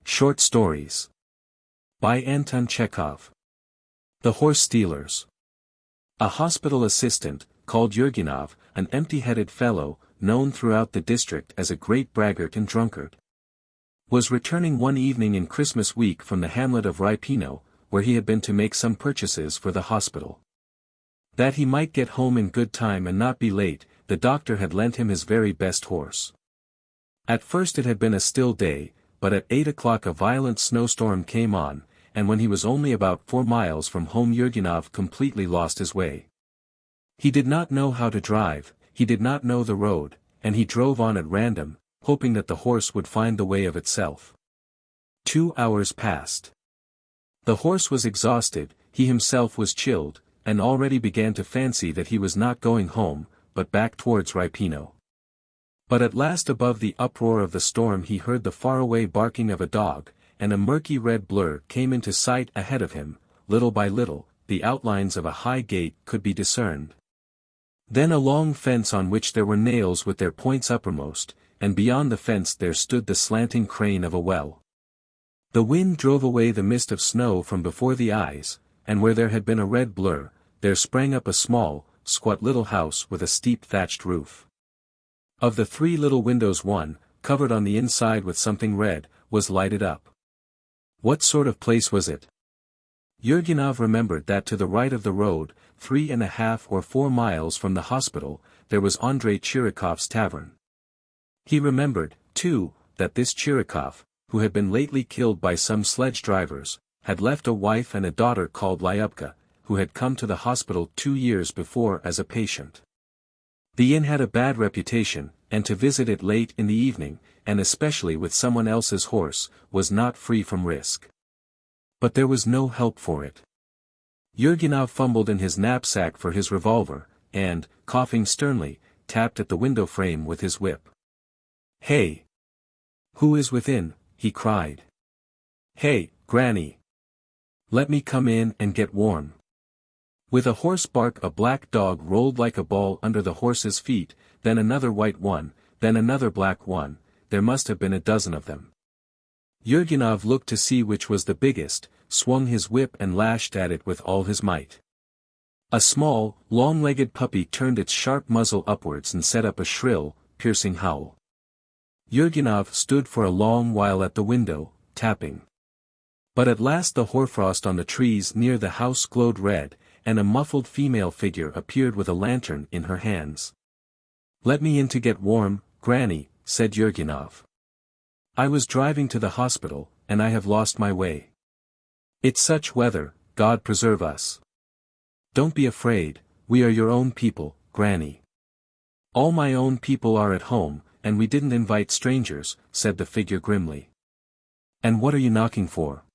Short Stories. By Anton Chekhov. The Horse Stealers. A hospital assistant, called Yurginov, an empty-headed fellow, known throughout the district as a great braggart and drunkard, was returning one evening in Christmas week from the hamlet of XVIII, where he had been to make some purchases for the hospital. That he might get home in good time and not be late, the doctor had lent him his very best horse. At first it had been a still day, but at 8 o'clock a violent snowstorm came on, and when he was only about 4 miles from home Yurginov completely lost his way. He did not know how to drive, he did not know the road, and he drove on at random, hoping that the horse would find the way of itself. 2 hours passed. The horse was exhausted, he himself was chilled, and already began to fancy that he was not going home, but back towards XVIII. But at last above the uproar of the storm he heard the faraway barking of a dog, and a murky red blur came into sight ahead of him. Little by little, the outlines of a high gate could be discerned. Then a long fence on which there were nails with their points uppermost, and beyond the fence there stood the slanting crane of a well. The wind drove away the mist of snow from before the eyes, and where there had been a red blur, there sprang up a small, squat little house with a steep thatched roof. Of the 3 little windows one, covered on the inside with something red, was lighted up. What sort of place was it? Yurginov remembered that to the right of the road, 3½ or 4 miles from the hospital, there was Andrei Chirikov's tavern. He remembered, too, that this Chirikov, who had been lately killed by some sledge drivers, had left a wife and a daughter called Lyubka, who had come to the hospital 2 years before as a patient. The inn had a bad reputation, and to visit it late in the evening, and especially with someone else's horse, was not free from risk. But there was no help for it. Yurginov fumbled in his knapsack for his revolver, and, coughing sternly, tapped at the window frame with his whip. "Hey! Who is within?" he cried. "Hey, Granny! Let me come in and get warm." With a hoarse bark a black dog rolled like a ball under the horse's feet, then another white one, then another black one. There must have been a dozen of them. Yurginov looked to see which was the biggest, swung his whip and lashed at it with all his might. A small, long-legged puppy turned its sharp muzzle upwards and set up a shrill, piercing howl. Yurginov stood for a long while at the window, tapping. But at last the hoarfrost on the trees near the house glowed red, and a muffled female figure appeared with a lantern in her hands. "Let me in to get warm, Granny," said Yurginov. "I was driving to the hospital, and I have lost my way. It's such weather, God preserve us." "Don't be afraid, we are your own people, Granny." "All my own people are at home, and we didn't invite strangers," said the figure grimly. "And what are you knocking for?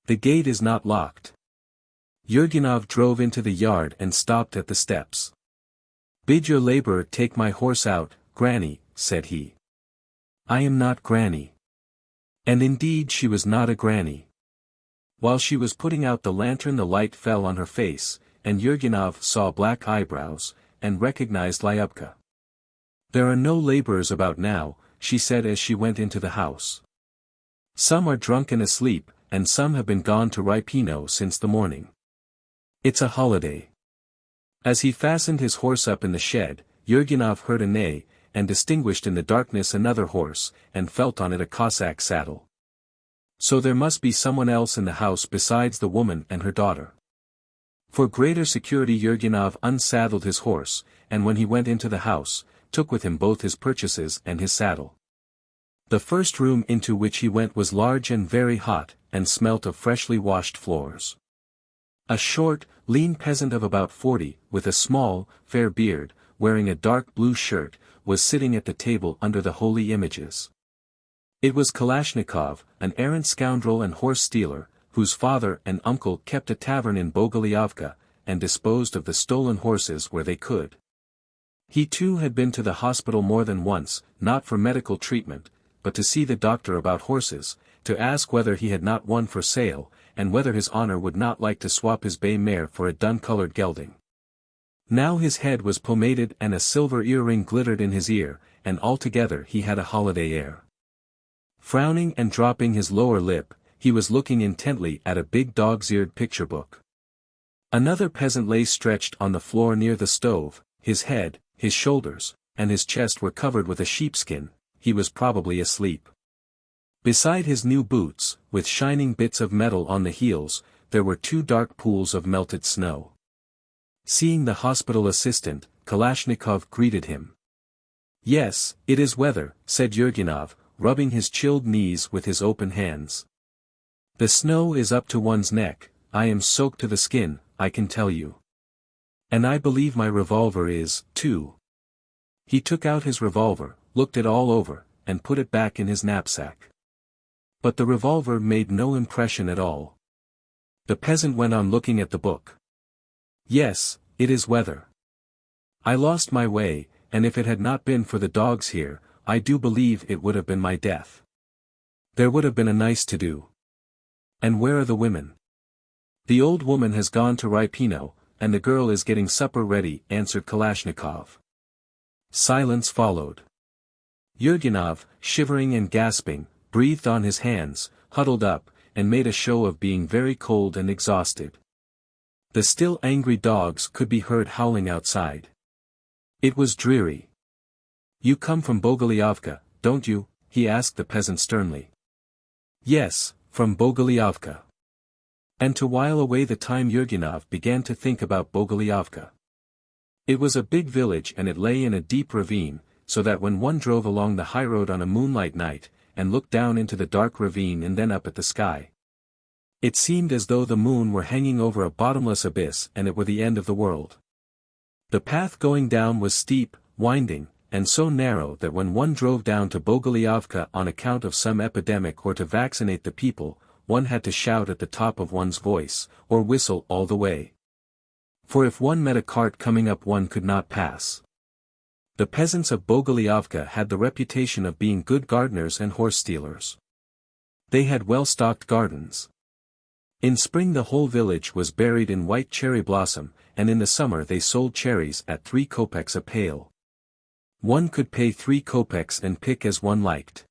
The gate is not locked." Yurginov drove into the yard and stopped at the steps. "Bid your laborer take my horse out, Granny," said he. "I am not Granny." And indeed she was not a granny. While she was putting out the lantern the light fell on her face, and Yurginov saw black eyebrows, and recognized Lyubka. "There are no laborers about now," she said as she went into the house. "Some are drunk and asleep, and some have been gone to XVIII since the morning. It's a holiday." As he fastened his horse up in the shed, Yurginov heard a neigh, and distinguished in the darkness another horse, and felt on it a Cossack saddle. So there must be someone else in the house besides the woman and her daughter. For greater security Yurginov unsaddled his horse, and when he went into the house, took with him both his purchases and his saddle. The first room into which he went was large and very hot, and smelt of freshly washed floors. A short, lean peasant of about 40, with a small, fair beard, wearing a dark blue shirt, was sitting at the table under the holy images. It was Kalashnikov, an errant scoundrel and horse stealer, whose father and uncle kept a tavern in Bogolyavka, and disposed of the stolen horses where they could. He too had been to the hospital more than once, not for medical treatment, but to see the doctor about horses, to ask whether he had not one for sale, and whether his honor would not like to swap his bay mare for a dun-colored gelding. Now his head was pomaded and a silver earring glittered in his ear, and altogether he had a holiday air. Frowning and dropping his lower lip, he was looking intently at a big dog's-eared picture book. Another peasant lay stretched on the floor near the stove, his head, his shoulders, and his chest were covered with a sheepskin. He was probably asleep. Beside his new boots, with shining bits of metal on the heels, there were 2 dark pools of melted snow. Seeing the hospital assistant, Kalashnikov greeted him. "Yes, it is weather," said Yurginov, rubbing his chilled knees with his open hands. "The snow is up to one's neck. I am soaked to the skin, I can tell you. And I believe my revolver is, too." He took out his revolver, looked it all over, and put it back in his knapsack. But the revolver made no impression at all. The peasant went on looking at the book. "Yes, it is weather. I lost my way, and if it had not been for the dogs here, I do believe it would have been my death. There would have been a nice to-do. And where are the women?" "The old woman has gone to Ripino, and the girl is getting supper ready," answered Kalashnikov. Silence followed. Yurginov, shivering and gasping, breathed on his hands, huddled up, and made a show of being very cold and exhausted. The still angry dogs could be heard howling outside. It was dreary. "You come from Bogolyavka, don't you?" he asked the peasant sternly. "Yes, from Bogolyavka." And to while away the time Yurginov began to think about Bogolyavka. It was a big village and it lay in a deep ravine, so that when one drove along the highroad on a moonlight night, and looked down into the dark ravine and then up at the sky, it seemed as though the moon were hanging over a bottomless abyss and it were the end of the world. The path going down was steep, winding, and so narrow that when one drove down to Bogolyavka on account of some epidemic or to vaccinate the people, one had to shout at the top of one's voice, or whistle all the way. For if one met a cart coming up one could not pass. The peasants of Bogolyavka had the reputation of being good gardeners and horse-stealers. They had well-stocked gardens. In spring the whole village was buried in white cherry blossom, and in the summer they sold cherries at 3 kopecks a pail. One could pay 3 kopecks and pick as one liked.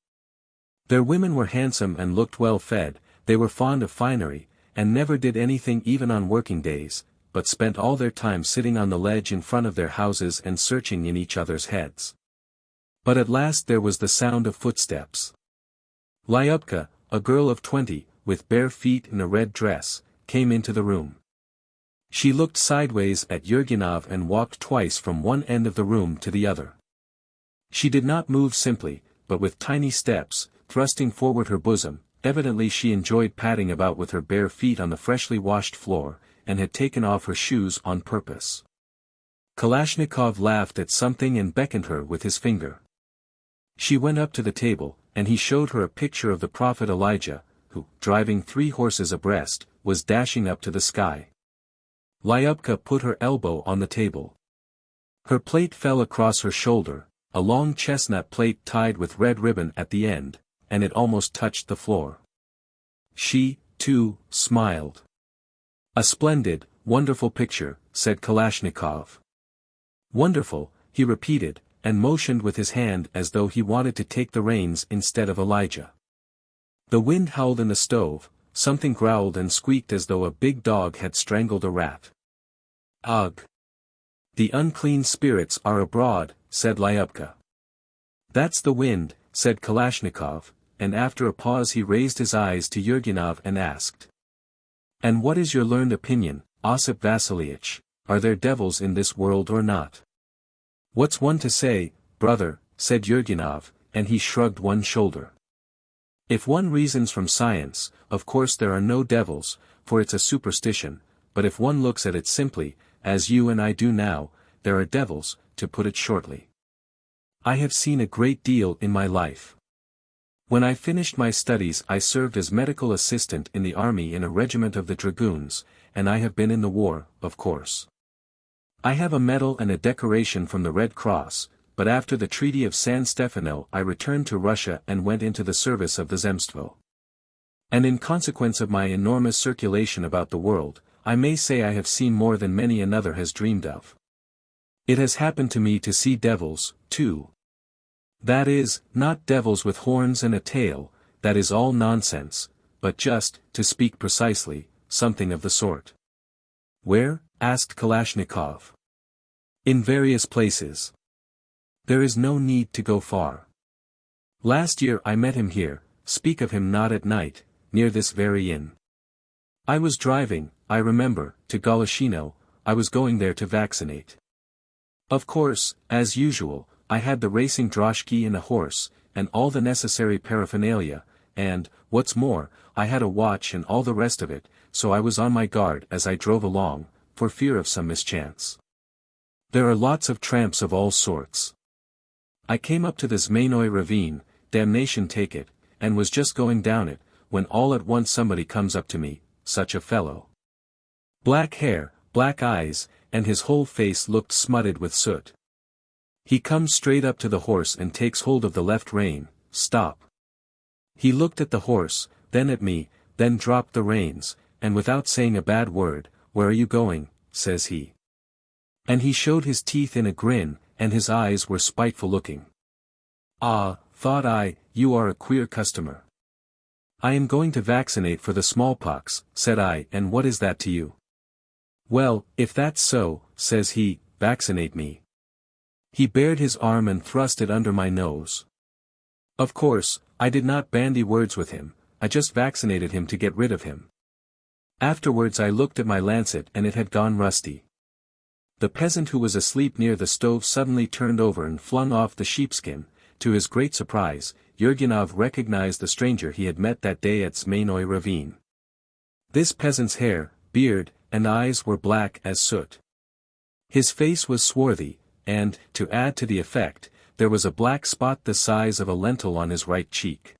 Their women were handsome and looked well fed, they were fond of finery, and never did anything even on working days, but spent all their time sitting on the ledge in front of their houses and searching in each other's heads. But at last there was the sound of footsteps. Lyubka, a girl of 20, with bare feet and a red dress, came into the room. She looked sideways at Yurginov and walked twice from one end of the room to the other. She did not move simply, but with tiny steps, thrusting forward her bosom. Evidently she enjoyed padding about with her bare feet on the freshly washed floor, and had taken off her shoes on purpose. Kalashnikov laughed at something and beckoned her with his finger. She went up to the table, and he showed her a picture of the prophet Elijah, who, driving 3 horses abreast, was dashing up to the sky. Lyubka put her elbow on the table. Her plate fell across her shoulder, a long chestnut plate tied with red ribbon at the end, and it almost touched the floor. She, too, smiled. "A splendid, wonderful picture," said Kalashnikov. "Wonderful," he repeated, and motioned with his hand as though he wanted to take the reins instead of Elijah. The wind howled in the stove, something growled and squeaked as though a big dog had strangled a rat. "Ugh! The unclean spirits are abroad," said Lyubka. "That's the wind," said Kalashnikov, and after a pause he raised his eyes to Yurginov and asked. "And what is your learned opinion, Osip Vasilyich, are there devils in this world or not?" "What's one to say, brother," said Yurginov, and he shrugged one shoulder. "If one reasons from science, of course there are no devils, for it's a superstition, but if one looks at it simply, as you and I do now, there are devils, to put it shortly. I have seen a great deal in my life. When I finished my studies I served as medical assistant in the army in a regiment of the dragoons, and I have been in the war, of course. I have a medal and a decoration from the Red Cross, but after the Treaty of San Stefano I returned to Russia and went into the service of the Zemstvo. And in consequence of my enormous circulation about the world, I may say I have seen more than many another has dreamed of. It has happened to me to see devils, too. That is, not devils with horns and a tail, that is all nonsense, but just, to speak precisely, something of the sort. Where? Asked Kalashnikov. In various places. There is no need to go far. Last year I met him here, speak of him not at night, near this very inn. I was driving, I remember, to Goloshino, I was going there to vaccinate. Of course, as usual, I had the racing droshky and a horse, and all the necessary paraphernalia, and, what's more, I had a watch and all the rest of it, so I was on my guard as I drove along, for fear of some mischance. There are lots of tramps of all sorts. I came up to the Zmainoy ravine, damnation take it, and was just going down it, when all at once somebody comes up to me, such a fellow. Black hair, black eyes, and his whole face looked smutted with soot. He comes straight up to the horse and takes hold of the left rein. Stop. He looked at the horse, then at me, then dropped the reins, and without saying a bad word, "Where are you going?" says he. And he showed his teeth in a grin, and his eyes were spiteful looking. Ah, thought I, you are a queer customer. I am going to vaccinate for the smallpox, said I, and what is that to you? Well, if that's so, says he, vaccinate me. He bared his arm and thrust it under my nose. Of course, I did not bandy words with him, I just vaccinated him to get rid of him. Afterwards I looked at my lancet and it had gone rusty. The peasant who was asleep near the stove suddenly turned over and flung off the sheepskin. To his great surprise, Yurgenov recognized the stranger he had met that day at Zmainoy ravine. This peasant's hair, beard, and eyes were black as soot. His face was swarthy, and, to add to the effect, there was a black spot the size of a lentil on his right cheek.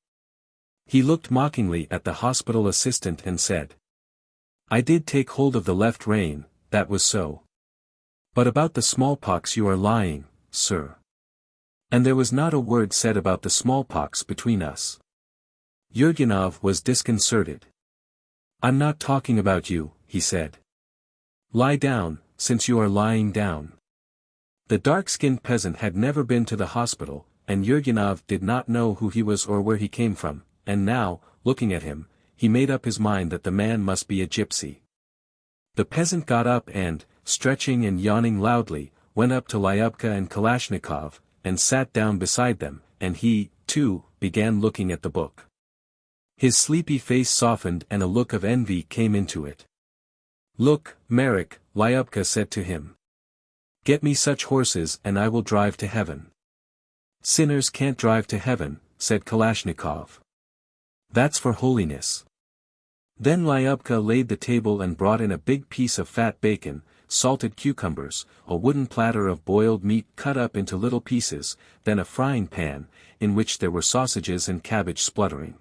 He looked mockingly at the hospital assistant and said, "I did take hold of the left rein, that was so. But about the smallpox you are lying, sir." And there was not a word said about the smallpox between us. Yurgenov was disconcerted. "I'm not talking about you," he said. "Lie down, since you are lying down." The dark-skinned peasant had never been to the hospital, and Yurgenov did not know who he was or where he came from, and now, looking at him, he made up his mind that the man must be a gypsy. The peasant got up and, stretching and yawning loudly, went up to Lyubka and Kalashnikov, and sat down beside them, and he, too, began looking at the book. His sleepy face softened and a look of envy came into it. "Look, Marek," Lyubka said to him. "Get me such horses and I will drive to heaven." "Sinners can't drive to heaven," said Kalashnikov. "That's for holiness." Then Lyubka laid the table and brought in a big piece of fat bacon, salted cucumbers, a wooden platter of boiled meat cut up into little pieces, then a frying pan, in which there were sausages and cabbage spluttering.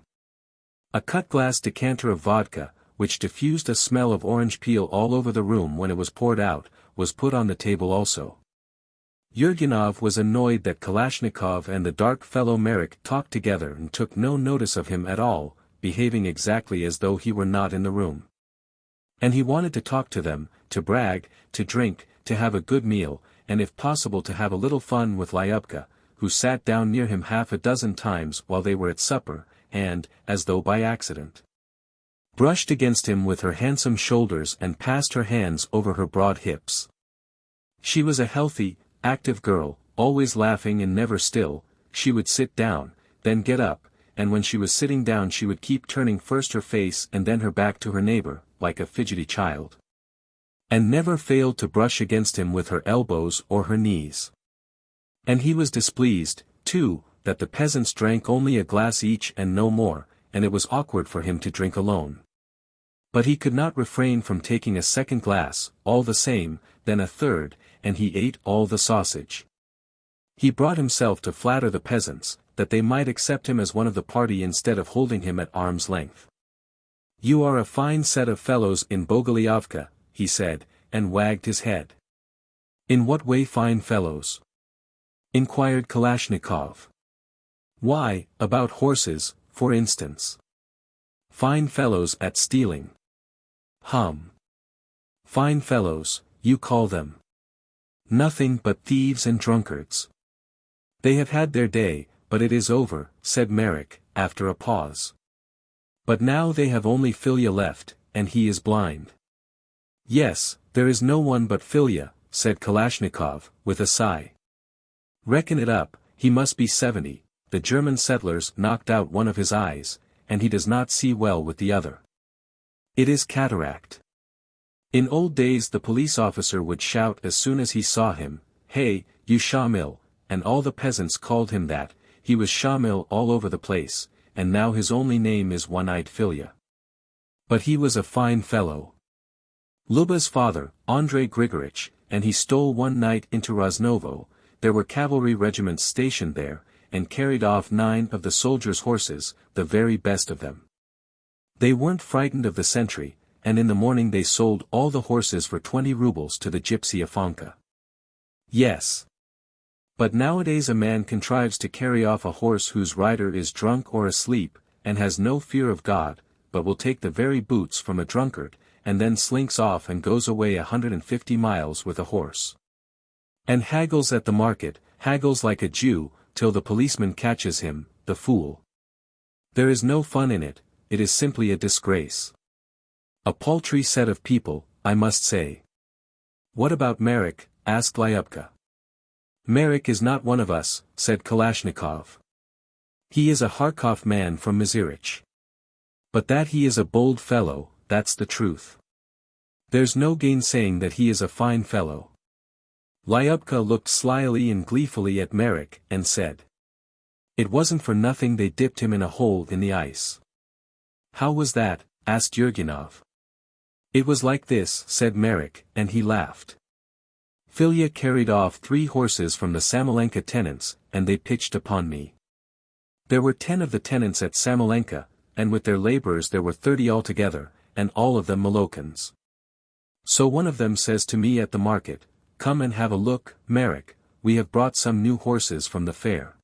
A cut-glass decanter of vodka, which diffused a smell of orange peel all over the room when it was poured out, was put on the table also. Yurgenov was annoyed that Kalashnikov and the dark fellow Marek talked together and took no notice of him at all, behaving exactly as though he were not in the room. And he wanted to talk to them, to brag, to drink, to have a good meal, and if possible to have a little fun with Lyubka, who sat down near him half a dozen times while they were at supper, and, as though by accident, brushed against him with her handsome shoulders and passed her hands over her broad hips. She was a healthy, active girl, always laughing and never still. She would sit down, then get up, and when she was sitting down she would keep turning first her face and then her back to her neighbor, like a fidgety child. And never failed to brush against him with her elbows or her knees. And he was displeased, too, that the peasants drank only a glass each and no more, and it was awkward for him to drink alone. But he could not refrain from taking a second glass, all the same, then a third, and he ate all the sausage. He brought himself to flatter the peasants, that they might accept him as one of the party instead of holding him at arm's length. "You are a fine set of fellows in Bogolyovka," he said, and wagged his head. "In what way fine fellows?" inquired Kalashnikov. "Why, about horses, for instance." "Fine fellows at stealing." "Hum. Fine fellows, you call them." "Nothing but thieves and drunkards. They have had their day, but it is over," said Merrick, after a pause. "But now they have only Filya left, and he is blind." "Yes, there is no one but Filya," said Kalashnikov, with a sigh. "Reckon it up, he must be 70, the German settlers knocked out one of his eyes, and he does not see well with the other. It is cataract." In old days the police officer would shout as soon as he saw him, "Hey, you Shamil," and all the peasants called him that. He was Shamil all over the place, and now his only name is One-Eyed Filya. But he was a fine fellow. Luba's father, Andrei Grigorich, and he stole one night into Roznovo. There were cavalry regiments stationed there, and carried off 9 of the soldiers' horses, the very best of them. They weren't frightened of the sentry, and in the morning they sold all the horses for 20 rubles to the gypsy Afonka. Yes. But nowadays a man contrives to carry off a horse whose rider is drunk or asleep, and has no fear of God, but will take the very boots from a drunkard, and then slinks off and goes away 150 miles with a horse. And haggles at the market, haggles like a Jew, till the policeman catches him, the fool. There is no fun in it, it is simply a disgrace. A paltry set of people, I must say. "What about Merrick?" asked Lyubka. "Merrick is not one of us," said Kalashnikov. "He is a Kharkov man from Mizirich. But that he is a bold fellow, that's the truth. There's no gainsaying that he is a fine fellow." Lyubka looked slyly and gleefully at Merrick, and said, "It wasn't for nothing they dipped him in a hole in the ice." "How was that?" asked Yurginov. "It was like this," said Merrick, and he laughed. "Filya carried off 3 horses from the Samolenka tenants, and they pitched upon me. There were 10 of the tenants at Samolenka, and with their laborers there were 30 altogether, and all of them Molokans. So one of them says to me at the market, 'Come and have a look, Merrick, we have brought some new horses from the fair.'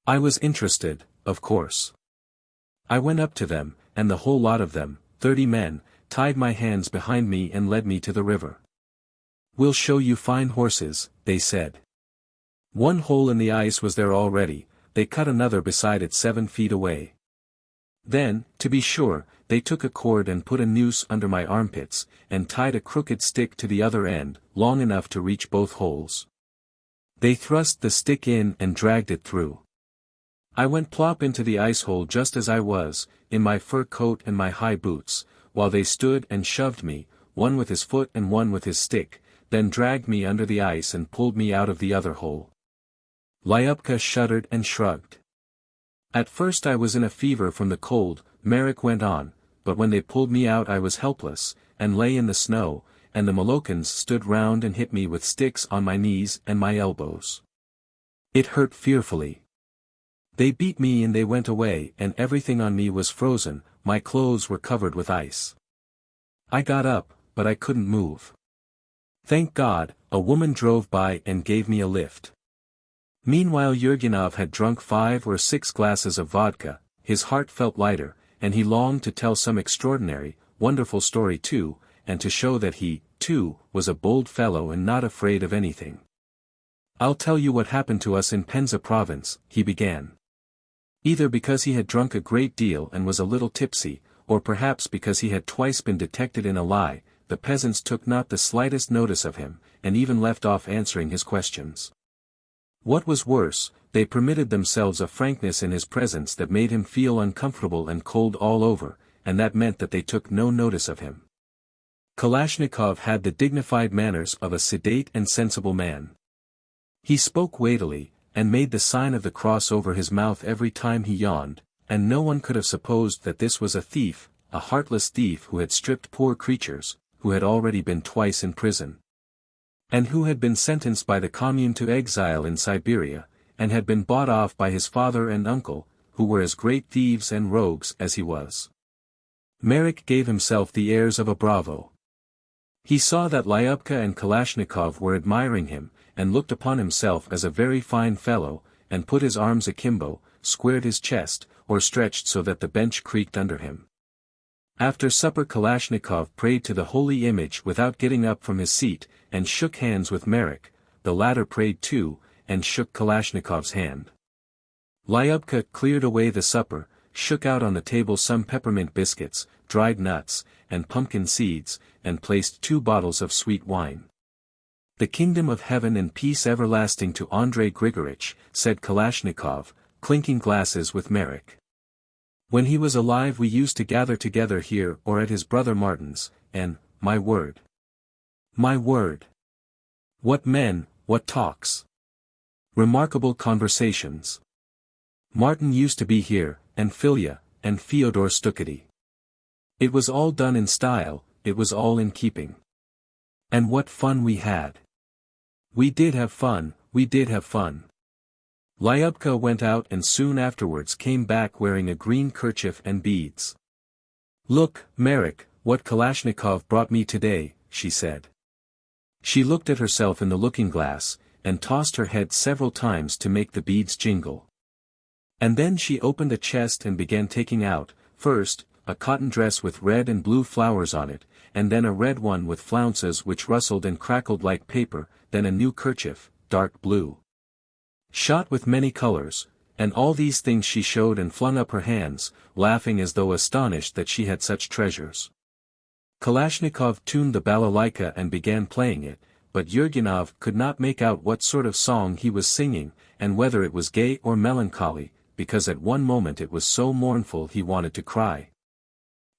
I was interested, of course. I went up to them, and the whole lot of them, 30 men, tied my hands behind me and led me to the river. 'We'll show you fine horses,' they said. One hole in the ice was there already, they cut another beside it 7 feet away. Then, to be sure, they took a cord and put a noose under my armpits, and tied a crooked stick to the other end, long enough to reach both holes. They thrust the stick in and dragged it through. I went plop into the ice hole just as I was, in my fur coat and my high boots, while they stood and shoved me, one with his foot and one with his stick, then dragged me under the ice and pulled me out of the other hole." Lyubka shuddered and shrugged. "At first I was in a fever from the cold," Merrick went on, "but when they pulled me out I was helpless, and lay in the snow, and the Molokans stood round and hit me with sticks on my knees and my elbows. It hurt fearfully. They beat me and they went away and everything on me was frozen, my clothes were covered with ice. I got up, but I couldn't move. Thank God, a woman drove by and gave me a lift." Meanwhile Yurginov had drunk 5 or 6 glasses of vodka, his heart felt lighter, and he longed to tell some extraordinary, wonderful story too, and to show that he, too, was a bold fellow and not afraid of anything. "I'll tell you what happened to us in Penza province," he began. Either because he had drunk a great deal and was a little tipsy, or perhaps because he had twice been detected in a lie, the peasants took not the slightest notice of him, and even left off answering his questions. What was worse, they permitted themselves a frankness in his presence that made him feel uncomfortable and cold all over, and that meant that they took no notice of him. Kalashnikov had the dignified manners of a sedate and sensible man. He spoke weightily, and made the sign of the cross over his mouth every time he yawned, and no one could have supposed that this was a thief, a heartless thief who had stripped poor creatures, who had already been twice in prison, and who had been sentenced by the commune to exile in Siberia, and had been bought off by his father and uncle, who were as great thieves and rogues as he was. Merrick gave himself the airs of a bravo. He saw that Lyubka and Kalashnikov were admiring him, and looked upon himself as a very fine fellow, and put his arms akimbo, squared his chest, or stretched so that the bench creaked under him. After supper Kalashnikov prayed to the holy image without getting up from his seat, and shook hands with Merrick. The latter prayed too, and shook Kalashnikov's hand. Lyubka cleared away the supper, shook out on the table some peppermint biscuits, dried nuts, and pumpkin seeds, and placed 2 bottles of sweet wine. "The kingdom of heaven and peace everlasting to Andrei Grigorich," said Kalashnikov, clinking glasses with Marek. "When he was alive we used to gather together here or at his brother Martin's, and, my word! My word! What men, what talks! Remarkable conversations. Martin used to be here, and Filya, and Fyodor Stukety. It was all done in style, it was all in keeping. And what fun we had! We did have fun, we did have fun." Lyubka went out and soon afterwards came back wearing a green kerchief and beads. "Look, Marek, what Kalashnikov brought me today," she said. She looked at herself in the looking-glass, and tossed her head several times to make the beads jingle. And then she opened a chest and began taking out, first, a cotton dress with red and blue flowers on it, and then a red one with flounces which rustled and crackled like paper, then a new kerchief, dark blue, shot with many colors, and all these things she showed and flung up her hands, laughing as though astonished that she had such treasures. Kalashnikov tuned the balalaika and began playing it, but Yurgenov could not make out what sort of song he was singing, and whether it was gay or melancholy, because at one moment it was so mournful he wanted to cry.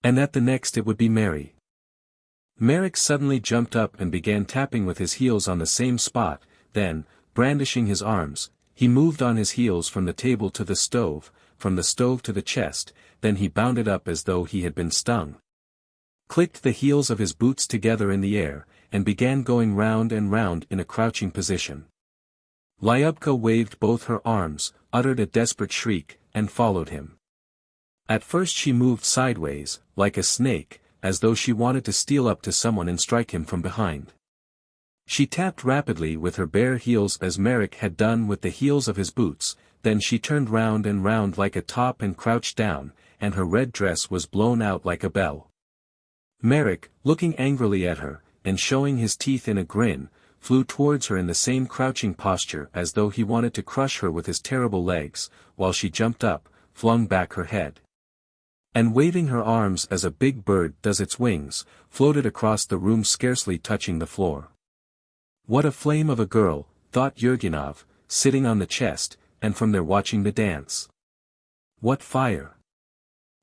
And at the next it would be merry. Marek suddenly jumped up and began tapping with his heels on the same spot, then, brandishing his arms, he moved on his heels from the table to the stove, from the stove to the chest, then he bounded up as though he had been stung. Clicked the heels of his boots together in the air, and began going round and round in a crouching position. Lyubka waved both her arms, uttered a desperate shriek, and followed him. At first she moved sideways, like a snake, as though she wanted to steal up to someone and strike him from behind. She tapped rapidly with her bare heels as Marek had done with the heels of his boots, then she turned round and round like a top and crouched down, and her red dress was blown out like a bell. Marek, looking angrily at her, and showing his teeth in a grin, flew towards her in the same crouching posture as though he wanted to crush her with his terrible legs, while she jumped up, flung back her head, and waving her arms as a big bird does its wings, floated across the room scarcely touching the floor. What a flame of a girl, thought Yurgenov, sitting on the chest, and from there watching the dance. What fire!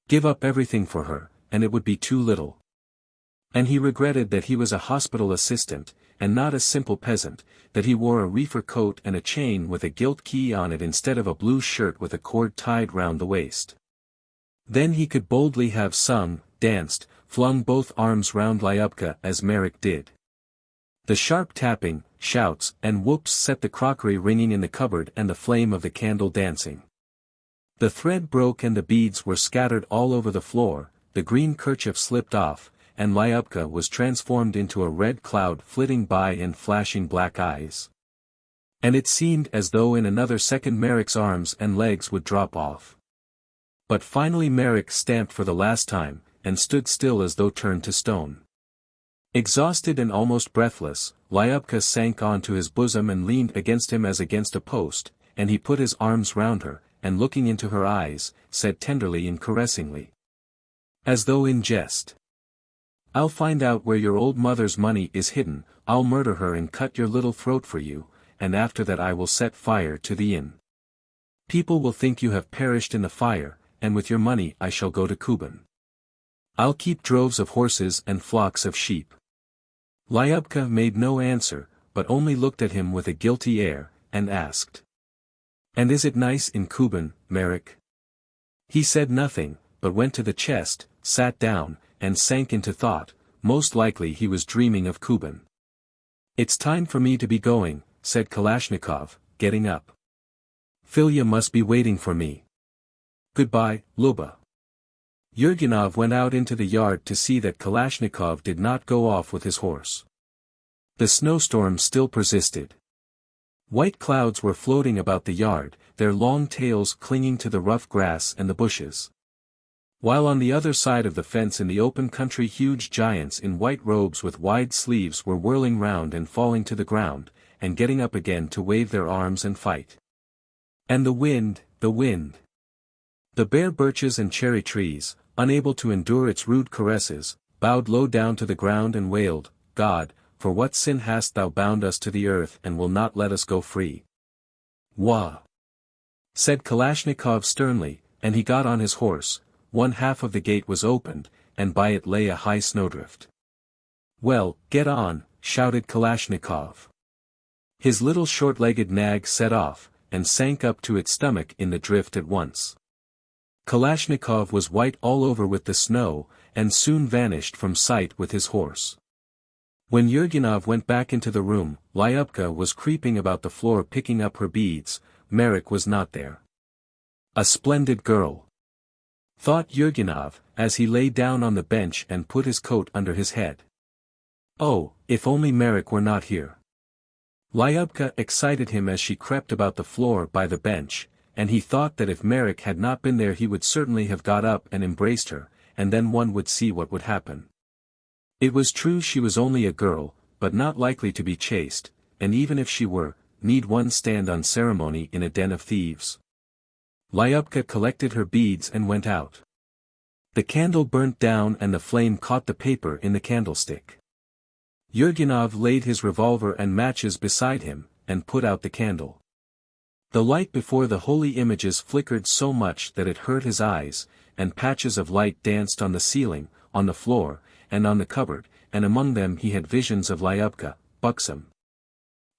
Give up everything for her, and it would be too little. And he regretted that he was a hospital assistant, and not a simple peasant, that he wore a reefer coat and a chain with a gilt key on it instead of a blue shirt with a cord tied round the waist. Then he could boldly have sung, danced, flung both arms round Lyubka as Marek did. The sharp tapping, shouts, and whoops set the crockery ringing in the cupboard and the flame of the candle dancing. The thread broke and the beads were scattered all over the floor, the green kerchief slipped off, and Lyubka was transformed into a red cloud flitting by and flashing black eyes. And it seemed as though in another second Marek's arms and legs would drop off. But finally Marek stamped for the last time, and stood still as though turned to stone. Exhausted and almost breathless, Lyubka sank onto his bosom and leaned against him as against a post, and he put his arms round her, and looking into her eyes, said tenderly and caressingly, as though in jest, "I'll find out where your old mother's money is hidden, I'll murder her and cut your little throat for you, and after that I will set fire to the inn. People will think you have perished in the fire, and with your money I shall go to Kuban. I'll keep droves of horses and flocks of sheep." Lyubka made no answer, but only looked at him with a guilty air, and asked, "And is it nice in Kuban, Marek?" He said nothing, but went to the chest, sat down, and sank into thought. Most likely he was dreaming of Kuban. "It's time for me to be going," said Kalashnikov, getting up. "Filya must be waiting for me. Goodbye, Luba." Yurgenov went out into the yard to see that Kalashnikov did not go off with his horse. The snowstorm still persisted. White clouds were floating about the yard, their long tails clinging to the rough grass and the bushes. While on the other side of the fence in the open country huge giants in white robes with wide sleeves were whirling round and falling to the ground, and getting up again to wave their arms and fight. And the wind, the wind. The bare birches and cherry trees, unable to endure its rude caresses, bowed low down to the ground and wailed, God, for what sin hast thou bound us to the earth and will not let us go free? Wah! Said Kalashnikov sternly, and he got on his horse. One half of the gate was opened, and by it lay a high snowdrift. Well, get on, shouted Kalashnikov. His little short-legged nag set off, and sank up to its stomach in the drift at once. Kalashnikov was white all over with the snow, and soon vanished from sight with his horse. When Yurginov went back into the room, Lyubka was creeping about the floor picking up her beads. Marek was not there. A splendid girl, thought Yurginov, as he lay down on the bench and put his coat under his head. Oh, if only Marek were not here. Lyubka excited him as she crept about the floor by the bench, and he thought that if Marek had not been there he would certainly have got up and embraced her, and then one would see what would happen. It was true she was only a girl, but not likely to be chaste, and even if she were, need one stand on ceremony in a den of thieves? Lyubka collected her beads and went out. The candle burnt down and the flame caught the paper in the candlestick. Yurginov laid his revolver and matches beside him, and put out the candle. The light before the holy images flickered so much that it hurt his eyes, and patches of light danced on the ceiling, on the floor, and on the cupboard, and among them he had visions of Lyubka, buxom,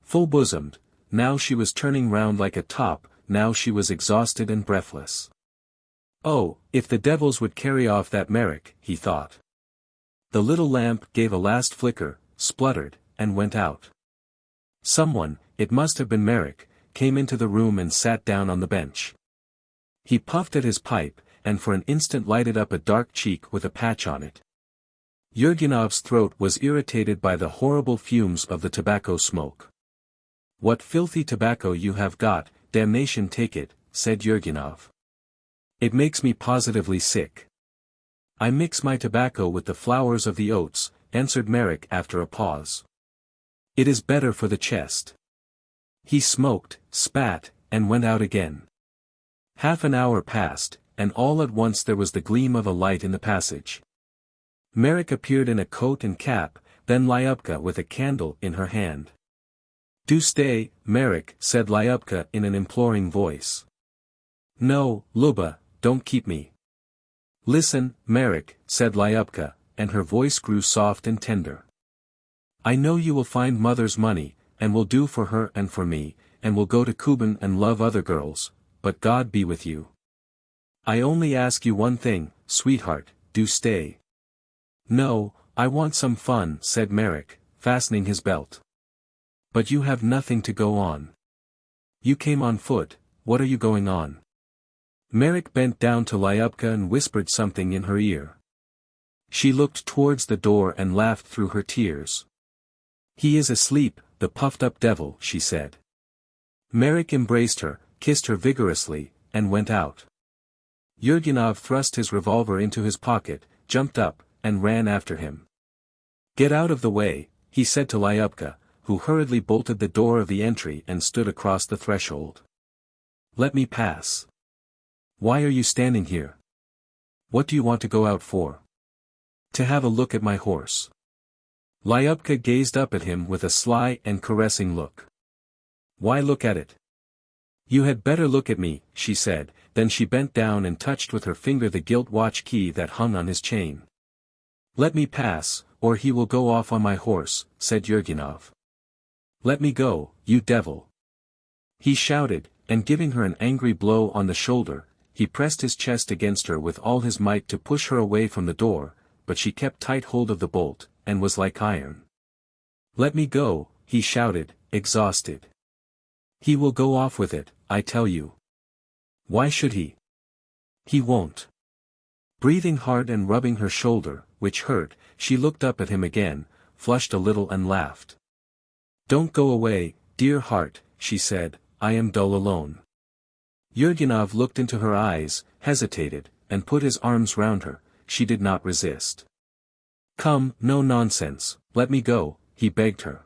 full-bosomed. Now she was turning round like a top, now she was exhausted and breathless. Oh, if the devils would carry off that Marek, he thought. The little lamp gave a last flicker, spluttered, and went out. Someone, it must have been Marek, came into the room and sat down on the bench. He puffed at his pipe, and for an instant lighted up a dark cheek with a patch on it. Yurginov's throat was irritated by the horrible fumes of the tobacco smoke. What filthy tobacco you have got, damnation take it, said Yurginov. It makes me positively sick. I mix my tobacco with the flowers of the oats, answered Marek after a pause. It is better for the chest. He smoked, spat, and went out again. Half an hour passed, and all at once there was the gleam of a light in the passage. Marek appeared in a coat and cap, then Lyubka with a candle in her hand. Do stay, Marek, said Lyubka in an imploring voice. No, Luba, don't keep me. Listen, Marek, said Lyubka, and her voice grew soft and tender. I know you will find mother's money, and will do for her and for me, and will go to Kuban and love other girls, but God be with you. I only ask you one thing, sweetheart, do stay. No, I want some fun, said Marek, fastening his belt. But you have nothing to go on. You came on foot, what are you going on? Marek bent down to Lyubka and whispered something in her ear. She looked towards the door and laughed through her tears. He is asleep, the puffed-up devil, she said. Marek embraced her, kissed her vigorously, and went out. Yurginov thrust his revolver into his pocket, jumped up, and ran after him. Get out of the way, he said to Lyubka, who hurriedly bolted the door of the entry and stood across the threshold. Let me pass. Why are you standing here? What do you want to go out for? To have a look at my horse. Lyubka gazed up at him with a sly and caressing look. Why look at it? You had better look at me, she said, then she bent down and touched with her finger the gilt watch key that hung on his chain. Let me pass, or he will go off on my horse, said Yurginov. Let me go, you devil! He shouted, and giving her an angry blow on the shoulder, he pressed his chest against her with all his might to push her away from the door, but she kept tight hold of the bolt, and was like iron. Let me go, he shouted, exhausted. He will go off with it, I tell you. Why should he? He won't. Breathing hard and rubbing her shoulder, which hurt, she looked up at him again, flushed a little and laughed. Don't go away, dear heart, she said, I am dull alone. Yurginov looked into her eyes, hesitated, and put his arms round her. She did not resist. Come, no nonsense, let me go, he begged her.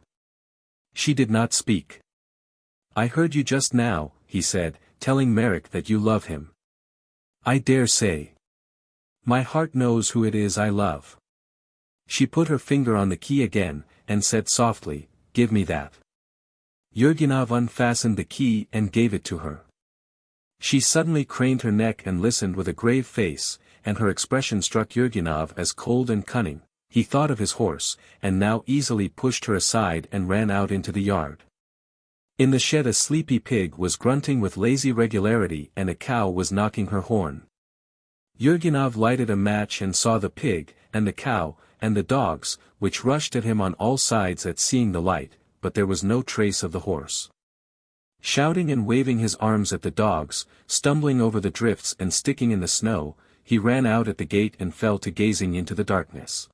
She did not speak. I heard you just now, he said, telling Merrick that you love him. I dare say. My heart knows who it is I love. She put her finger on the key again, and said softly, give me that. Yurginov unfastened the key and gave it to her. She suddenly craned her neck and listened with a grave face, and her expression struck Yurginov as cold and cunning. He thought of his horse, and now easily pushed her aside and ran out into the yard. In the shed a sleepy pig was grunting with lazy regularity and a cow was knocking her horn. Yurginov lighted a match and saw the pig, and the cow, and the dogs, which rushed at him on all sides at seeing the light, but there was no trace of the horse. Shouting and waving his arms at the dogs, stumbling over the drifts and sticking in the snow, he ran out at the gate and fell to gazing into the darkness.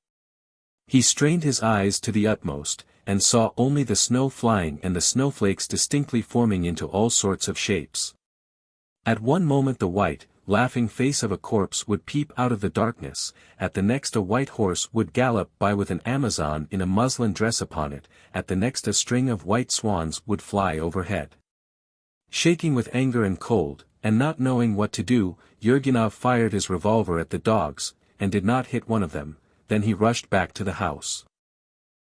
He strained his eyes to the utmost, and saw only the snow flying and the snowflakes distinctly forming into all sorts of shapes. At one moment the white, laughing face of a corpse would peep out of the darkness, at the next a white horse would gallop by with an Amazon in a muslin dress upon it, at the next a string of white swans would fly overhead. Shaking with anger and cold, and not knowing what to do, Yurginov fired his revolver at the dogs, and did not hit one of them. Then he rushed back to the house.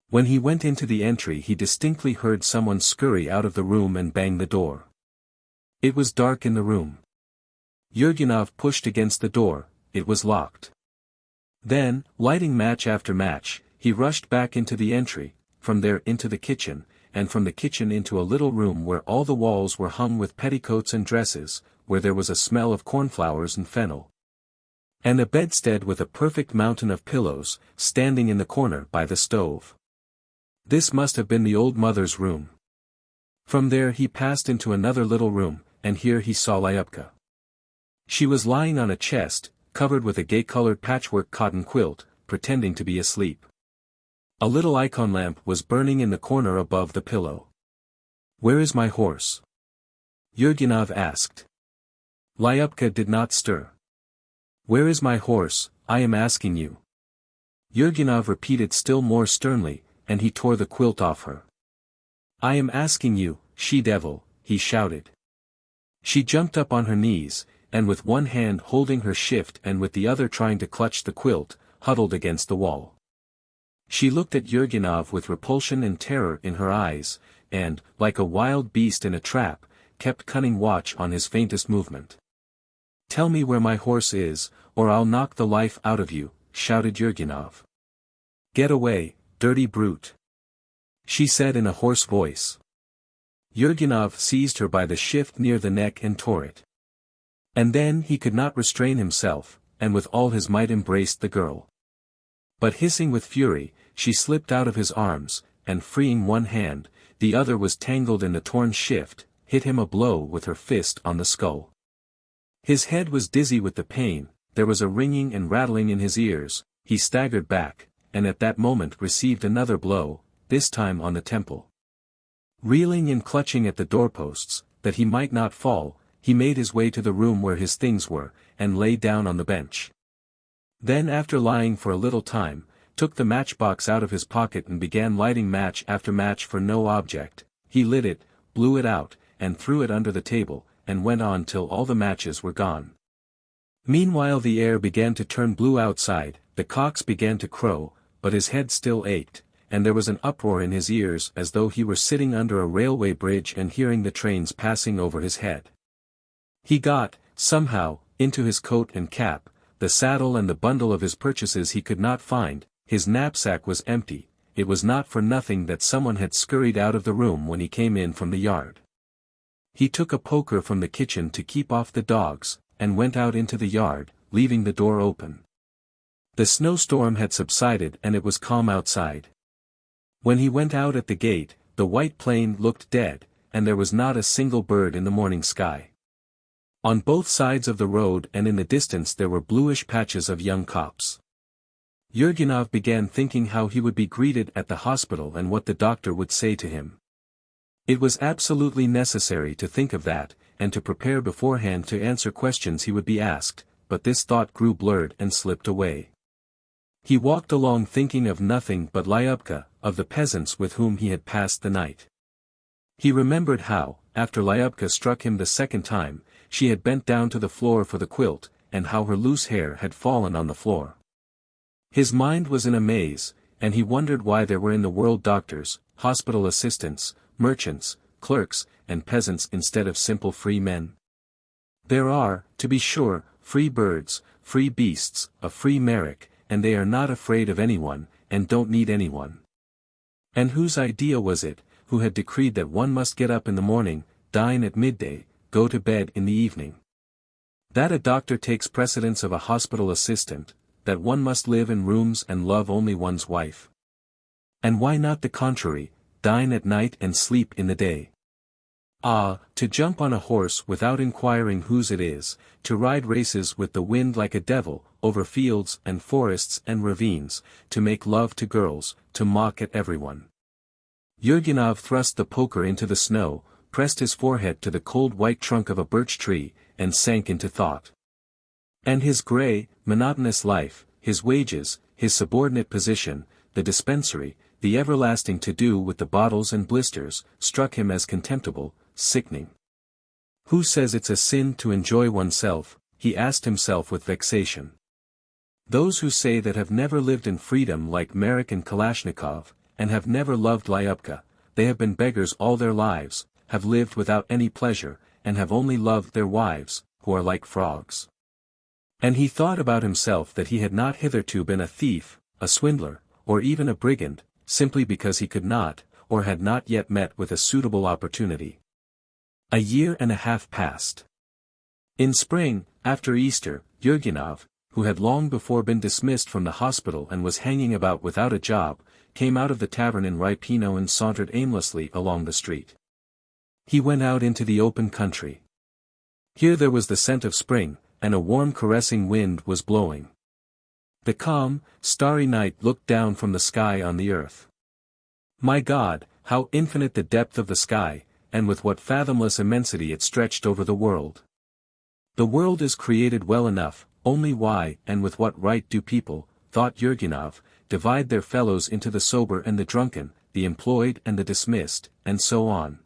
When he went into the entry he distinctly heard someone scurry out of the room and bang the door. It was dark in the room. Yurginov pushed against the door, it was locked. Then, lighting match after match, he rushed back into the entry, from there into the kitchen, and from the kitchen into a little room where all the walls were hung with petticoats and dresses, where there was a smell of cornflowers and fennel. And a bedstead with a perfect mountain of pillows, standing in the corner by the stove. This must have been the old mother's room. From there he passed into another little room, and here he saw Lyubka. She was lying on a chest, covered with a gay-colored patchwork cotton quilt, pretending to be asleep. A little icon lamp was burning in the corner above the pillow. "Where is my horse?" Yurginov asked. Lyubka did not stir. "Where is my horse, I am asking you?" Yurginov repeated still more sternly, and he tore the quilt off her. "I am asking you, she-devil," he shouted. She jumped up on her knees, and with one hand holding her shift and with the other trying to clutch the quilt, huddled against the wall. She looked at Yurginov with repulsion and terror in her eyes, and, like a wild beast in a trap, kept cunning watch on his faintest movement. "Tell me where my horse is, or I'll knock the life out of you," shouted Yurginov. "Get away, dirty brute," she said in a hoarse voice. Yurginov seized her by the shift near the neck and tore it. And then he could not restrain himself, and with all his might embraced the girl. But hissing with fury, she slipped out of his arms, and freeing one hand, the other was tangled in the torn shift, hit him a blow with her fist on the skull. His head was dizzy with the pain, there was a ringing and rattling in his ears, he staggered back, and at that moment received another blow, this time on the temple. Reeling and clutching at the doorposts, that he might not fall, he made his way to the room where his things were, and lay down on the bench. Then after lying for a little time, took the matchbox out of his pocket and began lighting match after match for no object. He lit it, blew it out, and threw it under the table, and went on till all the matches were gone. Meanwhile the air began to turn blue outside, the cocks began to crow, but his head still ached, and there was an uproar in his ears as though he were sitting under a railway bridge and hearing the trains passing over his head. He got, somehow, into his coat and cap, the saddle and the bundle of his purchases he could not find, his knapsack was empty. It was not for nothing that someone had scurried out of the room when he came in from the yard. He took a poker from the kitchen to keep off the dogs, and went out into the yard, leaving the door open. The snowstorm had subsided and it was calm outside. When he went out at the gate, the white plain looked dead, and there was not a single bird in the morning sky. On both sides of the road and in the distance there were bluish patches of young copse. Yurginov began thinking how he would be greeted at the hospital and what the doctor would say to him. It was absolutely necessary to think of that, and to prepare beforehand to answer questions he would be asked, but this thought grew blurred and slipped away. He walked along thinking of nothing but Lyubka, of the peasants with whom he had passed the night. He remembered how, after Lyubka struck him the second time, she had bent down to the floor for the quilt, and how her loose hair had fallen on the floor. His mind was in a maze, and he wondered why there were in the world doctors, hospital assistants, merchants, clerks, and peasants instead of simple free men. There are, to be sure, free birds, free beasts, a free Merrick, and they are not afraid of anyone, and don't need anyone. And whose idea was it, who had decreed that one must get up in the morning, dine at midday, go to bed in the evening? That a doctor takes precedence of a hospital assistant, that one must live in rooms and love only one's wife. And why not the contrary, dine at night and sleep in the day? Ah, to jump on a horse without inquiring whose it is, to ride races with the wind like a devil, over fields and forests and ravines, to make love to girls, to mock at everyone. Yurgenov thrust the poker into the snow, pressed his forehead to the cold white trunk of a birch tree, and sank into thought. And his grey, monotonous life, his wages, his subordinate position, the dispensary, the everlasting to-do with the bottles and blisters, struck him as contemptible, sickening. Who says it's a sin to enjoy oneself? He asked himself with vexation. Those who say that have never lived in freedom like Merrick and Kalashnikov, and have never loved Lyubka, they have been beggars all their lives, have lived without any pleasure, and have only loved their wives, who are like frogs. And he thought about himself that he had not hitherto been a thief, a swindler, or even a brigand, simply because he could not, or had not yet met with a suitable opportunity. A year and a half passed. In spring, after Easter, Yurgenov, who had long before been dismissed from the hospital and was hanging about without a job, came out of the tavern in Rypino and sauntered aimlessly along the street. He went out into the open country. Here there was the scent of spring, and a warm caressing wind was blowing. The calm, starry night looked down from the sky on the earth. My God, how infinite the depth of the sky, and with what fathomless immensity it stretched over the world. The world is created well enough, only why and with what right do people, thought Yurgenov, divide their fellows into the sober and the drunken, the employed and the dismissed, and so on?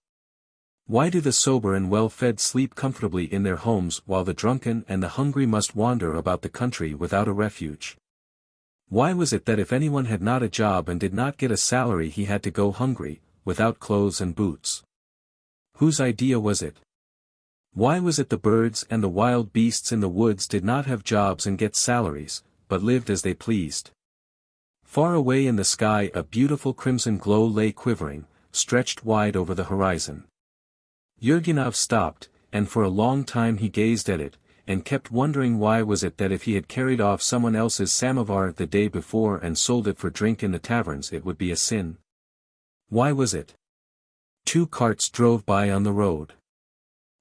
Why do the sober and well-fed sleep comfortably in their homes while the drunken and the hungry must wander about the country without a refuge? Why was it that if anyone had not a job and did not get a salary he had to go hungry, without clothes and boots? Whose idea was it? Why was it the birds and the wild beasts in the woods did not have jobs and get salaries, but lived as they pleased? Far away in the sky a beautiful crimson glow lay quivering, stretched wide over the horizon. Yurgenov stopped, and for a long time he gazed at it, and kept wondering why was it that if he had carried off someone else's samovar the day before and sold it for drink in the taverns it would be a sin. Why was it? 2 carts drove by on the road.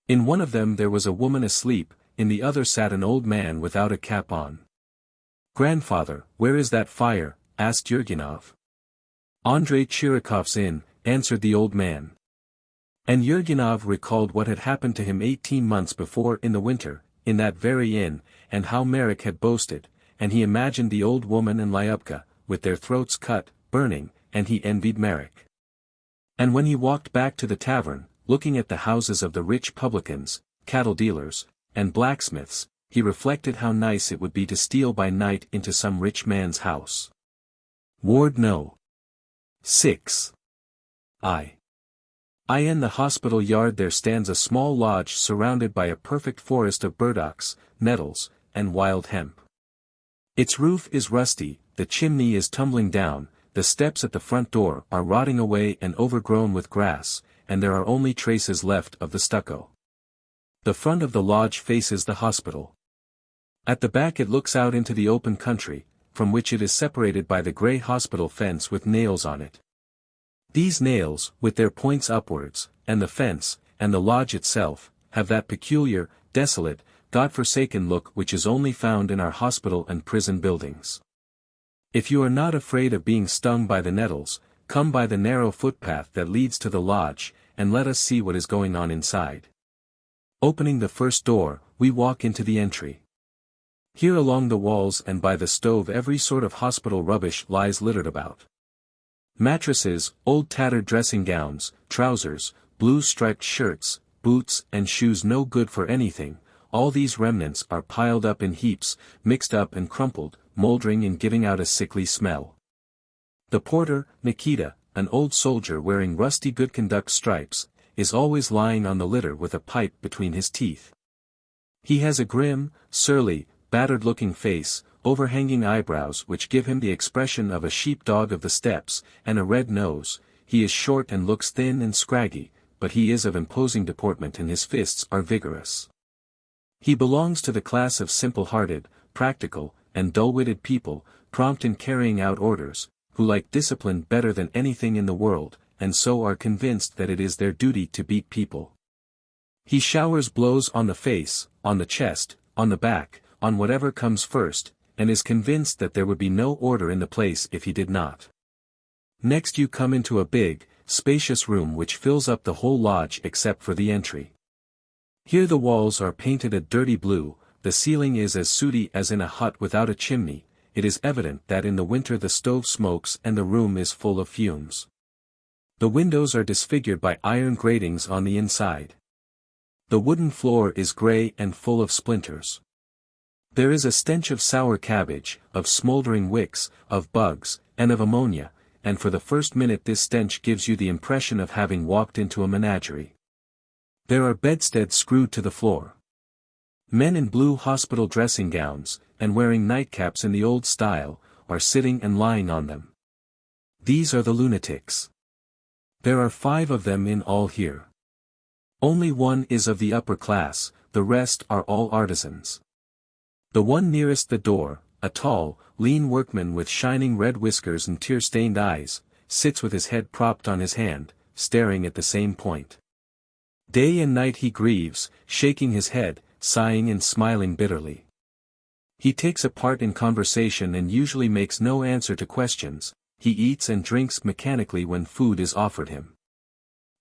In one of them there was a woman asleep, in the other sat an old man without a cap on. "Grandfather, where is that fire?" asked Yurgenov. "Andrei Chirikov's inn," answered the old man. And Yurgenov recalled what had happened to him 18 months before in the winter, in that very inn, and how Merrick had boasted, and he imagined the old woman and Lyubka, with their throats cut, burning, and he envied Merrick. And when he walked back to the tavern, looking at the houses of the rich publicans, cattle dealers, and blacksmiths, he reflected how nice it would be to steal by night into some rich man's house. Ward No. 6. In the hospital yard there stands a small lodge surrounded by a perfect forest of burdocks, nettles, and wild hemp. Its roof is rusty, the chimney is tumbling down, the steps at the front door are rotting away and overgrown with grass, and there are only traces left of the stucco. The front of the lodge faces the hospital. At the back it looks out into the open country, from which it is separated by the grey hospital fence with nails on it. These nails, with their points upwards, and the fence, and the lodge itself, have that peculiar, desolate, God-forsaken look which is only found in our hospital and prison buildings. If you are not afraid of being stung by the nettles, come by the narrow footpath that leads to the lodge, and let us see what is going on inside. Opening the first door, we walk into the entry. Here along the walls and by the stove every sort of hospital rubbish lies littered about. Mattresses, old tattered dressing gowns, trousers, blue striped shirts, boots and shoes no good for anything, all these remnants are piled up in heaps, mixed up and crumpled, moldering and giving out a sickly smell. The porter, Nikita, an old soldier wearing rusty good conduct stripes, is always lying on the litter with a pipe between his teeth. He has a grim, surly, battered-looking face, overhanging eyebrows which give him the expression of a sheep-dog of the steppes, and a red nose. He is short and looks thin and scraggy, but he is of imposing deportment and his fists are vigorous. He belongs to the class of simple-hearted, practical, and dull-witted people, prompt in carrying out orders, who like discipline better than anything in the world, and so are convinced that it is their duty to beat people. He showers blows on the face, on the chest, on the back, on whatever comes first, and is convinced that there would be no order in the place if he did not. Next you come into a big, spacious room which fills up the whole lodge except for the entry. Here the walls are painted a dirty blue, the ceiling is as sooty as in a hut without a chimney. It is evident that in the winter the stove smokes and the room is full of fumes. The windows are disfigured by iron gratings on the inside. The wooden floor is grey and full of splinters. There is a stench of sour cabbage, of smouldering wicks, of bugs, and of ammonia, and for the first minute this stench gives you the impression of having walked into a menagerie. There are bedsteads screwed to the floor. Men in blue hospital dressing gowns, and wearing nightcaps in the old style, are sitting and lying on them. These are the lunatics. There are 5 of them in all here. Only one is of the upper class, the rest are all artisans. The one nearest the door, a tall, lean workman with shining red whiskers and tear-stained eyes, sits with his head propped on his hand, staring at the same point. Day and night he grieves, shaking his head, sighing and smiling bitterly. He takes a part in conversation and usually makes no answer to questions. He eats and drinks mechanically when food is offered him.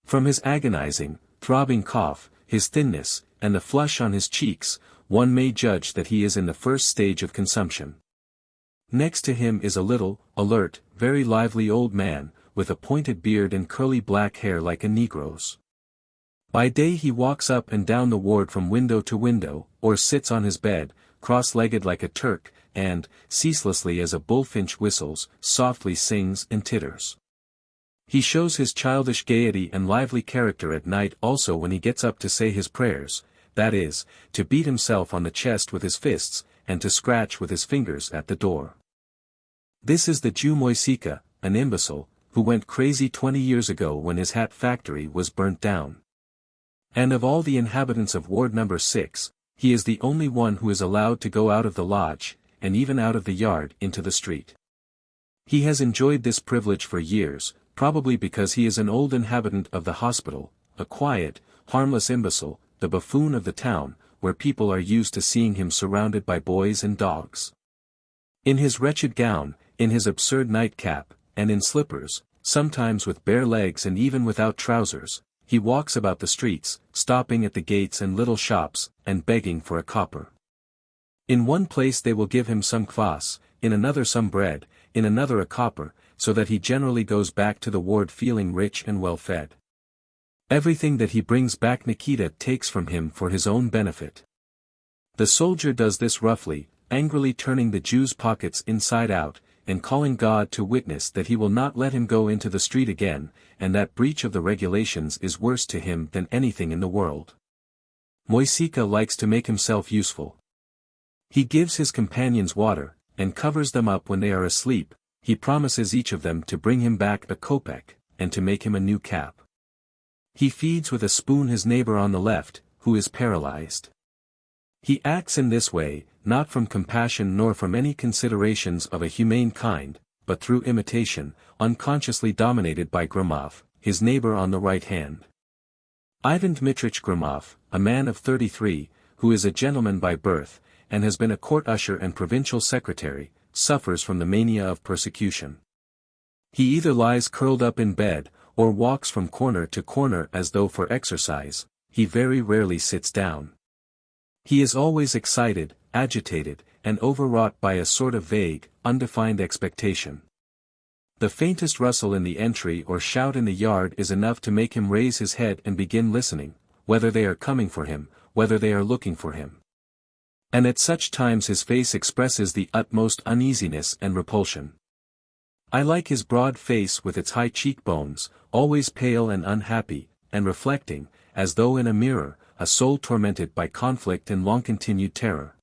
From his agonizing, throbbing cough, his thinness, and the flush on his cheeks, one may judge that he is in the first stage of consumption. Next to him is a little, alert, very lively old man, with a pointed beard and curly black hair like a Negro's. By day he walks up and down the ward from window to window, or sits on his bed, cross-legged like a Turk, and, ceaselessly as a bullfinch whistles, softly sings and titters. He shows his childish gaiety and lively character at night also when he gets up to say his prayers, that is, to beat himself on the chest with his fists, and to scratch with his fingers at the door. This is the Jew Moisika, an imbecile, who went crazy 20 years ago when his hat factory was burnt down. And of all the inhabitants of Ward No. 6, he is the only one who is allowed to go out of the lodge, and even out of the yard into the street. He has enjoyed this privilege for years, probably because he is an old inhabitant of the hospital, a quiet, harmless imbecile, the buffoon of the town, where people are used to seeing him surrounded by boys and dogs. In his wretched gown, in his absurd nightcap, and in slippers, sometimes with bare legs and even without trousers, he walks about the streets, stopping at the gates and little shops, and begging for a copper. In one place they will give him some kvass, in another some bread, in another a copper, so that he generally goes back to the ward feeling rich and well fed. Everything that he brings back Nikita takes from him for his own benefit. The soldier does this roughly, angrily turning the Jew's pockets inside out, and calling God to witness that he will not let him go into the street again, and that breach of the regulations is worse to him than anything in the world. Moisika likes to make himself useful. He gives his companions water, and covers them up when they are asleep. He promises each of them to bring him back a kopeck, and to make him a new cap. He feeds with a spoon his neighbor on the left, who is paralyzed. He acts in this way, not from compassion nor from any considerations of a humane kind, but through imitation, unconsciously dominated by Gromov, his neighbor on the right hand. Ivan Dmitrich Gromov, a man of 33, who is a gentleman by birth, and has been a court usher and provincial secretary, suffers from the mania of persecution. He either lies curled up in bed, or walks from corner to corner as though for exercise. He very rarely sits down. He is always excited, agitated, and overwrought by a sort of vague, undefined expectation. The faintest rustle in the entry or shout in the yard is enough to make him raise his head and begin listening, whether they are coming for him, whether they are looking for him. And at such times his face expresses the utmost uneasiness and repulsion. I like his broad face with its high cheekbones, always pale and unhappy, and reflecting, as though in a mirror, a soul tormented by conflict and long-continued terror.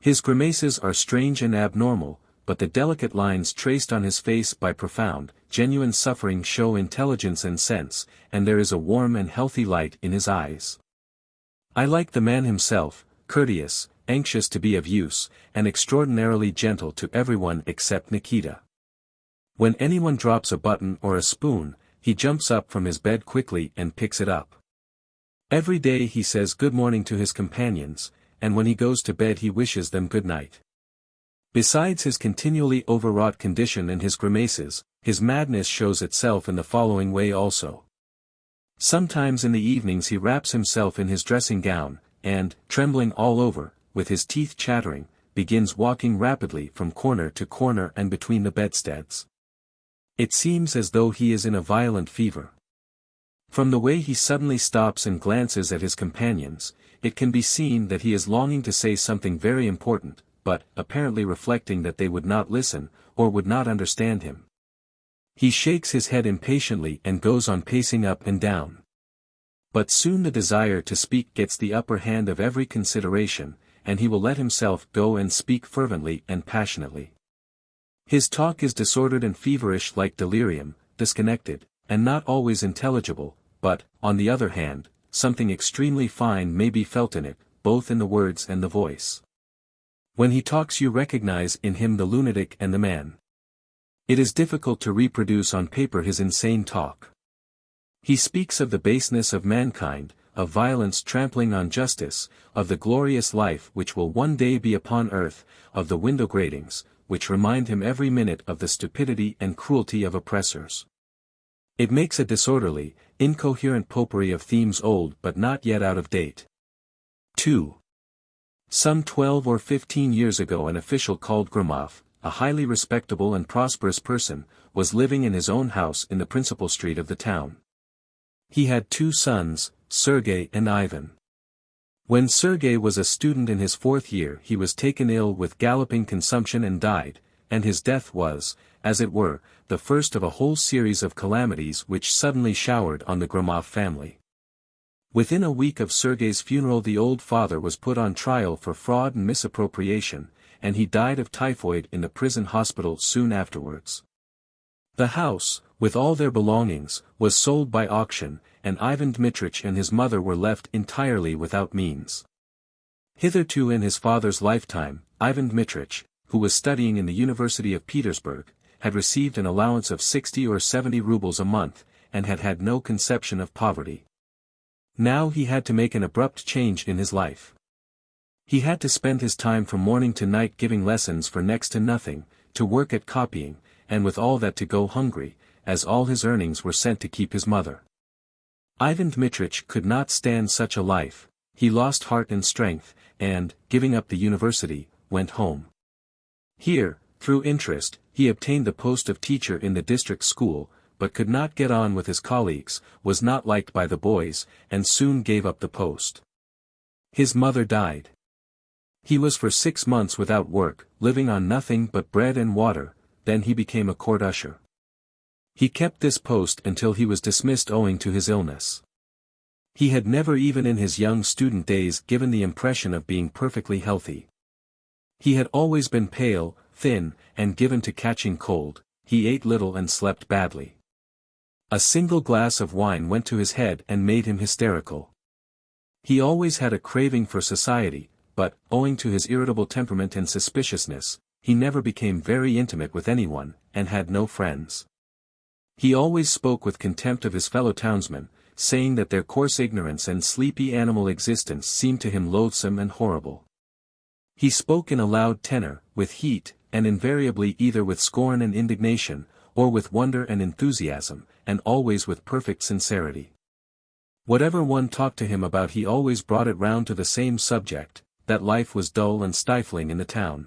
His grimaces are strange and abnormal, but the delicate lines traced on his face by profound, genuine suffering show intelligence and sense, and there is a warm and healthy light in his eyes. I like the man himself, courteous, anxious to be of use, and extraordinarily gentle to everyone except Nikita. When anyone drops a button or a spoon, he jumps up from his bed quickly and picks it up. Every day he says good morning to his companions, and when he goes to bed he wishes them good night. Besides his continually overwrought condition and his grimaces, his madness shows itself in the following way also. Sometimes in the evenings he wraps himself in his dressing gown, and, trembling all over, with his teeth chattering, begins walking rapidly from corner to corner and between the bedsteads. It seems as though he is in a violent fever. From the way he suddenly stops and glances at his companions, it can be seen that he is longing to say something very important, but, apparently reflecting that they would not listen, or would not understand him. He shakes his head impatiently and goes on pacing up and down. But soon the desire to speak gets the upper hand of every consideration, and he will let himself go and speak fervently and passionately. His talk is disordered and feverish like delirium, disconnected, and not always intelligible, but, on the other hand, something extremely fine may be felt in it, both in the words and the voice. When he talks you recognize in him the lunatic and the man. It is difficult to reproduce on paper his insane talk. He speaks of the baseness of mankind, of violence trampling on justice, of the glorious life which will one day be upon earth, of the window gratings, which remind him every minute of the stupidity and cruelty of oppressors. It makes a disorderly, incoherent potpourri of themes old but not yet out of date. 2. Some 12 or 15 years ago an official called Gromov, a highly respectable and prosperous person, was living in his own house in the principal street of the town. He had 2 sons, Sergei and Ivan. When Sergei was a student in his 4th year he was taken ill with galloping consumption and died, and his death was, as it were, the first of a whole series of calamities which suddenly showered on the Gromov family. Within a week of Sergei's funeral the old father was put on trial for fraud and misappropriation, and he died of typhoid in the prison hospital soon afterwards. The house, with all their belongings, was sold by auction, and Ivan Dmitrich and his mother were left entirely without means. Hitherto in his father's lifetime, Ivan Dmitrich, who was studying in the University of Petersburg, had received an allowance of 60 or 70 rubles a month, and had had no conception of poverty. Now he had to make an abrupt change in his life. He had to spend his time from morning to night giving lessons for next to nothing, to work at copying, and with all that to go hungry, as all his earnings were sent to keep his mother. Ivan Dmitrich could not stand such a life. He lost heart and strength, and, giving up the university, went home. Here, through interest, he obtained the post of teacher in the district school, but could not get on with his colleagues, was not liked by the boys, and soon gave up the post. His mother died. He was for 6 months without work, living on nothing but bread and water, then he became a court usher. He kept this post until he was dismissed owing to his illness. He had never even in his young student days given the impression of being perfectly healthy. He had always been pale, thin, and given to catching cold. He ate little and slept badly. A single glass of wine went to his head and made him hysterical. He always had a craving for society, but, owing to his irritable temperament and suspiciousness, he never became very intimate with anyone, and had no friends. He always spoke with contempt of his fellow townsmen, saying that their coarse ignorance and sleepy animal existence seemed to him loathsome and horrible. He spoke in a loud tenor, with heat, and invariably either with scorn and indignation, or with wonder and enthusiasm, and always with perfect sincerity. Whatever one talked to him about he always brought it round to the same subject, that life was dull and stifling in the town.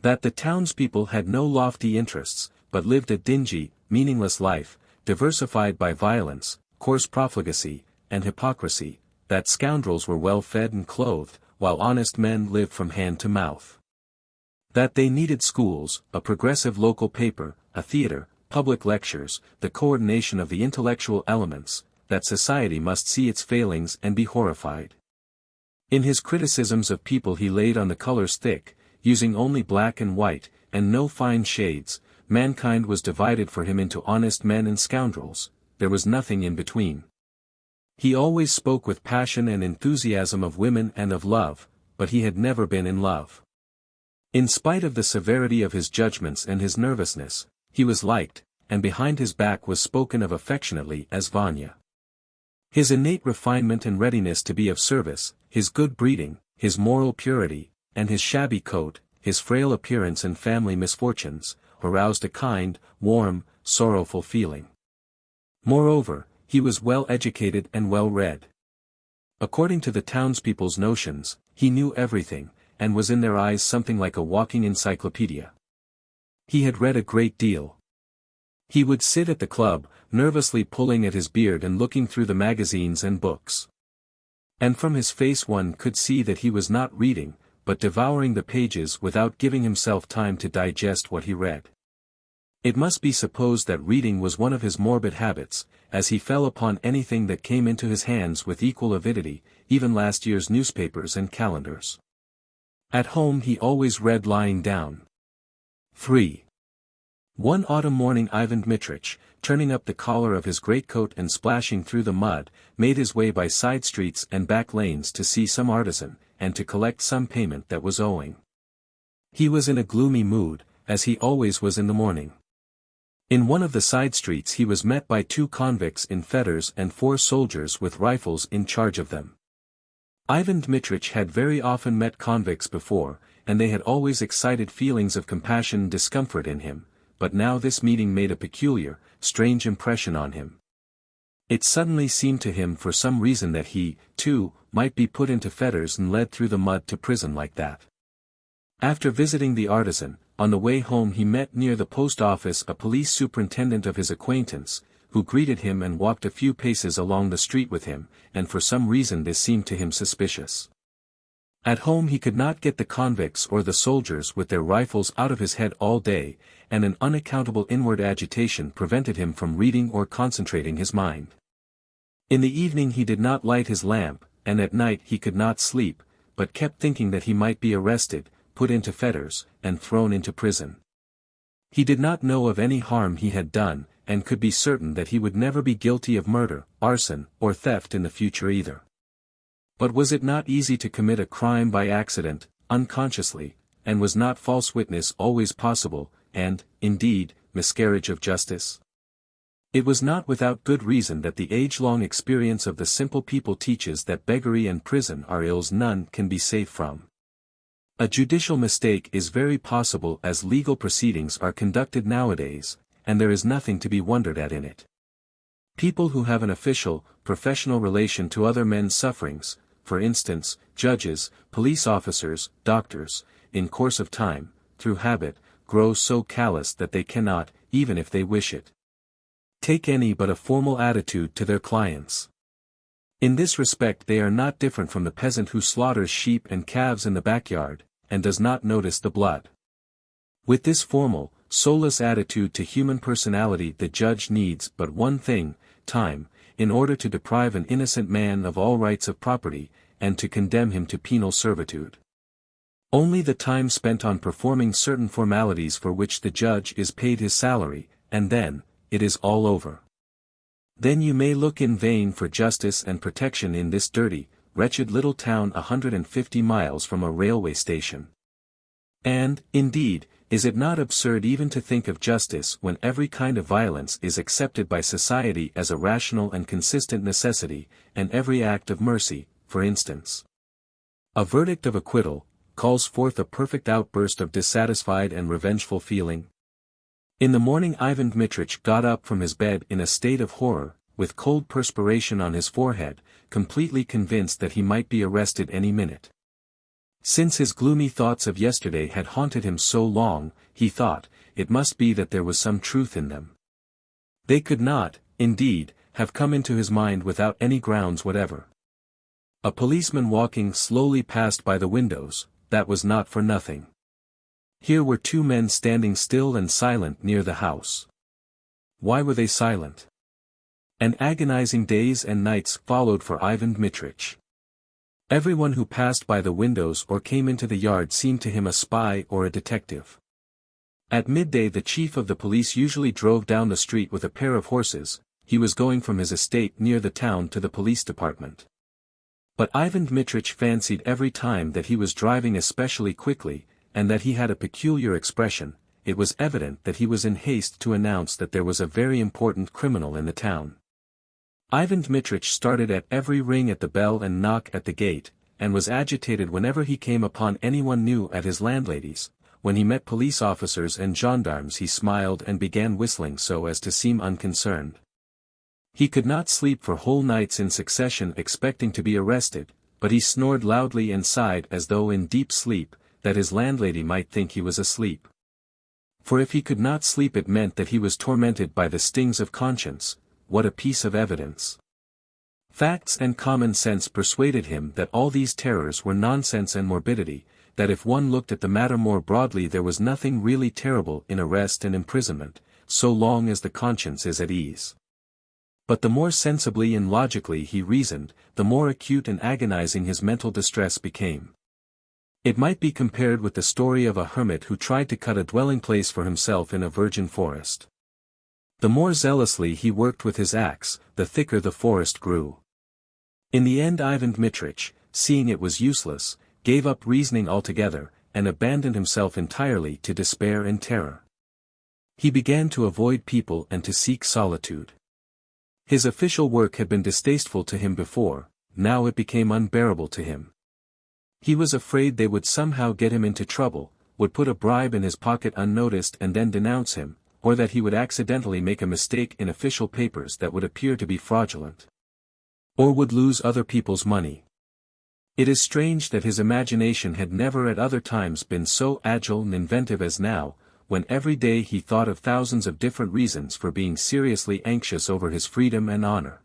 That the townspeople had no lofty interests, but lived a dingy, meaningless life, diversified by violence, coarse profligacy, and hypocrisy, that scoundrels were well fed and clothed, while honest men lived from hand to mouth. That they needed schools, a progressive local paper, a theater, public lectures, the coordination of the intellectual elements, that society must see its failings and be horrified. In his criticisms of people he laid on the colors thick, using only black and white, and no fine shades. Mankind was divided for him into honest men and scoundrels, there was nothing in between. He always spoke with passion and enthusiasm of women and of love, but he had never been in love. In spite of the severity of his judgments and his nervousness, he was liked, and behind his back was spoken of affectionately as Vanya. His innate refinement and readiness to be of service, his good breeding, his moral purity, and his shabby coat, his frail appearance and family misfortunes, aroused a kind, warm, sorrowful feeling. Moreover, he was well educated and well read. According to the townspeople's notions, he knew everything, and was in their eyes something like a walking encyclopedia. He had read a great deal. He would sit at the club, nervously pulling at his beard and looking through the magazines and books. And from his face one could see that he was not reading, but devouring the pages without giving himself time to digest what he read. It must be supposed that reading was one of his morbid habits, as he fell upon anything that came into his hands with equal avidity, even last year's newspapers and calendars. At home he always read lying down. 3. One autumn morning Ivan Dmitrich, turning up the collar of his greatcoat and splashing through the mud, made his way by side streets and back lanes to see some artisan, and to collect some payment that was owing. He was in a gloomy mood, as he always was in the morning. In one of the side streets he was met by 2 convicts in fetters and 4 soldiers with rifles in charge of them. Ivan Dmitrich had very often met convicts before, and they had always excited feelings of compassion and discomfort in him, but now this meeting made a peculiar, strange impression on him. It suddenly seemed to him for some reason that he, too, might be put into fetters and led through the mud to prison like that. After visiting the artisan, on the way home he met near the post office a police superintendent of his acquaintance, who greeted him and walked a few paces along the street with him, and for some reason this seemed to him suspicious. At home he could not get the convicts or the soldiers with their rifles out of his head all day, and an unaccountable inward agitation prevented him from reading or concentrating his mind. In the evening he did not light his lamp, and at night he could not sleep, but kept thinking that he might be arrested, put into fetters, and thrown into prison. He did not know of any harm he had done, and could be certain that he would never be guilty of murder, arson, or theft in the future either. But was it not easy to commit a crime by accident, unconsciously, and was not false witness always possible, and, indeed, miscarriage of justice? It was not without good reason that the age-long experience of the simple people teaches that beggary and prison are ills none can be safe from. A judicial mistake is very possible as legal proceedings are conducted nowadays, and there is nothing to be wondered at in it. People who have an official, professional relation to other men's sufferings, for instance, judges, police officers, doctors, in course of time, through habit, grow so callous that they cannot, even if they wish it, take any but a formal attitude to their clients. In this respect they are not different from the peasant who slaughters sheep and calves in the backyard, and does not notice the blood. With this formal, soulless attitude to human personality the judge needs but one thing, time, in order to deprive an innocent man of all rights of property, and to condemn him to penal servitude. Only the time spent on performing certain formalities for which the judge is paid his salary, and then, it is all over. Then you may look in vain for justice and protection in this dirty, wretched little town 150 miles from a railway station. And, indeed, is it not absurd even to think of justice when every kind of violence is accepted by society as a rational and consistent necessity, and every act of mercy, for instance, a verdict of acquittal, calls forth a perfect outburst of dissatisfied and revengeful feeling? In the morning Ivan Dmitrich got up from his bed in a state of horror, with cold perspiration on his forehead, completely convinced that he might be arrested any minute. Since his gloomy thoughts of yesterday had haunted him so long, he thought, it must be that there was some truth in them. They could not, indeed, have come into his mind without any grounds whatever. A policeman walking slowly past by the windows, that was not for nothing. Here were two men standing still and silent near the house. Why were they silent? And agonizing days and nights followed for Ivan Dmitrich. Everyone who passed by the windows or came into the yard seemed to him a spy or a detective. At midday the chief of the police usually drove down the street with a pair of horses. He was going from his estate near the town to the police department. But Ivan Dmitrich fancied every time that he was driving especially quickly, and that he had a peculiar expression. It was evident that he was in haste to announce that there was a very important criminal in the town. Ivan Dmitrich started at every ring at the bell and knock at the gate, and was agitated whenever he came upon anyone new at his landlady's. When he met police officers and gendarmes he smiled and began whistling so as to seem unconcerned. He could not sleep for whole nights in succession expecting to be arrested, but he snored loudly and sighed as though in deep sleep, that his landlady might think he was asleep. For if he could not sleep it meant that he was tormented by the stings of conscience. What a piece of evidence! Facts and common sense persuaded him that all these terrors were nonsense and morbidity, that if one looked at the matter more broadly there was nothing really terrible in arrest and imprisonment, so long as the conscience is at ease. But the more sensibly and logically he reasoned, the more acute and agonizing his mental distress became. It might be compared with the story of a hermit who tried to cut a dwelling place for himself in a virgin forest. The more zealously he worked with his axe, the thicker the forest grew. In the end Ivan Dmitrich, seeing it was useless, gave up reasoning altogether, and abandoned himself entirely to despair and terror. He began to avoid people and to seek solitude. His official work had been distasteful to him before, now it became unbearable to him. He was afraid they would somehow get him into trouble, would put a bribe in his pocket unnoticed and then denounce him, or that he would accidentally make a mistake in official papers that would appear to be fraudulent. Or would lose other people's money. It is strange that his imagination had never at other times been so agile and inventive as now, when every day he thought of thousands of different reasons for being seriously anxious over his freedom and honor.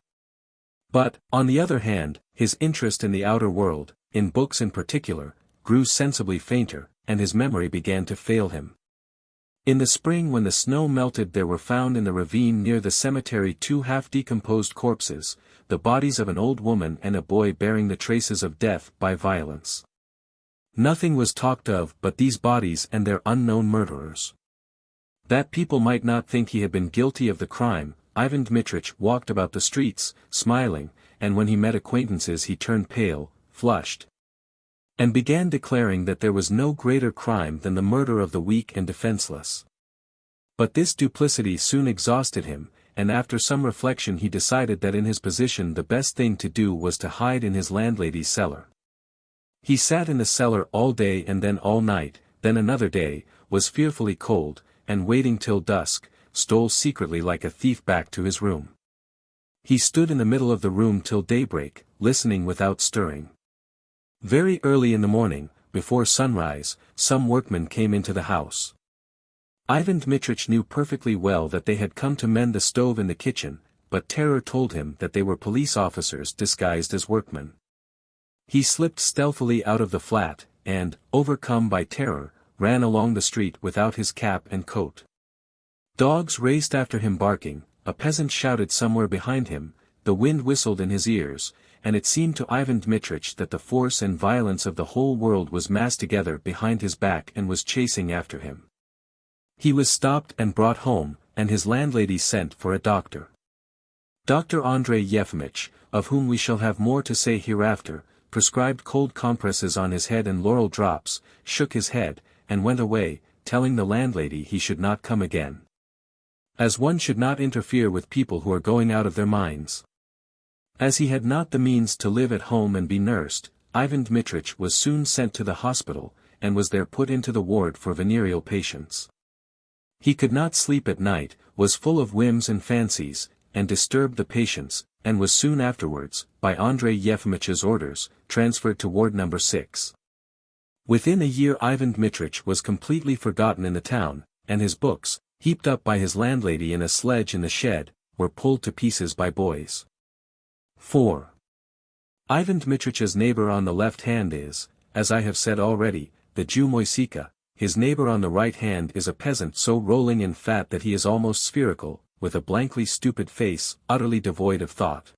But, on the other hand, his interest in the outer world, in books in particular, grew sensibly fainter, and his memory began to fail him. In the spring when the snow melted there were found in the ravine near the cemetery two half-decomposed corpses, the bodies of an old woman and a boy bearing the traces of death by violence. Nothing was talked of but these bodies and their unknown murderers. That people might not think he had been guilty of the crime, Ivan Dmitrich walked about the streets, smiling, and when he met acquaintances he turned pale, flushed, and began declaring that there was no greater crime than the murder of the weak and defenseless. But this duplicity soon exhausted him, and after some reflection he decided that in his position the best thing to do was to hide in his landlady's cellar. He sat in the cellar all day and then all night, then another day, was fearfully cold, and waiting till dusk, stole secretly like a thief back to his room. He stood in the middle of the room till daybreak, listening without stirring. Very early in the morning, before sunrise, some workmen came into the house. Ivan Dmitrich knew perfectly well that they had come to mend the stove in the kitchen, but terror told him that they were police officers disguised as workmen. He slipped stealthily out of the flat, and, overcome by terror, ran along the street without his cap and coat. Dogs raced after him barking, a peasant shouted somewhere behind him, the wind whistled in his ears, and it seemed to Ivan Dmitrich that the force and violence of the whole world was massed together behind his back and was chasing after him. He was stopped and brought home, and his landlady sent for a doctor. Dr. Andrei Yefimych, of whom we shall have more to say hereafter, prescribed cold compresses on his head and laurel drops, shook his head, and went away, telling the landlady he should not come again. As one should not interfere with people who are going out of their minds. As he had not the means to live at home and be nursed, Ivan Dmitrich was soon sent to the hospital, and was there put into the ward for venereal patients. He could not sleep at night, was full of whims and fancies, and disturbed the patients, and was soon afterwards, by Andrei Yefimich's orders, transferred to ward number 6. Within a year Ivan Dmitrich was completely forgotten in the town, and his books, heaped up by his landlady in a sledge in the shed, were pulled to pieces by boys. 4. Ivan Dmitrich's neighbor on the left hand is, as I have said already, the Jew Moisika. His neighbor on the right hand is a peasant so rolling in fat that he is almost spherical, with a blankly stupid face, utterly devoid of thought.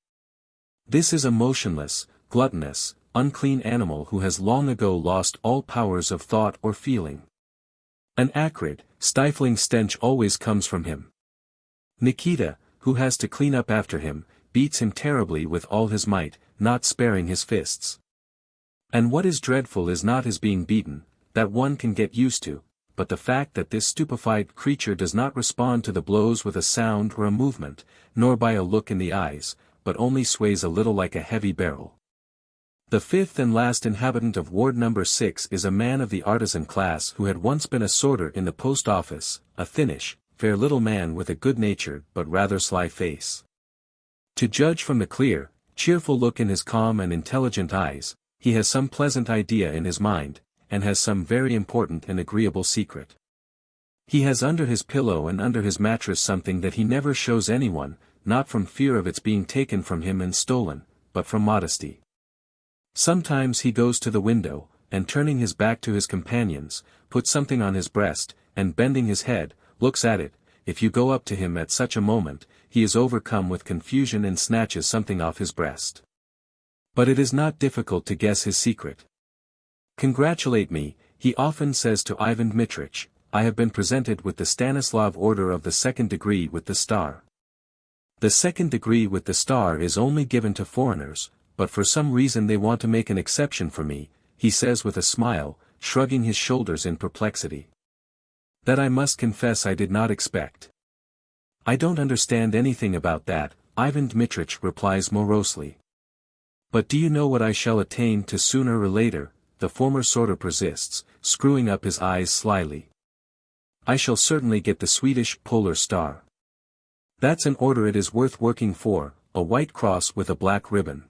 This is a motionless, gluttonous, unclean animal who has long ago lost all powers of thought or feeling. An acrid, stifling stench always comes from him. Nikita, who has to clean up after him, beats him terribly with all his might, not sparing his fists. And what is dreadful is not his being beaten, that one can get used to, but the fact that this stupefied creature does not respond to the blows with a sound or a movement, nor by a look in the eyes, but only sways a little like a heavy barrel. The fifth and last inhabitant of Ward No. 6 is a man of the artisan class who had once been a sorter in the post office, a thinnish, fair little man with a good-natured but rather sly face. To judge from the clear, cheerful look in his calm and intelligent eyes, he has some pleasant idea in his mind, and has some very important and agreeable secret. He has under his pillow and under his mattress something that he never shows anyone, not from fear of its being taken from him and stolen, but from modesty. Sometimes he goes to the window, and turning his back to his companions, puts something on his breast, and bending his head, looks at it. If you go up to him at such a moment, he is overcome with confusion and snatches something off his breast. But it is not difficult to guess his secret. "Congratulate me," he often says to Ivan Dmitrich, "I have been presented with the Stanislav Order of the Second Degree with the Star." The Second Degree with the Star is only given to foreigners, but for some reason they want to make an exception for me, he says with a smile, shrugging his shoulders in perplexity. "That I must confess I did not expect." "I don't understand anything about that," Ivan Dmitrich replies morosely. "But do you know what I shall attain to sooner or later?" the former sorter persists, screwing up his eyes slyly. "I shall certainly get the Swedish Polar Star. That's an order it is worth working for, a white cross with a black ribbon.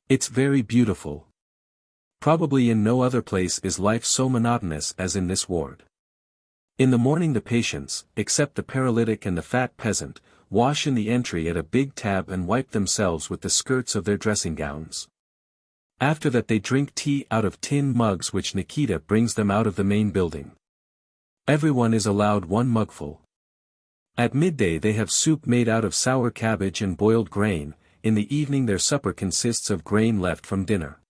It's very beautiful. Probably in no other place is life so monotonous as in this ward. In the morning the patients, except the paralytic and the fat peasant, wash in the entry at a big tap and wipe themselves with the skirts of their dressing gowns. After that they drink tea out of tin mugs which Nikita brings them out of the main building. Everyone is allowed one mugful. At midday they have soup made out of sour cabbage and boiled grain. In the evening their supper consists of grain left from dinner.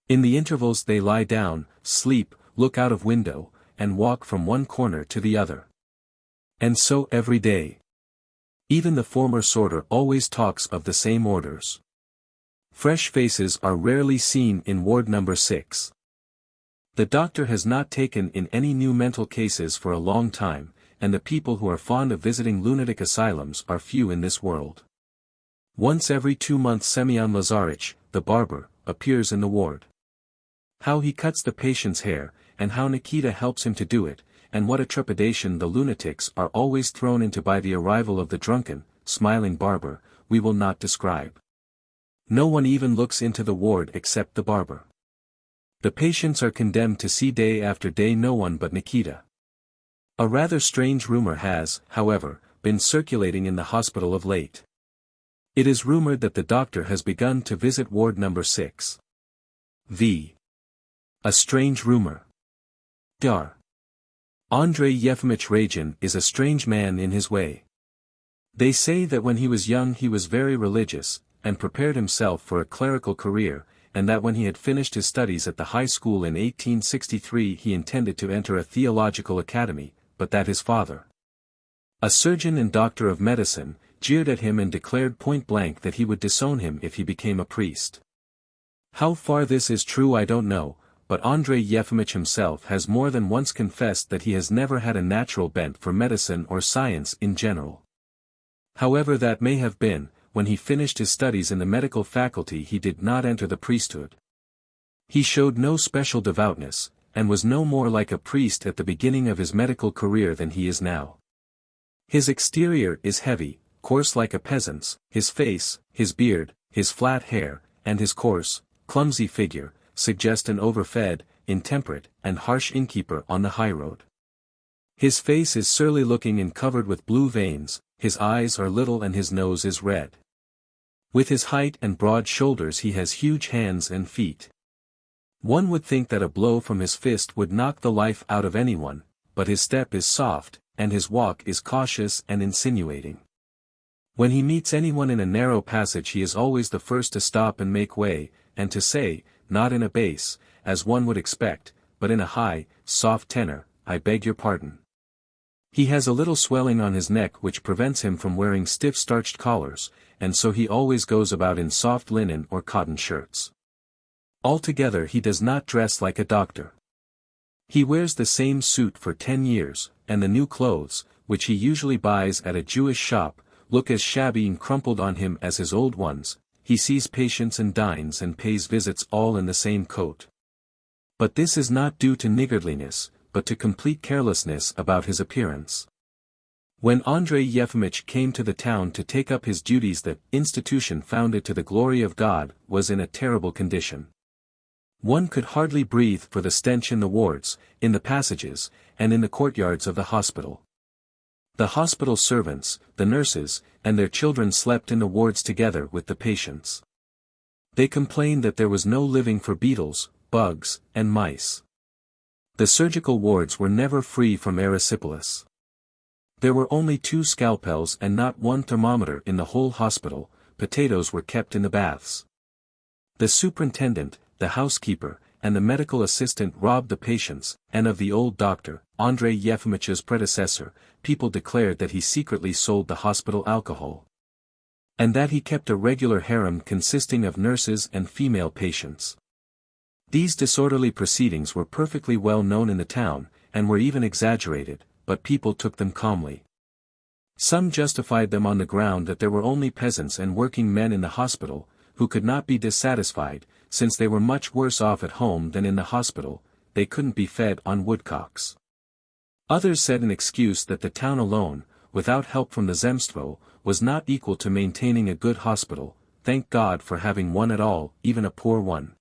In the intervals they lie down, sleep, look out of window, and walk from one corner to the other. And so every day. Even the former sorter always talks of the same orders. Fresh faces are rarely seen in Ward No. 6. The doctor has not taken in any new mental cases for a long time, and the people who are fond of visiting lunatic asylums are few in this world. Once every 2 months Semyon Lazarich, the barber, appears in the ward. How he cuts the patient's hair, and how Nikita helps him to do it, and what a trepidation the lunatics are always thrown into by the arrival of the drunken, smiling barber, we will not describe. No one even looks into the ward except the barber. The patients are condemned to see day after day no one but Nikita. A rather strange rumor has, however, been circulating in the hospital of late. It is rumored that the doctor has begun to visit Ward No. 6. A strange rumor. Dar. Andrei Yefimych Ragin is a strange man in his way. They say that when he was young he was very religious, and prepared himself for a clerical career, and that when he had finished his studies at the high school in 1863 he intended to enter a theological academy, but that his father, a surgeon and doctor of medicine, jeered at him and declared point-blank that he would disown him if he became a priest. How far this is true I don't know, but Andrei Yefimych himself has more than once confessed that he has never had a natural bent for medicine or science in general. However that may have been, when he finished his studies in the medical faculty he did not enter the priesthood. He showed no special devoutness, and was no more like a priest at the beginning of his medical career than he is now. His exterior is heavy, coarse like a peasant's, his face, his beard, his flat hair, and his coarse, clumsy figure, suggest an overfed, intemperate, and harsh innkeeper on the highroad. His face is surly looking and covered with blue veins, his eyes are little and his nose is red. With his height and broad shoulders he has huge hands and feet. One would think that a blow from his fist would knock the life out of anyone, but his step is soft, and his walk is cautious and insinuating. When he meets anyone in a narrow passage he is always the first to stop and make way, and to say, not in a bass, as one would expect, but in a high, soft tenor, "I beg your pardon." He has a little swelling on his neck which prevents him from wearing stiff starched collars, and so he always goes about in soft linen or cotton shirts. Altogether he does not dress like a doctor. He wears the same suit for 10 years, and the new clothes, which he usually buys at a Jewish shop, look as shabby and crumpled on him as his old ones. He sees patients and dines and pays visits all in the same coat. But this is not due to niggardliness, but to complete carelessness about his appearance. When Andrei Yefimych came to the town to take up his duties, the institution founded to the glory of God was in a terrible condition. One could hardly breathe for the stench in the wards, in the passages, and in the courtyards of the hospital. The hospital servants, the nurses, and their children slept in the wards together with the patients. They complained that there was no living for beetles, bugs, and mice. The surgical wards were never free from erysipelas. There were only 2 scalpels and not 1 thermometer in the whole hospital. Potatoes were kept in the baths. The superintendent, the housekeeper, and the medical assistant robbed the patients, and of the old doctor, Andrei Yefimich's predecessor, people declared that he secretly sold the hospital alcohol. And that he kept a regular harem consisting of nurses and female patients. These disorderly proceedings were perfectly well known in the town, and were even exaggerated, but people took them calmly. Some justified them on the ground that there were only peasants and working men in the hospital, who could not be dissatisfied, since they were much worse off at home than in the hospital, they couldn't be fed on woodcocks. Others said in excuse that the town alone, without help from the Zemstvo, was not equal to maintaining a good hospital, thank God for having one at all, even a poor one.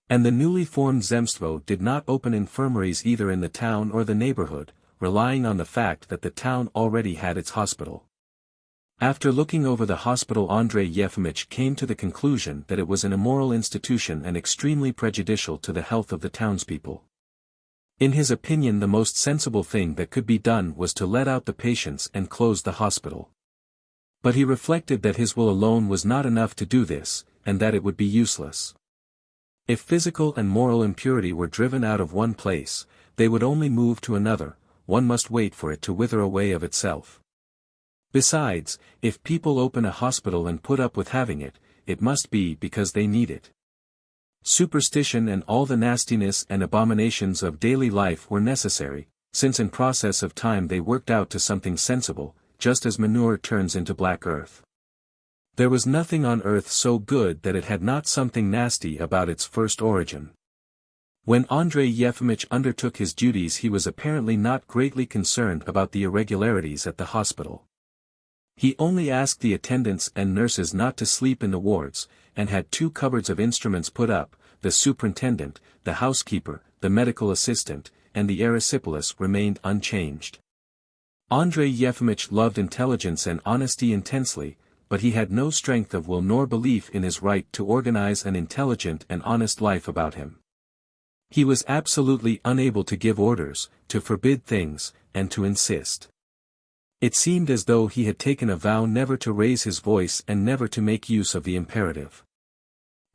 And the newly formed Zemstvo did not open infirmaries either in the town or the neighborhood, relying on the fact that the town already had its hospital. After looking over the hospital, Andrei Yefimych came to the conclusion that it was an immoral institution and extremely prejudicial to the health of the townspeople. In his opinion, the most sensible thing that could be done was to let out the patients and close the hospital. But he reflected that his will alone was not enough to do this, and that it would be useless. If physical and moral impurity were driven out of one place, they would only move to another. One must wait for it to wither away of itself. Besides, if people open a hospital and put up with having it, it must be because they need it. Superstition and all the nastiness and abominations of daily life were necessary, since in process of time they worked out to something sensible, just as manure turns into black earth. There was nothing on earth so good that it had not something nasty about its first origin. When Andrei Yefimych undertook his duties, he was apparently not greatly concerned about the irregularities at the hospital. He only asked the attendants and nurses not to sleep in the wards, and had 2 cupboards of instruments put up. The superintendent, the housekeeper, the medical assistant, and the erysipelas remained unchanged. Andrei Yefimych loved intelligence and honesty intensely, but he had no strength of will nor belief in his right to organize an intelligent and honest life about him. He was absolutely unable to give orders, to forbid things, and to insist. It seemed as though he had taken a vow never to raise his voice and never to make use of the imperative.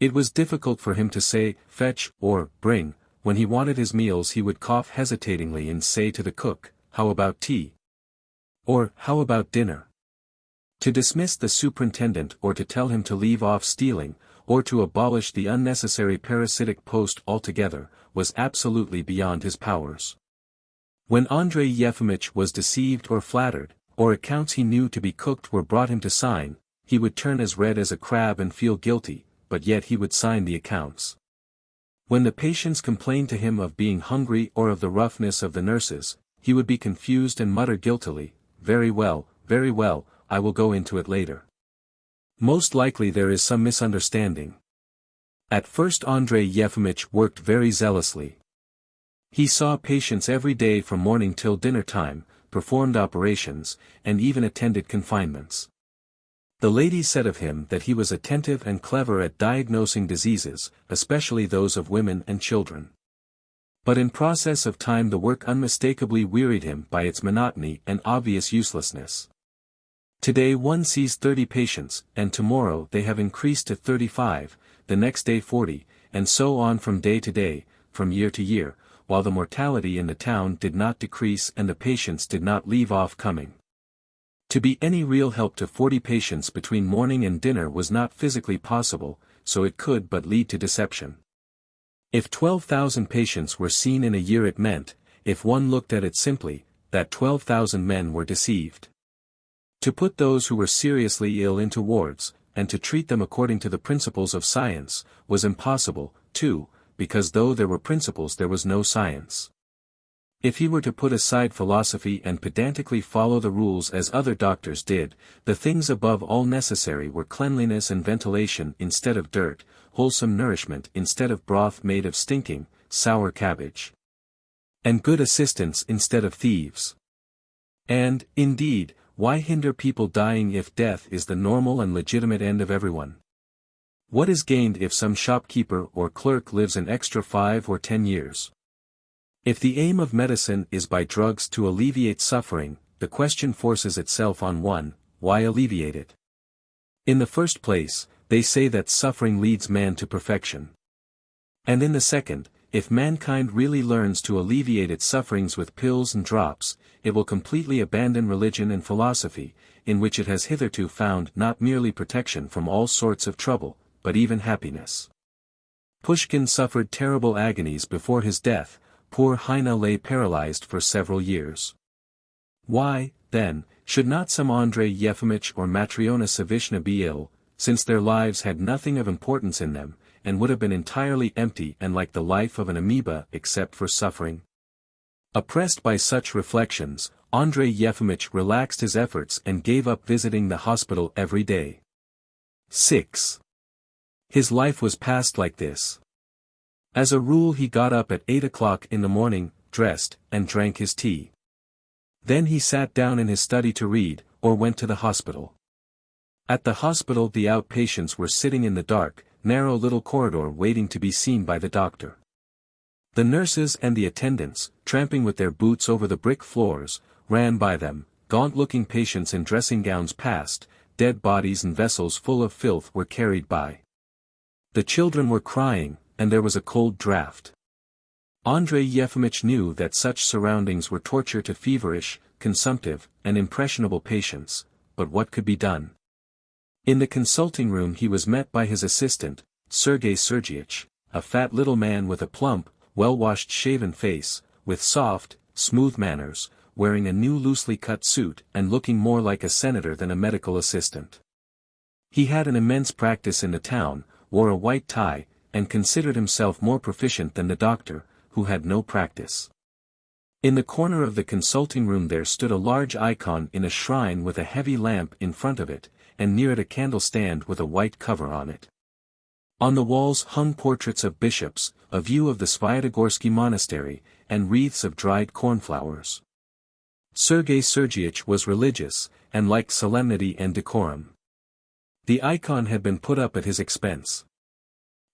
It was difficult for him to say, fetch, or bring. When he wanted his meals he would cough hesitatingly and say to the cook, how about tea? Or, how about dinner? To dismiss the superintendent or to tell him to leave off stealing, or to abolish the unnecessary parasitic post altogether, was absolutely beyond his powers. When Andrei Yefimych was deceived or flattered, or accounts he knew to be cooked were brought him to sign, he would turn as red as a crab and feel guilty, but yet he would sign the accounts. When the patients complained to him of being hungry or of the roughness of the nurses, he would be confused and mutter guiltily, very well, I will go into it later. Most likely there is some misunderstanding. At first Andrei Yefimych worked very zealously. He saw patients every day from morning till dinner time, performed operations, and even attended confinements. The ladies said of him that he was attentive and clever at diagnosing diseases, especially those of women and children. But in process of time the work unmistakably wearied him by its monotony and obvious uselessness. Today one sees 30 patients, and tomorrow they have increased to 35, the next day 40, and so on from day to day, from year to year, while the mortality in the town did not decrease and the patients did not leave off coming. To be any real help to 40 patients between morning and dinner was not physically possible, so it could but lead to deception. If 12,000 patients were seen in a year it meant, if one looked at it simply, that 12,000 men were deceived. To put those who were seriously ill into wards, and to treat them according to the principles of science, was impossible, too, because though there were principles there was no science. If he were to put aside philosophy and pedantically follow the rules as other doctors did, the things above all necessary were cleanliness and ventilation instead of dirt, wholesome nourishment instead of broth made of stinking, sour cabbage, and good assistants instead of thieves. And, indeed, why hinder people dying if death is the normal and legitimate end of everyone? What is gained if some shopkeeper or clerk lives an extra 5 or 10 years? If the aim of medicine is by drugs to alleviate suffering, the question forces itself on one, why alleviate it? In the first place, they say that suffering leads man to perfection. And in the second, if mankind really learns to alleviate its sufferings with pills and drops, it will completely abandon religion and philosophy, in which it has hitherto found not merely protection from all sorts of trouble, but even happiness. Pushkin suffered terrible agonies before his death. Poor Heine lay paralyzed for several years. Why, then, should not some Andrei Yefimych or Matryona Savishna be ill, since their lives had nothing of importance in them, and would have been entirely empty and like the life of an amoeba except for suffering? Oppressed by such reflections, Andrei Yefimych relaxed his efforts and gave up visiting the hospital every day. 6. His life was passed like this. As a rule he got up at 8 o'clock in the morning, dressed, and drank his tea. Then he sat down in his study to read, or went to the hospital. At the hospital the outpatients were sitting in the dark, narrow little corridor waiting to be seen by the doctor. The nurses and the attendants, tramping with their boots over the brick floors, ran by them, gaunt-looking patients in dressing gowns passed, dead bodies and vessels full of filth were carried by. The children were crying, and there was a cold draught. Andrei Yefimych knew that such surroundings were torture to feverish, consumptive, and impressionable patients, but what could be done? In the consulting room he was met by his assistant, Sergei Sergeyitch, a fat little man with a plump, well-washed shaven face, with soft, smooth manners, wearing a new loosely cut suit and looking more like a senator than a medical assistant. He had an immense practice in the town, wore a white tie, and considered himself more proficient than the doctor, who had no practice. In the corner of the consulting room there stood a large icon in a shrine with a heavy lamp in front of it, and near it a candle stand with a white cover on it. On the walls hung portraits of bishops, a view of the Sviatogorsky monastery, and wreaths of dried cornflowers. Sergei Sergeyitch was religious, and liked solemnity and decorum. The icon had been put up at his expense.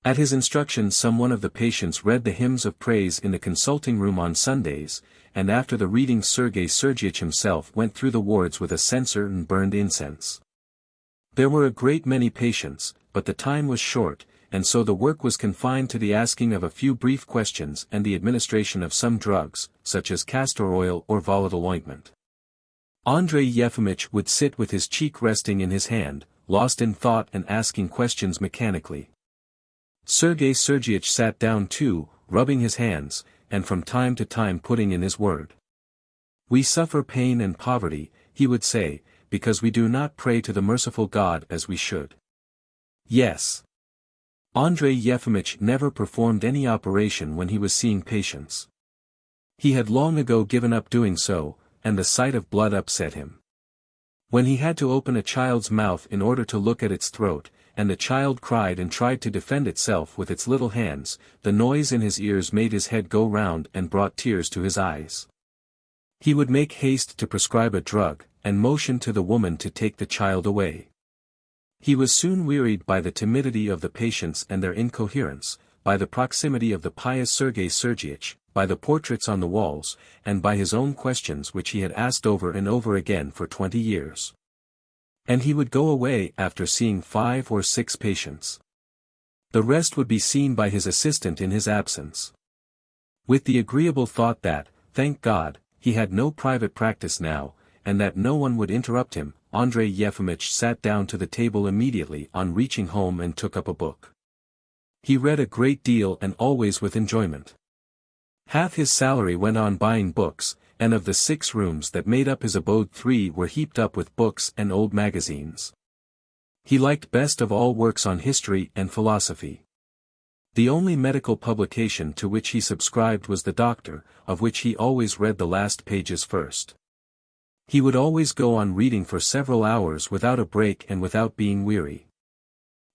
At his instructions some one of the patients read the hymns of praise in the consulting room on Sundays, and after the reading Sergei Sergeyitch himself went through the wards with a censer and burned incense. There were a great many patients, but the time was short, and so the work was confined to the asking of a few brief questions and the administration of some drugs, such as castor oil or volatile ointment. Andrei Yefimych would sit with his cheek resting in his hand, lost in thought and asking questions mechanically. Sergei Sergeyitch sat down too, rubbing his hands, and from time to time putting in his word. "We suffer pain and poverty," he would say, "because we do not pray to the merciful God as we should." Yes. Andrei Yefimych never performed any operation when he was seeing patients. He had long ago given up doing so, and the sight of blood upset him. When he had to open a child's mouth in order to look at its throat, and the child cried and tried to defend itself with its little hands. The noise in his ears made his head go round and brought tears to his eyes. He would make haste to prescribe a drug, and motion to the woman to take the child away. He was soon wearied by the timidity of the patients and their incoherence, by the proximity of the pious Sergei Sergeitch, by the portraits on the walls, and by his own questions which he had asked over and over again for 20 years. And he would go away after seeing 5 or 6 patients. The rest would be seen by his assistant in his absence. With the agreeable thought that, thank God, he had no private practice now, and that no one would interrupt him, Andrei Yefimych sat down to the table immediately on reaching home and took up a book. He read a great deal and always with enjoyment. Half his salary went on buying books, and of the 6 rooms that made up his abode 3 were heaped up with books and old magazines. He liked best of all works on history and philosophy. The only medical publication to which he subscribed was The Doctor, of which he always read the last pages first. He would always go on reading for several hours without a break and without being weary.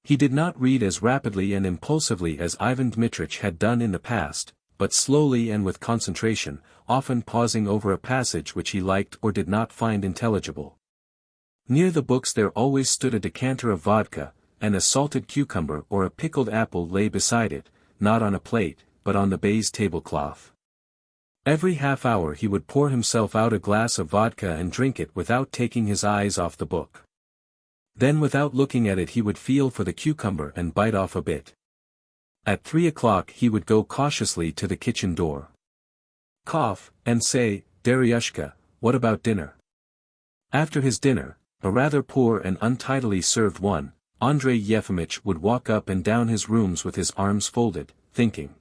He did not read as rapidly and impulsively as Ivan Dmitrich had done in the past, but slowly and with concentration, often pausing over a passage which he liked or did not find intelligible. Near the books there always stood a decanter of vodka, and a salted cucumber or a pickled apple lay beside it, not on a plate, but on the baize tablecloth. Every half-hour he would pour himself out a glass of vodka and drink it without taking his eyes off the book. Then without looking at it he would feel for the cucumber and bite off a bit. At 3 o'clock he would go cautiously to the kitchen door. Cough, and say, "Daryushka, what about dinner?" After his dinner, a rather poor and untidily served one, Andrei Yefimych would walk up and down his rooms with his arms folded, thinking.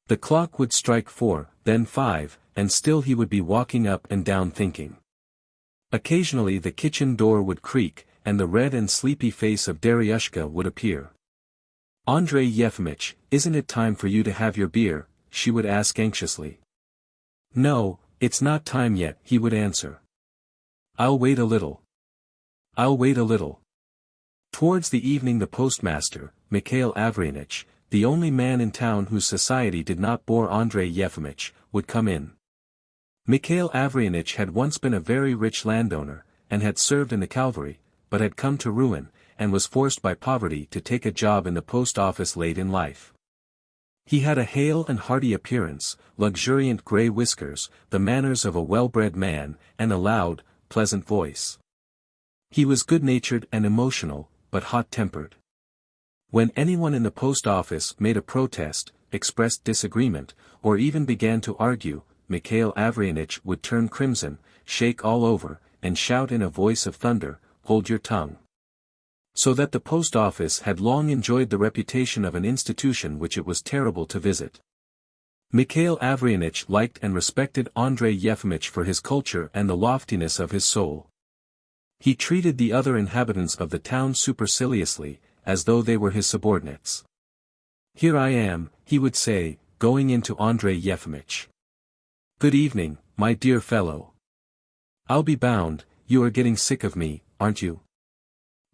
The clock would strike 4, then 5, and still he would be walking up and down thinking. Occasionally the kitchen door would creak, and the red and sleepy face of Daryushka would appear. "Andrei Yefimych, isn't it time for you to have your beer?" she would ask anxiously. "No, it's not time yet," he would answer. "I'll wait a little. I'll wait a little." Towards the evening the postmaster, Mikhail Avrianich, the only man in town whose society did not bore Andrei Yefimych, would come in. Mikhail Avrianich had once been a very rich landowner, and had served in the cavalry, but had come to ruin, and was forced by poverty to take a job in the post office late in life. He had a hale and hearty appearance, luxuriant grey whiskers, the manners of a well-bred man, and a loud, pleasant voice. He was good-natured and emotional, but hot-tempered. When anyone in the post office made a protest, expressed disagreement, or even began to argue, Mikhail Avrianich would turn crimson, shake all over, and shout in a voice of thunder, "Hold your tongue." So that the post office had long enjoyed the reputation of an institution which it was terrible to visit. Mikhail Avrianich liked and respected Andrei Yefimych for his culture and the loftiness of his soul. He treated the other inhabitants of the town superciliously, as though they were his subordinates. "Here I am," he would say, going into Andrei Yefimych. "Good evening, my dear fellow. I'll be bound, you are getting sick of me, aren't you?"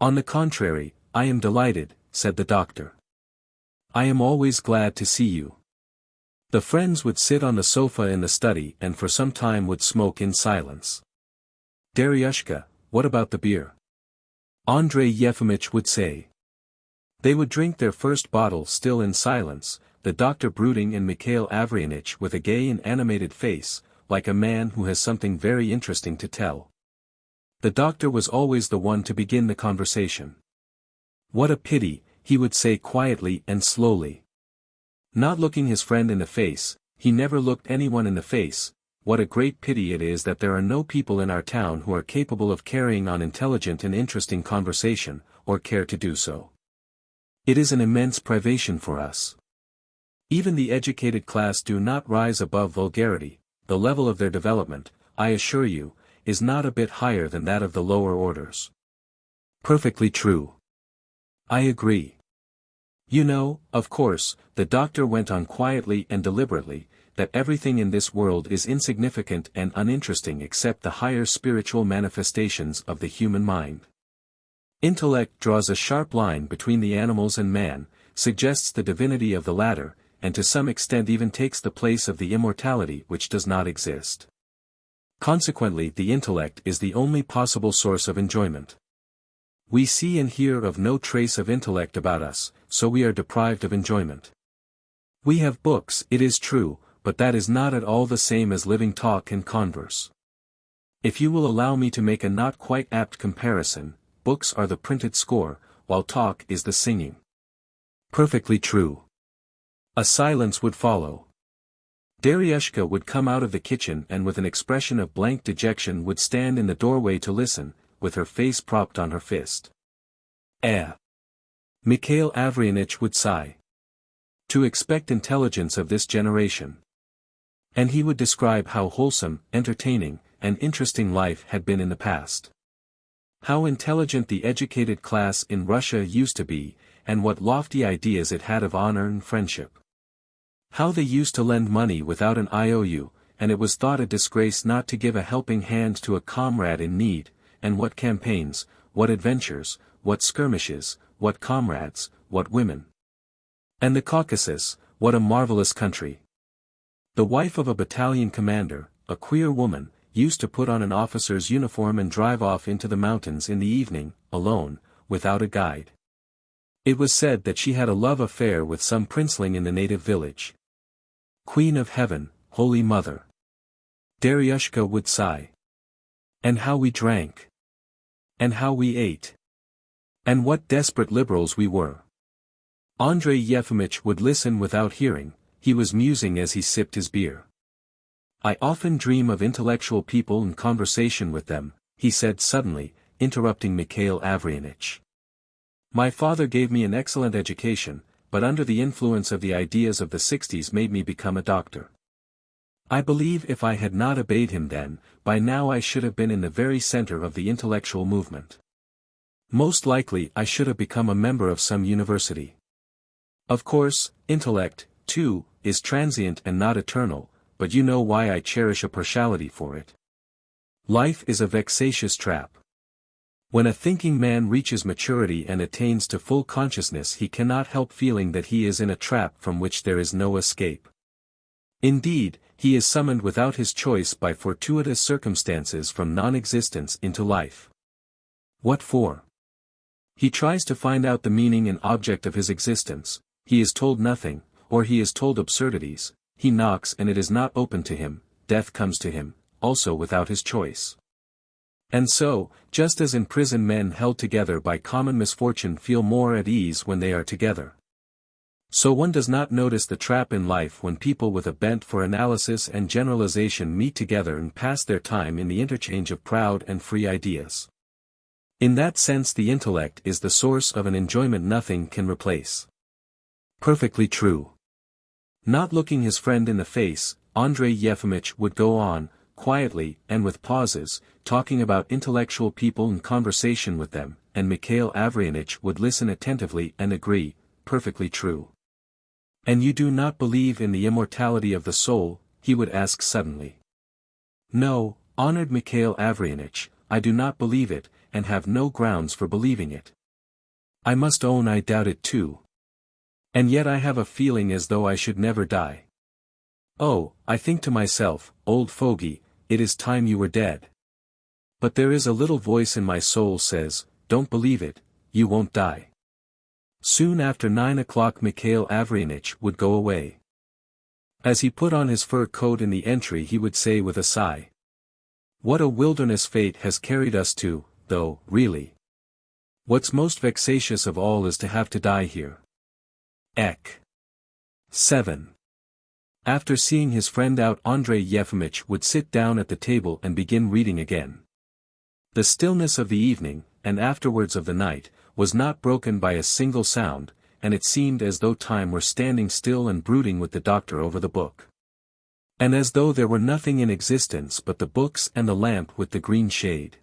"On the contrary, I am delighted," said the doctor. "I am always glad to see you." The friends would sit on the sofa in the study and for some time would smoke in silence. "Daryushka, what about the beer?" Andrei Yefimych would say. They would drink their first bottle still in silence, the doctor brooding and Mikhail Avrianich with a gay and animated face, like a man who has something very interesting to tell. The doctor was always the one to begin the conversation. "What a pity," he would say quietly and slowly. Not looking his friend in the face, he never looked anyone in the face, "What a great pity it is that there are no people in our town who are capable of carrying on intelligent and interesting conversation, or care to do so. It is an immense privation for us. Even the educated class do not rise above vulgarity, the level of their development, I assure you, is not a bit higher than that of the lower orders." "Perfectly true. I agree. You know, of course," the doctor went on quietly and deliberately, "that everything in this world is insignificant and uninteresting except the higher spiritual manifestations of the human mind. Intellect draws a sharp line between the animals and man, suggests the divinity of the latter, and to some extent even takes the place of the immortality which does not exist. Consequently, the intellect is the only possible source of enjoyment. We see and hear of no trace of intellect about us, so we are deprived of enjoyment. We have books, it is true, but that is not at all the same as living talk and converse. If you will allow me to make a not quite apt comparison, books are the printed score, while talk is the singing. Perfectly true. A silence would follow. Daryushka would come out of the kitchen and with an expression of blank dejection would stand in the doorway to listen, with her face propped on her fist. Mikhail Avrianich would sigh. To expect intelligence of this generation. And he would describe how wholesome, entertaining, and interesting life had been in the past. How intelligent the educated class in Russia used to be, and what lofty ideas it had of honor and friendship. How they used to lend money without an IOU, and it was thought a disgrace not to give a helping hand to a comrade in need, and what campaigns, what adventures, what skirmishes, what comrades, what women. And the Caucasus, what a marvelous country. The wife of a battalion commander, a queer woman, used to put on an officer's uniform and drive off into the mountains in the evening, alone, without a guide. It was said that she had a love affair with some princeling in the native village. Queen of Heaven, Holy Mother. Daryushka would sigh. And how we drank. And how we ate. And what desperate liberals we were. Andrei Yefimych would listen without hearing, he was musing as he sipped his beer. I often dream of intellectual people and conversation with them, he said suddenly, interrupting Mikhail Avrianich. My father gave me an excellent education, but under the influence of the ideas of the 60s made me become a doctor. I believe if I had not obeyed him then, by now I should have been in the very center of the intellectual movement. Most likely I should have become a member of some university. Of course, intellect, too, is transient and not eternal, but you know why I cherish a partiality for it. Life is a vexatious trap. When a thinking man reaches maturity and attains to full consciousness, he cannot help feeling that he is in a trap from which there is no escape. Indeed, he is summoned without his choice by fortuitous circumstances from non-existence into life. What for? He tries to find out the meaning and object of his existence, he is told nothing, or he is told absurdities, he knocks and it is not opened to him, death comes to him, also without his choice. And so, just as in prison men held together by common misfortune feel more at ease when they are together. So one does not notice the trap in life when people with a bent for analysis and generalization meet together and pass their time in the interchange of proud and free ideas. In that sense the intellect is the source of an enjoyment nothing can replace. Perfectly true. Not looking his friend in the face, Andrei Yefimych would go on, quietly and with pauses, talking about intellectual people and conversation with them, and Mikhail Avrianich would listen attentively and agree, perfectly true. And you do not believe in the immortality of the soul, he would ask suddenly. No, honored Mikhail Avrianich, I do not believe it, and have no grounds for believing it. I must own I doubt it too. And yet I have a feeling as though I should never die. Oh, I think to myself, old fogey, it is time you were dead. But there is a little voice in my soul says, don't believe it, you won't die. Soon after 9 o'clock Mikhail Avrianich would go away. As he put on his fur coat in the entry he would say with a sigh. What a wilderness fate has carried us to, though, really. What's most vexatious of all is to have to die here. XVII. After seeing his friend out Andrei Yefimych would sit down at the table and begin reading again. The stillness of the evening, and afterwards of the night, was not broken by a single sound, and it seemed as though time were standing still and brooding with the doctor over the book. And as though there were nothing in existence but the books and the lamp with the green shade.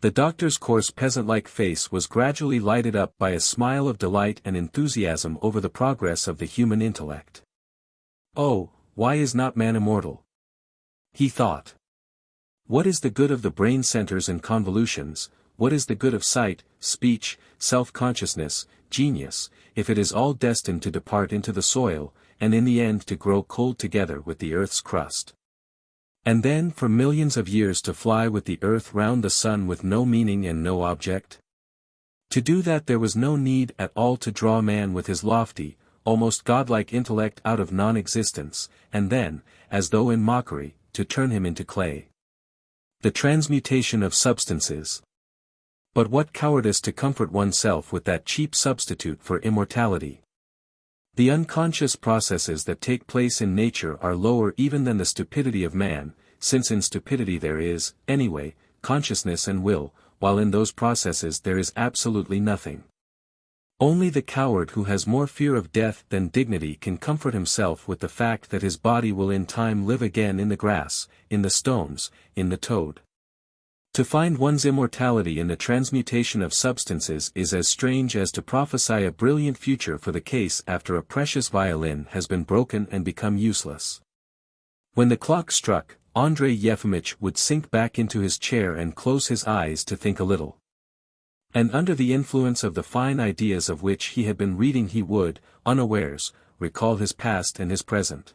The doctor's coarse peasant-like face was gradually lighted up by a smile of delight and enthusiasm over the progress of the human intellect. Oh, why is not man immortal? He thought. What is the good of the brain centers and convolutions, what is the good of sight, speech, self-consciousness, genius, if it is all destined to depart into the soil, and in the end to grow cold together with the earth's crust? And then for millions of years to fly with the earth round the sun with no meaning and no object? To do that there was no need at all to draw man with his lofty, almost godlike intellect out of non-existence, and then, as though in mockery, to turn him into clay. The transmutation of substances. But what cowardice to comfort oneself with that cheap substitute for immortality. The unconscious processes that take place in nature are lower even than the stupidity of man, since in stupidity there is, anyway, consciousness and will, while in those processes there is absolutely nothing. Only the coward who has more fear of death than dignity can comfort himself with the fact that his body will in time live again in the grass, in the stones, in the toad. To find one's immortality in the transmutation of substances is as strange as to prophesy a brilliant future for the case after a precious violin has been broken and become useless. When the clock struck, Andrei Yefimych would sink back into his chair and close his eyes to think a little. And under the influence of the fine ideas of which he had been reading he would, unawares, recall his past and his present.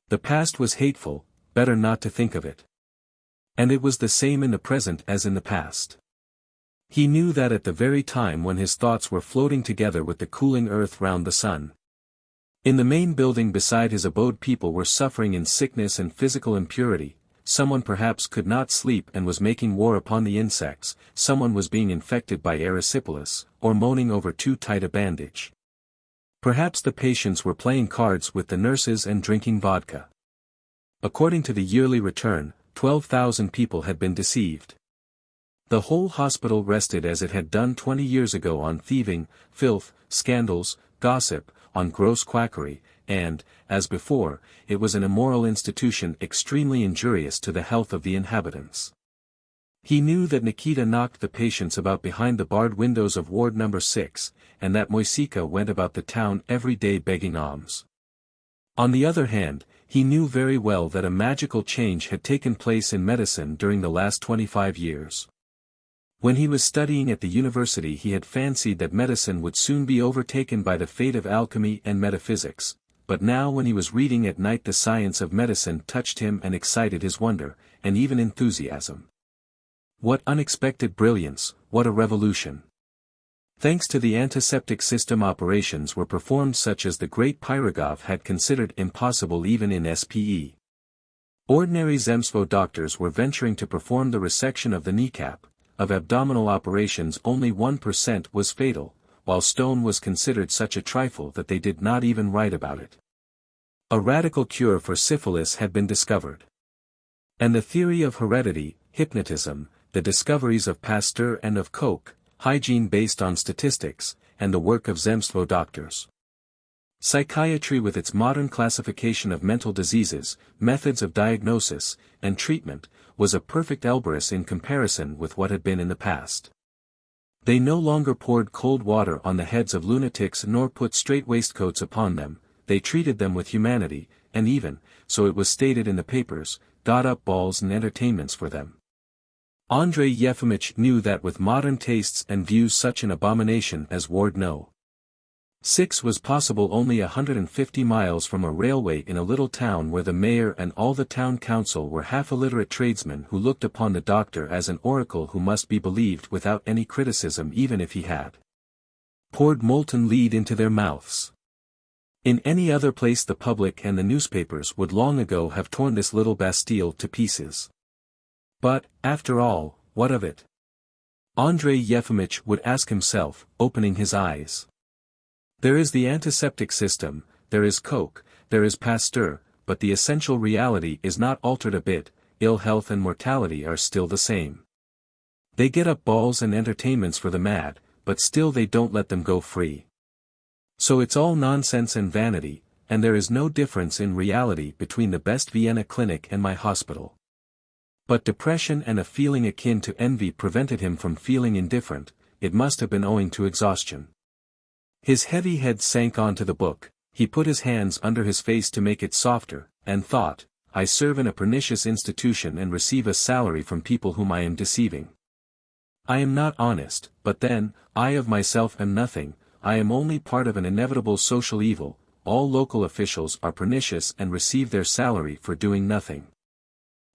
The past was hateful, better not to think of it. And it was the same in the present as in the past. He knew that at the very time when his thoughts were floating together with the cooling earth round the sun. In the main building beside his abode people were suffering in sickness and physical impurity, someone perhaps could not sleep and was making war upon the insects, someone was being infected by erysipelas, or moaning over too tight a bandage. Perhaps the patients were playing cards with the nurses and drinking vodka. According to the yearly return, 12,000 people had been deceived. The whole hospital rested as it had done 20 years ago on thieving, filth, scandals, gossip, on gross quackery, and, as before, it was an immoral institution extremely injurious to the health of the inhabitants. He knew that Nikita knocked the patients about behind the barred windows of ward number 6, and that Moisika went about the town every day begging alms. On the other hand, he knew very well that a magical change had taken place in medicine during the last 25 years. When he was studying at the university he had fancied that medicine would soon be overtaken by the fate of alchemy and metaphysics, but now when he was reading at night the science of medicine touched him and excited his wonder, and even enthusiasm. What unexpected brilliance, what a revolution! Thanks to the antiseptic system operations were performed such as the great Pirogov had considered impossible even in SPE. Ordinary Zemstvo doctors were venturing to perform the resection of the kneecap, of abdominal operations only 1% was fatal, while stone was considered such a trifle that they did not even write about it. A radical cure for syphilis had been discovered. And the theory of heredity, hypnotism, the discoveries of Pasteur and of Koch, hygiene based on statistics, and the work of Zemstvo doctors. Psychiatry with its modern classification of mental diseases, methods of diagnosis, and treatment, was a perfect Elborus in comparison with what had been in the past. They no longer poured cold water on the heads of lunatics nor put straight waistcoats upon them, they treated them with humanity, and even, so it was stated in the papers, got up balls and entertainments for them. Andrei Yefimych knew that with modern tastes and views such an abomination as Ward No. 6 was possible only 150 miles from a railway in a little town where the mayor and all the town council were half-illiterate tradesmen who looked upon the doctor as an oracle who must be believed without any criticism even if he had poured molten lead into their mouths. In any other place the public and the newspapers would long ago have torn this little Bastille to pieces. But, after all, what of it? Andrei Yefimych would ask himself, opening his eyes. There is the antiseptic system, there is Koch, there is Pasteur, but the essential reality is not altered a bit, ill health and mortality are still the same. They get up balls and entertainments for the mad, but still they don't let them go free. So it's all nonsense and vanity, and there is no difference in reality between the best Vienna clinic and my hospital. But depression and a feeling akin to envy prevented him from feeling indifferent, it must have been owing to exhaustion. His heavy head sank onto the book, he put his hands under his face to make it softer, and thought, I serve in a pernicious institution and receive a salary from people whom I am deceiving. I am not honest, but then, I of myself am nothing, I am only part of an inevitable social evil, all local officials are pernicious and receive their salary for doing nothing.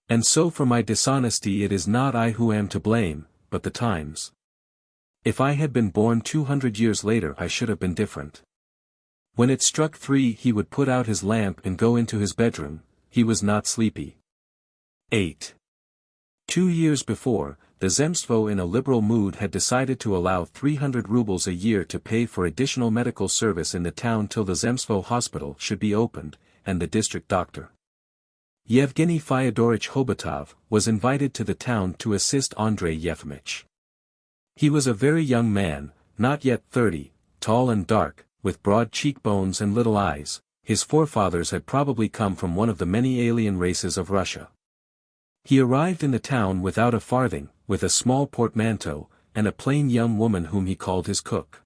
And so for my dishonesty it is not I who am to blame, but the times. If I had been born 200 years later I should have been different. When it struck 3 he would put out his lamp and go into his bedroom, he was not sleepy. 8. 2 years before, the Zemstvo in a liberal mood had decided to allow 300 rubles a year to pay for additional medical service in the town till the Zemstvo hospital should be opened, and the district doctor, Yevgeny Fyodorich Hobotov, was invited to the town to assist Andrei Yefimych. He was a very young man, not yet 30, tall and dark, with broad cheekbones and little eyes. His forefathers had probably come from one of the many alien races of Russia. He arrived in the town without a farthing, with a small portmanteau, and a plain young woman whom he called his cook.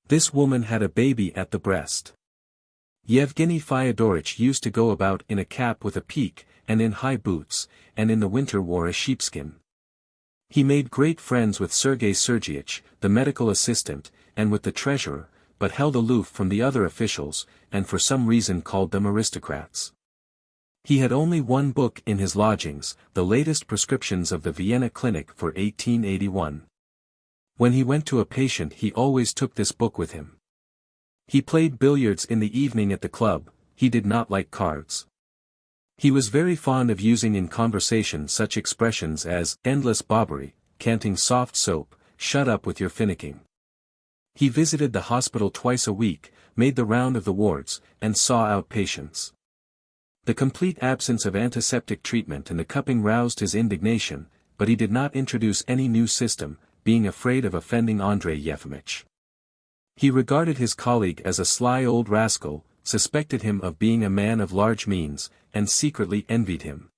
This woman had a baby at the breast. Yevgeny Fyodorich used to go about in a cap with a peak, and in high boots, and in the winter wore a sheepskin. He made great friends with Sergei Sergeyich, the medical assistant, and with the treasurer, but held aloof from the other officials, and for some reason called them aristocrats. He had only one book in his lodgings, the latest prescriptions of the Vienna clinic for 1881. When he went to a patient he always took this book with him. He played billiards in the evening at the club, he did not like cards. He was very fond of using in conversation such expressions as endless bobbery, canting soft soap, shut up with your finicking. He visited the hospital twice a week, made the round of the wards, and saw out patients. The complete absence of antiseptic treatment and the cupping roused his indignation, but he did not introduce any new system, being afraid of offending Andrei Yefimych. He regarded his colleague as a sly old rascal, suspected him of being a man of large means, and secretly envied him.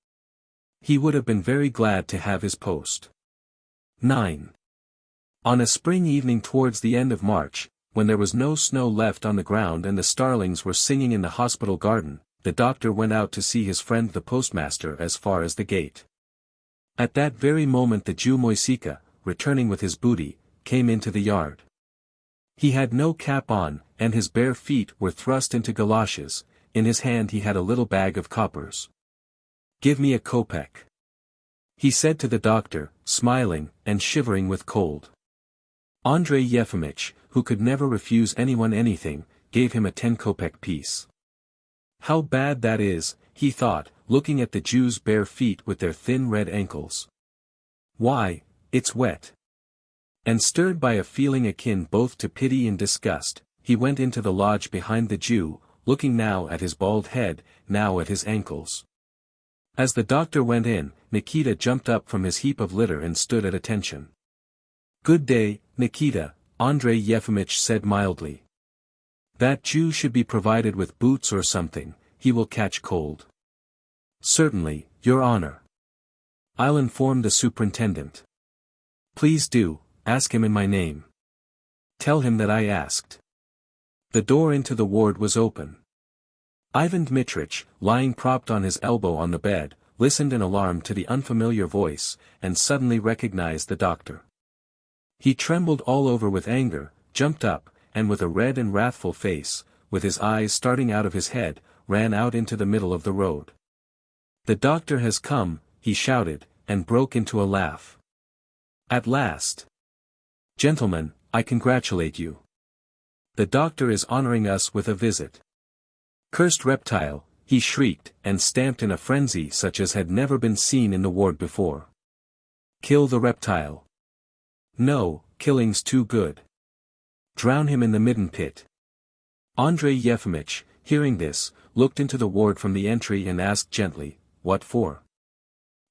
He would have been very glad to have his post. 9. On a spring evening towards the end of March, when there was no snow left on the ground and the starlings were singing in the hospital garden, the doctor went out to see his friend the postmaster as far as the gate. At that very moment the Jew Moisika, returning with his booty, came into the yard. He had no cap on, and his bare feet were thrust into galoshes. In his hand he had a little bag of coppers. "Give me a kopeck," he said to the doctor, smiling, and shivering with cold. Andrei Yefimych, who could never refuse anyone anything, gave him a 10-kopeck piece. How bad that is, he thought, looking at the Jew's bare feet with their thin red ankles. Why, it's wet. And stirred by a feeling akin both to pity and disgust, he went into the lodge behind the Jew, looking now at his bald head, now at his ankles. As the doctor went in, Nikita jumped up from his heap of litter and stood at attention. "Good day, Nikita," Andrei Yefimych said mildly. "That Jew should be provided with boots or something, he will catch cold." "Certainly, Your Honor. I'll inform the superintendent." "Please do, ask him in my name. Tell him that I asked." The door into the ward was open. Ivan Dmitrich, lying propped on his elbow on the bed, listened in alarm to the unfamiliar voice, and suddenly recognized the doctor. He trembled all over with anger, jumped up, and with a red and wrathful face, with his eyes starting out of his head, ran out into the middle of the road. "The doctor has come," he shouted, and broke into a laugh. "At last! Gentlemen, I congratulate you. The doctor is honoring us with a visit." "Cursed reptile," he shrieked, and stamped in a frenzy such as had never been seen in the ward before. "Kill the reptile. No, killing's too good. Drown him in the midden pit." Andrei Yefimych, hearing this, looked into the ward from the entry and asked gently, "What for?"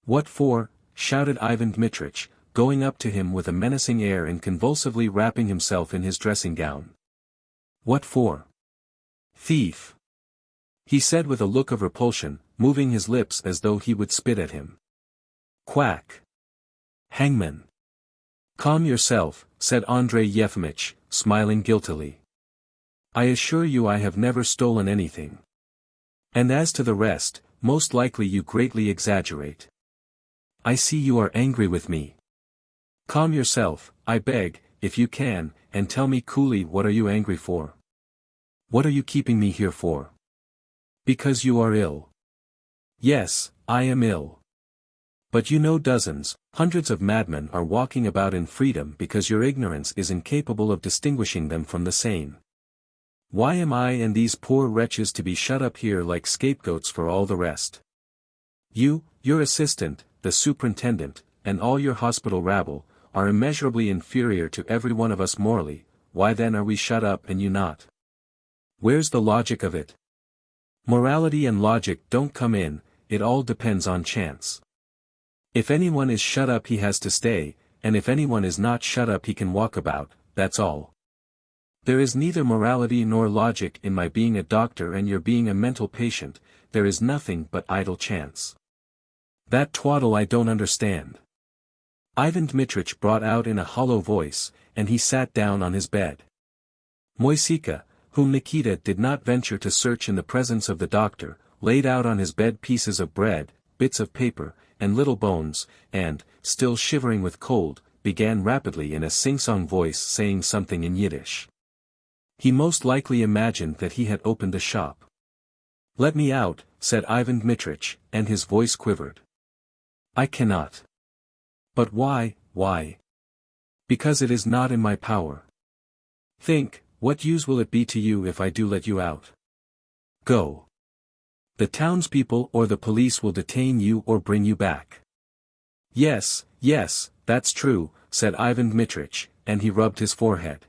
"What for?" shouted Ivan Dmitrich, going up to him with a menacing air and convulsively wrapping himself in his dressing gown. "What for?" "Thief!" he said with a look of repulsion, moving his lips as though he would spit at him. "Quack! Hangman!" "Calm yourself," said Andrei Yefimych, smiling guiltily. "I assure you I have never stolen anything. And as to the rest, most likely you greatly exaggerate. I see you are angry with me. Calm yourself, I beg, if you can, and tell me coolly what are you angry for? What are you keeping me here for? Because you are ill. Yes, I am ill. But you know dozens, hundreds of madmen are walking about in freedom because your ignorance is incapable of distinguishing them from the sane. Why am I and these poor wretches to be shut up here like scapegoats for all the rest? You, your assistant, the superintendent, and all your hospital rabble, are immeasurably inferior to every one of us morally, why then are we shut up and you not? Where's the logic of it? Morality and logic don't come in, it all depends on chance. If anyone is shut up he has to stay, and if anyone is not shut up he can walk about, that's all. There is neither morality nor logic in my being a doctor and your being a mental patient, there is nothing but idle chance. That twaddle I don't understand. Ivan Dmitrich brought out in a hollow voice, and he sat down on his bed. Moisika, whom Nikita did not venture to search in the presence of the doctor, laid out on his bed pieces of bread, bits of paper, and little bones, and, still shivering with cold, began rapidly in a sing-song voice saying something in Yiddish. He most likely imagined that he had opened a shop. "Let me out," said Ivan Dmitrich, and his voice quivered. "I cannot." "But why, why?" "Because it is not in my power." "Think, what use will it be to you if I do let you out? Go. The townspeople or the police will detain you or bring you back." "Yes, yes, that's true," said Ivan Dmitrich, and he rubbed his forehead.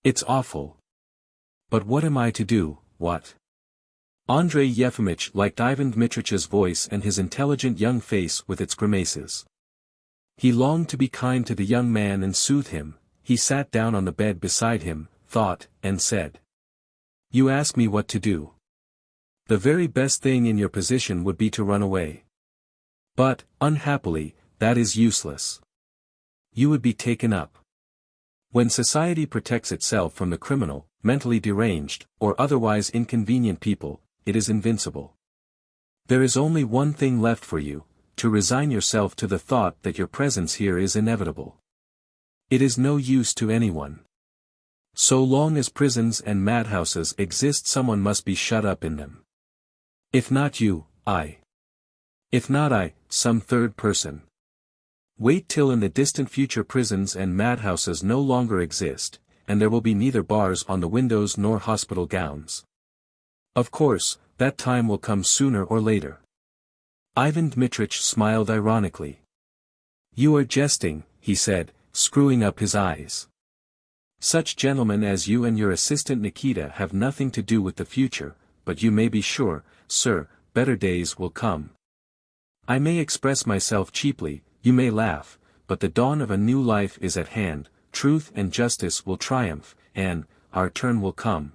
"It's awful. But what am I to do, what?" Andrei Yefimych liked Ivan Dmitrich's voice and his intelligent young face with its grimaces. He longed to be kind to the young man and soothe him, he sat down on the bed beside him, thought, and said. "You ask me what to do. The very best thing in your position would be to run away. But, unhappily, that is useless. You would be taken up. When society protects itself from the criminal, mentally deranged, or otherwise inconvenient people, it is invincible. There is only one thing left for you, to resign yourself to the thought that your presence here is inevitable. It is no use to anyone. So long as prisons and madhouses exist someone must be shut up in them. If not you, I. If not I, some third person. Wait till in the distant future prisons and madhouses no longer exist, and there will be neither bars on the windows nor hospital gowns. Of course, that time will come sooner or later." Ivan Dmitrich smiled ironically. "You are jesting," he said, screwing up his eyes. "Such gentlemen as you and your assistant Nikita have nothing to do with the future, but you may be sure, sir, better days will come. I may express myself cheaply, you may laugh, but the dawn of a new life is at hand, truth and justice will triumph, and, our turn will come.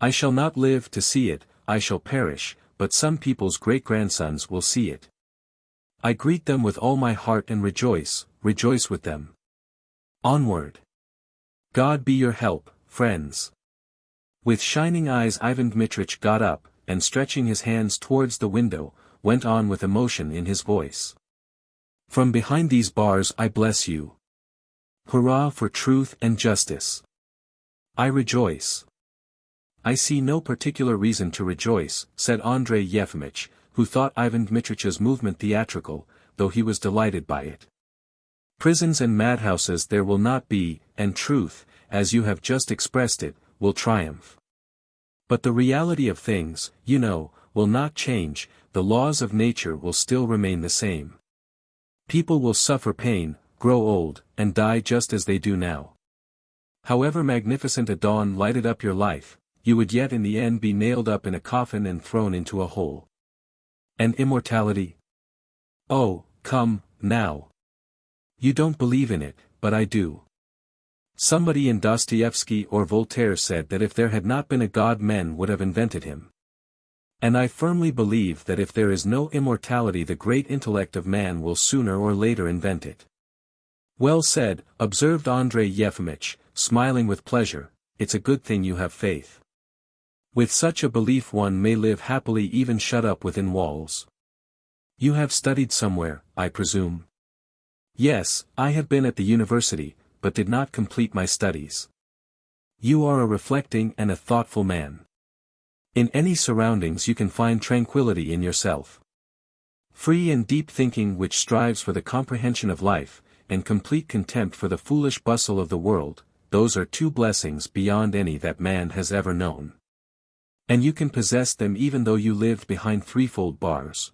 I shall not live to see it, I shall perish, but some people's great-grandsons will see it. I greet them with all my heart and rejoice with them. Onward. God be your help, friends." With shining eyes Ivan Dmitrich got up, and stretching his hands towards the window, went on with emotion in his voice. "From behind these bars I bless you. Hurrah for truth and justice. I rejoice." "I see no particular reason to rejoice," said Andrei Yefimych, who thought Ivan Dmitrich's movement theatrical, though he was delighted by it. "Prisons and madhouses there will not be, and truth, as you have just expressed it, will triumph. But the reality of things, you know, will not change, the laws of nature will still remain the same. People will suffer pain, grow old, and die just as they do now. However magnificent a dawn lighted up your life, you would yet in the end be nailed up in a coffin and thrown into a hole. And immortality? Oh, come, now. You don't believe in it, but I do. Somebody in Dostoevsky or Voltaire said that if there had not been a God men would have invented him. And I firmly believe that if there is no immortality the great intellect of man will sooner or later invent it." "Well said," observed Andrei Yefimych, smiling with pleasure, "it's a good thing you have faith. With such a belief one may live happily even shut up within walls. You have studied somewhere, I presume?" Yes, I have been at the university, but did not complete my studies. You are a reflecting and a thoughtful man. In any surroundings you can find tranquility in yourself. Free and deep thinking which strives for the comprehension of life, and complete contempt for the foolish bustle of the world, those are two blessings beyond any that man has ever known. And you can possess them even though you lived behind threefold bars.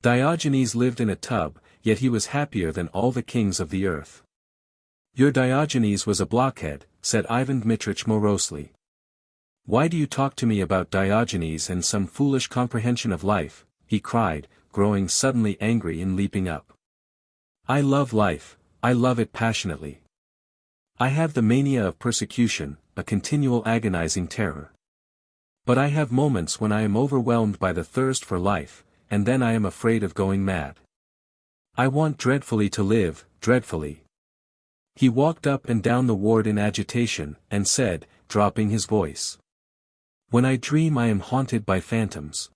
Diogenes lived in a tub, yet he was happier than all the kings of the earth. Your Diogenes was a blockhead, said Ivan Dmitrich morosely. Why do you talk to me about Diogenes and some foolish comprehension of life, he cried, growing suddenly angry and leaping up. I love life, I love it passionately. I have the mania of persecution, a continual agonizing terror. But I have moments when I am overwhelmed by the thirst for life, and then I am afraid of going mad. I want dreadfully to live, dreadfully. He walked up and down the ward in agitation, and said, dropping his voice. When I dream I am haunted by phantoms.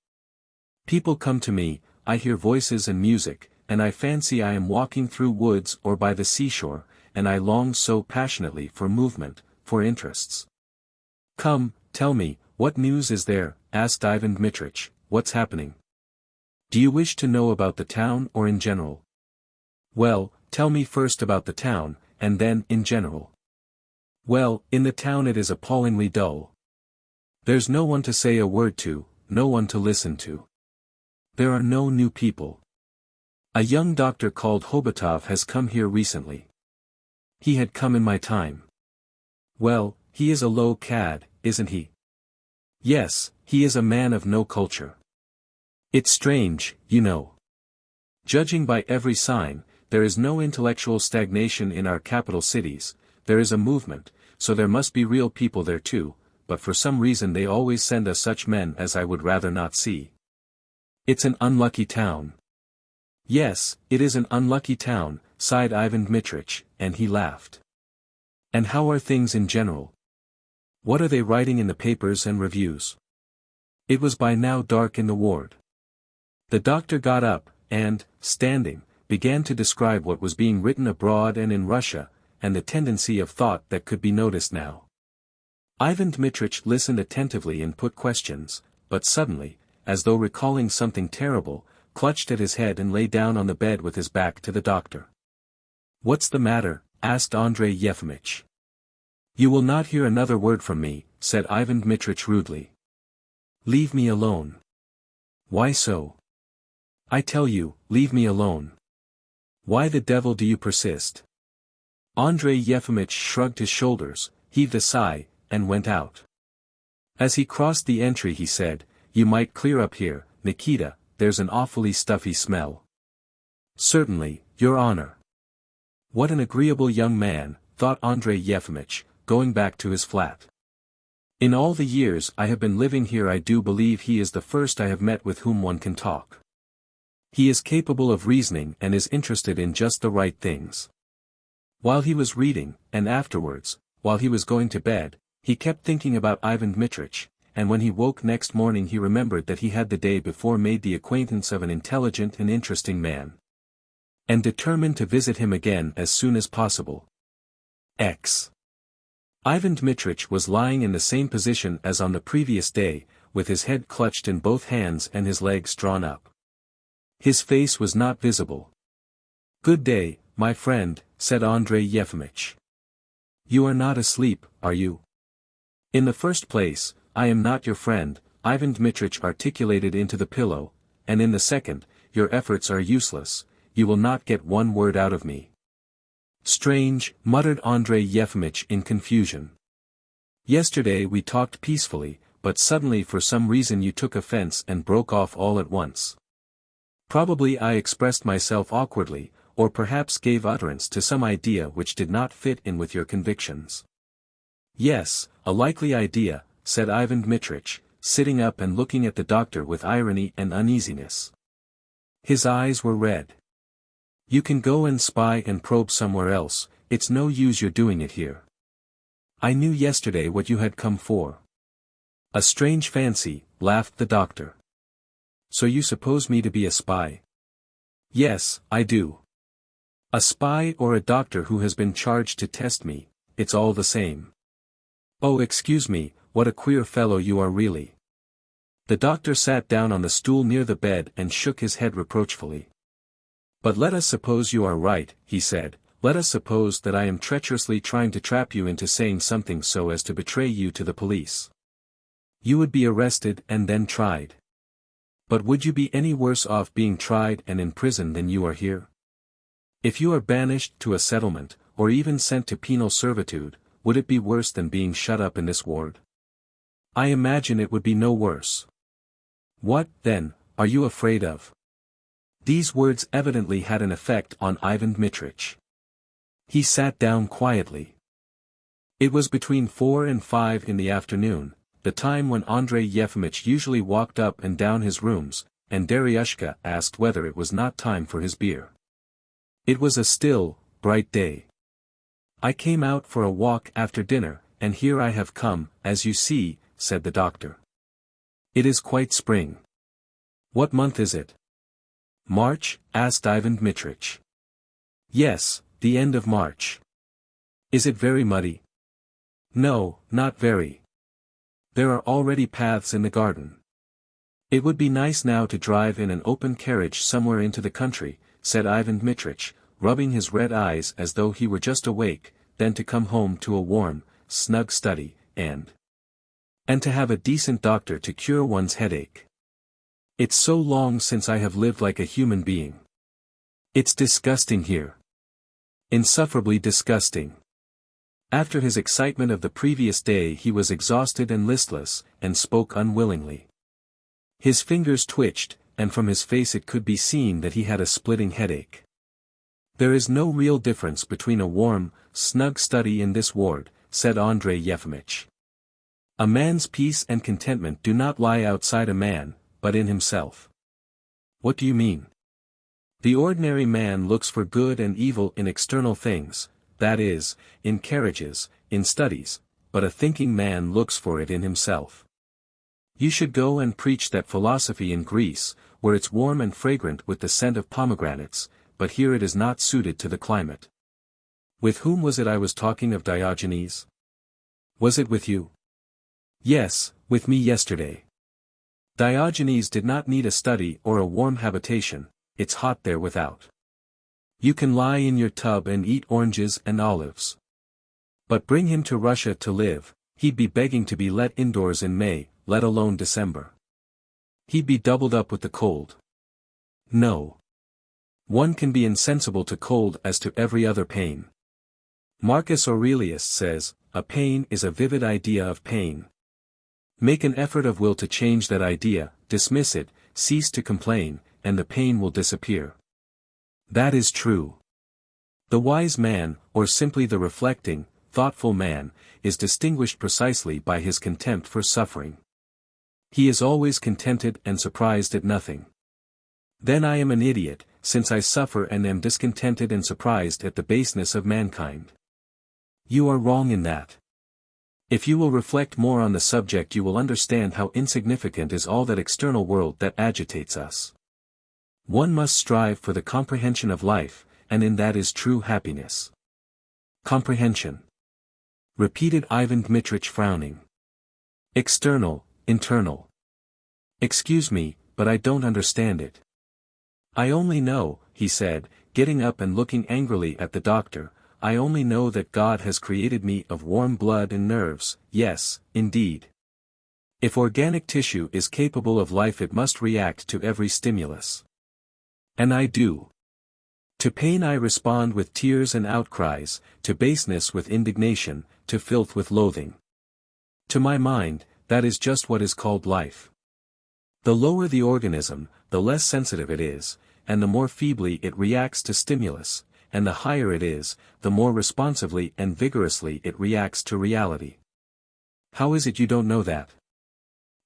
People come to me, I hear voices and music, and I fancy I am walking through woods or by the seashore, and I long so passionately for movement, for interests. Come, tell me, what news is there? Asked Ivan Dmitrich, what's happening? Do you wish to know about the town or in general? Well, tell me first about the town, and then in general. Well, in the town it is appallingly dull. There's no one to say a word to, no one to listen to. There are no new people. A young doctor called Hobotov has come here recently. He had come in my time. Well, he is a low cad, isn't he? Yes, he is a man of no culture. It's strange, you know. Judging by every sign, there is no intellectual stagnation in our capital cities, there is a movement, so there must be real people there too, but for some reason they always send us such men as I would rather not see. It's an unlucky town. Yes, it is an unlucky town, sighed Ivan Dmitrich, and he laughed. And how are things in general? What are they writing in the papers and reviews? It was by now dark in the ward. The doctor got up, and, standing, began to describe what was being written abroad and in Russia, and the tendency of thought that could be noticed now. Ivan Dmitrich listened attentively and put questions, but suddenly, as though recalling something terrible, clutched at his head and lay down on the bed with his back to the doctor. What's the matter? Asked Andrei Yefimych. You will not hear another word from me, said Ivan Dmitrich rudely. Leave me alone. Why so? I tell you, leave me alone. Why the devil do you persist? Andrei Yefimych shrugged his shoulders, heaved a sigh, and went out. As he crossed the entry he said, You might clear up here, Nikita, there's an awfully stuffy smell. Certainly, your honor. What an agreeable young man, thought Andrei Yefimych, going back to his flat. In all the years I have been living here I do believe he is the first I have met with whom one can talk. He is capable of reasoning and is interested in just the right things. While he was reading, and afterwards, while he was going to bed, he kept thinking about Ivan Dmitrich, and when he woke next morning he remembered that he had the day before made the acquaintance of an intelligent and interesting man. And determined to visit him again as soon as possible. Ivan Dmitrich was lying in the same position as on the previous day, with his head clutched in both hands and his legs drawn up. His face was not visible. Good day, my friend, said Andrei Yefimych. You are not asleep, are you? In the first place, I am not your friend, Ivan Dmitrich articulated into the pillow, and in the second, your efforts are useless, you will not get one word out of me. Strange, muttered Andrei Yefimych in confusion. Yesterday we talked peacefully, but suddenly for some reason you took offense and broke off all at once. Probably I expressed myself awkwardly, or perhaps gave utterance to some idea which did not fit in with your convictions. Yes, a likely idea, said Ivan Dmitrich, sitting up and looking at the doctor with irony and uneasiness. His eyes were red. You can go and spy and probe somewhere else, it's no use your doing it here. I knew yesterday what you had come for. A strange fancy, laughed the doctor. So you suppose me to be a spy? Yes, I do. A spy or a doctor who has been charged to test me, it's all the same. Oh, excuse me, what a queer fellow you are really. The doctor sat down on the stool near the bed and shook his head reproachfully. But let us suppose you are right, he said, let us suppose that I am treacherously trying to trap you into saying something so as to betray you to the police. You would be arrested and then tried. But would you be any worse off being tried and in prison than you are here? If you are banished to a settlement, or even sent to penal servitude, would it be worse than being shut up in this ward? I imagine it would be no worse. What, then, are you afraid of? These words evidently had an effect on Ivan Dmitrich. He sat down quietly. It was between 4 and 5 in the afternoon, the time when Andrei Yefimych usually walked up and down his rooms, and Daryushka asked whether it was not time for his beer. It was a still, bright day. I came out for a walk after dinner, and here I have come, as you see, said the doctor. It is quite spring. What month is it? March, asked Ivan Dmitrich. Yes, the end of March. Is it very muddy? No, not very. There are already paths in the garden. It would be nice now to drive in an open carriage somewhere into the country, said Ivan Dmitrich, rubbing his red eyes as though he were just awake, then to come home to a warm, snug study, and to have a decent doctor to cure one's headache. It's so long since I have lived like a human being. It's disgusting here. Insufferably disgusting. After his excitement of the previous day he was exhausted and listless, and spoke unwillingly. His fingers twitched, and from his face it could be seen that he had a splitting headache. There is no real difference between a warm, snug study in this ward, said Andrei Yefimych. A man's peace and contentment do not lie outside a man, but in himself. What do you mean? The ordinary man looks for good and evil in external things, that is, in carriages, in studies, but a thinking man looks for it in himself. You should go and preach that philosophy in Greece, where it's warm and fragrant with the scent of pomegranates, but here it is not suited to the climate. With whom was it I was talking of Diogenes? Was it with you? Yes, with me yesterday. Diogenes did not need a study or a warm habitation, it's hot there without. You can lie in your tub and eat oranges and olives. But bring him to Russia to live, he'd be begging to be let indoors in May, let alone December. He'd be doubled up with the cold. No. One can be insensible to cold as to every other pain. Marcus Aurelius says, a pain is a vivid idea of pain. Make an effort of will to change that idea, dismiss it, cease to complain, and the pain will disappear. That is true. The wise man, or simply the reflecting, thoughtful man, is distinguished precisely by his contempt for suffering. He is always contented and surprised at nothing. Then I am an idiot, since I suffer and am discontented and surprised at the baseness of mankind. You are wrong in that. If you will reflect more on the subject you will understand how insignificant is all that external world that agitates us. One must strive for the comprehension of life, and in that is true happiness. Comprehension. Repeated Ivan Dmitrich frowning. External, internal. Excuse me, but I don't understand it. I only know, he said, getting up and looking angrily at the doctor, I only know that God has created me of warm blood and nerves, yes, indeed. If organic tissue is capable of life it must react to every stimulus. And I do. To pain I respond with tears and outcries, to baseness with indignation, to filth with loathing. To my mind, that is just what is called life. The lower the organism, the less sensitive it is, and the more feebly it reacts to stimulus, and the higher it is, the more responsively and vigorously it reacts to reality. How is it you don't know that?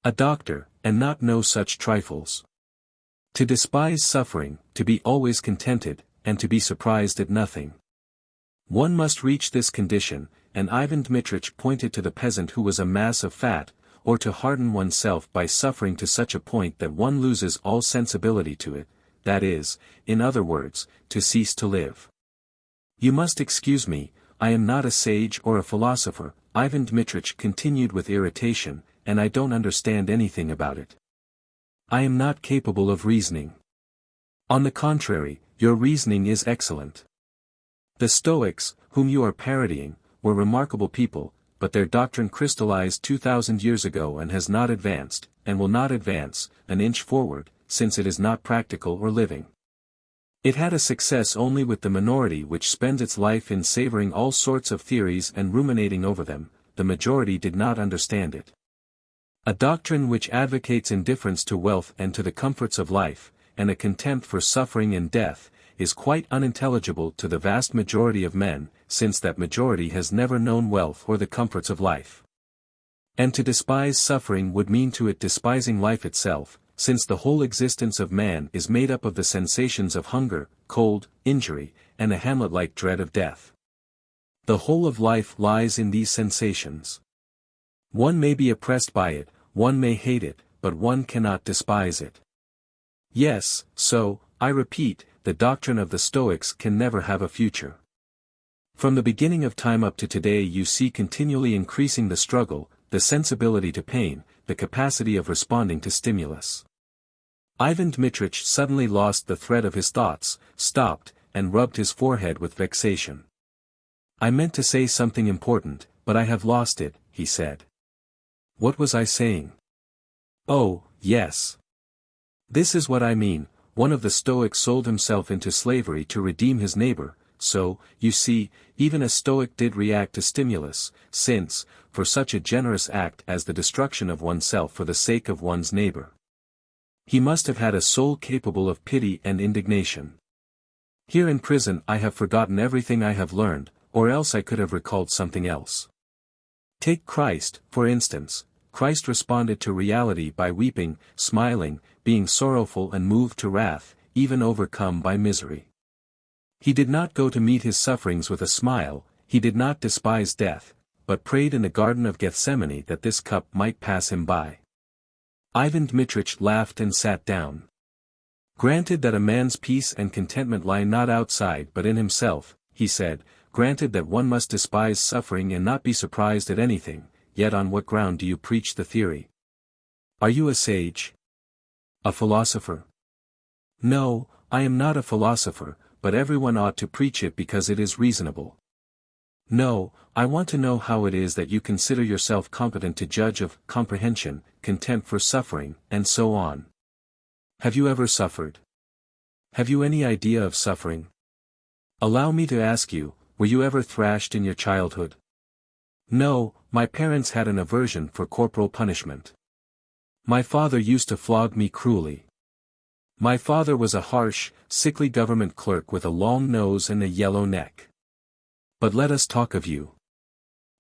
A doctor, and not know such trifles. To despise suffering, to be always contented, and to be surprised at nothing. One must reach this condition, and Ivan Dmitrich pointed to the peasant who was a mass of fat, or to harden oneself by suffering to such a point that one loses all sensibility to it, that is, in other words, to cease to live. You must excuse me, I am not a sage or a philosopher, Ivan Dmitrich continued with irritation, and I don't understand anything about it. I am not capable of reasoning. On the contrary, your reasoning is excellent. The Stoics, whom you are parodying, were remarkable people, but their doctrine crystallized 2,000 years ago and has not advanced, and will not advance, an inch forward, since it is not practical or living. It had a success only with the minority which spends its life in savoring all sorts of theories and ruminating over them. The majority did not understand it. A doctrine which advocates indifference to wealth and to the comforts of life, and a contempt for suffering and death, is quite unintelligible to the vast majority of men, since that majority has never known wealth or the comforts of life. And to despise suffering would mean to it despising life itself, since the whole existence of man is made up of the sensations of hunger, cold, injury, and a Hamlet-like dread of death. The whole of life lies in these sensations. One may be oppressed by it, one may hate it, but one cannot despise it. Yes, so, I repeat, the doctrine of the Stoics can never have a future. From the beginning of time up to today you see continually increasing the struggle, the sensibility to pain, the capacity of responding to stimulus. Ivan Dmitrich suddenly lost the thread of his thoughts, stopped, and rubbed his forehead with vexation. I meant to say something important, but I have lost it, he said. What was I saying? Oh, yes. This is what I mean, one of the Stoics sold himself into slavery to redeem his neighbor, so, you see, even a Stoic did react to stimulus, since, for such a generous act as the destruction of oneself for the sake of one's neighbor, he must have had a soul capable of pity and indignation. Here in prison I have forgotten everything I have learned, or else I could have recalled something else. Take Christ, for instance. Christ responded to reality by weeping, smiling, being sorrowful and moved to wrath, even overcome by misery. He did not go to meet his sufferings with a smile, he did not despise death, but prayed in the Garden of Gethsemane that this cup might pass him by. Ivan Dmitrich laughed and sat down. Granted that a man's peace and contentment lie not outside but in himself, he said, granted that one must despise suffering and not be surprised at anything, yet on what ground do you preach the theory? Are you a sage? A philosopher? No, I am not a philosopher, but everyone ought to preach it because it is reasonable. No, I want to know how it is that you consider yourself competent to judge of comprehension, contempt for suffering, and so on. Have you ever suffered? Have you any idea of suffering? Allow me to ask you, were you ever thrashed in your childhood? No, my parents had an aversion for corporal punishment. My father used to flog me cruelly. My father was a harsh, sickly government clerk with a long nose and a yellow neck. But let us talk of you.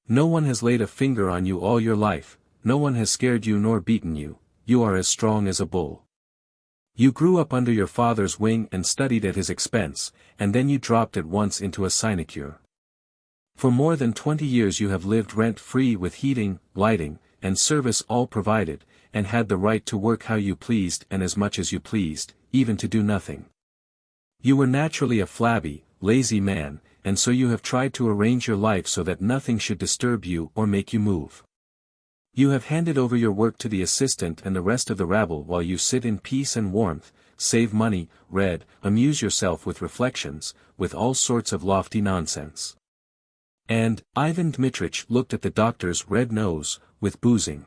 No one has laid a finger on you all your life, no one has scared you nor beaten you, you are as strong as a bull. You grew up under your father's wing and studied at his expense, and then you dropped at once into a sinecure. For more than 20 years you have lived rent-free with heating, lighting, and service all provided, and had the right to work how you pleased and as much as you pleased, even to do nothing. You were naturally a flabby, lazy man, and so you have tried to arrange your life so that nothing should disturb you or make you move. You have handed over your work to the assistant and the rest of the rabble while you sit in peace and warmth, save money, read, amuse yourself with reflections, with all sorts of lofty nonsense. And, Ivan Dmitrich looked at the doctor's red nose, with boozing.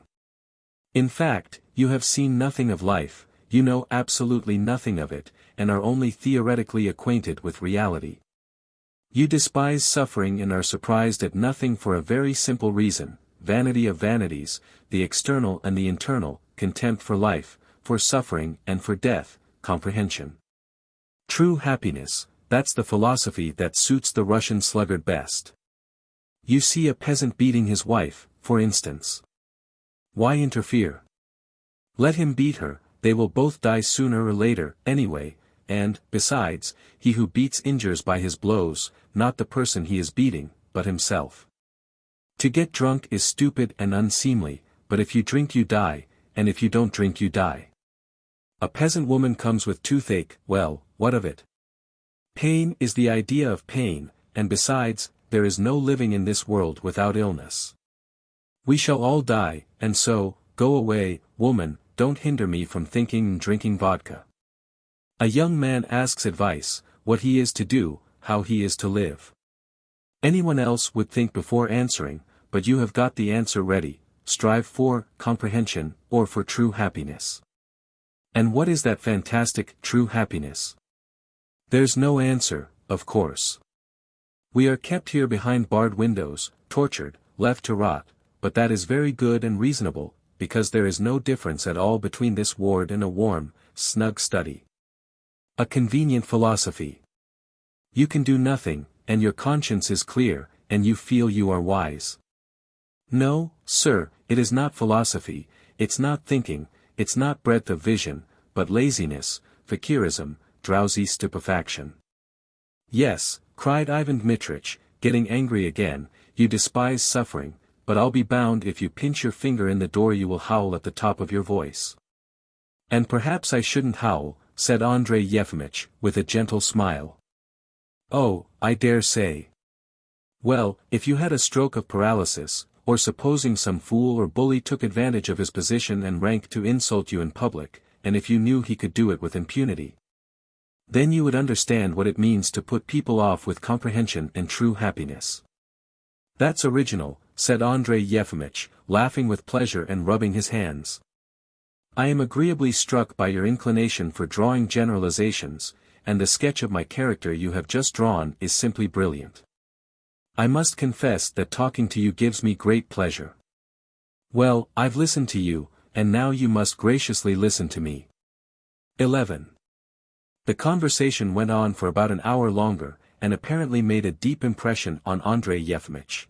In fact, you have seen nothing of life, you know absolutely nothing of it, and are only theoretically acquainted with reality. You despise suffering and are surprised at nothing for a very simple reason, vanity of vanities, the external and the internal, contempt for life, for suffering and for death, comprehension. True happiness, that's the philosophy that suits the Russian sluggard best. You see a peasant beating his wife, for instance. Why interfere? Let him beat her, they will both die sooner or later, anyway, and, besides, he who beats injures by his blows, not the person he is beating, but himself. To get drunk is stupid and unseemly, but if you drink you die, and if you don't drink you die. A peasant woman comes with toothache, well, what of it? Pain is the idea of pain, and besides, there is no living in this world without illness. We shall all die, and so, go away, woman, don't hinder me from thinking and drinking vodka. A young man asks advice, what he is to do, how he is to live. Anyone else would think before answering, but you have got the answer ready, strive for comprehension, or for true happiness. And what is that fantastic, true happiness? There's no answer, of course. We are kept here behind barred windows, tortured, left to rot, but that is very good and reasonable, because there is no difference at all between this ward and a warm, snug study. A convenient philosophy. You can do nothing, and your conscience is clear, and you feel you are wise. No, sir, it is not philosophy, it's not thinking, it's not breadth of vision, but laziness, fakirism, drowsy stupefaction. Yes, cried Ivan Dmitrich, getting angry again, you despise suffering, but I'll be bound if you pinch your finger in the door you will howl at the top of your voice. And perhaps I shouldn't howl, said Andrei Yefimych, with a gentle smile. Oh, I dare say. Well, if you had a stroke of paralysis, or supposing some fool or bully took advantage of his position and rank to insult you in public, and if you knew he could do it with impunity, then you would understand what it means to put people off with comprehension and true happiness. That's original, said Andrei Yefimych, laughing with pleasure and rubbing his hands. I am agreeably struck by your inclination for drawing generalizations, and the sketch of my character you have just drawn is simply brilliant. I must confess that talking to you gives me great pleasure. Well, I've listened to you, and now you must graciously listen to me. 11. The conversation went on for about an hour longer, and apparently made a deep impression on Andrei Yefimych.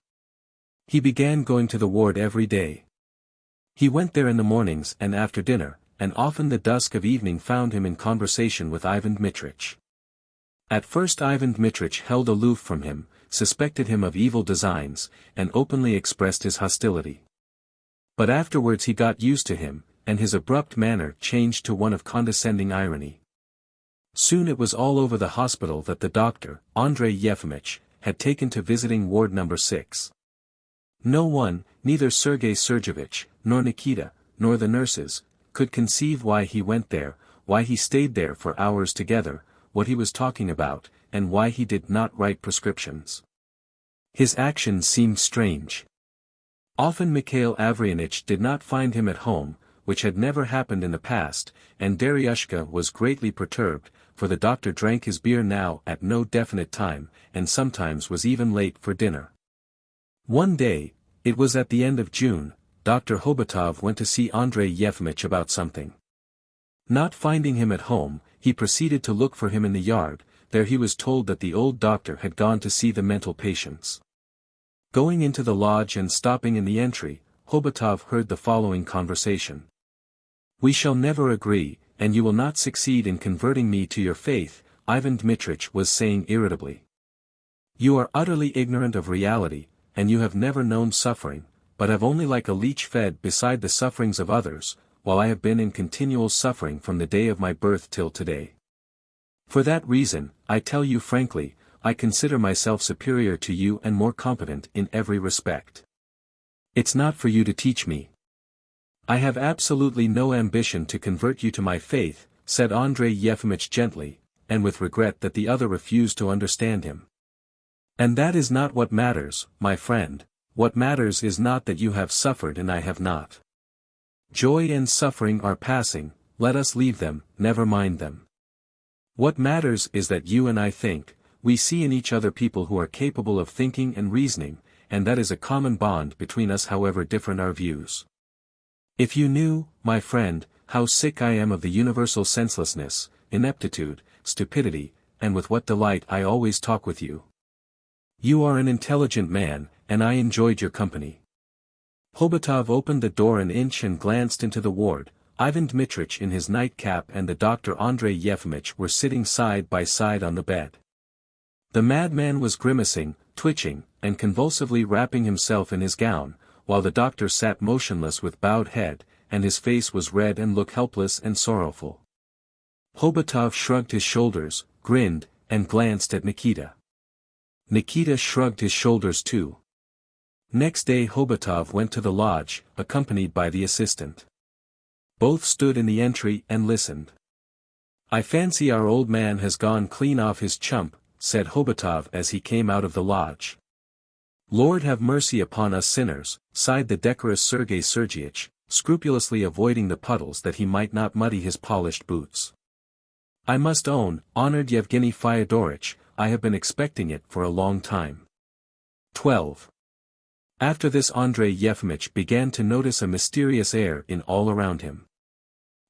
He began going to the ward every day. He went there in the mornings and after dinner, and often the dusk of evening found him in conversation with Ivan Dmitrich. At first Ivan Dmitrich held aloof from him, suspected him of evil designs, and openly expressed his hostility. But afterwards he got used to him, and his abrupt manner changed to one of condescending irony. Soon it was all over the hospital that the doctor, Andrei Yefimych, had taken to visiting ward number 6. No one, neither Sergei Sergeyevich, nor Nikita, nor the nurses, could conceive why he went there, why he stayed there for hours together, what he was talking about, and why he did not write prescriptions. His actions seemed strange. Often Mikhail Avrianich did not find him at home, which had never happened in the past, and Daryushka was greatly perturbed, for the doctor drank his beer now at no definite time, and sometimes was even late for dinner. One day, it was at the end of June, Dr. Hobotov went to see Andrei Yefimych about something. Not finding him at home, he proceeded to look for him in the yard. There he was told that the old doctor had gone to see the mental patients. Going into the lodge and stopping in the entry, Hobotov heard the following conversation. We shall never agree, and you will not succeed in converting me to your faith, Ivan Dmitrich was saying irritably. You are utterly ignorant of reality, and you have never known suffering, but have only like a leech fed beside the sufferings of others, while I have been in continual suffering from the day of my birth till today. For that reason, I tell you frankly, I consider myself superior to you and more competent in every respect. It's not for you to teach me. I have absolutely no ambition to convert you to my faith, said Andrei Yefimych gently, and with regret that the other refused to understand him. And that is not what matters, my friend, what matters is not that you have suffered and I have not. Joy and suffering are passing, let us leave them, never mind them. What matters is that you and I think, we see in each other people who are capable of thinking and reasoning, and that is a common bond between us however different our views. If you knew, my friend, how sick I am of the universal senselessness, ineptitude, stupidity, and with what delight I always talk with you. You are an intelligent man, and I enjoyed your company. Hobotov opened the door an inch and glanced into the ward. Ivan Dmitrich in his nightcap and the doctor Andrei Yefimych were sitting side by side on the bed. The madman was grimacing, twitching, and convulsively wrapping himself in his gown, while the doctor sat motionless with bowed head, and his face was red and looked helpless and sorrowful. Hobotov shrugged his shoulders, grinned, and glanced at Nikita. Nikita shrugged his shoulders too. Next day Hobotov went to the lodge, accompanied by the assistant. Both stood in the entry and listened. "I fancy our old man has gone clean off his chump," said Hobotov as he came out of the lodge. "Lord have mercy upon us sinners," sighed the decorous Sergei Sergeitch, scrupulously avoiding the puddles that he might not muddy his polished boots. "I must own, honored Yevgeny Fyodoritch, I have been expecting it for a long time." 12. After this Andrei Yefimych began to notice a mysterious air in all around him.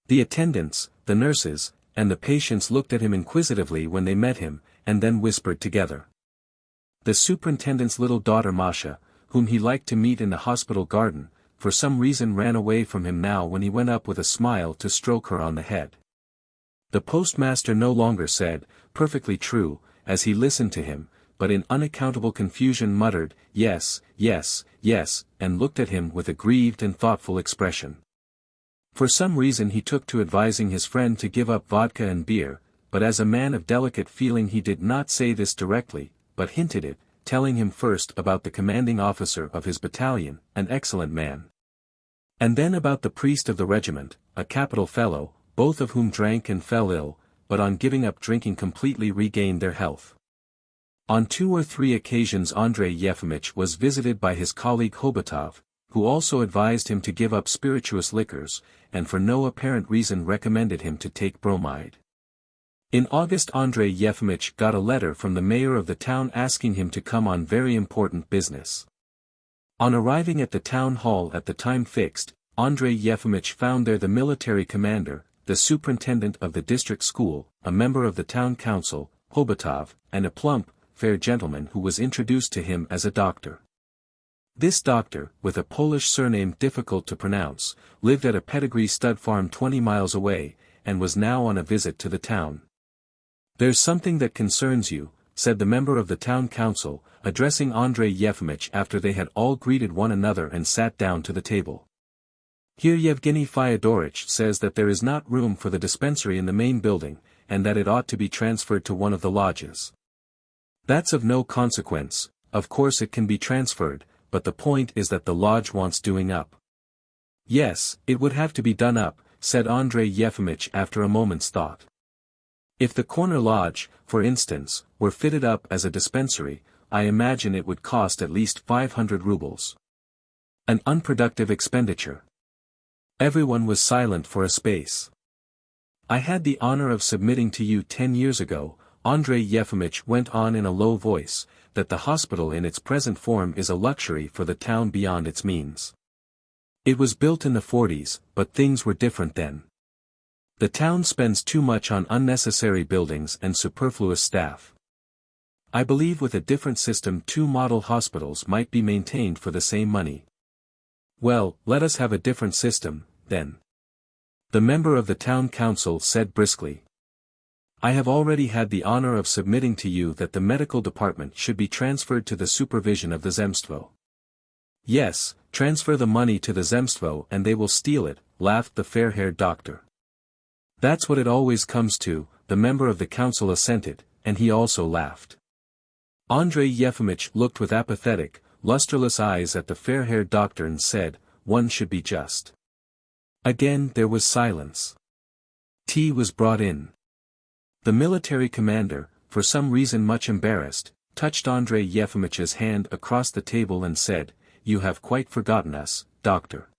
The attendants, the nurses, and the patients looked at him inquisitively when they met him, and then whispered together. The superintendent's little daughter Masha, whom he liked to meet in the hospital garden, for some reason ran away from him now when he went up with a smile to stroke her on the head. The postmaster no longer said, "Perfectly true," as he listened to him, but in unaccountable confusion muttered, "Yes, yes, yes," and looked at him with a grieved and thoughtful expression. For some reason he took to advising his friend to give up vodka and beer, but as a man of delicate feeling he did not say this directly, but hinted it, telling him first about the commanding officer of his battalion, an excellent man. And then about the priest of the regiment, a capital fellow, both of whom drank and fell ill, but on giving up drinking completely regained their health. On 2 or 3 occasions Andrei Yefimych was visited by his colleague Hobotov, who also advised him to give up spirituous liquors, and for no apparent reason recommended him to take bromide. In August Andrei Yefimych got a letter from the mayor of the town asking him to come on very important business. On arriving at the town hall at the time fixed, Andrei Yefimych found there the military commander, the superintendent of the district school, a member of the town council, Hobotov, and a plump, fair gentleman who was introduced to him as a doctor. This doctor, with a Polish surname difficult to pronounce, lived at a pedigree stud farm 20 miles away, and was now on a visit to the town. "There's something that concerns you," said the member of the town council, addressing Andrei Yefimych after they had all greeted one another and sat down to the table. "Here Yevgeny Fyodoritch says that there is not room for the dispensary in the main building, and that it ought to be transferred to one of the lodges." "That's of no consequence, of course it can be transferred, but the point is that the lodge wants doing up." "Yes, it would have to be done up," said Andrei Yefimych after a moment's thought. "If the corner lodge, for instance, were fitted up as a dispensary, I imagine it would cost at least 500 rubles. An unproductive expenditure." Everyone was silent for a space. "I had the honor of submitting to you 10 years ago," Andrei Yefimych went on in a low voice, "that the hospital in its present form is a luxury for the town beyond its means. It was built in the 40s, but things were different then. The town spends too much on unnecessary buildings and superfluous staff. I believe with a different system 2 model hospitals might be maintained for the same money." "Well, let us have a different system, then," the member of the town council said briskly. "I have already had the honor of submitting to you that the medical department should be transferred to the supervision of the Zemstvo." "Yes, transfer the money to the Zemstvo and they will steal it," laughed the fair-haired doctor. "That's what it always comes to," the member of the council assented, and he also laughed. Andrei Yefimych looked with apathetic, lustreless eyes at the fair-haired doctor and said, "One should be just." Again there was silence. Tea was brought in. The military commander, for some reason much embarrassed, touched Andrei Yefimich's hand across the table and said, "You have quite forgotten us, doctor.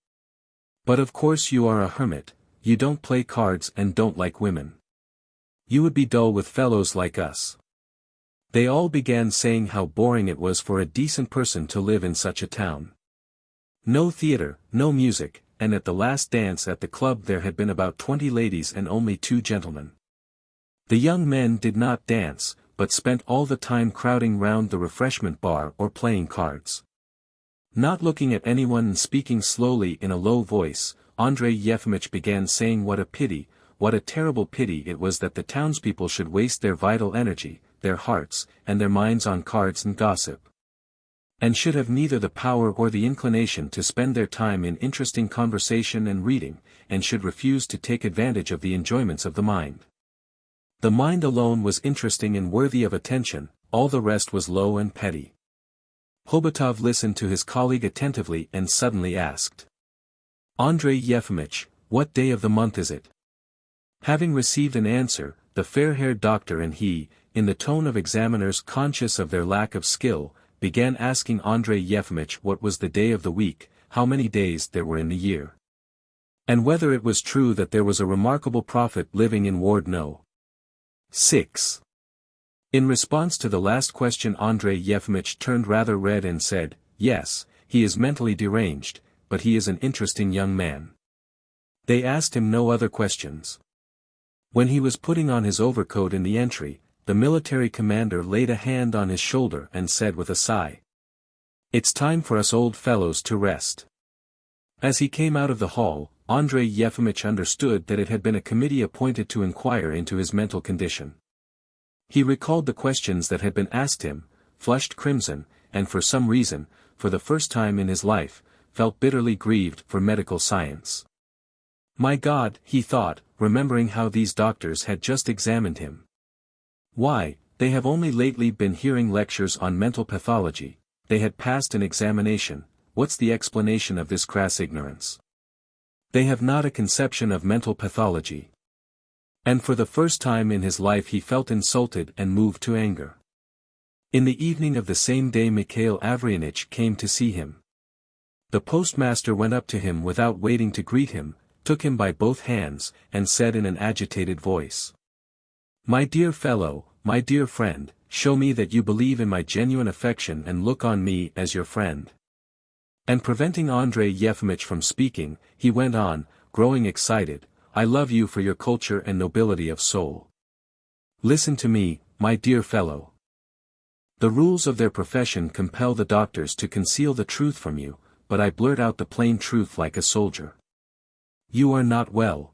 But of course you are a hermit, you don't play cards and don't like women. You would be dull with fellows like us." They all began saying how boring it was for a decent person to live in such a town. No theater, no music, and at the last dance at the club there had been about 20 ladies and only 2 gentlemen. The young men did not dance, but spent all the time crowding round the refreshment bar or playing cards. Not looking at anyone and speaking slowly in a low voice, Andrei Yefimych began saying what a pity, what a terrible pity it was that the townspeople should waste their vital energy, their hearts, and their minds on cards and gossip. And should have neither the power or the inclination to spend their time in interesting conversation and reading, and should refuse to take advantage of the enjoyments of the mind. The mind alone was interesting and worthy of attention, all the rest was low and petty. Hobotov listened to his colleague attentively and suddenly asked. Andrei Yefimych, what day of the month is it? Having received an answer, the fair-haired doctor and he, in the tone of examiners conscious of their lack of skill, began asking Andrei Yefimych what was the day of the week, how many days there were in the year, and whether it was true that there was a remarkable prophet living in Ward No. 6. In response to the last question Andrei Yefimych turned rather red and said, yes, he is mentally deranged, but he is an interesting young man. They asked him no other questions. When he was putting on his overcoat in the entry, the military commander laid a hand on his shoulder and said with a sigh, it's time for us old fellows to rest. As he came out of the hall, Andrei Yefimych understood that it had been a committee appointed to inquire into his mental condition. He recalled the questions that had been asked him, flushed crimson, and for some reason, for the first time in his life, felt bitterly grieved for medical science. My God, he thought, remembering how these doctors had just examined him. Why, they have only lately been hearing lectures on mental pathology, they had passed an examination, what's the explanation of this crass ignorance? They have not a conception of mental pathology. And for the first time in his life he felt insulted and moved to anger. In the evening of the same day Mikhail Averyanitch came to see him. The postmaster went up to him without waiting to greet him, took him by both hands, and said in an agitated voice. My dear fellow, my dear friend, show me that you believe in my genuine affection and look on me as your friend. And preventing Andrei Yefimych from speaking, he went on, growing excited, I love you for your culture and nobility of soul. Listen to me, my dear fellow. The rules of their profession compel the doctors to conceal the truth from you, but I blurt out the plain truth like a soldier. You are not well.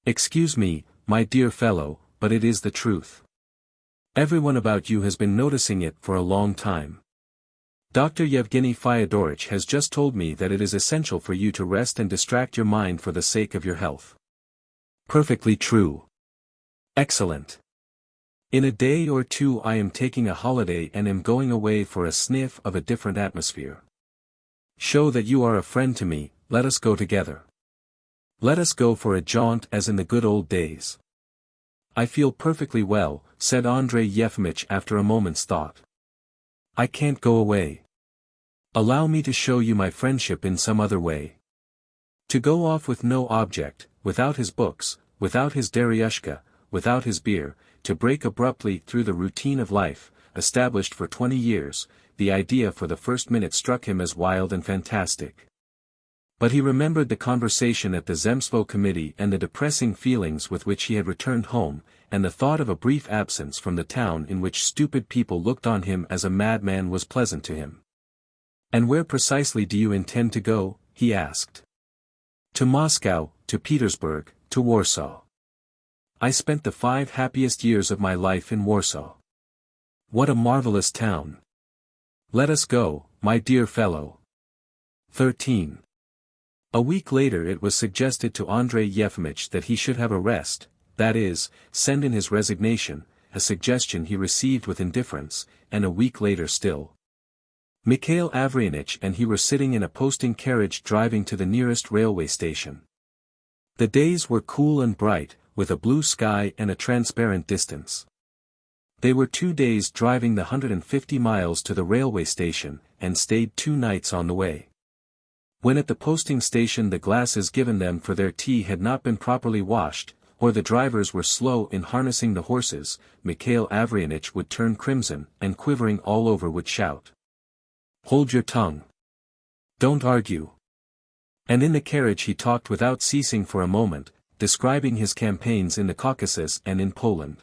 Excuse me, my dear fellow, but it is the truth. Everyone about you has been noticing it for a long time. Dr. Yevgeny Fyodorich has just told me that it is essential for you to rest and distract your mind for the sake of your health. Perfectly true. Excellent. In a day or two I am taking a holiday and am going away for a sniff of a different atmosphere. Show that you are a friend to me, let us go together. Let us go for a jaunt as in the good old days. I feel perfectly well, said Andrei Yefimych after a moment's thought. I can't go away. Allow me to show you my friendship in some other way. To go off with no object, without his books, without his Daryushka, without his beer, to break abruptly through the routine of life, established for 20 years, the idea for the first minute struck him as wild and fantastic. But he remembered the conversation at the Zemstvo committee and the depressing feelings with which he had returned home, and the thought of a brief absence from the town in which stupid people looked on him as a madman was pleasant to him. And where precisely do you intend to go? He asked. To Moscow, to Petersburg, to Warsaw. I spent the 5 happiest years of my life in Warsaw. What a marvelous town. Let us go, my dear fellow. 13. A week later it was suggested to Andrei Yefimych that he should have a rest, that is, send in his resignation, a suggestion he received with indifference, and a week later still. Mikhail Averyanitch and he were sitting in a posting carriage driving to the nearest railway station. The days were cool and bright, with a blue sky and a transparent distance. They were 2 days driving the 150 miles to the railway station, and stayed 2 nights on the way. When at the posting station the glasses given them for their tea had not been properly washed, or the drivers were slow in harnessing the horses, Mikhail Averyanitch would turn crimson and quivering all over would shout. Hold your tongue. Don't argue. And in the carriage he talked without ceasing for a moment, describing his campaigns in the Caucasus and in Poland.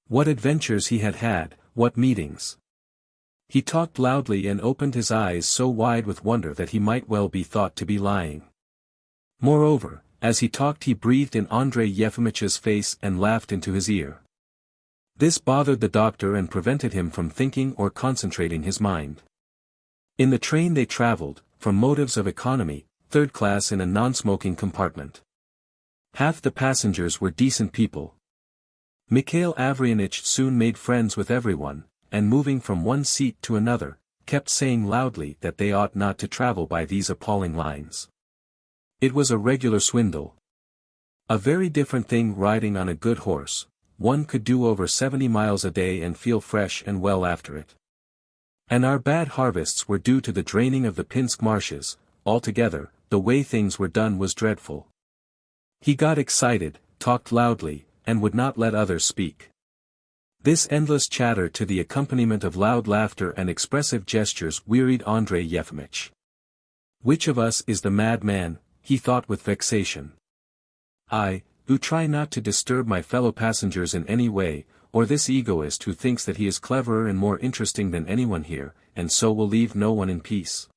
What adventures he had had, what meetings. He talked loudly and opened his eyes so wide with wonder that he might well be thought to be lying. Moreover, as he talked he breathed in Andrei Yefimich's face and laughed into his ear. This bothered the doctor and prevented him from thinking or concentrating his mind. In the train they traveled, from motives of economy, 3rd class in a non-smoking compartment. Half the passengers were decent people. Mikhail Averyanitch soon made friends with everyone, and moving from one seat to another, kept saying loudly that they ought not to travel by these appalling lines. It was a regular swindle. A very different thing riding on a good horse. One could do over 70 miles a day and feel fresh and well after it. And our bad harvests were due to the draining of the Pinsk marshes. Altogether, the way things were done was dreadful. He got excited, talked loudly, and would not let others speak. This endless chatter to the accompaniment of loud laughter and expressive gestures wearied Andrei Yefimych. Which of us is the madman, he thought with vexation. I, who try not to disturb my fellow passengers in any way, or this egoist who thinks that he is cleverer and more interesting than anyone here, and so will leave no one in peace.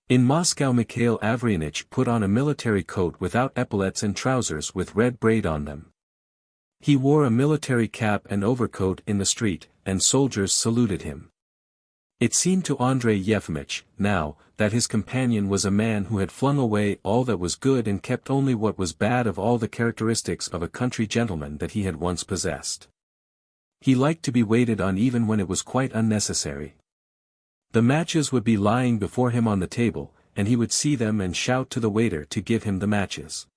In Moscow Mikhail Avrianich put on a military coat without epaulets and trousers with red braid on them. He wore a military cap and overcoat in the street, and soldiers saluted him. It seemed to Andrei Yefimych, now, that his companion was a man who had flung away all that was good and kept only what was bad of all the characteristics of a country gentleman that he had once possessed. He liked to be waited on even when it was quite unnecessary. The matches would be lying before him on the table, and he would see them and shout to the waiter to give him the matches.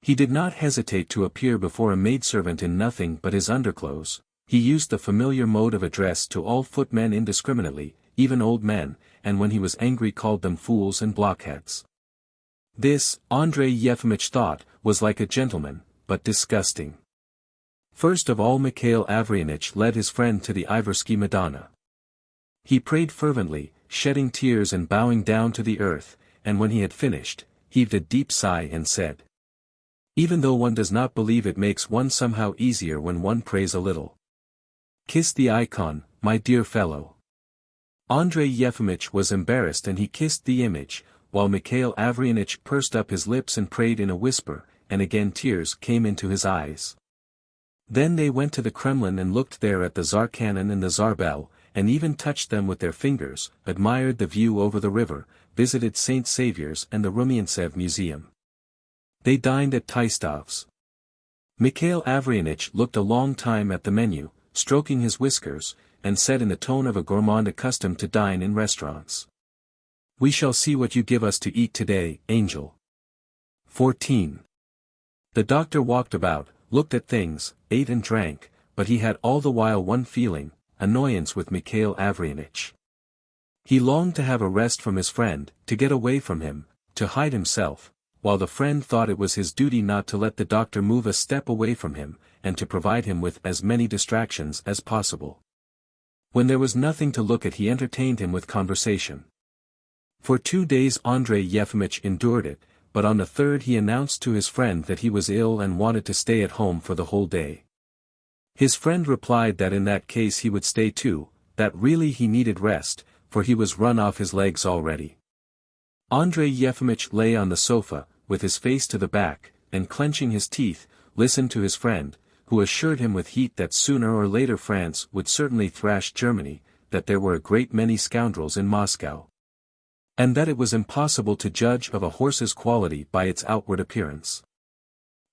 He did not hesitate to appear before a maidservant in nothing but his underclothes. He used the familiar mode of address to all footmen indiscriminately, even old men, and when he was angry called them fools and blockheads. This, Andrei Yefimych thought, was like a gentleman, but disgusting. First of all Mikhail Avrianich led his friend to the Iversky Madonna. He prayed fervently, shedding tears and bowing down to the earth, and when he had finished, heaved a deep sigh and said, "Even though one does not believe it makes one somehow easier when one prays a little. Kiss the icon, my dear fellow." Andrei Yefimych was embarrassed and he kissed the image, while Mikhail Avrianich pursed up his lips and prayed in a whisper, and again tears came into his eyes. Then they went to the Kremlin and looked there at the Tsar Cannon and the Tsar Bell, and even touched them with their fingers, admired the view over the river, visited St. Saviour's and the Rumiantsev Museum. They dined at Taistov's. Mikhail Avrianich looked a long time at the menu, stroking his whiskers, and said in the tone of a gourmand accustomed to dine in restaurants, "We shall see what you give us to eat today, angel." 14. The doctor walked about, looked at things, ate and drank, but he had all the while one feeling, annoyance with Mikhail Avrianich. He longed to have a rest from his friend, to get away from him, to hide himself, while the friend thought it was his duty not to let the doctor move a step away from him, and to provide him with as many distractions as possible. When there was nothing to look at he entertained him with conversation. For 2 days Andrei Yefimych endured it, but on the third he announced to his friend that he was ill and wanted to stay at home for the whole day. His friend replied that in that case he would stay too, that really he needed rest, for he was run off his legs already. Andrei Yefimych lay on the sofa, with his face to the back, and clenching his teeth, listened to his friend, who assured him with heat that sooner or later France would certainly thrash Germany, that there were a great many scoundrels in Moscow, and that it was impossible to judge of a horse's quality by its outward appearance.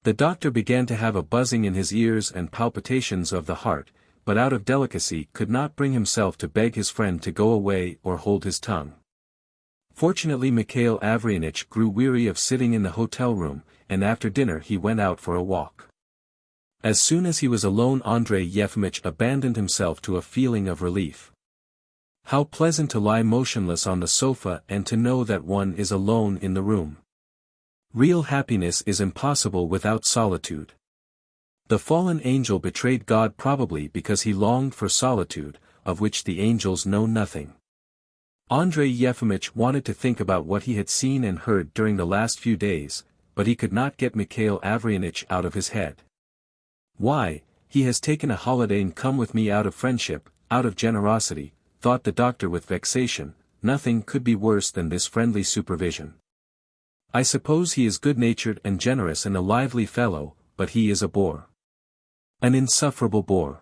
The doctor began to have a buzzing in his ears and palpitations of the heart, but out of delicacy could not bring himself to beg his friend to go away or hold his tongue. Fortunately Mikhail Avrianich grew weary of sitting in the hotel room, and after dinner he went out for a walk. As soon as he was alone Andrei Yefimych abandoned himself to a feeling of relief. How pleasant to lie motionless on the sofa and to know that one is alone in the room. Real happiness is impossible without solitude. The fallen angel betrayed God probably because he longed for solitude, of which the angels know nothing. Andrei Yefimych wanted to think about what he had seen and heard during the last few days, but he could not get Mikhail Avrianich out of his head. "Why, he has taken a holiday and come with me out of friendship, out of generosity," thought the doctor with vexation. Nothing could be worse than this friendly supervision. "I suppose he is good-natured and generous and a lively fellow, but he is a bore. An insufferable bore.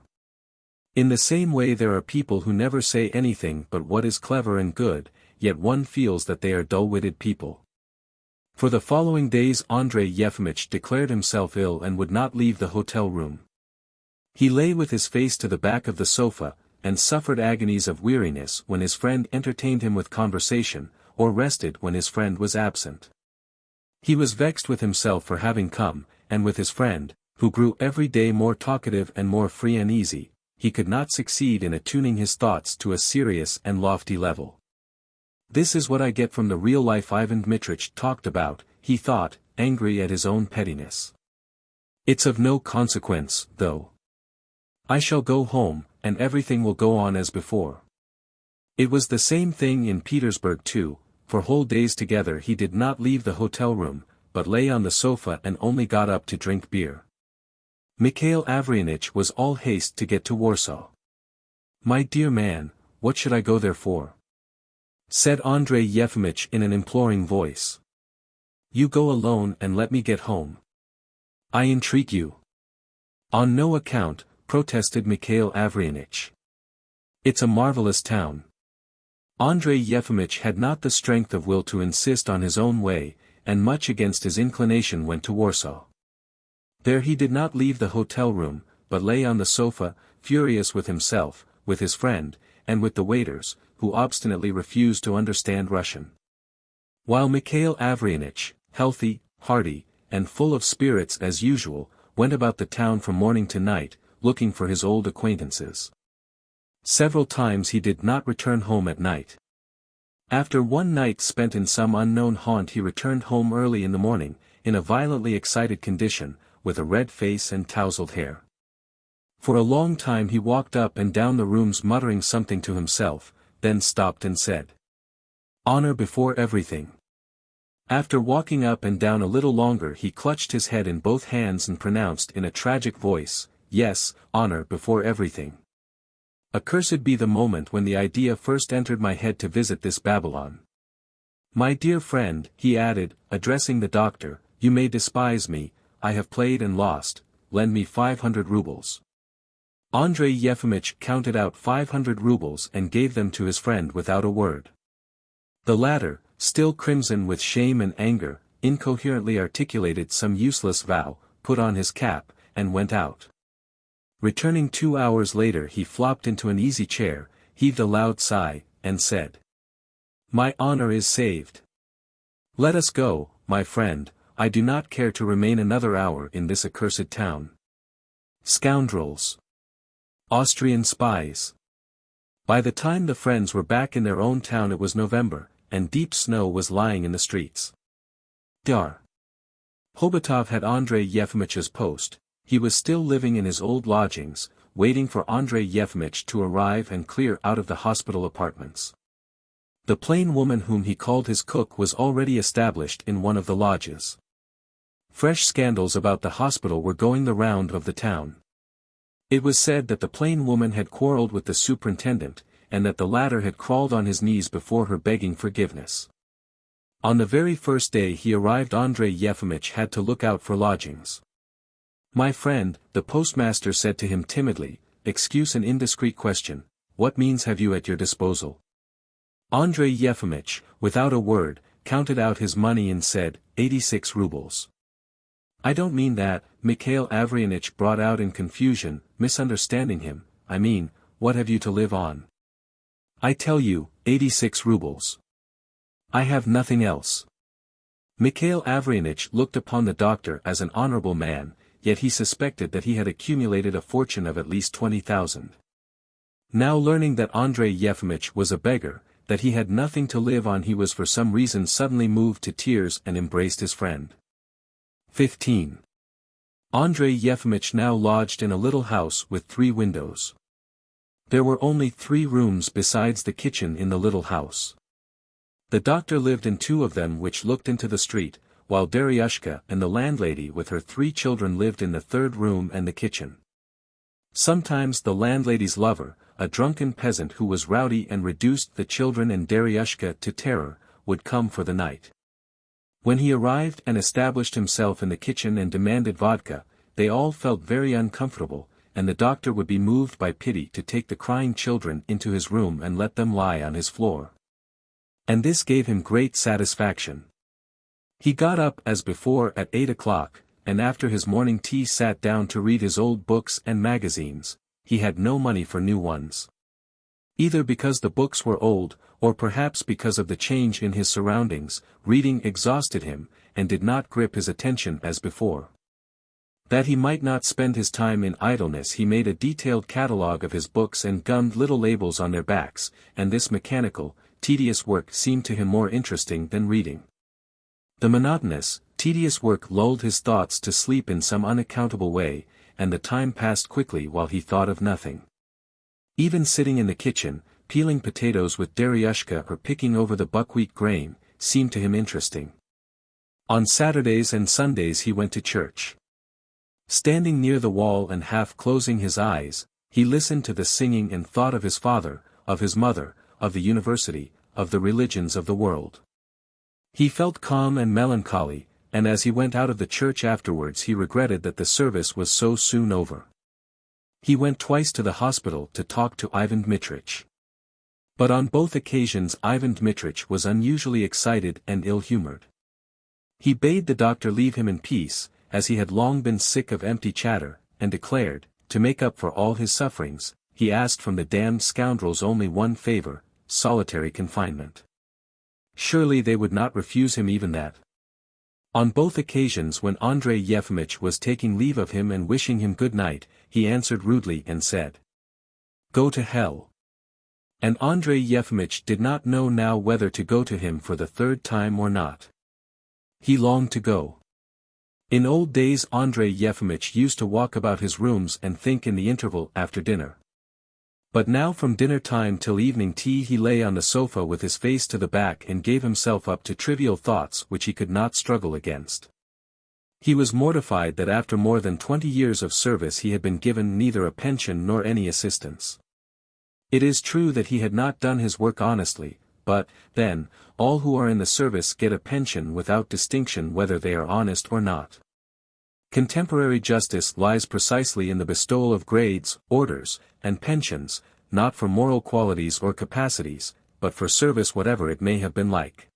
In the same way there are people who never say anything but what is clever and good, yet one feels that they are dull-witted people." For the following days Andrei Yefimych declared himself ill and would not leave the hotel room. He lay with his face to the back of the sofa, and suffered agonies of weariness when his friend entertained him with conversation, or rested when his friend was absent. He was vexed with himself for having come, and with his friend, who grew every day more talkative and more free and easy, he could not succeed in attuning his thoughts to a serious and lofty level. This is what I get from the real life Ivan Dmitrich talked about, he thought, angry at his own pettiness. It's of no consequence, though. I shall go home, and everything will go on as before. It was the same thing in Petersburg too. For whole days together he did not leave the hotel room, but lay on the sofa and only got up to drink beer. Mikhail Avrianich was all haste to get to Warsaw. "My dear man, what should I go there for?" said Andrei Yefimych in an imploring voice. "You go alone and let me get home. I entreat you." "On no account," protested Mikhail Avrianich. "It's a marvelous town." Andrei Yefimych had not the strength of will to insist on his own way, and much against his inclination went to Warsaw. There he did not leave the hotel room, but lay on the sofa, furious with himself, with his friend, and with the waiters, who obstinately refused to understand Russian. While Mikhail Avrianich, healthy, hearty, and full of spirits as usual, went about the town from morning to night, looking for his old acquaintances. Several times he did not return home at night. After one night spent in some unknown haunt he returned home early in the morning, in a violently excited condition, with a red face and tousled hair. For a long time he walked up and down the rooms muttering something to himself, then stopped and said, "Honor before everything." After walking up and down a little longer he clutched his head in both hands and pronounced in a tragic voice, "Yes, honor before everything. Accursed be the moment when the idea first entered my head to visit this Babylon. My dear friend," he added, addressing the doctor, "you may despise me, I have played and lost, lend me 500 rubles." Andrei Yefimych counted out 500 rubles and gave them to his friend without a word. The latter, still crimson with shame and anger, incoherently articulated some useless vow, put on his cap, and went out. Returning 2 hours later he flopped into an easy chair, heaved a loud sigh, and said, "My honor is saved. Let us go, my friend, I do not care to remain another hour in this accursed town. Scoundrels! Austrian spies!" By the time the friends were back in their own town it was November, and deep snow was lying in the streets. Dar. Hobotov had Andrei Yefimich's post. He was still living in his old lodgings, waiting for Andrei Yefimych to arrive and clear out of the hospital apartments. The plain woman whom he called his cook was already established in one of the lodges. Fresh scandals about the hospital were going the round of the town. It was said that the plain woman had quarreled with the superintendent, and that the latter had crawled on his knees before her begging forgiveness. On the very first day he arrived Andrei Yefimych had to look out for lodgings. "My friend," the postmaster said to him timidly, "excuse an indiscreet question, what means have you at your disposal?" Andrei Yefimych, without a word, counted out his money and said, 86 rubles. "I don't mean that," Mikhail Avrianich brought out in confusion, misunderstanding him, "I mean, what have you to live on?" "I tell you, 86 rubles. I have nothing else." Mikhail Avrianich looked upon the doctor as an honorable man, yet he suspected that he had accumulated a fortune of at least 20,000. Now learning that Andrei Yefimych was a beggar, that he had nothing to live on he was for some reason suddenly moved to tears and embraced his friend. 15. Andrei Yefimych now lodged in a little house with 3 windows. There were only 3 rooms besides the kitchen in the little house. The doctor lived in 2 of them which looked into the street, while Daryushka and the landlady with her 3 children lived in the 3rd room and the kitchen. Sometimes the landlady's lover, a drunken peasant who was rowdy and reduced the children and Daryushka to terror, would come for the night. When he arrived and established himself in the kitchen and demanded vodka, they all felt very uncomfortable, and the doctor would be moved by pity to take the crying children into his room and let them lie on his floor. And this gave him great satisfaction. He got up as before at 8 o'clock, and after his morning tea sat down to read his old books and magazines. He had no money for new ones. Either because the books were old, or perhaps because of the change in his surroundings, reading exhausted him, and did not grip his attention as before. That he might not spend his time in idleness, he made a detailed catalogue of his books and gummed little labels on their backs, and this mechanical, tedious work seemed to him more interesting than reading. The monotonous, tedious work lulled his thoughts to sleep in some unaccountable way, and the time passed quickly while he thought of nothing. Even sitting in the kitchen, peeling potatoes with Daryushka or picking over the buckwheat grain, seemed to him interesting. On Saturdays and Sundays he went to church. Standing near the wall and half closing his eyes, he listened to the singing and thought of his father, of his mother, of the university, of the religions of the world. He felt calm and melancholy, and as he went out of the church afterwards he regretted that the service was so soon over. He went twice to the hospital to talk to Ivan Dmitrich. But on both occasions Ivan Dmitrich was unusually excited and ill-humored. He bade the doctor leave him in peace, as he had long been sick of empty chatter, and declared, to make up for all his sufferings, he asked from the damned scoundrels only one favor, solitary confinement. Surely they would not refuse him even that. On both occasions when Andrei Yefimych was taking leave of him and wishing him good night, he answered rudely and said, "Go to hell." And Andrei Yefimych did not know now whether to go to him for the third time or not. He longed to go. In old days Andrei Yefimych used to walk about his rooms and think in the interval after dinner. But now from dinner time till evening tea he lay on the sofa with his face to the back and gave himself up to trivial thoughts which he could not struggle against. He was mortified that after more than 20 years of service he had been given neither a pension nor any assistance. It is true that he had not done his work honestly, but, then, all who are in the service get a pension without distinction whether they are honest or not. Contemporary justice lies precisely in the bestowal of grades, orders, and pensions, not for moral qualities or capacities, but for service whatever it may have been like.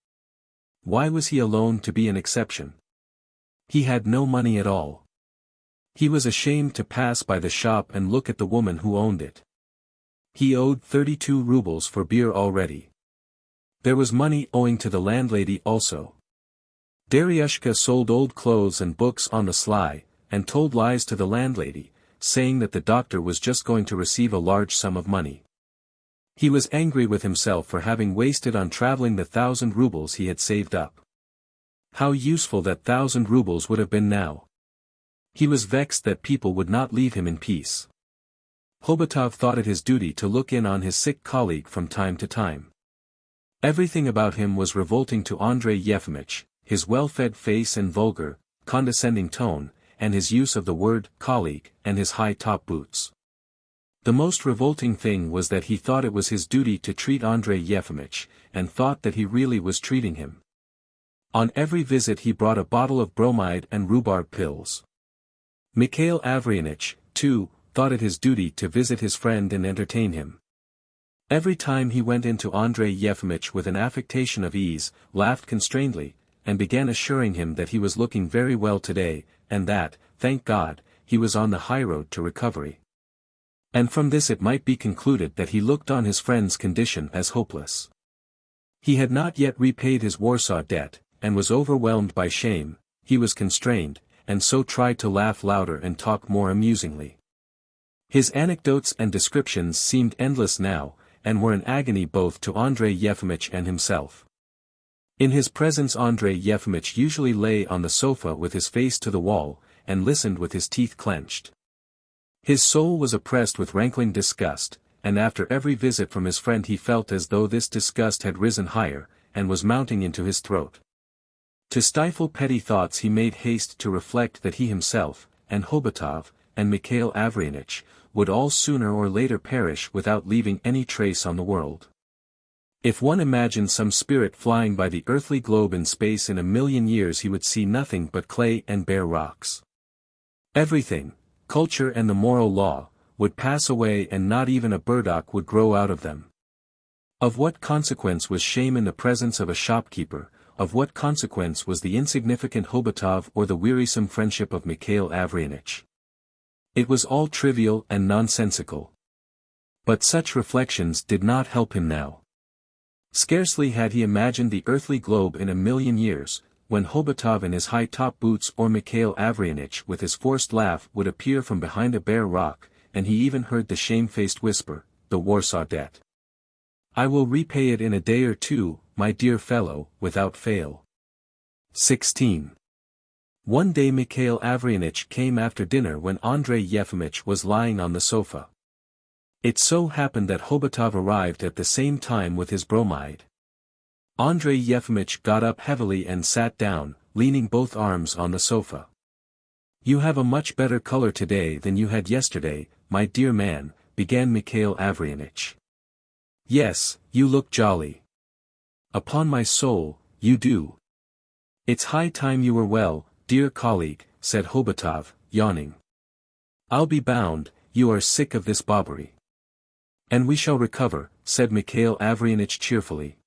Why was he alone to be an exception? He had no money at all. He was ashamed to pass by the shop and look at the woman who owned it. He owed 32 rubles for beer already. There was money owing to the landlady also. Daryushka sold old clothes and books on the sly, and told lies to the landlady, saying that the doctor was just going to receive a large sum of money. He was angry with himself for having wasted on traveling the 1,000 rubles he had saved up. How useful that 1,000 rubles would have been now. He was vexed that people would not leave him in peace. Hobotov thought it his duty to look in on his sick colleague from time to time. Everything about him was revolting to Andrei Yefimych, his well-fed face and vulgar, condescending tone, and his use of the word colleague, and his high top boots. The most revolting thing was that he thought it was his duty to treat Andrei Yefimych, and thought that he really was treating him. On every visit he brought a bottle of bromide and rhubarb pills. Mikhail Avrianich, too, thought it his duty to visit his friend and entertain him. Every time he went into Andrei Yefimych with an affectation of ease, laughed constrainedly, and began assuring him that he was looking very well today, and that, thank God, he was on the highroad to recovery. And from this it might be concluded that he looked on his friend's condition as hopeless. He had not yet repaid his Warsaw debt, and was overwhelmed by shame. He was constrained, and so tried to laugh louder and talk more amusingly. His anecdotes and descriptions seemed endless now, and were an agony both to Andrei Yefimych and himself. In his presence Andrei Yefimych usually lay on the sofa with his face to the wall, and listened with his teeth clenched. His soul was oppressed with rankling disgust, and after every visit from his friend he felt as though this disgust had risen higher, and was mounting into his throat. To stifle petty thoughts he made haste to reflect that he himself, and Hobotov, and Mikhail Avrianich, would all sooner or later perish without leaving any trace on the world. If one imagined some spirit flying by the earthly globe in space in 1,000,000 years he would see nothing but clay and bare rocks. Everything, culture and the moral law, would pass away and not even a burdock would grow out of them. Of what consequence was shame in the presence of a shopkeeper, of what consequence was the insignificant Hobotov or the wearisome friendship of Mikhail Avrianich? It was all trivial and nonsensical. But such reflections did not help him now. Scarcely had he imagined the earthly globe in a million years, when Hobotov in his high-top boots or Mikhail Avrianich with his forced laugh would appear from behind a bare rock, and he even heard the shamefaced whisper, "The Warsaw debt. I will repay it in a day or two, my dear fellow, without fail." 16. One day Mikhail Avrianich came after dinner when Andrei Yefimych was lying on the sofa. It so happened that Hobotov arrived at the same time with his bromide. Andrei Yefimych got up heavily and sat down, leaning both arms on the sofa. "You have a much better color today than you had yesterday, my dear man," began Mikhail Avrianich. "Yes, you look jolly. Upon my soul, you do. It's high time you were well, dear colleague," said Hobotov, yawning. "I'll be bound, you are sick of this bobbery." "And we shall recover," said Mikhail Avrianich cheerfully.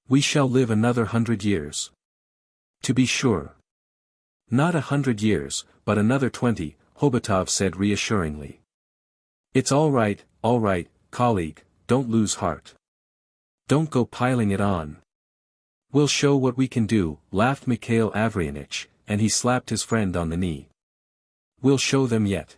"We shall live another 100 years. To be sure. Not 100 years, but another 20, Hobotov said reassuringly. "It's all right, colleague, don't lose heart. Don't go piling it on. We'll show what we can do," laughed Mikhail Avrianich, and he slapped his friend on the knee. "We'll show them yet.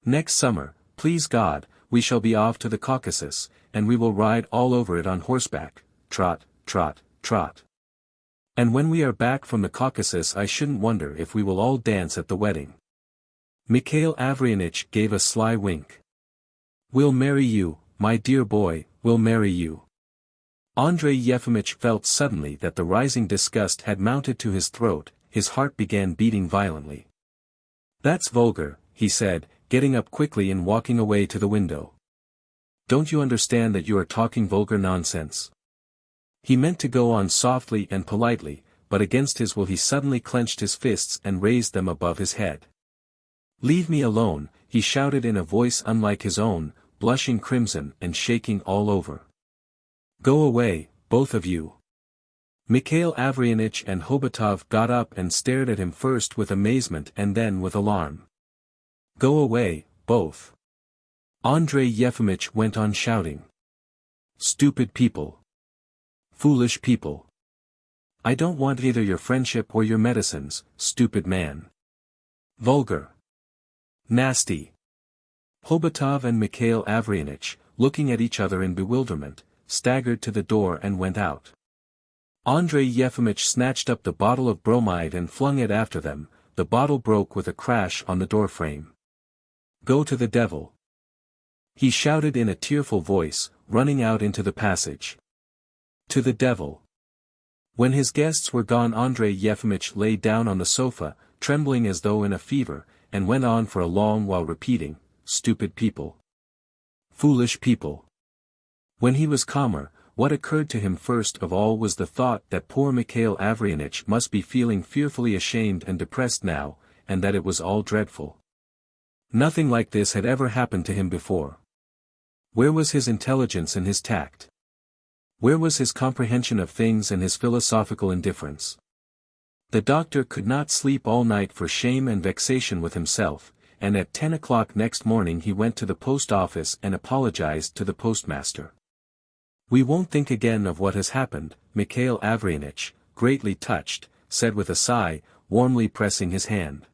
Next summer, please God, we shall be off to the Caucasus, and we will ride all over it on horseback, trot, trot, trot. And when we are back from the Caucasus I shouldn't wonder if we will all dance at the wedding." Mikhail Avrianich gave a sly wink. "We'll marry you, my dear boy, we'll marry you." Andrei Yefimych felt suddenly that the rising disgust had mounted to his throat, his heart began beating violently. "That's vulgar," he said, getting up quickly and walking away to the window. "Don't you understand that you are talking vulgar nonsense?" He meant to go on softly and politely, but against his will he suddenly clenched his fists and raised them above his head. "Leave me alone," he shouted in a voice unlike his own, blushing crimson and shaking all over. "Go away, both of you." Mikhail Avrianich and Hobotov got up and stared at him first with amazement and then with alarm. "Go away, both." Andrei Yefimych went on shouting. "Stupid people. Foolish people. I don't want either your friendship or your medicines, stupid man. Vulgar. Nasty." Hobotov and Mikhail Avrianich, looking at each other in bewilderment, staggered to the door and went out. Andrei Yefimych snatched up the bottle of bromide and flung it after them. The bottle broke with a crash on the doorframe. "Go to the devil," he shouted in a tearful voice, running out into the passage. "To the devil." When his guests were gone Andrei Yefimych lay down on the sofa, trembling as though in a fever, and went on for a long while repeating, "Stupid people. Foolish people." When he was calmer, what occurred to him first of all was the thought that poor Mikhail Avrianich must be feeling fearfully ashamed and depressed now, and that it was all dreadful. Nothing like this had ever happened to him before. Where was his intelligence and his tact? Where was his comprehension of things and his philosophical indifference? The doctor could not sleep all night for shame and vexation with himself, and at 10 o'clock next morning he went to the post office and apologized to the postmaster. "We won't think again of what has happened," Mikhail Avrianich, greatly touched, said with a sigh, warmly pressing his hand.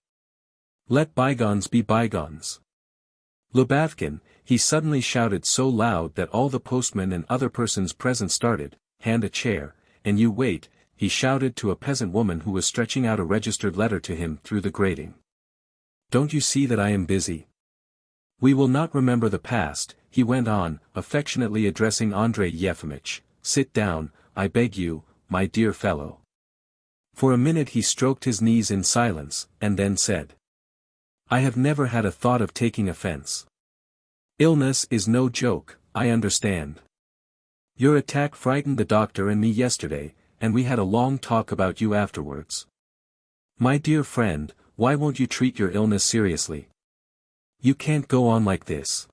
"Let bygones be bygones. Lubavkin," he suddenly shouted so loud that all the postmen and other persons present started, "hand a chair, and you wait," he shouted to a peasant woman who was stretching out a registered letter to him through the grating. "Don't you see that I am busy? We will not remember the past," he went on, affectionately addressing Andrei Yefimych. "Sit down, I beg you, my dear fellow." For a minute he stroked his knees in silence, and then said, "I have never had a thought of taking offense. Illness is no joke, I understand. Your attack frightened the doctor and me yesterday, and we had a long talk about you afterwards. My dear friend, why won't you treat your illness seriously? You can't go on like this."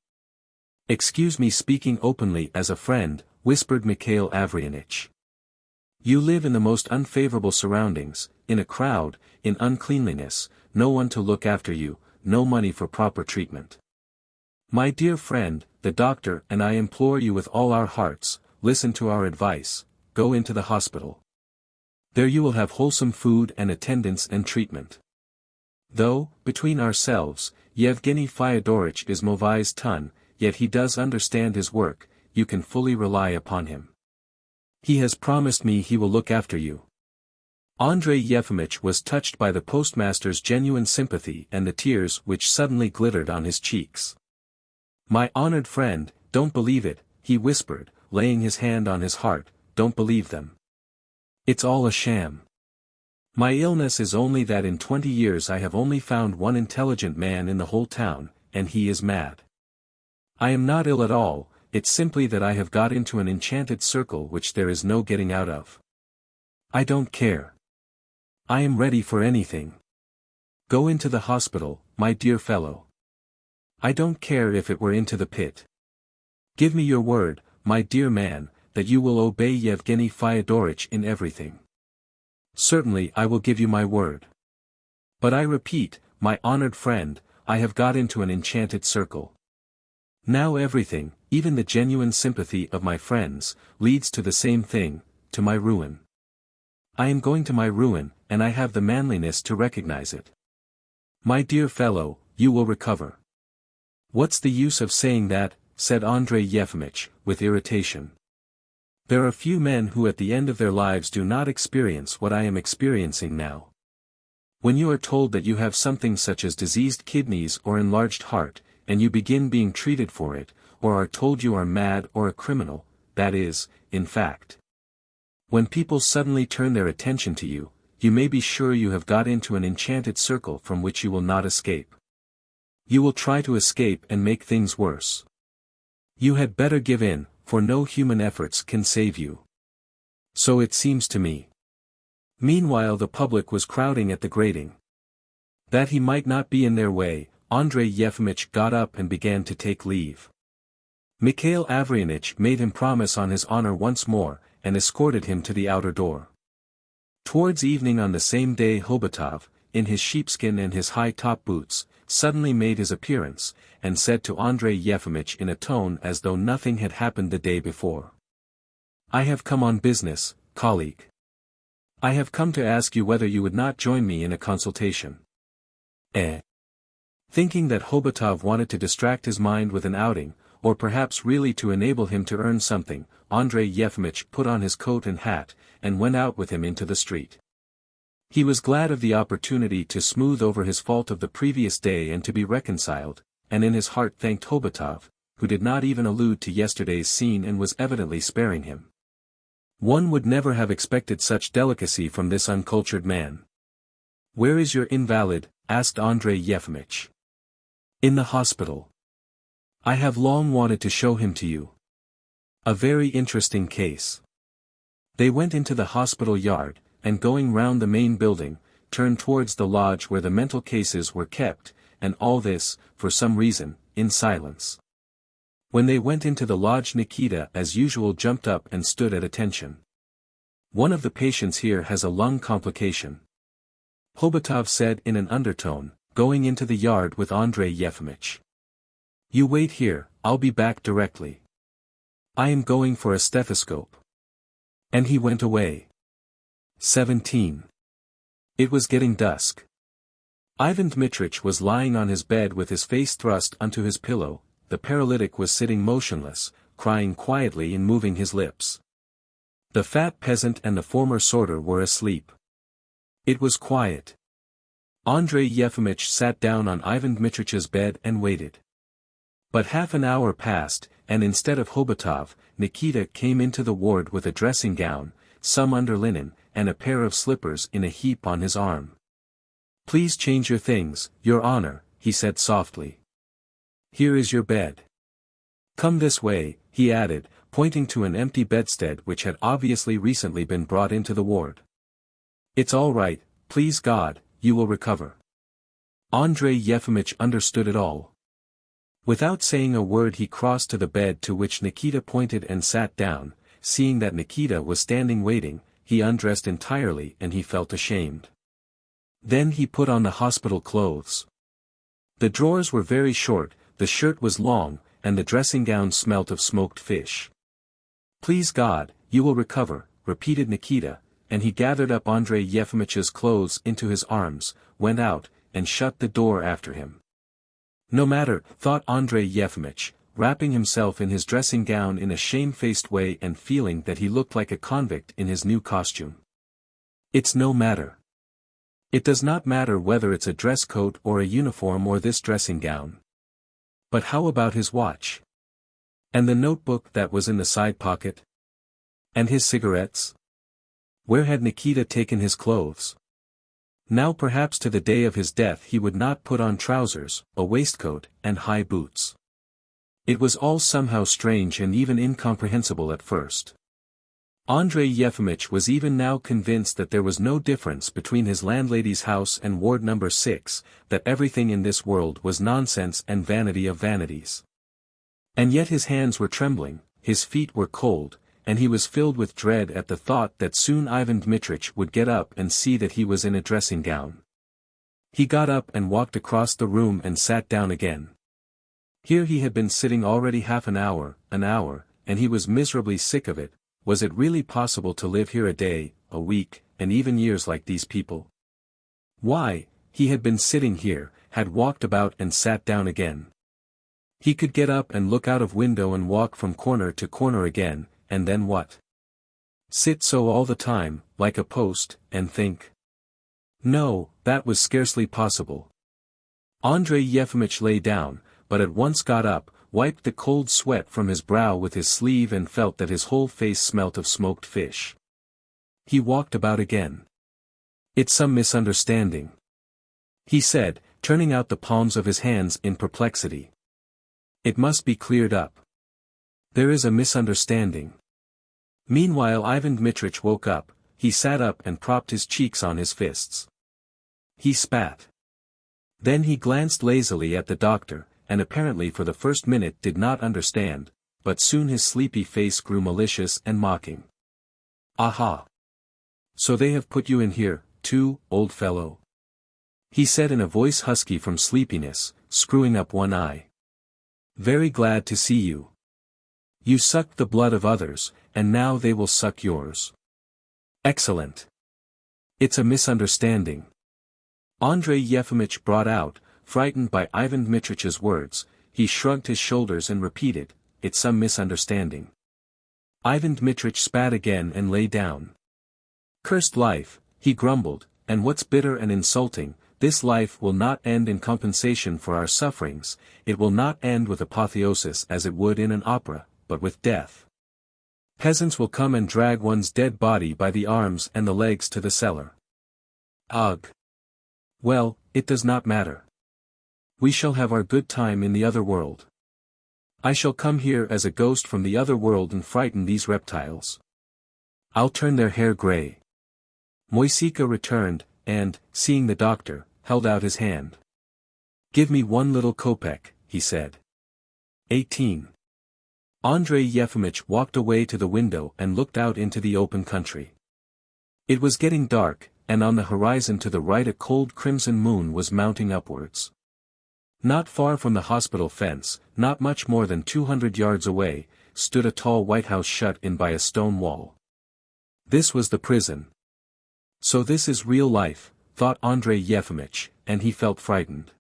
"Excuse me speaking openly as a friend," whispered Mikhail Avrianich. "You live in the most unfavorable surroundings, in a crowd, in uncleanliness, no one to look after you, no money for proper treatment. My dear friend, the doctor and I implore you with all our hearts, listen to our advice, go into the hospital. There you will have wholesome food and attendance and treatment. Though, between ourselves, Yevgeny Fyodorich is Movai's ton, yet he does understand his work, you can fully rely upon him. He has promised me he will look after you. Andrei Yefimych was touched by the postmaster's genuine sympathy and the tears which suddenly glittered on his cheeks. My honored friend, don't believe it, he whispered, laying his hand on his heart, don't believe them. It's all a sham. My illness is only that in 20 years I have only found one intelligent man in the whole town, and he is mad. I am not ill at all, it's simply that I have got into an enchanted circle which there is no getting out of. I don't care. I am ready for anything. Go into the hospital, my dear fellow. I don't care if it were into the pit. Give me your word, my dear man, that you will obey Yevgeny Fyodorich in everything. Certainly I will give you my word. But I repeat, my honored friend, I have got into an enchanted circle. Now everything, even the genuine sympathy of my friends, leads to the same thing, to my ruin. I am going to my ruin, and I have the manliness to recognize it. My dear fellow, you will recover. What's the use of saying that, said Andrei Yefimych, with irritation. There are few men who at the end of their lives do not experience what I am experiencing now. When you are told that you have something such as diseased kidneys or enlarged heart, and you begin being treated for it, or are told you are mad or a criminal, that is, in fact. When people suddenly turn their attention to you, you may be sure you have got into an enchanted circle from which you will not escape. You will try to escape and make things worse. You had better give in, for no human efforts can save you. So it seems to me. Meanwhile the public was crowding at the grating. That he might not be in their way, Andrei Yefimych got up and began to take leave. Mikhail Avrianich made him promise on his honor once more, and escorted him to the outer door. Towards evening on the same day Hobotov, in his sheepskin and his high-top boots, suddenly made his appearance, and said to Andrei Yefimych in a tone as though nothing had happened the day before. I have come on business, colleague. I have come to ask you whether you would not join me in a consultation. Thinking that Hobotov wanted to distract his mind with an outing, or perhaps really to enable him to earn something, Andrei Yefimych put on his coat and hat, and went out with him into the street. He was glad of the opportunity to smooth over his fault of the previous day and to be reconciled, and in his heart thanked Hobotov, who did not even allude to yesterday's scene and was evidently sparing him. One would never have expected such delicacy from this uncultured man. Where is your invalid? Asked Andrei Yefimych. In the hospital. I have long wanted to show him to you. A very interesting case. They went into the hospital yard, and going round the main building, turned towards the lodge where the mental cases were kept, and all this, for some reason, in silence. When they went into the lodge Nikita as usual jumped up and stood at attention. One of the patients here has a lung complication. Hobotov said in an undertone, going into the yard with Andrei Yefimych. You wait here, I'll be back directly. I am going for a stethoscope. And he went away. 17. It was getting dusk. Ivan Dmitrich was lying on his bed with his face thrust unto his pillow, the paralytic was sitting motionless, crying quietly and moving his lips. The fat peasant and the former sorter were asleep. It was quiet. Andrei Yefimych sat down on Ivan Dmitrich's bed and waited. But half an hour passed, and instead of Hobotov, Nikita came into the ward with a dressing gown, some underlinen, and a pair of slippers in a heap on his arm. Please change your things, Your Honor, he said softly. Here is your bed. Come this way, he added, pointing to an empty bedstead which had obviously recently been brought into the ward. It's all right, please God, you will recover. Andrei Yefimych understood it all. Without saying a word he crossed to the bed to which Nikita pointed and sat down. Seeing that Nikita was standing waiting, he undressed entirely and he felt ashamed. Then he put on the hospital clothes. The drawers were very short, the shirt was long, and the dressing-gown smelt of smoked fish. "Please God, you will recover," repeated Nikita, and he gathered up Andrei Yefimitch's clothes into his arms, went out, and shut the door after him. No matter, thought Andrei Yefimitch, wrapping himself in his dressing-gown in a shamefaced way and feeling that he looked like a convict in his new costume. It's no matter. It does not matter whether it's a dress coat or a uniform or this dressing-gown. But how about his watch? And the notebook that was in the side pocket? And his cigarettes? Where had Nikita taken his clothes? Now perhaps to the day of his death he would not put on trousers, a waistcoat, and high boots. It was all somehow strange and even incomprehensible at first. Andrei Yefimitch was even now convinced that there was no difference between his landlady's house and ward number 6, that everything in this world was nonsense and vanity of vanities. And yet his hands were trembling, his feet were cold, and he was filled with dread at the thought that soon Ivan Dmitrich would get up and see that he was in a dressing-gown. He got up and walked across the room and sat down again. Here he had been sitting already half an hour, and he was miserably sick of it. Was it really possible to live here a day, a week, and even years like these people? Why, he had been sitting here, had walked about and sat down again. He could get up and look out of window and walk from corner to corner again, and then what? Sit so all the time, like a post, and think? No, that was scarcely possible. Andrei Yefimitch lay down, but at once got up, wiped the cold sweat from his brow with his sleeve and felt that his whole face smelt of smoked fish. He walked about again. "It's some misunderstanding," he said, turning out the palms of his hands in perplexity. "It must be cleared up. There is a misunderstanding." Meanwhile Ivan Dmitrich woke up, he sat up and propped his cheeks on his fists. He spat. Then he glanced lazily at the doctor, and apparently for the first minute did not understand, but soon his sleepy face grew malicious and mocking. "Aha! So they have put you in here, too, old fellow?" he said in a voice husky from sleepiness, screwing up one eye. "Very glad to see you. You sucked the blood of others, and now they will suck yours. Excellent. It's a misunderstanding," Andrei Yefimitch brought out, frightened by Ivan Dmitrich's words. He shrugged his shoulders and repeated, "It's some misunderstanding." Ivan Dmitrich spat again and lay down. "Cursed life," he grumbled, "and what's bitter and insulting, this life will not end in compensation for our sufferings, it will not end with apotheosis as it would in an opera, but with death. Peasants will come and drag one's dead body by the arms and the legs to the cellar. Ugh! Well, it does not matter. We shall have our good time in the other world. I shall come here as a ghost from the other world and frighten these reptiles. I'll turn their hair gray." Moisika returned, and, seeing the doctor, held out his hand. "Give me 1 little kopeck," he said. 18. Andrei Yefimitch walked away to the window and looked out into the open country. It was getting dark, and on the horizon to the right a cold crimson moon was mounting upwards. Not far from the hospital fence, not much more than 200 yards away, stood a tall white house shut in by a stone wall. This was the prison. So this is real life, thought Andrei Yefimitch, and he felt frightened.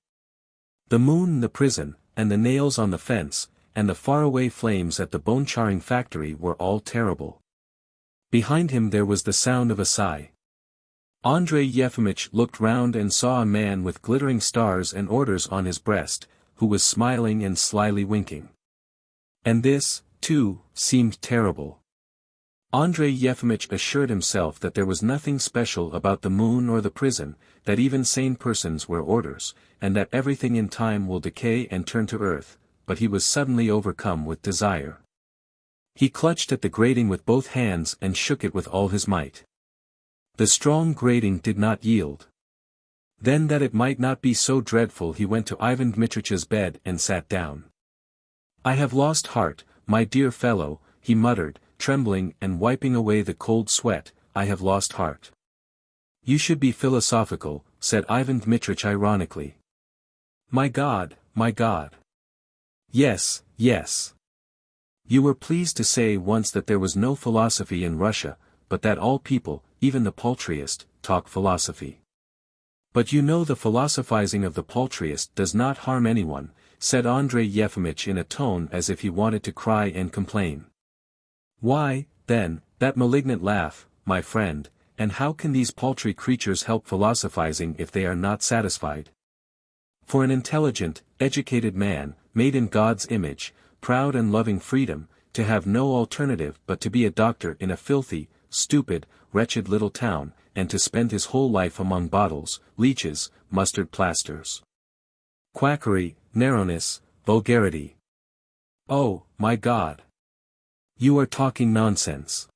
The moon, the prison, and the nails on the fence, and the faraway flames at the bone-charring factory were all terrible. Behind him there was the sound of a sigh. Andrei Yefimitch looked round and saw a man with glittering stars and orders on his breast, who was smiling and slyly winking. And this, too, seemed terrible. Andrei Yefimitch assured himself that there was nothing special about the moon or the prison, that even sane persons wear orders, and that everything in time will decay and turn to earth, but he was suddenly overcome with desire. He clutched at the grating with both hands and shook it with all his might. The strong grating did not yield. Then that it might not be so dreadful he went to Ivan Dmitrich's bed and sat down. "I have lost heart, my dear fellow," he muttered, trembling and wiping away the cold sweat, "I have lost heart." "You should be philosophical," said Ivan Dmitrich ironically. My God, Yes, yes. You were pleased to say once that there was no philosophy in Russia, but that all people, even the paltriest, talk philosophy. But you know the philosophizing of the paltriest does not harm anyone, said Andrei Yefimych in a tone as if he wanted to cry and complain. Why, then, that malignant laugh, my friend, and how can these paltry creatures help philosophizing if they are not satisfied? For an intelligent, educated man, made in God's image, proud and loving freedom, to have no alternative but to be a doctor in a filthy, stupid, wretched little town, and to spend his whole life among bottles, leeches, mustard plasters. Quackery, narrowness, vulgarity. Oh, my God! You are talking nonsense.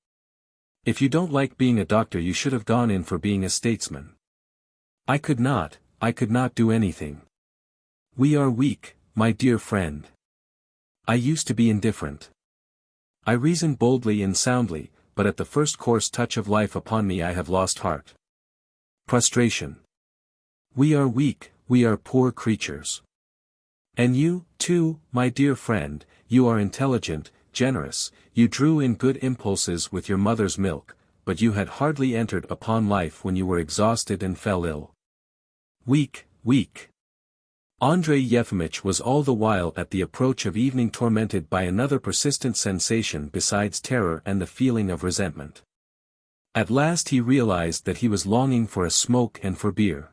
If you don't like being a doctor you should have gone in for being a statesman. I could not do anything. We are weak, my dear friend. I used to be indifferent. I reason boldly and soundly, but at the first coarse touch of life upon me I have lost heart. Prostration. We are weak, we are poor creatures. And you, too, my dear friend, you are intelligent, generous, you drew in good impulses with your mother's milk, but you had hardly entered upon life when you were exhausted and fell ill. Weak, weak. Andrei Yefimych was all the while at the approach of evening tormented by another persistent sensation besides terror and the feeling of resentment. At last he realized that he was longing for a smoke and for beer.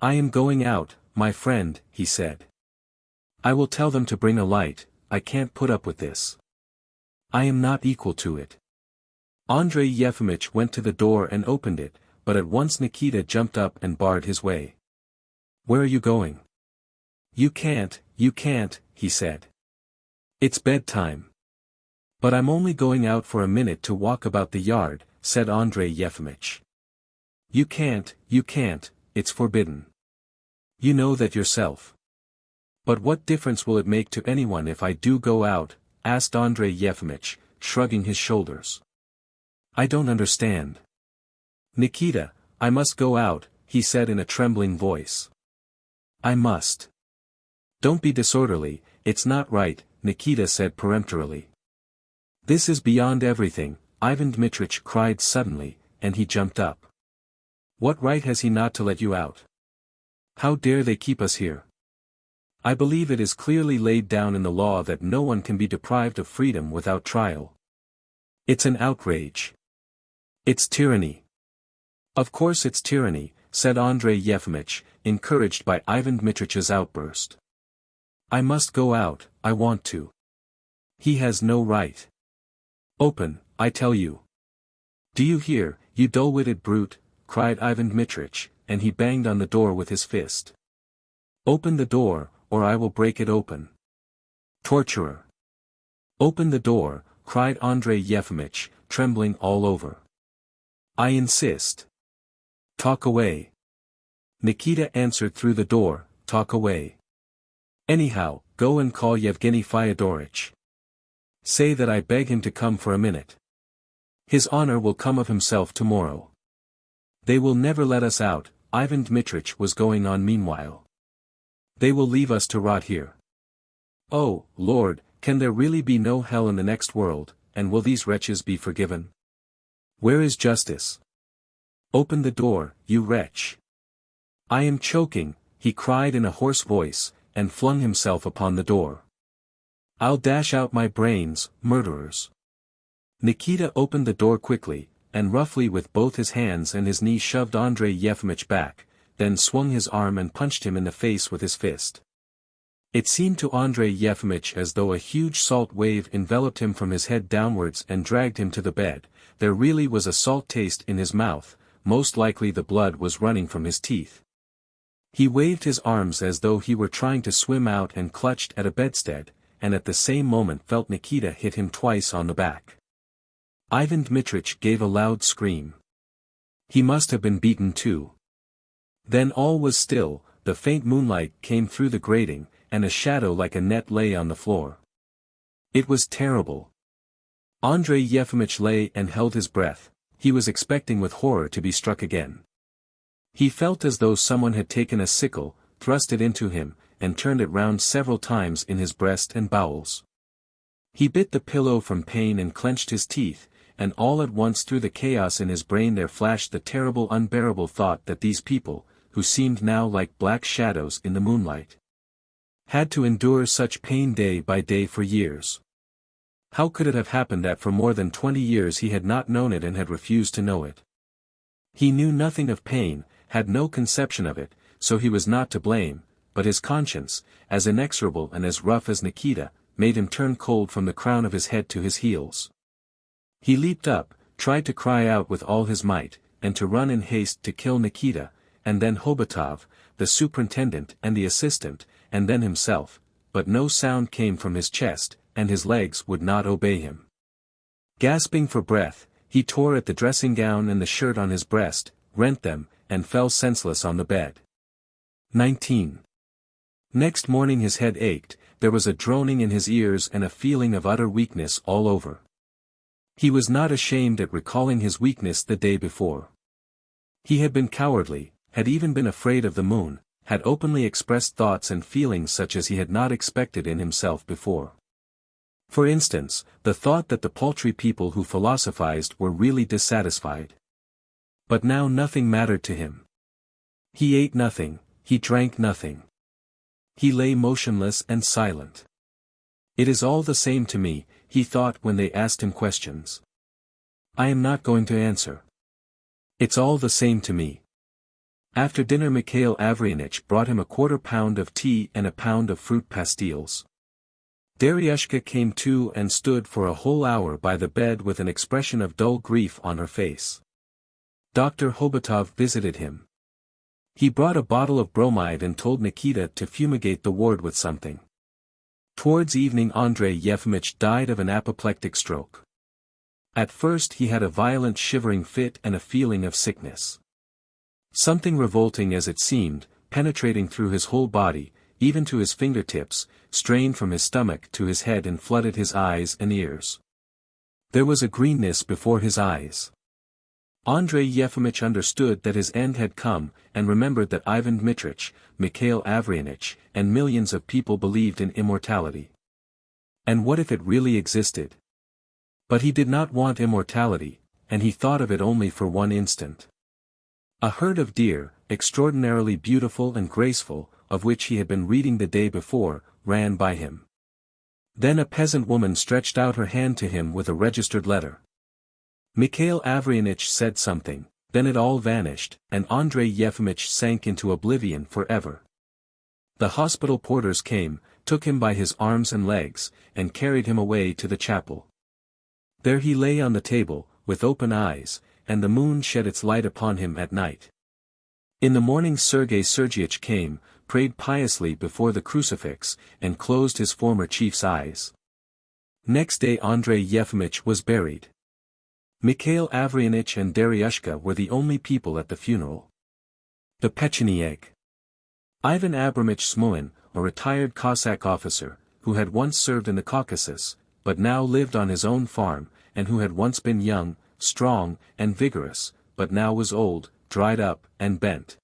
I am going out, my friend, he said. I will tell them to bring a light, I can't put up with this. I am not equal to it. Andrei Yefimych went to the door and opened it, but at once Nikita jumped up and barred his way. Where are you going? You can't, he said. It's bedtime. But I'm only going out for a minute to walk about the yard, said Andrei Yefimych. You can't, it's forbidden. You know that yourself. But what difference will it make to anyone if I do go out? Asked Andrei Yefimych, shrugging his shoulders. I don't understand. Nikita, I must go out, he said in a trembling voice. I must. Don't be disorderly, it's not right, Nikita said peremptorily. This is beyond everything, Ivan Dmitrich cried suddenly, and he jumped up. What right has he not to let you out? How dare they keep us here? I believe it is clearly laid down in the law that no one can be deprived of freedom without trial. It's an outrage. It's tyranny. Of course it's tyranny, said Andrei Yefimych, encouraged by Ivan Dmitrich's outburst. I must go out, I want to. He has no right. Open, I tell you. Do you hear, you dull-witted brute, cried Ivan Dmitrich, and he banged on the door with his fist. Open the door, or I will break it open. Torturer. Open the door, cried Andrei Yefimych, trembling all over. I insist. Talk away. Nikita answered through the door, talk away. Anyhow, go and call Yevgeny Fyodorovich. Say that I beg him to come for a minute. His honor will come of himself tomorrow. They will never let us out, Ivan Dmitrich was going on meanwhile. They will leave us to rot here. Oh, Lord, can there really be no hell in the next world, and will these wretches be forgiven? Where is justice? Open the door, you wretch. I am choking, he cried in a hoarse voice, and flung himself upon the door. I'll dash out my brains, murderers. Nikita opened the door quickly, and roughly with both his hands and his knee shoved Andrei Yefimych back, then swung his arm and punched him in the face with his fist. It seemed to Andrei Yefimych as though a huge salt wave enveloped him from his head downwards and dragged him to the bed. There really was a salt taste in his mouth, most likely the blood was running from his teeth. He waved his arms as though he were trying to swim out and clutched at a bedstead, and at the same moment felt Nikita hit him twice on the back. Ivan Dmitrich gave a loud scream. He must have been beaten too. Then all was still, the faint moonlight came through the grating, and a shadow like a net lay on the floor. It was terrible. Andrei Yefimych lay and held his breath, he was expecting with horror to be struck again. He felt as though someone had taken a sickle, thrust it into him, and turned it round several times in his breast and bowels. He bit the pillow from pain and clenched his teeth, and all at once through the chaos in his brain there flashed the terrible unbearable thought that these people, who seemed now like black shadows in the moonlight, had to endure such pain day by day for years. How could it have happened that for more than 20 years he had not known it and had refused to know it? He knew nothing of pain, had no conception of it, so he was not to blame, but his conscience, as inexorable and as rough as Nikita, made him turn cold from the crown of his head to his heels. He leaped up, tried to cry out with all his might, and to run in haste to kill Nikita, and then Hobotov, the superintendent and the assistant, and then himself, but no sound came from his chest, and his legs would not obey him. Gasping for breath, he tore at the dressing-gown and the shirt on his breast, rent them, and fell senseless on the bed. 19. Next morning his head ached, there was a droning in his ears and a feeling of utter weakness all over. He was not ashamed at recalling his weakness the day before. He had been cowardly, had even been afraid of the moon, had openly expressed thoughts and feelings such as he had not expected in himself before. For instance, the thought that the paltry people who philosophized were really dissatisfied. But now nothing mattered to him. He ate nothing, he drank nothing. He lay motionless and silent. It is all the same to me, he thought when they asked him questions. I am not going to answer. It's all the same to me. After dinner Mikhail Avrianich brought him a quarter pound of tea and a pound of fruit pastilles. Daryushka came too and stood for a whole hour by the bed with an expression of dull grief on her face. Dr. Hobotov visited him. He brought a bottle of bromide and told Nikita to fumigate the ward with something. Towards evening Andrei Yefimych died of an apoplectic stroke. At first he had a violent shivering fit and a feeling of sickness. Something revolting as it seemed, penetrating through his whole body, even to his fingertips, strained from his stomach to his head and flooded his eyes and ears. There was a greenness before his eyes. Andrei Yefimych understood that his end had come, and remembered that Ivan Dmitrich, Mikhail Avrianich, and millions of people believed in immortality. And what if it really existed? But he did not want immortality, and he thought of it only for one instant. A herd of deer, extraordinarily beautiful and graceful, of which he had been reading the day before, ran by him. Then a peasant woman stretched out her hand to him with a registered letter. Mikhail Avrianich said something, then it all vanished, and Andrei Yefimych sank into oblivion forever. The hospital porters came, took him by his arms and legs, and carried him away to the chapel. There he lay on the table, with open eyes, and the moon shed its light upon him at night. In the morning Sergei Sergeitch came, prayed piously before the crucifix, and closed his former chief's eyes. Next day Andrei Yefimych was buried. Mikhail Avrianich and Daryushka were the only people at the funeral. The Pechenieg. Ivan Abramich Smuin, a retired Cossack officer, who had once served in the Caucasus, but now lived on his own farm, and who had once been young, strong, and vigorous, but now was old, dried up, and bent.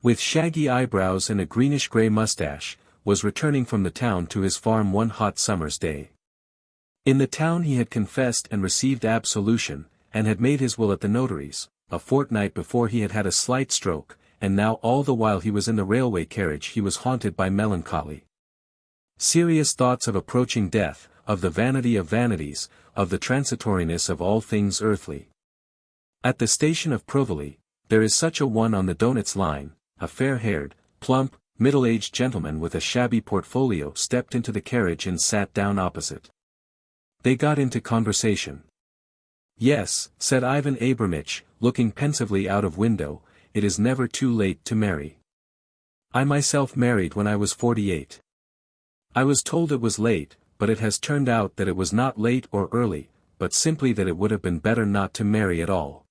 With shaggy eyebrows and a greenish-gray mustache, was returning from the town to his farm one hot summer's day. In the town he had confessed and received absolution, and had made his will at the notary's, a fortnight before he had had a slight stroke, and now all the while he was in the railway carriage he was haunted by melancholy. Serious thoughts of approaching death, of the vanity of vanities, of the transitoriness of all things earthly. At the station of Provoli, there is such a one on the Donitz line, a fair-haired, plump, middle-aged gentleman with a shabby portfolio stepped into the carriage and sat down opposite. They got into conversation. Yes, said Ivan Abramich, looking pensively out of window, it is never too late to marry. I myself married when I was 48. I was told it was late, but it has turned out that it was not late or early, but simply that it would have been better not to marry at all.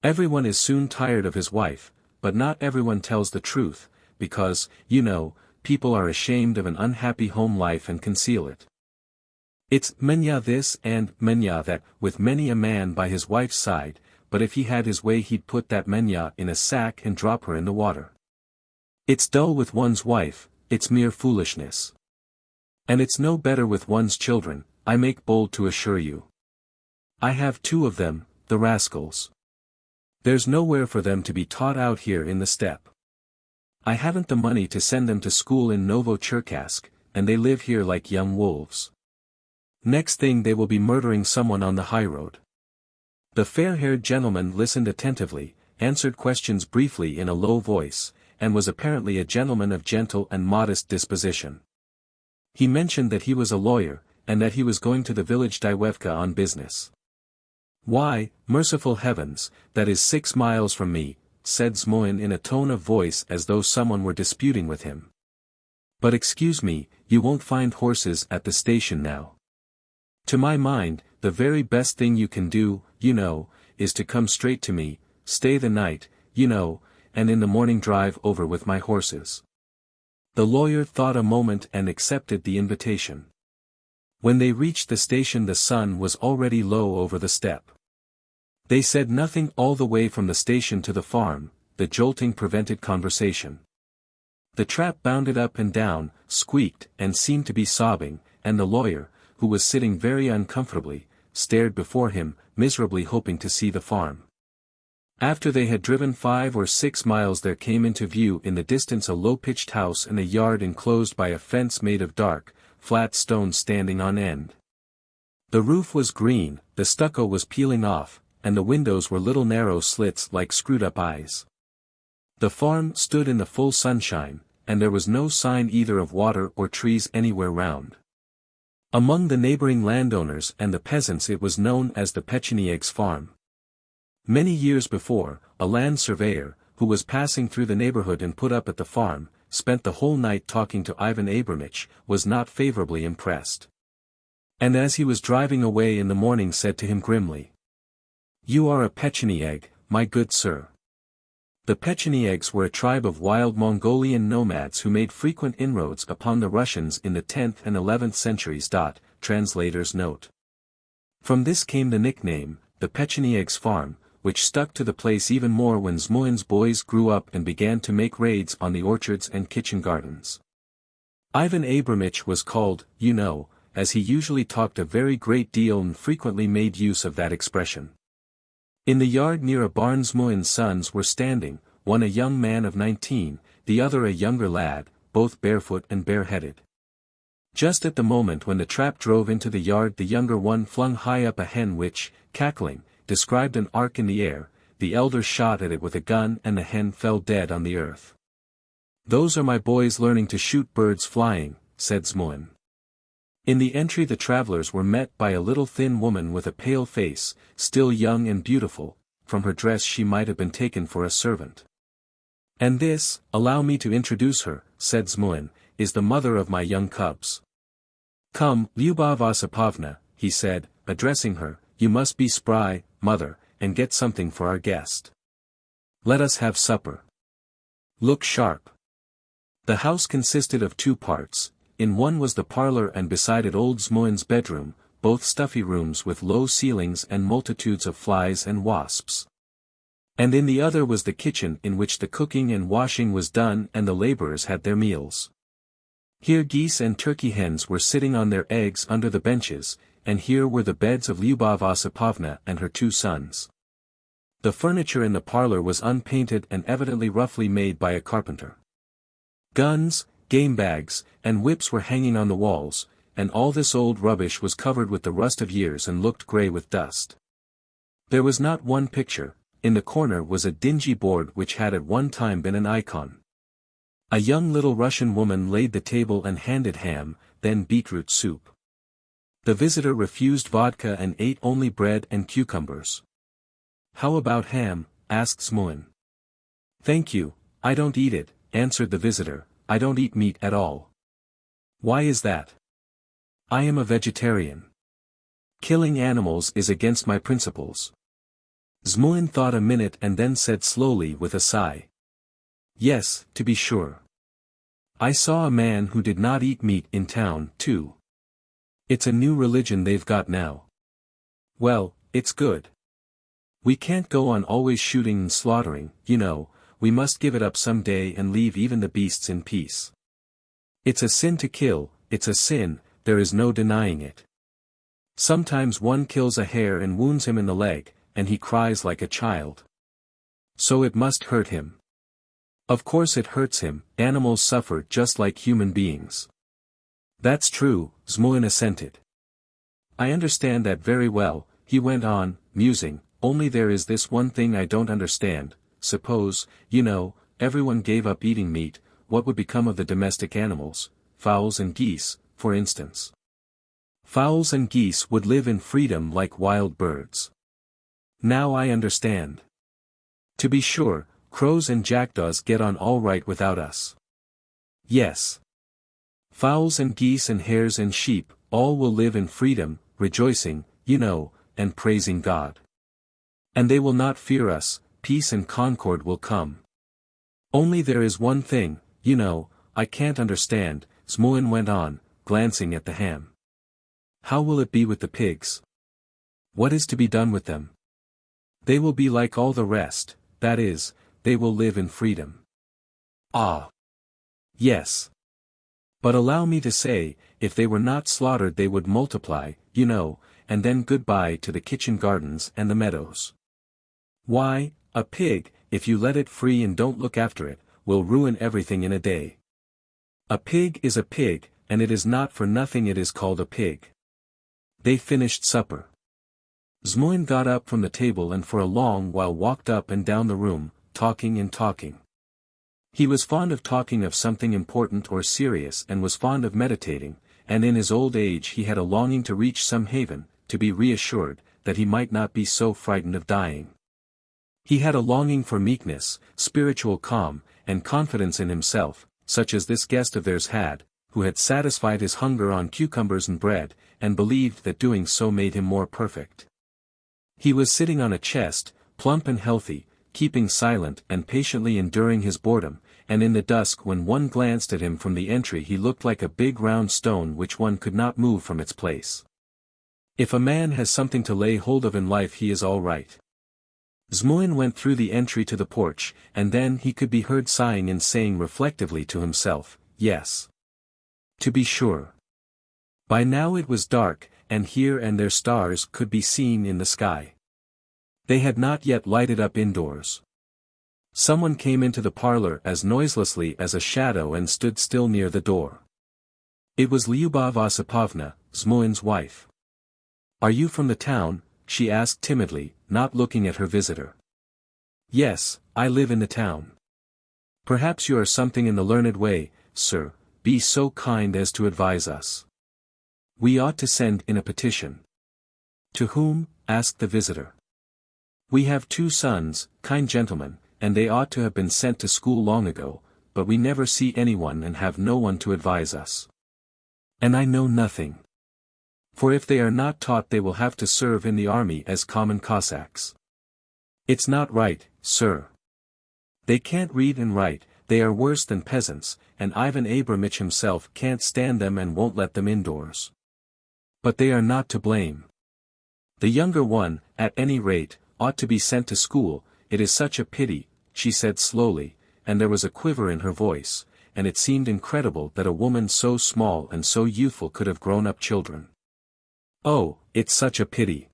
Everyone is soon tired of his wife, but not everyone tells the truth, because, you know, people are ashamed of an unhappy home life and conceal it. It's menya this and menya that, with many a man by his wife's side, but if he had his way he'd put that menya in a sack and drop her in the water. It's dull with one's wife, it's mere foolishness. And it's no better with one's children, I make bold to assure you. I have 2 of them, the rascals. There's nowhere for them to be taught out here in the steppe. I haven't the money to send them to school in Novocherkassk, and they live here like young wolves. Next thing they will be murdering someone on the highroad. The fair-haired gentleman listened attentively, answered questions briefly in a low voice, and was apparently a gentleman of gentle and modest disposition. He mentioned that he was a lawyer, and that he was going to the village Dyevka on business. "Why, merciful heavens, that is 6 miles from me," said Zmoin in a tone of voice as though someone were disputing with him. "But excuse me, you won't find horses at the station now. To my mind, the very best thing you can do, you know, is to come straight to me, stay the night, you know, and in the morning drive over with my horses." The lawyer thought a moment and accepted the invitation. When they reached the station the sun was already low over the steppe. They said nothing all the way from the station to the farm, the jolting prevented conversation. The trap bounded up and down, squeaked and seemed to be sobbing, and the lawyer, who was sitting very uncomfortably, stared before him, miserably hoping to see the farm. After they had driven 5 or 6 miles there came into view in the distance a low-pitched house and a yard enclosed by a fence made of dark, flat stones standing on end. The roof was green, the stucco was peeling off, and the windows were little narrow slits like screwed-up eyes. The farm stood in the full sunshine, and there was no sign either of water or trees anywhere round. Among the neighboring landowners and the peasants it was known as the Pechenieg's farm. Many years before, a land surveyor, who was passing through the neighborhood and put up at the farm, spent the whole night talking to Ivan Abramich, was not favorably impressed. And as he was driving away in the morning said to him grimly, "You are a Pechenieg, my good sir." The Pecheniegs were a tribe of wild Mongolian nomads who made frequent inroads upon the Russians in the 10th and 11th centuries. Translator's note. From this came the nickname, the Pechenieg's farm, which stuck to the place even more when Zmoin's boys grew up and began to make raids on the orchards and kitchen gardens. Ivan Abramich was called, you know, as he usually talked a very great deal and frequently made use of that expression. In the yard near a barn Zmoin's sons were standing, one a young man of 19, the other a younger lad, both barefoot and bareheaded. Just at the moment when the trap drove into the yard the younger one flung high up a hen which, cackling, described an arc in the air, the elder shot at it with a gun and the hen fell dead on the earth. "Those are my boys learning to shoot birds flying," said Zmoin. In the entry the travelers were met by a little thin woman with a pale face, still young and beautiful, from her dress she might have been taken for a servant. "And this, allow me to introduce her," said Zmoin, "is the mother of my young cubs. Come, Lyubov Osipovna," he said, addressing her, "you must be spry, mother, and get something for our guest. Let us have supper. Look sharp." The house consisted of 2 parts. In one was the parlor and beside it old Zmoin's bedroom, both stuffy rooms with low ceilings and multitudes of flies and wasps. And in the other was the kitchen in which the cooking and washing was done and the laborers had their meals. Here geese and turkey hens were sitting on their eggs under the benches, and here were the beds of Lyubov Osipovna and her 2 sons. The furniture in the parlor was unpainted and evidently roughly made by a carpenter. Guns, game bags, and whips were hanging on the walls, and all this old rubbish was covered with the rust of years and looked grey with dust. There was not one picture. In the corner was a dingy board which had at one time been an icon. A young little Russian woman laid the table and handed ham, then beetroot soup. The visitor refused vodka and ate only bread and cucumbers. "How about ham?" asked Zmoin. "Thank you, I don't eat it," answered the visitor, "I don't eat meat at all." "Why is that?" "I am a vegetarian. Killing animals is against my principles." Zmoin thought a minute and then said slowly with a sigh, "Yes, to be sure. I saw a man who did not eat meat in town, too. It's a new religion they've got now. Well, it's good. We can't go on always shooting and slaughtering, you know, we must give it up some day and leave even the beasts in peace." It's a sin to kill, it's a sin, there is no denying it. Sometimes one kills a hare and wounds him in the leg, and he cries like a child. So it must hurt him. Of course it hurts him, animals suffer just like human beings. That's true, XVIII assented. I understand that very well, he went on, musing, only there is this one thing I don't understand. Suppose, everyone gave up eating meat, what would become of the domestic animals, fowls and geese, for instance? Fowls and geese would live in freedom like wild birds. Now I understand. To be sure, crows and jackdaws get on all right without us. Yes. Fowls and geese and hares and sheep, all will live in freedom, rejoicing, and praising God. And they will not fear us, peace and concord will come. Only there is one thing, I can't understand, XVIII went on, glancing at the ham. How will it be with the pigs? What is to be done with them? They will be like all the rest, that is, they will live in freedom. Ah. Yes. But allow me to say, if they were not slaughtered they would multiply, and then goodbye to the kitchen gardens and the meadows. Why, a pig, if you let it free and don't look after it, will ruin everything in a day. A pig is a pig, and it is not for nothing it is called a pig. They finished supper. XVIII got up from the table and for a long while walked up and down the room, talking and talking. He was fond of talking of something important or serious and was fond of meditating, and in his old age he had a longing to reach some haven, to be reassured, that he might not be so frightened of dying. He had a longing for meekness, spiritual calm, and confidence in himself, such as this guest of theirs had, who had satisfied his hunger on cucumbers and bread, and believed that doing so made him more perfect. He was sitting on a chest, plump and healthy, keeping silent and patiently enduring his boredom, and in the dusk when one glanced at him from the entry he looked like a big round stone which one could not move from its place. If a man has something to lay hold of in life he is all right. XVIII went through the entry to the porch, and then he could be heard sighing and saying reflectively to himself, yes. To be sure. By now it was dark, and here and there stars could be seen in the sky. They had not yet lighted up indoors. Someone came into the parlor as noiselessly as a shadow and stood still near the door. It was Lyubov Osipovna, XVIII's wife. Are you from the town? She asked timidly, not looking at her visitor. Yes, I live in the town. Perhaps you are something in the learned way, sir, be so kind as to advise us. We ought to send in a petition. To whom? Asked the visitor. We have 2 sons, kind gentlemen, and they ought to have been sent to school long ago, but we never see anyone and have no one to advise us. And I know nothing. For if they are not taught they will have to serve in the army as common Cossacks. It's not right, sir. They can't read and write, they are worse than peasants, and Ivan Abramovich himself can't stand them and won't let them indoors. But they are not to blame. The younger one, at any rate, ought to be sent to school, it is such a pity, she said slowly, and there was a quiver in her voice, and it seemed incredible that a woman so small and so youthful could have grown up children. Oh, it's such a pity.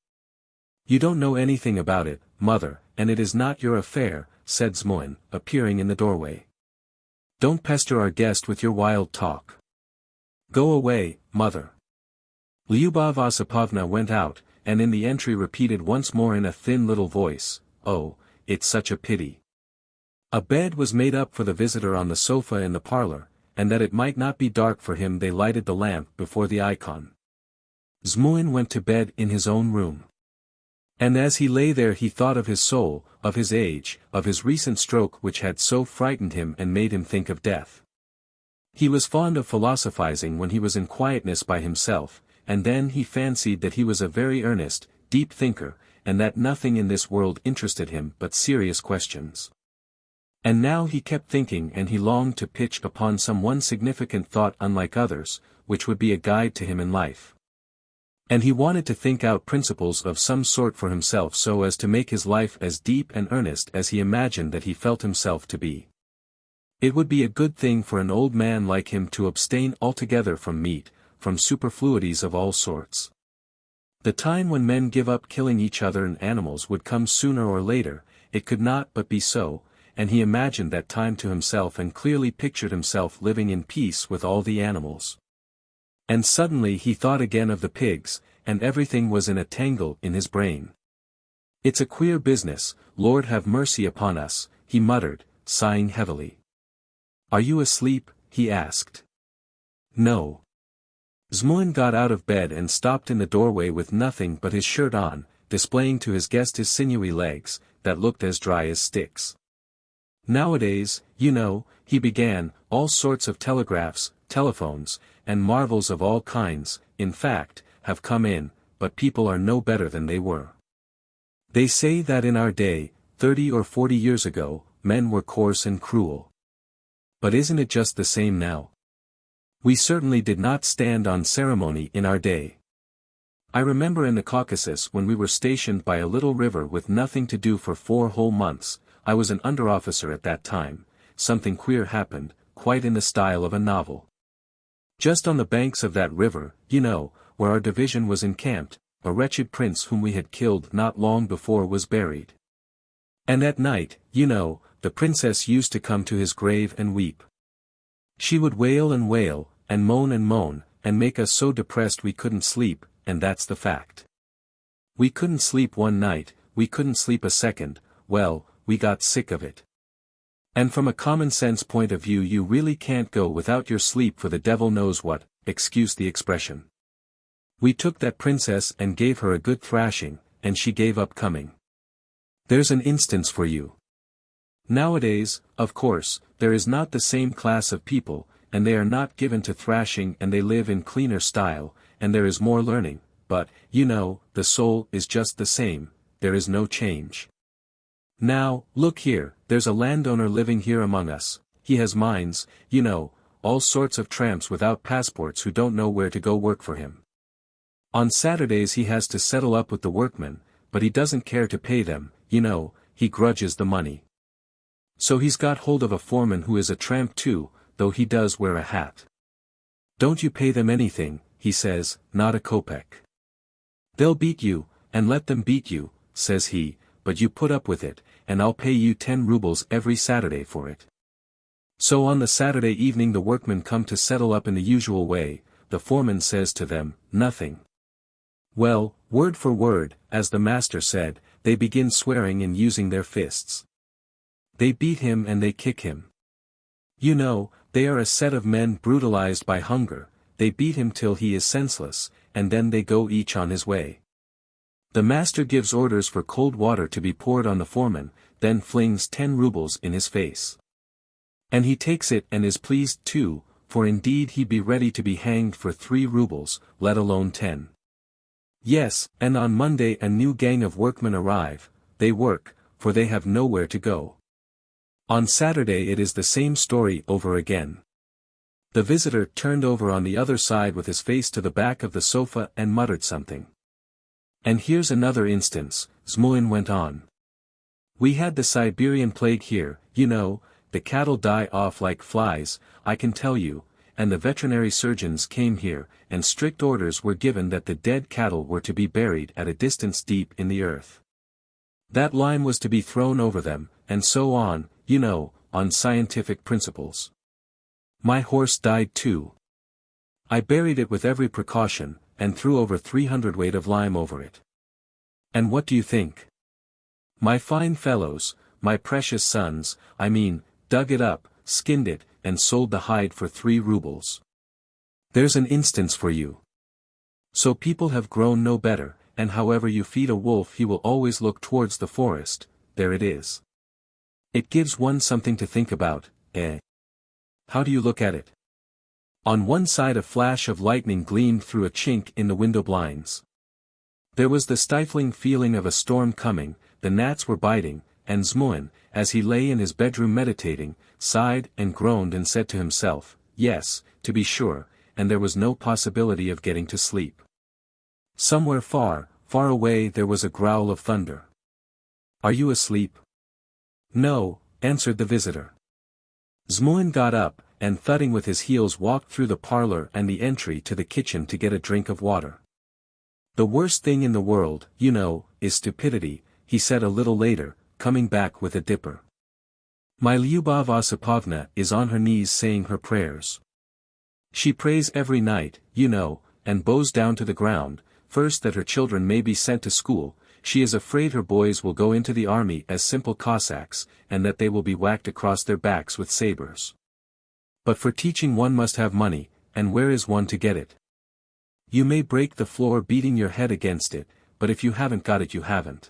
You don't know anything about it, mother, and it is not your affair, said XVIII, appearing in the doorway. Don't pester our guest with your wild talk. Go away, mother. Lyubov Osipovna went out, and in the entry repeated once more in a thin little voice, oh, it's such a pity. A bed was made up for the visitor on the sofa in the parlor, and that it might not be dark for him they lighted the lamp before the icon. XVIII went to bed in his own room. And as he lay there he thought of his soul, of his age, of his recent stroke which had so frightened him and made him think of death. He was fond of philosophizing when he was in quietness by himself, and then he fancied that he was a very earnest, deep thinker, and that nothing in this world interested him but serious questions. And now he kept thinking and he longed to pitch upon some one significant thought unlike others, which would be a guide to him in life. And he wanted to think out principles of some sort for himself so as to make his life as deep and earnest as he imagined that he felt himself to be. It would be a good thing for an old man like him to abstain altogether from meat, from superfluities of all sorts. The time when men give up killing each other and animals would come sooner or later, it could not but be so, and he imagined that time to himself and clearly pictured himself living in peace with all the animals. And suddenly he thought again of the pigs, and everything was in a tangle in his brain. "It's a queer business, Lord have mercy upon us," he muttered, sighing heavily. "Are you asleep?" he asked. "No." XVIII got out of bed and stopped in the doorway with nothing but his shirt on, displaying to his guest his sinewy legs, that looked as dry as sticks. "Nowadays, you know," he began, "all sorts of telegraphs, telephones, and marvels of all kinds, in fact, have come in, but people are no better than they were. They say that in our day, 30 or 40 years ago, men were coarse and cruel. But isn't it just the same now? We certainly did not stand on ceremony in our day. I remember in the Caucasus when we were stationed by a little river with nothing to do for 4 whole months, I was an under-officer at that time, something queer happened, quite in the style of a novel. Just on the banks of that river, you know, where our division was encamped, a wretched prince whom we had killed not long before was buried. And at night, you know, the princess used to come to his grave and weep. She would wail, and moan, and make us so depressed we couldn't sleep, and that's the fact. We couldn't sleep one night, we couldn't sleep a second, well, we got sick of it. And from a common-sense point of view you really can't go without your sleep for the devil knows what, excuse the expression. We took that princess and gave her a good thrashing, and she gave up coming. There's an instance for you. Nowadays, of course, there is not the same class of people, and they are not given to thrashing and they live in cleaner style, and there is more learning, but, you know, the soul is just the same, there is no change. Now, look here, there's a landowner living here among us, he has mines, you know, all sorts of tramps without passports who don't know where to go work for him. On Saturdays he has to settle up with the workmen, but he doesn't care to pay them, you know, he grudges the money. So he's got hold of a foreman who is a tramp too, though he does wear a hat. Don't you pay them anything, he says, not a kopeck. They'll beat you, and let them beat you, says he, but you put up with it, and I'll pay you 10 rubles every Saturday for it. So on the Saturday evening the workmen come to settle up in the usual way, the foreman says to them, nothing. Well, word for word, as the master said, they begin swearing and using their fists. They beat him and they kick him. You know, they are a set of men brutalized by hunger, they beat him till he is senseless, and then they go each on his way. The master gives orders for cold water to be poured on the foreman, then flings 10 rubles in his face. And he takes it and is pleased too, for indeed he'd be ready to be hanged for 3 rubles, let alone 10. Yes, and on Monday a new gang of workmen arrive, they work, for they have nowhere to go. On Saturday it is the same story over again. The visitor turned over on the other side with his face to the back of the sofa and muttered something. And here's another instance, XVIII went on. We had the Siberian plague here, you know, the cattle die off like flies, I can tell you, and the veterinary surgeons came here, and strict orders were given that the dead cattle were to be buried at a distance deep in the earth. That lime was to be thrown over them, and so on, you know, on scientific principles. My horse died too. I buried it with every precaution, and threw over 300 weight of lime over it. And what do you think? My fine fellows, my precious sons, I mean, dug it up, skinned it, and sold the hide for 3 rubles. There's an instance for you. So people have grown no better, and however you feed a wolf he will always look towards the forest, there it is. It gives one something to think about, eh? How do you look at it? On one side a flash of lightning gleamed through a chink in the window blinds. There was the stifling feeling of a storm coming, the gnats were biting, and XVIII, as he lay in his bedroom meditating, sighed and groaned and said to himself, yes, to be sure, and there was no possibility of getting to sleep. Somewhere far, far away there was a growl of thunder. Are you asleep? No, answered the visitor. Zmuin got up, and thudding with his heels walked through the parlor and the entry to the kitchen to get a drink of water. "The worst thing in the world, you know, is stupidity," he said a little later, coming back with a dipper. "My Lyubov Osipovna is on her knees saying her prayers. She prays every night, you know, and bows down to the ground, first that her children may be sent to school. She is afraid her boys will go into the army as simple Cossacks, and that they will be whacked across their backs with sabers. But for teaching one must have money, and where is one to get it? You may break the floor beating your head against it, but if you haven't got it you haven't.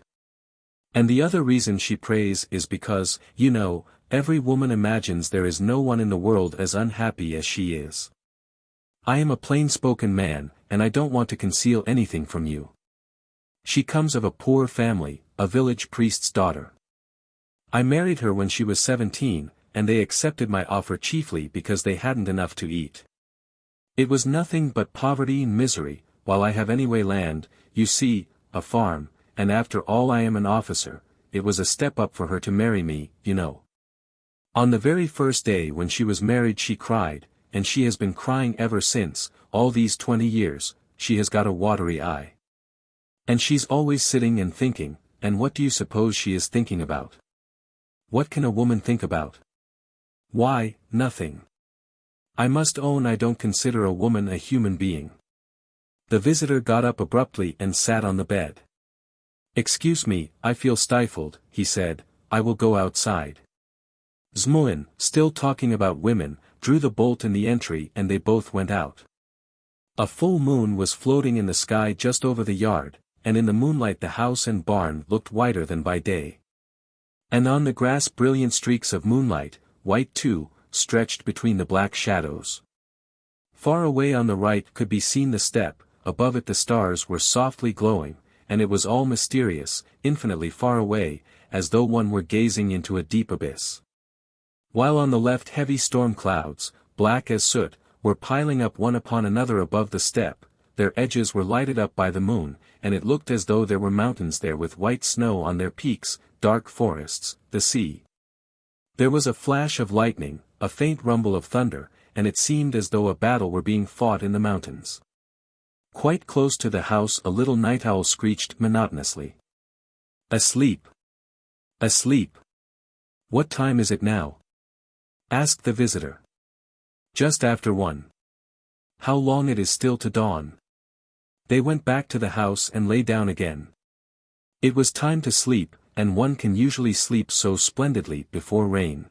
And the other reason she prays is because, you know, every woman imagines there is no one in the world as unhappy as she is. I am a plain-spoken man, and I don't want to conceal anything from you. She comes of a poor family, a village priest's daughter. I married her when she was 17, and they accepted my offer chiefly because they hadn't enough to eat. It was nothing but poverty and misery, while I have anyway land, you see, a farm, and after all I am an officer. It was a step up for her to marry me, you know. On the very first day when she was married she cried, and she has been crying ever since, all these 20 years, she has got a watery eye. And she's always sitting and thinking, and what do you suppose she is thinking about? What can a woman think about? Why, nothing. I must own I don't consider a woman a human being." The visitor got up abruptly and sat on the bed. "Excuse me, I feel stifled," he said, "I will go outside." Zmuin, still talking about women, drew the bolt in the entry and they both went out. A full moon was floating in the sky just over the yard, and in the moonlight the house and barn looked whiter than by day. And on the grass brilliant streaks of moonlight, white too, stretched between the black shadows. Far away on the right could be seen the steppe, above it the stars were softly glowing, and it was all mysterious, infinitely far away, as though one were gazing into a deep abyss. While on the left heavy storm clouds, black as soot, were piling up one upon another above the steppe. Their edges were lighted up by the moon, and it looked as though there were mountains there with white snow on their peaks, dark forests, the sea. There was a flash of lightning, a faint rumble of thunder, and it seemed as though a battle were being fought in the mountains. Quite close to the house a little night owl screeched monotonously. "Asleep! Asleep! What time is it now?" asked the visitor. "Just after 1. How long it is still to dawn." They went back to the house and lay down again. It was time to sleep, and one can usually sleep so splendidly before rain.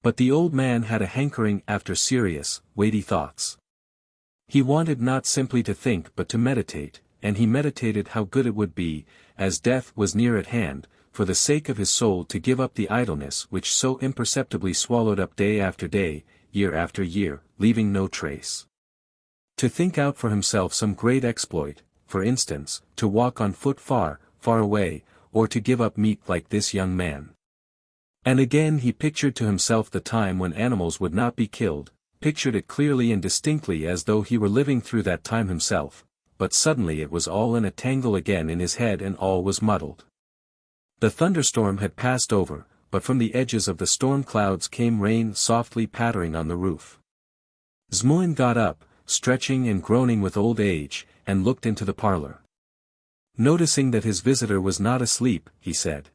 But the old man had a hankering after serious, weighty thoughts. He wanted not simply to think but to meditate, and he meditated how good it would be, as death was near at hand, for the sake of his soul to give up the idleness which so imperceptibly swallowed up day after day, year after year, leaving no trace. To think out for himself some great exploit, for instance, to walk on foot far, far away, or to give up meat like this young man. And again he pictured to himself the time when animals would not be killed, pictured it clearly and distinctly as though he were living through that time himself, but suddenly it was all in a tangle again in his head and all was muddled. The thunderstorm had passed over, but from the edges of the storm clouds came rain softly pattering on the roof. Zmuin got up, stretching and groaning with old age, and looked into the parlor. Noticing that his visitor was not asleep, he said,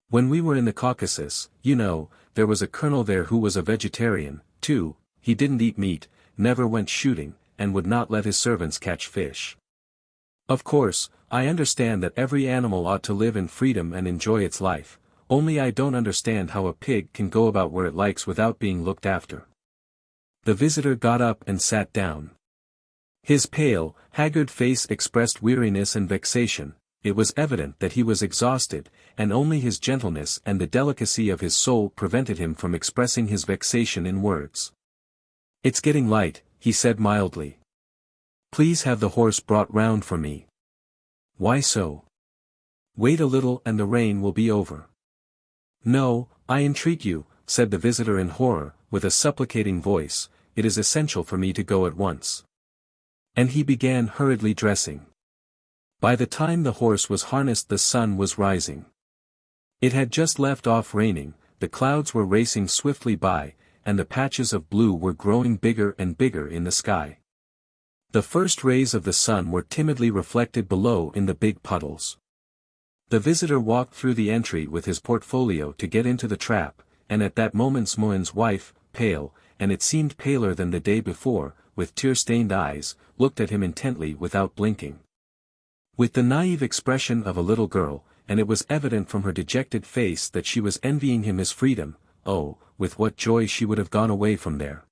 "When we were in the Caucasus, you know, there was a colonel there who was a vegetarian, too. He didn't eat meat, never went shooting, and would not let his servants catch fish. Of course, I understand that every animal ought to live in freedom and enjoy its life, only I don't understand how a pig can go about where it likes without being looked after." The visitor got up and sat down. His pale, haggard face expressed weariness and vexation. It was evident that he was exhausted, and only his gentleness and the delicacy of his soul prevented him from expressing his vexation in words. "It's getting light," he said mildly. "Please have the horse brought round for me." "Why so?" "Wait a little and the rain will be over." "No, I entreat you," said the visitor in horror, with a supplicating voice, "it is essential for me to go at once." And he began hurriedly dressing. By the time the horse was harnessed the sun was rising. It had just left off raining, the clouds were racing swiftly by, and the patches of blue were growing bigger and bigger in the sky. The first rays of the sun were timidly reflected below in the big puddles. The visitor walked through the entry with his portfolio to get into the trap, and at that moment Smoen's wife, pale, and it seemed paler than the day before, with tear-stained eyes, looked at him intently without blinking. With the naive expression of a little girl, and it was evident from her dejected face that she was envying him his freedom. Oh, with what joy she would have gone away from there.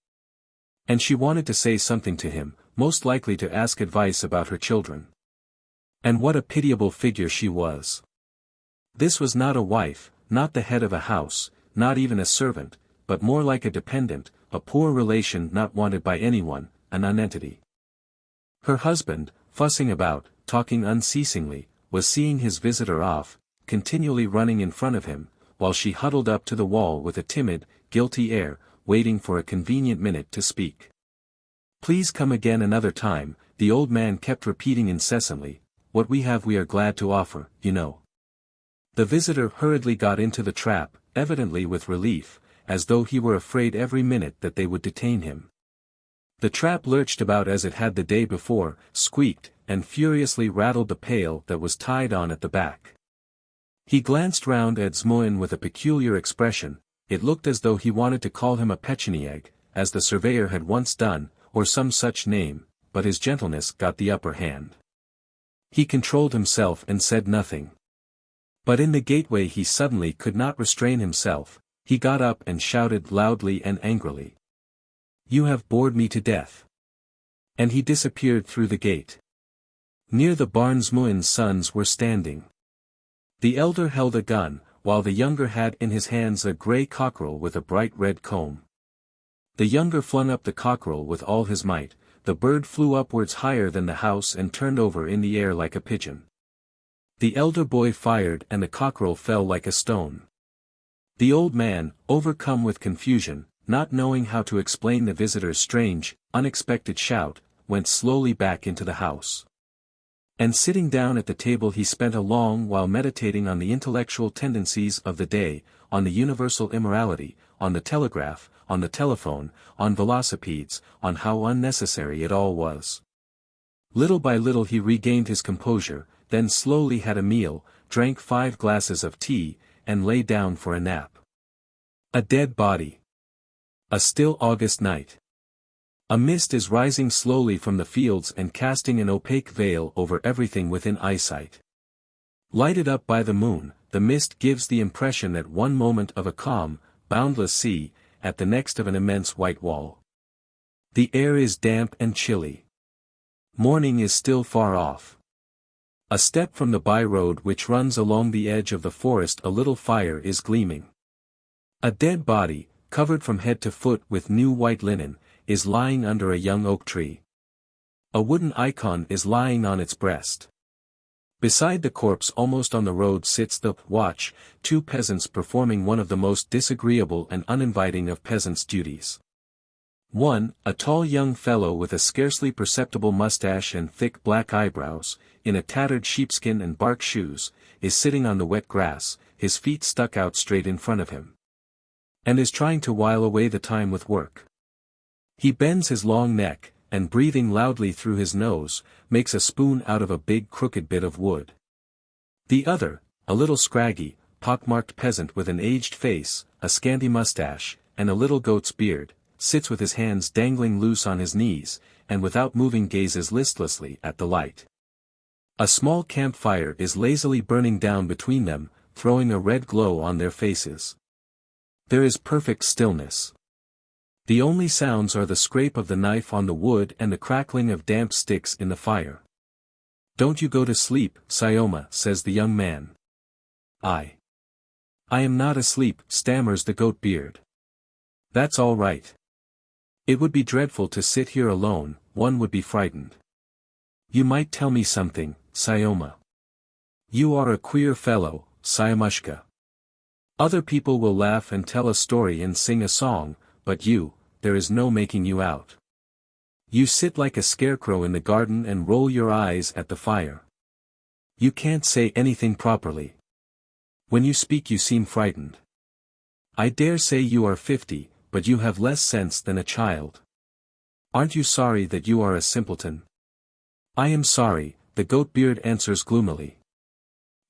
And she wanted to say something to him, most likely to ask advice about her children. And what a pitiable figure she was. This was not a wife, not the head of a house, not even a servant, but more like a dependent, a poor relation not wanted by anyone, a nonentity. Her husband, fussing about, talking unceasingly, was seeing his visitor off, continually running in front of him, while she huddled up to the wall with a timid, guilty air, waiting for a convenient minute to speak. "Please come again another time," the old man kept repeating incessantly, "what we have we are glad to offer, you know." The visitor hurriedly got into the trap, evidently with relief, as though he were afraid every minute that they would detain him. The trap lurched about as it had the day before, squeaked, and furiously rattled the pail that was tied on at the back. He glanced round at Smoen with a peculiar expression. It looked as though he wanted to call him a pechenieg, as the surveyor had once done, or some such name, but his gentleness got the upper hand. He controlled himself and said nothing. But in the gateway he suddenly could not restrain himself. He got up and shouted loudly and angrily. "You have bored me to death." And he disappeared through the gate. Near the barn Smoen's sons were standing. The elder held a gun, while the younger had in his hands a grey cockerel with a bright red comb. The younger flung up the cockerel with all his might. The bird flew upwards higher than the house and turned over in the air like a pigeon. The elder boy fired and the cockerel fell like a stone. The old man, overcome with confusion, not knowing how to explain the visitor's strange, unexpected shout, went slowly back into the house. And sitting down at the table he spent a long while meditating on the intellectual tendencies of the day, on the universal immorality, on the telegraph, on the telephone, on velocipedes, on how unnecessary it all was. Little by little he regained his composure, then slowly had a meal, drank 5 glasses of tea, and lay down for a nap. A dead body. A still August night. A mist is rising slowly from the fields and casting an opaque veil over everything within eyesight. Lighted up by the moon, the mist gives the impression at one moment of a calm, boundless sea, at the next of an immense white wall. The air is damp and chilly. Morning is still far off. A step from the by-road which runs along the edge of the forest a little fire is gleaming. A dead body, covered from head to foot with new white linen, is lying under a young oak tree. A wooden icon is lying on its breast. Beside the corpse almost on the road sits the watch, 2 peasants performing one of the most disagreeable and uninviting of peasants' duties. One, a tall young fellow with a scarcely perceptible mustache and thick black eyebrows, in a tattered sheepskin and bark shoes, is sitting on the wet grass, his feet stuck out straight in front of him. And is trying to while away the time with work. He bends his long neck, and breathing loudly through his nose, makes a spoon out of a big crooked bit of wood. The other, a little scraggy, pockmarked peasant with an aged face, a scanty mustache, and a little goat's beard, sits with his hands dangling loose on his knees, and without moving gazes listlessly at the light. A small campfire is lazily burning down between them, throwing a red glow on their faces. There is perfect stillness. The only sounds are the scrape of the knife on the wood and the crackling of damp sticks in the fire. "Don't you go to sleep, Syoma," says the young man. I am not asleep," stammers the goat beard. "That's all right. It would be dreadful to sit here alone, one would be frightened. You might tell me something, Syoma. You are a queer fellow, Syomushka. Other people will laugh and tell a story and sing a song, but you, there is no making you out. You sit like a scarecrow in the garden and roll your eyes at the fire. You can't say anything properly. When you speak you seem frightened. I dare say you are 50, but you have less sense than a child. Aren't you sorry that you are a simpleton? I am sorry, the goat-beard answers gloomily.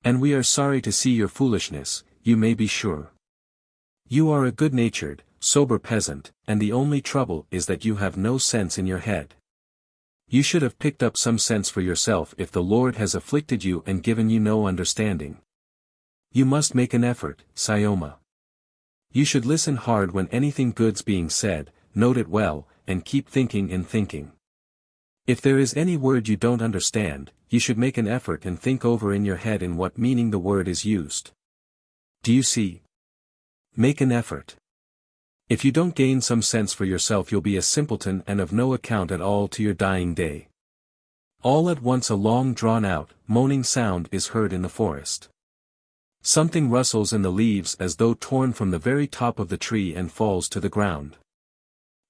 And we are sorry to see your foolishness, you may be sure. You are a good-natured, sober peasant, and the only trouble is that you have no sense in your head. You should have picked up some sense for yourself if the Lord has afflicted you and given you no understanding. You must make an effort, Syoma. You should listen hard when anything good's being said, note it well, and keep thinking and thinking. If there is any word you don't understand, you should make an effort and think over in your head in what meaning the word is used. Do you see? Make an effort. If you don't gain some sense for yourself, you'll be a simpleton and of no account at all to your dying day. All at once a long drawn-out, moaning sound is heard in the forest. Something rustles in the leaves as though torn from the very top of the tree and falls to the ground.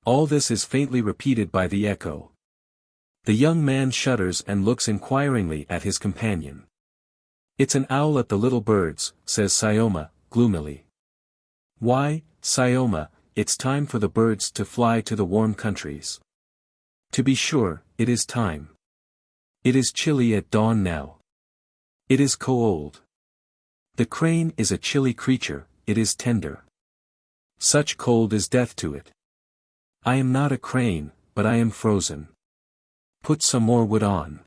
All this is faintly repeated by the echo. The young man shudders and looks inquiringly at his companion. It's an owl at the little birds, says Syoma, gloomily. Why, Syoma, it's time for the birds to fly to the warm countries. To be sure, it is time. It is chilly at dawn now. It is cold. The crane is a chilly creature, it is tender. Such cold is death to it. I am not a crane, but I am frozen. Put some more wood on.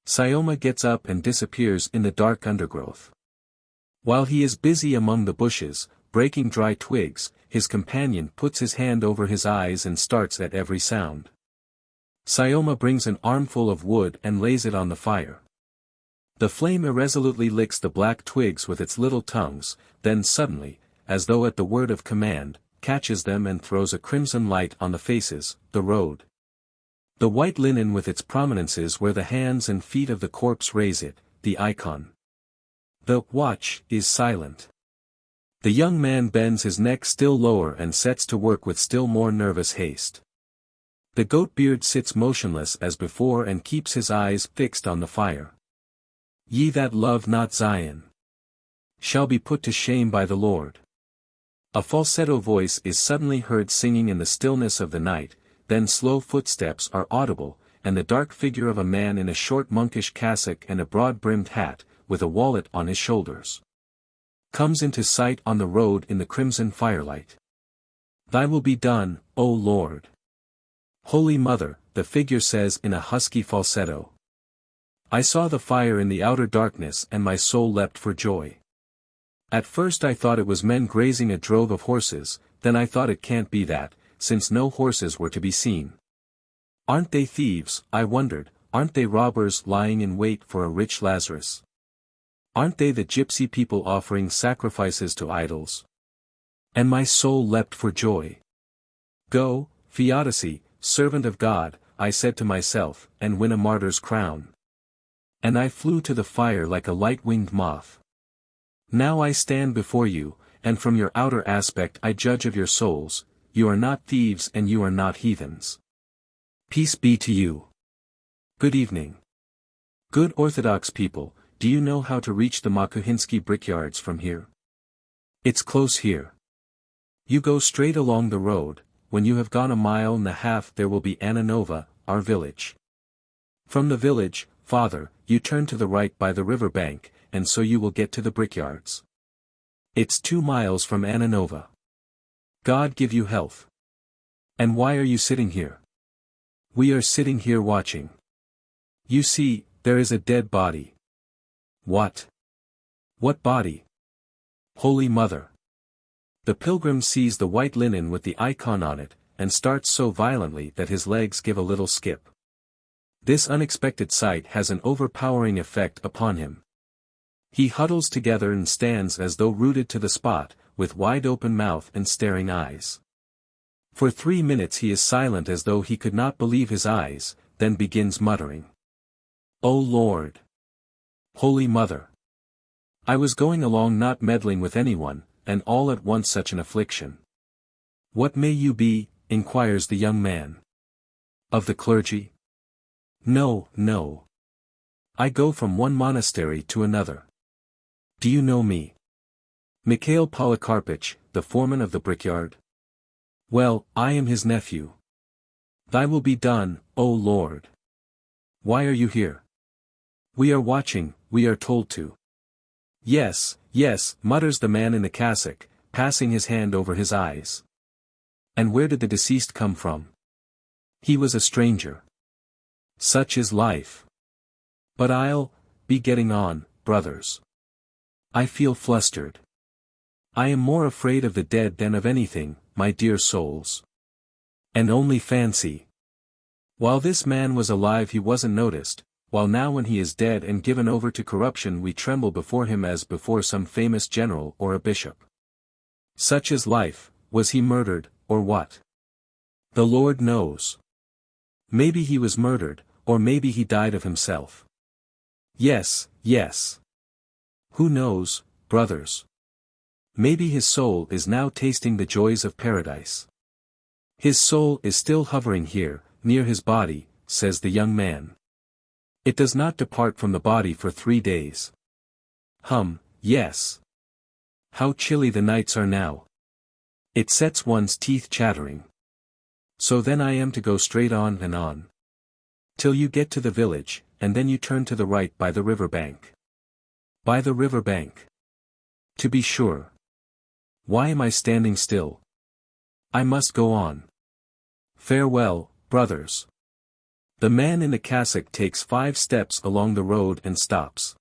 Syoma gets up and disappears in the dark undergrowth. While he is busy among the bushes, breaking dry twigs, his companion puts his hand over his eyes and starts at every sound. Syoma brings an armful of wood and lays it on the fire. The flame irresolutely licks the black twigs with its little tongues, then suddenly, as though at the word of command, catches them and throws a crimson light on the faces, the road. The white linen with its prominences where the hands and feet of the corpse raise it, the icon. The watch is silent. The young man bends his neck still lower and sets to work with still more nervous haste. The goat-beard sits motionless as before and keeps his eyes fixed on the fire. Ye that love not Zion shall be put to shame by the Lord. A falsetto voice is suddenly heard singing in the stillness of the night, then slow footsteps are audible, and the dark figure of a man in a short monkish cassock and a broad-brimmed hat, with a wallet on his shoulders, comes into sight on the road in the crimson firelight. Thy will be done, O Lord. Holy Mother, the figure says in a husky falsetto. I saw the fire in the outer darkness and my soul leapt for joy. At first I thought it was men grazing a drove of horses, then I thought it can't be that, since no horses were to be seen. Aren't they thieves, I wondered, aren't they robbers lying in wait for a rich Lazarus? Aren't they the gypsy people offering sacrifices to idols? And my soul leapt for joy. Go, Theodicy, servant of God, I said to myself, and win a martyr's crown. And I flew to the fire like a light-winged moth. Now I stand before you, and from your outer aspect I judge of your souls. You are not thieves and you are not heathens. Peace be to you. Good evening. Good Orthodox people, do you know how to reach the Makuhinsky brickyards from here? It's close here. You go straight along the road, when you have gone 1.5 miles there will be Ananova, our village. From the village, Father, you turn to the right by the river bank, and so you will get to the brickyards. It's 2 miles from Ananova. God give you health. And why are you sitting here? We are sitting here watching. You see, there is a dead body. What? What body? Holy Mother. The pilgrim sees the white linen with the icon on it, and starts so violently that his legs give a little skip. This unexpected sight has an overpowering effect upon him. He huddles together and stands as though rooted to the spot, with wide-open mouth and staring eyes. For 3 minutes he is silent as though he could not believe his eyes, then begins muttering. O Lord! Holy Mother! I was going along not meddling with anyone, and all at once such an affliction. What may you be? Inquires the young man. Of the clergy? No, no. I go from one monastery to another. Do you know me? Mikhail Polikarpych, the foreman of the brickyard? Well, I am his nephew. Thy will be done, O Lord. Why are you here? We are watching, we are told to. Yes, yes, mutters the man in the cassock, passing his hand over his eyes. And where did the deceased come from? He was a stranger. Such is life. But I'll be getting on, brothers. I feel flustered. I am more afraid of the dead than of anything, my dear souls. And only fancy. While this man was alive he wasn't noticed, while now when he is dead and given over to corruption we tremble before him as before some famous general or a bishop. Such is life. Was he murdered, or what? The Lord knows. Maybe he was murdered, or maybe he died of himself. Yes, yes. Who knows, brothers? Maybe his soul is now tasting the joys of paradise. His soul is still hovering here, near his body, says the young man. It does not depart from the body for 3 days. Yes. How chilly the nights are now. It sets one's teeth chattering. So then I am to go straight on and on. Till you get to the village, and then you turn to the right by the river bank. By the river bank. To be sure. Why am I standing still? I must go on. Farewell, brothers. The man in the cassock takes 5 steps along the road and stops.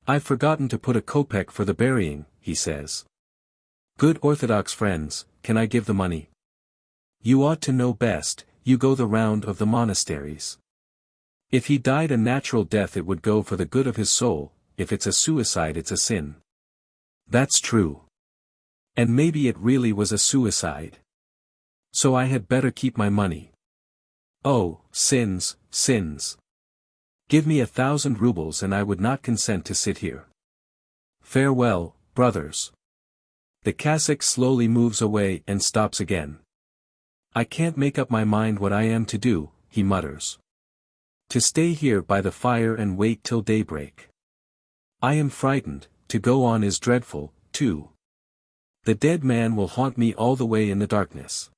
I've forgotten to put a kopeck for the burying, he says. Good Orthodox friends, can I give the money? You ought to know best, you go the round of the monasteries. If he died a natural death it would go for the good of his soul, if it's a suicide it's a sin. That's true. And maybe it really was a suicide. So I had better keep my money. Oh, sins, sins. Give me 1,000 rubles and I would not consent to sit here. Farewell, brothers. The cassock slowly moves away and stops again. I can't make up my mind what I am to do, he mutters. To stay here by the fire and wait till daybreak. I am frightened, to go on is dreadful, too. The dead man will haunt me all the way in the darkness.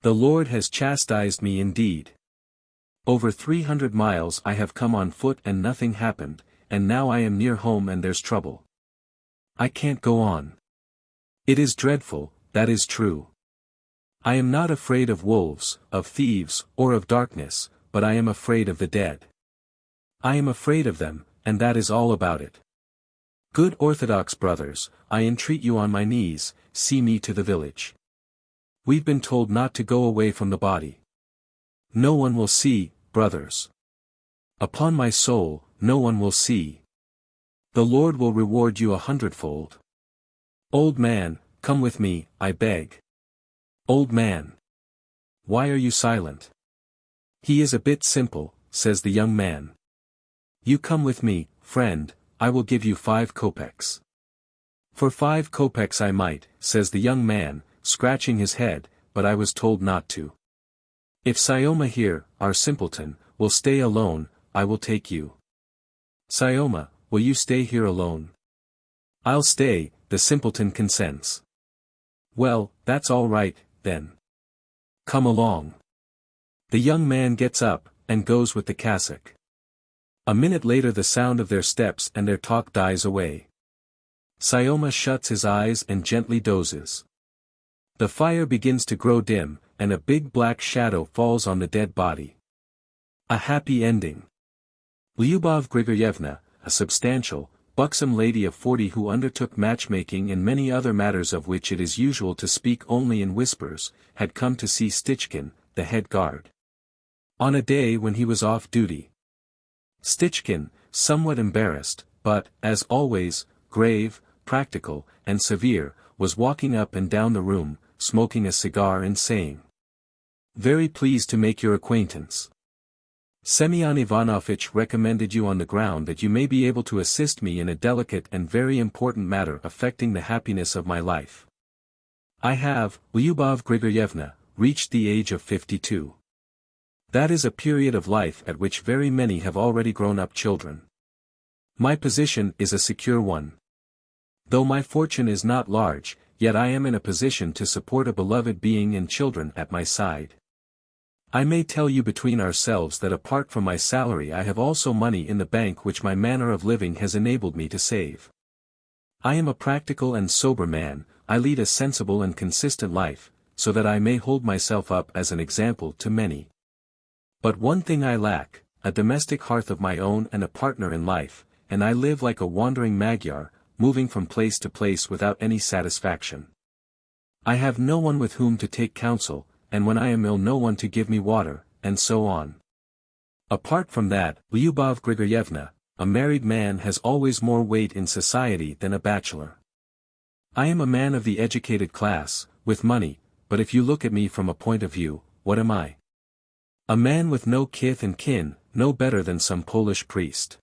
The Lord has chastised me indeed. Over 300 miles I have come on foot and nothing happened, and now I am near home and there's trouble. I can't go on. It is dreadful, that is true. I am not afraid of wolves, of thieves, or of darkness, but I am afraid of the dead. I am afraid of them, and that is all about it. Good Orthodox brothers, I entreat you on my knees, see me to the village. We've been told not to go away from the body. No one will see, brothers. Upon my soul, no one will see. The Lord will reward you 100-fold. Old man, come with me, I beg. Old man. Why are you silent? He is a bit simple, says the young man. You come with me, friend, I will give you 5 kopecks. For 5 kopecks I might, says the young man, scratching his head, but I was told not to. If Syoma here, our simpleton, will stay alone, I will take you. Syoma, will you stay here alone? I'll stay, the simpleton consents. Well, that's all right, then. Come along. The young man gets up, and goes with the cassock. A minute later the sound of their steps and their talk dies away. Syoma shuts his eyes and gently dozes. The fire begins to grow dim, and a big black shadow falls on the dead body. A happy ending. Lyubov Grigoryevna, a substantial, buxom lady of 40 who undertook matchmaking and many other matters of which it is usual to speak only in whispers, had come to see Stichkin, the head guard. On a day when he was off duty. Stichkin, somewhat embarrassed, but, as always, grave, practical, and severe, was walking up and down the room, smoking a cigar and saying, "Very pleased to make your acquaintance. Semyon Ivanovitch recommended you on the ground that you may be able to assist me in a delicate and very important matter affecting the happiness of my life. I have, Lyubov Grigoryevna, reached the age of 52. That is a period of life at which very many have already grown up children. My position is a secure one. Though my fortune is not large, yet I am in a position to support a beloved being and children at my side. I may tell you between ourselves that apart from my salary I have also money in the bank which my manner of living has enabled me to save. I am a practical and sober man, I lead a sensible and consistent life, so that I may hold myself up as an example to many. But one thing I lack, a domestic hearth of my own and a partner in life, and I live like a wandering Magyar, moving from place to place without any satisfaction. I have no one with whom to take counsel, and when I am ill no one to give me water, and so on. Apart from that, Lyubov Grigoryevna, a married man has always more weight in society than a bachelor. I am a man of the educated class, with money, but if you look at me from a point of view, what am I? A man with no kith and kin, no better than some Polish priest.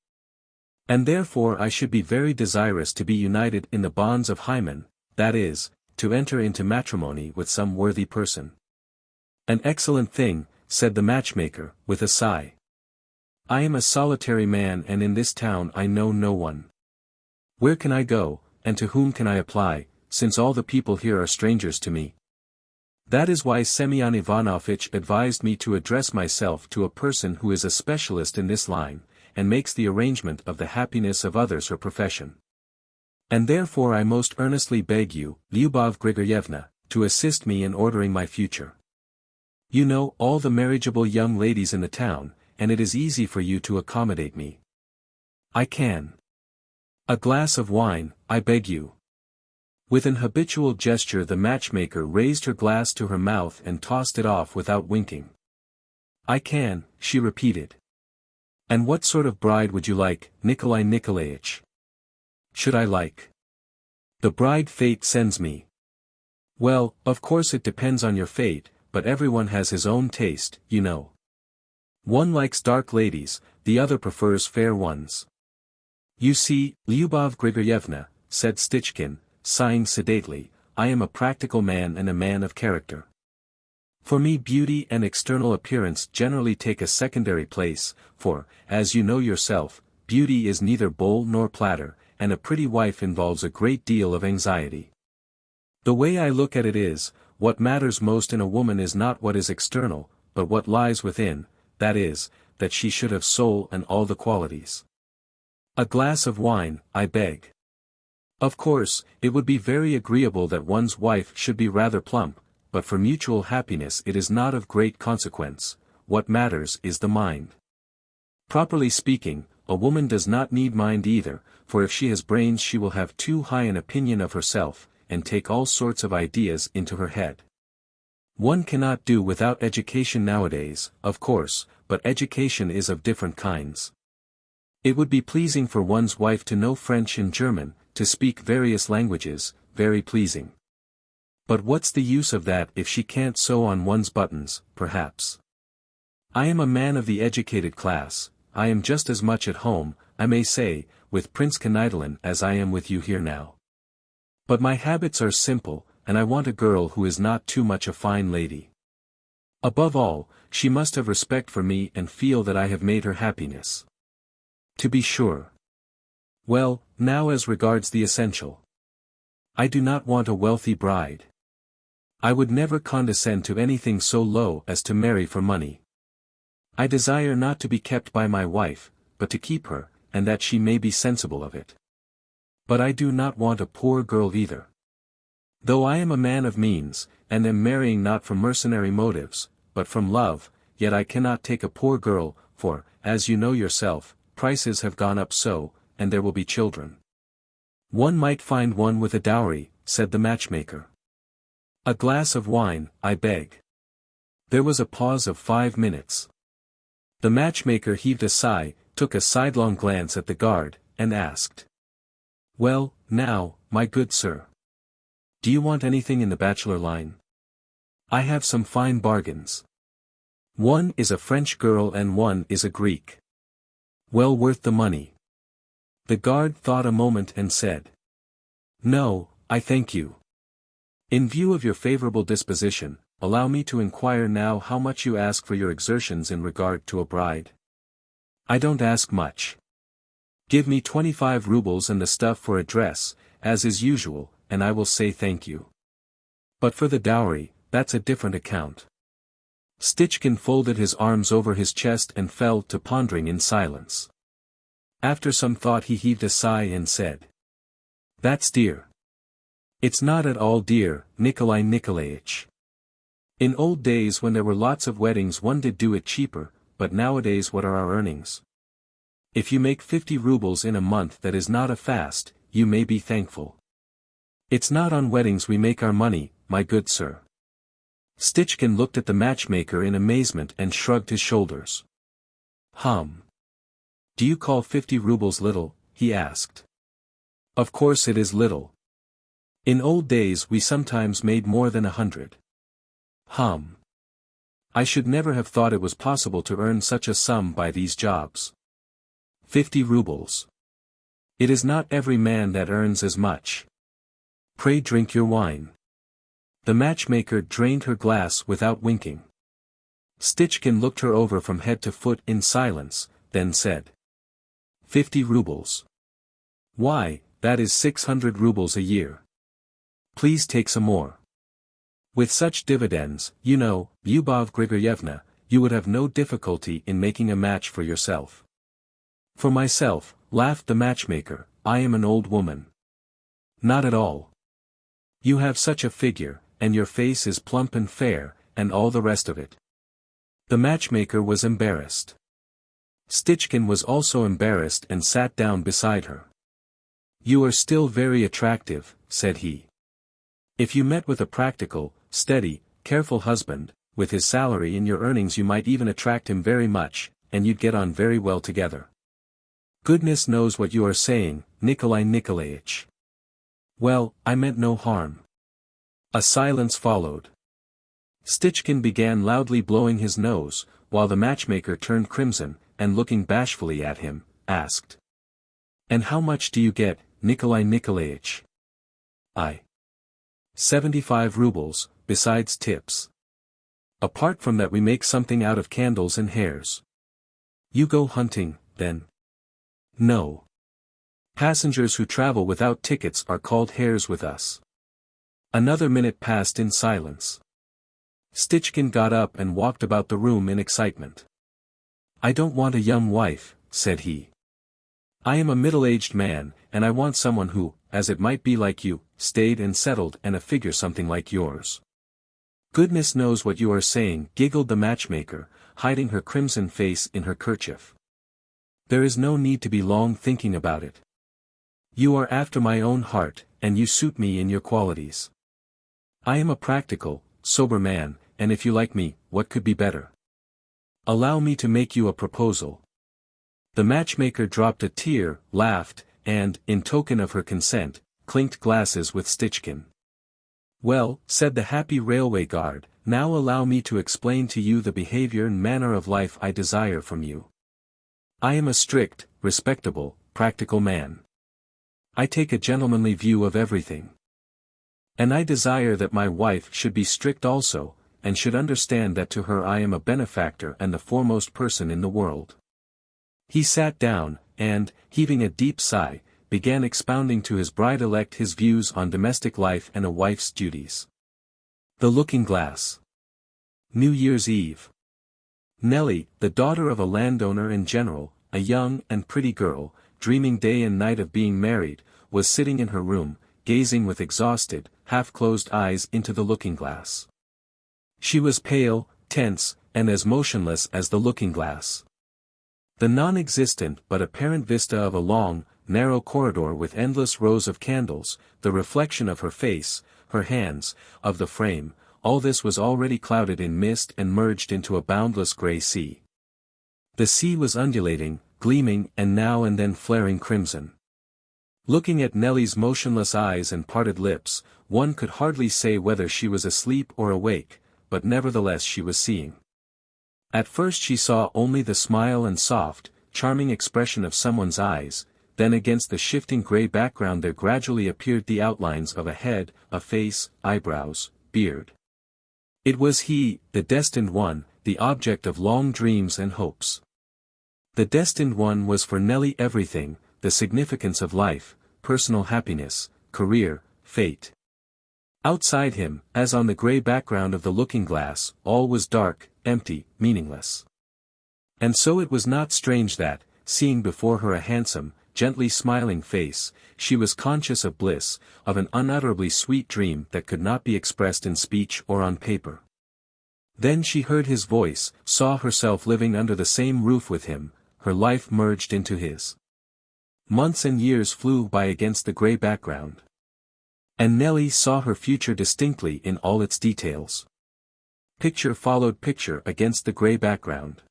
And therefore I should be very desirous to be united in the bonds of hymen, that is, to enter into matrimony with some worthy person. An excellent thing, said the matchmaker, with a sigh. I am a solitary man and in this town I know no one. Where can I go, and to whom can I apply, since all the people here are strangers to me? That is why Semyon Ivanovitch advised me to address myself to a person who is a specialist in this line, and makes the arrangement of the happiness of others her profession. And therefore I most earnestly beg you, Lyubov Grigoryevna, to assist me in ordering my future. You know all the marriageable young ladies in the town, and it is easy for you to accommodate me. I can. A glass of wine, I beg you. With an habitual gesture the matchmaker raised her glass to her mouth and tossed it off without winking. I can, she repeated. And what sort of bride would you like, Nikolai Nikolaich? Should I like the bride fate sends me? Well, of course it depends on your fate, but everyone has his own taste, you know. One likes dark ladies, the other prefers fair ones. You see, Lyubov Grigoryevna, said Stichkin, sighing sedately, I am a practical man and a man of character. For me beauty and external appearance generally take a secondary place, for, as you know yourself, beauty is neither bowl nor platter, and a pretty wife involves a great deal of anxiety. The way I look at it is, what matters most in a woman is not what is external, but what lies within, that is, that she should have soul and all the qualities. A glass of wine, I beg. Of course, it would be very agreeable that one's wife should be rather plump, but for mutual happiness it is not of great consequence, what matters is the mind. Properly speaking, a woman does not need mind either, for if she has brains she will have too high an opinion of herself, and take all sorts of ideas into her head. One cannot do without education nowadays, of course, but education is of different kinds. It would be pleasing for one's wife to know French and German, to speak various languages, very pleasing. But what's the use of that if she can't sew on one's buttons, perhaps? I am a man of the educated class, I am just as much at home, I may say, with Prince Knightlin as I am with you here now. But my habits are simple, and I want a girl who is not too much a fine lady. Above all, she must have respect for me and feel that I have made her happiness. To be sure. Well, now as regards the essential. I do not want a wealthy bride. I would never condescend to anything so low as to marry for money. I desire not to be kept by my wife, but to keep her, and that she may be sensible of it. But I do not want a poor girl either. Though I am a man of means, and am marrying not from mercenary motives, but from love, yet I cannot take a poor girl, for, as you know yourself, prices have gone up so, and there will be children. One might find one with a dowry, said the matchmaker. A glass of wine, I beg. There was a pause of 5 minutes. The matchmaker heaved a sigh, took a sidelong glance at the guard, and asked. Well, now, my good sir. Do you want anything in the bachelor line? I have some fine bargains. One is a French girl and one is a Greek. Well worth the money. The guard thought a moment and said. No, I thank you. In view of your favorable disposition, allow me to inquire now how much you ask for your exertions in regard to a bride. I don't ask much. Give me 25 rubles and the stuff for a dress, as is usual, and I will say thank you. But for the dowry, that's a different account. Stichkin folded his arms over his chest and fell to pondering in silence. After some thought he heaved a sigh and said, "That's dear." "It's not at all dear, Nikolai Nikolaich. In old days when there were lots of weddings one did do it cheaper, but nowadays what are our earnings? If you make 50 rubles in a month that is not a fast, you may be thankful. It's not on weddings we make our money, my good sir." Stichkin looked at the matchmaker in amazement and shrugged his shoulders. Do you call 50 rubles little?" he asked. "Of course it is little. In old days we sometimes made more than 100. I should never have thought it was possible to earn such a sum by these jobs. 50 rubles. It is not every man that earns as much. Pray drink your wine." The matchmaker drained her glass without winking. Stichkin looked her over from head to foot in silence, then said, 50 rubles. Why, that is 600 rubles a year. Please take some more. With such dividends, you know, Lyubov Grigoryevna, you would have no difficulty in making a match for yourself. For myself, laughed the matchmaker, I am an old woman. Not at all. You have such a figure, and your face is plump and fair, and all the rest of it. The matchmaker was embarrassed. Stichkin was also embarrassed and sat down beside her. You are still very attractive, said he. If you met with a practical, steady, careful husband, with his salary and your earnings you might even attract him very much, and you'd get on very well together. Goodness knows what you are saying, Nikolai Nikolaich. Well, I meant no harm. A silence followed. Stichkin began loudly blowing his nose, while the matchmaker turned crimson, and looking bashfully at him, asked. And how much do you get, Nikolai Nikolaich? 75 rubles, besides tips. Apart from that we make something out of candles and hares. You go hunting, then? No. Passengers who travel without tickets are called hares with us. Another minute passed in silence. Stichkin got up and walked about the room in excitement. I don't want a young wife, said he. I am a middle-aged man, and I want someone who, as it might be like you, stayed and settled and a figure something like yours. Goodness knows what you are saying, giggled the matchmaker, hiding her crimson face in her kerchief. There is no need to be long thinking about it. You are after my own heart, and you suit me in your qualities. I am a practical, sober man, and if you like me, what could be better? Allow me to make you a proposal. The matchmaker dropped a tear, laughed, and, in token of her consent, clinked glasses with Stichkin. Well, said the happy railway guard, now allow me to explain to you the behavior and manner of life I desire from you. I am a strict, respectable, practical man. I take a gentlemanly view of everything. And I desire that my wife should be strict also, and should understand that to her I am a benefactor and the foremost person in the world. He sat down, and, heaving a deep sigh, began expounding to his bride-elect his views on domestic life and a wife's duties. The looking-glass. New Year's Eve. Nellie, the daughter of a landowner and general, a young and pretty girl, dreaming day and night of being married, was sitting in her room, gazing with exhausted, half-closed eyes into the looking-glass. She was pale, tense, and as motionless as the looking-glass. The non-existent but apparent vista of a long, narrow corridor with endless rows of candles, the reflection of her face, her hands, of the frame, all this was already clouded in mist and merged into a boundless grey sea. The sea was undulating, gleaming and now and then flaring crimson. Looking at Nellie's motionless eyes and parted lips, one could hardly say whether she was asleep or awake, but nevertheless she was seeing. At first she saw only the smile and soft, charming expression of someone's eyes, then against the shifting grey background there gradually appeared the outlines of a head, a face, eyebrows, beard. It was he, the destined one, the object of long dreams and hopes. The destined one was for Nellie everything, the significance of life, personal happiness, career, fate. Outside him, as on the grey background of the looking-glass, all was dark, empty, meaningless. And so it was not strange that, seeing before her a handsome, gently smiling face, she was conscious of bliss, of an unutterably sweet dream that could not be expressed in speech or on paper. Then she heard his voice, saw herself living under the same roof with him, her life merged into his. Months and years flew by against the grey background. And Nellie saw her future distinctly in all its details. Picture followed picture against the grey background.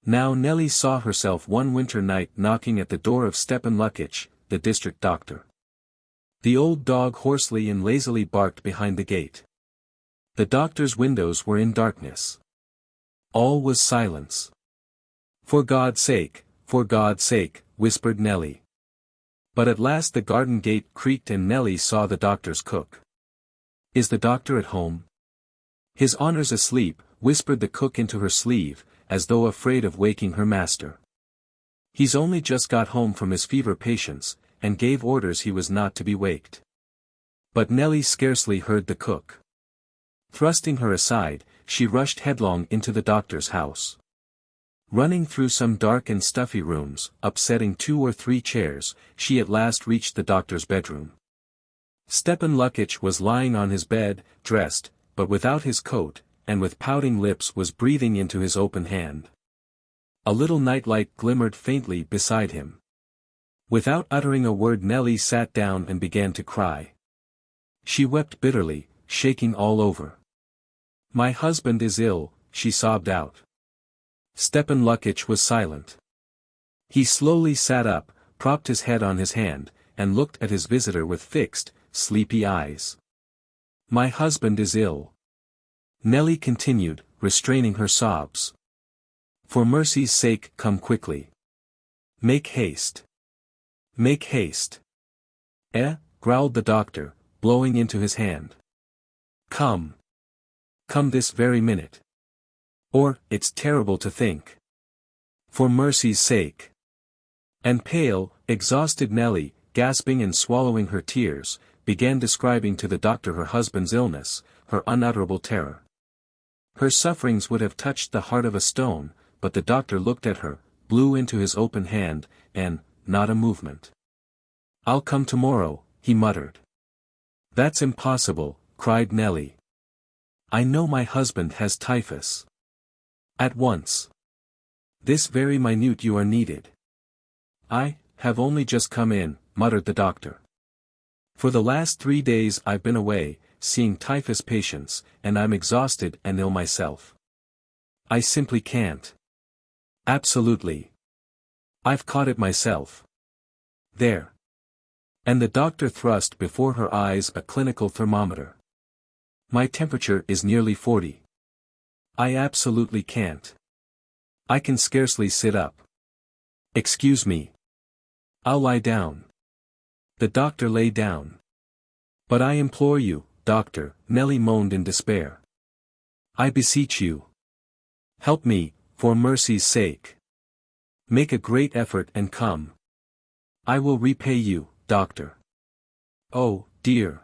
Now Nellie saw herself one winter night knocking at the door of Stepan Lukich, the district doctor. The old dog hoarsely and lazily barked behind the gate. The doctor's windows were in darkness. All was silence. For God's sake, whispered Nellie. But at last the garden gate creaked and Nellie saw the doctor's cook. Is the doctor at home? His honor's asleep, whispered the cook into her sleeve, as though afraid of waking her master. He's only just got home from his fever patients, and gave orders he was not to be waked. But Nellie scarcely heard the cook. Thrusting her aside, she rushed headlong into the doctor's house. Running through some dark and stuffy rooms, upsetting 2 or 3 chairs, she at last reached the doctor's bedroom. Stepan Lukich was lying on his bed, dressed, but without his coat, and with pouting lips was breathing into his open hand. A little nightlight glimmered faintly beside him. Without uttering a word Nellie sat down and began to cry. She wept bitterly, shaking all over. My husband is ill, she sobbed out. Stepan Lukich was silent. He slowly sat up, propped his head on his hand, and looked at his visitor with fixed, sleepy eyes. My husband is ill. Nellie continued, restraining her sobs. For mercy's sake come quickly. Make haste. Make haste. Growled the doctor, blowing into his hand. Come. Come this very minute. Or, it's terrible to think. For mercy's sake. And pale, exhausted Nellie, gasping and swallowing her tears, began describing to the doctor her husband's illness, her unutterable terror. Her sufferings would have touched the heart of a stone, but the doctor looked at her, blew into his open hand, and, not a movement. I'll come tomorrow, he muttered. That's impossible, cried Nellie. I know my husband has typhus. At once. This very minute you are needed. I have only just come in, muttered the doctor. For the last 3 days I've been away, seeing typhus patients, and I'm exhausted and ill myself. I simply can't. Absolutely. I've caught it myself. There. And the doctor thrust before her eyes a clinical thermometer. My temperature is nearly 40. I absolutely can't. I can scarcely sit up. Excuse me. I'll lie down. The doctor lay down. But I implore you, doctor, Nellie moaned in despair. I beseech you. Help me, for mercy's sake. Make a great effort and come. I will repay you, doctor. Oh, dear.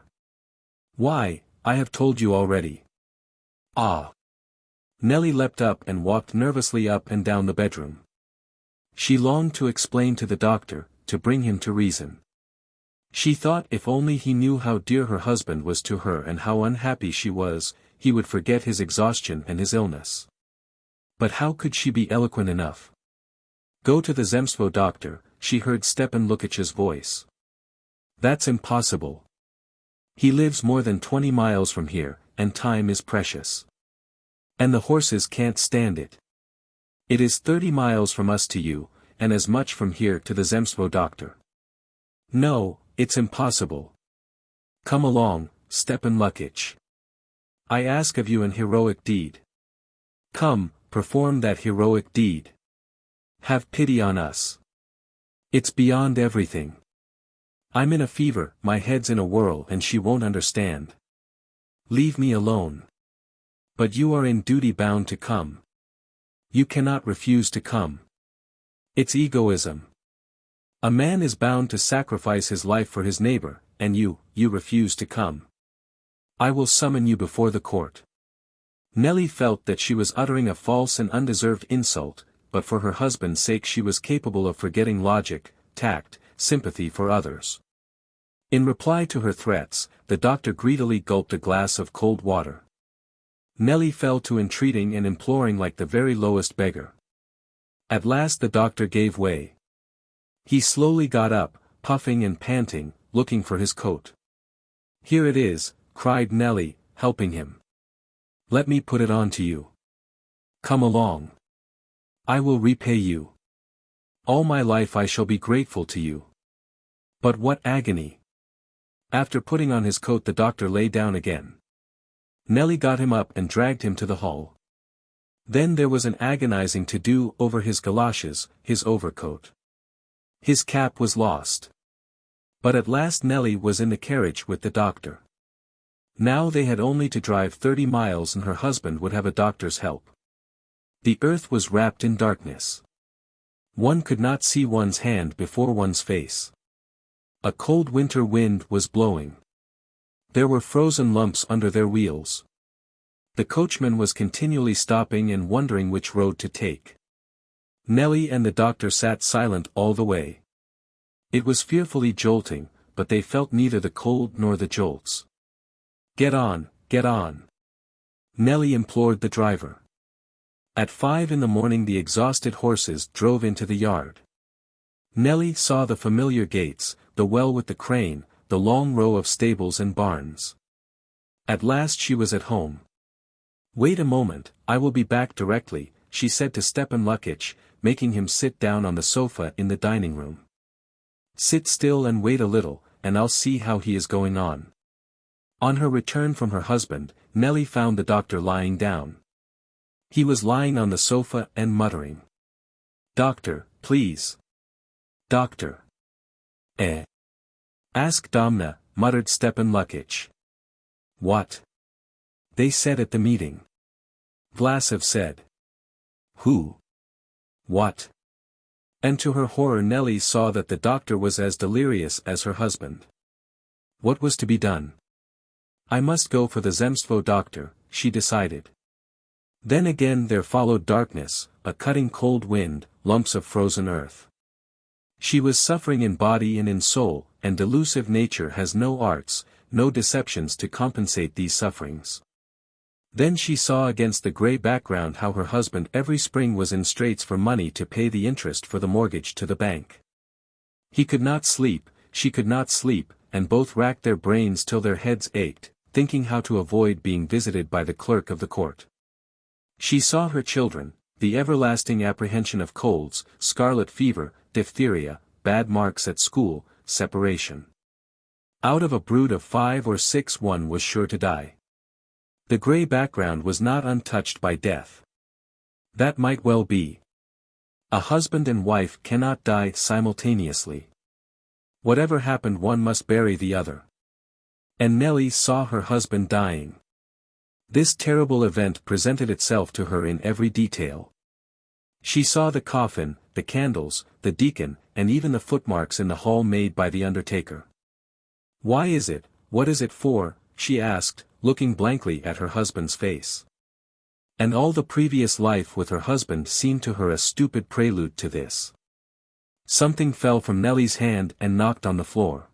Why, I have told you already. Ah. Nellie leapt up and walked nervously up and down the bedroom. She longed to explain to the doctor, to bring him to reason. She thought if only he knew how dear her husband was to her and how unhappy she was, he would forget his exhaustion and his illness. But how could she be eloquent enough? Go to the XVIII doctor, she heard Stepan Lukich's voice. That's impossible. He lives more than 20 miles from here, and time is precious. And the horses can't stand it. It is 30 miles from us to you, and as much from here to the XVIII doctor. No, it's impossible. Come along, Stepan Lukich. I ask of you an heroic deed. Come, perform that heroic deed. Have pity on us. It's beyond everything. I'm in a fever, my head's in a whirl and she won't understand. Leave me alone. But you are in duty bound to come. You cannot refuse to come. It's egoism. A man is bound to sacrifice his life for his neighbor, and you refuse to come. I will summon you before the court. Nellie felt that she was uttering a false and undeserved insult, but for her husband's sake she was capable of forgetting logic, tact, sympathy for others. In reply to her threats, the doctor greedily gulped a glass of cold water. Nellie fell to entreating and imploring like the very lowest beggar. At last the doctor gave way. He slowly got up, puffing and panting, looking for his coat. "Here it is," cried Nellie, helping him. "Let me put it on to you. Come along. I will repay you. All my life I shall be grateful to you." But what agony! After putting on his coat the doctor lay down again. Nellie got him up and dragged him to the hall. Then there was an agonizing to-do over his galoshes, his overcoat. His cap was lost. But at last Nellie was in the carriage with the doctor. Now they had only to drive 30 miles and her husband would have a doctor's help. The earth was wrapped in darkness. One could not see one's hand before one's face. A cold winter wind was blowing. There were frozen lumps under their wheels. The coachman was continually stopping and wondering which road to take. Nellie and the doctor sat silent all the way. It was fearfully jolting, but they felt neither the cold nor the jolts. "Get on, get on," Nellie implored the driver. At 5 in the morning the exhausted horses drove into the yard. Nellie saw the familiar gates, the well with the crane, the long row of stables and barns. At last she was at home. "Wait a moment, I will be back directly," she said to Stepan Lukitch, making him sit down on the sofa in the dining room. "Sit still and wait a little, and I'll see how he is going on." On her return from her husband, Nellie found the doctor lying down. He was lying on the sofa and muttering. "Doctor, please. Doctor." "Eh? Ask Domna," muttered Stepan Lukitch. "What?" "They said at the meeting." Vlasov said. "Who? What?" And to her horror Nellie saw that the doctor was as delirious as her husband. What was to be done? "I must go for the Zemstvo doctor," she decided. Then again there followed darkness, a cutting cold wind, lumps of frozen earth. She was suffering in body and in soul, and delusive nature has no arts, no deceptions to compensate these sufferings. Then she saw against the grey background how her husband every spring was in straits for money to pay the interest for the mortgage to the bank. He could not sleep, she could not sleep, and both racked their brains till their heads ached, thinking how to avoid being visited by the clerk of the court. She saw her children, the everlasting apprehension of colds, scarlet fever, diphtheria, bad marks at school, separation. Out of a brood of 5 or 6 one was sure to die. The grey background was not untouched by death. That might well be. A husband and wife cannot die simultaneously. Whatever happened one must bury the other. And Nellie saw her husband dying. This terrible event presented itself to her in every detail. She saw the coffin, the candles, the deacon, and even the footmarks in the hall made by the undertaker. "Why is it, what is it for?" she asked, looking blankly at her husband's face. And all the previous life with her husband seemed to her a stupid prelude to this. Something fell from Nellie's hand and knocked on the floor.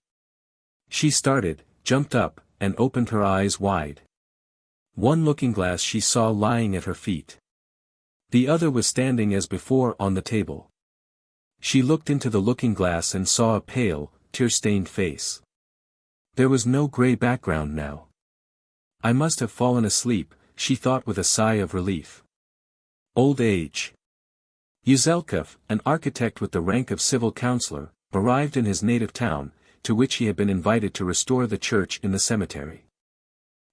She started, jumped up, and opened her eyes wide. One looking-glass she saw lying at her feet. The other was standing as before on the table. She looked into the looking-glass and saw a pale, tear-stained face. There was no grey background now. "I must have fallen asleep," she thought with a sigh of relief. Old age. Uzelkov, an architect with the rank of civil councillor, arrived in his native town, to which he had been invited to restore the church in the cemetery.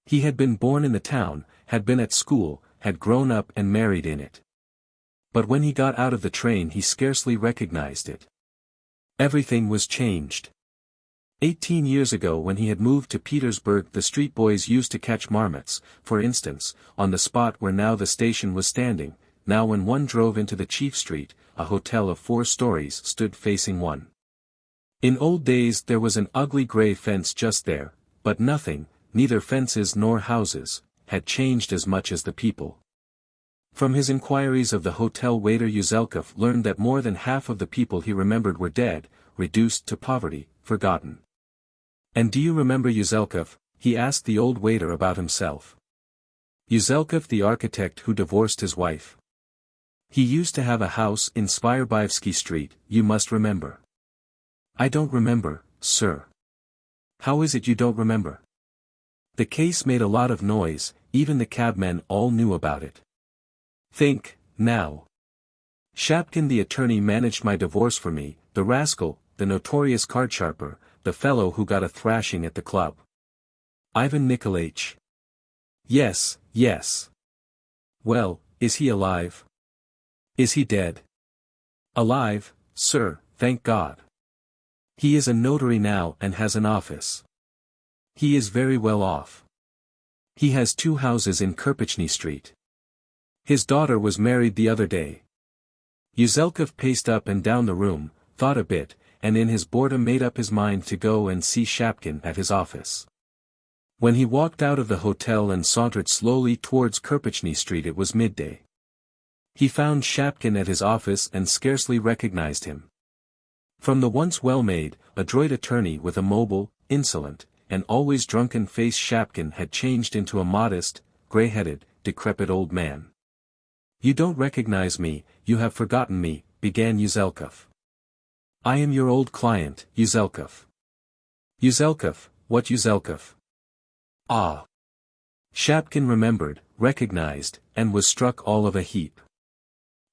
He had been born in the town, had been at school, had grown up and married in it. But when he got out of the train he scarcely recognized it. Everything was changed. 18 years ago when he had moved to Petersburg the street boys used to catch marmots, for instance, on the spot where now the station was standing. Now when one drove into the chief street, a hotel of 4 stories stood facing one. In old days there was an ugly grey fence just there, but nothing, neither fences nor houses, had changed as much as the people. From his inquiries of the hotel waiter Yuzelkov learned that more than half of the people he remembered were dead, reduced to poverty, forgotten. "And do you remember Yuzelkov?" he asked the old waiter about himself. "Yuzelkov, the architect who divorced his wife. He used to have a house in Svyabaevsky Street, you must remember." "I don't remember, sir." "How is it you don't remember?" "The case made a lot of noise, even the cabmen all knew about it. Think, now. Shapkin the attorney managed my divorce for me, the rascal, the notorious card-sharper, the fellow who got a thrashing at the club. Ivan Nikolaich." "Yes, yes." "Well, is he alive?" "Is he dead?" "Alive, sir, thank God. He is a notary now and has an office. He is very well off. He has 2 houses in Kirpichny Street. His daughter was married the other day." Yuzelkov paced up and down the room, thought a bit, and in his boredom made up his mind to go and see Shapkin at his office. When he walked out of the hotel and sauntered slowly towards Kirpichny Street it was midday. He found Shapkin at his office and scarcely recognized him. From the once well-made, adroit attorney with a mobile, insolent, and always drunken face Shapkin had changed into a modest, grey-headed, decrepit old man. "You don't recognize me, you have forgotten me," began Yuzelkov. "I am your old client, Yuzelkov." "Yuzelkov, what Yuzelkov?" "Ah." Shapkin remembered, recognized, and was struck all of a heap.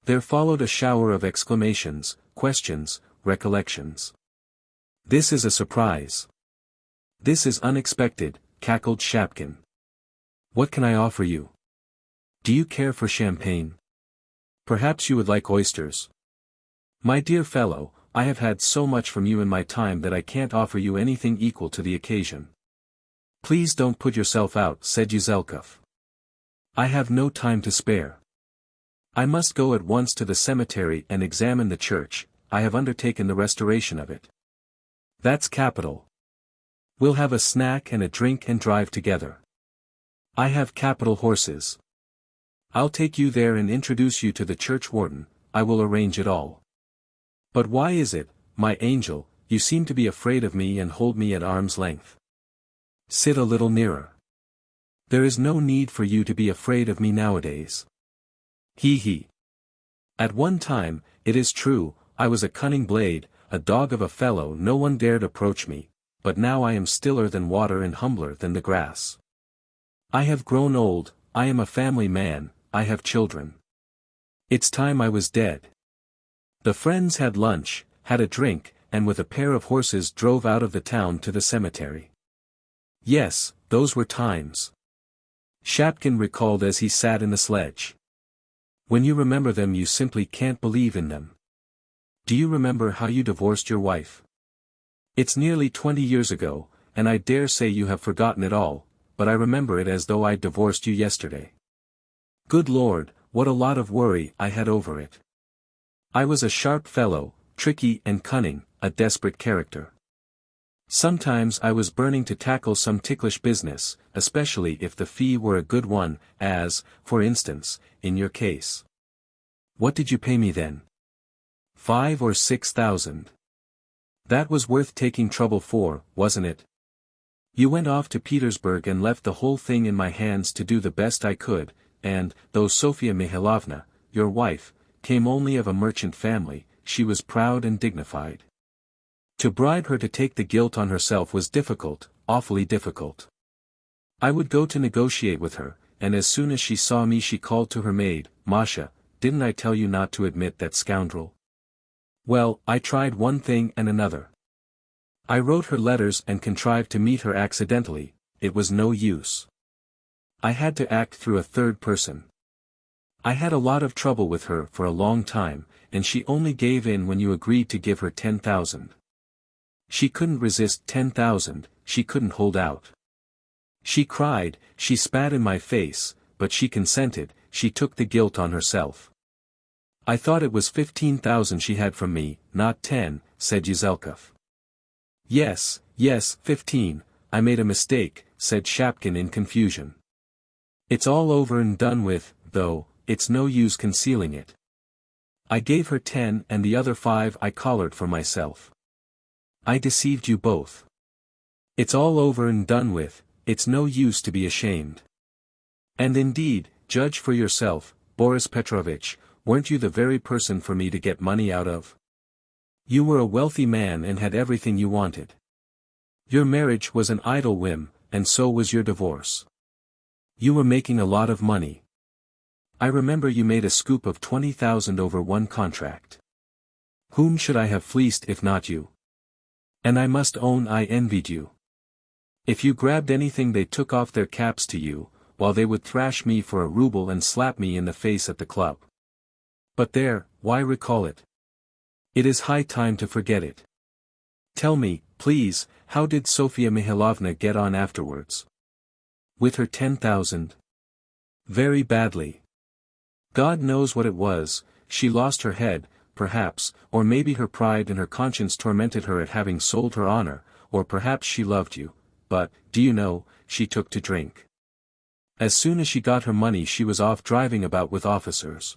There followed a shower of exclamations, questions, recollections. "This is a surprise. This is unexpected," cackled Shapkin. "What can I offer you? Do you care for champagne? Perhaps you would like oysters. My dear fellow, I have had so much from you in my time that I can't offer you anything equal to the occasion." "Please don't put yourself out," said Yuzelkov. "I have no time to spare. I must go at once to the cemetery and examine the church. I have undertaken the restoration of it." "That's capital. We'll have a snack and a drink and drive together. I have capital horses. I'll take you there and introduce you to the church warden. I will arrange it all. But why is it, my angel, you seem to be afraid of me and hold me at arm's length? Sit a little nearer. There is no need for you to be afraid of me nowadays. He. At one time, it is true, I was a cunning blade, a dog of a fellow no one dared approach me, but now I am stiller than water and humbler than the grass. I have grown old, I am a family man, I have children. It's time I was dead." The friends had lunch, had a drink, and with a pair of horses drove out of the town to the cemetery. Yes, those were times. Shapkin recalled as he sat in the sledge. When you remember them you simply can't believe in them. Do you remember how you divorced your wife? It's nearly 20 years ago, and I dare say you have forgotten it all, but I remember it as though I'd divorced you yesterday. Good Lord, what a lot of worry I had over it. I was a sharp fellow, tricky and cunning, a desperate character. Sometimes I was burning to tackle some ticklish business, especially if the fee were a good one, as, for instance, in your case. What did you pay me then? 5 or 6,000. That was worth taking trouble for, wasn't it? You went off to Petersburg and left the whole thing in my hands to do the best I could, and, though Sofia Mihailovna, your wife, came only of a merchant family, she was proud and dignified. To bribe her to take the guilt on herself was difficult, awfully difficult. I would go to negotiate with her, and as soon as she saw me she called to her maid, Masha, didn't I tell you not to admit that scoundrel? Well, I tried one thing and another. I wrote her letters and contrived to meet her accidentally, it was no use. I had to act through a third person. I had a lot of trouble with her for a long time, and she only gave in when you agreed to give her 10,000. She couldn't resist 10,000, she couldn't hold out. She cried, she spat in my face, but she consented, she took the guilt on herself. I thought it was 15,000 she had from me, not 10, said Yuzelkov. Yes, 15, I made a mistake, said Shapkin in confusion. It's all over and done with, though, it's no use concealing it. I gave her 10 and the other 5 I collared for myself. I deceived you both. It's all over and done with, it's no use to be ashamed. And indeed, judge for yourself, Boris Petrovich, weren't you the very person for me to get money out of? You were a wealthy man and had everything you wanted. Your marriage was an idle whim, and so was your divorce. You were making a lot of money. I remember you made a scoop of 20,000 over one contract. Whom should I have fleeced if not you? And I must own I envied you. If you grabbed anything they took off their caps to you, while they would thrash me for a ruble and slap me in the face at the club. But there, why recall it? It is high time to forget it. Tell me, please, how did Sofia Mihailovna get on afterwards? With her 10,000? Very badly. God knows what it was, she lost her head, perhaps, or maybe her pride and her conscience tormented her at having sold her honor, or perhaps she loved you, but, do you know, she took to drink. As soon as she got her money she was off driving about with officers.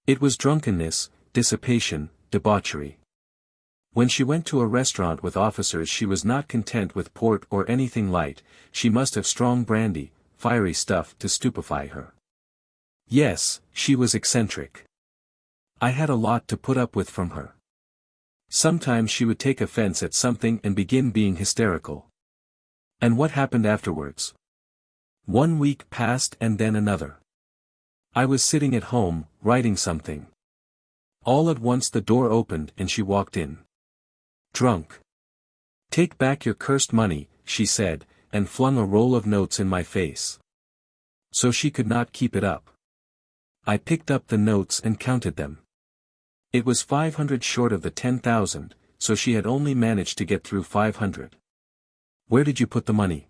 It was drunkenness, dissipation, debauchery. When she went to a restaurant with officers she was not content with port or anything light, she must have strong brandy, fiery stuff to stupefy her. Yes, she was eccentric. I had a lot to put up with from her. Sometimes she would take offense at something and begin being hysterical. And what happened afterwards? 1 week passed and then another. I was sitting at home, writing something. All at once the door opened and she walked in. Drunk. Take back your cursed money, she said, and flung a roll of notes in my face. So she could not keep it up. I picked up the notes and counted them. It was 500 short of the 10,000, so she had only managed to get through 500. Where did you put the money?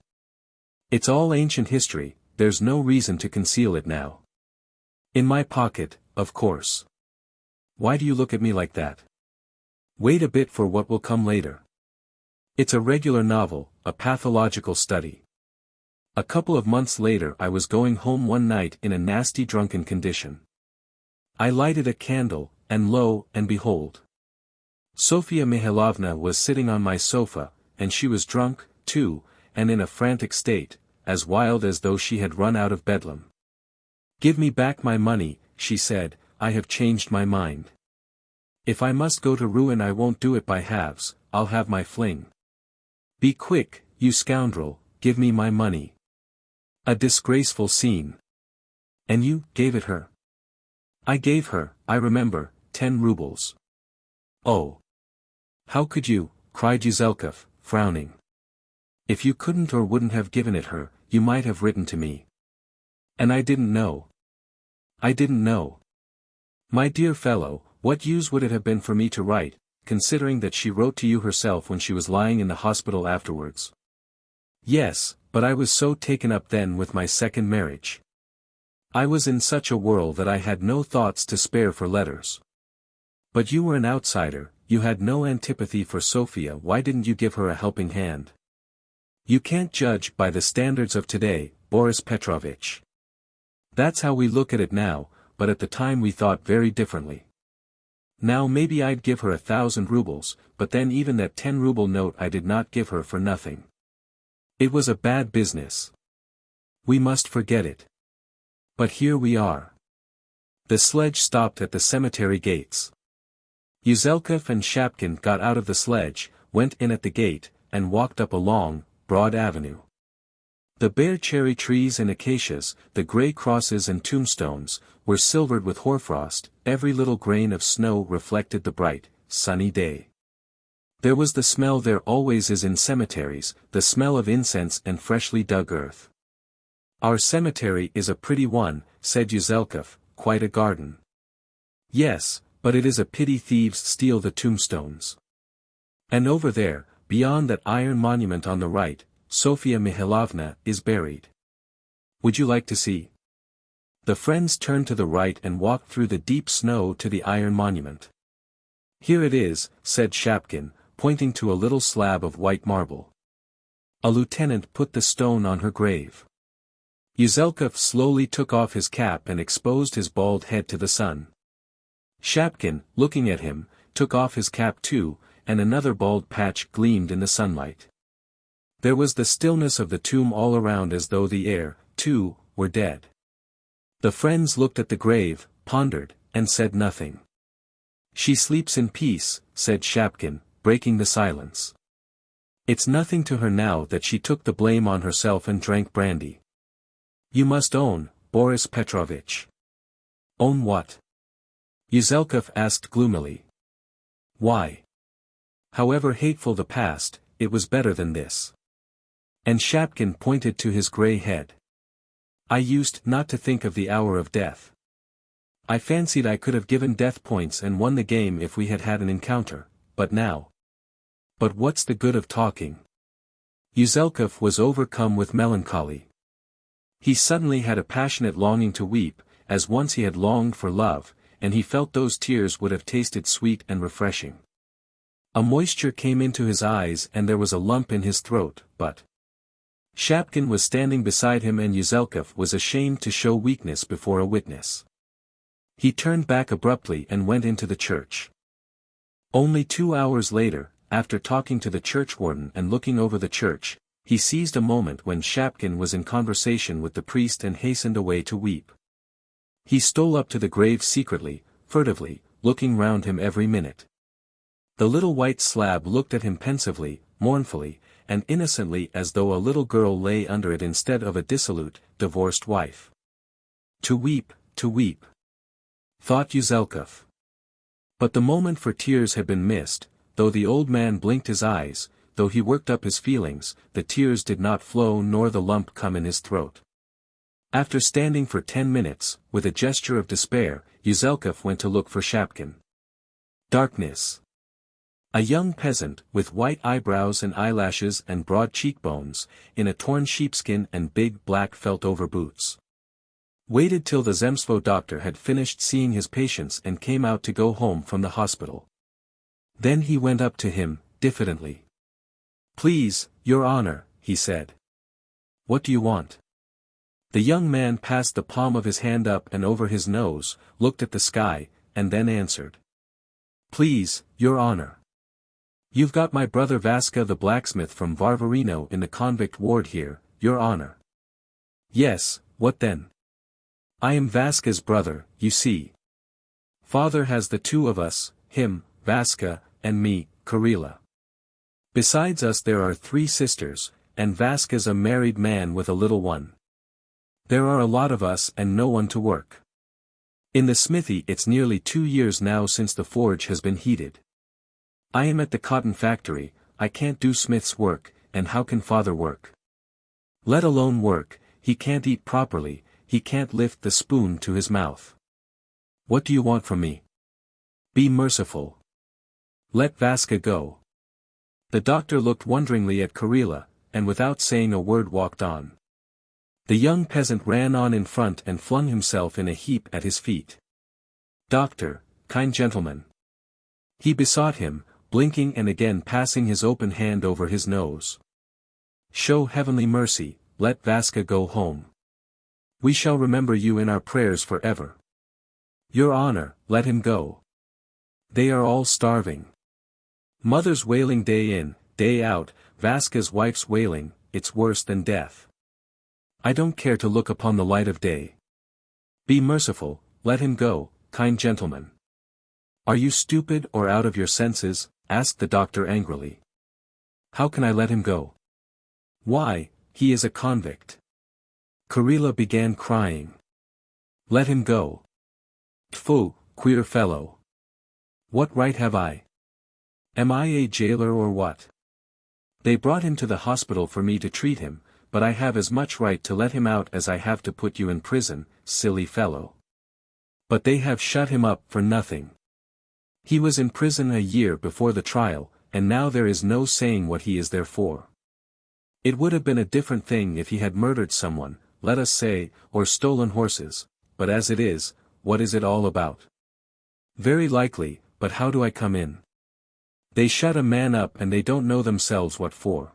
It's all ancient history, there's no reason to conceal it now. In my pocket, of course. Why do you look at me like that? Wait a bit for what will come later. It's a regular novel, a pathological study. A couple of months later I was going home one night in a nasty drunken condition. I lighted a candle, and lo and behold. Sofia Mihailovna was sitting on my sofa, and she was drunk, too, and in a frantic state, as wild as though she had run out of Bedlam. Give me back my money, she said, I have changed my mind. If I must go to ruin I won't do it by halves, I'll have my fling. Be quick, you scoundrel, give me my money. A disgraceful scene. And you gave it her? I gave her, I remember, 10 rubles. Oh. How could you, cried Yuzelkov, frowning. If you couldn't or wouldn't have given it her, you might have written to me. And I didn't know. I didn't know. My dear fellow, what use would it have been for me to write, considering that she wrote to you herself when she was lying in the hospital afterwards? Yes, but I was so taken up then with my second marriage. I was in such a whirl that I had no thoughts to spare for letters. But you were an outsider, you had no antipathy for Sofia, why didn't you give her a helping hand? You can't judge by the standards of today, Boris Petrovich. That's how we look at it now, but at the time we thought very differently. Now maybe I'd give her 1,000 rubles, but then even that 10-ruble note I did not give her for nothing. It was a bad business. We must forget it. But here we are. The sledge stopped at the cemetery gates. Yuzelkov and Shapkin got out of the sledge, went in at the gate, and walked up a long, broad avenue. The bare cherry trees and acacias, the grey crosses and tombstones, were silvered with hoarfrost, every little grain of snow reflected the bright, sunny day. There was the smell there always is in cemeteries, the smell of incense and freshly dug earth. Our cemetery is a pretty one, said Yuzelkov, quite a garden. Yes, but it is a pity thieves steal the tombstones. And over there, beyond that iron monument on the right, Sofia Mihailovna is buried. Would you like to see? The friends turned to the right and walked through the deep snow to the iron monument. Here it is, said Shapkin, pointing to a little slab of white marble. A lieutenant put the stone on her grave. Yuzelkov slowly took off his cap and exposed his bald head to the sun. Shapkin, looking at him, took off his cap too, and another bald patch gleamed in the sunlight. There was the stillness of the tomb all around, as though the air, too, were dead. The friends looked at the grave, pondered, and said nothing. "She sleeps in peace," said Shapkin, breaking the silence. "It's nothing to her now that she took the blame on herself and drank brandy." "You must own, Boris Petrovich." "Own what?" Yuzelkov asked gloomily. "Why? However hateful the past, it was better than this." And Shapkin pointed to his grey head. "I used not to think of the hour of death. I fancied I could have given death points and won the game if we had had an encounter, but now. But what's the good of talking?" Yuzelkov was overcome with melancholy. He suddenly had a passionate longing to weep, as once he had longed for love, and he felt those tears would have tasted sweet and refreshing. A moisture came into his eyes and there was a lump in his throat, but Shapkin was standing beside him and Yuzelkov was ashamed to show weakness before a witness. He turned back abruptly and went into the church. Only 2 hours later, after talking to the churchwarden and looking over the church, he seized a moment when Shapkin was in conversation with the priest and hastened away to weep. He stole up to the grave secretly, furtively, looking round him every minute. The little white slab looked at him pensively, mournfully, and innocently, as though a little girl lay under it instead of a dissolute, divorced wife. To weep, thought Yuzelkov. But the moment for tears had been missed. Though the old man blinked his eyes, though he worked up his feelings, the tears did not flow nor the lump come in his throat. After standing for 10 minutes, with a gesture of despair, Yuzelkov went to look for Shapkin. Darkness. A young peasant, with white eyebrows and eyelashes and broad cheekbones, in a torn sheepskin and big black felt overboots, waited till the Zemstvo doctor had finished seeing his patients and came out to go home from the hospital. Then he went up to him, diffidently. "Please, Your Honor," he said. "What do you want?" The young man passed the palm of his hand up and over his nose, looked at the sky, and then answered. "Please, Your Honor. You've got my brother Vaska the blacksmith from Varvarino in the convict ward here, Your Honor." "Yes, what then?" "I am Vaska's brother, you see. Father has the two of us, him, Vaska, and me, Karila. Besides us there are 3 sisters, and Vaska's a married man with a little one. There are a lot of us and no one to work. In the smithy it's nearly 2 years now since the forge has been heated. I am at the cotton factory, I can't do smith's work, and how can father work? Let alone work, he can't eat properly, he can't lift the spoon to his mouth. What do you want from me? Be merciful. Let Vaska go." The doctor looked wonderingly at Karila, and without saying a word walked on. The young peasant ran on in front and flung himself in a heap at his feet. "Doctor, kind gentleman," he besought him, blinking and again passing his open hand over his nose. "Show heavenly mercy, let Vaska go home. We shall remember you in our prayers forever. Your Honor, let him go. They are all starving. Mother's wailing day in, day out, Vaska's wife's wailing, it's worse than death. I don't care to look upon the light of day. Be merciful, let him go, kind gentleman." "Are you stupid or out of your senses?" asked the doctor angrily. "How can I let him go? Why, he is a convict." Karila began crying. "Let him go. Tfu, queer fellow. What right have I? Am I a jailer or what? They brought him to the hospital for me to treat him, but I have as much right to let him out as I have to put you in prison, silly fellow. But they have shut him up for nothing. He was in prison a year before the trial, and now there is no saying what he is there for. It would have been a different thing if he had murdered someone, let us say, or stolen horses, but as it is, what is it all about? Very likely, but how do I come in? They shut a man up and they don't know themselves what for.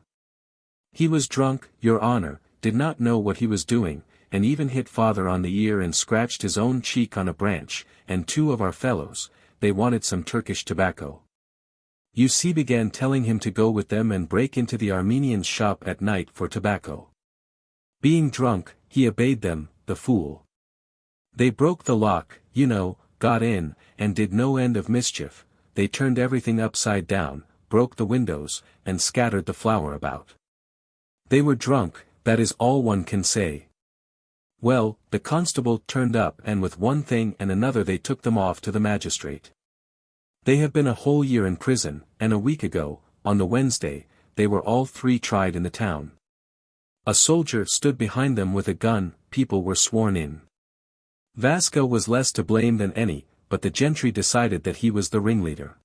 He was drunk, your honor, did not know what he was doing, and even hit father on the ear and scratched his own cheek on a branch, and two of our fellows, they wanted some Turkish tobacco. You see, began telling him to go with them and break into the Armenian's shop at night for tobacco. Being drunk, he obeyed them, the fool. They broke the lock, you know, got in, and did no end of mischief. They turned everything upside down, broke the windows, and scattered the flour about. They were drunk, that is all one can say. Well, the constable turned up and with one thing and another they took them off to the magistrate. They have been a whole year in prison, and a week ago, on the Wednesday, they were all three tried in the town. A soldier stood behind them with a gun, people were sworn in. Vasca was less to blame than any, but the gentry decided that he was the ringleader.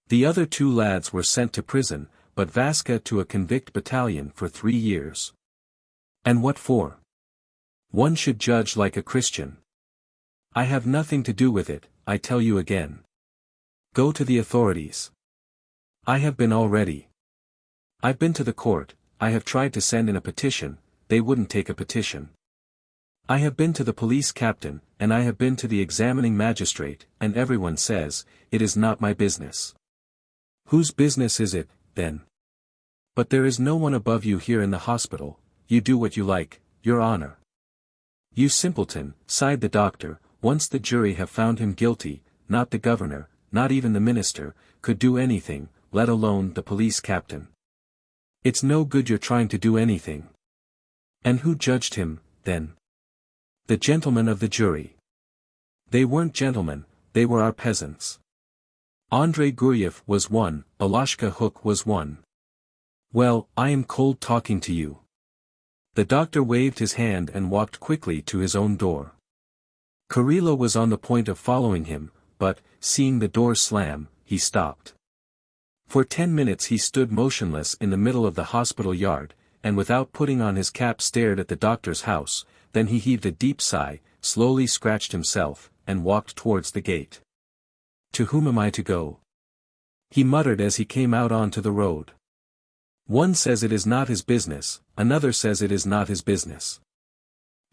The other two lads were sent to prison, but Vasca to a convict battalion for 3 years. And what for? One should judge like a Christian. I have nothing to do with it, I tell you again. Go to the authorities. I have been already. I've been to the court, I have tried to send in a petition, they wouldn't take a petition. I have been to the police captain, and I have been to the examining magistrate, and everyone says, it is not my business. Whose business is it, then? But there is no one above you here in the hospital, you do what you like, your honor. You simpleton, sighed the doctor, once the jury have found him guilty, not the governor, not even the minister, could do anything, let alone the police captain. It's no good your trying to do anything. And who judged him, then? The gentlemen of the jury. They weren't gentlemen, they were our peasants. Andrei Guryev was one, Balashka Hook was one. Well, I am cold talking to you. The doctor waved his hand and walked quickly to his own door. Kirilla was on the point of following him, but, seeing the door slam, he stopped. For 10 minutes he stood motionless in the middle of the hospital yard, and without putting on his cap stared at the doctor's house, then he heaved a deep sigh, slowly scratched himself, and walked towards the gate. To whom am I to go? He muttered as he came out onto the road. One says it is not his business, another says it is not his business.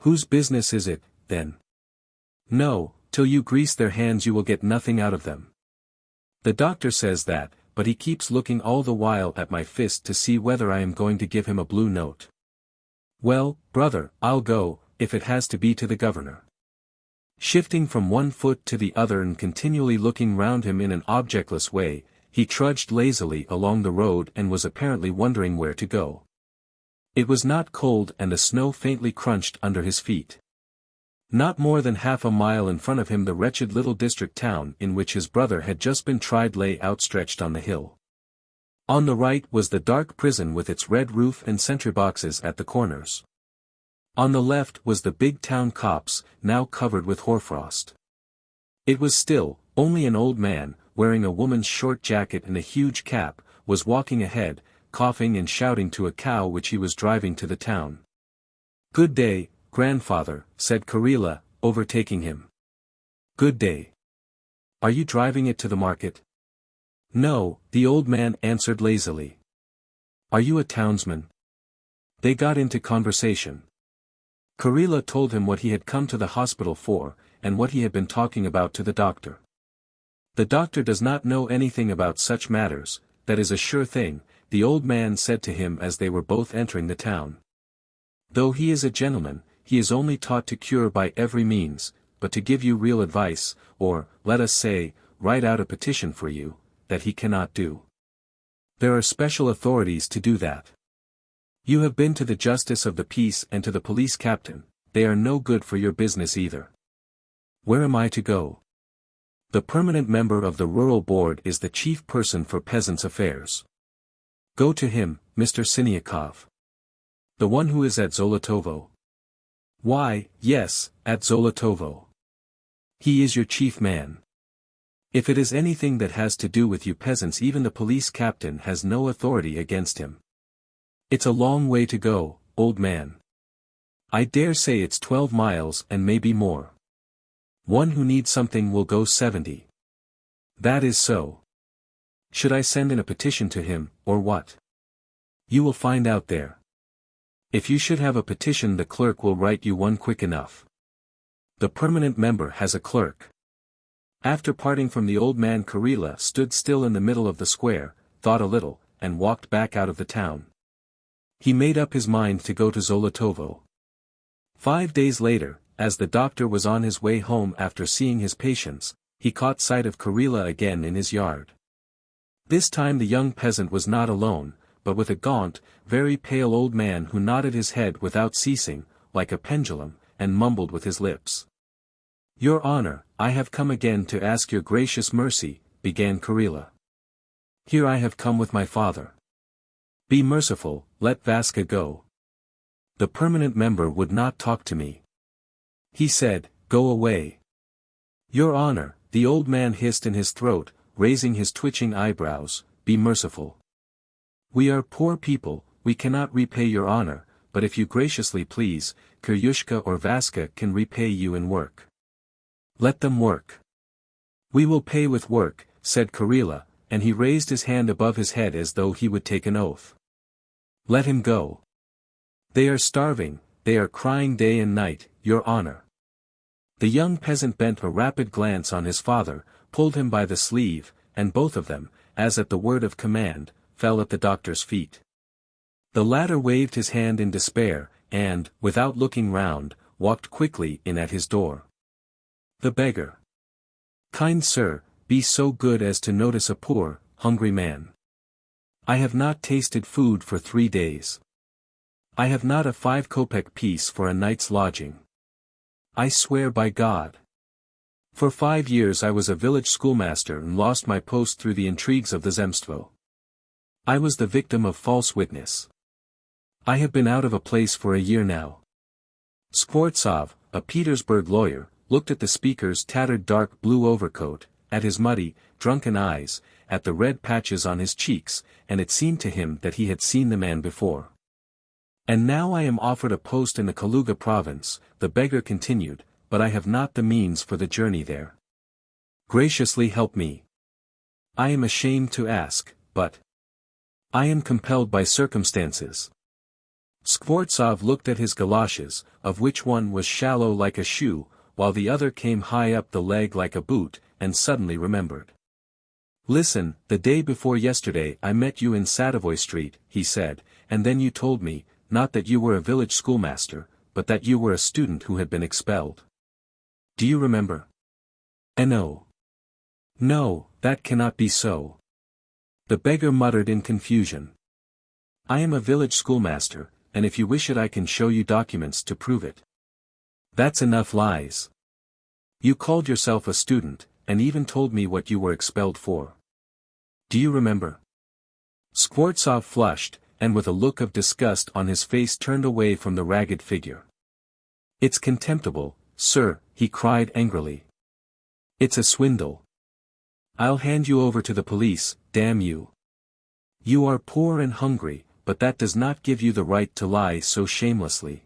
Whose business is it, then? No, till you grease their hands you will get nothing out of them. The doctor says that, but he keeps looking all the while at my fist to see whether I am going to give him a blue note. Well, brother, I'll go, if it has to be to the governor. Shifting from one foot to the other and continually looking round him in an objectless way, he trudged lazily along the road and was apparently wondering where to go. It was not cold and the snow faintly crunched under his feet. Not more than half a mile in front of him the wretched little district town in which his brother had just been tried lay outstretched on the hill. On the right was the dark prison with its red roof and sentry boxes at the corners. On the left was the big town copse, now covered with hoarfrost. It was still, only an old man, wearing a woman's short jacket and a huge cap, was walking ahead, coughing and shouting to a cow which he was driving to the town. Good day, grandfather, said Kirilla, overtaking him. Good day. Are you driving it to the market? No, the old man answered lazily. Are you a townsman? They got into conversation. Kirilla told him what he had come to the hospital for, and what he had been talking about to the doctor. The doctor does not know anything about such matters, that is a sure thing, the old man said to him as they were both entering the town. Though he is a gentleman, he is only taught to cure by every means, but to give you real advice, or, let us say, write out a petition for you, that he cannot do. There are special authorities to do that. You have been to the justice of the peace and to the police captain, they are no good for your business either. Where am I to go? The permanent member of the rural board is the chief person for peasants' affairs. Go to him, Mr. Siniakov. The one who is at Zolotovo. Why, yes, at Zolotovo. He is your chief man. If it is anything that has to do with you peasants, even the police captain has no authority against him. It's a long way to go, old man. I dare say it's 12 miles and maybe more. One who needs something will go 70. That is so. Should I send in a petition to him, or what? You will find out there. If you should have a petition, the clerk will write you one quick enough. The permanent member has a clerk. After parting from the old man, Kirilla stood still in the middle of the square, thought a little, and walked back out of the town. He made up his mind to go to Zolotovo. 5 days later, as the doctor was on his way home after seeing his patients, he caught sight of Kirilla again in his yard. This time the young peasant was not alone, but with a gaunt, very pale old man who nodded his head without ceasing, like a pendulum, and mumbled with his lips. "Your Honor, I have come again to ask your gracious mercy," began Kirilla. "Here I have come with my father. Be merciful, let Vaska go. The permanent member would not talk to me. He said, 'Go away.'" "Your Honor," the old man hissed in his throat, raising his twitching eyebrows, "be merciful. We are poor people, we cannot repay your honor, but if you graciously please, Kiryushka or Vaska can repay you in work. Let them work." "We will pay with work," said Kirilla, and he raised his hand above his head as though he would take an oath. "Let him go. They are starving, they are crying day and night, your honor." The young peasant bent a rapid glance on his father, pulled him by the sleeve, and both of them, as at the word of command, fell at the doctor's feet. The latter waved his hand in despair, and, without looking round, walked quickly in at his door. The beggar. "Kind sir, be so good as to notice a poor, hungry man. I have not tasted food for 3 days. I have not a 5-kopeck piece for a night's lodging. I swear by God. For 5 years I was a village schoolmaster and lost my post through the intrigues of the zemstvo. I was the victim of false witness. I have been out of a place for a year now." Skvortsov, a Petersburg lawyer, looked at the speaker's tattered dark blue overcoat, at his muddy, drunken eyes, at the red patches on his cheeks, and it seemed to him that he had seen the man before. "And now I am offered a post in the Kaluga province," the beggar continued, "but I have not the means for the journey there. Graciously help me. I am ashamed to ask, but I am compelled by circumstances." Skvortsov looked at his galoshes, of which one was shallow like a shoe, while the other came high up the leg like a boot, and suddenly remembered. "Listen, the day before yesterday I met you in Sadovoy Street," he said, "and then you told me, not that you were a village schoolmaster, but that you were a student who had been expelled. Do you remember?" "No. No, that cannot be so." The beggar muttered in confusion. "I am a village schoolmaster, and if you wish it I can show you documents to prove it." "That's enough lies. You called yourself a student, and even told me what you were expelled for. Do you remember?" Skvortsov flushed, and with a look of disgust on his face turned away from the ragged figure. "It's contemptible, sir," he cried angrily. "It's a swindle. I'll hand you over to the police, damn you. You are poor and hungry, but that does not give you the right to lie so shamelessly."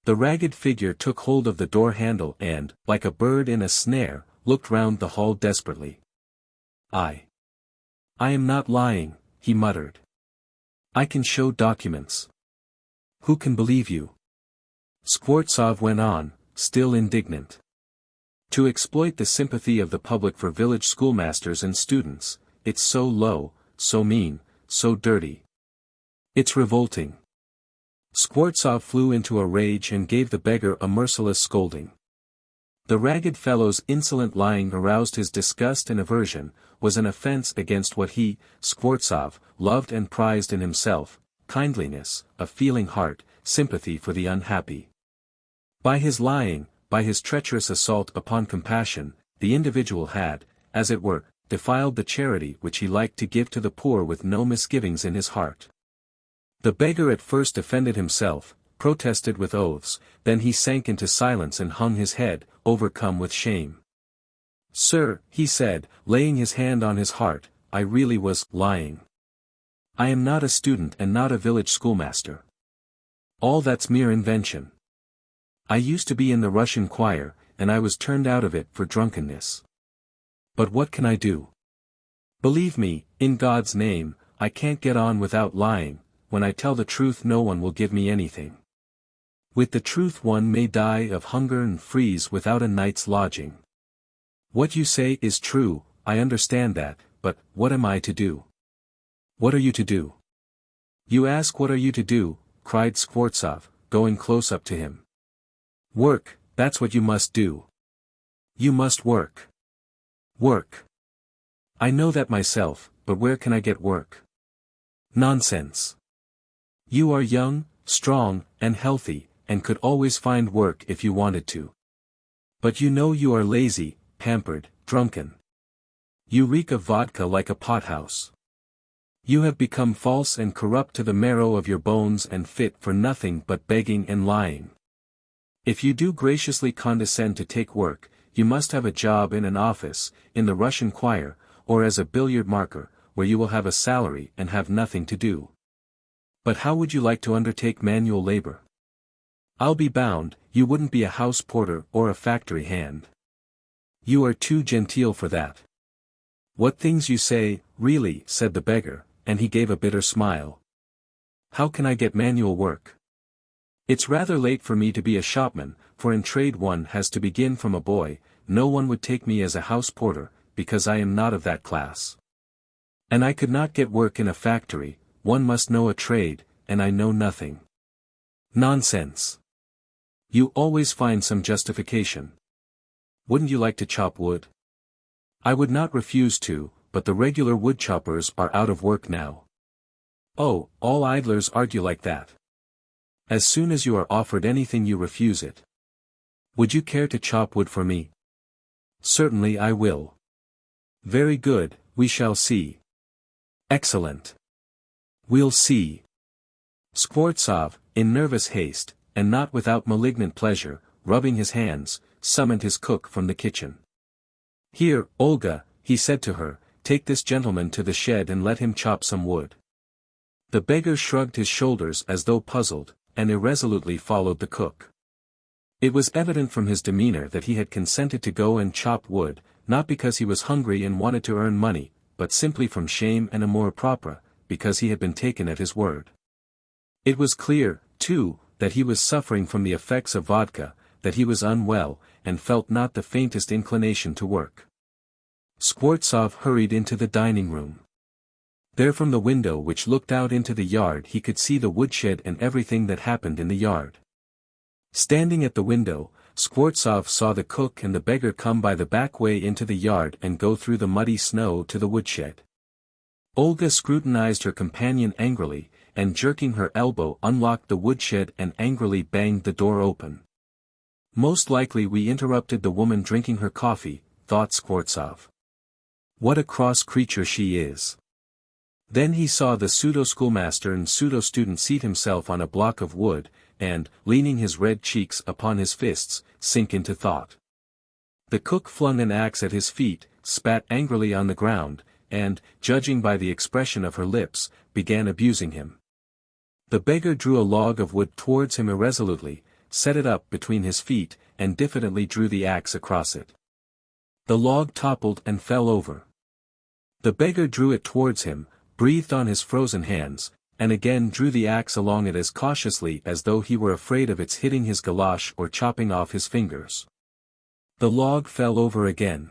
The ragged figure took hold of the door handle and, like a bird in a snare, looked round the hall desperately. I am not lying," he muttered. "I can show documents. Who can believe you?" Skvortsov went on, still indignant. "To exploit the sympathy of the public for village schoolmasters and students, it's so low, so mean, so dirty. It's revolting." Skvortsov flew into a rage and gave the beggar a merciless scolding. The ragged fellow's insolent lying aroused his disgust and aversion, was an offense against what he, Skvortsov, loved and prized in himself, kindliness, a feeling heart, sympathy for the unhappy. By his lying, by his treacherous assault upon compassion, the individual had, as it were, defiled the charity which he liked to give to the poor with no misgivings in his heart. The beggar at first defended himself, protested with oaths, then he sank into silence and hung his head, overcome with shame. "Sir," he said, laying his hand on his heart, "I really was lying. I am not a student and not a village schoolmaster. All that's mere invention. I used to be in the Russian choir, and I was turned out of it for drunkenness. But what can I do? Believe me, In God's name, I can't get on without lying. When I tell the truth no one will give me anything. With the truth one may die of hunger and freeze without a night's lodging. What you say is true, I understand that, but what am I to do? What are you to do? You ask what are you to do, cried Skvortsov, going close up to him. Work, that's what you must do. You must work. Work. I know that myself, but where can I get work? Nonsense. You are young, strong, and healthy, and could always find work if you wanted to. But you know you are lazy, pampered, drunken. You reek of vodka like a pothouse. You have become false and corrupt to the marrow of your bones and fit for nothing but begging and lying. If you do graciously condescend to take work, you must have a job in an office, in the Russian choir, or as a billiard marker, where you will have a salary and have nothing to do. But how would you like to undertake manual labor? I'll be bound, you wouldn't be a house porter or a factory hand. You are too genteel for that. What things you say, really, said the beggar, and he gave a bitter smile. How can I get manual work? It's rather late for me to be a shopman, for in trade one has to begin from a boy. No one would take me as a house porter, because I am not of that class. And I could not get work in a factory, one must know a trade, and I know nothing. Nonsense. You always find some justification. Wouldn't you like to chop wood? I would not refuse to, but the regular wood choppers are out of work now. Oh, all idlers argue like that. As soon as you are offered anything you refuse it. Would you care to chop wood for me? Certainly I will. Very good, we shall see. Excellent. We'll see. Skvortsov, in nervous haste, and not without malignant pleasure, rubbing his hands, summoned his cook from the kitchen. Here, Olga, he said to her, take this gentleman to the shed and let him chop some wood. The beggar shrugged his shoulders as though puzzled, and irresolutely followed the cook. It was evident from his demeanor that he had consented to go and chop wood, not because he was hungry and wanted to earn money, but simply from shame and amour propre, because he had been taken at his word. It was clear, too, that he was suffering from the effects of vodka, that he was unwell, and felt not the faintest inclination to work. Skvortsov hurried into the dining room. There from the window which looked out into the yard he could see the woodshed and everything that happened in the yard. Standing at the window, Skvortsov saw the cook and the beggar come by the back way into the yard and go through the muddy snow to the woodshed. Olga scrutinized her companion angrily, and jerking her elbow unlocked the woodshed and angrily banged the door open. Most likely we interrupted the woman drinking her coffee, thought Skvortsov. What a cross creature she is. Then he saw the pseudo-schoolmaster and pseudo-student seat himself on a block of wood, and, leaning his red cheeks upon his fists, sink into thought. The cook flung an axe at his feet, spat angrily on the ground, and, judging by the expression of her lips, began abusing him. The beggar drew a log of wood towards him irresolutely, set it up between his feet, and diffidently drew the axe across it. The log toppled and fell over. The beggar drew it towards him, breathed on his frozen hands, and again drew the axe along it as cautiously as though he were afraid of its hitting his galosh or chopping off his fingers. The log fell over again.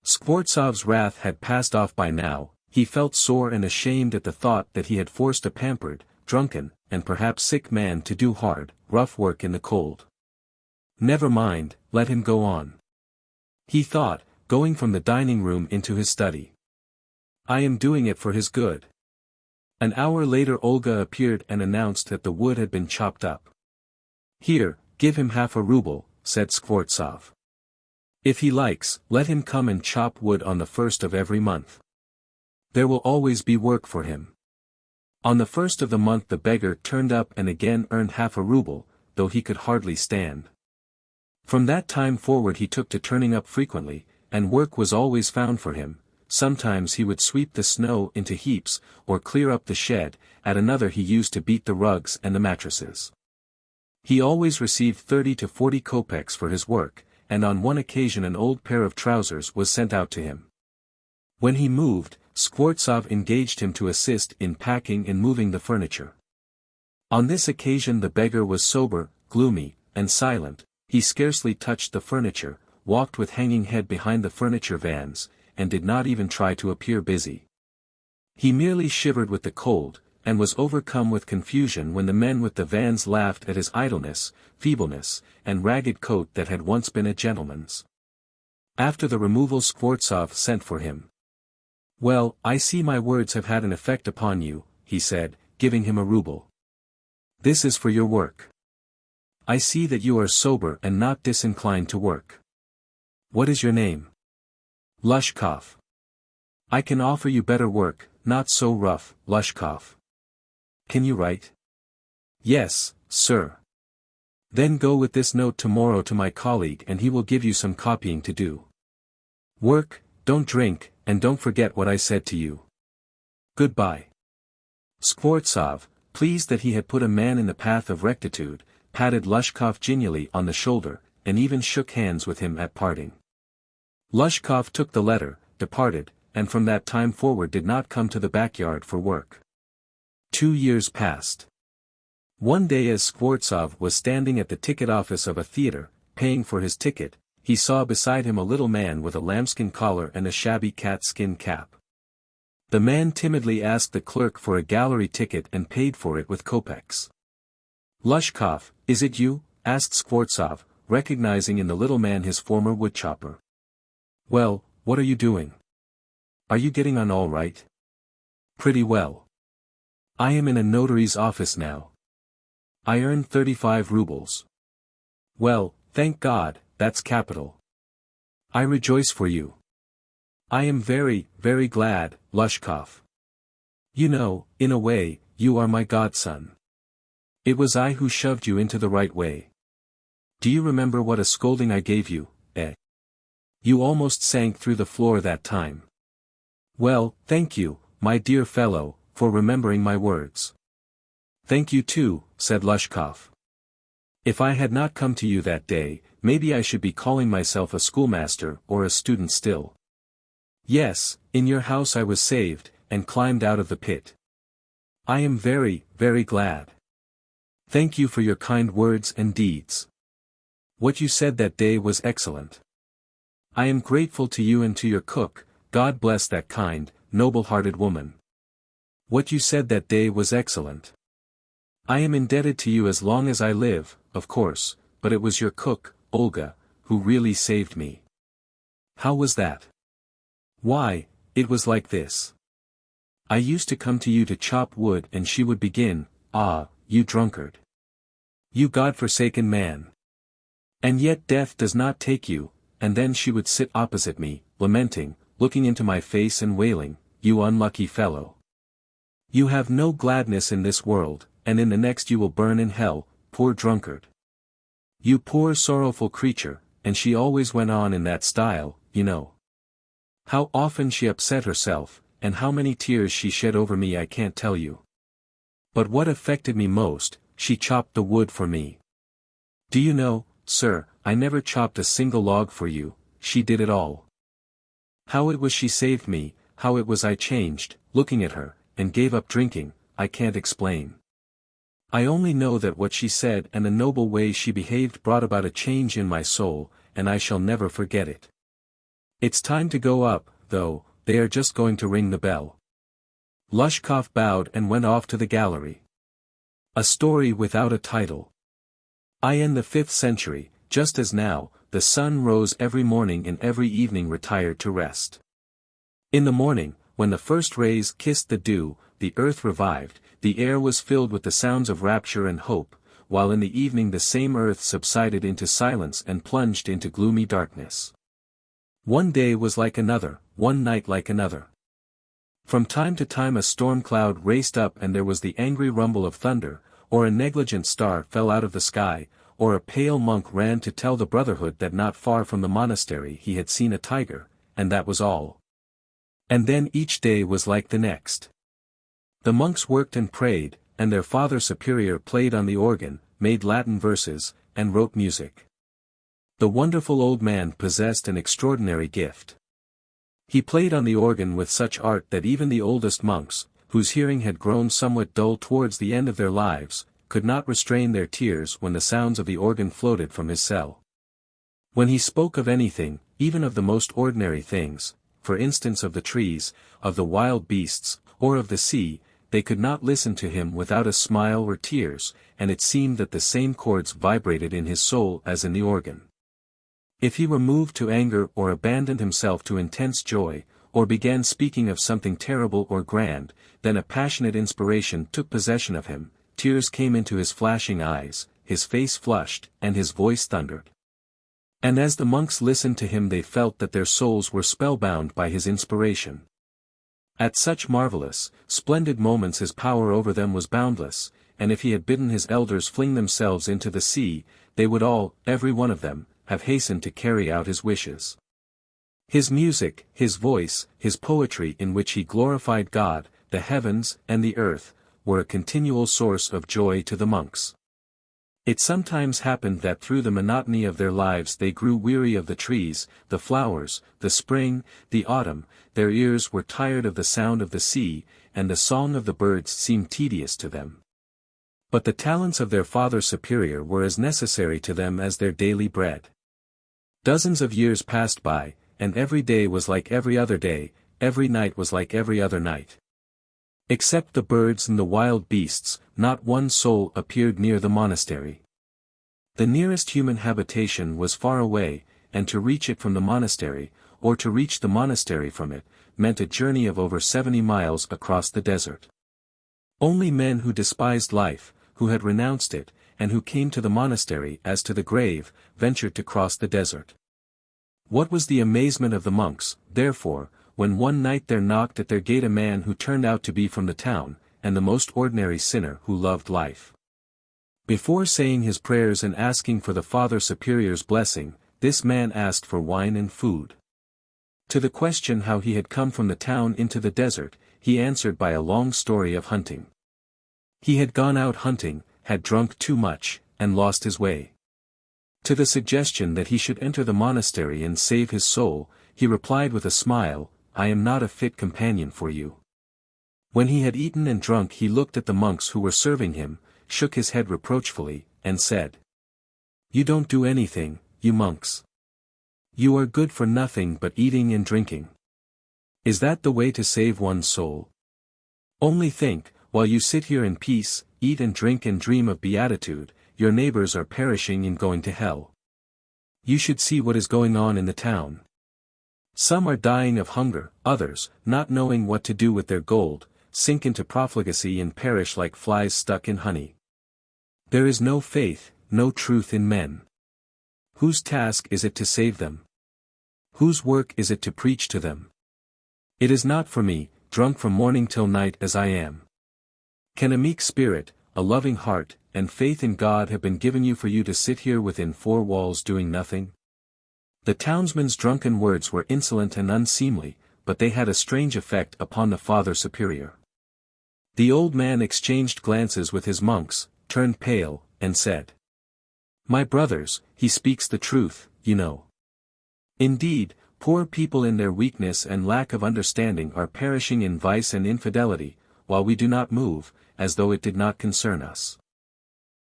Skvortsov's wrath had passed off by now. He felt sore and ashamed at the thought that he had forced a pampered, drunken, and perhaps sick man to do hard, rough work in the cold. Never mind, let him go on. He thought, going from the dining room into his study. I am doing it for his good. An hour later Olga appeared and announced that the wood had been chopped up. Here, give him half a ruble, said Skvortsov. If he likes, let him come and chop wood on the 1st of every month. There will always be work for him. On the 1st of the month the beggar turned up and again earned half a ruble, though he could hardly stand. From that time forward he took to turning up frequently, and work was always found for him. Sometimes he would sweep the snow into heaps, or clear up the shed, at another he used to beat the rugs and the mattresses. He always received 30 to 40 kopecks for his work, and on one occasion an old pair of trousers was sent out to him. When he moved, Skvortsov engaged him to assist in packing and moving the furniture. On this occasion the beggar was sober, gloomy, and silent. He scarcely touched the furniture, walked with hanging head behind the furniture vans, and did not even try to appear busy. He merely shivered with the cold, and was overcome with confusion when the men with the vans laughed at his idleness, feebleness, and ragged coat that had once been a gentleman's. After the removal Skvortsov sent for him. "Well, I see my words have had an effect upon you," he said, giving him a ruble. "This is for your work. I see that you are sober and not disinclined to work. What is your name?" "Lushkov." "I can offer you better work, not so rough, Lushkov. Can you write?" "Yes, sir." "Then go with this note tomorrow to my colleague and he will give you some copying to do. Work, don't drink, and don't forget what I said to you. Goodbye." Skvortsov, pleased that he had put a man in the path of rectitude, patted Lushkov genially on the shoulder, and even shook hands with him at parting. Lushkov took the letter, departed, and from that time forward did not come to the backyard for work. 2 years passed. One day as Skvortsov was standing at the ticket office of a theatre, paying for his ticket, he saw beside him a little man with a lambskin collar and a shabby cat-skin cap. The man timidly asked the clerk for a gallery ticket and paid for it with kopecks. "Lushkov, is it you?" asked Skvortsov, recognizing in the little man his former woodchopper. "Well, what are you doing? Are you getting on all right?" "Pretty well. I am in a notary's office now. I earn 35 rubles. Well, thank God, that's capital. I rejoice for you. I am very, very glad, Lushkov. You know, in a way, you are my godson. It was I who shoved you into the right way. Do you remember what a scolding I gave you, eh? You almost sank through the floor that time. Well, thank you, my dear fellow, for remembering my words." "Thank you too," said Lushkov. "If I had not come to you that day, maybe I should be calling myself a schoolmaster or a student still. Yes, in your house I was saved, and climbed out of the pit. I am very, very glad. Thank you for your kind words and deeds. What you said that day was excellent. I am grateful to you and to your cook. God bless that kind, noble-hearted woman. What you said that day was excellent. I am indebted to you as long as I live, of course, but it was your cook, Olga, who really saved me." "How was that?" "Why, it was like this. I used to come to you to chop wood and she would begin, 'Ah, you drunkard. You God-forsaken man. And yet death does not take you,' and then she would sit opposite me, lamenting, looking into my face and wailing, 'You unlucky fellow. You have no gladness in this world, and in the next you will burn in hell, poor drunkard. You poor sorrowful creature,' and she always went on in that style, you know. How often she upset herself, and how many tears she shed over me I can't tell you. But what affected me most, she chopped the wood for me. Do you know, sir, I never chopped a single log for you, she did it all. How it was she saved me, how it was I changed, looking at her, and gave up drinking, I can't explain. I only know that what she said and the noble way she behaved brought about a change in my soul, and I shall never forget it. It's time to go up, though, they are just going to ring the bell." Lushkov bowed and went off to the gallery. A story without a title. In the 5th century, just as now, the sun rose every morning and every evening retired to rest. In the morning, when the first rays kissed the dew, the earth revived, the air was filled with the sounds of rapture and hope, while in the evening the same earth subsided into silence and plunged into gloomy darkness. One day was like another, one night like another. From time to time a storm cloud raced up and there was the angry rumble of thunder, or a negligent star fell out of the sky, or a pale monk ran to tell the brotherhood that not far from the monastery he had seen a tiger, and that was all. And then each day was like the next. The monks worked and prayed, and their Father Superior played on the organ, made Latin verses, and wrote music. The wonderful old man possessed an extraordinary gift. He played on the organ with such art that even the oldest monks, whose hearing had grown somewhat dull towards the end of their lives, could not restrain their tears when the sounds of the organ floated from his cell. When he spoke of anything, even of the most ordinary things, for instance of the trees, of the wild beasts, or of the sea, they could not listen to him without a smile or tears, and it seemed that the same chords vibrated in his soul as in the organ. If he were moved to anger or abandoned himself to intense joy, or began speaking of something terrible or grand, then a passionate inspiration took possession of him, tears came into his flashing eyes, his face flushed, and his voice thundered. And as the monks listened to him they felt that their souls were spellbound by his inspiration. At such marvelous, splendid moments his power over them was boundless, and if he had bidden his elders fling themselves into the sea, they would all, every one of them, have hastened to carry out his wishes. His music, his voice, his poetry in which he glorified God, the heavens, and the earth, were a continual source of joy to the monks. It sometimes happened that through the monotony of their lives they grew weary of the trees, the flowers, the spring, the autumn, their ears were tired of the sound of the sea, and the song of the birds seemed tedious to them. But the talents of their Father Superior were as necessary to them as their daily bread. Dozens of years passed by, and every day was like every other day, every night was like every other night. Except the birds and the wild beasts, not one soul appeared near the monastery. The nearest human habitation was far away, and to reach it from the monastery, or to reach the monastery from it, meant a journey of over 70 miles across the desert. Only men who despised life, who had renounced it, and who came to the monastery as to the grave, ventured to cross the desert. What was the amazement of the monks, therefore, when one night there knocked at their gate a man who turned out to be from the town, and the most ordinary sinner who loved life. Before saying his prayers and asking for the Father Superior's blessing, this man asked for wine and food. To the question how he had come from the town into the desert, he answered by a long story of hunting. He had gone out hunting, had drunk too much, and lost his way. To the suggestion that he should enter the monastery and save his soul, he replied with a smile, "I am not a fit companion for you." When he had eaten and drunk he looked at the monks who were serving him, shook his head reproachfully, and said, "You don't do anything, you monks. You are good for nothing but eating and drinking. Is that the way to save one's soul? Only think, while you sit here in peace, eat and drink and dream of beatitude, your neighbors are perishing and going to hell. You should see what is going on in the town. Some are dying of hunger, others, not knowing what to do with their gold, sink into profligacy and perish like flies stuck in honey. There is no faith, no truth in men. Whose task is it to save them? Whose work is it to preach to them? It is not for me, drunk from morning till night as I am. Can a meek spirit, a loving heart, and faith in God have been given you for you to sit here within four walls doing nothing?" The townsman's drunken words were insolent and unseemly, but they had a strange effect upon the Father Superior. The old man exchanged glances with his monks, turned pale, and said, "My brothers, he speaks the truth, you know. Indeed, poor people in their weakness and lack of understanding are perishing in vice and infidelity, while we do not move, as though it did not concern us.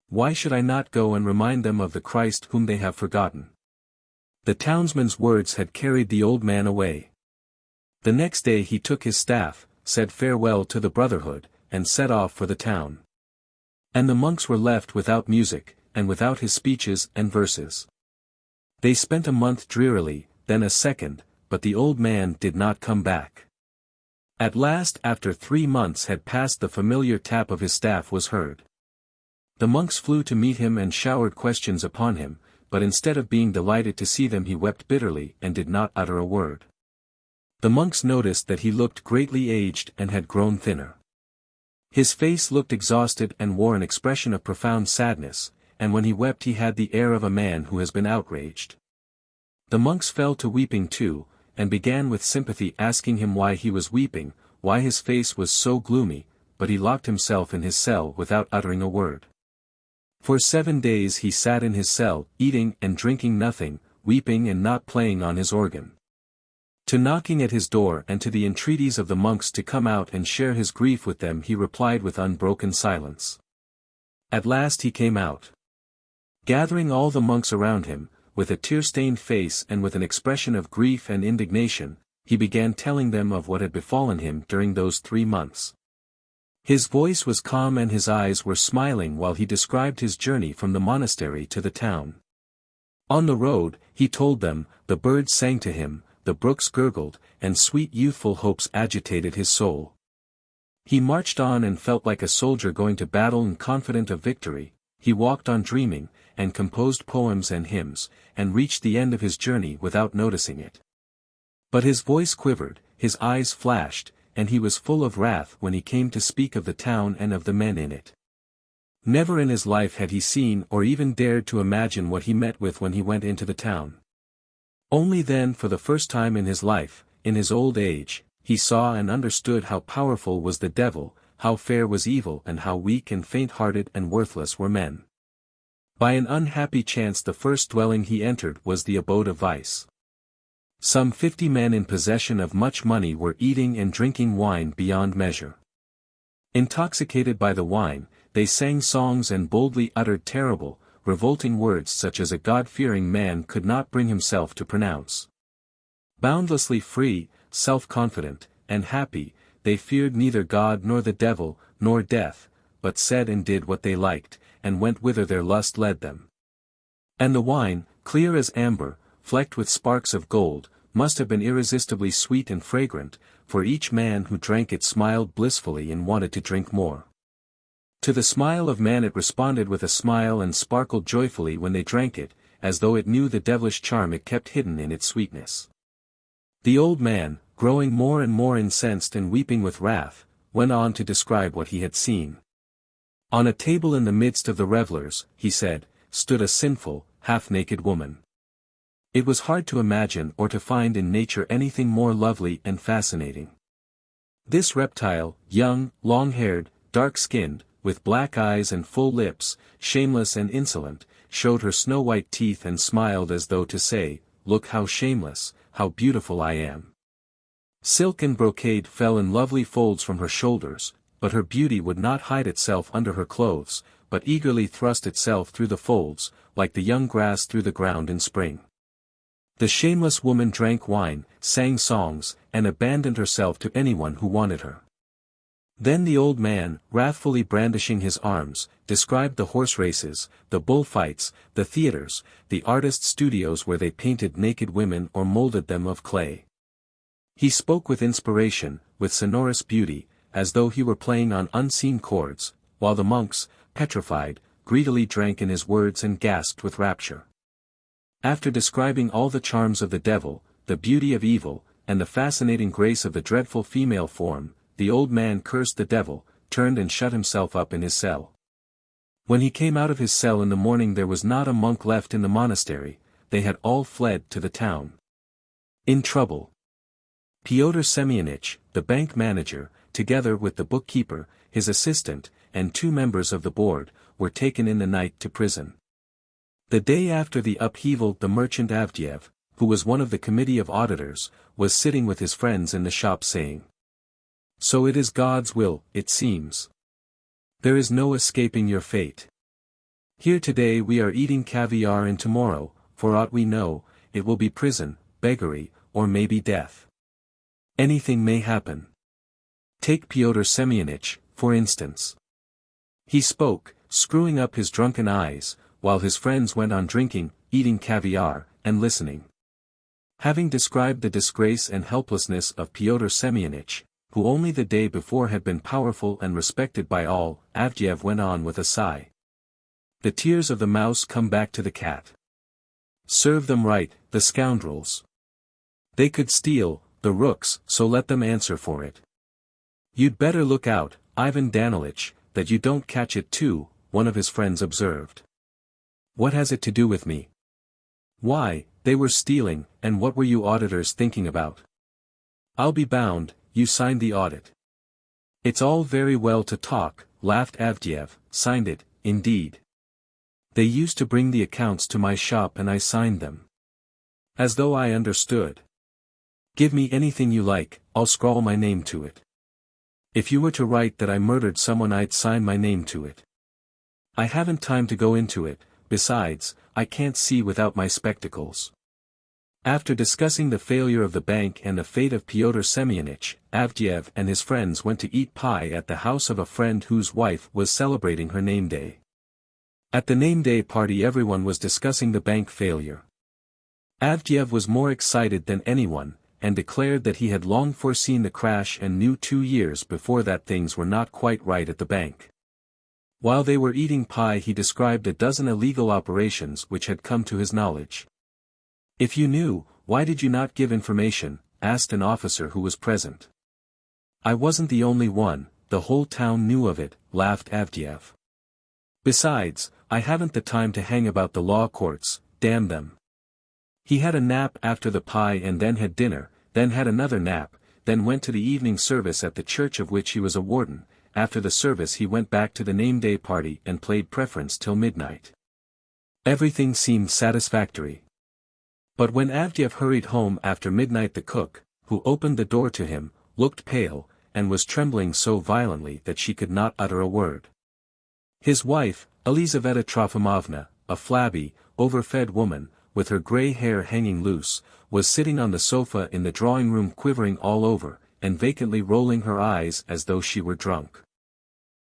Why should I not go and remind them of the Christ whom they have forgotten?" The townsman's words had carried the old man away. The next day he took his staff, said farewell to the brotherhood, and set off for the town. And the monks were left without music, and without his speeches and verses. They spent a month drearily, then a second, but the old man did not come back. At last, after 3 months had passed, the familiar tap of his staff was heard. The monks flew to meet him and showered questions upon him, but instead of being delighted to see them he wept bitterly and did not utter a word. The monks noticed that he looked greatly aged and had grown thinner. His face looked exhausted and wore an expression of profound sadness, and when he wept he had the air of a man who has been outraged. The monks fell to weeping too, and began with sympathy asking him why he was weeping, why his face was so gloomy, but he locked himself in his cell without uttering a word. For 7 days he sat in his cell, eating and drinking nothing, weeping and not playing on his organ. To knocking at his door and to the entreaties of the monks to come out and share his grief with them he replied with unbroken silence. At last he came out. Gathering all the monks around him, with a tear-stained face and with an expression of grief and indignation, he began telling them of what had befallen him during those 3 months. His voice was calm and his eyes were smiling while he described his journey from the monastery to the town. On the road, he told them, the birds sang to him, the brooks gurgled, and sweet youthful hopes agitated his soul. He marched on and felt like a soldier going to battle and confident of victory. He walked on dreaming, and composed poems and hymns, and reached the end of his journey without noticing it. But his voice quivered, his eyes flashed, and he was full of wrath when he came to speak of the town and of the men in it. Never in his life had he seen or even dared to imagine what he met with when he went into the town. Only then for the first time in his life, in his old age, he saw and understood how powerful was the devil, how fair was evil and how weak and faint-hearted and worthless were men. By an unhappy chance the first dwelling he entered was the abode of vice. Some 50 men in possession of much money were eating and drinking wine beyond measure. Intoxicated by the wine, they sang songs and boldly uttered terrible, revolting words such as a God-fearing man could not bring himself to pronounce. Boundlessly free, self-confident, and happy, they feared neither God nor the devil, nor death, but said and did what they liked, and went whither their lust led them. And the wine, clear as amber, flecked with sparks of gold, must have been irresistibly sweet and fragrant, for each man who drank it smiled blissfully and wanted to drink more. To the smile of man it responded with a smile and sparkled joyfully when they drank it, as though it knew the devilish charm it kept hidden in its sweetness. The old man, growing more and more incensed and weeping with wrath, went on to describe what he had seen. On a table in the midst of the revellers, he said, stood a sinful, half-naked woman. It was hard to imagine or to find in nature anything more lovely and fascinating. This reptile, young, long-haired, dark-skinned, with black eyes and full lips, shameless and insolent, showed her snow-white teeth and smiled as though to say, "Look how shameless, how beautiful I am." Silk and brocade fell in lovely folds from her shoulders, but her beauty would not hide itself under her clothes, but eagerly thrust itself through the folds, like the young grass through the ground in spring. The shameless woman drank wine, sang songs, and abandoned herself to anyone who wanted her. Then the old man, wrathfully brandishing his arms, described the horse races, the bullfights, the theaters, the artists' studios where they painted naked women or molded them of clay. He spoke with inspiration, with sonorous beauty, as though he were playing on unseen chords, while the monks, petrified, greedily drank in his words and gasped with rapture. After describing all the charms of the devil, the beauty of evil, and the fascinating grace of the dreadful female form, the old man cursed the devil, turned and shut himself up in his cell. When he came out of his cell in the morning there was not a monk left in the monastery, they had all fled to the town. In trouble. Pyotr Semyonich, the bank manager, together with the bookkeeper, his assistant, and 2 members of the board, were taken in the night to prison. The day after the upheaval the merchant Avdyev, who was one of the committee of auditors, was sitting with his friends in the shop saying, "So it is God's will, it seems. There is no escaping your fate. Here today we are eating caviar and tomorrow, for aught we know, it will be prison, beggary, or maybe death. Anything may happen. Take Pyotr Semyonich, for instance." He spoke, screwing up his drunken eyes, while his friends went on drinking, eating caviar, and listening. Having described the disgrace and helplessness of Pyotr Semyonich, who only the day before had been powerful and respected by all, Avdyev went on with a sigh. "The tears of the mouse come back to the cat. Serve them right, the scoundrels. They could steal, the rooks, so let them answer for it. You'd better look out, Ivan Danilich, that you don't catch it too," one of his friends observed. "What has it to do with me?" "Why, they were stealing, and what were you auditors thinking about?" "I'll be bound, you signed the audit." "It's all very well to talk," laughed Avdyev, "signed it, indeed. They used to bring the accounts to my shop and I signed them. As though I understood. Give me anything you like, I'll scrawl my name to it. If you were to write that I murdered someone, I'd sign my name to it. I haven't time to go into it, besides, I can't see without my spectacles. After discussing the failure of the bank and the fate of Pyotr Semyonich, Avdyev and his friends went to eat pie at the house of a friend whose wife was celebrating her name day. At the name day party, everyone was discussing the bank failure. Avdyev was more excited than anyone, and declared that he had long foreseen the crash and knew 2 years before that things were not quite right at the bank. While they were eating pie, he described a dozen illegal operations which had come to his knowledge. "If you knew, why did you not give information?" asked an officer who was present. "I wasn't the only one, the whole town knew of it," laughed Avdyev. "Besides, I haven't the time to hang about the law courts, damn them." He had a nap after the pie and then had dinner, then had another nap, then went to the evening service at the church of which he was a warden. After the service he went back to the name day party and played preference till midnight. Everything seemed satisfactory. But when Avdyev hurried home after midnight, the cook, who opened the door to him, looked pale, and was trembling so violently that she could not utter a word. His wife, Elizaveta Trofimovna, a flabby, overfed woman, with her grey hair hanging loose, was sitting on the sofa in the drawing-room quivering all over, and vacantly rolling her eyes as though she were drunk.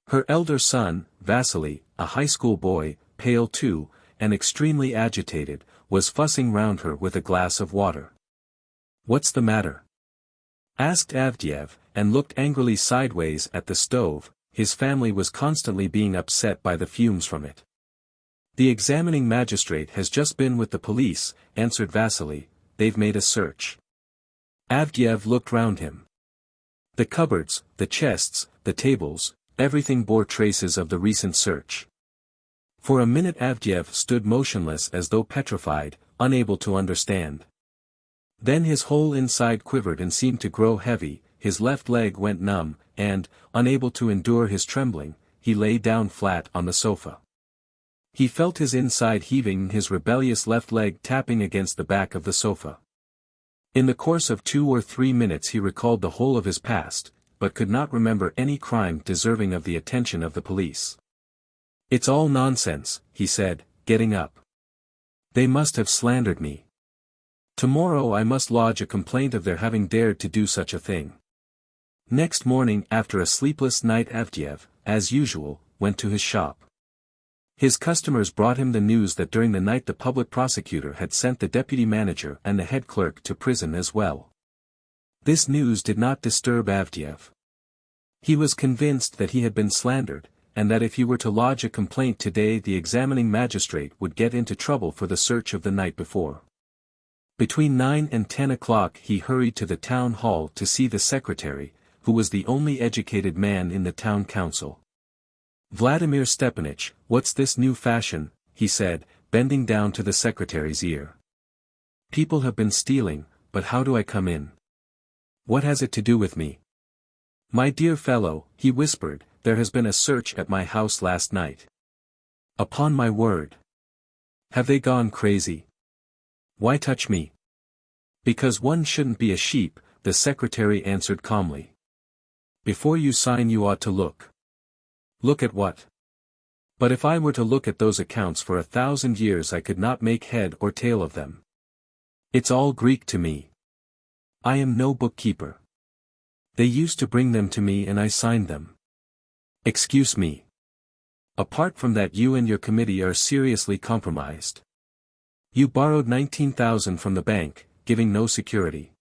Her elder son, Vasily, a high school boy, pale too, and extremely agitated, was fussing round her with a glass of water. "What's the matter?" asked Avdyev, and looked angrily sideways at the stove. His family was constantly being upset by the fumes from it. "The examining magistrate has just been with the police," answered Vasily. "They've made a search." Avdyev looked round him. The cupboards, the chests, the tables, everything bore traces of the recent search. For a minute Avdyev stood motionless as though petrified, unable to understand. Then his whole inside quivered and seemed to grow heavy, his left leg went numb, and, unable to endure his trembling, he lay down flat on the sofa. He felt his inside heaving, his rebellious left leg tapping against the back of the sofa. In the course of 2 or 3 minutes he recalled the whole of his past, but could not remember any crime deserving of the attention of the police. "It's all nonsense," he said, getting up. "They must have slandered me. Tomorrow I must lodge a complaint of their having dared to do such a thing." Next morning, after a sleepless night, Avdyev, as usual, went to his shop. His customers brought him the news that during the night the public prosecutor had sent the deputy manager and the head clerk to prison as well. This news did not disturb Avdyev. He was convinced that he had been slandered, and that if he were to lodge a complaint today the examining magistrate would get into trouble for the search of the night before. Between 9 and 10 o'clock he hurried to the town hall to see the secretary, who was the only educated man in the town council. "Vladimir Stepanich, what's this new fashion?" he said, bending down to the secretary's ear. "People have been stealing, but how do I come in? What has it to do with me?" "My dear fellow," he whispered, "there has been a search at my house last night." "Upon my word. Have they gone crazy? Why touch me?" "Because one shouldn't be a sheep," the secretary answered calmly. "Before you sign you ought to look." "Look at what?" "But if I were to look at those accounts for 1,000 years I could not make head or tail of them. It's all Greek to me. I am no bookkeeper. They used to bring them to me and I signed them." "Excuse me. Apart from that, you and your committee are seriously compromised. You borrowed 19,000 from the bank, giving no security."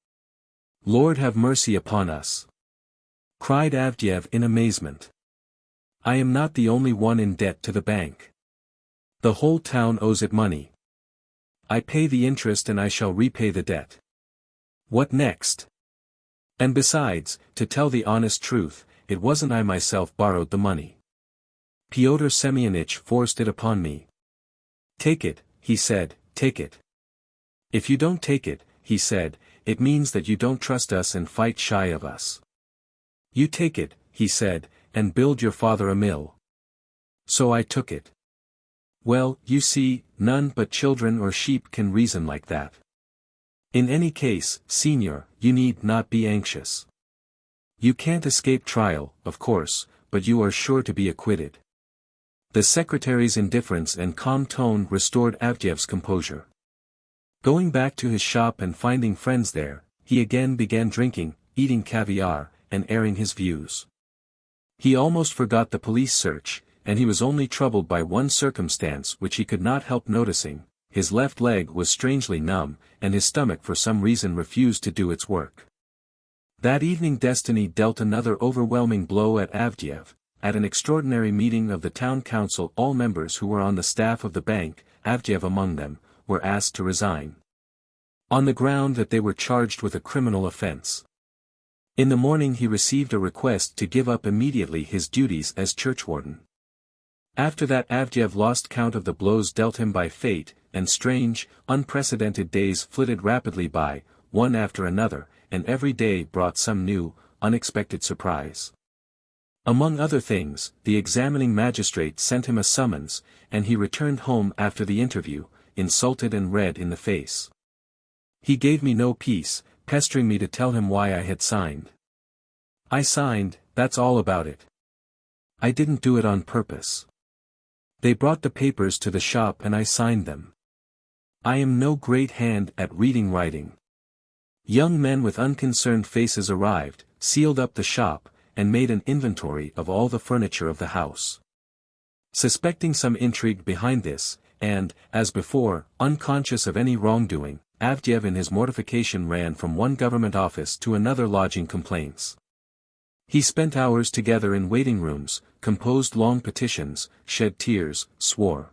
"Lord have mercy upon us!" cried Avdyev in amazement. "I am not the only one in debt to the bank. The whole town owes it money. I pay the interest and I shall repay the debt. What next? And besides, to tell the honest truth, it wasn't I myself borrowed the money. Pyotr Semyonich forced it upon me." "Take it," he said, "take it. If you don't take it," he said, "it means that you don't trust us and fight shy of us. You take it," he said, "and build your father a mill." So I took it. Well, you see, none but children or sheep can reason like that. In any case, Senior, you need not be anxious. You can't escape trial, of course, but you are sure to be acquitted. The secretary's indifference and calm tone restored Avdyev's composure. Going back to his shop and finding friends there, he again began drinking, eating caviar, and airing his views. He almost forgot the police search, and he was only troubled by one circumstance which he could not help noticing: his left leg was strangely numb, and his stomach for some reason refused to do its work. That evening destiny dealt another overwhelming blow at Avdyev. At an extraordinary meeting of the town council, all members who were on the staff of the bank, Avdyev among them, were asked to resign, on the ground that they were charged with a criminal offense. In the morning he received a request to give up immediately his duties as churchwarden. After that Avdyev lost count of the blows dealt him by fate, and strange, unprecedented days flitted rapidly by, one after another, and every day brought some new, unexpected surprise. Among other things, the examining magistrate sent him a summons, and he returned home after the interview, insulted and red in the face. He gave me no peace, pestering me to tell him why I had signed. I signed, that's all about it. I didn't do it on purpose. They brought the papers to the shop and I signed them. I am no great hand at reading writing. Young men with unconcerned faces arrived, sealed up the shop, and made an inventory of all the furniture of the house. Suspecting some intrigue behind this, and, as before, unconscious of any wrongdoing, Avdyev in his mortification ran from one government office to another lodging complaints. He spent hours together in waiting rooms, composed long petitions, shed tears, swore.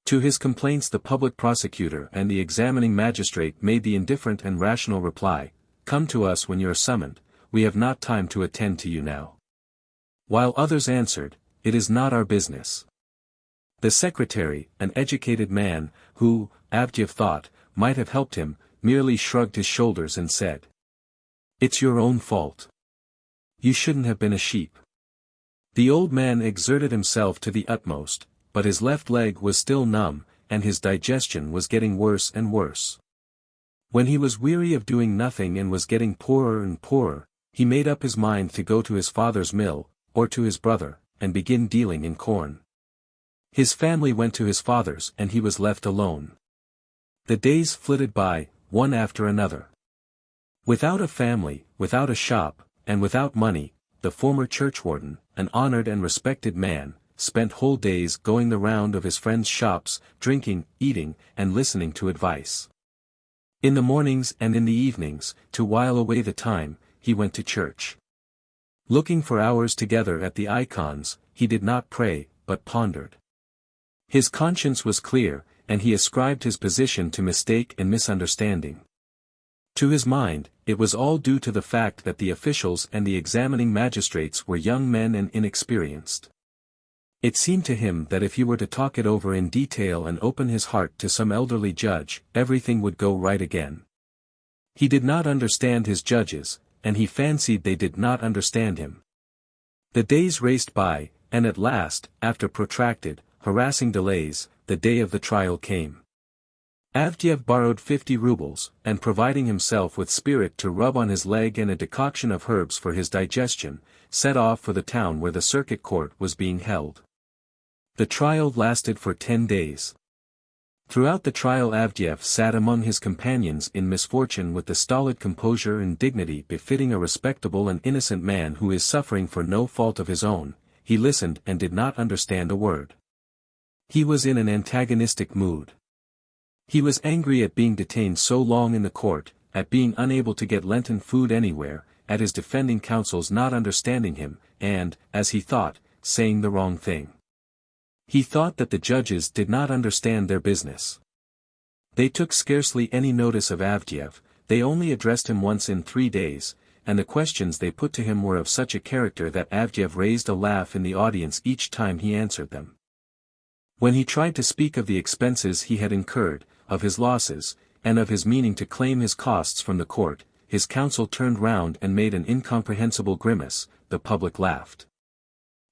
To his complaints the public prosecutor and the examining magistrate made the indifferent and rational reply: "Come to us when you are summoned, we have not time to attend to you now." While others answered, "It is not our business." The secretary, an educated man, who, Avdyev thought, might have helped him, merely shrugged his shoulders and said, "It's your own fault. You shouldn't have been a sheep." The old man exerted himself to the utmost, but his left leg was still numb, and his digestion was getting worse and worse. When he was weary of doing nothing and was getting poorer and poorer, he made up his mind to go to his father's mill, or to his brother, and begin dealing in corn. His family went to his father's and he was left alone. The days flitted by, one after another. Without a family, without a shop, and without money, the former churchwarden, an honored and respected man, spent whole days going the round of his friends' shops, drinking, eating, and listening to advice. In the mornings and in the evenings, to while away the time, he went to church. Looking for hours together at the icons, he did not pray, but pondered. His conscience was clear, and he ascribed his position to mistake and misunderstanding. To his mind, it was all due to the fact that the officials and the examining magistrates were young men and inexperienced. It seemed to him that if he were to talk it over in detail and open his heart to some elderly judge, everything would go right again. He did not understand his judges, and he fancied they did not understand him. The days raced by, and at last, after protracted, harassing delays, the day of the trial came. Avdyev borrowed 50 rubles, and providing himself with spirit to rub on his leg and a decoction of herbs for his digestion, set off for the town where the circuit court was being held. The trial lasted for 10 days. Throughout the trial Avdyev sat among his companions in misfortune with the stolid composure and dignity befitting a respectable and innocent man who is suffering for no fault of his own. He listened and did not understand a word. He was in an antagonistic mood. He was angry at being detained so long in the court, at being unable to get Lenten food anywhere, at his defending counsels not understanding him, and, as he thought, saying the wrong thing. He thought that the judges did not understand their business. They took scarcely any notice of Avdyev, they only addressed him once in 3 days, and the questions they put to him were of such a character that Avdyev raised a laugh in the audience each time he answered them. When he tried to speak of the expenses he had incurred, of his losses, and of his meaning to claim his costs from the court, his counsel turned round and made an incomprehensible grimace. The public laughed.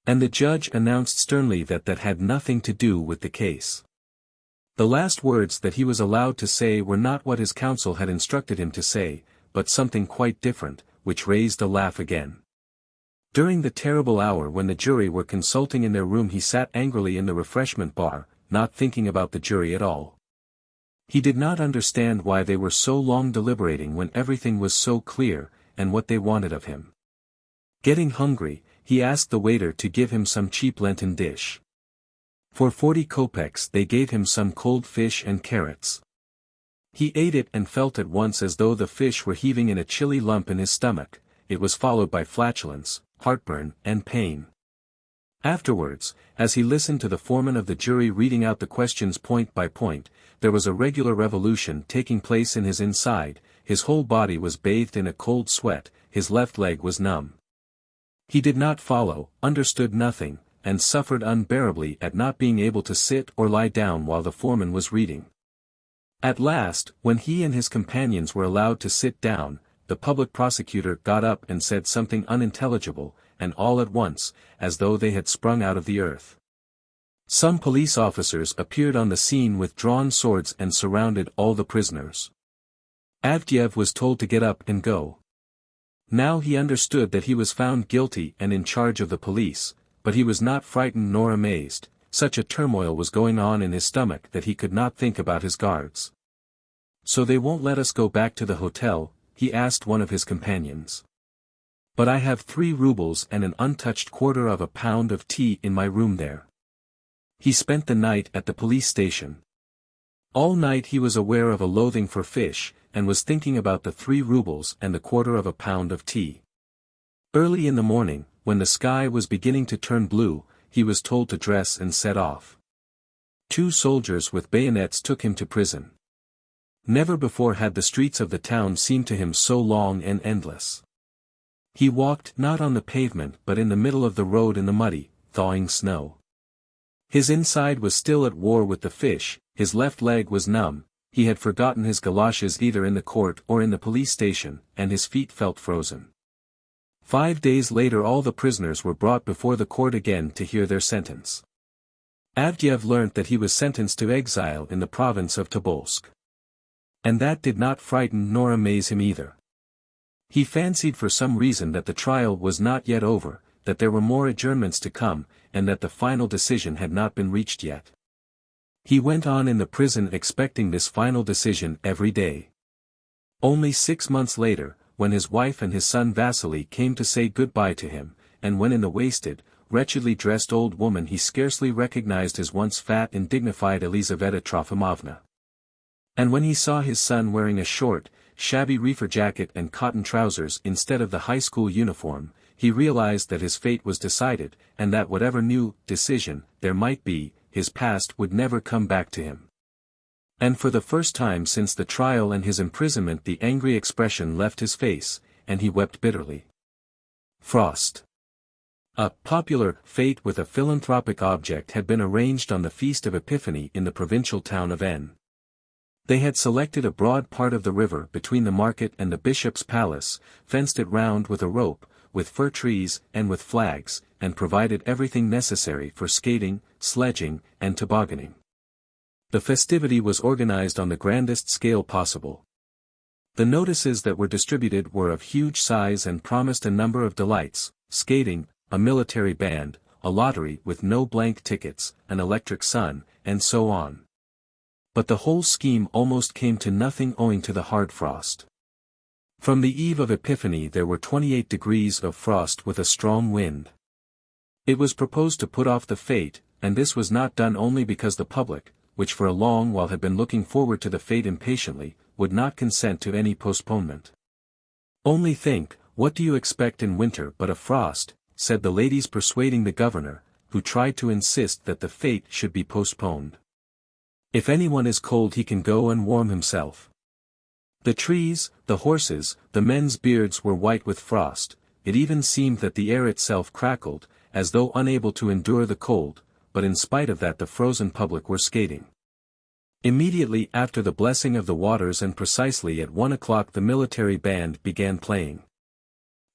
And the judge announced sternly that that had nothing to do with the case. The last words that he was allowed to say were not what his counsel had instructed him to say, but something quite different, which raised a laugh again. During the terrible hour when the jury were consulting in their room he sat angrily in the refreshment bar, not thinking about the jury at all. He did not understand why they were so long deliberating when everything was so clear, and what they wanted of him. Getting hungry, he asked the waiter to give him some cheap Lenten dish. For 40 kopecks they gave him some cold fish and carrots. He ate it and felt at once as though the fish were heaving in a chilly lump in his stomach. It was followed by flatulence, heartburn, and pain. Afterwards, as he listened to the foreman of the jury reading out the questions point by point, there was a regular revolution taking place in his inside, his whole body was bathed in a cold sweat, his left leg was numb. He did not follow, understood nothing, and suffered unbearably at not being able to sit or lie down while the foreman was reading. At last, when he and his companions were allowed to sit down, the public prosecutor got up and said something unintelligible, and all at once, as though they had sprung out of the earth. Some police officers appeared on the scene with drawn swords and surrounded all the prisoners. Avdyev was told to get up and go. Now he understood that he was found guilty and in charge of the police, but he was not frightened nor amazed. Such a turmoil was going on in his stomach that he could not think about his guards. "So they won't let us go back to the hotel?" he asked one of his companions. "But I have 3 rubles and an untouched quarter of a pound of tea in my room there." He spent the night at the police station. All night he was aware of a loathing for fish, and was thinking about the 3 rubles and the quarter of a pound of tea. Early in the morning, when the sky was beginning to turn blue, he was told to dress and set off. 2 soldiers with bayonets took him to prison. Never before had the streets of the town seemed to him so long and endless. He walked not on the pavement but in the middle of the road in the muddy, thawing snow. His inside was still at war with the fish, his left leg was numb, he had forgotten his galoshes either in the court or in the police station, and his feet felt frozen. 5 days later all the prisoners were brought before the court again to hear their sentence. Avdyev learnt that he was sentenced to exile in the province of Tobolsk. And that did not frighten nor amaze him either. He fancied for some reason that the trial was not yet over, that there were more adjournments to come, and that the final decision had not been reached yet. He went on in the prison expecting this final decision every day. Only 6 months later, when his wife and his son Vasily came to say goodbye to him, and when in the wasted, wretchedly dressed old woman he scarcely recognized his once fat and dignified Elizaveta Trofimovna. And when he saw his son wearing a short, shabby reefer jacket and cotton trousers instead of the high school uniform, he realized that his fate was decided, and that whatever new decision there might be, his past would never come back to him. And for the first time since the trial and his imprisonment the angry expression left his face, and he wept bitterly. Frost. A popular fete with a philanthropic object had been arranged on the Feast of Epiphany in the provincial town of N. They had selected a broad part of the river between the market and the bishop's palace, fenced it round with a rope, with fir trees and with flags, and provided everything necessary for skating, sledging, and tobogganing. The festivity was organized on the grandest scale possible. The notices that were distributed were of huge size and promised a number of delights: skating, a military band, a lottery with no blank tickets, an electric sun, and so on. But the whole scheme almost came to nothing owing to the hard frost. From the eve of Epiphany there were 28 degrees of frost with a strong wind. It was proposed to put off the fete, and this was not done only because the public, which for a long while had been looking forward to the fete impatiently, would not consent to any postponement. "Only think, what do you expect in winter but a frost?" said the ladies, persuading the governor, who tried to insist that the fete should be postponed. "If anyone is cold he can go and warm himself." The trees, the horses, the men's beards were white with frost. It even seemed that the air itself crackled, as though unable to endure the cold, but in spite of that the frozen public were skating. Immediately after the blessing of the waters and precisely at 1 o'clock the military band began playing.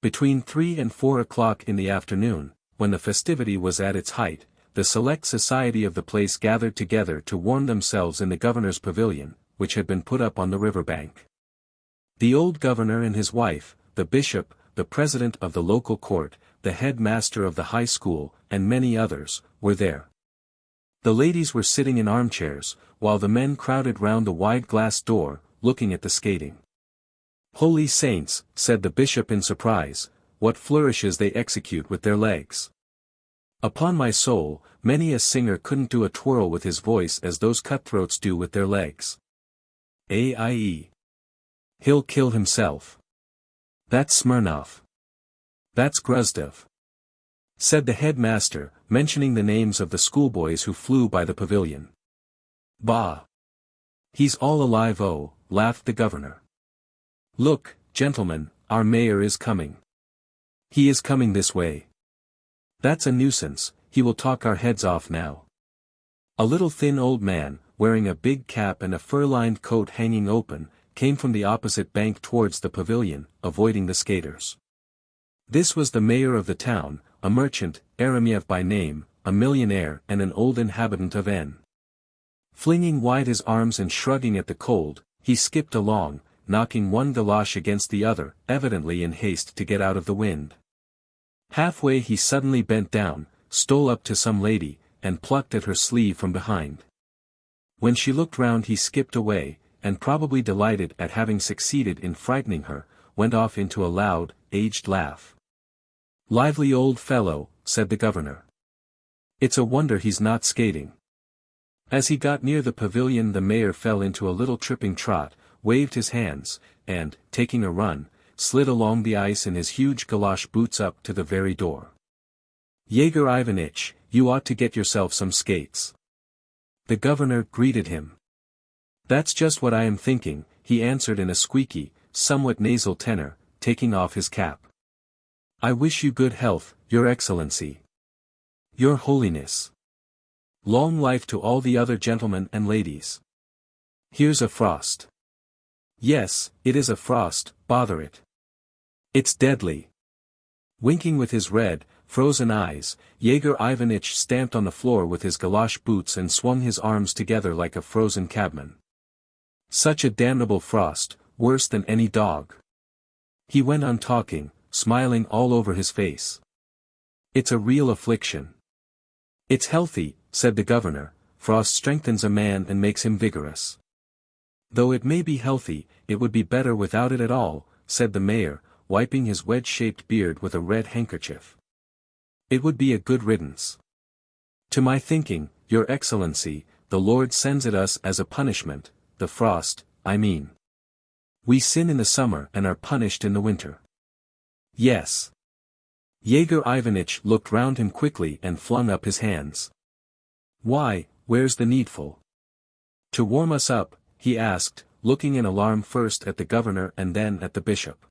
Between 3 and 4 o'clock in the afternoon, when the festivity was at its height, the select society of the place gathered together to warm themselves in the governor's pavilion, which had been put up on the river bank. The old governor and his wife, the bishop, the president of the local court, the headmaster of the high school, and many others, were there. The ladies were sitting in armchairs, while the men crowded round the wide glass door, looking at the skating. "Holy saints," said the bishop in surprise, "what flourishes they execute with their legs. Upon my soul, many a singer couldn't do a twirl with his voice as those cutthroats do with their legs. A.I.E. He'll kill himself. That's Smirnov. That's Gruzdov," said the headmaster, mentioning the names of the schoolboys who flew by the pavilion. "Bah! He's all alive, oh," laughed the governor. "Look, gentlemen, our mayor is coming. He is coming this way. That's a nuisance, he will talk our heads off now." A little thin old man, wearing a big cap and a fur-lined coat hanging open, came from the opposite bank towards the pavilion, avoiding the skaters. This was the mayor of the town, a merchant, Aramiev by name, a millionaire and an old inhabitant of N. Flinging wide his arms and shrugging at the cold, he skipped along, knocking one galosh against the other, evidently in haste to get out of the wind. Halfway he suddenly bent down, stole up to some lady, and plucked at her sleeve from behind. When she looked round he skipped away, and probably delighted at having succeeded in frightening her, went off into a loud, aged laugh. "Lively old fellow," said the governor. "It's a wonder he's not skating." As he got near the pavilion the mayor fell into a little tripping trot, waved his hands, and, taking a run, slid along the ice in his huge galosh boots up to the very door. "Yegor Ivanitch, you ought to get yourself some skates." The governor greeted him. "That's just what I am thinking," he answered in a squeaky, somewhat nasal tenor, taking off his cap. "I wish you good health, Your Excellency." "Your Holiness." "Long life to all the other gentlemen and ladies." "Here's a frost." "Yes, it is a frost, bother it. It's deadly." Winking with his red, frozen eyes, Yegor Ivanitch stamped on the floor with his galosh boots and swung his arms together like a frozen cabman. "Such a damnable frost, worse than any dog." He went on talking, smiling all over his face. "It's a real affliction." "It's healthy," said the governor, "frost strengthens a man and makes him vigorous." "Though it may be healthy, it would be better without it at all," said the mayor, wiping his wedge-shaped beard with a red handkerchief. "It would be a good riddance. To my thinking, Your Excellency, the Lord sends it us as a punishment, the frost, I mean. We sin in the summer and are punished in the winter." "Yes." Yegor Ivanitch looked round him quickly and flung up his hands. "Why, where's the needful?" "To warm us up," he asked, looking in alarm first at the governor and then at the bishop.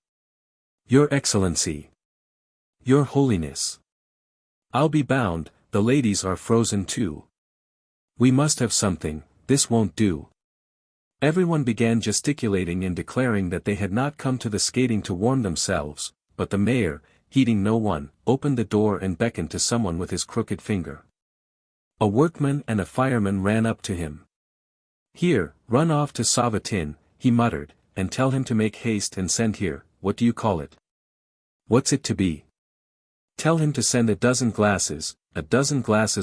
"Your Excellency." "Your Holiness." "I'll be bound, the ladies are frozen too. We must have something, this won't do." Everyone began gesticulating and declaring that they had not come to the skating to warm themselves, but the mayor, heeding no one, opened the door and beckoned to someone with his crooked finger. A workman and a fireman ran up to him. "Here, run off to Savatin," he muttered, "and tell him to make haste and send here, what do you call it? What's it to be? Tell him to send a dozen glasses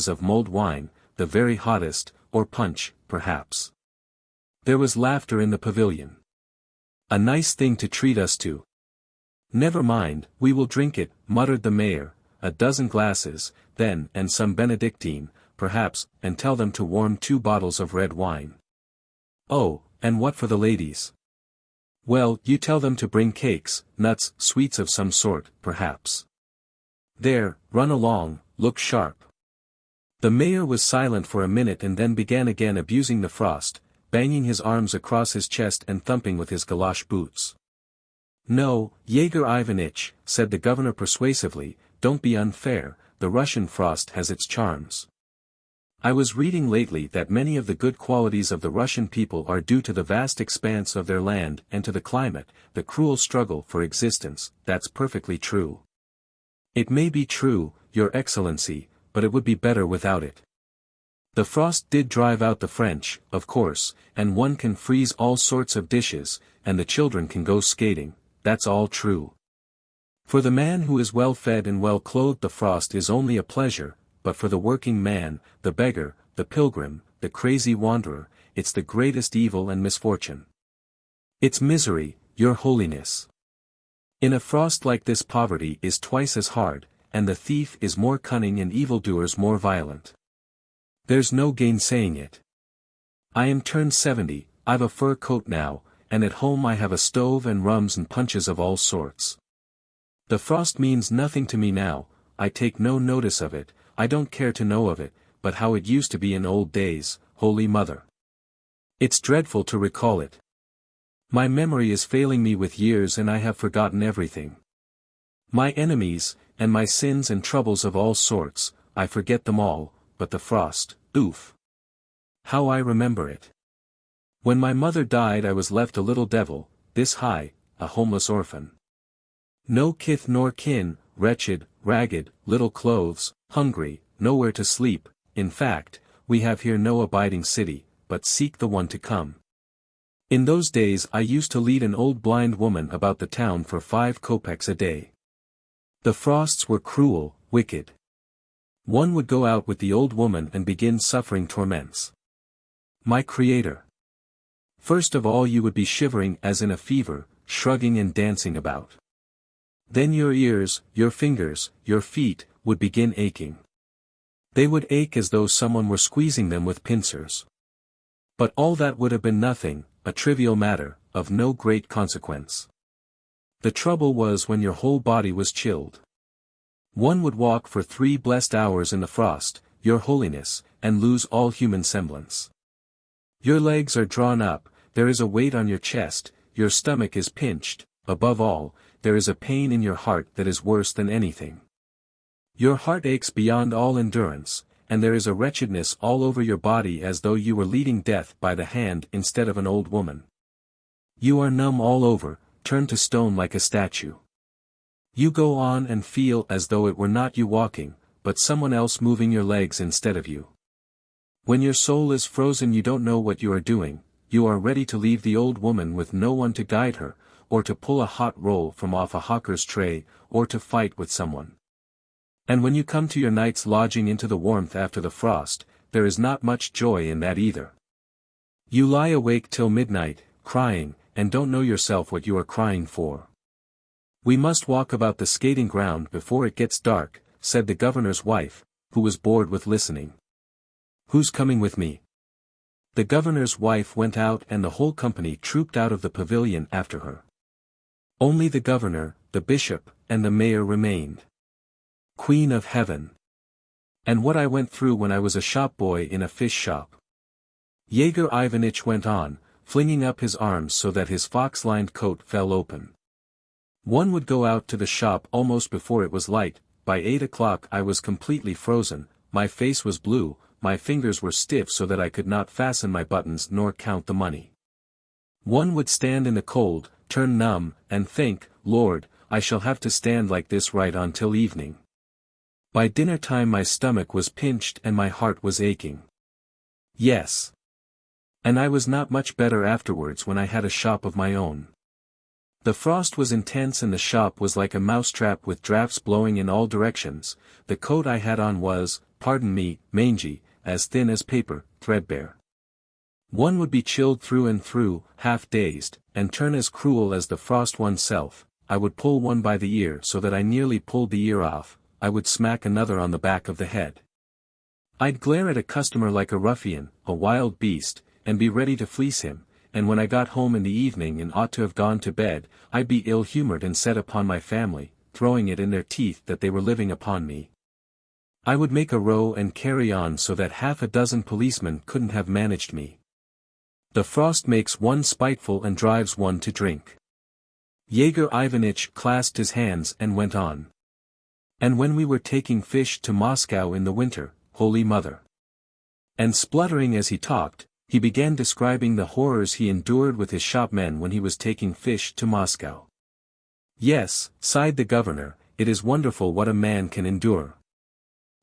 of mulled wine, the very hottest, or punch, perhaps." There was laughter in the pavilion. "A nice thing to treat us to." "Never mind, we will drink it," muttered the mayor, "a dozen glasses, then, and some Benedictine, perhaps, and tell them to warm 2 bottles of red wine." "Oh, and what for the ladies?" "Well, you tell them to bring cakes, nuts, sweets of some sort, perhaps. There, run along, look sharp." The mayor was silent for a minute and then began again abusing the frost, banging his arms across his chest and thumping with his galosh boots. "No, Yegor Ivanitch," said the governor persuasively, "don't be unfair, the Russian frost has its charms. I was reading lately that many of the good qualities of the Russian people are due to the vast expanse of their land and to the climate, the cruel struggle for existence. That's perfectly true. It may be true, Your Excellency, but it would be better without it. The frost did drive out the French, of course, and one can freeze all sorts of dishes, and the children can go skating, that's all true. For the man who is well fed and well clothed the frost is only a pleasure, but for the working man, the beggar, the pilgrim, the crazy wanderer, it's the greatest evil and misfortune. It's misery, your holiness. In a frost like this poverty is twice as hard, and the thief is more cunning and evildoers more violent. There's no gainsaying it. I am turned 70, I've a fur coat now, and at home I have a stove and rums and punches of all sorts. The frost means nothing to me now, I take no notice of it, I don't care to know of it, but how it used to be in old days, Holy Mother. It's dreadful to recall it. My memory is failing me with years and I have forgotten everything. My enemies, and my sins and troubles of all sorts, I forget them all, but the frost, oof! How I remember it. When my mother died I was left a little devil, this high, a homeless orphan. No kith nor kin, wretched, ragged, little clothes, hungry, nowhere to sleep, in fact, we have here no abiding city, but seek the one to come. In those days I used to lead an old blind woman about the town for 5 kopecks a day. The frosts were cruel, wicked. One would go out with the old woman and begin suffering torments. My Creator! First of all you would be shivering as in a fever, shrugging and dancing about. Then your ears, your fingers, your feet, would begin aching. They would ache as though someone were squeezing them with pincers. But all that would have been nothing, a trivial matter, of no great consequence. The trouble was when your whole body was chilled. One would walk for 3 blessed hours in the frost, your holiness, and lose all human semblance. Your legs are drawn up, there is a weight on your chest, your stomach is pinched, above all, there is a pain in your heart that is worse than anything. Your heart aches beyond all endurance, and there is a wretchedness all over your body as though you were leading death by the hand instead of an old woman. You are numb all over, turned to stone like a statue. You go on and feel as though it were not you walking, but someone else moving your legs instead of you. When your soul is frozen you don't know what you are doing, you are ready to leave the old woman with no one to guide her, or to pull a hot roll from off a hawker's tray, or to fight with someone. And when you come to your night's lodging into the warmth after the frost, there is not much joy in that either. You lie awake till midnight, crying, and don't know yourself what you are crying for. We must walk about the skating ground before it gets dark, said the governor's wife, who was bored with listening. Who's coming with me? The governor's wife went out and the whole company trooped out of the pavilion after her. Only the governor, the bishop, and the mayor remained. Queen of Heaven! And what I went through when I was a shop boy in a fish shop. Yegor Ivanitch went on, flinging up his arms so that his fox-lined coat fell open. One would go out to the shop almost before it was light, by 8 o'clock I was completely frozen, my face was blue, my fingers were stiff so that I could not fasten my buttons nor count the money. One would stand in the cold, turn numb, and think, Lord, I shall have to stand like this right on till evening. By dinner time my stomach was pinched and my heart was aching. Yes. And I was not much better afterwards when I had a shop of my own. The frost was intense and the shop was like a mousetrap with drafts blowing in all directions, the coat I had on was, pardon me, mangy, as thin as paper, threadbare. One would be chilled through and through, half-dazed, and turn as cruel as the frost oneself. I would pull one by the ear so that I nearly pulled the ear off, I would smack another on the back of the head. I'd glare at a customer like a ruffian, a wild beast, and be ready to fleece him, and when I got home in the evening and ought to have gone to bed, I'd be ill-humored and set upon my family, throwing it in their teeth that they were living upon me. I would make a row and carry on so that 6 policemen couldn't have managed me. The frost makes one spiteful and drives one to drink. Yegor Ivanitch clasped his hands and went on. And when we were taking fish to Moscow in the winter, Holy Mother. And spluttering as he talked, he began describing the horrors he endured with his shopmen when he was taking fish to Moscow. Yes, sighed the governor, it is wonderful what a man can endure.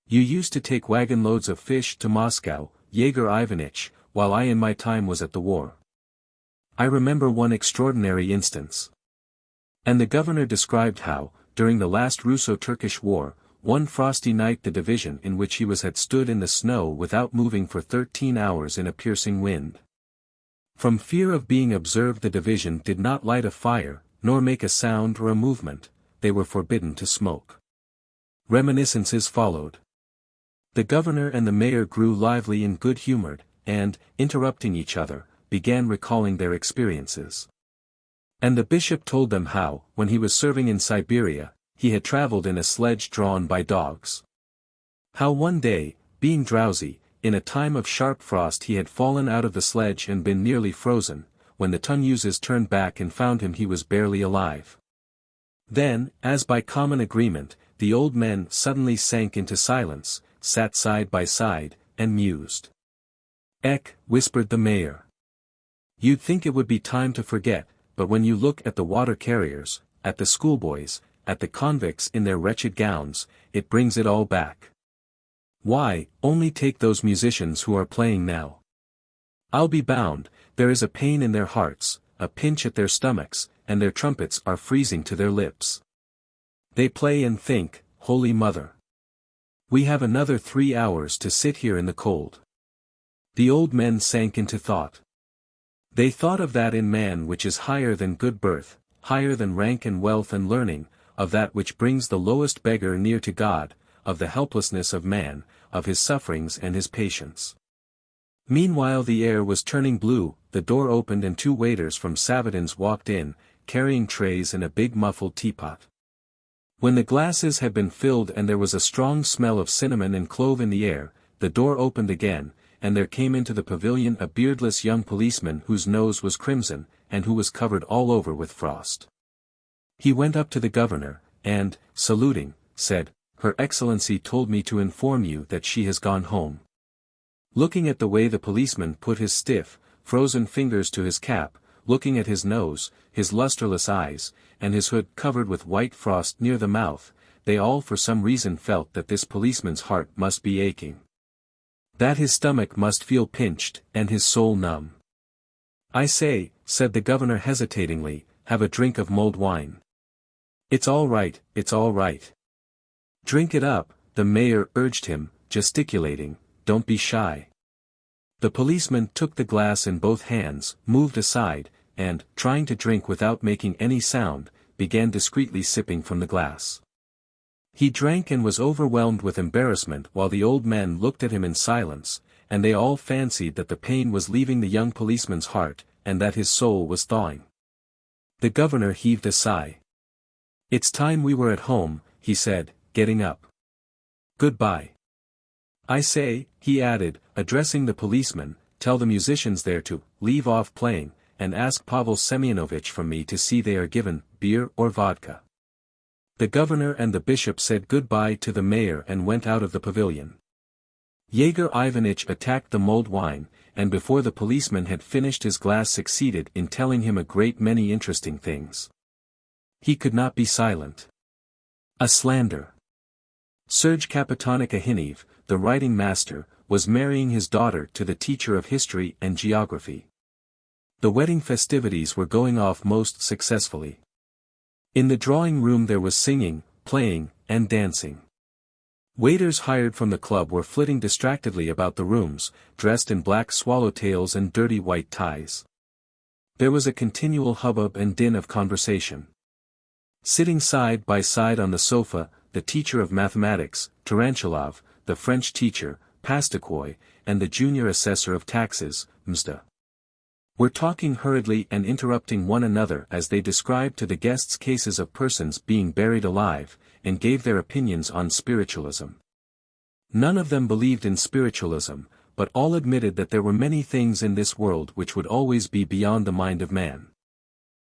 You used to take wagon-loads of fish to Moscow, Yegor Ivanitch, while I in my time was at the war. I remember one extraordinary instance. And the governor described how, during the last Russo-Turkish war, one frosty night the division in which he was had stood in the snow without moving for 13 hours in a piercing wind. From fear of being observed the division did not light a fire, nor make a sound or a movement, they were forbidden to smoke. Reminiscences followed. The governor and the mayor grew lively and good-humored, and, interrupting each other, began recalling their experiences. And the bishop told them how, when he was serving in Siberia, he had traveled in a sledge drawn by dogs. How one day, being drowsy, in a time of sharp frost he had fallen out of the sledge and been nearly frozen, when the Tunyuzes turned back and found him he was barely alive. Then, as by common agreement, the old men suddenly sank into silence, sat side by side, and mused. "Ek," whispered the mayor. "You'd think it would be time to forget, but when you look at the water carriers, at the schoolboys, at the convicts in their wretched gowns, it brings it all back. Why, only take those musicians who are playing now. I'll be bound, there is a pain in their hearts, a pinch at their stomachs, and their trumpets are freezing to their lips. They play and think, Holy Mother. We have another 3 hours to sit here in the cold." The old men sank into thought. They thought of that in man which is higher than good birth, higher than rank and wealth and learning, of that which brings the lowest beggar near to God, of the helplessness of man, of his sufferings and his patience. Meanwhile the air was turning blue, the door opened and 2 waiters from Savidin's walked in, carrying trays and a big muffled teapot. When the glasses had been filled and there was a strong smell of cinnamon and clove in the air, the door opened again, and there came into the pavilion a beardless young policeman whose nose was crimson, and who was covered all over with frost. He went up to the governor, and, saluting, said, "Her Excellency told me to inform you that she has gone home." Looking at the way the policeman put his stiff, frozen fingers to his cap, looking at his nose, his lustreless eyes, and his hood covered with white frost near the mouth, they all for some reason felt that this policeman's heart must be aching. That his stomach must feel pinched, and his soul numb. "I say," said the governor hesitatingly, "have a drink of mulled wine." "It's all right, it's all right." "Drink it up," the mayor urged him, gesticulating, "don't be shy." The policeman took the glass in both hands, moved aside, and, trying to drink without making any sound, began discreetly sipping from the glass. He drank and was overwhelmed with embarrassment while the old men looked at him in silence, and they all fancied that the pain was leaving the young policeman's heart, and that his soul was thawing. The governor heaved a sigh. "It's time we were at home," he said, getting up. "Goodbye. I say," he added, addressing the policeman, "tell the musicians there to leave off playing, and ask Pavel Semyonovitch from me to see they are given beer or vodka." The governor and the bishop said goodbye to the mayor and went out of the pavilion. Yegor Ivanitch attacked the mulled wine, and before the policeman had finished his glass succeeded in telling him a great many interesting things. He could not be silent. A slander. Serge Kapitonik-Ahinev, the writing master, was marrying his daughter to the teacher of history and geography. The wedding festivities were going off most successfully. In the drawing room there was singing, playing, and dancing. Waiters hired from the club were flitting distractedly about the rooms, dressed in black swallowtails and dirty white ties. There was a continual hubbub and din of conversation. Sitting side by side on the sofa, the teacher of mathematics, Taranchilov, the French teacher, Pastakoy, and the junior assessor of taxes, Mzda, were talking hurriedly and interrupting one another as they described to the guests cases of persons being buried alive, and gave their opinions on spiritualism. None of them believed in spiritualism, but all admitted that there were many things in this world which would always be beyond the mind of man.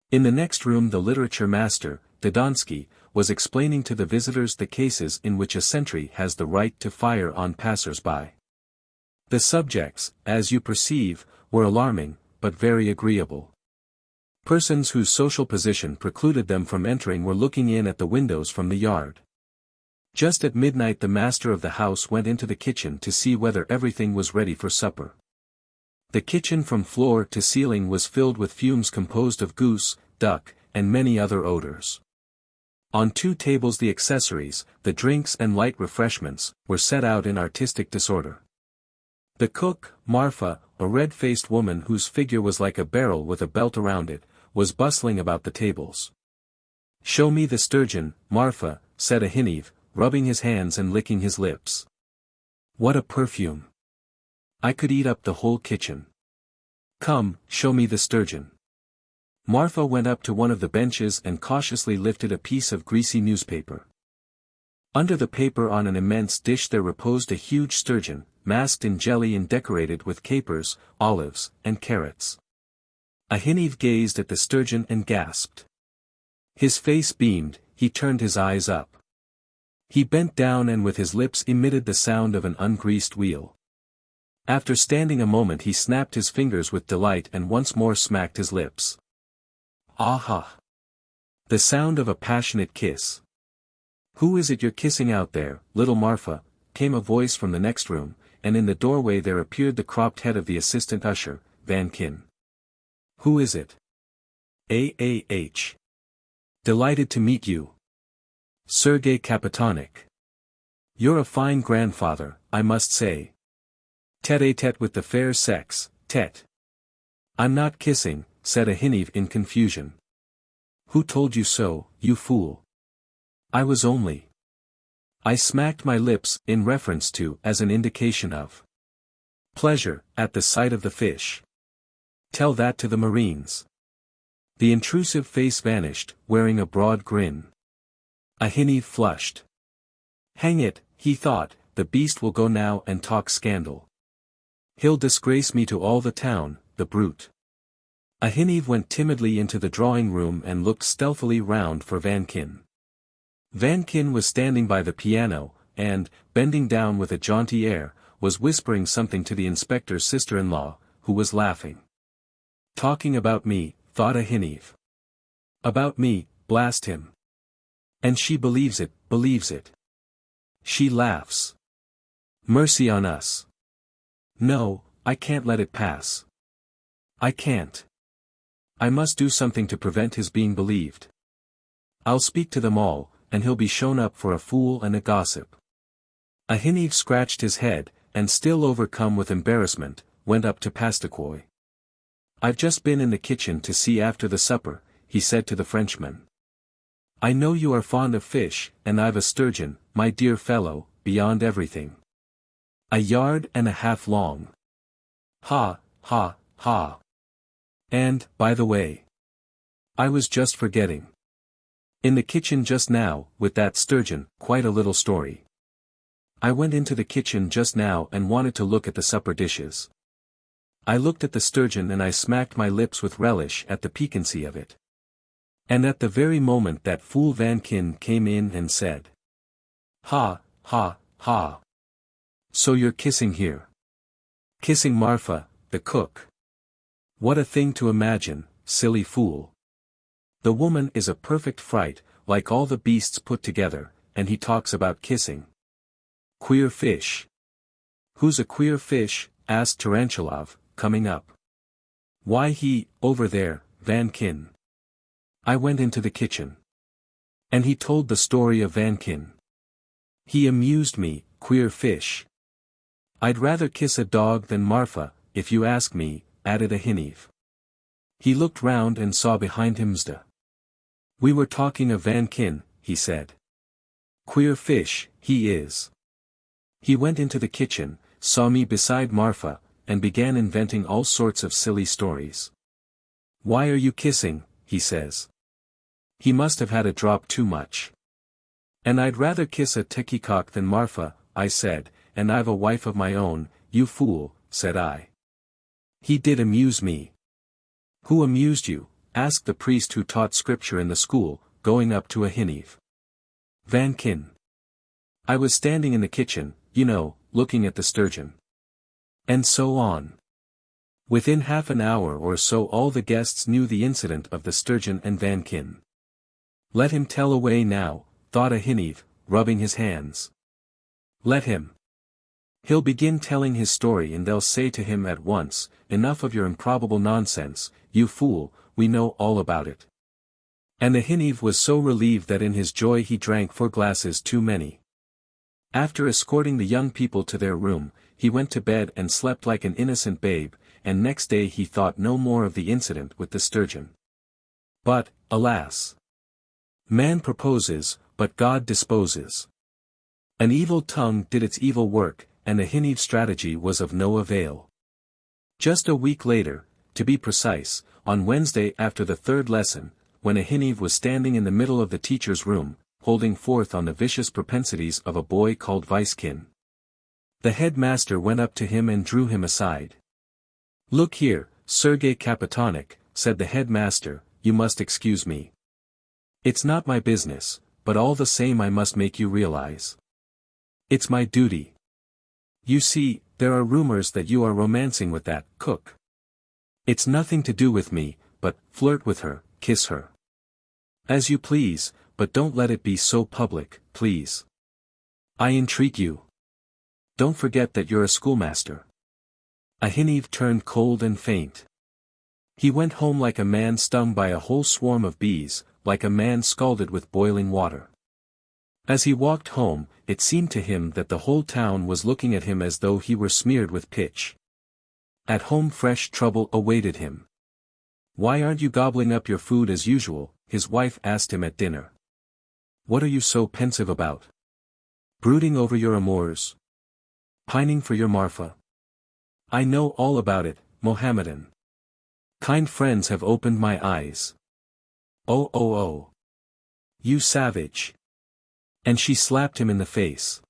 In the next room the literature master, Dodonsky, was explaining to the visitors the cases in which a sentry has the right to fire on passers-by. The subjects, as you perceive, were alarming, but very agreeable. Persons whose social position precluded them from entering were looking in at the windows from the yard. Just at midnight the master of the house went into the kitchen to see whether everything was ready for supper. The kitchen from floor to ceiling was filled with fumes composed of goose, duck, and many other odors. On 2 tables the accessories, the drinks and light refreshments, were set out in artistic disorder. The cook, Marfa, a red-faced woman whose figure was like a barrel with a belt around it, was bustling about the tables. "Show me the sturgeon, Marfa," said Ahinev, rubbing his hands and licking his lips. "What a perfume! I could eat up the whole kitchen. Come, show me the sturgeon." Marfa went up to one of the benches and cautiously lifted a piece of greasy newspaper. Under the paper on an immense dish there reposed a huge sturgeon, masked in jelly and decorated with capers, olives, and carrots. Ahinev gazed at the sturgeon and gasped. His face beamed, he turned his eyes up. He bent down and with his lips emitted the sound of an ungreased wheel. After standing a moment he snapped his fingers with delight and once more smacked his lips. "Aha! The sound of a passionate kiss." "Who is it you're kissing out there, little Marfa?" came a voice from the next room, and in the doorway there appeared the cropped head of the assistant usher, Vankin. "Who is it?" "Ah. Delighted to meet you. Sergei Kapitonik. You're a fine grandfather, I must say. Tête-à-tête with the fair sex, tête." "I'm not kissing," said Ahinev in confusion. "Who told you so, you fool?" "I was only." I smacked my lips, in reference to, as an indication of pleasure, at the sight of the fish. Tell that to the Marines. The intrusive face vanished, wearing a broad grin. Ahinev flushed. Hang it, he thought, the beast will go now and talk scandal. He'll disgrace me to all the town, the brute. Ahinev went timidly into the drawing room and looked stealthily round for Vankin. Vankin was standing by the piano, and, bending down with a jaunty air, was whispering something to the inspector's sister-in-law, who was laughing. Talking about me, thought Ahinev. About me, blast him. And she believes it, believes it. She laughs. Mercy on us. No, I can't let it pass. I can't. I must do something to prevent his being believed. I'll speak to them all, and he'll be shown up for a fool and a gossip. Ahinev scratched his head, and still overcome with embarrassment, went up to Pastakoy. I've just been in the kitchen to see after the supper, he said to the Frenchman. I know you are fond of fish, and I've a sturgeon, my dear fellow, beyond everything. 1.5 yards long. Ha, ha, ha. And, by the way, I was just forgetting. In the kitchen just now, with that sturgeon, quite a little story. I went into the kitchen just now and wanted to look at the supper dishes. I looked at the sturgeon and I smacked my lips with relish at the piquancy of it. And at the very moment that fool Vankin came in and said, Ha, ha, ha. So you're kissing here. Kissing Marfa, the cook. What a thing to imagine, silly fool. The woman is a perfect fright, like all the beasts put together, and he talks about kissing. Queer fish. Who's a queer fish? Asked Taranchulov, coming up. Why over there, Vankin. I went into the kitchen. And he told the story of Vankin. He amused me, queer fish. I'd rather kiss a dog than Marfa, if you ask me, added Ahinev. He looked round and saw behind him Zda. We were talking of Vankin, he said. Queer fish, he is. He went into the kitchen, saw me beside Marfa, and began inventing all sorts of silly stories. Why are you kissing, he says. He must have had a drop too much. And I'd rather kiss a tekkikok than Marfa, I said, and I've a wife of my own, you fool, said I. He did amuse me. Who amused you? Asked the priest who taught scripture in the school, going up to Ahinev. Vankin. I was standing in the kitchen, you know, looking at the sturgeon. And so on. Within half an hour or so all the guests knew the incident of the sturgeon and Vankin. Let him tell away now, thought Ahinev, rubbing his hands. Let him. He'll begin telling his story and they'll say to him at once, enough of your improbable nonsense, you fool, we know all about it. And the Hineve was so relieved that in his joy he drank 4 glasses too many. After escorting the young people to their room, he went to bed and slept like an innocent babe, and next day he thought no more of the incident with the sturgeon. But, alas! Man proposes, but God disposes. An evil tongue did its evil work, and the Hineve's strategy was of no avail. Just a week later, to be precise, on Wednesday after the 3rd lesson, when a Hineve was standing in the middle of the teacher's room, holding forth on the vicious propensities of a boy called VIII. The headmaster went up to him and drew him aside. "Look here, Sergei Kapitonik," said the headmaster, "you must excuse me. It's not my business, but all the same I must make you realize. It's my duty. You see, there are rumors that you are romancing with that cook. It's nothing to do with me, but flirt with her, kiss her. As you please, but don't let it be so public, please. I entreat you. Don't forget that you're a schoolmaster." A Hineve turned cold and faint. He went home like a man stung by a whole swarm of bees, like a man scalded with boiling water. As he walked home, it seemed to him that the whole town was looking at him as though he were smeared with pitch. At home fresh trouble awaited him. "Why aren't you gobbling up your food as usual?" his wife asked him at dinner. "What are you so pensive about? Brooding over your amours? Pining for your Marfa?" "I know all about it, Mohammedan. Kind friends have opened my eyes." "Oh oh oh. You savage." And she slapped him in the face.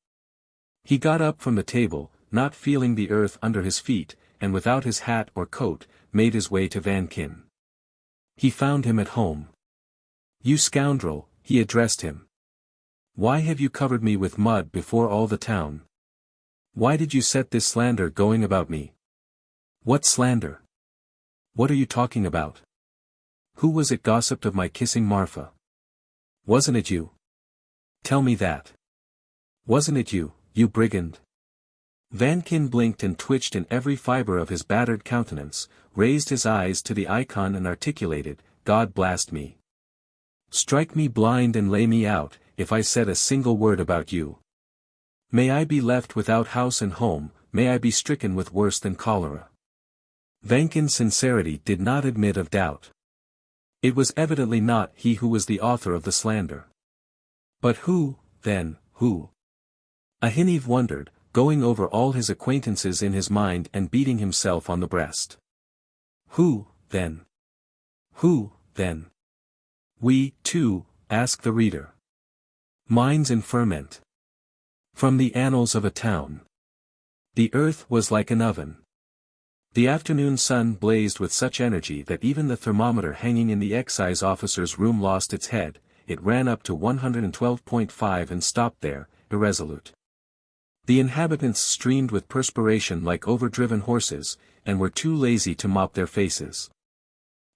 He got up from the table, not feeling the earth under his feet, and without his hat or coat, made his way to Vankin. He found him at home. "You scoundrel," he addressed him. "Why have you covered me with mud before all the town? Why did you set this slander going about me?" "What slander? What are you talking about? Who was it gossiped of my kissing Marfa? Wasn't it you? Tell me that. Wasn't it you, you brigand?" Vankin blinked and twitched in every fiber of his battered countenance, raised his eyes to the icon and articulated, "God blast me. Strike me blind and lay me out, if I said a single word about you. May I be left without house and home, may I be stricken with worse than cholera." Vankin's sincerity did not admit of doubt. It was evidently not he who was the author of the slander. But who, then, who? A Hineve wondered, going over all his acquaintances in his mind and beating himself on the breast. Who, then? Who, then? We, too, ask the reader. Minds in ferment. From the annals of a town. The earth was like an oven. The afternoon sun blazed with such energy that even the thermometer hanging in the excise officer's room lost its head. It ran up to 112.5 and stopped there, irresolute. The inhabitants streamed with perspiration like overdriven horses, and were too lazy to mop their faces.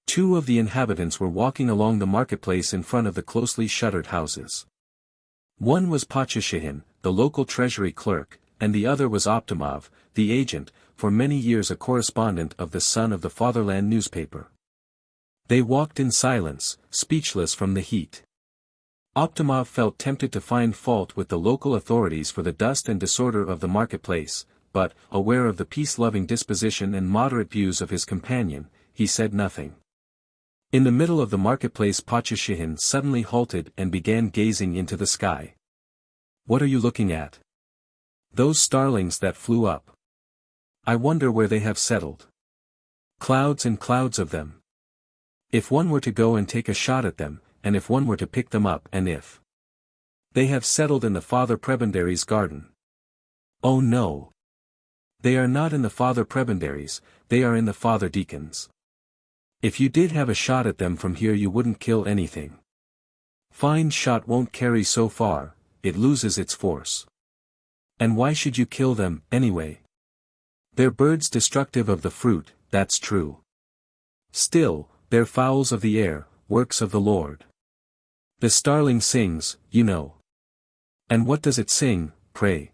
2 of the inhabitants were walking along the marketplace in front of the closely shuttered houses. One was Pachashihin, the local treasury clerk, and the other was Optimov, the agent, for many years a correspondent of the Son of the Fatherland newspaper. They walked in silence, speechless from the heat. Optimov felt tempted to find fault with the local authorities for the dust and disorder of the marketplace, but, aware of the peace-loving disposition and moderate views of his companion, he said nothing. In the middle of the marketplace Pachashihin suddenly halted and began gazing into the sky. "What are you looking at?" "Those starlings that flew up. I wonder where they have settled. Clouds and clouds of them. If one were to go and take a shot at them, and if one were to pick them up and if they have settled in the Father Prebendary's garden." "Oh no. They are not in the Father Prebendary's, they are in the Father Deacon's. If you did have a shot at them from here you wouldn't kill anything. Fine shot won't carry so far, it loses its force. And why should you kill them, anyway? They're birds destructive of the fruit, that's true. Still, they're fowls of the air, works of the Lord. The starling sings, you know. And what does it sing, pray?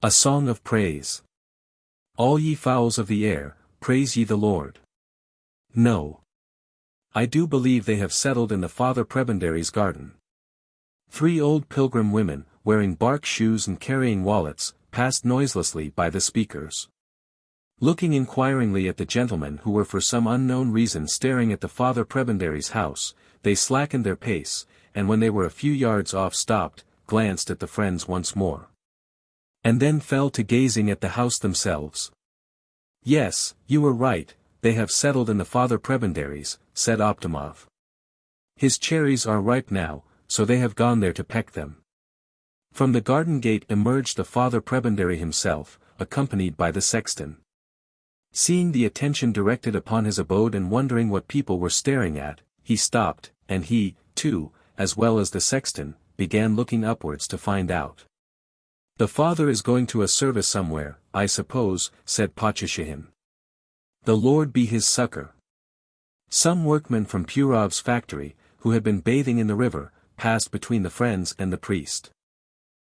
A song of praise. All ye fowls of the air, praise ye the Lord. No. I do believe they have settled in the Father Prebendary's garden. 3 old pilgrim women, wearing bark shoes and carrying wallets, passed noiselessly by the speakers. Looking inquiringly at the gentlemen who were for some unknown reason staring at the Father Prebendary's house, they slackened their pace, and when they were a few yards off stopped, glanced at the friends once more. And then fell to gazing at the house themselves. Yes, you were right, they have settled in the Father Prebendary's, said Optimov. His cherries are ripe now, so they have gone there to peck them. From the garden gate emerged the Father Prebendary himself, accompanied by the sexton. Seeing the attention directed upon his abode and wondering what people were staring at, he stopped, and he, too, as well as the sexton, began looking upwards to find out. The father is going to a service somewhere, I suppose, said Pachushin. The Lord be his succor. Some workmen from Purov's factory, who had been bathing in the river, passed between the friends and the priest.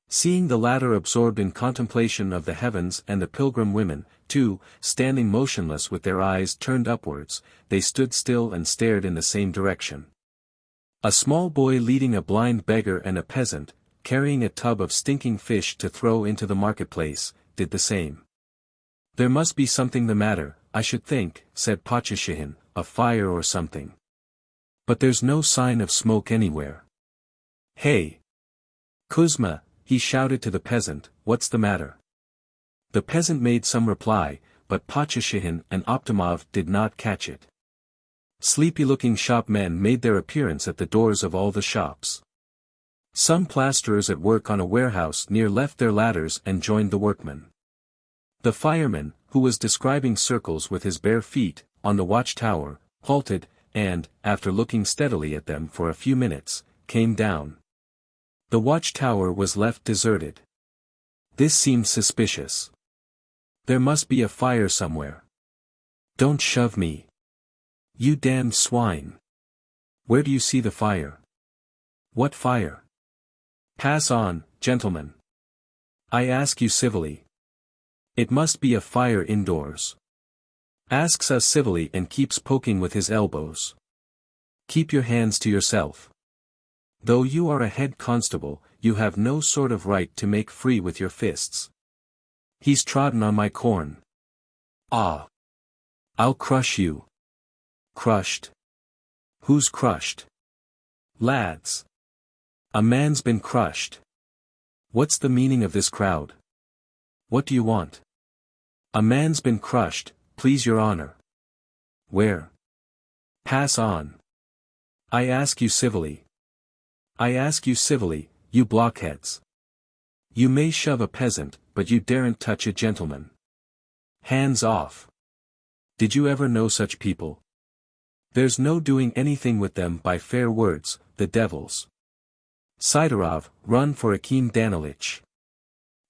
Seeing the latter absorbed in contemplation of the heavens and the pilgrim women, too, standing motionless with their eyes turned upwards, they stood still and stared in the same direction. A small boy leading a blind beggar and a peasant, carrying a tub of stinking fish to throw into the marketplace, did the same. There must be something the matter, I should think, said Pachushin, a fire or something. But there's no sign of smoke anywhere. Hey! Kuzma, he shouted to the peasant, what's the matter? The peasant made some reply, but Pachushin and Optimov did not catch it. Sleepy-looking shopmen made their appearance at the doors of all the shops. Some plasterers at work on a warehouse near left their ladders and joined the workmen. The fireman, who was describing circles with his bare feet, on the watchtower, halted, and, after looking steadily at them for a few minutes, came down. The watchtower was left deserted. This seemed suspicious. There must be a fire somewhere. Don't shove me. You damned swine. Where do you see the fire? What fire? Pass on, gentlemen. I ask you civilly. It must be a fire indoors. Asks us civilly and keeps poking with his elbows. Keep your hands to yourself. Though you are a head constable, you have no sort of right to make free with your fists. He's trodden on my corn. Ah! I'll crush you. Crushed? Who's crushed? Lads. A man's been crushed. What's the meaning of this crowd? What do you want? A man's been crushed, please your honor. Where? Pass on. I ask you civilly. I ask you civilly, you blockheads. You may shove a peasant, but you daren't touch a gentleman. Hands off. Did you ever know such people? There's no doing anything with them by fair words, the devils. Sidorov, run for Akim Danilich.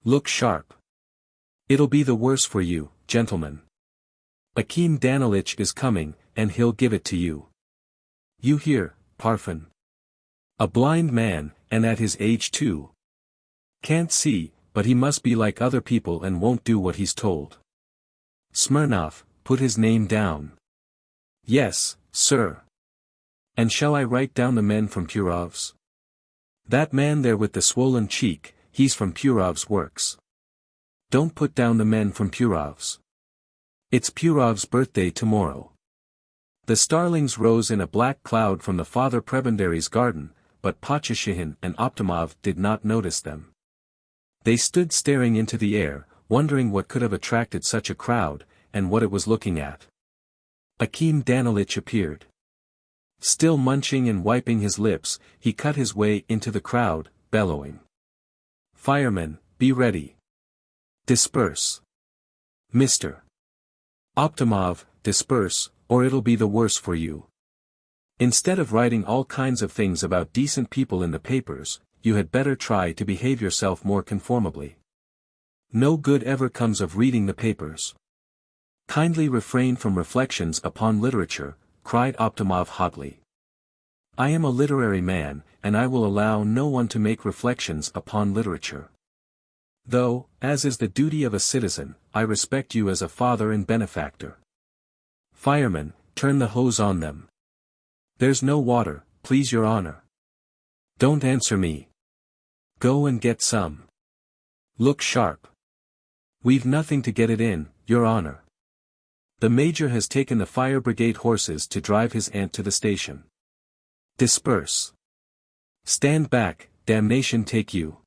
Look sharp. It'll be the worse for you, gentlemen. Akim Danilich is coming, and he'll give it to you. You hear, Parfen? A blind man, and at his age too. Can't see, but he must be like other people and won't do what he's told. Smirnov, put his name down. Yes, sir. And shall I write down the men from Purov's? That man there with the swollen cheek, he's from Purov's works. Don't put down the men from Purov's. It's Purov's birthday tomorrow. The starlings rose in a black cloud from the Father Prebendary's garden, but Pachushin and Optimov did not notice them. They stood staring into the air, wondering what could have attracted such a crowd, and what it was looking at. Akim Danilich appeared. Still munching and wiping his lips, he cut his way into the crowd, bellowing. Firemen, be ready. Disperse. Mr. Optimov, disperse, or it'll be the worse for you. Instead of writing all kinds of things about decent people in the papers, you had better try to behave yourself more conformably. No good ever comes of reading the papers. Kindly refrain from reflections upon literature, cried Optimov hotly. I am a literary man, and I will allow no one to make reflections upon literature. Though, as is the duty of a citizen, I respect you as a father and benefactor. Fireman, turn the hose on them. There's no water, please your honor. Don't answer me. Go and get some. Look sharp. We've nothing to get it in, your honor. The major has taken the fire brigade horses to drive his aunt to the station. Disperse. Stand back, damnation take you.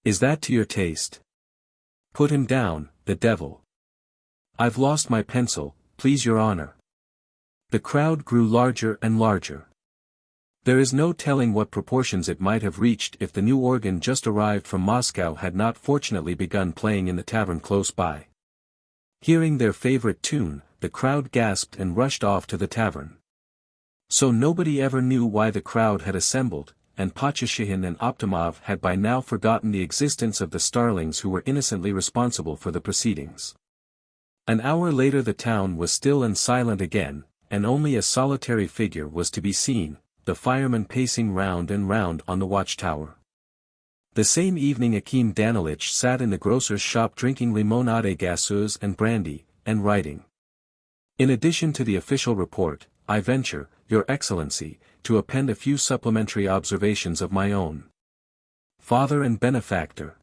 Is that to your taste? Put him down, the devil. I've lost my pencil, please your honor. The crowd grew larger and larger. There is no telling what proportions it might have reached if the new organ just arrived from Moscow had not fortunately begun playing in the tavern close by. Hearing their favorite tune, the crowd gasped and rushed off to the tavern. So nobody ever knew why the crowd had assembled, and Pachashin and Optimov had by now forgotten the existence of the starlings who were innocently responsible for the proceedings. An hour later the town was still and silent again, and only a solitary figure was to be seen, the fireman pacing round and round on the watchtower. The same evening Akim Danilich sat in the grocer's shop drinking limonade gazeuse and brandy, and writing. In addition to the official report, I venture, Your Excellency, to append a few supplementary observations of my own. Father and benefactor.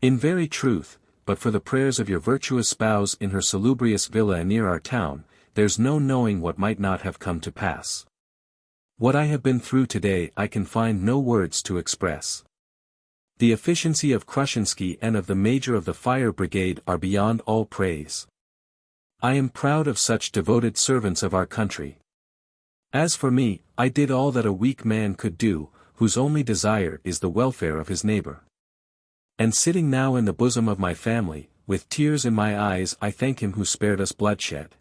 In very truth, but for the prayers of your virtuous spouse in her salubrious villa near our town, there's no knowing what might not have come to pass. What I have been through today I can find no words to express. The efficiency of Krushinsky and of the Major of the Fire Brigade are beyond all praise. I am proud of such devoted servants of our country. As for me, I did all that a weak man could do, whose only desire is the welfare of his neighbor. And sitting now in the bosom of my family, with tears in my eyes I thank him who spared us bloodshed.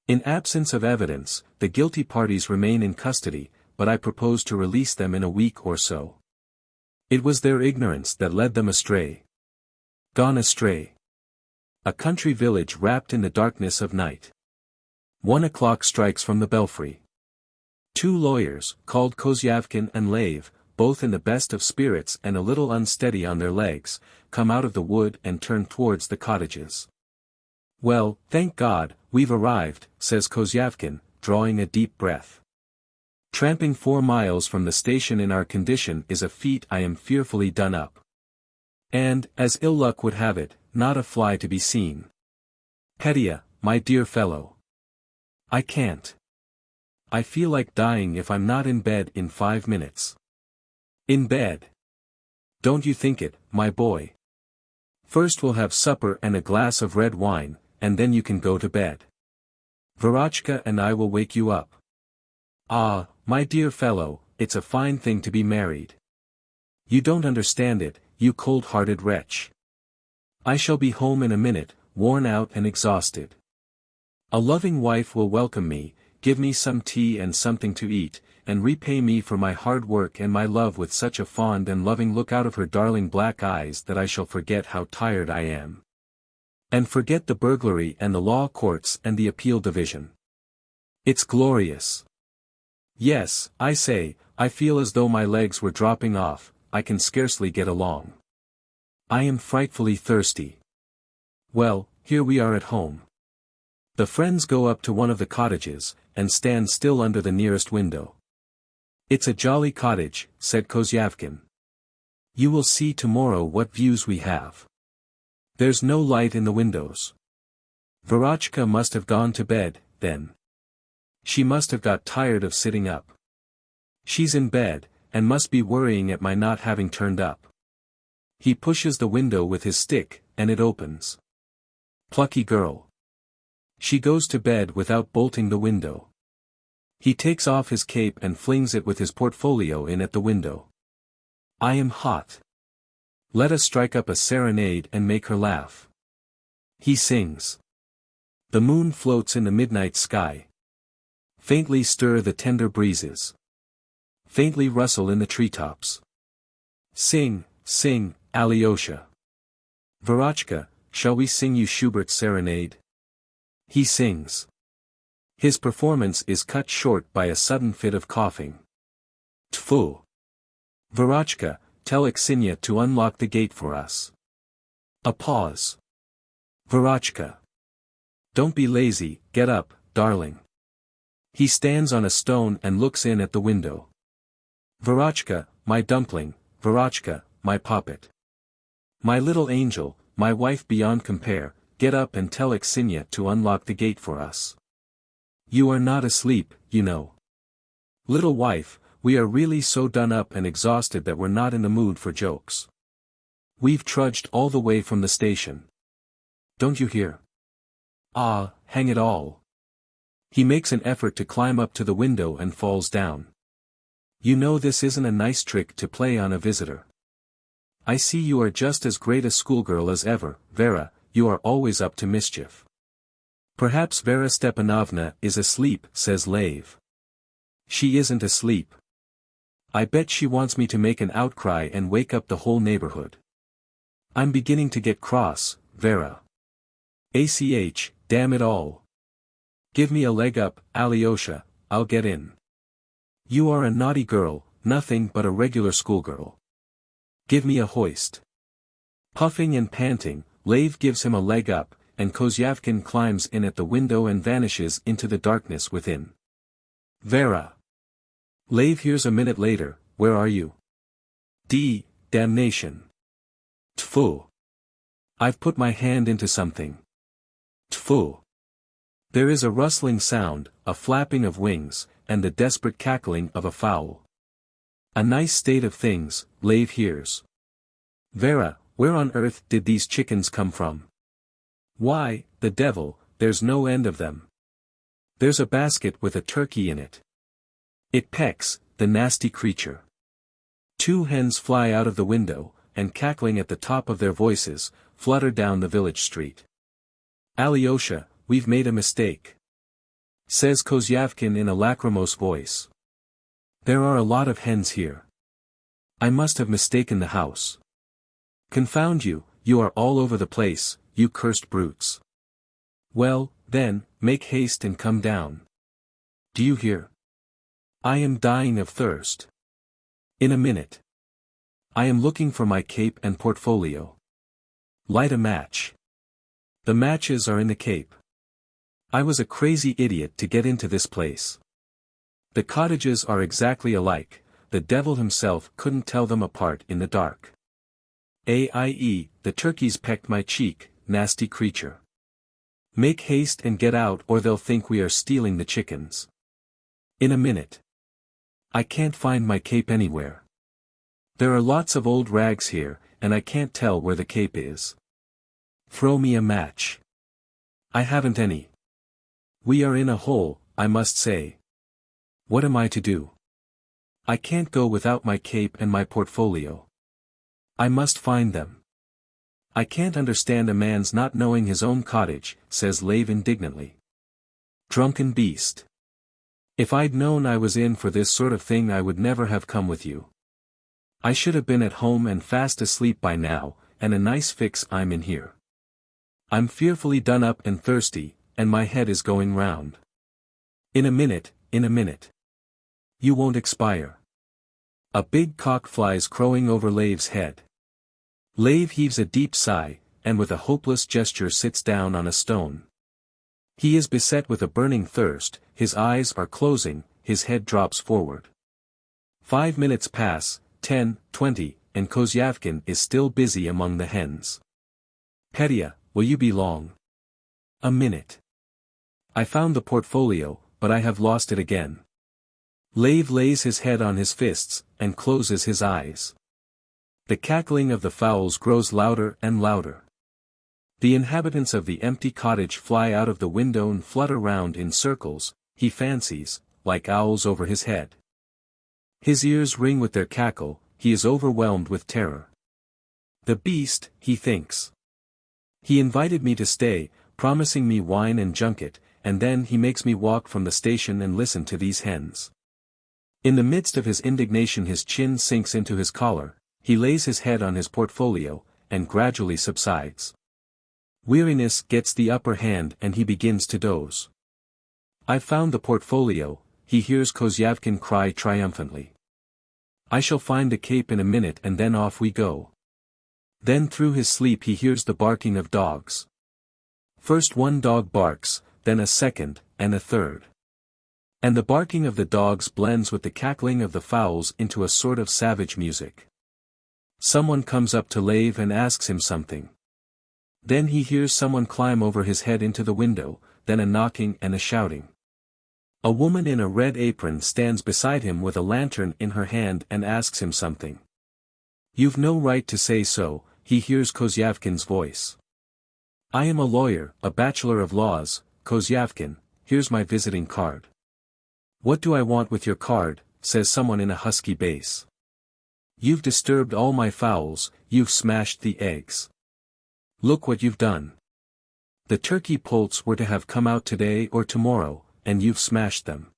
In absence of evidence, the guilty parties remain in custody, but I propose to release them in a week or so. It was their ignorance that led them astray. Gone astray. A country village wrapped in the darkness of night. 1 o'clock strikes from the belfry. 2 lawyers, called Kozyavkin and Lave, both in the best of spirits and a little unsteady on their legs, come out of the wood and turn towards the cottages. Well, thank God, we've arrived, says Kozyavkin, drawing a deep breath. Tramping 4 miles from the station in our condition is a feat I am fearfully done up. And, as ill luck would have it, not a fly to be seen. Petya, my dear fellow. I can't. I feel like dying if I'm not in bed in 5 minutes. In bed. Don't you think it, my boy. First we'll have supper and a glass of red wine, and then you can go to bed. Verotchka and I will wake you up. Ah, my dear fellow, it's a fine thing to be married. You don't understand it, you cold-hearted wretch. I shall be home in a minute, worn out and exhausted. A loving wife will welcome me, give me some tea and something to eat, and repay me for my hard work and my love with such a fond and loving look out of her darling black eyes that I shall forget how tired I am. And forget the burglary and the law courts and the appeal division. It's glorious. Yes, I say, I feel as though my legs were dropping off, I can scarcely get along. I am frightfully thirsty. Well, here we are at home. The friends go up to one of the cottages, and stand still under the nearest window. It's a jolly cottage, said Kozyavkin. You will see tomorrow what views we have. There's no light in the windows. Verotchka must have gone to bed, then. She must have got tired of sitting up. She's in bed, and must be worrying at my not having turned up. He pushes the window with his stick, and it opens. Plucky girl. She goes to bed without bolting the window. He takes off his cape and flings it with his portfolio in at the window. I am hot. Let us strike up a serenade and make her laugh. He sings. The moon floats in the midnight sky. Faintly stir the tender breezes. Faintly rustle in the treetops. Sing, sing, Alyosha. Verotchka, shall we sing you Schubert's serenade? He sings. His performance is cut short by a sudden fit of coughing. Tfu! Verochka, tell Ksenia to unlock the gate for us. A pause. Verochka. Don't be lazy, get up, darling. He stands on a stone and looks in at the window. Verochka, my dumpling, Verochka, my puppet. My little angel, my wife beyond compare, get up and tell Ksenia to unlock the gate for us. You are not asleep, you know. Little wife, we are really so done up and exhausted that we're not in the mood for jokes. We've trudged all the way from the station. Don't you hear? Ah, hang it all. He makes an effort to climb up to the window and falls down. You know this isn't a nice trick to play on a visitor. I see you are just as great a schoolgirl as ever, Vera, you are always up to mischief. Perhaps Vera Stepanovna is asleep, says Lev. She isn't asleep. I bet she wants me to make an outcry and wake up the whole neighborhood. I'm beginning to get cross, Vera. ACH, damn it all. Give me a leg up, Alyosha, I'll get in. You are a naughty girl, nothing but a regular schoolgirl. Give me a hoist. Puffing and panting, Lev gives him a leg up, and Kozyavkin climbs in at the window and vanishes into the darkness within. Vera. Lev hears a minute later, where are you? Damnation. Tfu. I've put my hand into something. Tfu. There is a rustling sound, a flapping of wings, and the desperate cackling of a fowl. A nice state of things, Lev hears. Vera, where on earth did these chickens come from? Why, the devil, there's no end of them. There's a basket with a turkey in it. It pecks, the nasty creature. 2 hens fly out of the window, and cackling at the top of their voices, flutter down the village street. Alyosha, we've made a mistake, says Kozyavkin in a lachrymose voice. There are a lot of hens here. I must have mistaken the house. Confound you, you are all over the place, you cursed brutes. Well, then, make haste and come down. Do you hear? I am dying of thirst. In a minute. I am looking for my cape and portfolio. Light a match. The matches are in the cape. I was a crazy idiot to get into this place. The cottages are exactly alike, the devil himself couldn't tell them apart in the dark. The turkeys pecked my cheek, nasty creature. Make haste and get out or they'll think we are stealing the chickens. In a minute. I can't find my cape anywhere. There are lots of old rags here, and I can't tell where the cape is. Throw me a match. I haven't any. We are in a hole, I must say. What am I to do? I can't go without my cape and my portfolio. I must find them. I can't understand a man's not knowing his own cottage, says Lev indignantly. Drunken beast. If I'd known I was in for this sort of thing I would never have come with you. I should have been at home and fast asleep by now, and a nice fix I'm in here. I'm fearfully done up and thirsty, and my head is going round. In a minute. You won't expire. A big cock flies crowing over Lev's head. Lev heaves a deep sigh, and with a hopeless gesture sits down on a stone. He is beset with a burning thirst, his eyes are closing, his head drops forward. 5 minutes pass, 10, 20, and Kozyavkin is still busy among the hens. Petya, will you be long? A minute. I found the portfolio, but I have lost it again. Lev lays his head on his fists, and closes his eyes. The cackling of the fowls grows louder and louder. The inhabitants of the empty cottage fly out of the window and flutter round in circles, he fancies, like owls over his head. His ears ring with their cackle, he is overwhelmed with terror. The beast, he thinks. He invited me to stay, promising me wine and junket, and then he makes me walk from the station and listen to these hens. In the midst of his indignation his chin sinks into his collar, he lays his head on his portfolio, and gradually subsides. Weariness gets the upper hand and he begins to doze. "I've found the portfolio," he hears Kozyavkin cry triumphantly. "I shall find a cape in a minute and then off we go." Then through his sleep he hears the barking of dogs. First one dog barks, then a second, and a third. And the barking of the dogs blends with the cackling of the fowls into a sort of savage music. Someone comes up to Lev and asks him something. Then he hears someone climb over his head into the window, then a knocking and a shouting. A woman in a red apron stands beside him with a lantern in her hand and asks him something. "You've no right to say so," he hears Kozyavkin's voice. "I am a lawyer, a bachelor of laws, Kozyavkin, here's my visiting card." "What do I want with your card?" says someone in a husky bass. "You've disturbed all my fowls, you've smashed the eggs. Look what you've done. The turkey poults were to have come out today or tomorrow, and you've smashed them.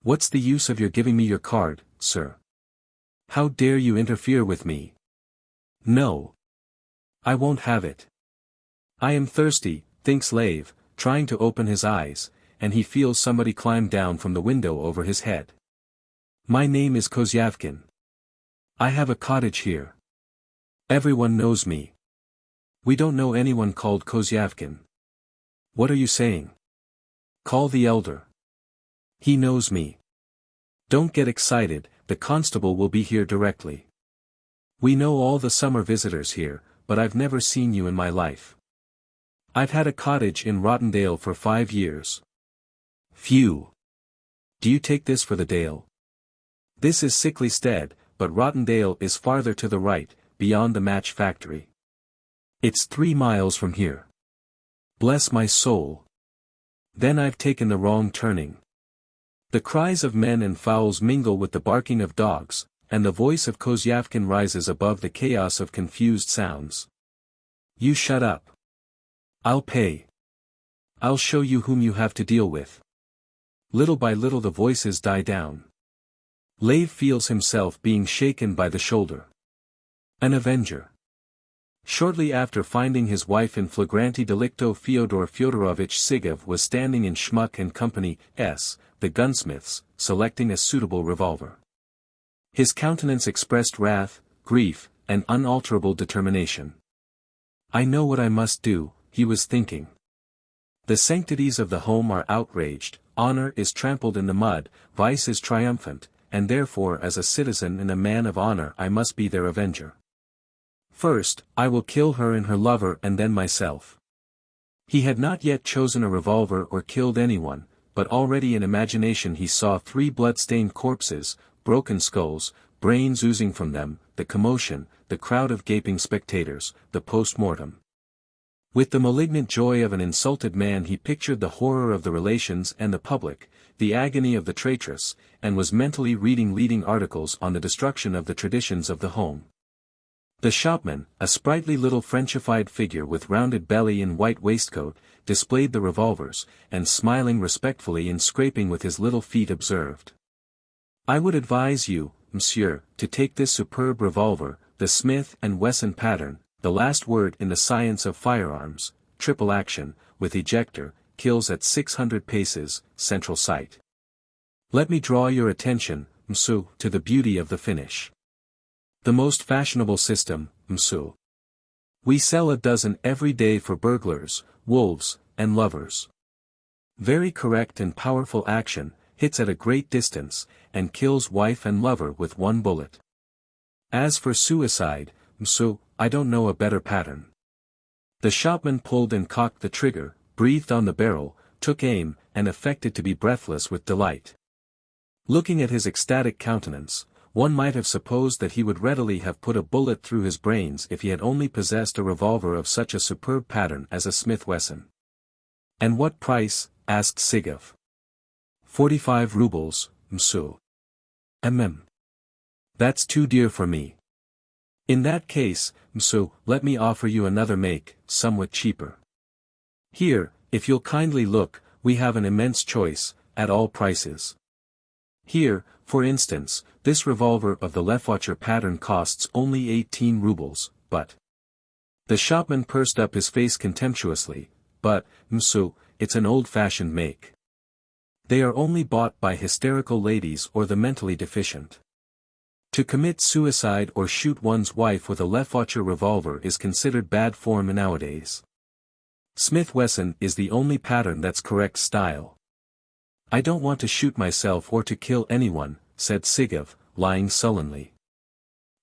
What's the use of your giving me your card, sir? How dare you interfere with me? No. I won't have it. I am thirsty," thinks Lev, trying to open his eyes, and he feels somebody climb down from the window over his head. "My name is Kozyavkin. I have a cottage here. Everyone knows me. We don't know anyone called Kozyavkin." "What are you saying?" "Call the elder. He knows me. Don't get excited, the constable will be here directly. We know all the summer visitors here, but I've never seen you in my life. I've had a cottage in Rottendale for 5 years. Phew. Do you take this for the Dale? This is Sickly Stead, but Rottendale is farther to the right, beyond the match factory. It's 3 miles from here. Bless my soul. Then I've taken the wrong turning." The cries of men and fowls mingle with the barking of dogs, and the voice of Kozyavkin rises above the chaos of confused sounds. "You shut up. I'll pay. I'll show you whom you have to deal with." Little by little the voices die down. Lev feels himself being shaken by the shoulder. An avenger. Shortly after finding his wife in flagranti delicto, Fyodor Fyodorovich Sigov was standing in Schmuck and Company's, the gunsmiths, selecting a suitable revolver. His countenance expressed wrath, grief, and unalterable determination. "I know what I must do," he was thinking. "The sanctities of the home are outraged, honor is trampled in the mud, vice is triumphant, and therefore as a citizen and a man of honor I must be their avenger. First, I will kill her and her lover and then myself." He had not yet chosen a revolver or killed anyone, but already in imagination he saw 3 blood-stained corpses, broken skulls, brains oozing from them, the commotion, the crowd of gaping spectators, the post-mortem. With the malignant joy of an insulted man he pictured the horror of the relations and the public, the agony of the traitress, and was mentally reading leading articles on the destruction of the traditions of the home. The shopman, a sprightly little Frenchified figure with rounded belly and white waistcoat, displayed the revolvers, and smiling respectfully and scraping with his little feet observed. "I would advise you, monsieur, to take this superb revolver, the Smith & Wesson pattern, the last word in the science of firearms, triple action, with ejector, kills at 600 paces, central sight. Let me draw your attention, monsieur, to the beauty of the finish. The most fashionable system, monsieur. We sell a dozen every day for burglars, wolves, and lovers. Very correct and powerful action, hits at a great distance, and kills wife and lover with 1 bullet. As for suicide, monsieur, I don't know a better pattern." The shopman pulled and cocked the trigger, breathed on the barrel, took aim, and affected to be breathless with delight. Looking at his ecstatic countenance, one might have supposed that he would readily have put a bullet through his brains if he had only possessed a revolver of such a superb pattern as a Smith Wesson. "And what price?" asked Sigov. 45 rubles, monsieur. That's too dear for me. In that case, monsieur, let me offer you another make, somewhat cheaper. Here, if you'll kindly look, we have an immense choice, at all prices. Here, for instance, this revolver of the Lefwatcher pattern costs only 18 rubles, but... The shopman pursed up his face contemptuously, "But, monsieur, it's an old-fashioned make. They are only bought by hysterical ladies or the mentally deficient. To commit suicide or shoot one's wife with a Levacher revolver is considered bad form nowadays. Smith-Wesson is the only pattern that's correct style. I don't want to shoot myself or to kill anyone, said Chekhov, lying sullenly.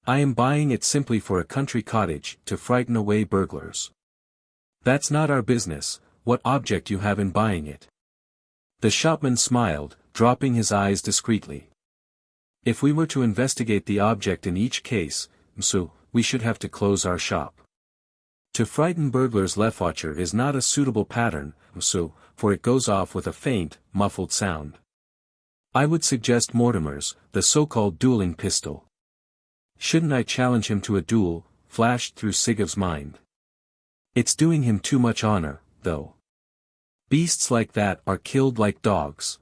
I am buying it simply for a country cottage, to frighten away burglars. That's not our business, what object you have in buying it. The shopman smiled, dropping his eyes discreetly. If we were to investigate the object in each case, so, we should have to close our shop. To frighten burglars Levacher is not a suitable pattern, so, for it goes off with a faint, muffled sound. I would suggest Mortimer's, the so-called dueling pistol. Shouldn't I challenge him to a duel, flashed through Chekhov's mind. It's doing him too much honor, though. Beasts like that are killed like dogs.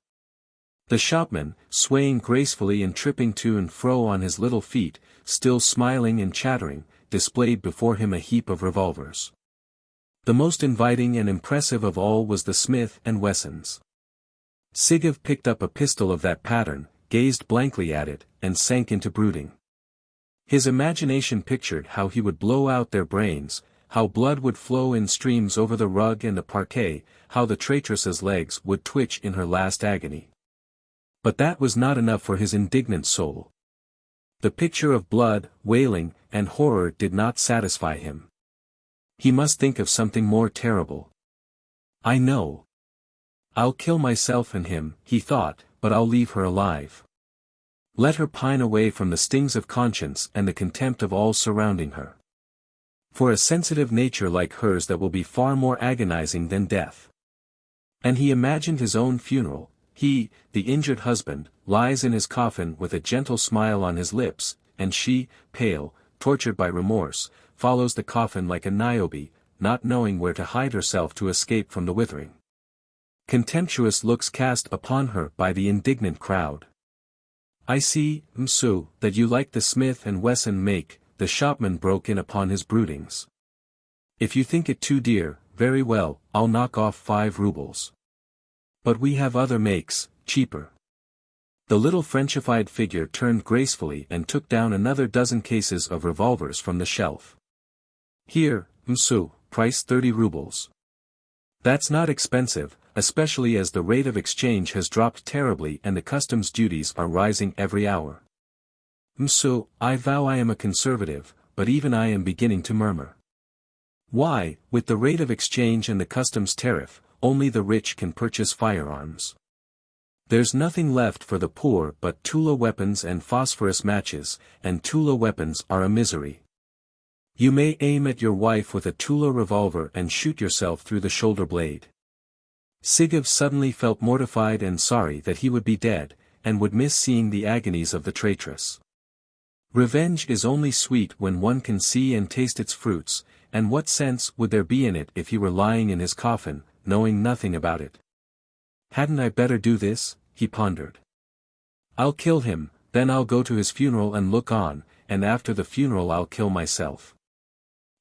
The shopman, swaying gracefully and tripping to and fro on his little feet, still smiling and chattering, displayed before him a heap of revolvers. The most inviting and impressive of all was the Smith and Wesson's. Chekhov picked up a pistol of that pattern, gazed blankly at it, and sank into brooding. His imagination pictured how he would blow out their brains, how blood would flow in streams over the rug and the parquet, how the traitress's legs would twitch in her last agony. But that was not enough for his indignant soul. The picture of blood, wailing, and horror did not satisfy him. He must think of something more terrible. I know. I'll kill myself and him, he thought, but I'll leave her alive. Let her pine away from the stings of conscience and the contempt of all surrounding her. For a sensitive nature like hers that will be far more agonizing than death. And he imagined his own funeral. He, the injured husband, lies in his coffin with a gentle smile on his lips, and she, pale, tortured by remorse, follows the coffin like a Niobe, not knowing where to hide herself to escape from the withering. Contemptuous looks cast upon her by the indignant crowd. I see, m'su, that you like the Smith and Wesson make, the shopman broke in upon his broodings. If you think it too dear, very well, I'll knock off 5 rubles. But we have other makes, cheaper. The little Frenchified figure turned gracefully and took down another dozen cases of revolvers from the shelf. Here, m'su, price 30 rubles. That's not expensive, especially as the rate of exchange has dropped terribly and the customs duties are rising every hour. M'su, I vow I am a conservative, but even I am beginning to murmur. Why, with the rate of exchange and the customs tariff, only the rich can purchase firearms. There's nothing left for the poor but Tula weapons and phosphorus matches, and Tula weapons are a misery. You may aim at your wife with a Tula revolver and shoot yourself through the shoulder blade. Chekhov suddenly felt mortified and sorry that he would be dead, and would miss seeing the agonies of the traitress. Revenge is only sweet when one can see and taste its fruits, and what sense would there be in it if he were lying in his coffin, knowing nothing about it? Hadn't I better do this? He pondered. I'll kill him, then I'll go to his funeral and look on, and after the funeral I'll kill myself.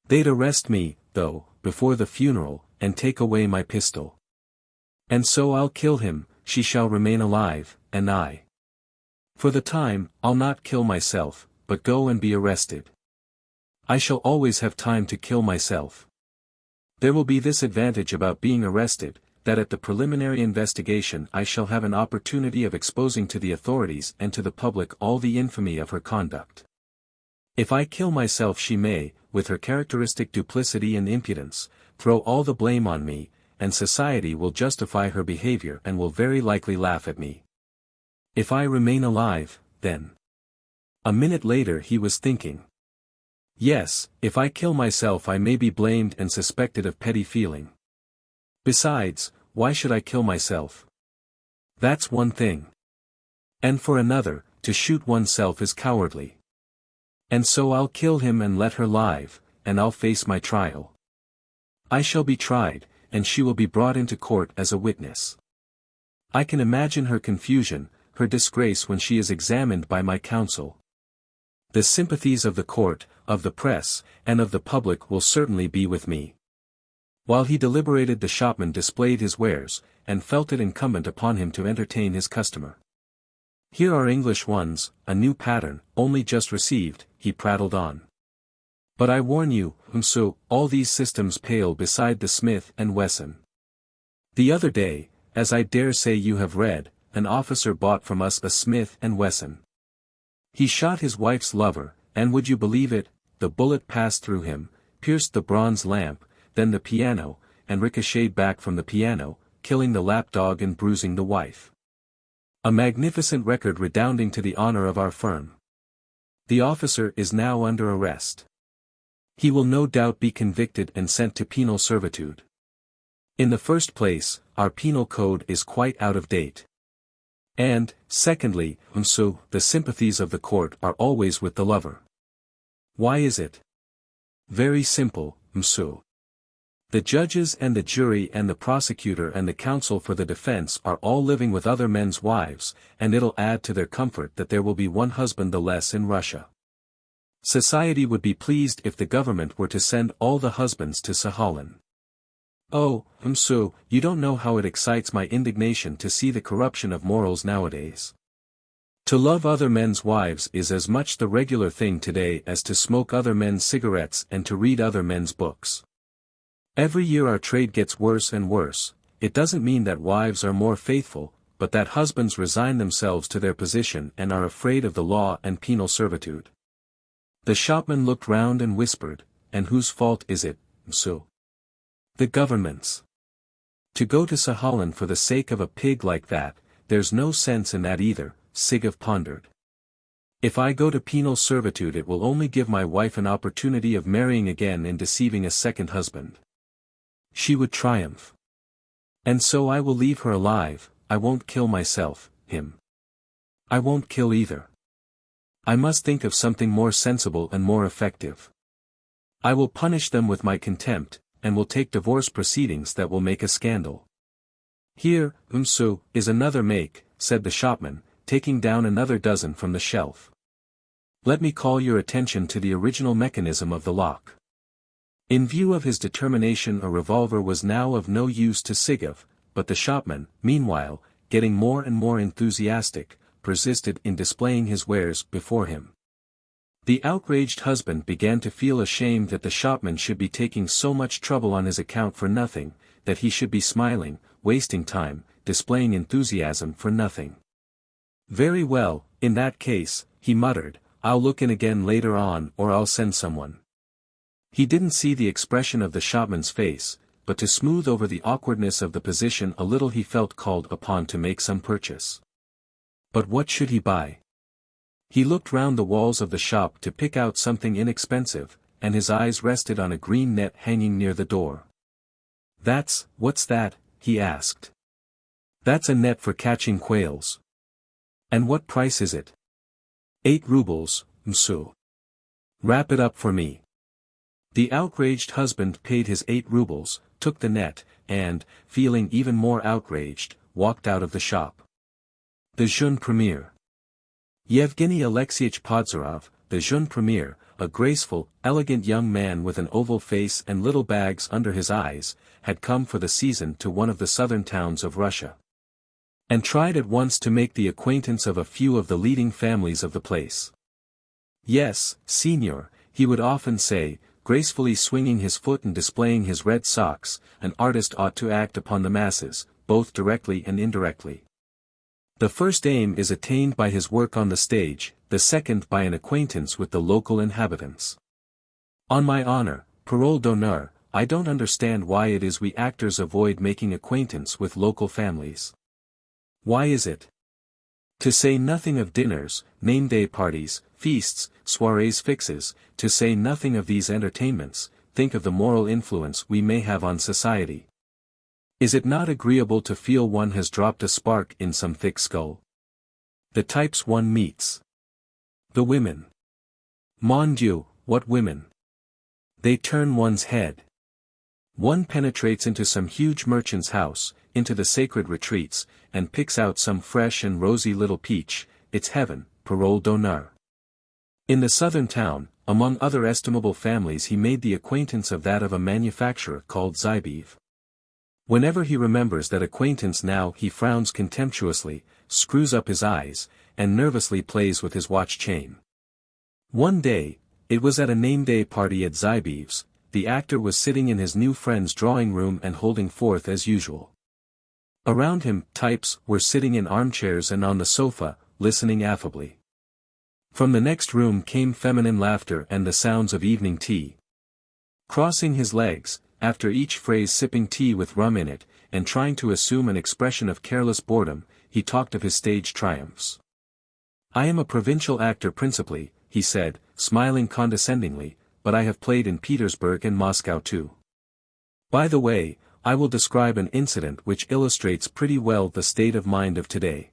They'd arrest me, though, before the funeral, and take away my pistol. And so I'll kill him, she shall remain alive, and I. For the time, I'll not kill myself, but go and be arrested. I shall always have time to kill myself. There will be this advantage about being arrested, that at the preliminary investigation I shall have an opportunity of exposing to the authorities and to the public all the infamy of her conduct. If I kill myself she may, with her characteristic duplicity and impudence, throw all the blame on me, and society will justify her behavior and will very likely laugh at me. If I remain alive, then. A minute later he was thinking. Yes, if I kill myself I may be blamed and suspected of petty feeling. Besides, why should I kill myself? That's one thing. And for another, to shoot oneself is cowardly. And so I'll kill him and let her live, and I'll face my trial. I shall be tried, and she will be brought into court as a witness. I can imagine her confusion, her disgrace when she is examined by my counsel. The sympathies of the court, of the press, and of the public will certainly be with me. While he deliberated, the shopman displayed his wares, and felt it incumbent upon him to entertain his customer. "Here are English ones, a new pattern, only just received," he prattled on. "But I warn you, monsieur, all these systems pale beside the Smith and Wesson. The other day, as I dare say you have read, an officer bought from us a Smith and Wesson. He shot his wife's lover, and would you believe it, the bullet passed through him, pierced the bronze lamp, then the piano, and ricocheted back from the piano, killing the lapdog and bruising the wife. A magnificent record redounding to the honor of our firm. The officer is now under arrest. He will no doubt be convicted and sent to penal servitude. In the first place, our penal code is quite out of date. And, secondly, so, the sympathies of the court are always with the lover. Why is it? Very simple, monsieur. The judges and the jury and the prosecutor and the counsel for the defense are all living with other men's wives, and it'll add to their comfort that there will be one husband the less in Russia. Society would be pleased if the government were to send all the husbands to Sakhalin. Oh, so, you don't know how it excites my indignation to see the corruption of morals nowadays. To love other men's wives is as much the regular thing today as to smoke other men's cigarettes and to read other men's books. Every year our trade gets worse and worse. It doesn't mean that wives are more faithful, but that husbands resign themselves to their position and are afraid of the law and penal servitude." The shopman looked round and whispered, "And whose fault is it, monsieur?" "The government's. To go to Sakhalin for the sake of a pig like that, there's no sense in that either," Chekhov pondered. "If I go to penal servitude it will only give my wife an opportunity of marrying again and deceiving a second husband. She would triumph. And so I will leave her alive. I won't kill myself, him. I won't kill either. I must think of something more sensible and more effective. I will punish them with my contempt, and will take divorce proceedings that will make a scandal." "Here, so, is another make," said the shopman, taking down another dozen from the shelf. "Let me call your attention to the original mechanism of the lock." In view of his determination a revolver was now of no use to Chekhov, but the shopman, meanwhile, getting more and more enthusiastic, persisted in displaying his wares before him. The outraged husband began to feel ashamed that the shopman should be taking so much trouble on his account for nothing, that he should be smiling, wasting time, displaying enthusiasm for nothing. "Very well, in that case," he muttered, "I'll look in again later on or I'll send someone." He didn't see the expression of the shopman's face, but to smooth over the awkwardness of the position a little he felt called upon to make some purchase. But what should he buy? He looked round the walls of the shop to pick out something inexpensive, and his eyes rested on a green net hanging near the door. What's that?" he asked. "That's a net for catching quails." "And what price is it?" "8 rubles, monsieur." "Wrap it up for me." The outraged husband paid his 8 rubles, took the net, and, feeling even more outraged, walked out of the shop. The jeune premier. Yevgeny Alexeyevich Podzarov, the jeune premier, a graceful, elegant young man with an oval face and little bags under his eyes, had come for the season to one of the southern towns of Russia. And tried at once to make the acquaintance of a few of the leading families of the place. "Yes, senior," he would often say, gracefully swinging his foot and displaying his red socks, "an artist ought to act upon the masses, both directly and indirectly. The first aim is attained by his work on the stage, the second by an acquaintance with the local inhabitants. On my honor, parole d'honneur, I don't understand why it is we actors avoid making acquaintance with local families. Why is it? To say nothing of dinners, name-day parties, feasts, soirées fixes, to say nothing of these entertainments, think of the moral influence we may have on society. Is it not agreeable to feel one has dropped a spark in some thick skull? The types one meets. The women. Mon Dieu, what women! They turn one's head. One penetrates into some huge merchant's house, into the sacred retreats, and picks out some fresh and rosy little peach, it's heaven, parole d'honneur. In the southern town, among other estimable families he made the acquaintance of that of a manufacturer called XVIII. Whenever he remembers that acquaintance now he frowns contemptuously, screws up his eyes, and nervously plays with his watch chain. One day, it was at a name-day party at XVII's, the actor was sitting in his new friend's drawing room and holding forth as usual. Around him, types were sitting in armchairs and on the sofa, listening affably. From the next room came feminine laughter and the sounds of evening tea. Crossing his legs, after each phrase sipping tea with rum in it, and trying to assume an expression of careless boredom, he talked of his stage triumphs. "I am a provincial actor principally," he said, smiling condescendingly, "but I have played in Petersburg and Moscow too. By the way, I will describe an incident which illustrates pretty well the state of mind of today.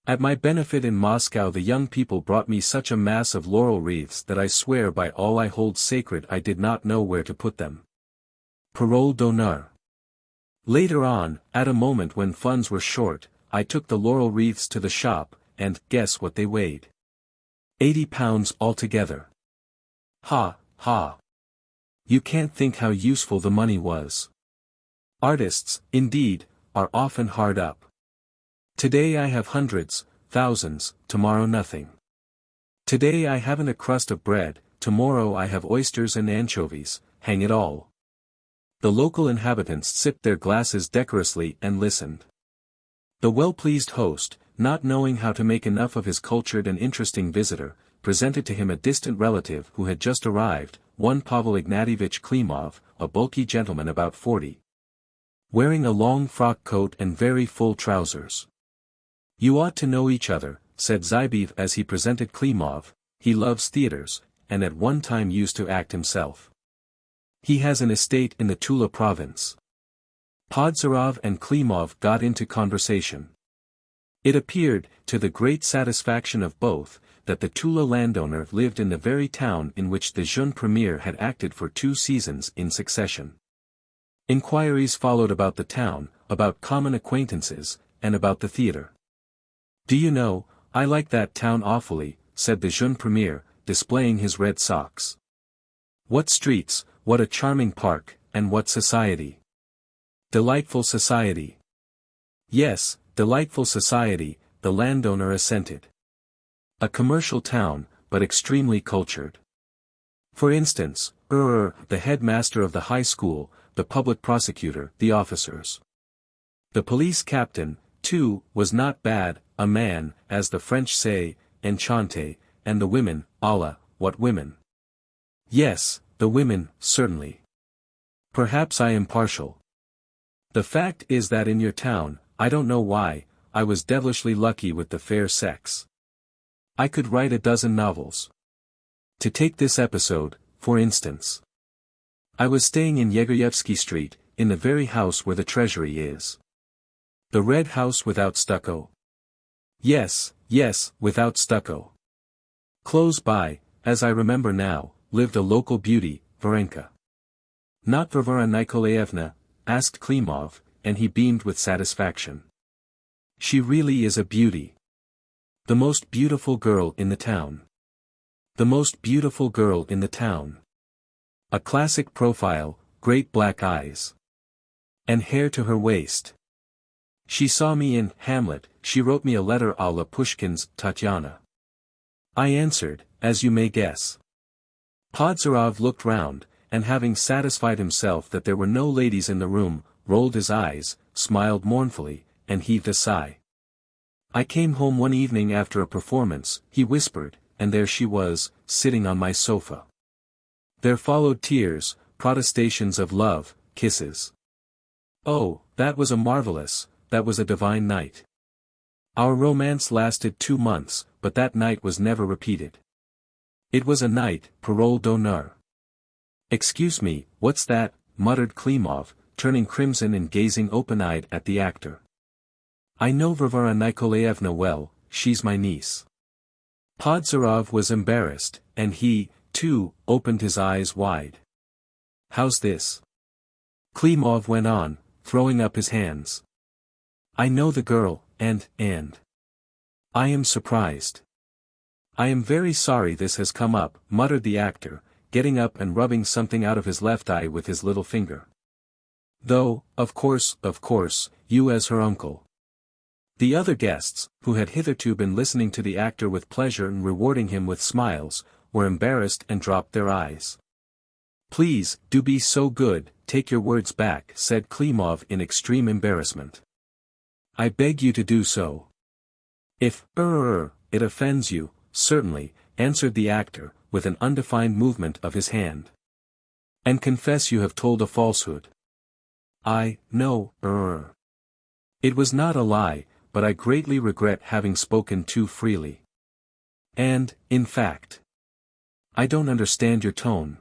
At my benefit in Moscow the young people brought me such a mass of laurel wreaths that I swear by all I hold sacred I did not know where to put them. Parole d'honneur. Later on, at a moment when funds were short, I took the laurel wreaths to the shop, and guess what they weighed? 80 pounds altogether. Ha, ha. You can't think how useful the money was. Artists, indeed, are often hard up. Today I have hundreds, thousands, tomorrow nothing. Today I haven't a crust of bread, tomorrow I have oysters and anchovies, hang it all." The local inhabitants sipped their glasses decorously and listened. The well-pleased host, not knowing how to make enough of his cultured and interesting visitor, presented to him a distant relative who had just arrived, one Pavel Ignatievich Klimov, a bulky gentleman about 40. Wearing a long frock coat and very full trousers. "You ought to know each other," said XVIII as he presented Klimov. "He loves theaters, and at one time used to act himself. He has an estate in the Tula province." Podzarov and Klimov got into conversation. It appeared, to the great satisfaction of both, that the Tula landowner lived in the very town in which the jeune premier had acted for 2 seasons in succession. Inquiries followed about the town, about common acquaintances, and about the theatre. "Do you know, I like that town awfully," said the jeune premier, displaying his red socks. "What streets, what a charming park, and what society. Delightful society." "Yes, delightful society," the landowner assented. "A commercial town, but extremely cultured. For instance, the headmaster of the high school, the public prosecutor, the officers. The police captain, too, was not bad, a man, as the French say, enchanté, and the women, Allah, what women! Yes, the women, certainly. Perhaps I am partial. The fact is that in your town, I don't know why, I was devilishly lucky with the fair sex. I could write a dozen novels. To take this episode, for instance. I was staying in Yegoryevsky Street, in the very house where the treasury is. The red house without stucco? Yes, yes, without stucco. Close by, as I remember now, lived a local beauty, Varenka. Not Varvara Nikolaevna, asked Klimov, and he beamed with satisfaction. She really is a beauty. The most beautiful girl in the town. The most beautiful girl in the town. A classic profile, great black eyes. And hair to her waist. She saw me in Hamlet, she wrote me a letter à la Pushkin's Tatyana. I answered, as you may guess. Podzarov looked round, and having satisfied himself that there were no ladies in the room, rolled his eyes, smiled mournfully, and heaved a sigh. I came home one evening after a performance, he whispered, and there she was, sitting on my sofa. There followed tears, protestations of love, kisses. Oh, that was that was a divine night. Our romance lasted 2 months, but that night was never repeated. It was a night, parole d'honneur. Excuse me, what's that? Muttered Klimov, turning crimson and gazing open-eyed at the actor. I know Varvara Nikolaevna well, she's my niece. Podzarov was embarrassed, and he, too, opened his eyes wide. How's this? Klimov went on, throwing up his hands. I know the girl, and I am surprised. "I am very sorry this has come up," muttered the actor, getting up and rubbing something out of his left eye with his little finger. "Though, of course, you as her uncle." The other guests, who had hitherto been listening to the actor with pleasure and rewarding him with smiles, were embarrassed and dropped their eyes. "Please, do be so good, take your words back," said Klimov in extreme embarrassment. "I beg you to do so." "If, it offends you, certainly," answered the actor, with an undefined movement of his hand. "And confess you have told a falsehood." "No, It was not a lie, but I greatly regret having spoken too freely. And, in fact, I don't understand your tone."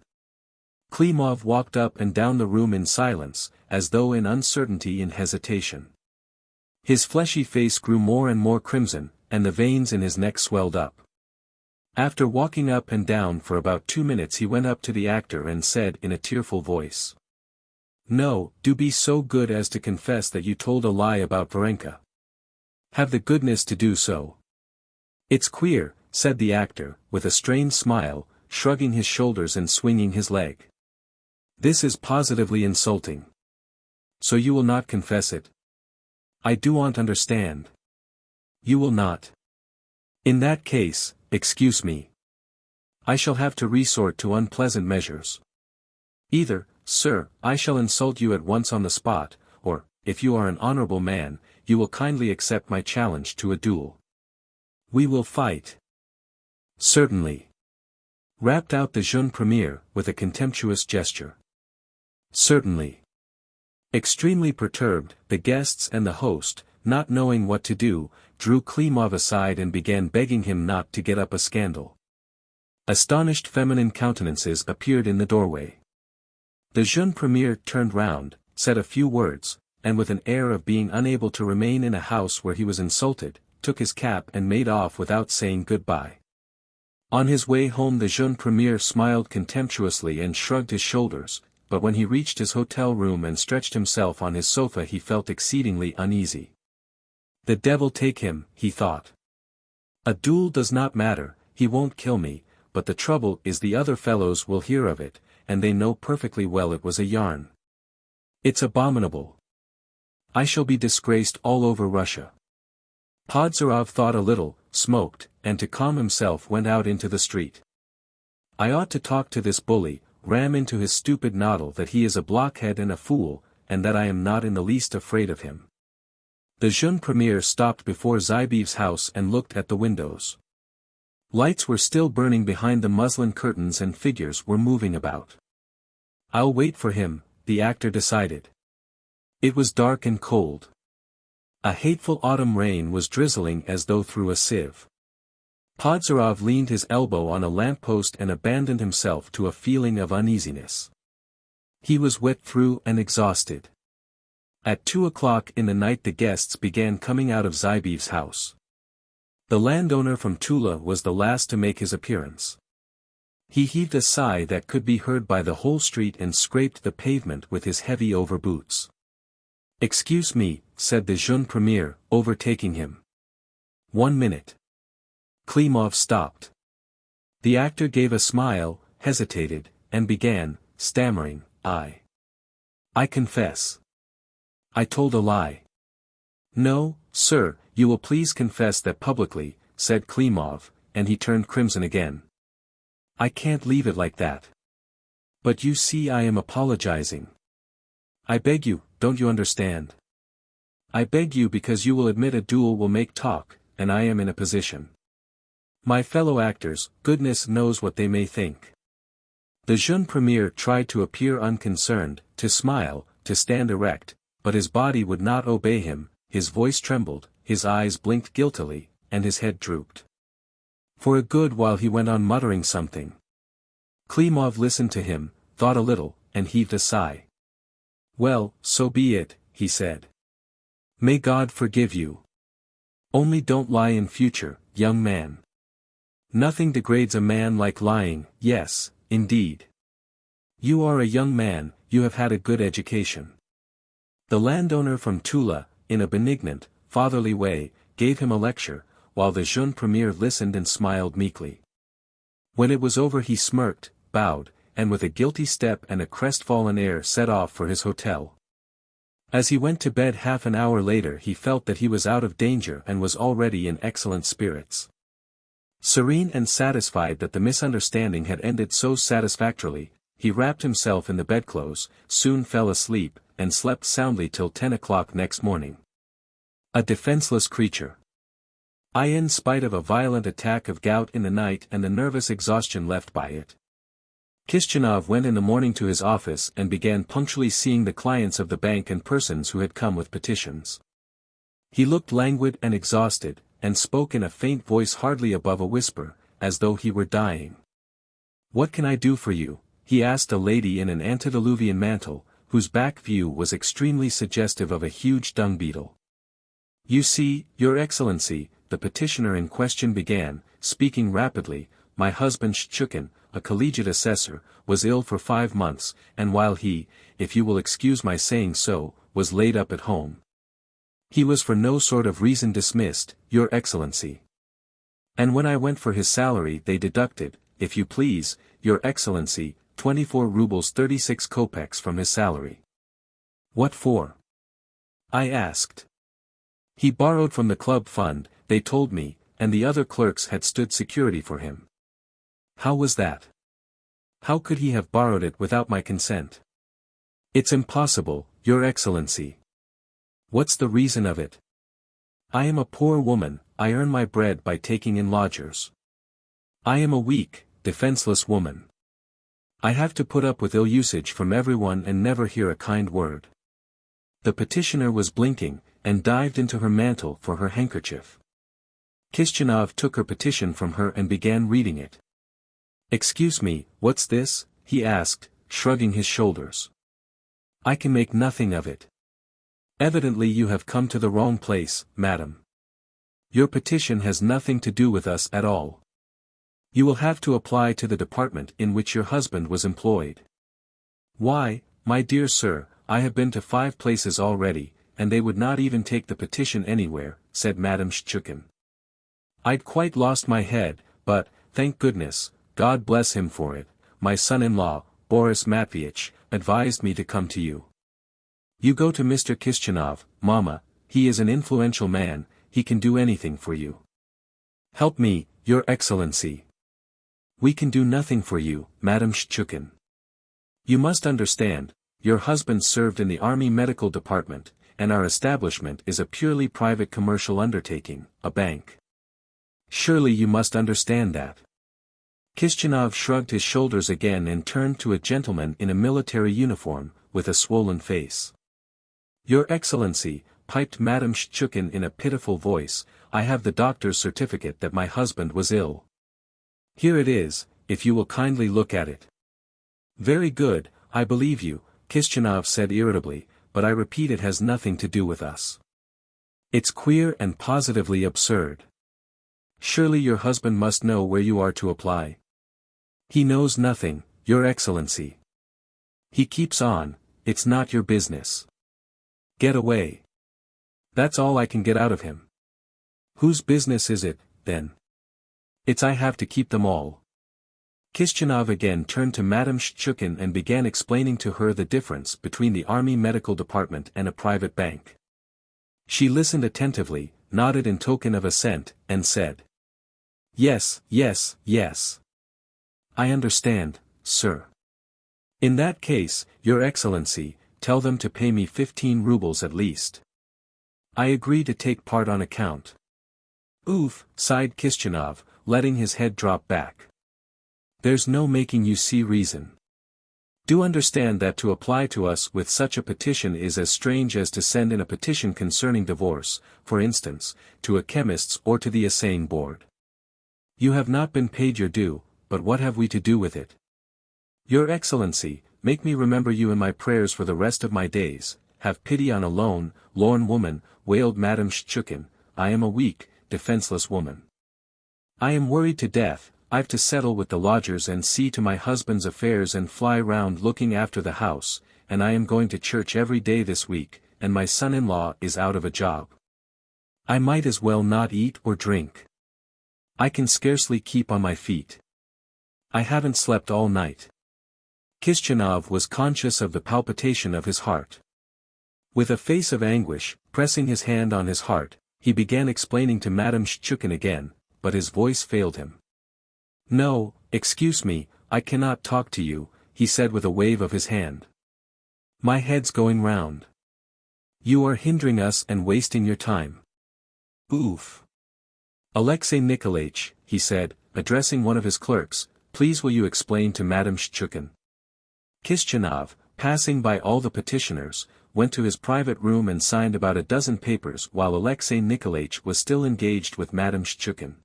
Klimov walked up and down the room in silence, as though in uncertainty and hesitation. His fleshy face grew more and more crimson, and the veins in his neck swelled up. After walking up and down for about 2 minutes he went up to the actor and said in a tearful voice, "No, do be so good as to confess that you told a lie about Varenka. Have the goodness to do so." "It's queer," said the actor, with a strained smile, shrugging his shoulders and swinging his leg. "This is positively insulting. So you will not confess it? I do want understand. You will not. In that case, excuse me. I shall have to resort to unpleasant measures. Either, sir, I shall insult you at once on the spot, or, if you are an honorable man, you will kindly accept my challenge to a duel. We will fight." "Certainly," rapped out the jeune premier, with a contemptuous gesture. "Certainly." Extremely perturbed, the guests and the host, not knowing what to do, drew Klimov aside and began begging him not to get up a scandal. Astonished feminine countenances appeared in the doorway. The jeune premier turned round, said a few words, and with an air of being unable to remain in a house where he was insulted, took his cap and made off without saying goodbye. On his way home the jeune premier smiled contemptuously and shrugged his shoulders, but when he reached his hotel room and stretched himself on his sofa he felt exceedingly uneasy. "The devil take him," he thought. "A duel does not matter, he won't kill me, but the trouble is the other fellows will hear of it, and they know perfectly well it was a yarn. It's abominable. I shall be disgraced all over Russia." Podzarov thought a little, smoked, and to calm himself went out into the street. "I ought to talk to this bully, ram into his stupid noddle that he is a blockhead and a fool, and that I am not in the least afraid of him." The jeune premier stopped before XIII's house and looked at the windows. Lights were still burning behind the muslin curtains and figures were moving about. "I'll wait for him," the actor decided. It was dark and cold. A hateful autumn rain was drizzling as though through a sieve. Podzarov leaned his elbow on a lamppost and abandoned himself to a feeling of uneasiness. He was wet through and exhausted. At 2 o'clock in the night the guests began coming out of XIII's house. The landowner from Tula was the last to make his appearance. He heaved a sigh that could be heard by the whole street and scraped the pavement with his heavy overboots. "Excuse me," said the jeune premier, overtaking him. "1 minute." Klimov stopped. The actor gave a smile, hesitated, and began, stammering, I confess. I told a lie." "No, sir, you will please confess that publicly," said Klimov, and he turned crimson again. "I can't leave it like that. But you see I am apologizing. I beg you, don't you understand? I beg you because you will admit a duel will make talk, and I am in a position. My fellow actors, goodness knows what they may think." The jeune premier tried to appear unconcerned, to smile, to stand erect, but his body would not obey him, his voice trembled, his eyes blinked guiltily, and his head drooped. For a good while he went on muttering something. Klimov listened to him, thought a little, and heaved a sigh. "Well, so be it," he said. "May God forgive you. Only don't lie in future, young man. Nothing degrades a man like lying, yes, indeed. You are a young man, you have had a good education." The landowner from Tula, in a benignant, fatherly way, gave him a lecture, while the jeune premier listened and smiled meekly. When it was over he smirked, bowed, and with a guilty step and a crestfallen air set off for his hotel. As he went to bed half an hour later he felt that he was out of danger and was already in excellent spirits. Serene and satisfied that the misunderstanding had ended so satisfactorily, he wrapped himself in the bedclothes, soon fell asleep, and slept soundly till 10 o'clock next morning. A defenseless creature. In spite of a violent attack of gout in the night and the nervous exhaustion left by it. Kishinov went in the morning to his office and began punctually seeing the clients of the bank and persons who had come with petitions. He looked languid and exhausted, and spoke in a faint voice hardly above a whisper, as though he were dying. "What can I do for you?" he asked a lady in an antediluvian mantle, whose back view was extremely suggestive of a huge dung beetle. "You see, Your Excellency," the petitioner in question began, speaking rapidly, "my husband Shchukin, a collegiate assessor, was ill for 5 months, and while he, if you will excuse my saying so, was laid up at home. He was for no sort of reason dismissed, Your Excellency. And when I went for his salary they deducted, if you please, Your Excellency, 24 rubles 36 kopecks from his salary." "What for?" I asked. "He borrowed from the club fund, they told me, and the other clerks had stood security for him." "How was that? How could he have borrowed it without my consent?" "It's impossible, Your Excellency." "What's the reason of it?" "I am a poor woman, I earn my bread by taking in lodgers. I am a weak, defenseless woman. I have to put up with ill usage from everyone and never hear a kind word." The petitioner was blinking, and dived into her mantle for her handkerchief. Kishinov took her petition from her and began reading it. "Excuse me, what's this?" he asked, shrugging his shoulders. "I can make nothing of it. Evidently you have come to the wrong place, madam. Your petition has nothing to do with us at all. You will have to apply to the department in which your husband was employed." "Why, my dear sir, I have been to 5 places already, and they would not even take the petition anywhere," said Madame Shchukin. "I'd quite lost my head, but, thank goodness, God bless him for it, my son-in-law, Boris Matveyitch, advised me to come to you. You go to Mr. Kishinov, Mama, he is an influential man, he can do anything for you." "Help me, Your Excellency." "We can do nothing for you, Madame Shchukin. You must understand, your husband served in the Army Medical Department, and our establishment is a purely private commercial undertaking, a bank. Surely you must understand that." Kishinov shrugged his shoulders again and turned to a gentleman in a military uniform, with a swollen face. "Your Excellency," piped Madame Shchukin in a pitiful voice, "I have the doctor's certificate that my husband was ill. Here it is, if you will kindly look at it." "Very good, I believe you," Kishinov said irritably, "but I repeat it has nothing to do with us. It's queer and positively absurd. Surely your husband must know where you are to apply." "He knows nothing, Your Excellency. He keeps on, it's not your business. Get away. That's all I can get out of him." "Whose business is it, then?" "It's I have to keep them all." Kishinov again turned to Madame Shchukin and began explaining to her the difference between the Army Medical Department and a private bank. She listened attentively, nodded in token of assent, and said, "Yes, yes, yes. I understand, sir. In that case, Your Excellency, tell them to pay me 15 rubles at least. I agree to take part on account." "Oof," sighed Kishinov, letting his head drop back. "There's no making you see reason. Do understand that to apply to us with such a petition is as strange as to send in a petition concerning divorce, for instance, to a chemist's or to the assaying board. You have not been paid your due, but what have we to do with it? Your Excellency, make me remember you in my prayers for the rest of my days, have pity on a lone, lorn woman," wailed Madame Shchukin. "I am a weak, defenseless woman. I am worried to death, I've to settle with the lodgers and see to my husband's affairs and fly round looking after the house, and I am going to church every day this week, and my son-in-law is out of a job. I might as well not eat or drink. I can scarcely keep on my feet. I haven't slept all night. Kishenov was conscious of the palpitation of his heart. With a face of anguish, pressing his hand on his heart, he began explaining to Madame Shchukin again, but his voice failed him. "No, excuse me, I cannot talk to you," he said with a wave of his hand. "My head's going round. You are hindering us and wasting your time." "Oof. Alexei Nikolaich," he said, addressing one of his clerks, "please will you explain to Madame Shchukin?" Kishenov, passing by all the petitioners, went to his private room and signed about a dozen papers while Alexei Nikolaich was still engaged with Madame Shchukin.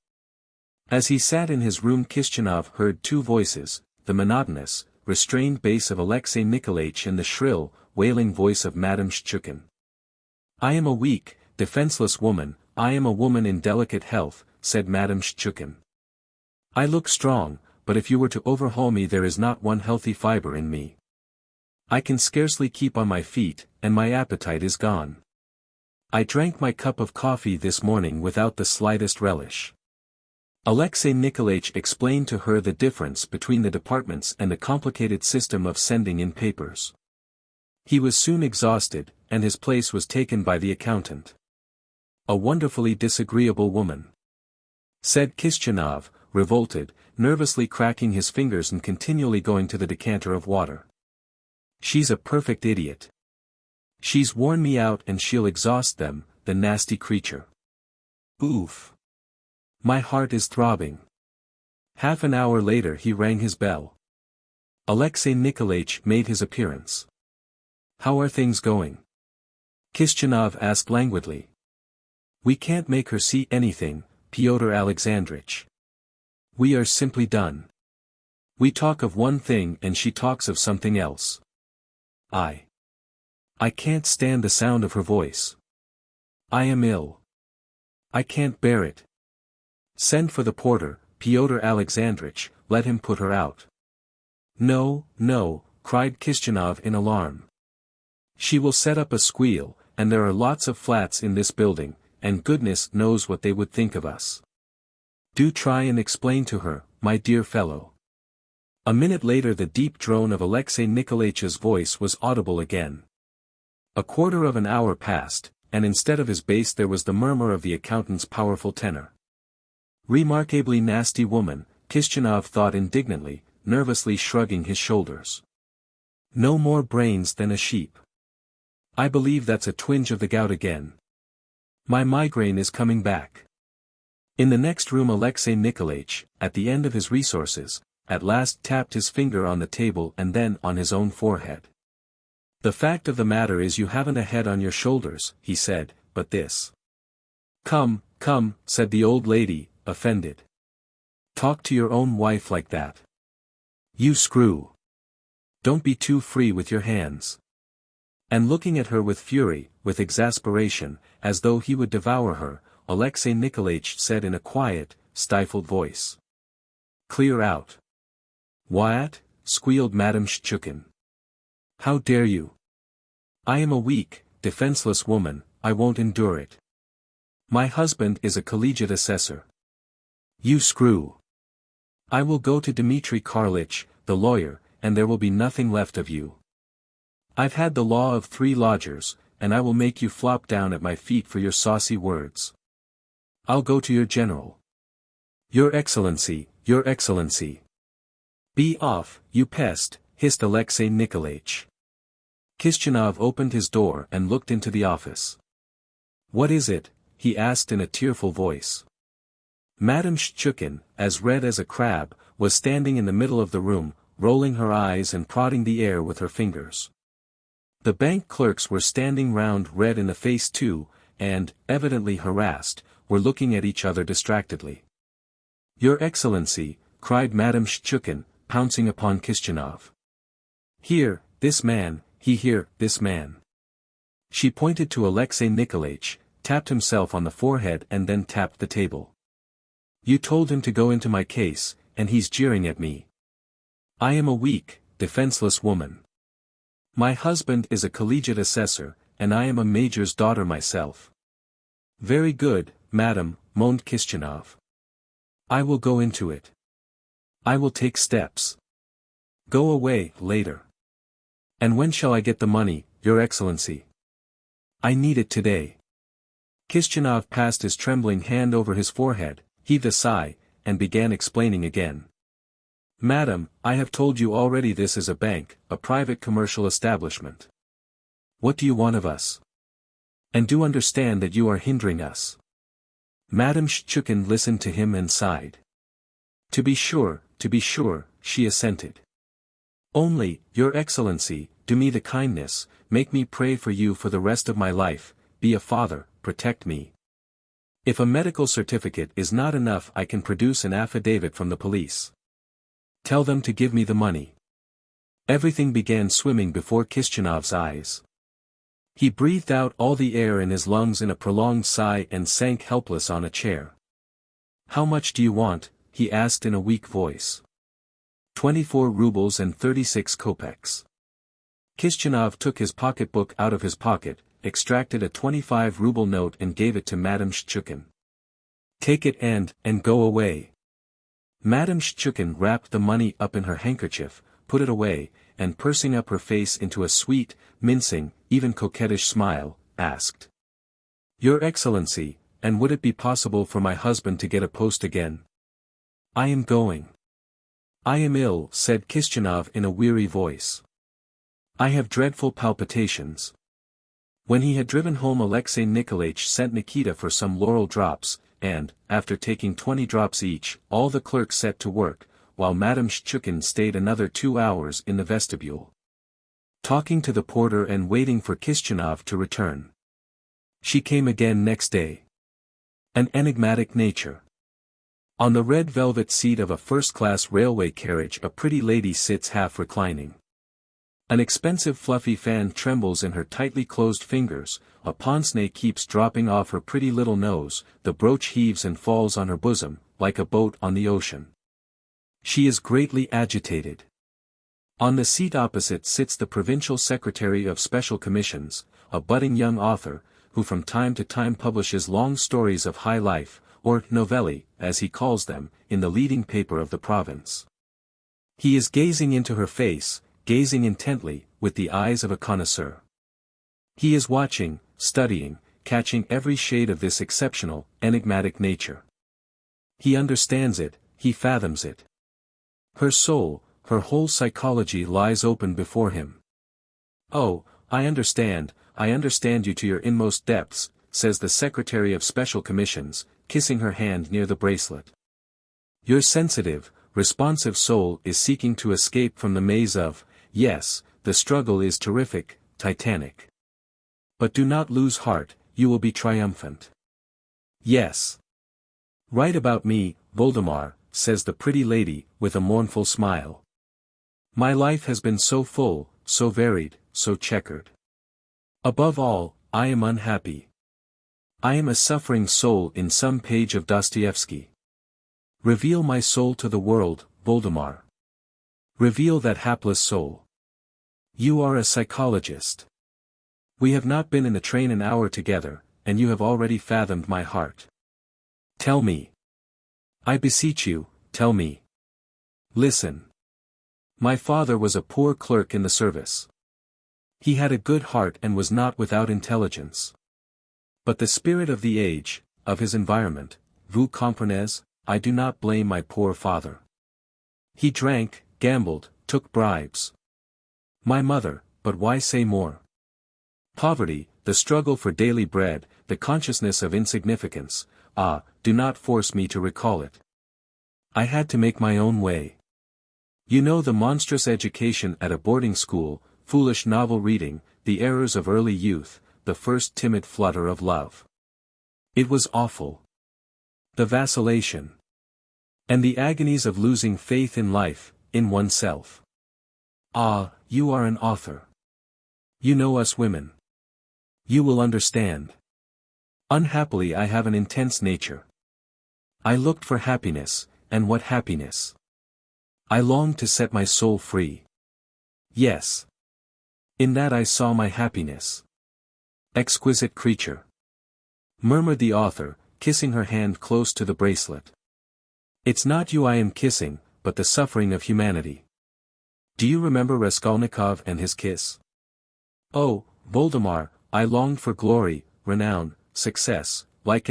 As he sat in his room, Kishenov heard two voices, the monotonous, restrained bass of Alexei Nikolaich and the shrill, wailing voice of Madame Shchukin. "I am a weak, defenseless woman, I am a woman in delicate health," said Madame Shchukin. "I look strong, but if you were to overhaul me there is not one healthy fiber in me. I can scarcely keep on my feet, and my appetite is gone. I drank my cup of coffee this morning without the slightest relish." Alexei Nikolaich explained to her the difference between the departments and the complicated system of sending in papers. He was soon exhausted, and his place was taken by the accountant. "A wonderfully disagreeable woman," said Kishenov, revolted, nervously cracking his fingers and continually going to the decanter of water. "She's a perfect idiot. She's worn me out and she'll exhaust them, the nasty creature. Oof. My heart is throbbing." Half an hour later he rang his bell. Alexei Nikolaich made his appearance. "How are things going?" Kishenov asked languidly. "We can't make her see anything, Pyotr Alexandrovich. We are simply done. We talk of one thing and she talks of something else. I can't stand the sound of her voice. I am ill. I can't bear it. Send for the porter, Pyotr Alexandrovich, let him put her out." "No, no," cried Kishenov in alarm. "She will set up a squeal, and there are lots of flats in this building, and goodness knows what they would think of us. Do try and explain to her, my dear fellow." A minute later the deep drone of Alexei Nikolaich's voice was audible again. A quarter of an hour passed, and instead of his bass there was the murmur of the accountant's powerful tenor. "Remarkably nasty woman," Kishenov thought indignantly, nervously shrugging his shoulders. "No more brains than a sheep. I believe that's a twinge of the gout again. My migraine is coming back." In the next room Alexei Nikolaich, at the end of his resources, at last tapped his finger on the table and then on his own forehead. "The fact of the matter is you haven't a head on your shoulders," he said, "but this." "Come, come," said the old lady, offended. "Talk to your own wife like that. You screw. Don't be too free with your hands." And looking at her with fury, with exasperation, as though he would devour her, Alexei Nikolaich said in a quiet, stifled voice. "Clear out." "What?" squealed Madame Shchukin. "How dare you? I am a weak, defenseless woman, I won't endure it. My husband is a collegiate assessor. You screw. I will go to Dmitri Karlich, the lawyer, and there will be nothing left of you. I've had the law of 3 lodgers, and I will make you flop down at my feet for your saucy words. I'll go to your general." Your Excellency, Your Excellency." "Be off, you pest," hissed Alexei Nikolaich. Kishenov opened his door and looked into the office. "What is it?" he asked in a tearful voice. Madame Shchukin, as red as a crab, was standing in the middle of the room, rolling her eyes and prodding the air with her fingers. The bank clerks were standing round red in the face too, and, evidently harassed, were looking at each other distractedly. "Your Excellency," cried Madame Shchukin, pouncing upon Kishenov. "Here, this man, this man." She pointed to Alexei Nikolaich, tapped himself on the forehead and then tapped the table. "You told him to go into my case, and he's jeering at me. I am a weak, defenseless woman. My husband is a collegiate assessor, and I am a major's daughter myself. Very good, madam, moaned Kishanov. I will go into it. I will take steps. Go away, later. And when shall I get the money, Your Excellency? I need it today. Kishanov passed his trembling hand over his forehead, heaved a sigh, and began explaining again. Madam, I have told you already this is a bank, a private commercial establishment. What do you want of us? And do understand that you are hindering us. Madame Shchukin listened to him and sighed. To be sure, she assented. Only, Your Excellency, do me the kindness, make me pray for you for the rest of my life, be a father, protect me. If a medical certificate is not enough, I can produce an affidavit from the police. Tell them to give me the money. Everything began swimming before Kishanov's eyes. He breathed out all the air in his lungs in a prolonged sigh and sank helpless on a chair. How much do you want? He asked in a weak voice. 24 rubles and 36 kopecks. Kishanov took his pocketbook out of his pocket, extracted a 25-ruble note and gave it to Madame Shchukin. Take it and go away. Madame Shchukin wrapped the money up in her handkerchief, put it away, and pursing up her face into a sweet, mincing, even coquettish smile, asked. Your Excellency, and would it be possible for my husband to get a post again? I am going. I am ill, said Kishanov in a weary voice. I have dreadful palpitations. When he had driven home, Alexei Nikolaich sent Nikita for some laurel drops, and, after taking 20 drops each, all the clerks set to work, while Madame Shchukin stayed another 2 hours in the vestibule, talking to the porter and waiting for Kishanov to return. She came again next day. An enigmatic nature. On the red velvet seat of a first-class railway carriage a pretty lady sits half reclining. An expensive fluffy fan trembles in her tightly closed fingers, a pince-nez keeps dropping off her pretty little nose, the brooch heaves and falls on her bosom, like a boat on the ocean. She is greatly agitated. On the seat opposite sits the provincial secretary of special commissions, a budding young author, who from time to time publishes long stories of high life, or novelli, as he calls them, in the leading paper of the province. He is gazing into her face, gazing intently, with the eyes of a connoisseur. He is watching, studying, catching every shade of this exceptional, enigmatic nature. He understands it, he fathoms it. Her soul, her whole psychology lies open before him. Oh, I understand you to your inmost depths, says the Secretary of Special Commissions, kissing her hand near the bracelet. Your sensitive, responsive soul is seeking to escape from the maze of, yes, the struggle is terrific, titanic. But do not lose heart, you will be triumphant. Yes. Write about me, Voldemar, says the pretty lady, with a mournful smile. My life has been so full, so varied, so checkered. Above all, I am unhappy. I am a suffering soul in some page of Dostoevsky. Reveal my soul to the world, Voldemar. Reveal that hapless soul. You are a psychologist. We have not been in the train an hour together, and you have already fathomed my heart. Tell me. I beseech you, tell me. Listen. My father was a poor clerk in the service. He had a good heart and was not without intelligence. But the spirit of the age, of his environment, vous comprenez, I do not blame my poor father. He drank, gambled, took bribes. My mother, but why say more? Poverty, the struggle for daily bread, the consciousness of insignificance, do not force me to recall it. I had to make my own way. You know the monstrous education at a boarding school, foolish novel reading, the errors of early youth, the first timid flutter of love. It was awful. The vacillation. And the agonies of losing faith in life, in oneself. Ah, you are an author. You know us women. You will understand. Unhappily I have an intense nature. I looked for happiness, and what happiness? I longed to set my soul free. Yes. In that I saw my happiness. Exquisite creature. murmured the author, kissing her hand close to the bracelet. It's not you I am kissing, but the suffering of humanity. Do you remember Raskolnikov and his kiss? Oh, Voldemar, I longed for glory, renown, success, like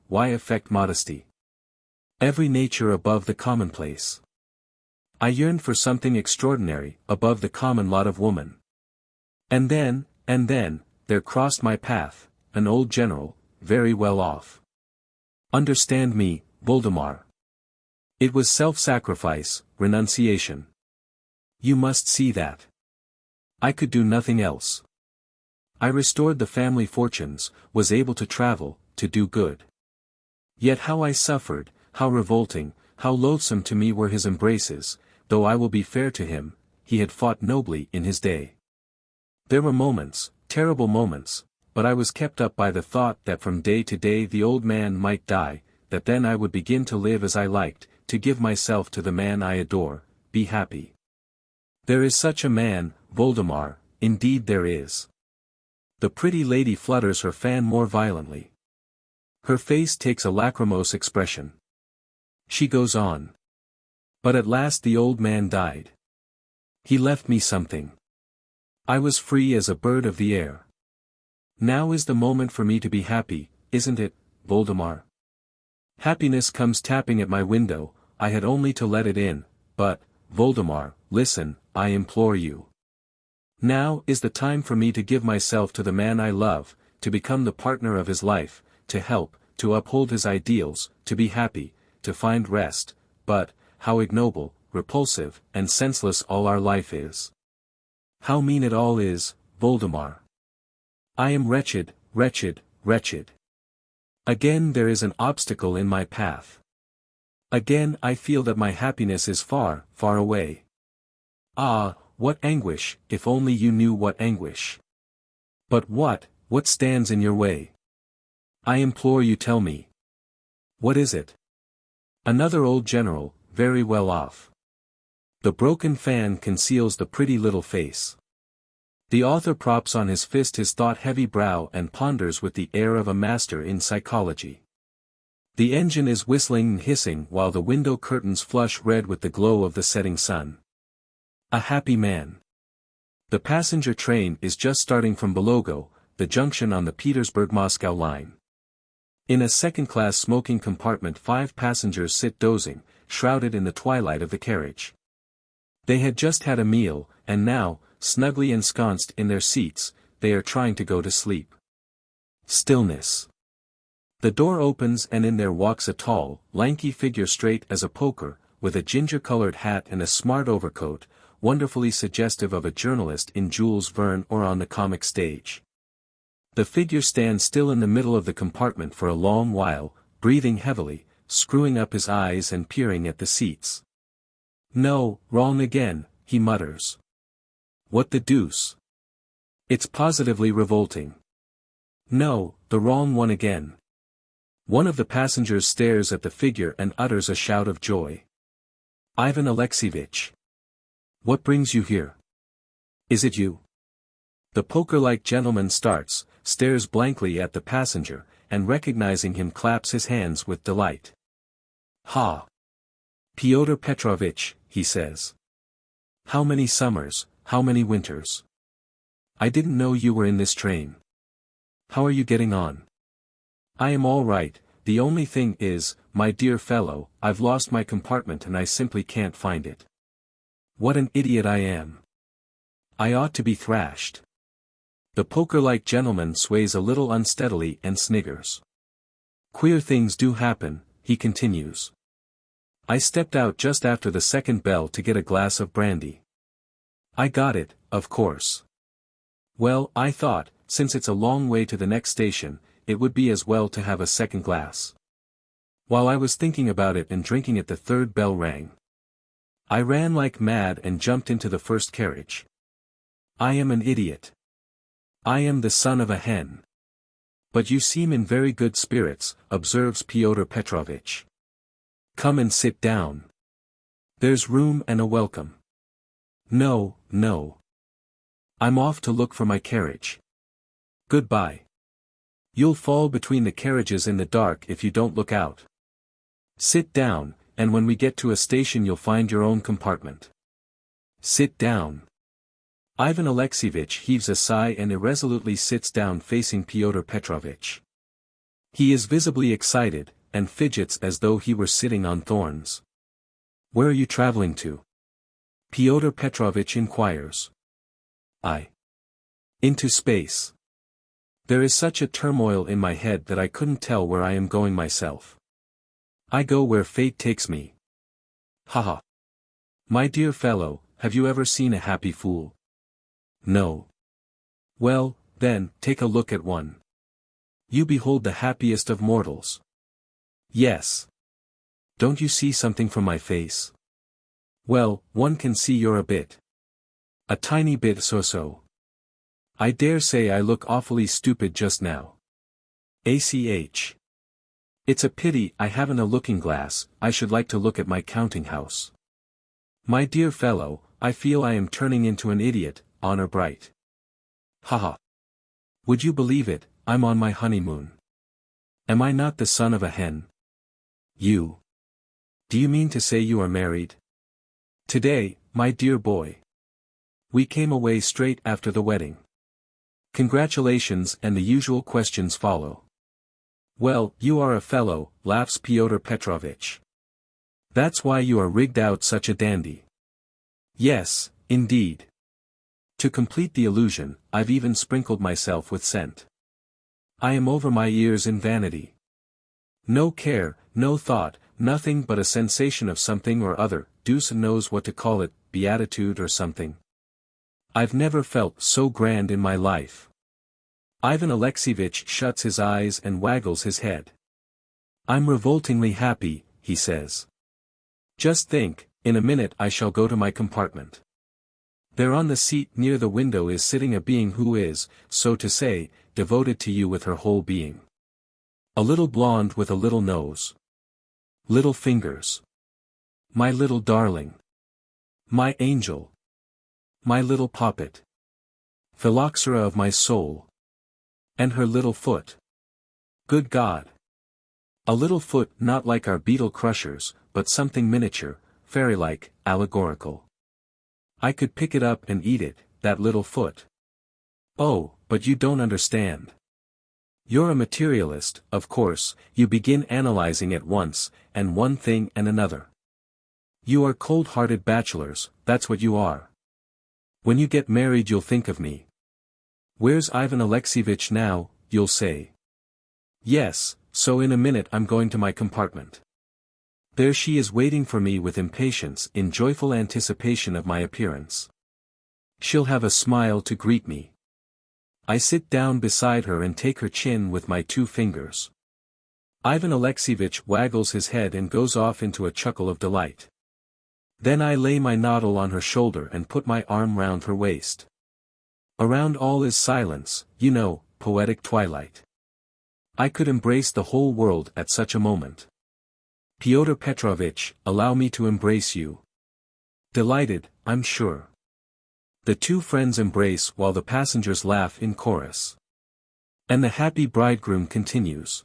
why affect modesty? Every nature above the commonplace. I yearned for something extraordinary, above the common lot of woman. And then, there crossed my path, an old general, very well off. Understand me, Voldemar. It was self-sacrifice, renunciation. You must see that. I could do nothing else. I restored the family fortunes, was able to travel, to do good. Yet how I suffered, how revolting, how loathsome to me were his embraces, though I will be fair to him, he had fought nobly in his day. There were moments, terrible moments, but I was kept up by the thought that from day to day the old man might die, that then I would begin to live as I liked, to give myself to the man I adore, be happy. There is such a man, Voldemar, indeed there is. The pretty lady flutters her fan more violently. Her face takes a lachrymose expression. She goes on. But at last the old man died. He left me something. I was free as a bird of the air. Now is the moment for me to be happy, isn't it, Voldemar? Happiness comes tapping at my window, I had only to let it in, but, Voldemar, listen, I implore you. Now is the time for me to give myself to the man I love, to become the partner of his life, to help, to uphold his ideals, to be happy, to find rest, but, how ignoble, repulsive, and senseless all our life is. How mean it all is, Voldemar. I am wretched, wretched, wretched. Again there is an obstacle in my path. Again I feel that my happiness is far, far away. Ah, what anguish, if only you knew what anguish. But what stands in your way? I implore you tell me. What is it? Another old general, very well off. The broken fan conceals the pretty little face. The author props on his fist his thought-heavy brow and ponders with the air of a master in psychology. The engine is whistling and hissing while the window curtains flush red with the glow of the setting sun. A happy man. The passenger train is just starting from Belogo, the junction on the Petersburg-Moscow line. In a second-class smoking compartment 5 passengers sit dozing, shrouded in the twilight of the carriage. They had just had a meal, and now, snugly ensconced in their seats, they are trying to go to sleep. Stillness. The door opens and in there walks a tall, lanky figure straight as a poker, with a ginger-colored hat and a smart overcoat, wonderfully suggestive of a journalist in Jules Verne or on the comic stage. The figure stands still in the middle of the compartment for a long while, breathing heavily, screwing up his eyes and peering at the seats. No, wrong again, he mutters. What the deuce? It's positively revolting. No, the wrong one again. One of the passengers stares at the figure and utters a shout of joy. Ivan Alexeyevich. What brings you here? Is it you? The poker-like gentleman starts, stares blankly at the passenger, and recognizing him claps his hands with delight. Ha! Pyotr Petrovitch, he says. How many summers, how many winters? I didn't know you were in this train. How are you getting on? I am all right, the only thing is, my dear fellow, I've lost my compartment and I simply can't find it. What an idiot I am. I ought to be thrashed. The poker-like gentleman sways a little unsteadily and sniggers. Queer things do happen, he continues. I stepped out just after the second bell to get a glass of brandy. I got it, of course. Well, I thought, since it's a long way to the next station, it would be as well to have a second glass. While I was thinking about it and drinking it, the third bell rang. I ran like mad and jumped into the first carriage. I am an idiot. I am the son of a hen. But you seem in very good spirits, observes Pyotr Petrovitch. Come and sit down. There's room and a welcome. No, no. I'm off to look for my carriage. Goodbye. You'll fall between the carriages in the dark if you don't look out. Sit down, and when we get to a station you'll find your own compartment. Sit down. Ivan Alexeyevich heaves a sigh and irresolutely sits down facing Pyotr Petrovitch. He is visibly excited, and fidgets as though he were sitting on thorns. Where are you traveling to? Pyotr Petrovitch inquires. Into space. There is such a turmoil in my head that I couldn't tell where I am going myself. I go where fate takes me. Haha. My dear fellow, have you ever seen a happy fool? No. Well, then, take a look at one. You behold the happiest of mortals. Yes. Don't you see something from my face? Well, one can see you're a tiny bit so. I dare say I look awfully stupid just now. ACH. It's a pity I haven't a looking glass, I should like to look at my counting house. My dear fellow, I feel I am turning into an idiot, honor bright. Haha. Would you believe it, I'm on my honeymoon. Am I not the son of a hen? You. Do you mean to say you are married? Today, my dear boy. We came away straight after the wedding. Congratulations, and the usual questions follow. Well, you are a fellow, laughs Pyotr Petrovitch. That's why you are rigged out such a dandy. Yes, indeed. To complete the illusion, I've even sprinkled myself with scent. I am over my ears in vanity. No care, no thought, nothing but a sensation of something or other, deuce knows what to call it, beatitude or something. I've never felt so grand in my life. Ivan Alexeyevich shuts his eyes and waggles his head. I'm revoltingly happy, he says. Just think, in a minute I shall go to my compartment. There on the seat near the window is sitting a being who is, so to say, devoted to you with her whole being. A little blonde with a little nose. Little fingers. My little darling. My angel. My little poppet. Phylloxera of my soul. And her little foot. Good God. A little foot not like our beetle crushers, but something miniature, fairy-like, allegorical. I could pick it up and eat it, that little foot. Oh, but you don't understand. You're a materialist, of course, you begin analyzing at once, and one thing and another. You are cold-hearted bachelors, that's what you are. When you get married you'll think of me. Where's Ivan Alexeyevich now, you'll say. Yes, so in a minute I'm going to my compartment. There she is waiting for me with impatience in joyful anticipation of my appearance. She'll have a smile to greet me. I sit down beside her and take her chin with my 2 fingers. Ivan Alexeyevich waggles his head and goes off into a chuckle of delight. Then I lay my noddle on her shoulder and put my arm round her waist. Around all is silence, you know, poetic twilight. I could embrace the whole world at such a moment. Pyotr Petrovitch, allow me to embrace you. Delighted, I'm sure. The 2 friends embrace while the passengers laugh in chorus. And the happy bridegroom continues.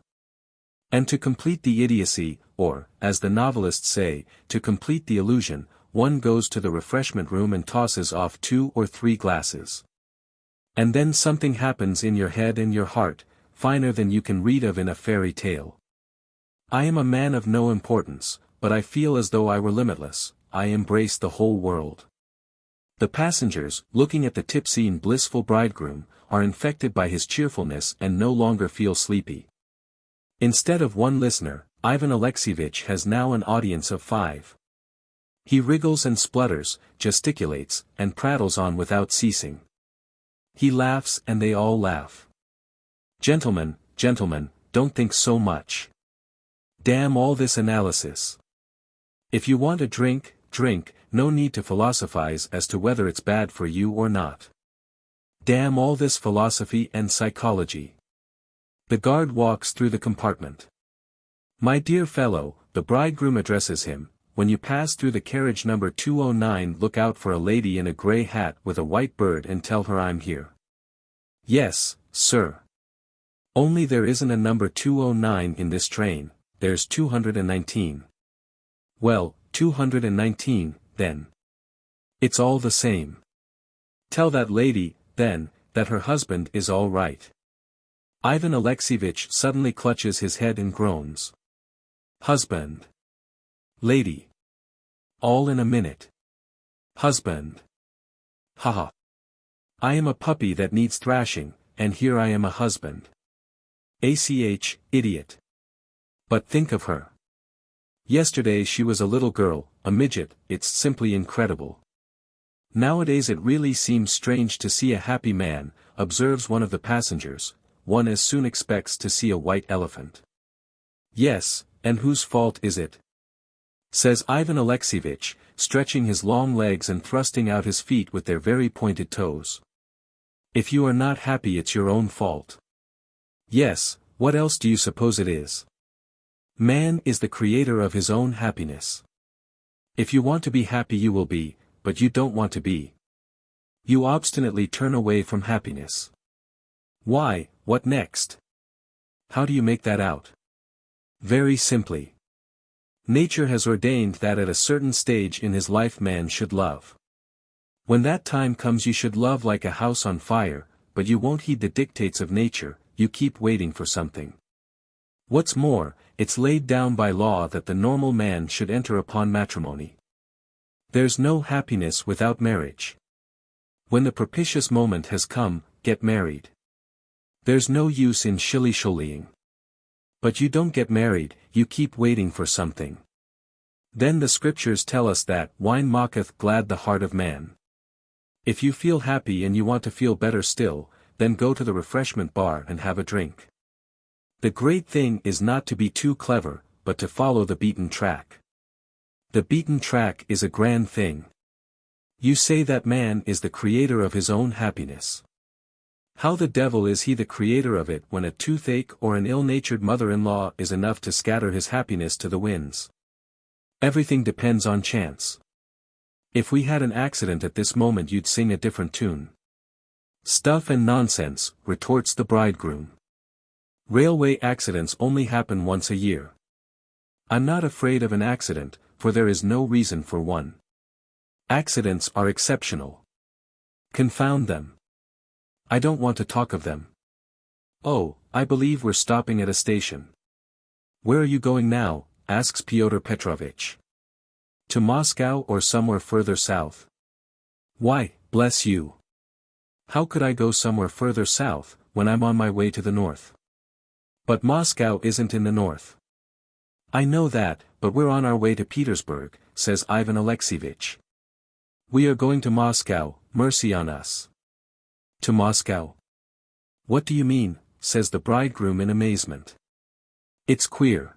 And to complete the idiocy, or, as the novelists say, to complete the illusion, one goes to the refreshment room and tosses off 2 or 3 glasses. And then something happens in your head and your heart, finer than you can read of in a fairy tale. I am a man of no importance, but I feel as though I were limitless, I embrace the whole world. The passengers, looking at the tipsy and blissful bridegroom, are infected by his cheerfulness and no longer feel sleepy. Instead of 1 listener, Ivan Alexeyevich has now an audience of 5. He wriggles and splutters, gesticulates, and prattles on without ceasing. He laughs and they all laugh. Gentlemen, don't think so much. Damn all this analysis. If you want a drink, drink, no need to philosophize as to whether it's bad for you or not. Damn all this philosophy and psychology. The guard walks through the compartment. My dear fellow, the bridegroom addresses him, when you pass through the carriage number 209 look out for a lady in a grey hat with a white bird and tell her I'm here. Yes, sir. Only there isn't a number 209 in this train, there's 219. Well, 219, then. It's all the same. Tell that lady, then, that her husband is all right. Ivan Alexeyevich suddenly clutches his head and groans. Husband. Lady. All in a minute. Husband. Haha. I am a puppy that needs thrashing, and here I am a husband. ACH, idiot. But think of her. Yesterday she was a little girl, a midget, it's simply incredible. Nowadays it really seems strange to see a happy man, observes one of the passengers, one as soon expects to see a white elephant. Yes, and whose fault is it? Says Ivan Alexeyevich, stretching his long legs and thrusting out his feet with their very pointed toes. If you are not happy it's your own fault. Yes, what else do you suppose it is? Man is the creator of his own happiness. If you want to be happy you will be, but you don't want to be. You obstinately turn away from happiness. Why, what next? How do you make that out? Very simply. Nature has ordained that at a certain stage in his life man should love. When that time comes you should love like a house on fire, but you won't heed the dictates of nature, you keep waiting for something. What's more, it's laid down by law that the normal man should enter upon matrimony. There's no happiness without marriage. When the propitious moment has come, get married. There's no use in shilly-shollying. But you don't get married, you keep waiting for something. Then the scriptures tell us that wine mocketh glad the heart of man. If you feel happy and you want to feel better still, then go to the refreshment bar and have a drink. The great thing is not to be too clever, but to follow the beaten track. The beaten track is a grand thing. You say that man is the creator of his own happiness. How the devil is he the creator of it when a toothache or an ill-natured mother-in-law is enough to scatter his happiness to the winds? Everything depends on chance. If we had an accident at this moment you'd sing a different tune. Stuff and nonsense, retorts the bridegroom. Railway accidents only happen once a year. I'm not afraid of an accident, for there is no reason for one. Accidents are exceptional. Confound them. I don't want to talk of them. Oh, I believe we're stopping at a station. Where are you going now? Asks Pyotr Petrovitch. To Moscow or somewhere further south? Why, bless you. How could I go somewhere further south, when I'm on my way to the north? But Moscow isn't in the north. I know that, but we're on our way to Petersburg, says Ivan Alexeyevich. We are going to Moscow, mercy on us. To Moscow? What do you mean, says the bridegroom in amazement. It's queer.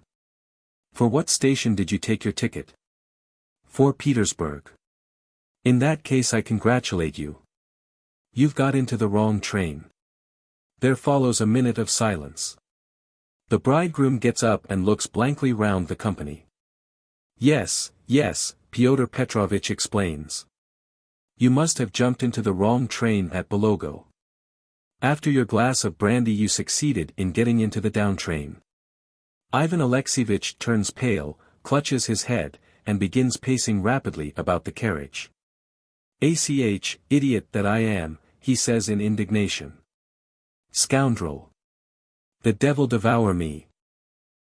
For what station did you take your ticket? For Petersburg. In that case I congratulate you. You've got into the wrong train. There follows a minute of silence. The bridegroom gets up and looks blankly round the company. Yes, yes, Pyotr Petrovitch explains. You must have jumped into the wrong train at Belogo. After your glass of brandy you succeeded in getting into the down train. Ivan Alexeyevich turns pale, clutches his head, and begins pacing rapidly about the carriage. ACH, idiot that I am, he says in indignation. Scoundrel. The devil devour me.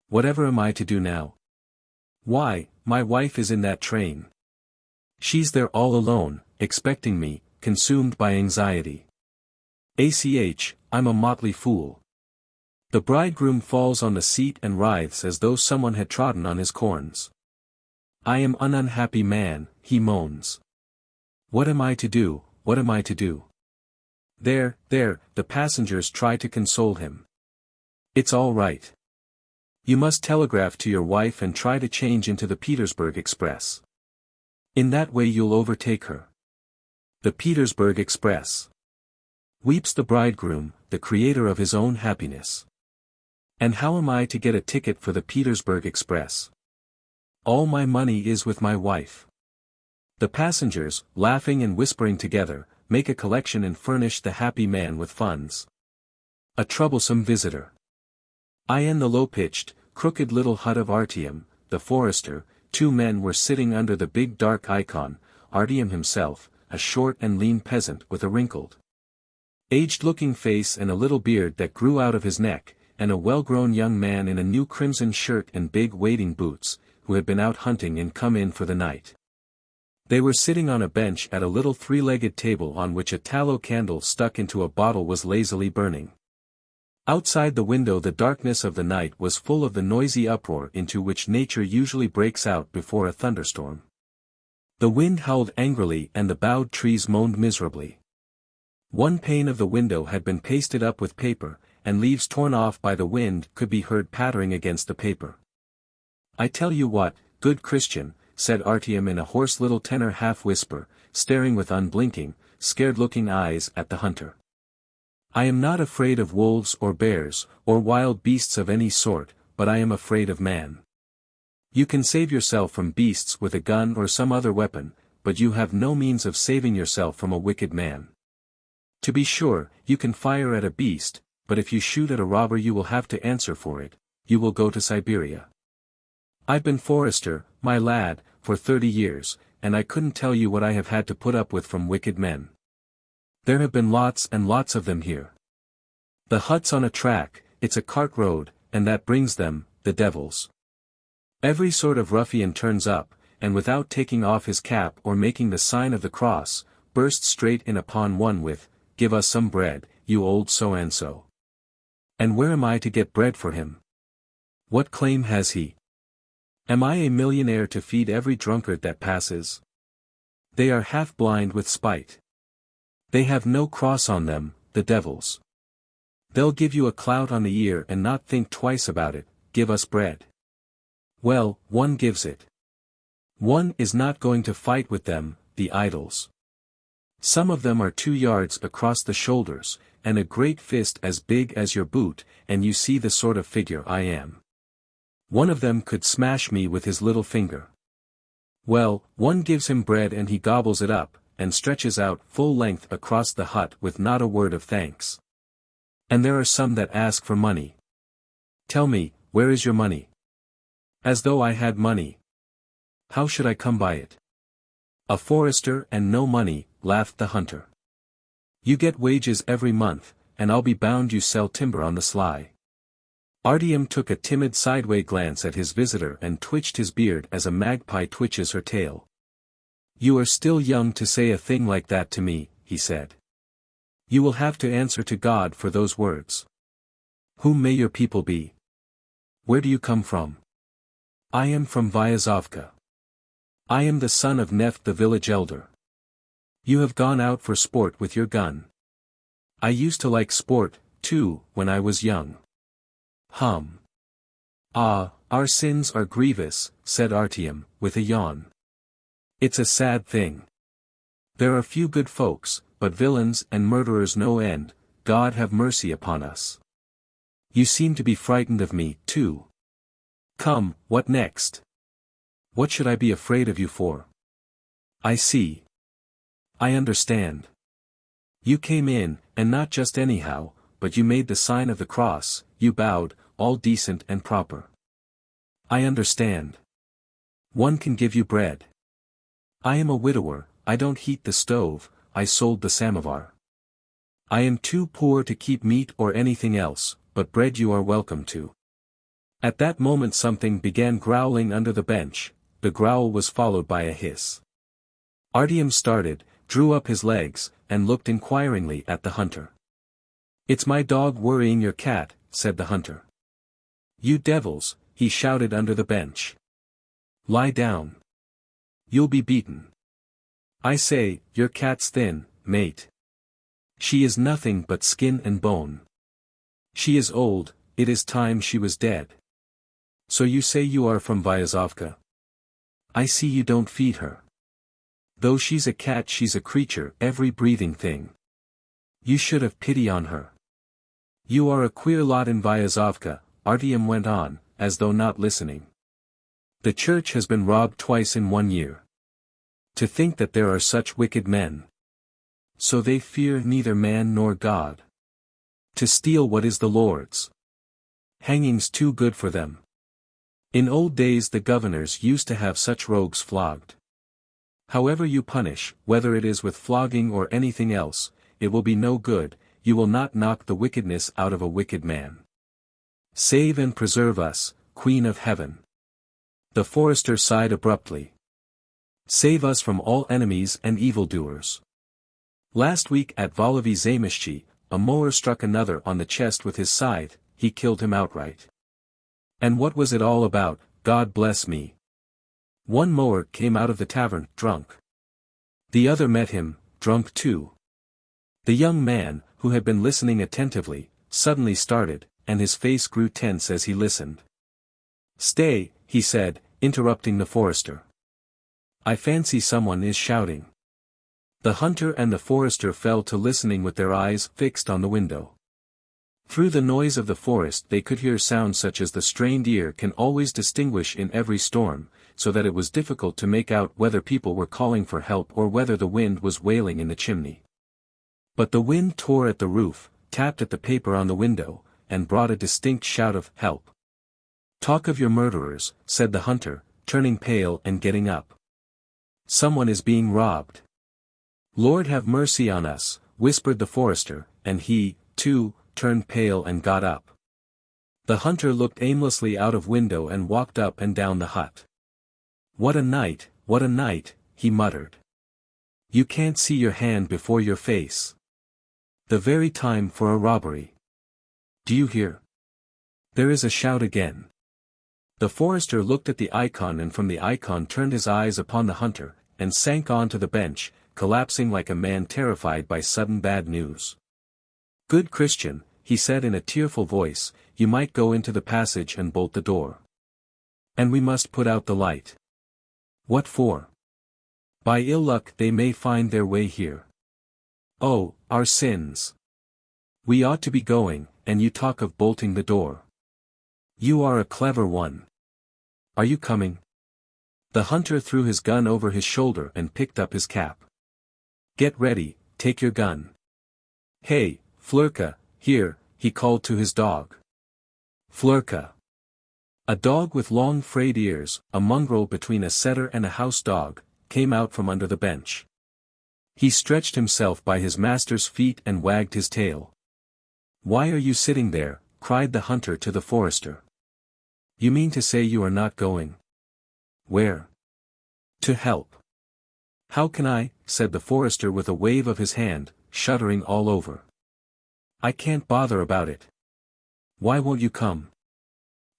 Whatever am I to do now? Why, my wife is in that train. She's there all alone, expecting me, consumed by anxiety. ACH, I'm a motley fool. The bridegroom falls on the seat and writhes as though someone had trodden on his corns. I am an unhappy man, he moans. What am I to do, what am I to do? There, the passengers try to console him. It's all right. You must telegraph to your wife and try to change into the Petersburg Express. In that way you'll overtake her. The Petersburg Express. Weeps the bridegroom, the creator of his own happiness. And how am I to get a ticket for the Petersburg Express? All my money is with my wife. The passengers, laughing and whispering together, make a collection and furnish the happy man with funds. A troublesome visitor. In the low-pitched, crooked little hut of Artyom, the forester, 2 men were sitting under the big dark icon, Artyom himself, a short and lean peasant with a wrinkled, aged-looking face and a little beard that grew out of his neck, and a well-grown young man in a new crimson shirt and big wading boots, who had been out hunting and come in for the night. They were sitting on a bench at a little 3-legged table on which a tallow candle stuck into a bottle was lazily burning. Outside the window the darkness of the night was full of the noisy uproar into which nature usually breaks out before a thunderstorm. The wind howled angrily and the bowed trees moaned miserably. One pane of the window had been pasted up with paper, and leaves torn off by the wind could be heard pattering against the paper. "I tell you what, good Christian," said Artyom in a hoarse little tenor half-whisper, staring with unblinking, scared-looking eyes at the hunter. "I am not afraid of wolves or bears, or wild beasts of any sort, but I am afraid of man. You can save yourself from beasts with a gun or some other weapon, but you have no means of saving yourself from a wicked man. To be sure, you can fire at a beast, but if you shoot at a robber you will have to answer for it, you will go to Siberia. I've been forester, my lad, for 30 years, and I couldn't tell you what I have had to put up with from wicked men. There have been lots and lots of them here. The hut's on a track, it's a cart road, and that brings them, the devils. Every sort of ruffian turns up, and without taking off his cap or making the sign of the cross, bursts straight in upon one with, 'Give us some bread, you old so-and-so.' And where am I to get bread for him? What claim has he? Am I a millionaire to feed every drunkard that passes? They are half blind with spite. They have no cross on them, the devils. They'll give you a clout on the ear and not think twice about it, 'Give us bread.' Well, one gives it. One is not going to fight with them, the idols. Some of them are 2 yards across the shoulders, and a great fist as big as your boot, and you see the sort of figure I am. One of them could smash me with his little finger. Well, one gives him bread and he gobbles it up, and stretches out full length across the hut with not a word of thanks. And there are some that ask for money. Tell me, where is your money? As though I had money. How should I come by it? A forester and no money, laughed the hunter. You get wages every month, and I'll be bound you sell timber on the sly. Artyom took a timid sideway glance at his visitor and twitched his beard as a magpie twitches her tail. You are still young to say a thing like that to me, he said. You will have to answer to God for those words. Whom may your people be? Where do you come from? I am from Vyazovka. I am the son of Neft the village elder. You have gone out for sport with your gun. I used to like sport, too, when I was young. Hum. Ah, our sins are grievous, said Artyom, with a yawn. It's a sad thing. There are few good folks, but villains and murderers no end, God have mercy upon us. You seem to be frightened of me, too. Come, what next? What should I be afraid of you for? I see. I understand. You came in, and not just anyhow, but you made the sign of the cross, you bowed, all decent and proper. I understand. One can give you bread. I am a widower, I don't heat the stove, I sold the samovar. I am too poor to keep meat or anything else, but bread you are welcome to. At that moment something began growling under the bench, the growl was followed by a hiss. Artyom started, drew up his legs, and looked inquiringly at the hunter. It's my dog worrying your cat, said the hunter. You devils, he shouted under the bench. Lie down. You'll be beaten. I say, your cat's thin, mate. She is nothing but skin and bone. She is old, it is time she was dead. So you say you are from Vyazovka? I see you don't feed her. Though she's a cat she's a creature, every breathing thing. You should have pity on her. You are a queer lot in Vyazovka, Artyom went on, as though not listening. The church has been robbed twice in 1 year. To think that there are such wicked men. So they fear neither man nor God. To steal what is the Lord's. Hanging's too good for them. In old days the governors used to have such rogues flogged. However you punish, whether it is with flogging or anything else, it will be no good, you will not knock the wickedness out of a wicked man. Save and preserve us, Queen of Heaven. The forester sighed abruptly. Save us from all enemies and evildoers. Last week at Volovi Zamishchi, a mower struck another on the chest with his scythe, he killed him outright. And what was it all about, God bless me? One mower came out of the tavern, drunk. The other met him, drunk too. The young man, who had been listening attentively, suddenly started, and his face grew tense as he listened. Stay, he said, interrupting the forester. I fancy someone is shouting. The hunter and the forester fell to listening with their eyes fixed on the window. Through the noise of the forest they could hear sounds such as the strained ear can always distinguish in every storm, so that it was difficult to make out whether people were calling for help or whether the wind was wailing in the chimney. But the wind tore at the roof, tapped at the paper on the window, and brought a distinct shout of help. Talk of your murderers, said the hunter, turning pale and getting up. Someone is being robbed. Lord have mercy on us, whispered the forester, and he, too, turned pale and got up. The hunter looked aimlessly out of window and walked up and down the hut. What a night, he muttered. You can't see your hand before your face. The very time for a robbery. Do you hear? There is a shout again. The forester looked at the icon and from the icon turned his eyes upon the hunter, and sank on to the bench, collapsing like a man terrified by sudden bad news. Good Christian, he said in a tearful voice, you might go into the passage and bolt the door. And we must put out the light. What for? By ill luck they may find their way here. Oh, our sins. We ought to be going, and you talk of bolting the door. You are a clever one. Are you coming? The hunter threw his gun over his shoulder and picked up his cap. Get ready, take your gun. Hey, Flurka, here, he called to his dog. Flurka. A dog with long frayed ears, a mongrel between a setter and a house dog, came out from under the bench. He stretched himself by his master's feet and wagged his tail. Why are you sitting there? Cried the hunter to the forester. You mean to say you are not going? Where? To help. How can I? Said the forester with a wave of his hand, shuddering all over. I can't bother about it. Why won't you come?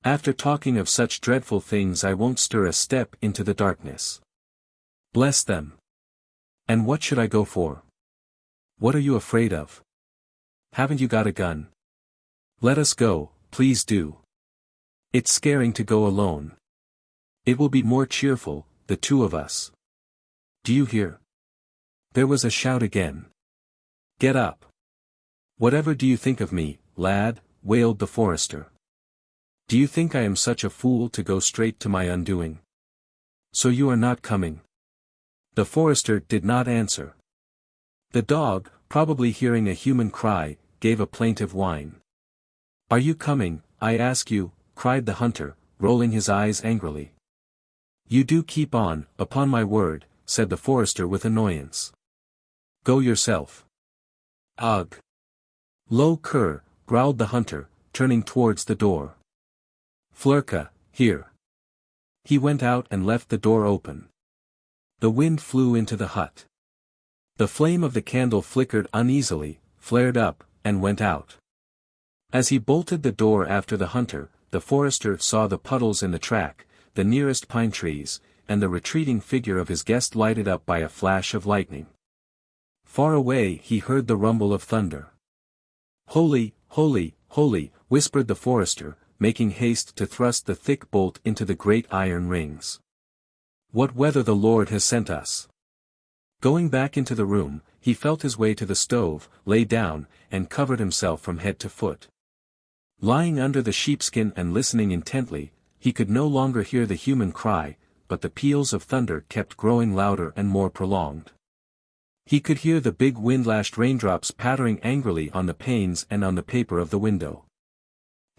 After talking of such dreadful things I won't stir a step into the darkness. Bless them. And what should I go for? What are you afraid of? Haven't you got a gun? Let us go, please do. It's scaring to go alone. It will be more cheerful, the two of us. Do you hear? There was a shout again. Get up. Whatever do you think of me, lad? Wailed the forester. Do you think I am such a fool to go straight to my undoing? So you are not coming? The forester did not answer. The dog, probably hearing a human cry, gave a plaintive whine. Are you coming, I ask you? Cried the hunter, rolling his eyes angrily. You do keep on, upon my word, said the forester with annoyance. Go yourself. Ugh. Low cur, growled the hunter, turning towards the door. Flurka, here. He went out and left the door open. The wind flew into the hut. The flame of the candle flickered uneasily, flared up, and went out. As he bolted the door after the hunter, the forester saw the puddles in the track, the nearest pine trees, and the retreating figure of his guest lighted up by a flash of lightning. Far away he heard the rumble of thunder. Holy, holy, holy, whispered the forester, making haste to thrust the thick bolt into the great iron rings. What weather the Lord has sent us! Going back into the room, he felt his way to the stove, lay down, and covered himself from head to foot. Lying under the sheepskin and listening intently, he could no longer hear the human cry, but the peals of thunder kept growing louder and more prolonged. He could hear the big wind-lashed raindrops pattering angrily on the panes and on the paper of the window.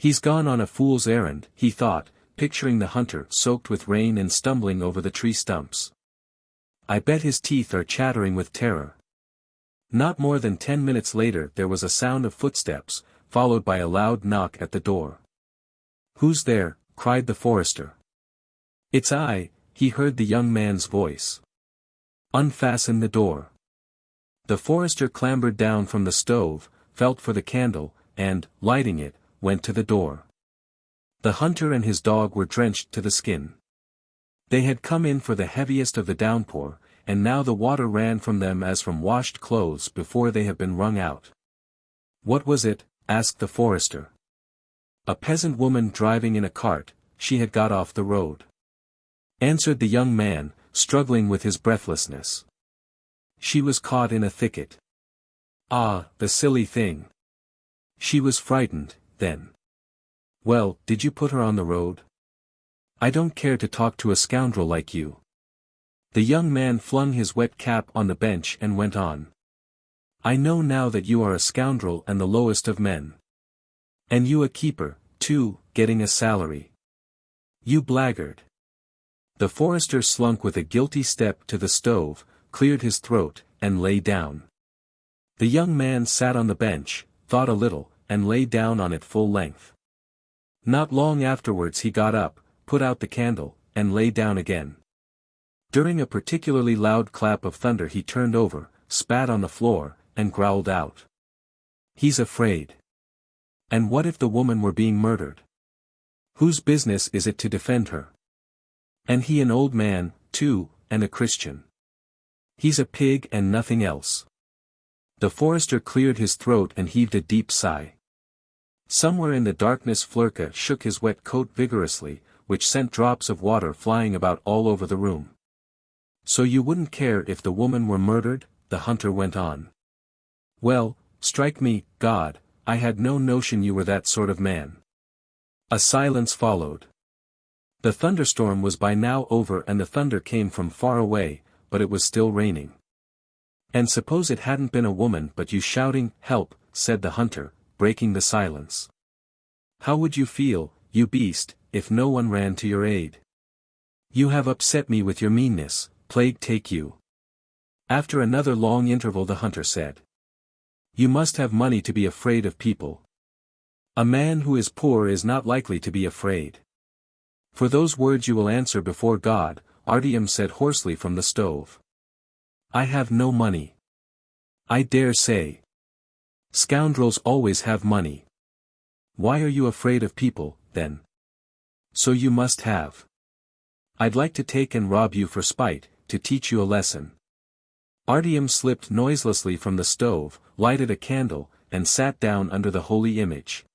He's gone on a fool's errand, he thought, picturing the hunter soaked with rain and stumbling over the tree stumps. I bet his teeth are chattering with terror. Not more than 10 minutes later there was a sound of footsteps, followed by a loud knock at the door. "Who's there?" cried the forester. "It's I," he heard the young man's voice. "Unfasten the door." The forester clambered down from the stove, felt for the candle, and, lighting it, went to the door. The hunter and his dog were drenched to the skin. They had come in for the heaviest of the downpour, and now the water ran from them as from washed clothes before they have been wrung out. "What was it?" asked the forester. "A peasant woman driving in a cart, she had got off the road," answered the young man, struggling with his breathlessness. "She was caught in a thicket." "Ah, the silly thing. She was frightened, then. Well, did you put her on the road?" "I don't care to talk to a scoundrel like you." The young man flung his wet cap on the bench and went on. "I know now that you are a scoundrel and the lowest of men. And you a keeper, too, getting a salary. You blackguard." The forester slunk with a guilty step to the stove, cleared his throat, and lay down. The young man sat on the bench, thought a little, and lay down on it full length. Not long afterwards he got up, put out the candle, and lay down again. During a particularly loud clap of thunder he turned over, spat on the floor, and growled out. "He's afraid. And what if the woman were being murdered? Whose business is it to defend her? And he an old man, too, and a Christian. He's a pig and nothing else." The forester cleared his throat and heaved a deep sigh. Somewhere in the darkness Flurka shook his wet coat vigorously, which sent drops of water flying about all over the room. "So you wouldn't care if the woman were murdered?" the hunter went on. "Well, strike me, God, I had no notion you were that sort of man." A silence followed. The thunderstorm was by now over and the thunder came from far away, but it was still raining. "And suppose it hadn't been a woman but you shouting, 'Help,'" said the hunter, breaking the silence. "How would you feel, you beast, if no one ran to your aid? You have upset me with your meanness, plague take you." After another long interval the hunter said. "You must have money to be afraid of people. A man who is poor is not likely to be afraid. For those words you will answer before God," Artyom said hoarsely from the stove. "I have no money." "I dare say. Scoundrels always have money. Why are you afraid of people, then? So you must have. I'd like to take and rob you for spite, to teach you a lesson." Artyom slipped noiselessly from the stove, lighted a candle, and sat down under the holy image.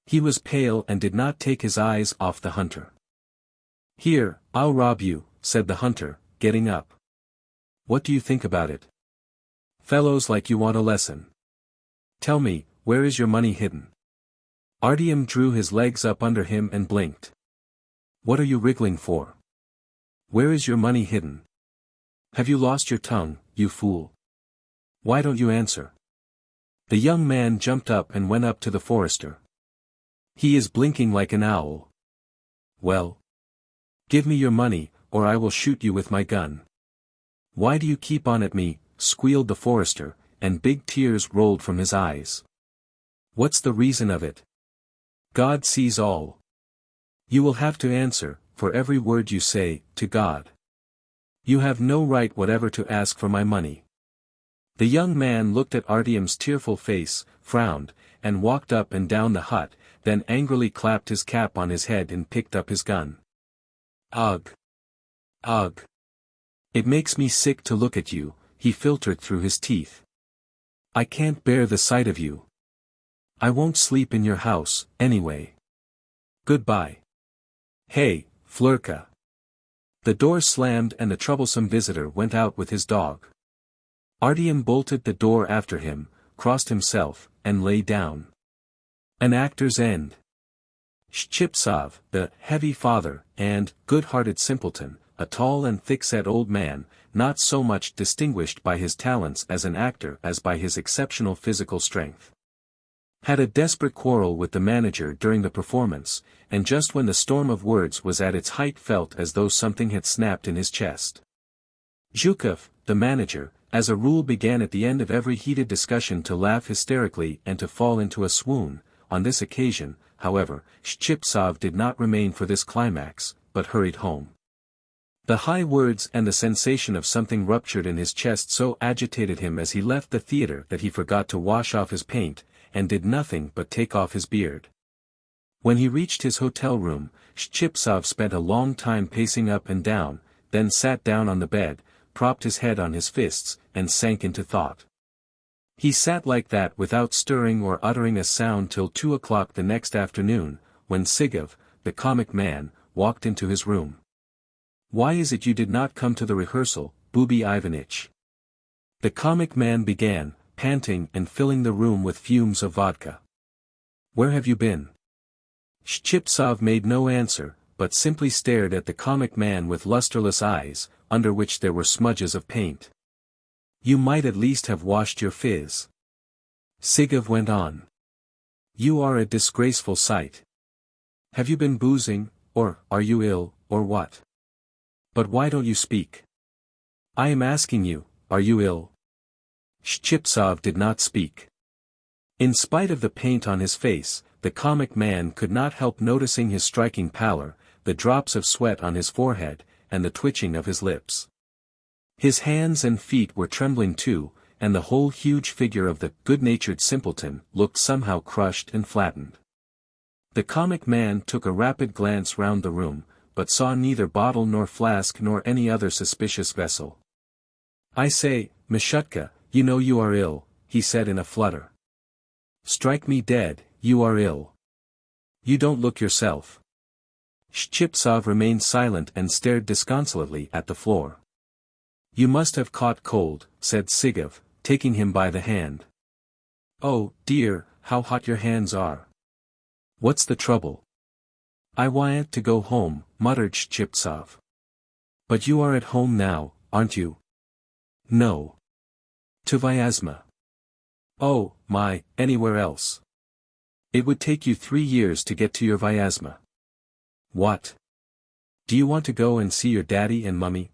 He was pale and did not take his eyes off the hunter. "Here, I'll rob you," said the hunter, getting up. "What do you think about it? Fellows like you want a lesson. Tell me, where is your money hidden?" Artyom drew his legs up under him and blinked. "What are you wriggling for? Where is your money hidden? Have you lost your tongue, you fool? Why don't you answer?" The young man jumped up and went up to the forester. "He is blinking like an owl. Well, give me your money, or I will shoot you with my gun." "Why do you keep on at me?" squealed the forester, and big tears rolled from his eyes. "What's the reason of it? God sees all. You will have to answer, for every word you say, to God. You have no right whatever to ask for my money." The young man looked at Artyom's tearful face, frowned, and walked up and down the hut, then angrily clapped his cap on his head and picked up his gun. "Ugh! Ugh! It makes me sick to look at you," he filtered through his teeth. "I can't bear the sight of you. I won't sleep in your house, anyway. Goodbye. Hey, Flurka." The door slammed and the troublesome visitor went out with his dog. Artyom bolted the door after him, crossed himself, and lay down. An actor's end. Shchipsov, the heavy father, and good-hearted simpleton, a tall and thick-set old man, not so much distinguished by his talents as an actor as by his exceptional physical strength. Had a desperate quarrel with the manager during the performance, and just when the storm of words was at its height felt as though something had snapped in his chest. Zhukov, the manager, as a rule began at the end of every heated discussion to laugh hysterically and to fall into a swoon. On this occasion, however, XVIII did not remain for this climax, but hurried home. The high words and the sensation of something ruptured in his chest so agitated him as he left the theatre that he forgot to wash off his paint, and did nothing but take off his beard. When he reached his hotel room, XVIII spent a long time pacing up and down, then sat down on the bed, propped his head on his fists, and sank into thought. He sat like that without stirring or uttering a sound till 2 o'clock the next afternoon, when Sigov, the comic man, walked into his room. "Why is it you did not come to the rehearsal, Booby Ivanitch?" The comic man began, panting and filling the room with fumes of vodka. "Where have you been?" XVIII made no answer, but simply stared at the comic man with lusterless eyes, under which there were smudges of paint. "You might at least have washed your phiz," Sigov went on. "You are a disgraceful sight. Have you been boozing, or are you ill, or what? But why don't you speak? I am asking you, are you ill?" XVIII did not speak. In spite of the paint on his face, the comic man could not help noticing his striking pallor, the drops of sweat on his forehead, and the twitching of his lips. His hands and feet were trembling too, and the whole huge figure of the good-natured simpleton looked somehow crushed and flattened. The comic man took a rapid glance round the room, but saw neither bottle nor flask nor any other suspicious vessel. "I say, Mishutka, you know you are ill," he said in a flutter. "Strike me dead, you are ill. You don't look yourself." XVIII remained silent and stared disconsolately at the floor. "You must have caught cold," said Sigov, taking him by the hand. "Oh, dear, how hot your hands are. What's the trouble?" "I want to go home," muttered XVIII. "But you are at home now, aren't you?" "No. To Vyazma." "Oh, my, anywhere else. It would take you 3 years to get to your Vyazma." "What? Do you want to go and see your daddy and mummy?"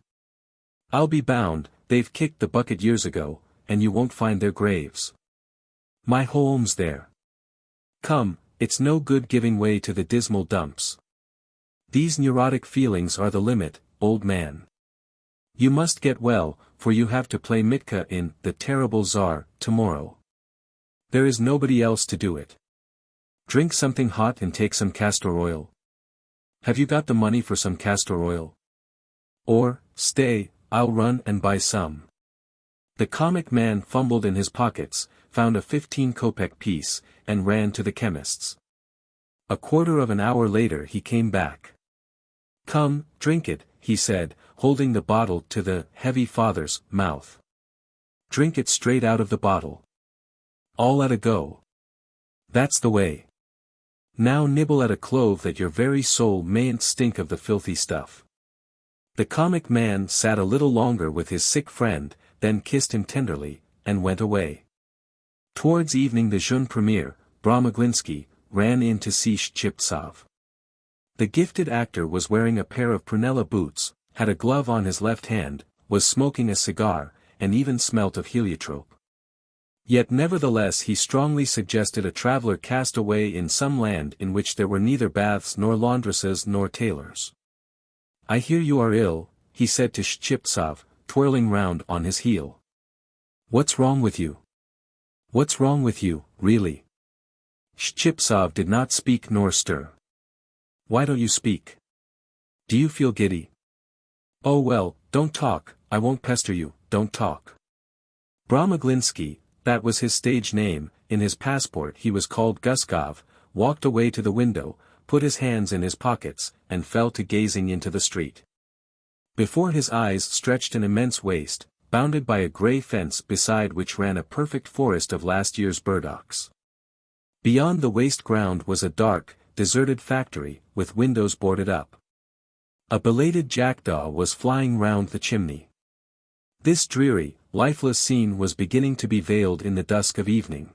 "I'll be bound, they've kicked the bucket years ago, and you won't find their graves. My home's there. Come, it's no good giving way to the dismal dumps. These neurotic feelings are the limit, old man. You must get well, for you have to play Mitka in The Terrible Tsar tomorrow. There is nobody else to do it. Drink something hot and take some castor oil. Have you got the money for some castor oil? Or, stay, I'll run and buy some." The comic man fumbled in his pockets, found a 15-kopeck piece, and ran to the chemist's. A quarter of an hour later he came back. "Come, drink it," he said, holding the bottle to the heavy father's mouth. "Drink it straight out of the bottle. All at a go. That's the way. Now nibble at a clove that your very soul mayn't stink of the filthy stuff." The comic man sat a little longer with his sick friend, then kissed him tenderly, and went away. Towards evening the jeune premier, Bromoglinsky, ran in to see XVIII. The gifted actor was wearing a pair of prunella boots, had a glove on his left hand, was smoking a cigar, and even smelt of heliotrope. Yet nevertheless he strongly suggested a traveller cast away in some land in which there were neither baths nor laundresses nor tailors. "I hear you are ill," he said to XVIII, twirling round on his heel. "What's wrong with you? What's wrong with you, really?" XVIII did not speak nor stir. "Why don't you speak? Do you feel giddy?" "Oh well, don't talk, I won't pester you, don't talk." Bromoglinsky, that was his stage name, in his passport he was called Guskov, walked away to the window, put his hands in his pockets, and fell to gazing into the street. Before his eyes stretched an immense waste, bounded by a grey fence beside which ran a perfect forest of last year's burdocks. Beyond the waste ground was a dark, deserted factory, with windows boarded up. A belated jackdaw was flying round the chimney. This dreary, lifeless scene was beginning to be veiled in the dusk of evening.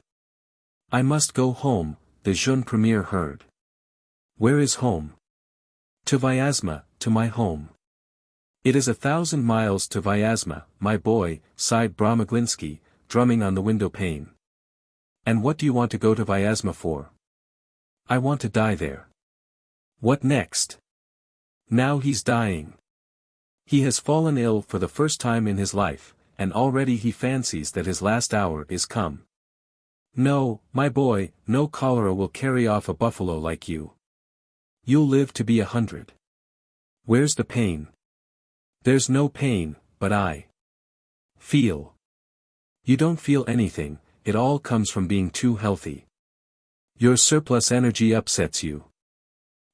I must go home, the jeune premier heard. Where is home? To Vyazma, to my home. It is 1,000 miles to Vyazma, my boy, sighed Bromoglinski, drumming on the window pane. And what do you want to go to Vyazma for? I want to die there. What next? Now he's dying. He has fallen ill for the first time in his life, and already he fancies that his last hour is come. No, my boy, no cholera will carry off a buffalo like you. You'll live to be 100. Where's the pain? There's no pain, but I feel. You don't feel anything, it all comes from being too healthy. Your surplus energy upsets you.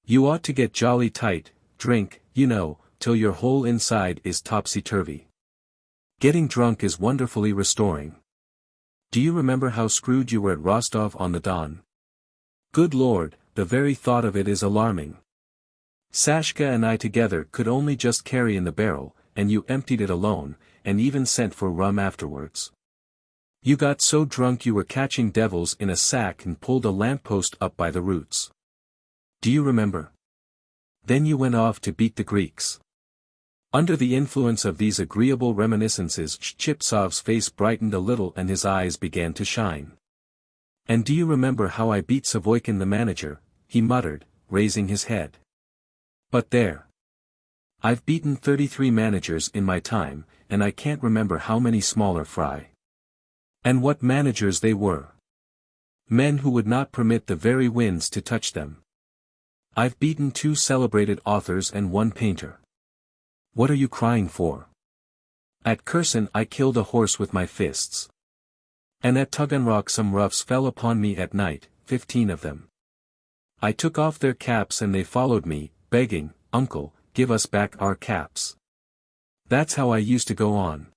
You ought to get jolly tight, drink, you know, till your whole inside is topsy-turvy. Getting drunk is wonderfully restoring. Do you remember how screwed you were at Rostov-on-the-Don? Good Lord, the very thought of it is alarming. Sashka and I together could only just carry in the barrel, and you emptied it alone, and even sent for rum afterwards. You got so drunk you were catching devils in a sack and pulled a lamppost up by the roots. Do you remember? Then you went off to beat the Greeks. Under the influence of these agreeable reminiscences Chipsov's face brightened a little and his eyes began to shine. And do you remember how I beat Savoykin the manager, he muttered, raising his head. But there. I've beaten 33 managers in my time, and I can't remember how many smaller fry. And what managers they were. Men who would not permit the very winds to touch them. I've beaten 2 celebrated authors and 1 painter. What are you crying for? At Kherson I killed a horse with my fists. And at Taganrog some roughs fell upon me at night, 15 of them. I took off their caps and they followed me, begging, "Uncle, give us back our caps." That's how I used to go on.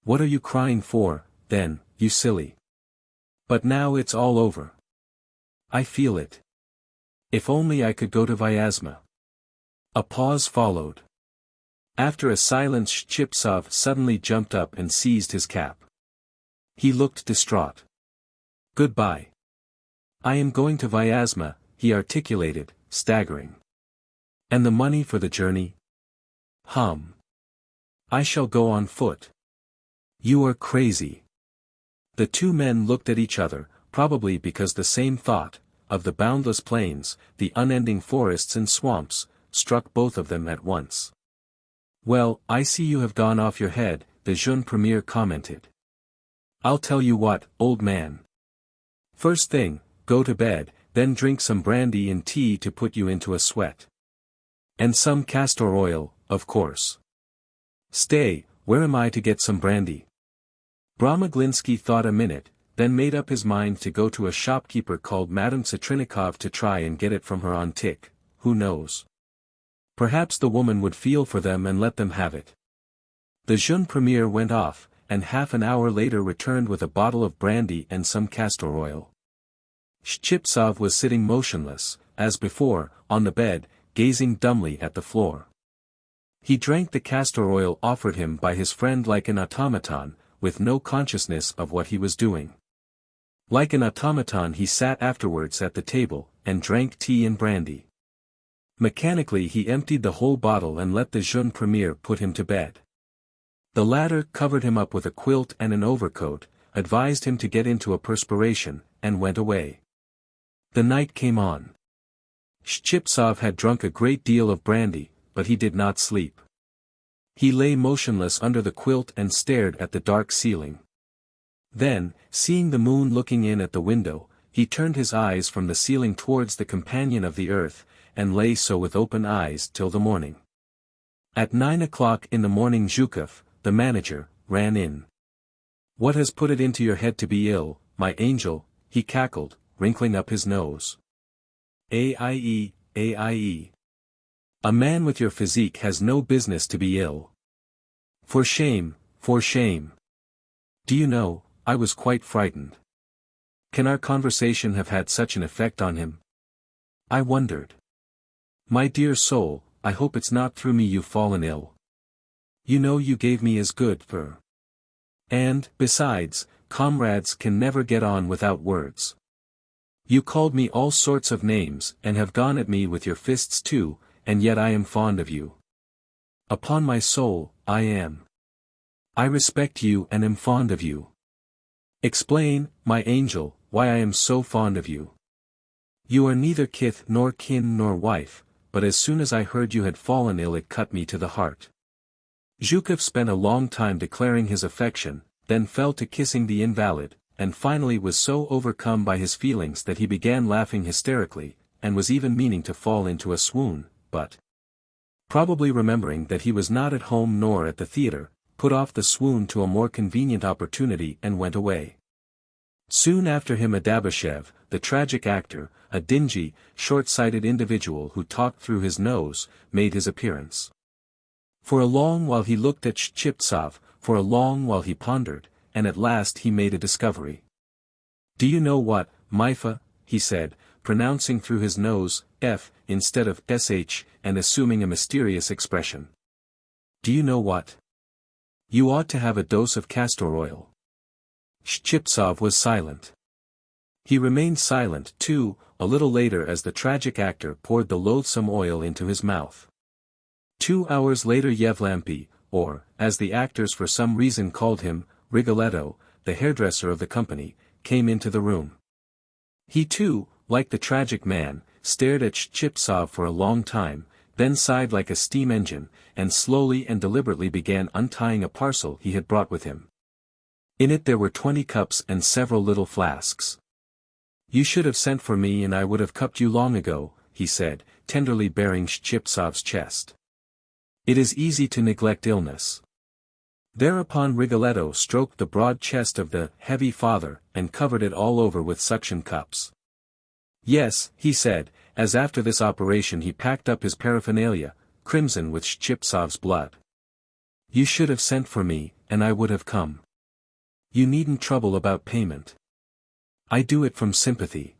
What are you crying for, then, you silly? But now it's all over. I feel it. If only I could go to Vyazma. A pause followed. After a silence Chipsov suddenly jumped up and seized his cap. He looked distraught. Goodbye. I am going to Vyazma, he articulated, staggering. And the money for the journey? I shall go on foot. You are crazy. The 2 men looked at each other, probably because the same thought, of the boundless plains, the unending forests and swamps, struck both of them at once. Well, I see you have gone off your head, the jeune premier commented. I'll tell you what, old man. First thing, go to bed, then drink some brandy and tea to put you into a sweat. And some castor oil, of course. Stay, where am I to get some brandy? Bromoglinski thought a minute, then made up his mind to go to a shopkeeper called Madame Satrinikov to try and get it from her on tick, who knows? Perhaps the woman would feel for them and let them have it. The jeune premier went off, and half an hour later returned with a bottle of brandy and some castor oil. Chipsov was sitting motionless, as before, on the bed, gazing dumbly at the floor. He drank the castor oil offered him by his friend like an automaton, with no consciousness of what he was doing. Like an automaton he sat afterwards at the table, and drank tea and brandy. Mechanically he emptied the whole bottle and let the jeune premier put him to bed. The latter covered him up with a quilt and an overcoat, advised him to get into a perspiration, and went away. The night came on. Chipsov had drunk a great deal of brandy, but he did not sleep. He lay motionless under the quilt and stared at the dark ceiling. Then, seeing the moon looking in at the window, he turned his eyes from the ceiling towards the companion of the earth, and lay so with open eyes till the morning. At 9 o'clock in the morning Zhukov, the manager, ran in. What has put it into your head to be ill, my angel? He cackled, wrinkling up his nose. AIE. A man with your physique has no business to be ill. For shame, for shame. Do you know, I was quite frightened. Can our conversation have had such an effect on him? I wondered. My dear soul, I hope it's not through me you've fallen ill. You know you gave me as good for. And, besides, comrades can never get on without words. You called me all sorts of names and have gone at me with your fists too, and yet I am fond of you. Upon my soul, I am. I respect you and am fond of you. Explain, my angel, why I am so fond of you. You are neither kith nor kin nor wife, but as soon as I heard you had fallen ill it cut me to the heart. Zhukov spent a long time declaring his affection, then fell to kissing the invalid, and finally was so overcome by his feelings that he began laughing hysterically, and was even meaning to fall into a swoon, but, probably remembering that he was not at home nor at the theatre, put off the swoon to a more convenient opportunity and went away. Soon after him Adabashev, the tragic actor, a dingy, short-sighted individual who talked through his nose, made his appearance. For a long while he looked at XVIII, for a long while he pondered, and at last he made a discovery. Do you know what, Maifa, he said, pronouncing through his nose, F, instead of sh, and assuming a mysterious expression. Do you know what? You ought to have a dose of castor oil. XVIII was silent. He remained silent, too, a little later as the tragic actor poured the loathsome oil into his mouth. 2 hours later Yevlampy, or, as the actors for some reason called him, Rigoletto, the hairdresser of the company, came into the room. He too, like the tragic man, stared at XVIII for a long time, then sighed like a steam engine, and slowly and deliberately began untying a parcel he had brought with him. In it there were 20 cups and several little flasks. You should have sent for me and I would have cupped you long ago, he said, tenderly baring XVII's chest. It is easy to neglect illness. Thereupon Rigoletto stroked the broad chest of the heavy father, and covered it all over with suction cups. Yes, he said, as after this operation he packed up his paraphernalia, crimson with XVII's blood. You should have sent for me, and I would have come. You needn't trouble about payment. I do it from sympathy.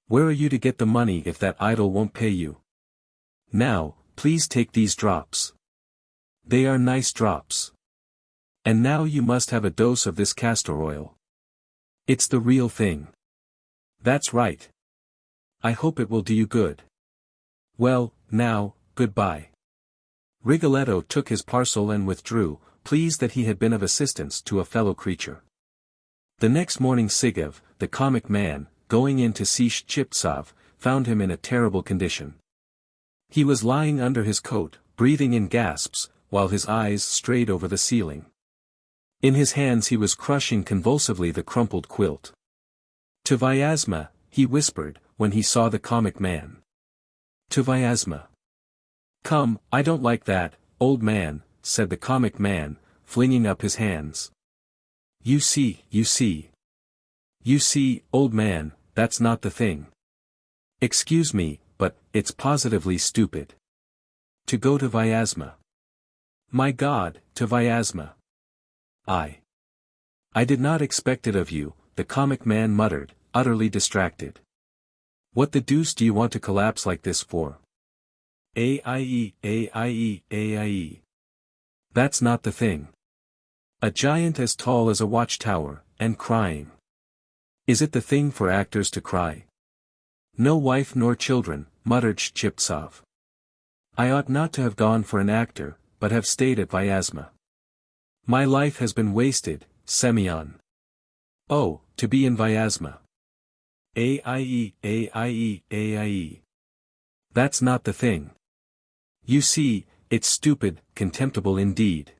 Where are you to get the money if that idol won't pay you? Now, please take these drops. They are nice drops. And now you must have a dose of this castor oil. It's the real thing. That's right. I hope it will do you good. Well, now, goodbye. Rigoletto took his parcel and withdrew, pleased that he had been of assistance to a fellow creature. The next morning Sigov, the comic man, going in to see XVIII, found him in a terrible condition. He was lying under his coat, breathing in gasps, while his eyes strayed over the ceiling. In his hands he was crushing convulsively the crumpled quilt. To Vyazma, he whispered, when he saw the comic man. To Vyazma. Come, I don't like that, old man, said the comic man, flinging up his hands. You see, old man, that's not the thing. Excuse me, but, it's positively stupid. To go to Vyazma. My God, to Vyazma. I did not expect it of you, the comic man muttered, utterly distracted. What the deuce do you want to collapse like this for? Aie. That's not the thing. A giant as tall as a watchtower, and crying. Is it the thing for actors to cry? No wife nor children, muttered XVIII. I ought not to have gone for an actor, but have stayed at Vyazma. My life has been wasted, Semyon. Oh, to be in Vyazma. Aie. That's not the thing. You see, it's stupid, contemptible indeed.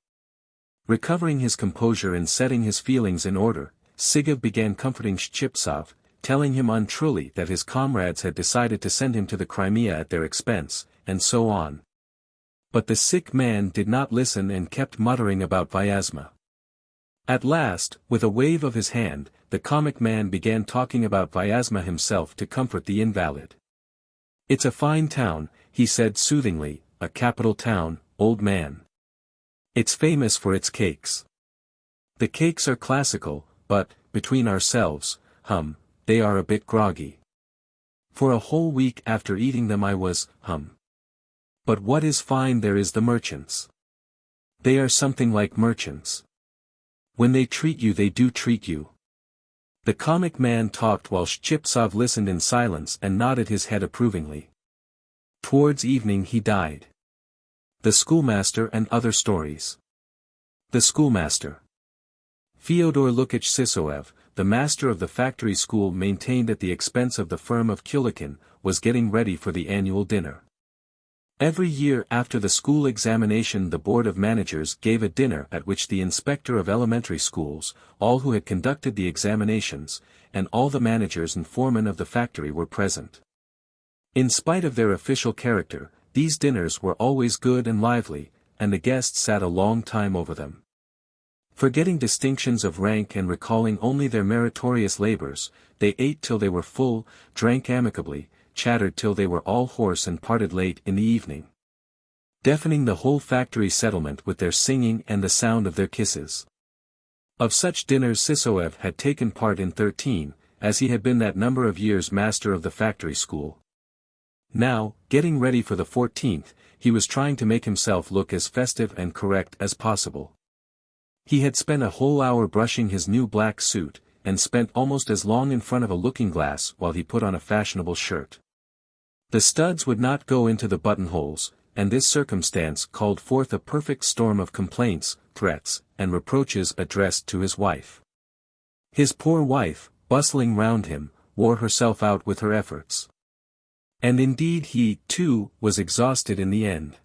Recovering his composure and setting his feelings in order, Sigov began comforting XVIII, telling him untruly that his comrades had decided to send him to the Crimea at their expense, and so on. But the sick man did not listen and kept muttering about Vyazma. At last, with a wave of his hand, the comic man began talking about Vyazma himself to comfort the invalid. It's a fine town, he said soothingly, a capital town, old man. It's famous for its cakes. The cakes are classical, but, between ourselves, they are a bit groggy. For a whole week after eating them I was, But what is fine there is the merchants. They are something like merchants. When they treat you they do treat you. The comic man talked while Shchipsov listened in silence and nodded his head approvingly. Towards evening he died. The Schoolmaster and Other Stories. The Schoolmaster. Fyodor Lukich Sisoev, the master of the factory school maintained at the expense of the firm of Kulikin, was getting ready for the annual dinner. Every year after the school examination the board of managers gave a dinner at which the inspector of elementary schools, all who had conducted the examinations, and all the managers and foremen of the factory were present. In spite of their official character, these dinners were always good and lively, and the guests sat a long time over them. Forgetting distinctions of rank and recalling only their meritorious labors, they ate till they were full, drank amicably, chattered till they were all hoarse and parted late in the evening, deafening the whole factory settlement with their singing and the sound of their kisses. Of such dinners Sisoev had taken part in 13, as he had been that number of years master of the factory school. Now, getting ready for the 14th, he was trying to make himself look as festive and correct as possible. He had spent a whole hour brushing his new black suit, and spent almost as long in front of a looking-glass while he put on a fashionable shirt. The studs would not go into the buttonholes, and this circumstance called forth a perfect storm of complaints, threats, and reproaches addressed to his wife. His poor wife, bustling round him, wore herself out with her efforts. And indeed he, too, was exhausted in the end.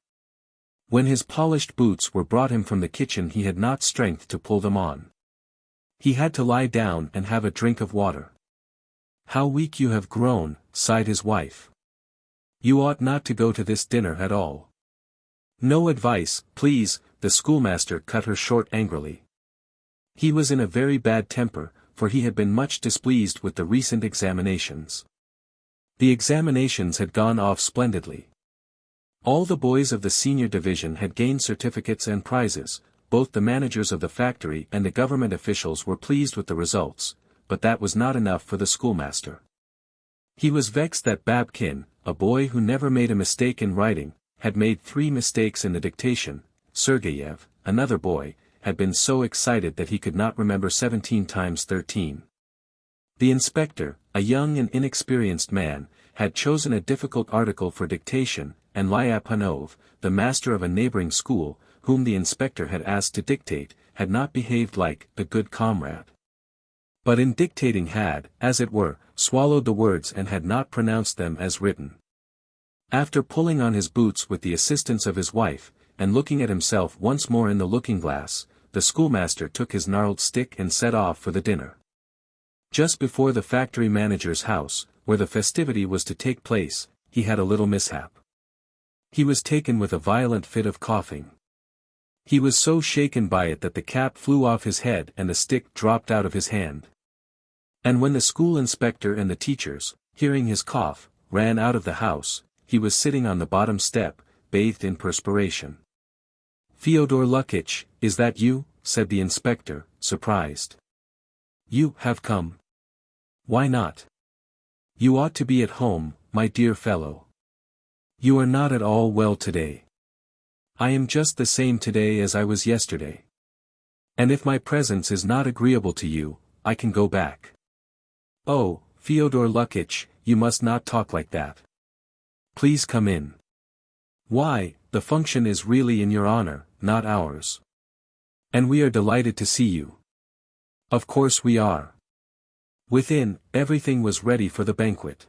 When his polished boots were brought him from the kitchen he had not strength to pull them on. He had to lie down and have a drink of water. "How weak you have grown," sighed his wife. "You ought not to go to this dinner at all." "No advice, please," the schoolmaster cut her short angrily. He was in a very bad temper, for he had been much displeased with the recent examinations. The examinations had gone off splendidly. All the boys of the senior division had gained certificates and prizes, both the managers of the factory and the government officials were pleased with the results, but that was not enough for the schoolmaster. He was vexed that Babkin, a boy who never made a mistake in writing, had made 3 mistakes in the dictation. Sergeyev, another boy, had been so excited that he could not remember 17 times 13. The inspector, a young and inexperienced man, had chosen a difficult article for dictation, and Lyapunov, the master of a neighboring school, whom the inspector had asked to dictate, had not behaved like a good comrade. But in dictating had, as it were, swallowed the words and had not pronounced them as written. After pulling on his boots with the assistance of his wife, and looking at himself once more in the looking-glass, the schoolmaster took his gnarled stick and set off for the dinner. Just before the factory manager's house, where the festivity was to take place, he had a little mishap. He was taken with a violent fit of coughing. He was so shaken by it that the cap flew off his head and the stick dropped out of his hand. And when the school inspector and the teachers, hearing his cough, ran out of the house, he was sitting on the bottom step, bathed in perspiration. "Fyodor Lukich, is that you?" said the inspector, surprised. "You have come. Why not? You ought to be at home, my dear fellow. You are not at all well today." "I am just the same today as I was yesterday. And if my presence is not agreeable to you, I can go back." "Oh, Fyodor Lukich, you must not talk like that. Please come in." "Why, the function is really in your honor, not ours. And we are delighted to see you." "Of course we are." Within, everything was ready for the banquet.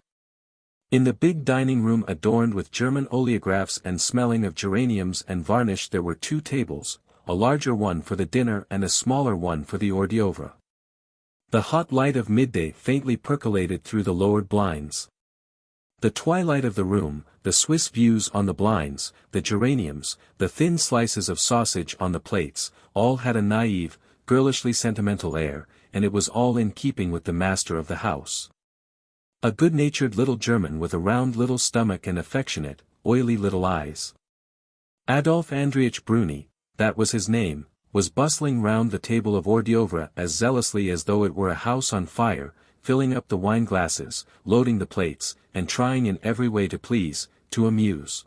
In the big dining room adorned with German oleographs and smelling of geraniums and varnish there were 2 tables, a larger one for the dinner and a smaller one for the hors d'oeuvre. The hot light of midday faintly percolated through the lowered blinds. The twilight of the room, the Swiss views on the blinds, the geraniums, the thin slices of sausage on the plates, all had a naive, girlishly sentimental air, and it was all in keeping with the master of the house. A good-natured little German with a round little stomach and affectionate, oily little eyes. Adolf Andriich Bruni, that was his name, was bustling round the table of hors d'oeuvre as zealously as though it were a house on fire, filling up the wine glasses, loading the plates, and trying in every way to please, to amuse,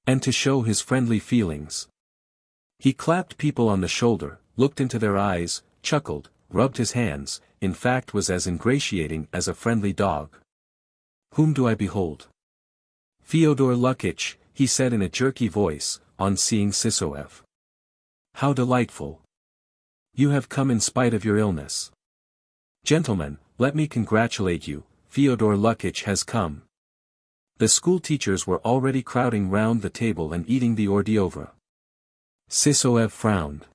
and to show his friendly feelings. He clapped people on the shoulder, looked into their eyes, chuckled, rubbed his hands, in fact was as ingratiating as a friendly dog. "Whom do I behold?" "Fyodor Lukitch," he said in a jerky voice, on seeing Sisoev. "How delightful. You have come in spite of your illness. Gentlemen, let me congratulate you, Fyodor Lukitch has come." The school teachers were already crowding round the table and eating the hors d'oeuvre. Sisoev frowned.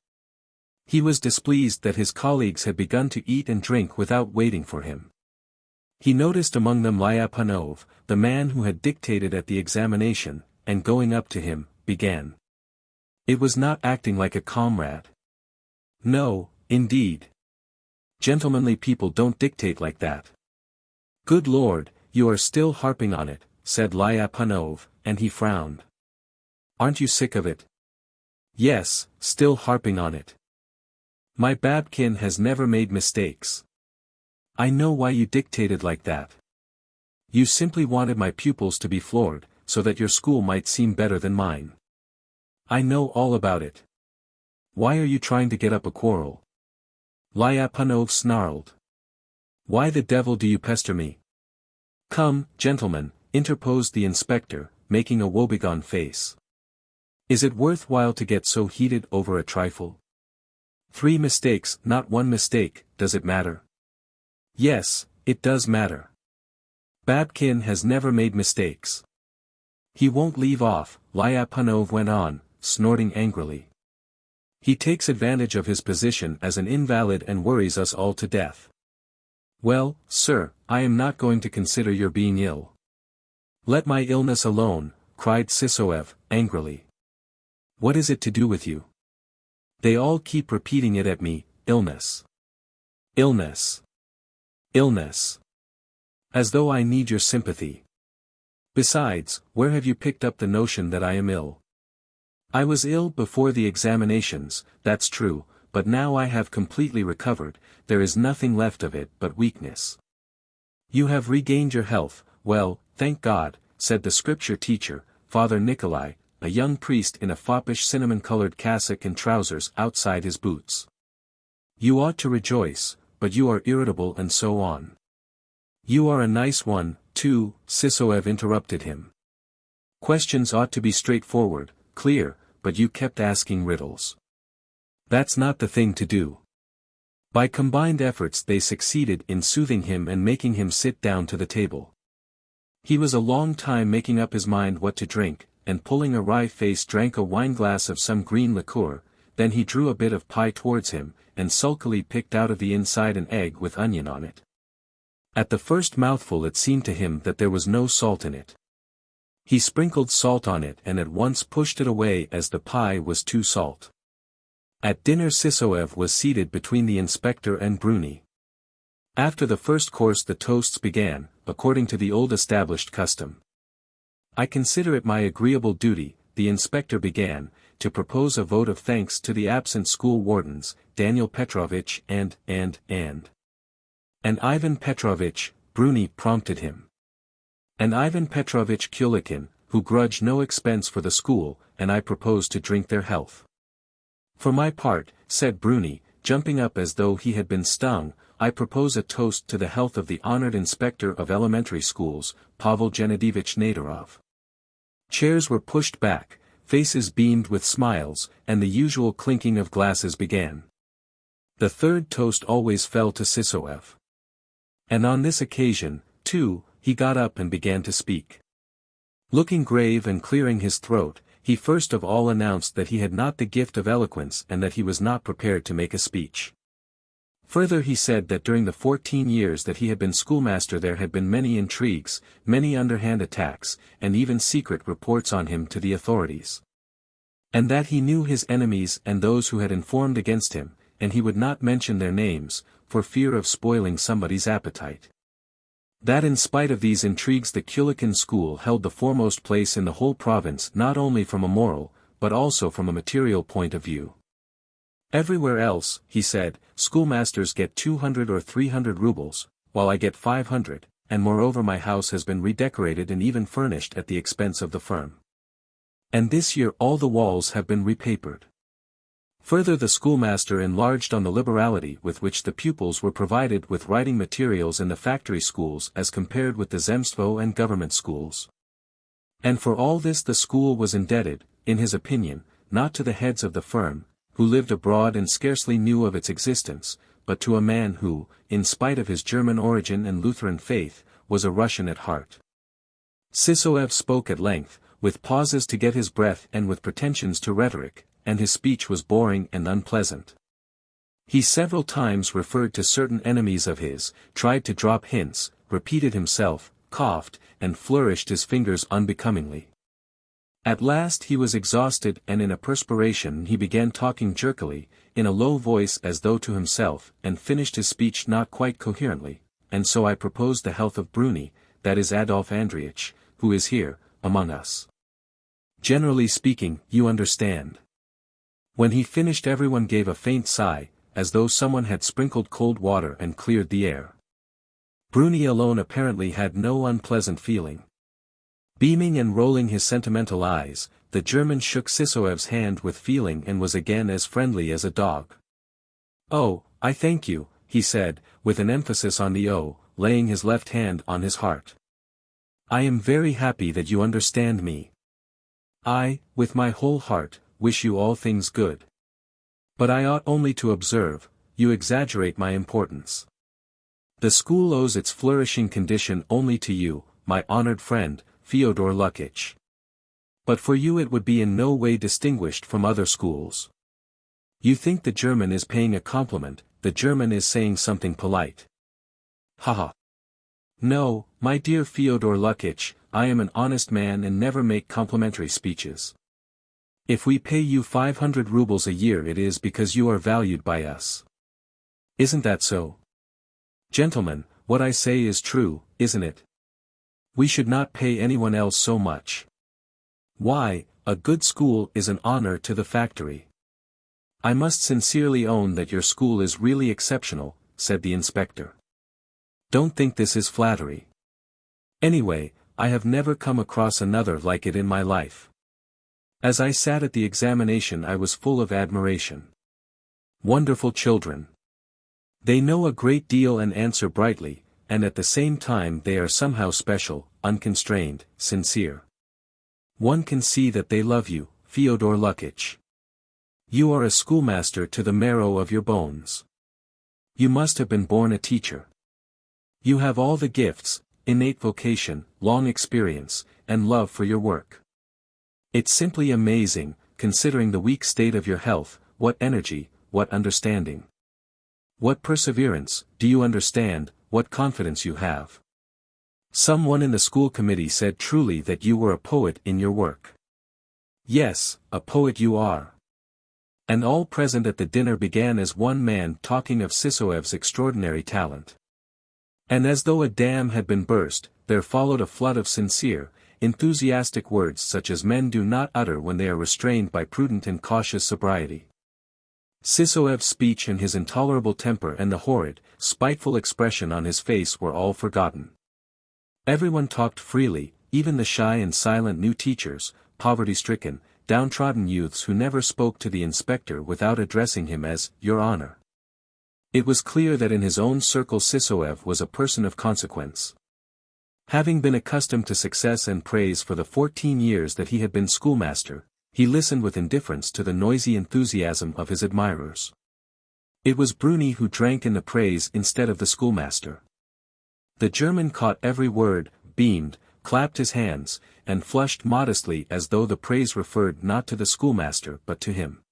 He was displeased that his colleagues had begun to eat and drink without waiting for him. He noticed among them Lyapunov, the man who had dictated at the examination, and going up to him, began. It was not acting like a comrade. No, indeed. Gentlemanly people don't dictate like that. "Good Lord, you are still harping on it," said Lyapunov, and he frowned. "Aren't you sick of it?" "Yes, still harping on it. My Babkin has never made mistakes. I know why you dictated like that. You simply wanted my pupils to be floored, so that your school might seem better than mine. I know all about it. Why are you trying to get up a quarrel?" Lyapunov snarled. "Why the devil do you pester me?" "Come, gentlemen," interposed the inspector, making a woebegone face. "Is it worth while to get so heated over a trifle? 3 mistakes, not 1 mistake, does it matter?" "Yes, it does matter. Babkin has never made mistakes. He won't leave off," Lyapunov went on, snorting angrily. "He takes advantage of his position as an invalid and worries us all to death." "Well, sir, I am not going to consider your being ill." "Let my illness alone," cried Sisoev, angrily. "What is it to do with you? They all keep repeating it at me, illness. Illness. Illness. As though I need your sympathy. Besides, where have you picked up the notion that I am ill? I was ill before the examinations, that's true, but now I have completely recovered, there is nothing left of it but weakness." "You have regained your health, well, thank God," said the scripture teacher, Father Nikolai, a young priest in a foppish cinnamon-colored cassock and trousers outside his boots. "You ought to rejoice, but you are irritable and so on." "You are a nice one, too," Sisoev interrupted him. "Questions ought to be straightforward, clear, but you kept asking riddles. That's not the thing to do." By combined efforts they succeeded in soothing him and making him sit down to the table. He was a long time making up his mind what to drink, and pulling a wry face drank a wineglass of some green liqueur, then he drew a bit of pie towards him, and sulkily picked out of the inside an egg with onion on it. At the first mouthful it seemed to him that there was no salt in it. He sprinkled salt on it and at once pushed it away as the pie was too salt. At dinner Sisoev was seated between the inspector and Bruni. After the first course the toasts began, according to the old established custom. "I consider it my agreeable duty," the inspector began, "to propose a vote of thanks to the absent school wardens, Daniel Petrovitch and Ivan Petrovitch," Bruni prompted him. "And Ivan Petrovitch Kulikin, who grudge no expense for the school, and I propose to drink their health." "For my part," said Bruni, jumping up as though he had been stung, "I propose a toast to the health of the honored inspector of elementary schools, Pavel Gennadievich Nadarov." Chairs were pushed back, faces beamed with smiles, and the usual clinking of glasses began. The third toast always fell to Sisoev. And on this occasion, too, he got up and began to speak. Looking grave and clearing his throat, he first of all announced that he had not the gift of eloquence and that he was not prepared to make a speech. Further he said that during the 14 years that he had been schoolmaster there had been many intrigues, many underhand attacks, and even secret reports on him to the authorities. And that he knew his enemies and those who had informed against him, and he would not mention their names, for fear of spoiling somebody's appetite. That in spite of these intrigues the Kulikin school held the foremost place in the whole province not only from a moral, but also from a material point of view. "Everywhere else," he said, "schoolmasters get 200 or 300 rubles, while I get 500, and moreover my house has been redecorated and even furnished at the expense of the firm. And this year all the walls have been repapered. Further, the schoolmaster enlarged on the liberality with which the pupils were provided with writing materials in the factory schools as compared with the Zemstvo and government schools. And for all this the school was indebted, in his opinion, not to the heads of the firm, who lived abroad and scarcely knew of its existence, but to a man who, in spite of his German origin and Lutheran faith, was a Russian at heart. Sysoev spoke at length, with pauses to get his breath and with pretensions to rhetoric, and his speech was boring and unpleasant. He several times referred to certain enemies of his, tried to drop hints, repeated himself, coughed, and flourished his fingers unbecomingly. At last he was exhausted, and in a perspiration he began talking jerkily, in a low voice as though to himself, and finished his speech not quite coherently, and so I proposed the health of Bruni, that is Adolf Andriitch, who is here, among us. Generally speaking, you understand. When he finished everyone gave a faint sigh, as though someone had sprinkled cold water and cleared the air. Bruni alone apparently had no unpleasant feeling. Beaming and rolling his sentimental eyes, the German shook Sysoev's hand with feeling and was again as friendly as a dog. "Oh, I thank you," he said, with an emphasis on the "oh," laying his left hand on his heart. "I am very happy that you understand me. I, with my whole heart, wish you all things good. But I ought only to observe, you exaggerate my importance. The school owes its flourishing condition only to you, my honored friend, Fyodor Lukitch. But for you it would be in no way distinguished from other schools. You think the German is paying a compliment, the German is saying something polite. Haha. No, my dear Fyodor Lukitch, I am an honest man and never make complimentary speeches. If we pay you 500 rubles a year it is because you are valued by us. Isn't that so? Gentlemen, what I say is true, isn't it? We should not pay anyone else so much. Why, a good school is an honor to the factory. I must sincerely own that your school is really exceptional, said the inspector. Don't think this is flattery. Anyway, I have never come across another like it in my life. As I sat at the examination I was full of admiration. Wonderful children. They know a great deal and answer brightly, and at the same time they are somehow special, unconstrained, sincere. One can see that they love you, Fyodor Lukitch. You are a schoolmaster to the marrow of your bones. You must have been born a teacher. You have all the gifts, innate vocation, long experience, and love for your work. It's simply amazing, considering the weak state of your health, what energy, what understanding. What perseverance, do you understand, what confidence you have. Someone in the school committee said truly that you were a poet in your work. Yes, a poet you are. And all present at the dinner began as one man talking of Sysoev's extraordinary talent. And as though a dam had been burst, there followed a flood of sincere, enthusiastic words such as men do not utter when they are restrained by prudent and cautious sobriety. Sysoev's speech and his intolerable temper and the horrid, spiteful expression on his face were all forgotten. Everyone talked freely, even the shy and silent new teachers, poverty-stricken, downtrodden youths who never spoke to the inspector without addressing him as, Your Honor. It was clear that in his own circle Sysoev was a person of consequence. Having been accustomed to success and praise for the 14 years that he had been schoolmaster, he listened with indifference to the noisy enthusiasm of his admirers. It was Bruni who drank in the praise instead of the schoolmaster. The German caught every word, beamed, clapped his hands, and flushed modestly as though the praise referred not to the schoolmaster but to him.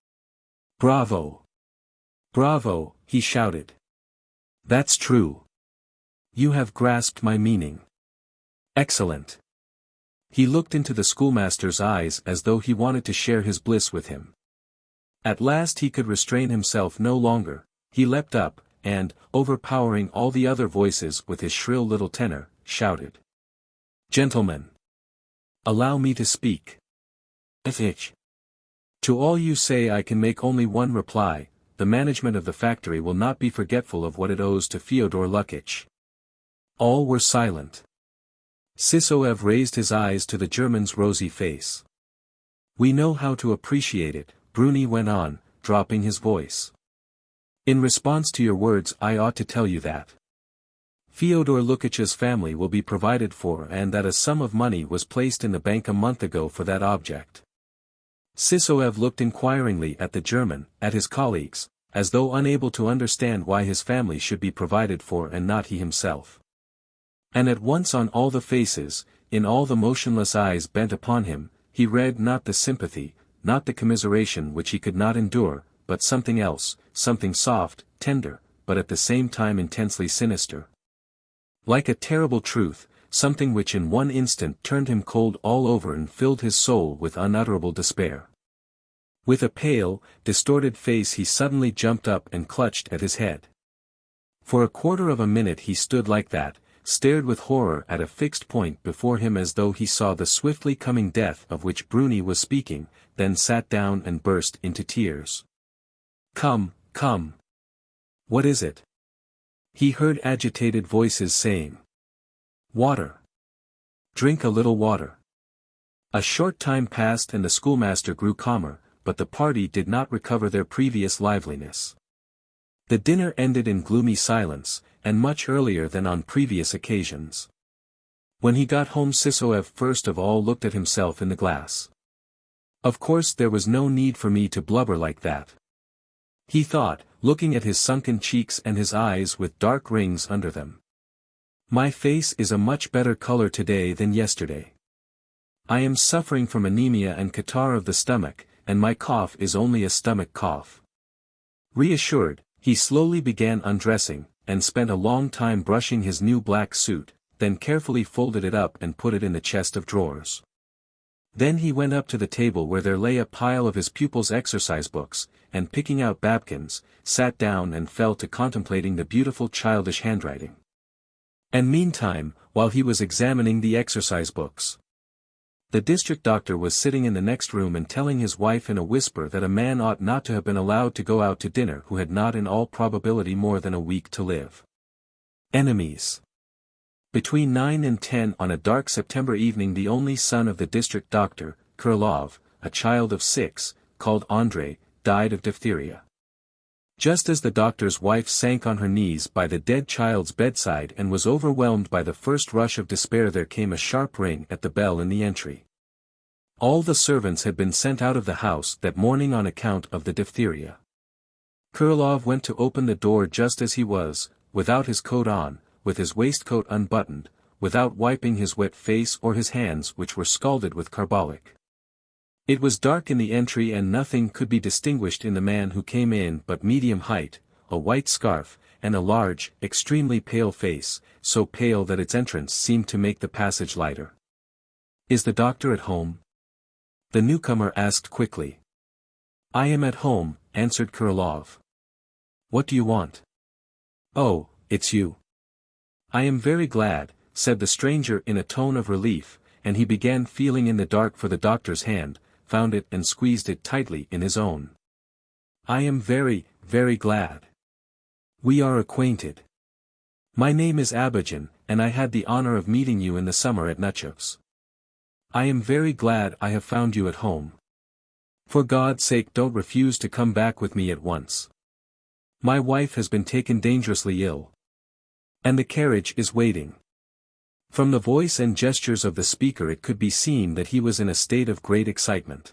Bravo! Bravo, he shouted. That's true. You have grasped my meaning. Excellent. He looked into the schoolmaster's eyes as though he wanted to share his bliss with him. At last he could restrain himself no longer, he leapt up, and, overpowering all the other voices with his shrill little tenor, shouted. Gentlemen! Allow me to speak. XVIII. To all you say I can make only one reply, the management of the factory will not be forgetful of what it owes to Fyodor Lukitch. All were silent. Sysoev raised his eyes to the German's rosy face. We know how to appreciate it, Bruni went on, dropping his voice. In response to your words I ought to tell you that Fyodor Lukash's family will be provided for and that a sum of money was placed in the bank a month ago for that object. Sysoev looked inquiringly at the German, at his colleagues, as though unable to understand why his family should be provided for and not he himself. And at once on all the faces, in all the motionless eyes bent upon him, he read not the sympathy, not the commiseration which he could not endure, but something else, something soft, tender, but at the same time intensely sinister. Like a terrible truth, something which in one instant turned him cold all over and filled his soul with unutterable despair. With a pale, distorted face he suddenly jumped up and clutched at his head. For a quarter of a minute he stood like that, stared with horror at a fixed point before him as though he saw the swiftly coming death of which Bruni was speaking, then sat down and burst into tears. "Come, come. What is it?" he heard agitated voices saying. "Water. Drink a little water." A short time passed and the schoolmaster grew calmer, but the party did not recover their previous liveliness. The dinner ended in gloomy silence, and much earlier than on previous occasions. When he got home Sysoev first of all looked at himself in the glass. Of course there was no need for me to blubber like that, he thought, looking at his sunken cheeks and his eyes with dark rings under them. My face is a much better color today than yesterday. I am suffering from anemia and catarrh of the stomach, and my cough is only a stomach cough. Reassured, he slowly began undressing, and spent a long time brushing his new black suit, then carefully folded it up and put it in the chest of drawers. Then he went up to the table where there lay a pile of his pupils' exercise books, and picking out Babkin's, sat down and fell to contemplating the beautiful childish handwriting. And meantime, while he was examining the exercise books, the district doctor was sitting in the next room and telling his wife in a whisper that a man ought not to have been allowed to go out to dinner who had not in all probability more than a week to live. Enemies. Between 9 and 10 on a dark September evening the only son of the district doctor, Krylov, a child of 6, called Andrei, died of diphtheria. Just as the doctor's wife sank on her knees by the dead child's bedside and was overwhelmed by the first rush of despair there came a sharp ring at the bell in the entry. All the servants had been sent out of the house that morning on account of the diphtheria. Krylov went to open the door just as he was, without his coat on, with his waistcoat unbuttoned, without wiping his wet face or his hands which were scalded with carbolic. It was dark in the entry and nothing could be distinguished in the man who came in but medium height, a white scarf, and a large, extremely pale face, so pale that its entrance seemed to make the passage lighter. "Is the doctor at home?" the newcomer asked quickly. "I am at home," answered Krylov. "What do you want?" "Oh, it's you. I am very glad," said the stranger in a tone of relief, and he began feeling in the dark for the doctor's hand, found it and squeezed it tightly in his own. "I am very, very glad. We are acquainted. My name is Abogin, and I had the honor of meeting you in the summer at Nuchev's. I am very glad I have found you at home. For God's sake don't refuse to come back with me at once. My wife has been taken dangerously ill. And the carriage is waiting." From the voice and gestures of the speaker it could be seen that he was in a state of great excitement.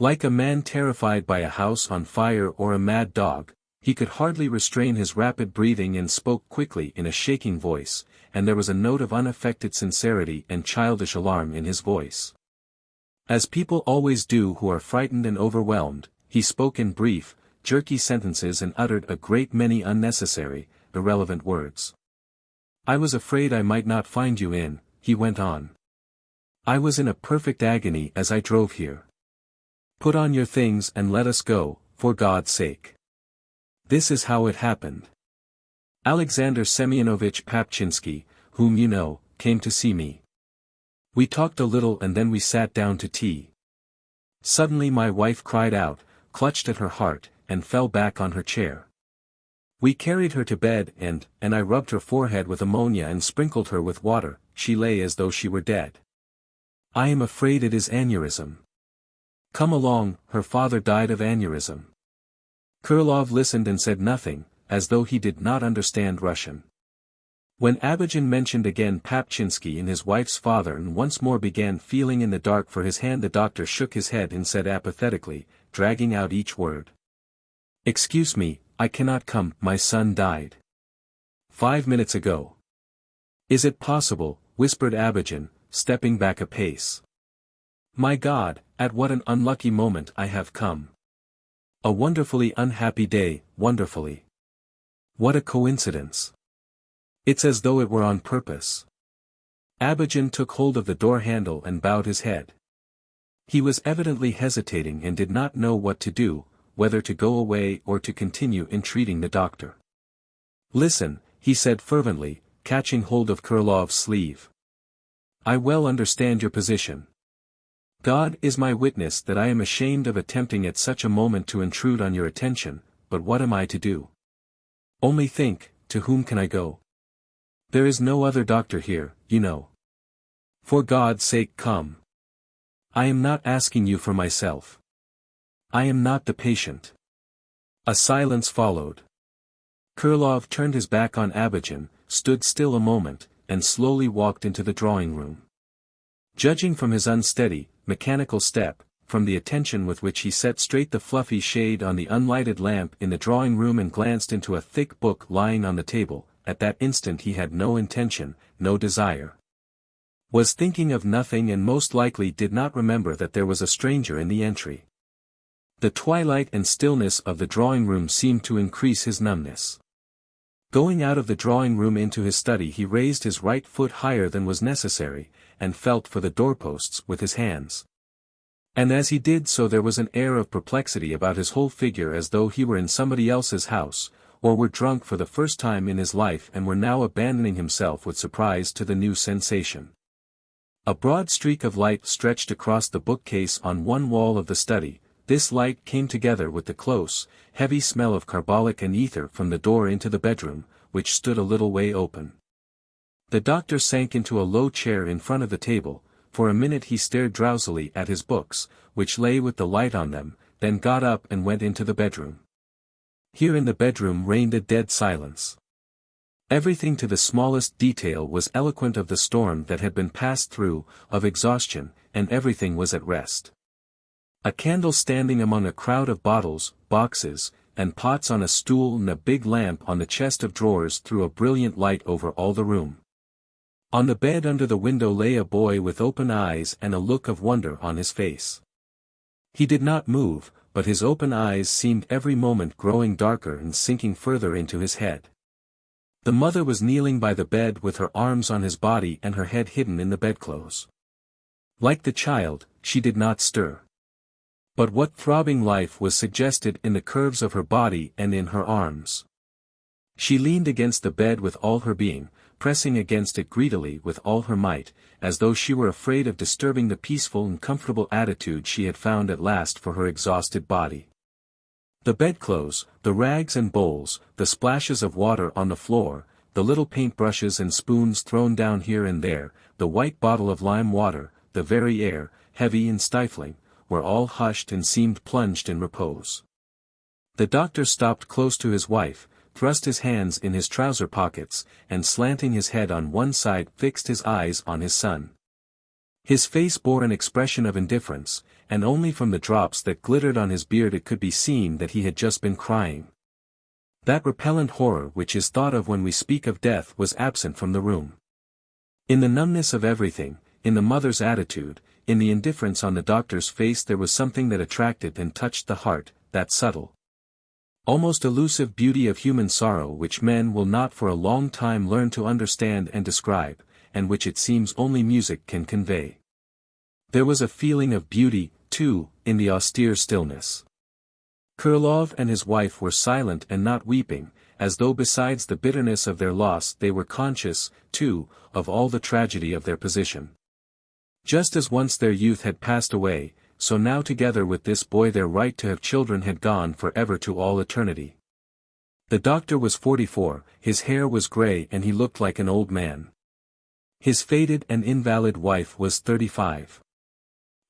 Like a man terrified by a house on fire or a mad dog, he could hardly restrain his rapid breathing and spoke quickly in a shaking voice, and there was a note of unaffected sincerity and childish alarm in his voice. As people always do who are frightened and overwhelmed, he spoke in brief, jerky sentences and uttered a great many unnecessary, irrelevant words. "I was afraid I might not find you in," he went on. "I was in a perfect agony as I drove here. Put on your things and let us go, for God's sake. This is how it happened. Alexander Semyonovich Papchinsky, whom you know, came to see me. We talked a little and then we sat down to tea. Suddenly my wife cried out, clutched at her heart, and fell back on her chair. We carried her to bed and I rubbed her forehead with ammonia and sprinkled her with water. She lay as though she were dead. I am afraid it is aneurism. Come along, her father died of aneurism. Krylov listened and said nothing, as though he did not understand Russian. When Abogin mentioned again Papchinsky and his wife's father and once more began feeling in the dark for his hand, the doctor shook his head and said apathetically, dragging out each word. "Excuse me, I cannot come, my son died 5 minutes ago." "Is it possible?" whispered Abogin, stepping back a pace. "My God, at what an unlucky moment I have come. A wonderfully unhappy day, wonderfully. What a coincidence. It's as though it were on purpose." Abogin took hold of the door handle and bowed his head. He was evidently hesitating and did not know what to do, whether to go away or to continue entreating the doctor. "Listen," he said fervently, catching hold of Krylov's sleeve. "I well understand your position. God is my witness that I am ashamed of attempting at such a moment to intrude on your attention, but what am I to do? Only think, to whom can I go? There is no other doctor here, you know. For God's sake come. I am not asking you for myself. I am not the patient." A silence followed. Krylov turned his back on Abogin, stood still a moment, and slowly walked into the drawing-room. Judging from his unsteady, mechanical step, from the attention with which he set straight the fluffy shade on the unlighted lamp in the drawing-room and glanced into a thick book lying on the table, at that instant he had no intention, no desire. Was thinking of nothing and most likely did not remember that there was a stranger in the entry. The twilight and stillness of the drawing-room seemed to increase his numbness. Going out of the drawing-room into his study, he raised his right foot higher than was necessary, and felt for the doorposts with his hands. And as he did so there was an air of perplexity about his whole figure, as though he were in somebody else's house, or were drunk for the first time in his life and were now abandoning himself with surprise to the new sensation. A broad streak of light stretched across the bookcase on one wall of the study. This light came together with the close, heavy smell of carbolic and ether from the door into the bedroom, which stood a little way open. The doctor sank into a low chair in front of the table. For a minute he stared drowsily at his books, which lay with the light on them, then got up and went into the bedroom. Here in the bedroom reigned a dead silence. Everything to the smallest detail was eloquent of the storm that had been passed through, of exhaustion, and everything was at rest. A candle standing among a crowd of bottles, boxes, and pots on a stool and a big lamp on the chest of drawers threw a brilliant light over all the room. On the bed under the window lay a boy with open eyes and a look of wonder on his face. He did not move, but his open eyes seemed every moment growing darker and sinking further into his head. The mother was kneeling by the bed with her arms on his body and her head hidden in the bedclothes. Like the child, she did not stir. But what throbbing life was suggested in the curves of her body and in her arms. She leaned against the bed with all her being, pressing against it greedily with all her might, as though she were afraid of disturbing the peaceful and comfortable attitude she had found at last for her exhausted body. The bedclothes, the rags and bowls, the splashes of water on the floor, the little paintbrushes and spoons thrown down here and there, the white bottle of lime water, the very air, heavy and stifling, were all hushed and seemed plunged in repose. The doctor stopped close to his wife, thrust his hands in his trouser pockets, and slanting his head on one side fixed his eyes on his son. His face bore an expression of indifference, and only from the drops that glittered on his beard it could be seen that he had just been crying. That repellent horror which is thought of when we speak of death was absent from the room. In the numbness of everything, in the mother's attitude, in the indifference on the doctor's face, there was something that attracted and touched the heart, that subtle, almost elusive beauty of human sorrow which men will not for a long time learn to understand and describe, and which it seems only music can convey. There was a feeling of beauty, too, in the austere stillness. Krylov and his wife were silent and not weeping, as though besides the bitterness of their loss they were conscious, too, of all the tragedy of their position. Just as once their youth had passed away, so now together with this boy their right to have children had gone forever to all eternity. The doctor was 44, his hair was grey and he looked like an old man. His faded and invalid wife was 35.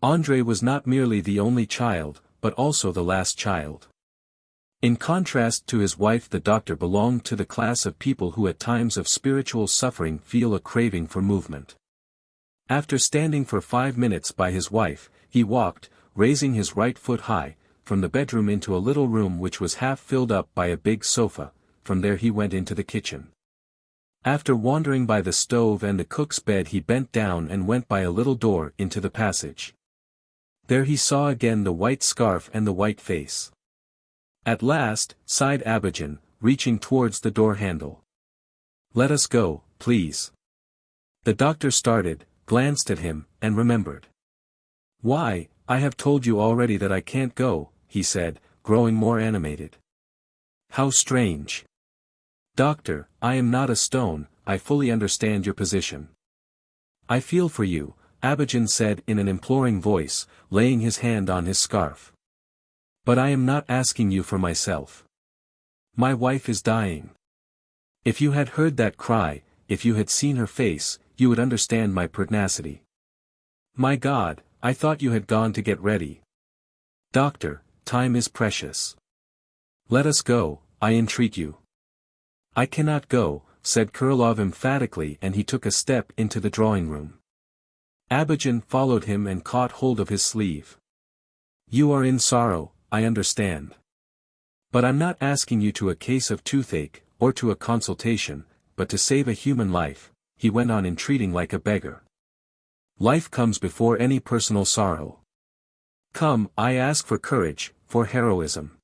Andrei was not merely the only child, but also the last child. In contrast to his wife, the doctor belonged to the class of people who at times of spiritual suffering feel a craving for movement. After standing for 5 minutes by his wife, he walked, raising his right foot high, from the bedroom into a little room which was half filled up by a big sofa. From there he went into the kitchen. After wandering by the stove and the cook's bed, he bent down and went by a little door into the passage. There he saw again the white scarf and the white face. At last, sighed Abijah, reaching towards the door handle. "Let us go, please." The doctor started, glanced at him, and remembered. "Why, I have told you already that I can't go," he said, growing more animated. "How strange. Doctor, I am not a stone, I fully understand your position. I feel for you," Abijah said in an imploring voice, laying his hand on his scarf. "But I am not asking you for myself. My wife is dying. If you had heard that cry, if you had seen her face, you would understand my pertinacity. My God, I thought you had gone to get ready. Doctor, time is precious. Let us go, I entreat you." "I cannot go," said Krylov emphatically, and he took a step into the drawing-room. Abijah followed him and caught hold of his sleeve. "You are in sorrow, I understand. But I'm not asking you to a case of toothache, or to a consultation, but to save a human life," he went on entreating like a beggar. "Life comes before any personal sorrow. Come, I ask for courage, for heroism.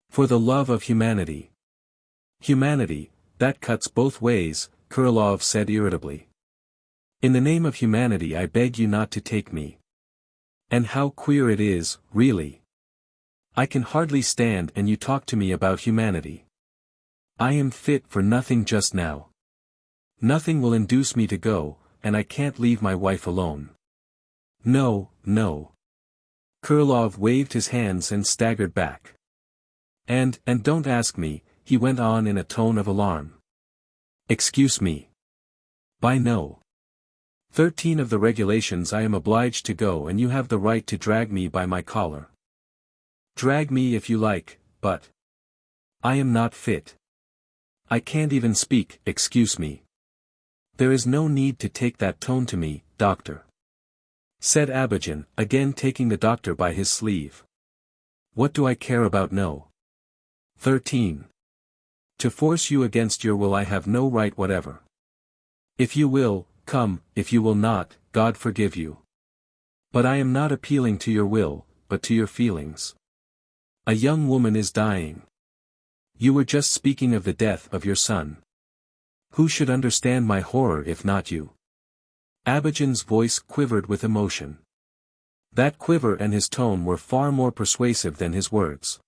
For the love of humanity." "Humanity, that cuts both ways," Krylov said irritably. "In the name of humanity I beg you not to take me. And how queer it is, really. I can hardly stand and you talk to me about humanity. I am fit for nothing just now. Nothing will induce me to go, and I can't leave my wife alone. No, no." Krylov waved his hands and staggered back. And don't ask me," he went on in a tone of alarm. "Excuse me. By no. 13 of the regulations I am obliged to go, and you have the right to drag me by my collar. Drag me if you like, but I am not fit. I can't even speak, excuse me." "There is no need to take that tone to me, doctor," said Abijah, again taking the doctor by his sleeve. "What do I care about no. 13? To force you against your will I have no right whatever. If you will, come, if you will not, God forgive you. But I am not appealing to your will, but to your feelings. A young woman is dying. You were just speaking of the death of your son. Who should understand my horror if not you?" Abijah's voice quivered with emotion. That quiver and his tone were far more persuasive than his words.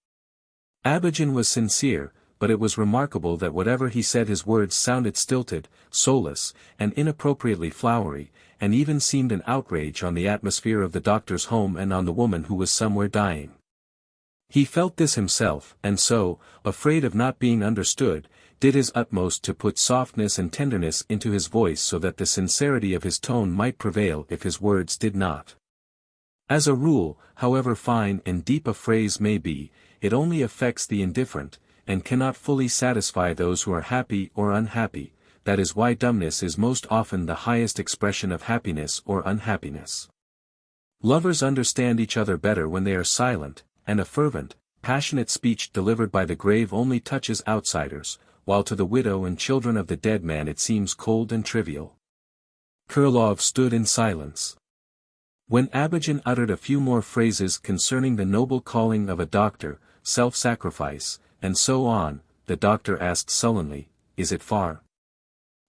Abijah was sincere, but it was remarkable that whatever he said his words sounded stilted, soulless, and inappropriately flowery, and even seemed an outrage on the atmosphere of the doctor's home and on the woman who was somewhere dying. He felt this himself, and so, afraid of not being understood, did his utmost to put softness and tenderness into his voice so that the sincerity of his tone might prevail if his words did not. As a rule, however fine and deep a phrase may be, it only affects the indifferent, and cannot fully satisfy those who are happy or unhappy. That is why dumbness is most often the highest expression of happiness or unhappiness. Lovers understand each other better when they are silent, and a fervent, passionate speech delivered by the grave only touches outsiders, while to the widow and children of the dead man it seems cold and trivial. Krylov stood in silence. When Abijah uttered a few more phrases concerning the noble calling of a doctor, self-sacrifice, and so on, the doctor asked sullenly, "Is it far?"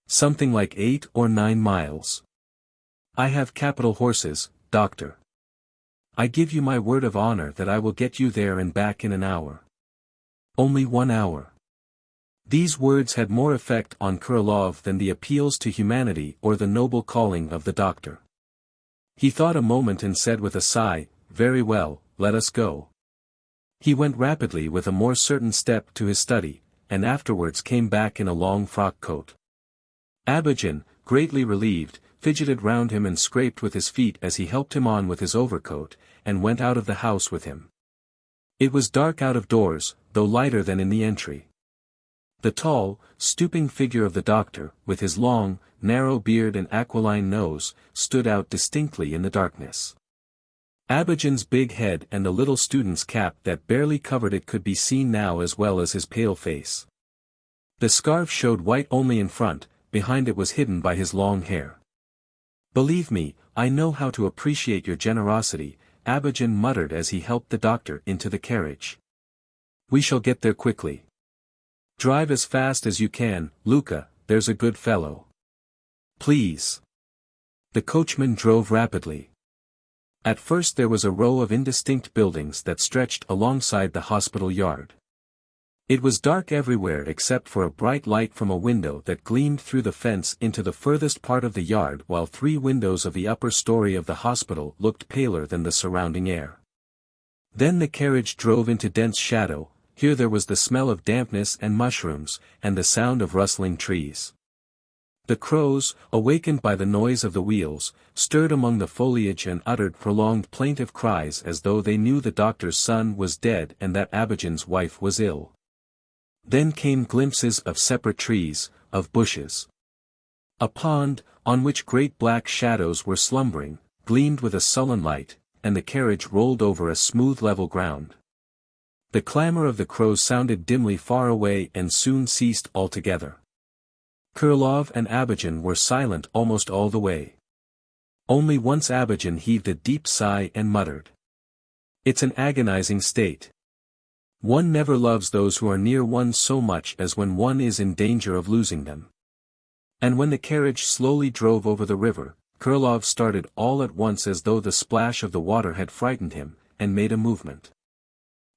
"Something like 8 or 9 miles. I have capital horses, doctor. I give you my word of honor that I will get you there and back in an hour. Only 1 hour." These words had more effect on Krylov than the appeals to humanity or the noble calling of the doctor. He thought a moment and said with a sigh, "Very well, let us go." He went rapidly with a more certain step to his study, and afterwards came back in a long frock coat. Abijah, greatly relieved, fidgeted round him and scraped with his feet as he helped him on with his overcoat, and went out of the house with him. It was dark out of doors, though lighter than in the entry. The tall, stooping figure of the doctor, with his long, narrow beard and aquiline nose, stood out distinctly in the darkness. Abijam's big head and the little student's cap that barely covered it could be seen now as well as his pale face. The scarf showed white only in front, behind it was hidden by his long hair. "Believe me, I know how to appreciate your generosity," Abijam muttered as he helped the doctor into the carriage. "We shall get there quickly. Drive as fast as you can, Luca, there's a good fellow. Please." The coachman drove rapidly. At first there was a row of indistinct buildings that stretched alongside the hospital yard. It was dark everywhere except for a bright light from a window that gleamed through the fence into the furthest part of the yard, while 3 windows of the upper story of the hospital looked paler than the surrounding air. Then the carriage drove into dense shadow. Here there was the smell of dampness and mushrooms, and the sound of rustling trees. The crows, awakened by the noise of the wheels, stirred among the foliage and uttered prolonged plaintive cries as though they knew the doctor's son was dead and that Abijam's wife was ill. Then came glimpses of separate trees, of bushes. A pond, on which great black shadows were slumbering, gleamed with a sullen light, and the carriage rolled over a smooth level ground. The clamor of the crows sounded dimly far away and soon ceased altogether. Krylov and Abijam were silent almost all the way. Only once Abijam heaved a deep sigh and muttered, "It's an agonizing state. One never loves those who are near one so much as when one is in danger of losing them." And when the carriage slowly drove over the river, Krylov started all at once as though the splash of the water had frightened him, and made a movement.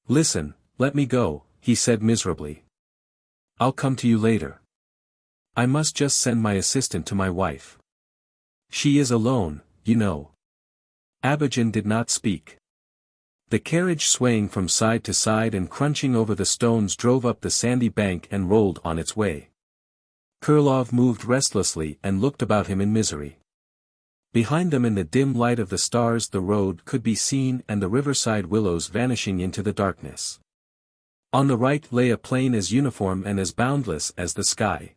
"Listen, let me go," he said miserably. "I'll come to you later. I must just send my assistant to my wife. She is alone, you know." Abijam did not speak. The carriage swaying from side to side and crunching over the stones drove up the sandy bank and rolled on its way. Krylov moved restlessly and looked about him in misery. Behind them in the dim light of the stars the road could be seen and the riverside willows vanishing into the darkness. On the right lay a plain as uniform and as boundless as the sky.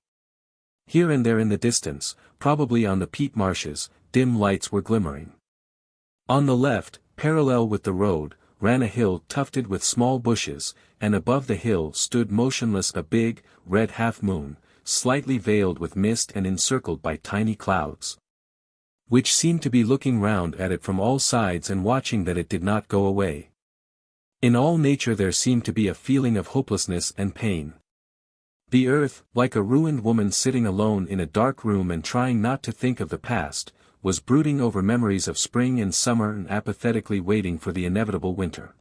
Here and there in the distance, probably on the peat marshes, dim lights were glimmering. On the left, parallel with the road, ran a hill tufted with small bushes, and above the hill stood motionless a big, red half-moon, slightly veiled with mist and encircled by tiny clouds, which seemed to be looking round at it from all sides and watching that it did not go away. In all nature there seemed to be a feeling of hopelessness and pain. The earth, like a ruined woman sitting alone in a dark room and trying not to think of the past, was brooding over memories of spring and summer and apathetically waiting for the inevitable winter.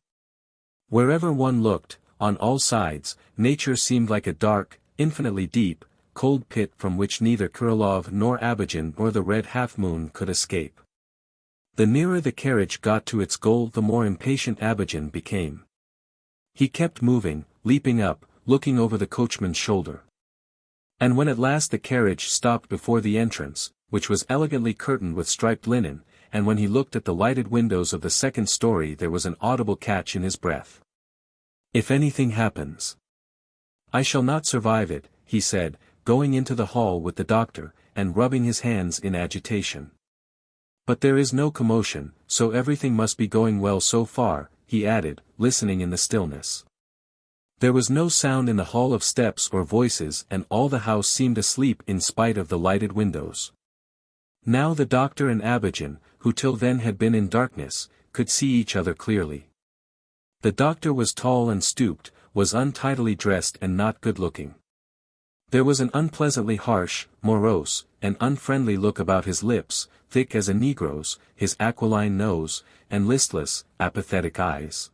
Wherever one looked, on all sides, nature seemed like a dark, infinitely deep, cold pit from which neither Krylov nor Abijam nor the red half-moon could escape. The nearer the carriage got to its goal the more impatient Abijam became. He kept moving, leaping up, looking over the coachman's shoulder. And when at last the carriage stopped before the entrance, which was elegantly curtained with striped linen, and when he looked at the lighted windows of the second story there was an audible catch in his breath. "If anything happens, I shall not survive it," he said, going into the hall with the doctor, and rubbing his hands in agitation. "But there is no commotion, so everything must be going well so far," he added, listening in the stillness. There was no sound in the hall of steps or voices and all the house seemed asleep in spite of the lighted windows. Now the doctor and Abijam, who till then had been in darkness, could see each other clearly. The doctor was tall and stooped, was untidily dressed and not good-looking. There was an unpleasantly harsh, morose, and unfriendly look about his lips, thick as a Negro's, his aquiline nose, and listless, apathetic eyes.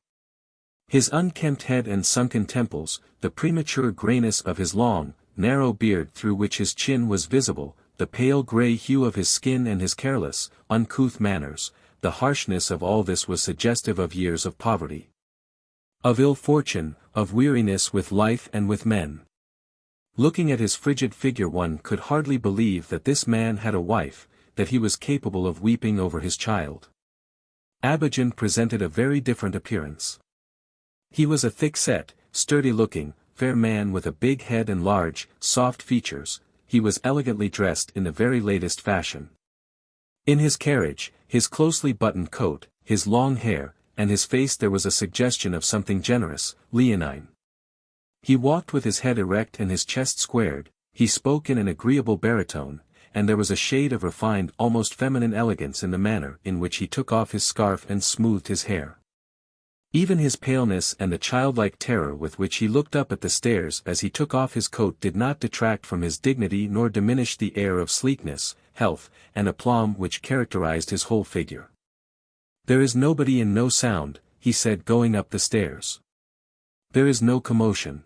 His unkempt head and sunken temples, the premature grayness of his long, narrow beard through which his chin was visible, the pale grey hue of his skin and his careless, uncouth manners, the harshness of all this was suggestive of years of poverty, of ill fortune, of weariness with life and with men. Looking at his frigid figure one could hardly believe that this man had a wife, that he was capable of weeping over his child. Abijam presented a very different appearance. He was a thick-set, sturdy-looking, fair man with a big head and large, soft features. He was elegantly dressed in the very latest fashion. In his carriage, his closely buttoned coat, his long hair, and his face there was a suggestion of something generous, leonine. He walked with his head erect and his chest squared, he spoke in an agreeable baritone, and there was a shade of refined, almost feminine elegance in the manner in which he took off his scarf and smoothed his hair. Even his paleness and the childlike terror with which he looked up at the stairs as he took off his coat did not detract from his dignity nor diminish the air of sleekness, health, and aplomb which characterized his whole figure. "There is nobody and no sound," he said going up the stairs. "There is no commotion.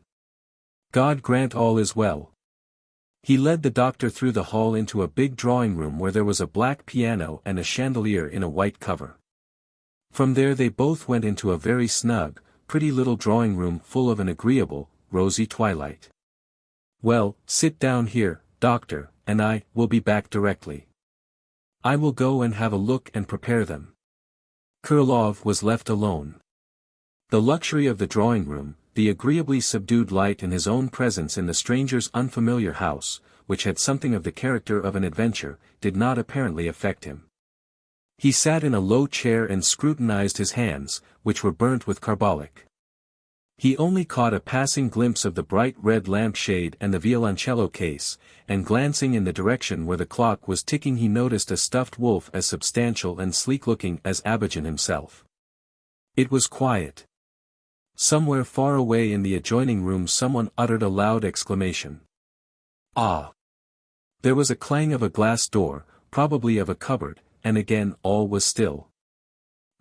God grant all is well." He led the doctor through the hall into a big drawing room where there was a black piano and a chandelier in a white cover. From there they both went into a very snug, pretty little drawing room full of an agreeable, rosy twilight. "Well, sit down here, doctor, and I will be back directly. I will go and have a look and prepare them." Krylov was left alone. The luxury of the drawing room, the agreeably subdued light in his own presence in the stranger's unfamiliar house, which had something of the character of an adventure, did not apparently affect him. He sat in a low chair and scrutinized his hands, which were burnt with carbolic. He only caught a passing glimpse of the bright red lampshade and the violoncello case, and glancing in the direction where the clock was ticking he noticed a stuffed wolf as substantial and sleek-looking as Abogin himself. It was quiet. Somewhere far away in the adjoining room someone uttered a loud exclamation. "Ah!" There was a clang of a glass door, probably of a cupboard, and again all was still.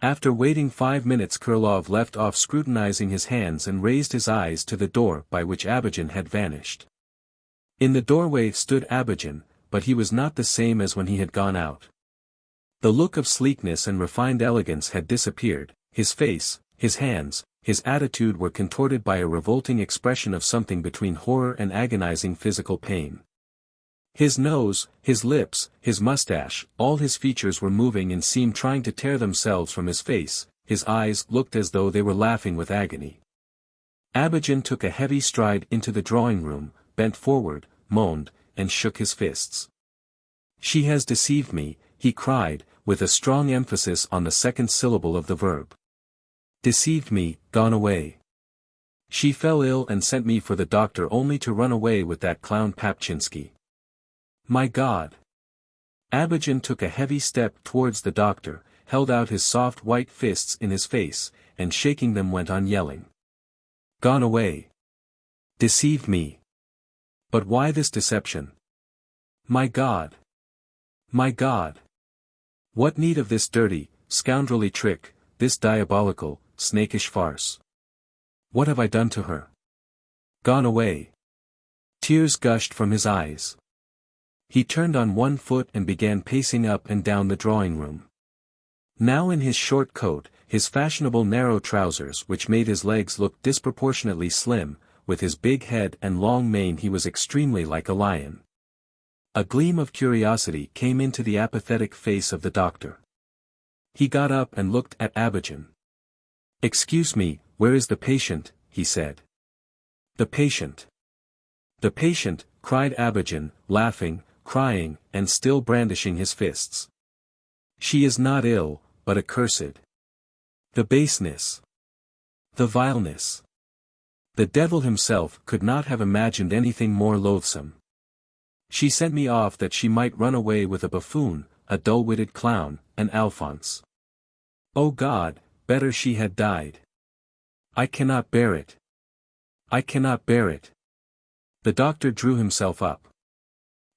After waiting 5 minutes Krylov left off scrutinizing his hands and raised his eyes to the door by which Abogin had vanished. In the doorway stood Abogin, but he was not the same as when he had gone out. The look of sleekness and refined elegance had disappeared, his face, his hands, his attitude were contorted by a revolting expression of something between horror and agonizing physical pain. His nose, his lips, his mustache, all his features were moving and seemed trying to tear themselves from his face, his eyes looked as though they were laughing with agony. Abogin took a heavy stride into the drawing-room, bent forward, moaned, and shook his fists. "She has deceived me," he cried, with a strong emphasis on the second syllable of the verb. "Deceived me, gone away. She fell ill and sent me for the doctor only to run away with that clown Papchinsky. My God!" Abogin took a heavy step towards the doctor, held out his soft white fists in his face, and shaking them went on yelling. "Gone away. Deceived me. But why this deception? My God! My God! What need of this dirty, scoundrelly trick, this diabolical, snakish farce? What have I done to her? Gone away." Tears gushed from his eyes. He turned on one foot and began pacing up and down the drawing-room. Now in his short coat, his fashionable narrow trousers which made his legs look disproportionately slim, with his big head and long mane he was extremely like a lion. A gleam of curiosity came into the apathetic face of the doctor. He got up and looked at Abogin. "Excuse me, where is the patient?" he said. "The patient? The patient," cried Abogin, laughing, crying, and still brandishing his fists. "She is not ill, but accursed. The baseness! The vileness! The devil himself could not have imagined anything more loathsome. She sent me off that she might run away with a buffoon, a dull-witted clown, an Alphonse. Oh God, better she had died. I cannot bear it. I cannot bear it." The doctor drew himself up.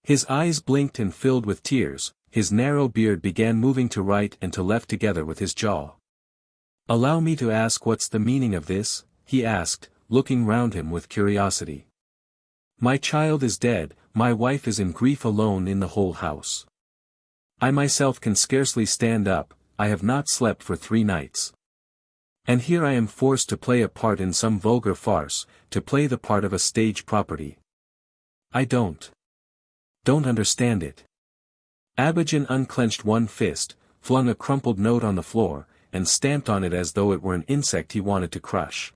His eyes blinked and filled with tears, his narrow beard began moving to right and to left together with his jaw. "Allow me to ask what's the meaning of this?" he asked, looking round him with curiosity. "My child is dead, my wife is in grief alone in the whole house. I myself can scarcely stand up, I have not slept for 3 nights. And here I am forced to play a part in some vulgar farce, to play the part of a stage property. I don't understand it." Abogin unclenched one fist, flung a crumpled note on the floor, and stamped on it as though it were an insect he wanted to crush.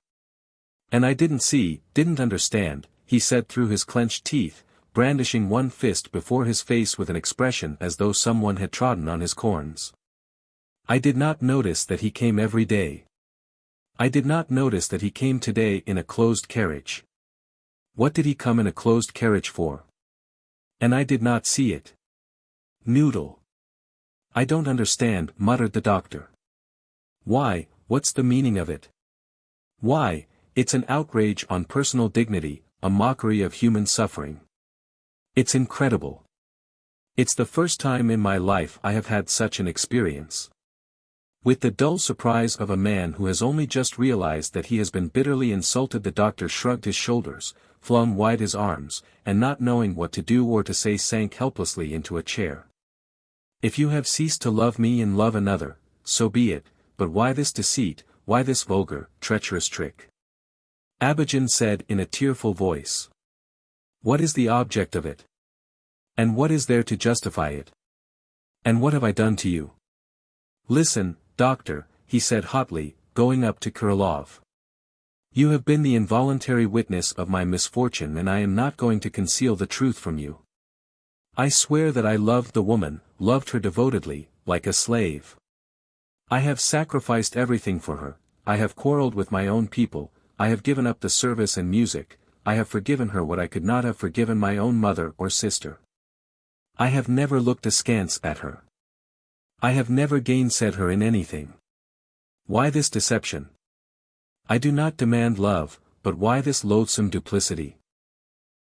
And I didn't understand, he said through his clenched teeth, brandishing one fist before his face with an expression as though someone had trodden on his corns. I did not notice that he came every day. I did not notice that he came today in a closed carriage. What did he come in a closed carriage for? And I did not see it. Noodle. I don't understand, muttered the doctor. Why, what's the meaning of it? Why, it's an outrage on personal dignity, a mockery of human suffering. It's incredible. It's the first time in my life I have had such an experience. With the dull surprise of a man who has only just realized that he has been bitterly insulted, the doctor shrugged his shoulders, flung wide his arms, and not knowing what to do or to say sank helplessly into a chair. If you have ceased to love me and love another, so be it, but why this deceit, why this vulgar, treacherous trick? Abogin said in a tearful voice. What is the object of it? And what is there to justify it? And what have I done to you? Listen, doctor, he said hotly, going up to Kirilov. You have been the involuntary witness of my misfortune, and I am not going to conceal the truth from you. I swear that I loved the woman, loved her devotedly, like a slave. I have sacrificed everything for her, I have quarreled with my own people, I have given up the service and music, I have forgiven her what I could not have forgiven my own mother or sister. I have never looked askance at her. I have never gainsaid her in anything. Why this deception? I do not demand love, but why this loathsome duplicity?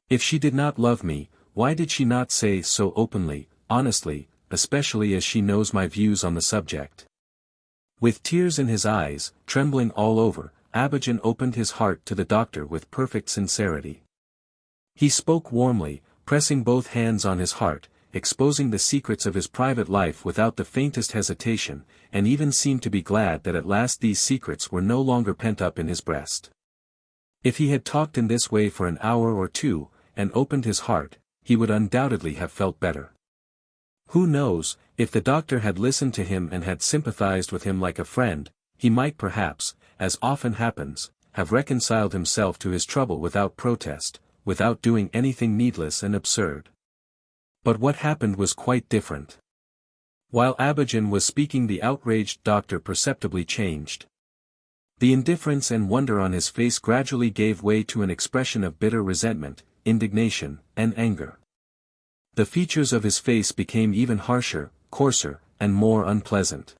If she did not love me, why did she not say so openly, honestly, especially as she knows my views on the subject? With tears in his eyes, trembling all over, Abogin opened his heart to the doctor with perfect sincerity. He spoke warmly, pressing both hands on his heart, exposing the secrets of his private life without the faintest hesitation, and even seemed to be glad that at last these secrets were no longer pent up in his breast. If he had talked in this way for an hour or two, and opened his heart, he would undoubtedly have felt better. Who knows, if the doctor had listened to him and had sympathized with him like a friend, he might perhaps, as often happens, have reconciled himself to his trouble without protest, without doing anything needless and absurd. But what happened was quite different. While Abogin was speaking, the outraged doctor perceptibly changed. The indifference and wonder on his face gradually gave way to an expression of bitter resentment, indignation, and anger. The features of his face became even harsher, coarser, and more unpleasant.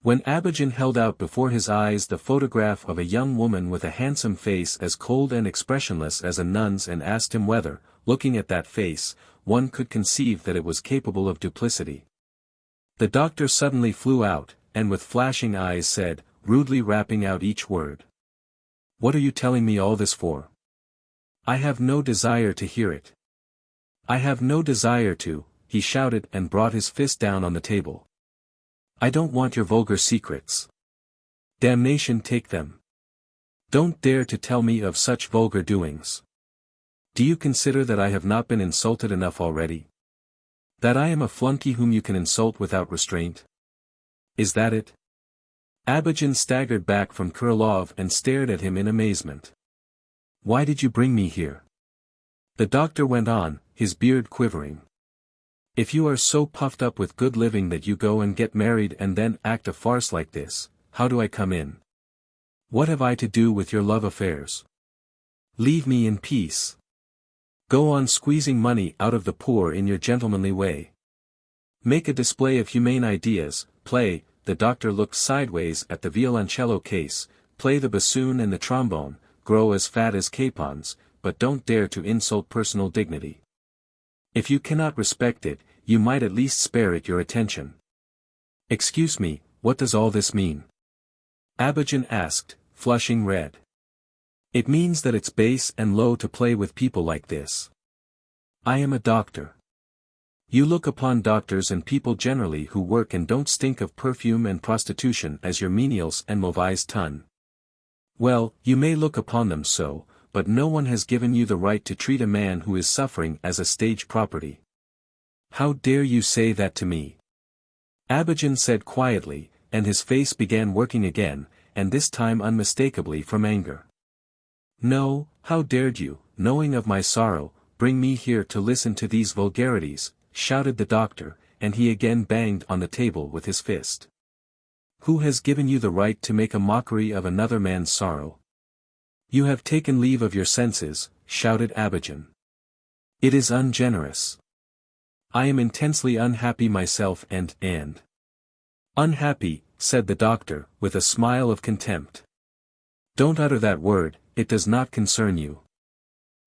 When Abogin held out before his eyes the photograph of a young woman with a handsome face as cold and expressionless as a nun's and asked him whether, looking at that face, one could conceive that it was capable of duplicity, the doctor suddenly flew out, and with flashing eyes said, rudely rapping out each word. What are you telling me all this for? I have no desire to hear it. I have no desire to, he shouted and brought his fist down on the table. I don't want your vulgar secrets. Damnation take them. Don't dare to tell me of such vulgar doings. Do you consider that I have not been insulted enough already? That I am a flunkey whom you can insult without restraint? Is that it? Abogin staggered back from Kirilov and stared at him in amazement. Why did you bring me here? The doctor went on, his beard quivering. If you are so puffed up with good living that you go and get married and then act a farce like this, how do I come in? What have I to do with your love affairs? Leave me in peace. Go on squeezing money out of the poor in your gentlemanly way. Make a display of humane ideas, play, the doctor looked sideways at the violoncello case, play the bassoon and the trombone, grow as fat as capons, but don't dare to insult personal dignity. If you cannot respect it, you might at least spare it your attention. Excuse me, what does all this mean? Abogin asked, flushing red. It means that it's base and low to play with people like this. I am a doctor. You look upon doctors and people generally who work and don't stink of perfume and prostitution as your menials and mauvaise ton. Well, you may look upon them so, but no one has given you the right to treat a man who is suffering as a stage property. How dare you say that to me? Abogin said quietly, and his face began working again, and this time unmistakably from anger. "No, how dared you, knowing of my sorrow, bring me here to listen to these vulgarities," shouted the doctor, and he again banged on the table with his fist. "Who has given you the right to make a mockery of another man's sorrow? You have taken leave of your senses," shouted Abogin. "It is ungenerous. I am intensely unhappy myself and unhappy," said the doctor, with a smile of contempt. "Don't utter that word, it does not concern you.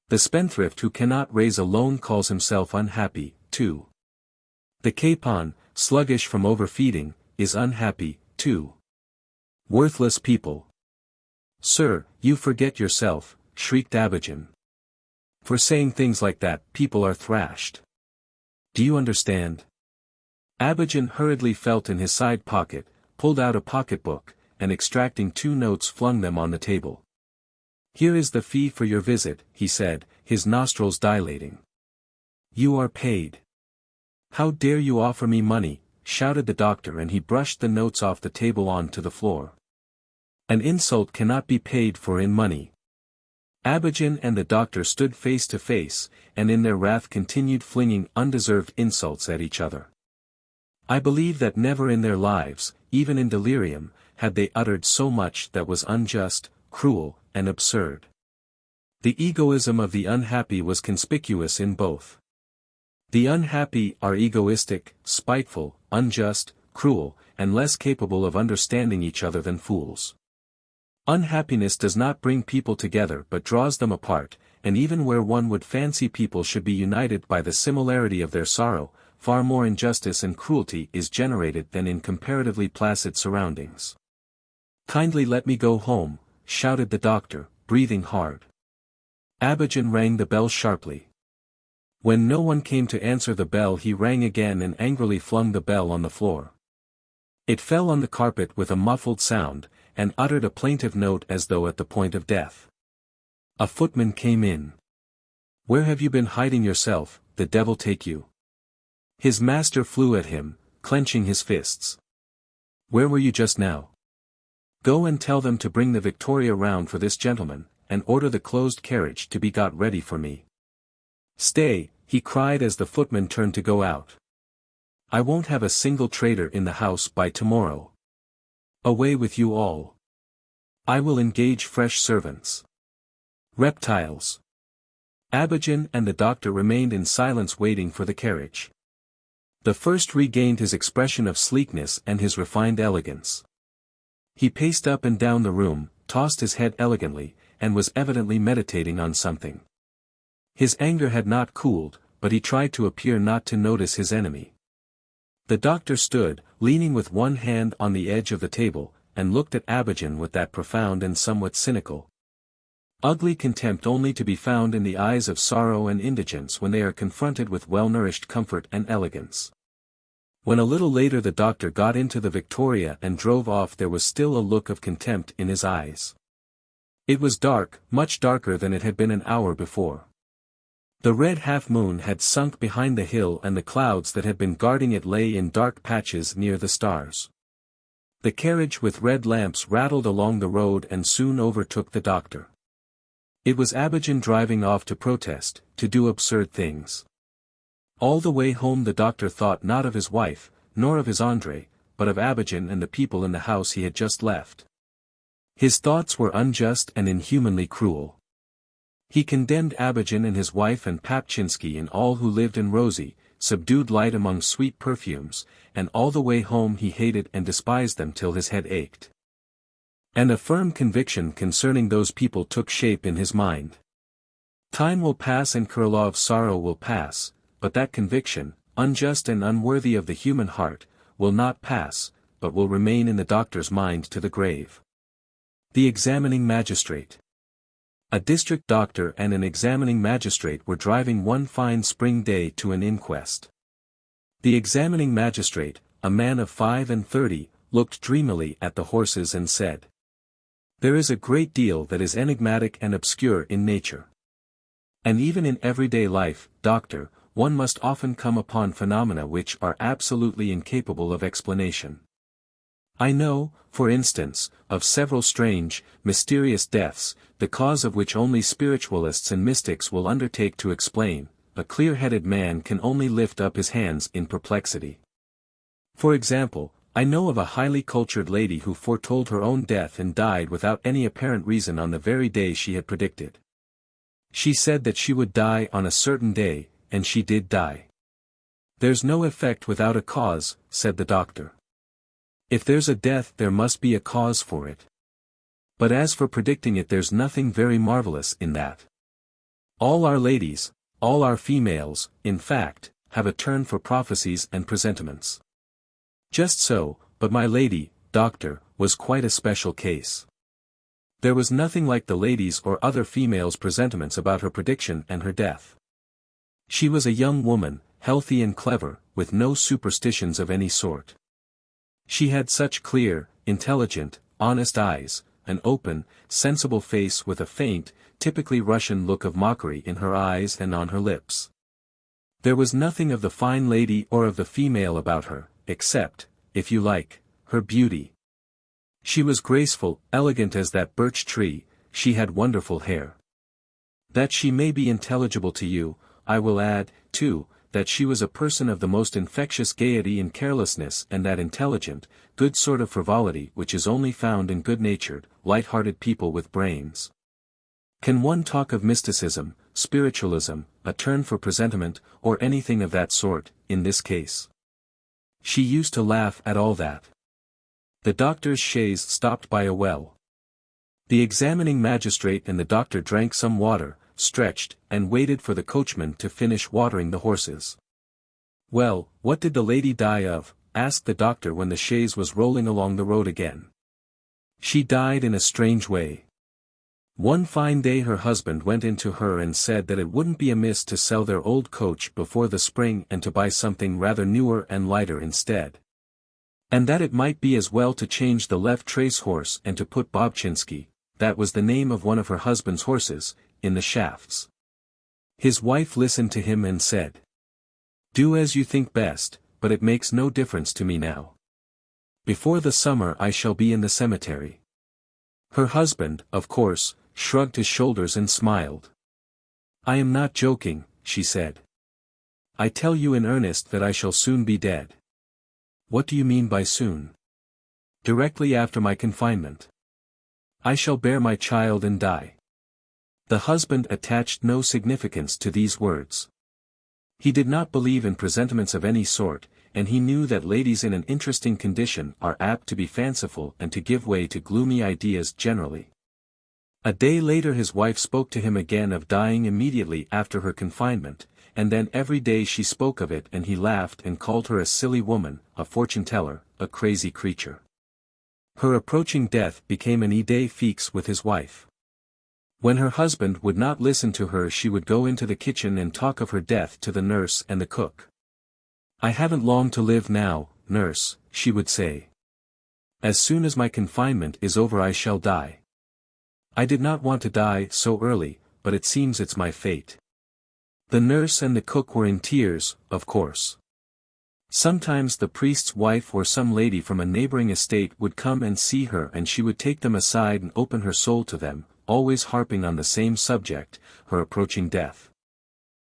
The spendthrift who cannot raise a loan calls himself unhappy, too. The capon, sluggish from overfeeding, is unhappy, too. Worthless people." "Sir, you forget yourself," shrieked Abogin. "For saying things like that, people are thrashed. Do you understand?" Abogin hurriedly felt in his side pocket, pulled out a pocketbook, and extracting 2 notes flung them on the table. "Here is the fee for your visit," he said, his nostrils dilating. "You are paid." "How dare you offer me money?" shouted the doctor, and he brushed the notes off the table on to the floor. "An insult cannot be paid for in money." Abogin and the doctor stood face to face, and in their wrath continued flinging undeserved insults at each other. I believe that never in their lives, even in delirium, had they uttered so much that was unjust, cruel, and absurd. The egoism of the unhappy was conspicuous in both. The unhappy are egoistic, spiteful, unjust, cruel, and less capable of understanding each other than fools. Unhappiness does not bring people together but draws them apart, and even where one would fancy people should be united by the similarity of their sorrow, far more injustice and cruelty is generated than in comparatively placid surroundings. "Kindly let me go home," shouted the doctor, breathing hard. Abogin rang the bell sharply. When no one came to answer the bell, he rang again and angrily flung the bell on the floor. It fell on the carpet with a muffled sound, and uttered a plaintive note as though at the point of death. A footman came in. "Where have you been hiding yourself, the devil take you?" His master flew at him, clenching his fists. "Where were you just now? Go and tell them to bring the Victoria round for this gentleman, and order the closed carriage to be got ready for me. Stay," he cried as the footman turned to go out. "I won't have a single traitor in the house by tomorrow. Away with you all. I will engage fresh servants. Reptiles." Abogin and the doctor remained in silence waiting for the carriage. The first regained his expression of sleekness and his refined elegance. He paced up and down the room, tossed his head elegantly, and was evidently meditating on something. His anger had not cooled, but he tried to appear not to notice his enemy. The doctor stood, leaning with one hand on the edge of the table, and looked at Abogin with that profound and somewhat cynical, ugly contempt only to be found in the eyes of sorrow and indigence when they are confronted with well-nourished comfort and elegance. When a little later the doctor got into the Victoria and drove off, there was still a look of contempt in his eyes. It was dark, much darker than it had been an hour before. The red half-moon had sunk behind the hill, and the clouds that had been guarding it lay in dark patches near the stars. The carriage with red lamps rattled along the road and soon overtook the doctor. It was Abogin driving off to protest, to do absurd things. All the way home the doctor thought not of his wife, nor of his André, but of Abogin and the people in the house he had just left. His thoughts were unjust and inhumanly cruel. He condemned Abogin and his wife and Papchinsky and all who lived in rosy, subdued light among sweet perfumes, and all the way home he hated and despised them till his head ached. And a firm conviction concerning those people took shape in his mind. Time will pass and Kurilov's sorrow will pass, but that conviction, unjust and unworthy of the human heart, will not pass, but will remain in the doctor's mind to the grave. The examining magistrate. A district doctor and an examining magistrate were driving one fine spring day to an inquest. The examining magistrate, a man of 35, looked dreamily at the horses and said, "There is a great deal that is enigmatic and obscure in nature. And even in everyday life, doctor, one must often come upon phenomena which are absolutely incapable of explanation. I know, for instance, of several strange, mysterious deaths, the cause of which only spiritualists and mystics will undertake to explain. A clear-headed man can only lift up his hands in perplexity. For example, I know of a highly cultured lady who foretold her own death and died without any apparent reason on the very day she had predicted. She said that she would die on a certain day, and she did die. There's no effect without a cause, said the doctor. If there's a death there must be a cause for it. But as for predicting it, there's nothing very marvelous in that. All our ladies, all our females, in fact, have a turn for prophecies and presentiments. Just so, but my lady, doctor, was quite a special case. There was nothing like the ladies' or other females' presentiments about her prediction and her death. She was a young woman, healthy and clever, with no superstitions of any sort. She had such clear, intelligent, honest eyes, an open, sensible face with a faint, typically Russian look of mockery in her eyes and on her lips. There was nothing of the fine lady or of the female about her, except, if you like, her beauty. She was graceful, elegant as that birch tree, she had wonderful hair. That she may be intelligible to you, I will add, too, that she was a person of the most infectious gaiety and carelessness, and that intelligent, good sort of frivolity which is only found in good-natured, light-hearted people with brains. Can one talk of mysticism, spiritualism, a turn for presentiment, or anything of that sort, in this case? She used to laugh at all that. The doctor's chaise stopped by a well. The examining magistrate and the doctor drank some water, stretched, and waited for the coachman to finish watering the horses. "Well, what did the lady die of?" asked the doctor when the chaise was rolling along the road again. "She died in a strange way. One fine day her husband went in to her and said that it wouldn't be amiss to sell their old coach before the spring and to buy something rather newer and lighter instead. And that it might be as well to change the left trace horse and to put Bobchinsky, that was the name of one of her husband's horses, in the shafts. His wife listened to him and said, 'Do as you think best, but it makes no difference to me now. Before the summer I shall be in the cemetery.' Her husband, of course, shrugged his shoulders and smiled. 'I am not joking,' she said. 'I tell you in earnest that I shall soon be dead.' 'What do you mean by soon?' 'Directly after my confinement. I shall bear my child and die.' The husband attached no significance to these words. He did not believe in presentiments of any sort, and he knew that ladies in an interesting condition are apt to be fanciful and to give way to gloomy ideas generally. A day later his wife spoke to him again of dying immediately after her confinement, and then every day she spoke of it and he laughed and called her a silly woman, a fortune-teller, a crazy creature. Her approaching death became an idée fixe with his wife. When her husband would not listen to her she would go into the kitchen and talk of her death to the nurse and the cook. 'I haven't long to live now, nurse,' she would say. 'As soon as my confinement is over I shall die. I did not want to die so early, but it seems it's my fate.' The nurse and the cook were in tears, of course. Sometimes the priest's wife or some lady from a neighboring estate would come and see her and she would take them aside and open her soul to them, always harping on the same subject, her approaching death.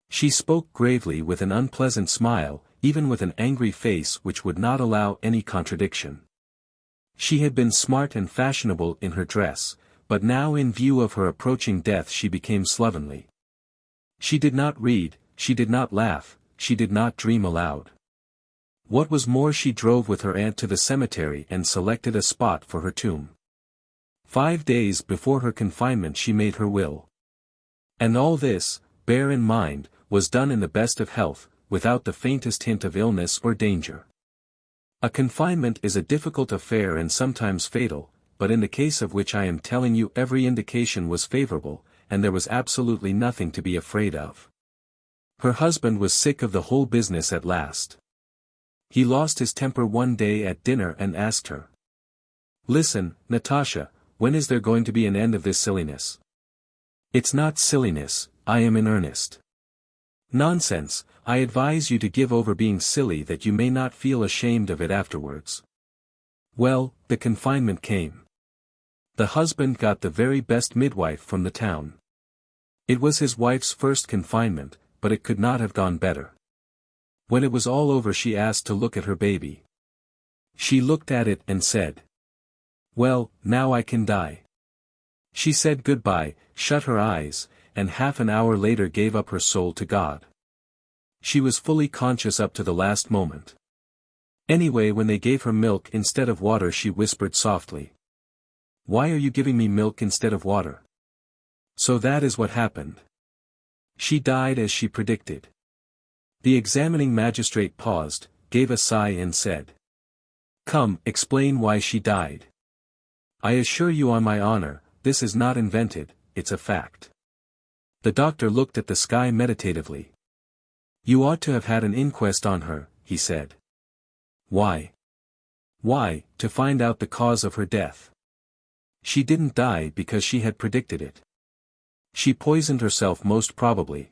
She spoke gravely with an unpleasant smile, even with an angry face which would not allow any contradiction. She had been smart and fashionable in her dress, but now in view of her approaching death she became slovenly. She did not read, she did not laugh, she did not dream aloud. What was more, she drove with her aunt to the cemetery and selected a spot for her tomb. 5 days before her confinement she made her will. And all this, bear in mind, was done in the best of health, without the faintest hint of illness or danger. A confinement is a difficult affair and sometimes fatal, but in the case of which I am telling you every indication was favorable, and there was absolutely nothing to be afraid of. Her husband was sick of the whole business at last. He lost his temper one day at dinner and asked her, 'Listen, Natasha, when is there going to be an end of this silliness?' 'It's not silliness, I am in earnest.' 'Nonsense, I advise you to give over being silly that you may not feel ashamed of it afterwards. Well, the confinement came. The husband got the very best midwife from the town. It was his wife's first confinement, but it could not have gone better. When it was all over she asked to look at her baby. She looked at it and said, "Well, now I can die." She said goodbye, shut her eyes, and half an hour later gave up her soul to God. She was fully conscious up to the last moment. Anyway, when they gave her milk instead of water, she whispered softly, "Why are you giving me milk instead of water?" So that is what happened. She died as she predicted. The examining magistrate paused, gave a sigh and said, "Come, explain why she died. I assure you on my honor, this is not invented, it's a fact." The doctor looked at the sky meditatively. "You ought to have had an inquest on her," he said. "Why?" "Why, to find out the cause of her death. She didn't die because she had predicted it. She poisoned herself most probably."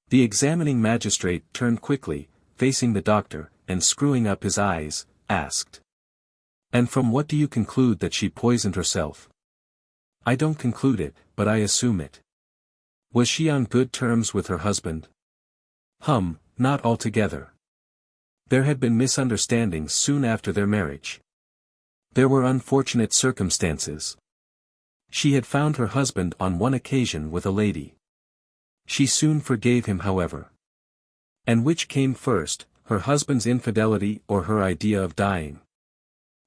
The examining magistrate turned quickly, facing the doctor, and screwing up his eyes, asked, "And from what do you conclude that she poisoned herself?" "I don't conclude it, but I assume it." "Was she on good terms with her husband?" Not altogether. There had been misunderstandings soon after their marriage. There were unfortunate circumstances. She had found her husband on one occasion with a lady. She soon forgave him, however. And which came first, her husband's infidelity or her idea of dying?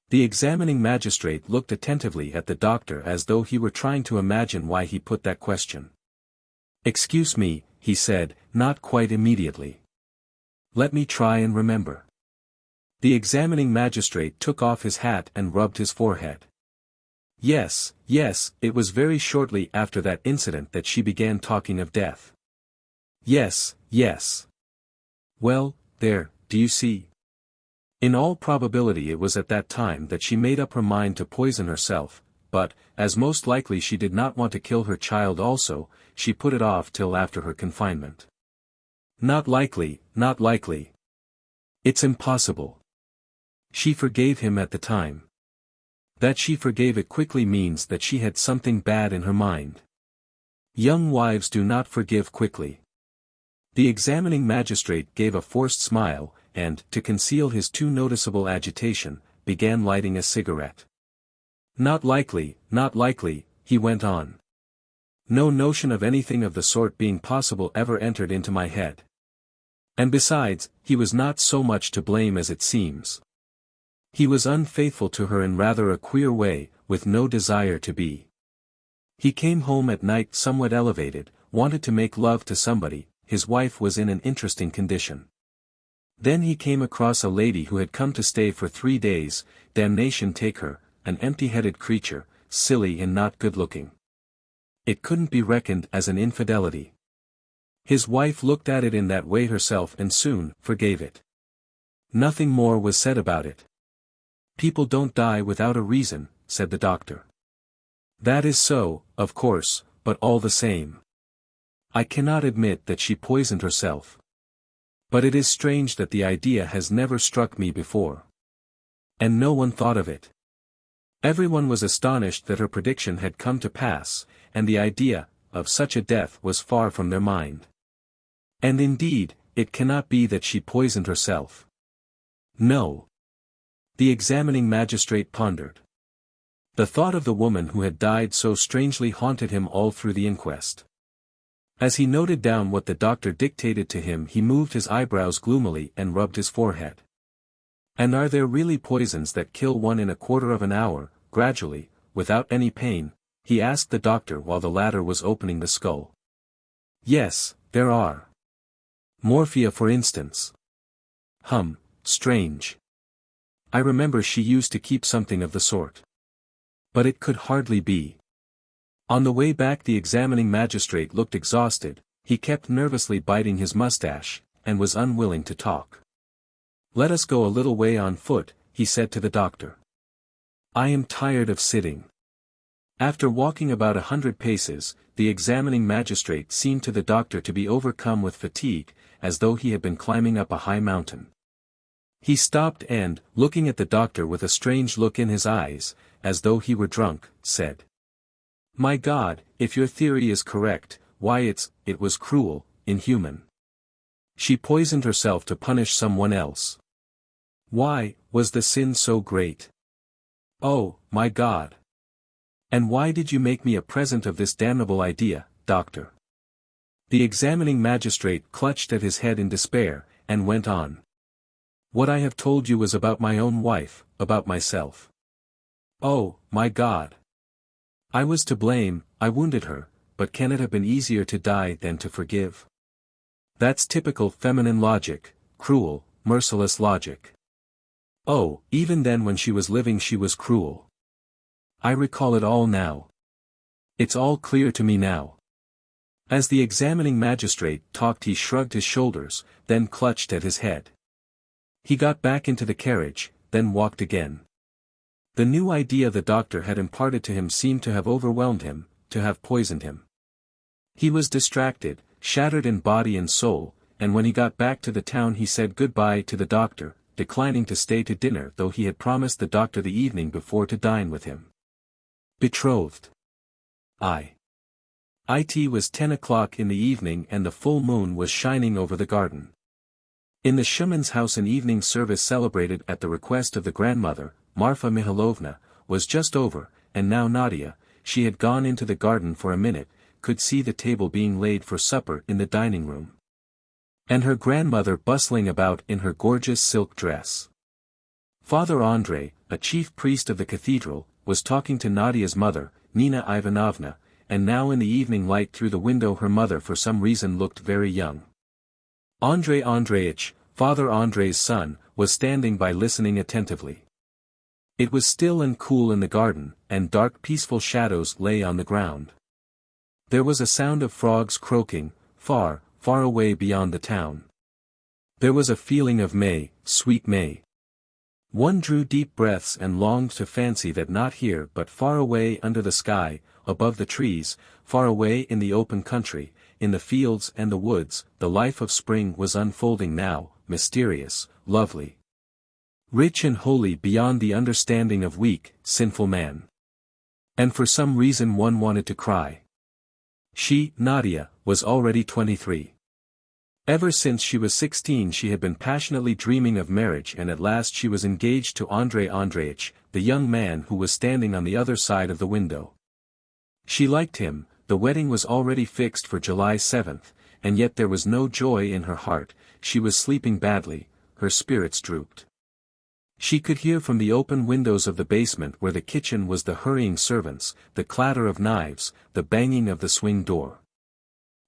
The examining magistrate looked attentively at the doctor as though he were trying to imagine why he put that question. "Excuse me," he said, not quite immediately. "Let me try and remember." The examining magistrate took off his hat and rubbed his forehead. Yes, it was very shortly after that incident that she began talking of death." Yes. "Well, there, do you see? In all probability it was at that time that she made up her mind to poison herself, but, as most likely she did not want to kill her child also, she put it off till after her confinement." Not likely. "It's impossible. She forgave him at the time." "That she forgave it quickly means that she had something bad in her mind. Young wives do not forgive quickly." The examining magistrate gave a forced smile, and, to conceal his too noticeable agitation, began lighting a cigarette. Not likely, he went on. "No notion of anything of the sort being possible ever entered into my head. And besides, he was not so much to blame as it seems. He was unfaithful to her in rather a queer way, with no desire to be. He came home at night somewhat elevated, wanted to make love to somebody, his wife was in an interesting condition. Then he came across a lady who had come to stay for 3 days, damnation take her, an empty-headed creature, silly and not good-looking. It couldn't be reckoned as an infidelity. His wife looked at it in that way herself and soon forgave it. Nothing more was said about it." "People don't die without a reason," said the doctor. "That is so, of course, but all the same. I cannot admit that she poisoned herself. But it is strange that the idea has never struck me before. And no one thought of it. Everyone was astonished that her prediction had come to pass, and the idea of such a death was far from their mind. And indeed, it cannot be that she poisoned herself." "No." The examining magistrate pondered. The thought of the woman who had died so strangely haunted him all through the inquest. As he noted down what the doctor dictated to him, he moved his eyebrows gloomily and rubbed his forehead. "And are there really poisons that kill one in a quarter of an hour, gradually, without any pain?" he asked the doctor while the latter was opening the skull. "Yes, there are. Morphia, for instance." Strange. I remember she used to keep something of the sort. But it could hardly be. On the way back the examining magistrate looked exhausted, he kept nervously biting his mustache, and was unwilling to talk. "Let us go a little way on foot," he said to the doctor. "I am tired of sitting." After walking about 100 paces, the examining magistrate seemed to the doctor to be overcome with fatigue, as though he had been climbing up a high mountain. He stopped and, looking at the doctor with a strange look in his eyes, as though he were drunk, said, "My God, if your theory is correct, why it was cruel, inhuman. She poisoned herself to punish someone else. Why, was the sin so great? Oh, my God! And why did you make me a present of this damnable idea, doctor?" The examining magistrate clutched at his head in despair, and went on. "What I have told you was about my own wife, about myself. Oh, my God! I was to blame, I wounded her, but can it have been easier to die than to forgive? That's typical feminine logic, cruel, merciless logic. Oh, even then when she was living she was cruel. I recall it all now. It's all clear to me now." As the examining magistrate talked he shrugged his shoulders, then clutched at his head. He got back into the carriage, then walked again. The new idea the doctor had imparted to him seemed to have overwhelmed him, to have poisoned him. He was distracted, shattered in body and soul, and when he got back to the town he said goodbye to the doctor, declining to stay to dinner though he had promised the doctor the evening before to dine with him. Betrothed. It was 10 o'clock in the evening and the full moon was shining over the garden. In the Shuman's house an evening service celebrated at the request of the grandmother, Marfa Mihailovna, was just over, and now Nadia, she had gone into the garden for a minute, could see the table being laid for supper in the dining room. And her grandmother bustling about in her gorgeous silk dress. Father Andrei, a chief priest of the cathedral, was talking to Nadia's mother, Nina Ivanovna, and now in the evening light through the window her mother for some reason looked very young. Andrei Andreich, Father Andrei's son, was standing by listening attentively. It was still and cool in the garden, and dark peaceful shadows lay on the ground. There was a sound of frogs croaking, far, far away beyond the town. There was a feeling of May, sweet May. One drew deep breaths and longed to fancy that not here but far away under the sky, above the trees, far away in the open country, in the fields and the woods, the life of spring was unfolding now, mysterious, lovely. Rich and holy beyond the understanding of weak, sinful man. And for some reason one wanted to cry. She, Nadia, was already 23. Ever since she was 16 she had been passionately dreaming of marriage and at last she was engaged to Andrei Andreich, the young man who was standing on the other side of the window. She liked him, the wedding was already fixed for July 7th, and yet there was no joy in her heart, she was sleeping badly, her spirits drooped. She could hear from the open windows of the basement where the kitchen was the hurrying servants, the clatter of knives, the banging of the swing door.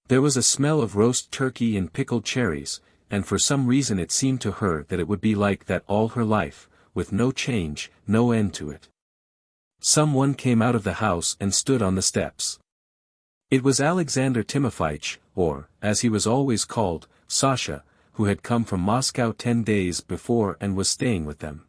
There was a smell of roast turkey and pickled cherries, and for some reason it seemed to her that it would be like that all her life, with no change, no end to it. Someone came out of the house and stood on the steps. It was Alexander Timofeich, or, as he was always called, Sasha, who had come from Moscow 10 days before and was staying with them.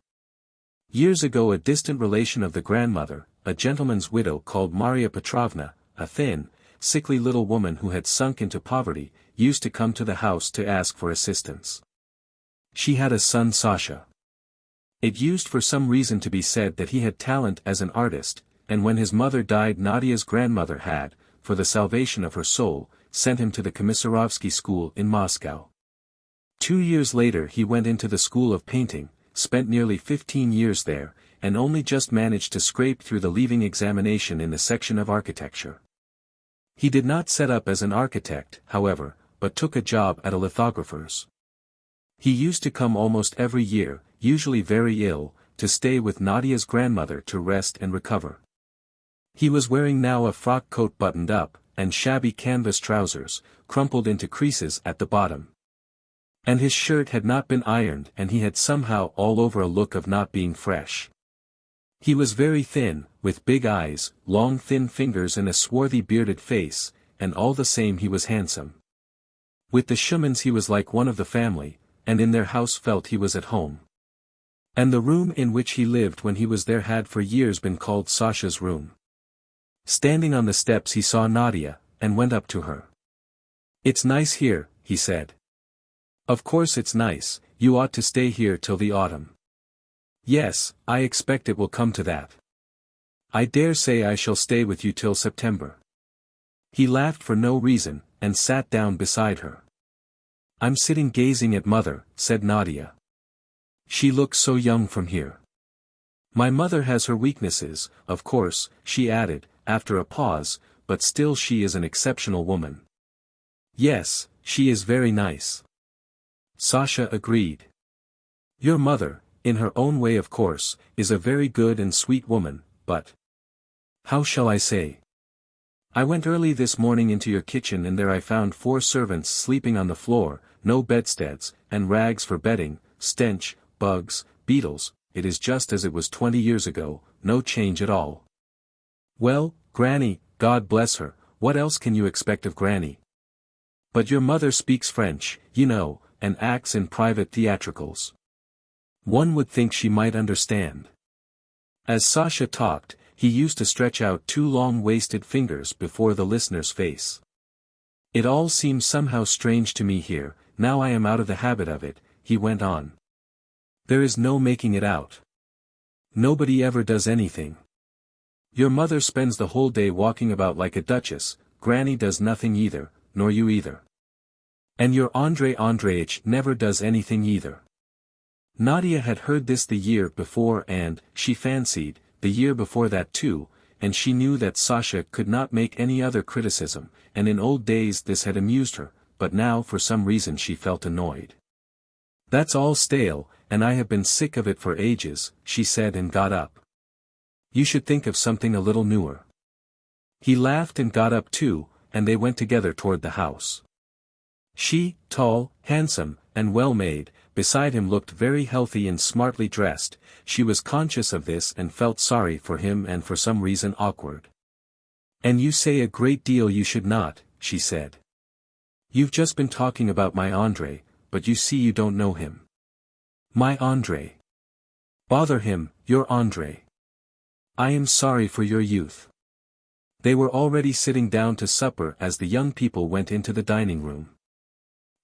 Years ago a distant relation of the grandmother, a gentleman's widow called Maria Petrovna, a thin, sickly little woman who had sunk into poverty, used to come to the house to ask for assistance. She had a son Sasha. It used for some reason to be said that he had talent as an artist, and when his mother died Nadia's grandmother had, for the salvation of her soul, sent him to the Komissarovsky school in Moscow. 2 years later he went into the school of painting, spent nearly 15 years there, and only just managed to scrape through the leaving examination in the section of architecture. He did not set up as an architect, however, but took a job at a lithographer's. He used to come almost every year, usually very ill, to stay with Nadia's grandmother to rest and recover. He was wearing now a frock coat buttoned up, and shabby canvas trousers, crumpled into creases at the bottom. And his shirt had not been ironed and he had somehow all over a look of not being fresh. He was very thin, with big eyes, long thin fingers and a swarthy bearded face, and all the same he was handsome. With the Shumans he was like one of the family, and in their house felt he was at home. And the room in which he lived when he was there had for years been called Sasha's room. Standing on the steps he saw Nadia, and went up to her. "It's nice here," he said. Of course it's nice, you ought to stay here till the autumn. Yes, I expect it will come to that. I dare say I shall stay with you till September. He laughed for no reason, and sat down beside her. I'm sitting gazing at mother, said Nadia. She looks so young from here. My mother has her weaknesses, of course, she added, after a pause, but still she is an exceptional woman. Yes, she is very nice. Sasha agreed. Your mother, in her own way of course, is a very good and sweet woman, but... How shall I say? I went early this morning into your kitchen and there I found 4 servants sleeping on the floor, no bedsteads, and rags for bedding, stench, bugs, beetles. It is just as it was 20 years ago, no change at all. Well, Granny, God bless her, what else can you expect of Granny? But your mother speaks French, you know, and acts in private theatricals. One would think she might understand. As Sasha talked, he used to stretch out 2 long wasted fingers before the listener's face. It all seems somehow strange to me here, now I am out of the habit of it, he went on. There is no making it out. Nobody ever does anything. Your mother spends the whole day walking about like a duchess, Granny does nothing either, nor you either. And your Andrei Andreich never does anything either. Nadia had heard this the year before and, she fancied, the year before that too, and she knew that Sasha could not make any other criticism, and in old days this had amused her, but now for some reason she felt annoyed. That's all stale, and I have been sick of it for ages, she said and got up. You should think of something a little newer. He laughed and got up too, and they went together toward the house. She, tall, handsome, and well-made, beside him looked very healthy and smartly dressed. She was conscious of this and felt sorry for him and for some reason awkward. And you say a great deal you should not, she said. You've just been talking about my Andrei, but you see you don't know him. My Andrei. Bother him, your Andrei. I am sorry for your youth. They were already sitting down to supper as the young people went into the dining room.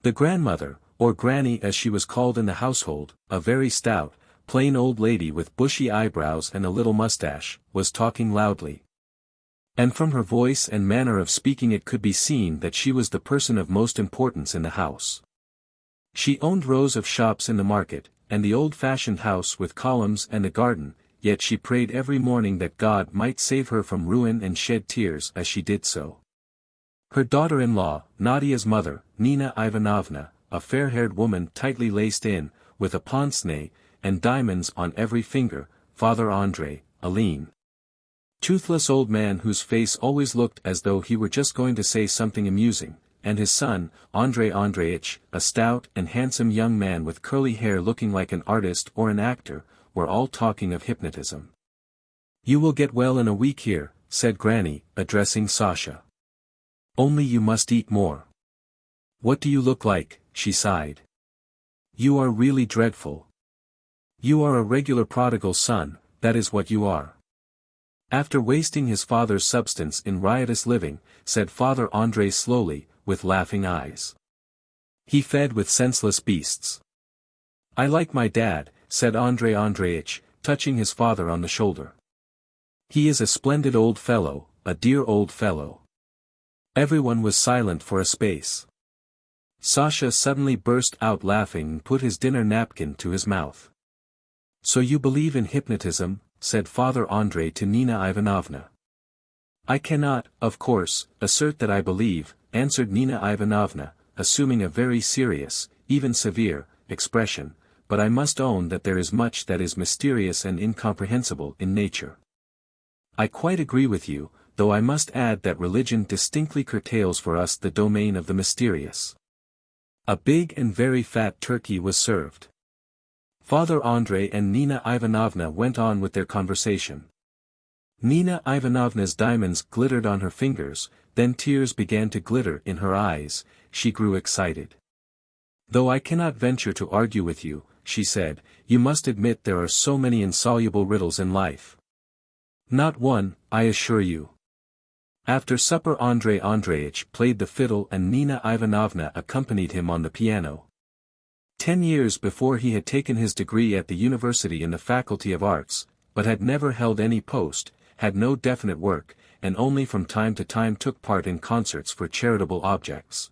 The grandmother, or Granny as she was called in the household, a very stout, plain old lady with bushy eyebrows and a little mustache, was talking loudly. And from her voice and manner of speaking it could be seen that she was the person of most importance in the house. She owned rows of shops in the market, and the old-fashioned house with columns and a garden, yet she prayed every morning that God might save her from ruin and shed tears as she did so. Her daughter-in-law, Nadia's mother, Nina Ivanovna, a fair-haired woman tightly laced in, with a pince-nez, and diamonds on every finger, Father Andrei, a lean, toothless old man whose face always looked as though he were just going to say something amusing, and his son, Andrei Andreich, a stout and handsome young man with curly hair looking like an artist or an actor, were all talking of hypnotism. You will get well in a week here, said Granny, addressing Sasha. Only you must eat more. What do you look like? She sighed. You are really dreadful. You are a regular prodigal son, that is what you are. After wasting his father's substance in riotous living, said Father Andrei slowly, with laughing eyes. He fed with senseless beasts. I like my dad, said Andrei Andreich, touching his father on the shoulder. He is a splendid old fellow, a dear old fellow. Everyone was silent for a space. Sasha suddenly burst out laughing and put his dinner napkin to his mouth. So you believe in hypnotism, said Father Andrei to Nina Ivanovna. I cannot, of course, assert that I believe, answered Nina Ivanovna, assuming a very serious, even severe, expression, but I must own that there is much that is mysterious and incomprehensible in nature. I quite agree with you, though I must add that religion distinctly curtails for us the domain of the mysterious. A big and very fat turkey was served. Father Andrei and Nina Ivanovna went on with their conversation. Nina Ivanovna's diamonds glittered on her fingers, then tears began to glitter in her eyes. She grew excited. Though I cannot venture to argue with you, she said, you must admit there are so many insoluble riddles in life. Not one, I assure you. After supper Andrei Andreich played the fiddle and Nina Ivanovna accompanied him on the piano. 10 years before he had taken his degree at the university in the Faculty of Arts, but had never held any post, had no definite work, and only from time to time took part in concerts for charitable objects.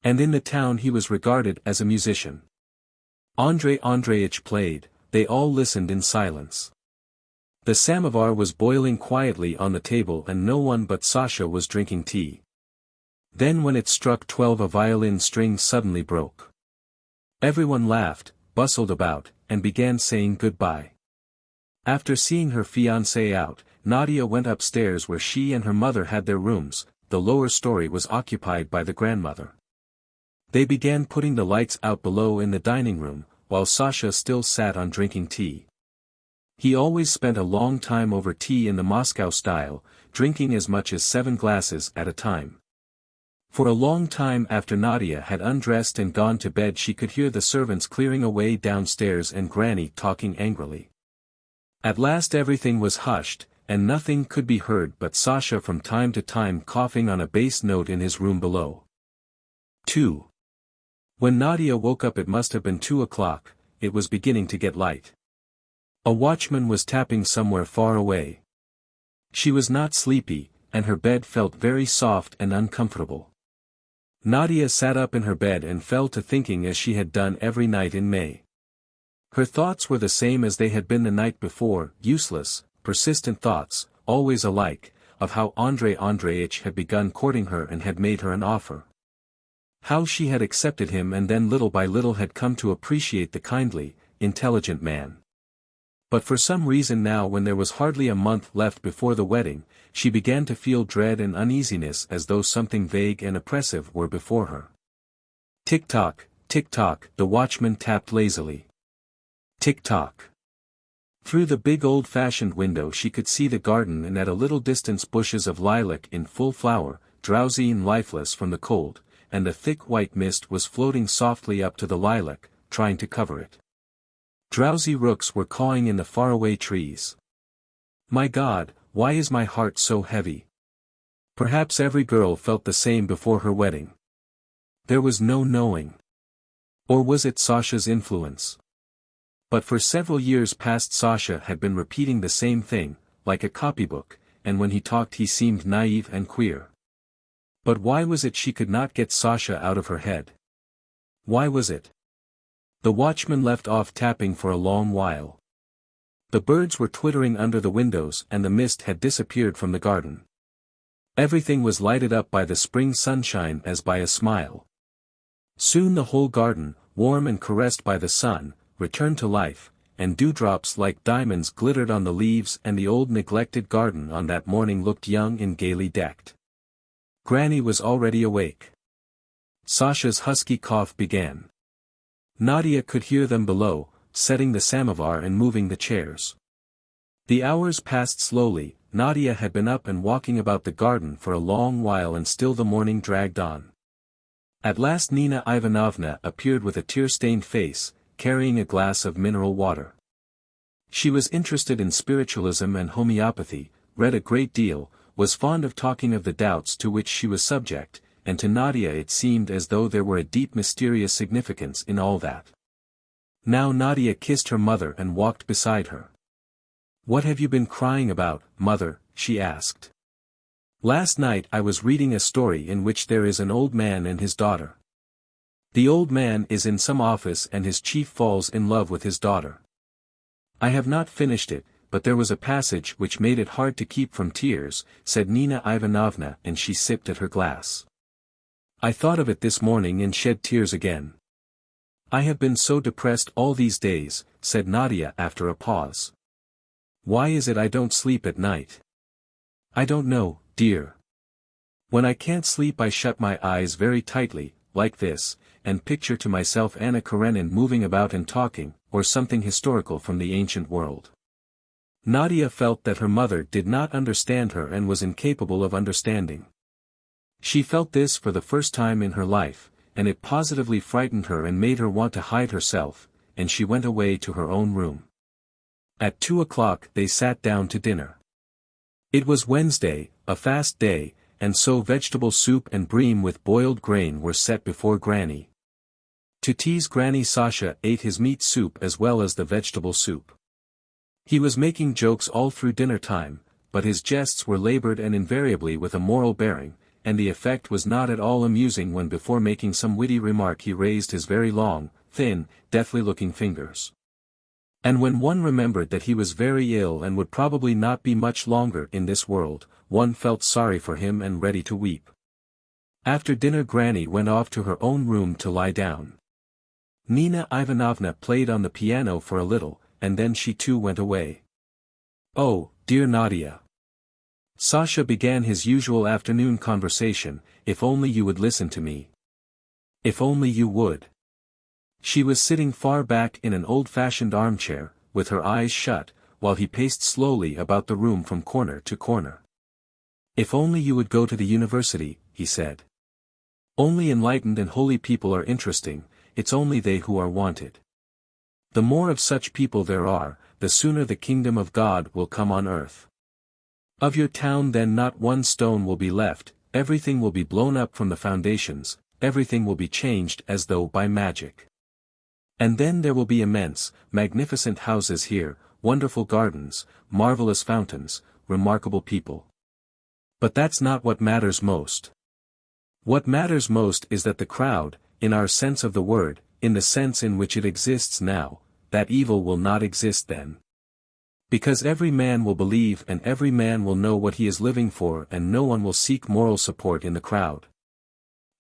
And in the town he was regarded as a musician. Andrei Andreitch played, they all listened in silence. The samovar was boiling quietly on the table and no one but Sasha was drinking tea. Then when it struck 12 a violin string suddenly broke. Everyone laughed, bustled about, and began saying goodbye. After seeing her fiancé out, Nadia went upstairs where she and her mother had their rooms. The lower story was occupied by the grandmother. They began putting the lights out below in the dining room, while Sasha still sat on drinking tea. He always spent a long time over tea in the Moscow style, drinking as much as 7 glasses at a time. For a long time after Nadia had undressed and gone to bed she could hear the servants clearing away downstairs and Granny talking angrily. At last everything was hushed, and nothing could be heard but Sasha from time to time coughing on a bass note in his room below. 2. When Nadia woke up it must have been 2 o'clock, it was beginning to get light. A watchman was tapping somewhere far away. She was not sleepy, and her bed felt very soft and uncomfortable. Nadia sat up in her bed and fell to thinking as she had done every night in May. Her thoughts were the same as they had been the night before, useless, persistent thoughts, always alike, of how Andrei Andreitch had begun courting her and had made her an offer. How she had accepted him and then little by little had come to appreciate the kindly, intelligent man. But for some reason now when there was hardly a month left before the wedding, she began to feel dread and uneasiness as though something vague and oppressive were before her. Tick-tock, tick-tock, the watchman tapped lazily. Tick-tock. Through the big old-fashioned window she could see the garden and at a little distance bushes of lilac in full flower, drowsy and lifeless from the cold, and the thick white mist was floating softly up to the lilac, trying to cover it. Drowsy rooks were cawing in the faraway trees. My God, why is my heart so heavy? Perhaps every girl felt the same before her wedding. There was no knowing. Or was it Sasha's influence? But for several years past Sasha had been repeating the same thing, like a copybook, and when he talked he seemed naive and queer. But why was it she could not get Sasha out of her head? Why was it? The watchman left off tapping for a long while. The birds were twittering under the windows and the mist had disappeared from the garden. Everything was lighted up by the spring sunshine as by a smile. Soon the whole garden, warm and caressed by the sun, returned to life, and dewdrops like diamonds glittered on the leaves and the old neglected garden on that morning looked young and gaily decked. Granny was already awake. Sasha's husky cough began. Nadia could hear them below, setting the samovar and moving the chairs. The hours passed slowly. Nadia had been up and walking about the garden for a long while and still the morning dragged on. At last Nina Ivanovna appeared with a tear-stained face, carrying a glass of mineral water. She was interested in spiritualism and homeopathy, read a great deal, was fond of talking of the doubts to which she was subject, and to Nadia it seemed as though there were a deep mysterious significance in all that. Now Nadia kissed her mother and walked beside her. "What have you been crying about, mother?" she asked. "Last night I was reading a story in which there is an old man and his daughter. The old man is in some office and his chief falls in love with his daughter. I have not finished it, but there was a passage which made it hard to keep from tears," said Nina Ivanovna, and she sipped at her glass. "I thought of it this morning and shed tears again. I have been so depressed all these days," said Nadia after a pause. "Why is it I don't sleep at night?" "I don't know, dear. When I can't sleep I shut my eyes very tightly, like this, and picture to myself Anna Karenina moving about and talking, or something historical from the ancient world." Nadia felt that her mother did not understand her and was incapable of understanding. She felt this for the first time in her life, and it positively frightened her and made her want to hide herself, and she went away to her own room. At 2 o'clock they sat down to dinner. It was Wednesday, a fast day, and so vegetable soup and bream with boiled grain were set before Granny. To tease Granny, Sasha ate his meat soup as well as the vegetable soup. He was making jokes all through dinner time, but his jests were labored and invariably with a moral bearing, and the effect was not at all amusing when before making some witty remark he raised his very long, thin, deathly-looking fingers. And when one remembered that he was very ill and would probably not be much longer in this world, one felt sorry for him and ready to weep. After dinner Granny went off to her own room to lie down. Nina Ivanovna played on the piano for a little, and then she too went away. "Oh, dear Nadia," Sasha began his usual afternoon conversation, "if only you would listen to me. If only you would." She was sitting far back in an old-fashioned armchair, with her eyes shut, while he paced slowly about the room from corner to corner. "If only you would go to the university," he said. "Only enlightened and holy people are interesting, it's only they who are wanted. The more of such people there are, the sooner the kingdom of God will come on earth. Of your town then not one stone will be left, everything will be blown up from the foundations, everything will be changed as though by magic. And then there will be immense, magnificent houses here, wonderful gardens, marvelous fountains, remarkable people. But that's not what matters most. What matters most is that the crowd, in our sense of the word, in the sense in which it exists now, that evil will not exist then. Because every man will believe and every man will know what he is living for and no one will seek moral support in the crowd.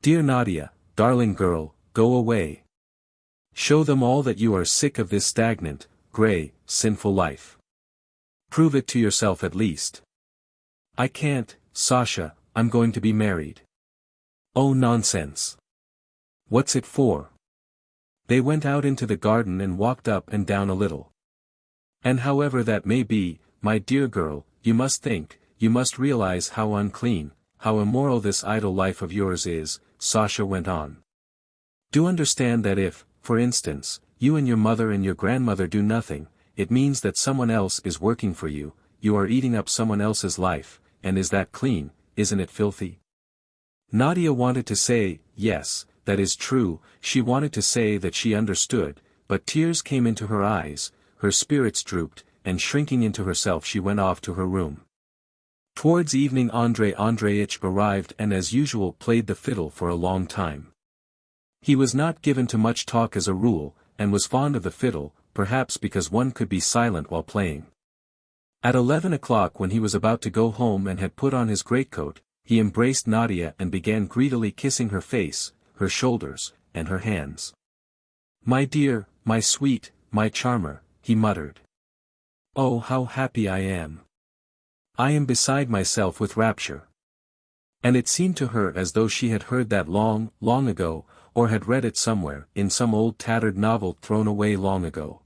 Dear Nadia, darling girl, go away. Show them all that you are sick of this stagnant, grey, sinful life. Prove it to yourself at least." "I can't, Sasha, I'm going to be married." "Oh nonsense. What's it for?" They went out into the garden and walked up and down a little. "And however that may be, my dear girl, you must think, you must realize how unclean, how immoral this idle life of yours is," Sasha went on. "Do understand that if, for instance, you and your mother and your grandmother do nothing, it means that someone else is working for you, you are eating up someone else's life, and is that clean, isn't it filthy?" Nadia wanted to say, yes, that is true, she wanted to say that she understood, but tears came into her eyes, her spirits drooped, and shrinking into herself she went off to her room. Towards evening Andrei Andreitch arrived and as usual played the fiddle for a long time. He was not given to much talk as a rule, and was fond of the fiddle, perhaps because one could be silent while playing. At 11 o'clock when he was about to go home and had put on his greatcoat, he embraced Nadia and began greedily kissing her face, her shoulders, and her hands. "My dear, my sweet, my charmer," he muttered. "Oh how happy I am! I am beside myself with rapture." And it seemed to her as though she had heard that long, long ago, or had read it somewhere, in some old tattered novel thrown away long ago.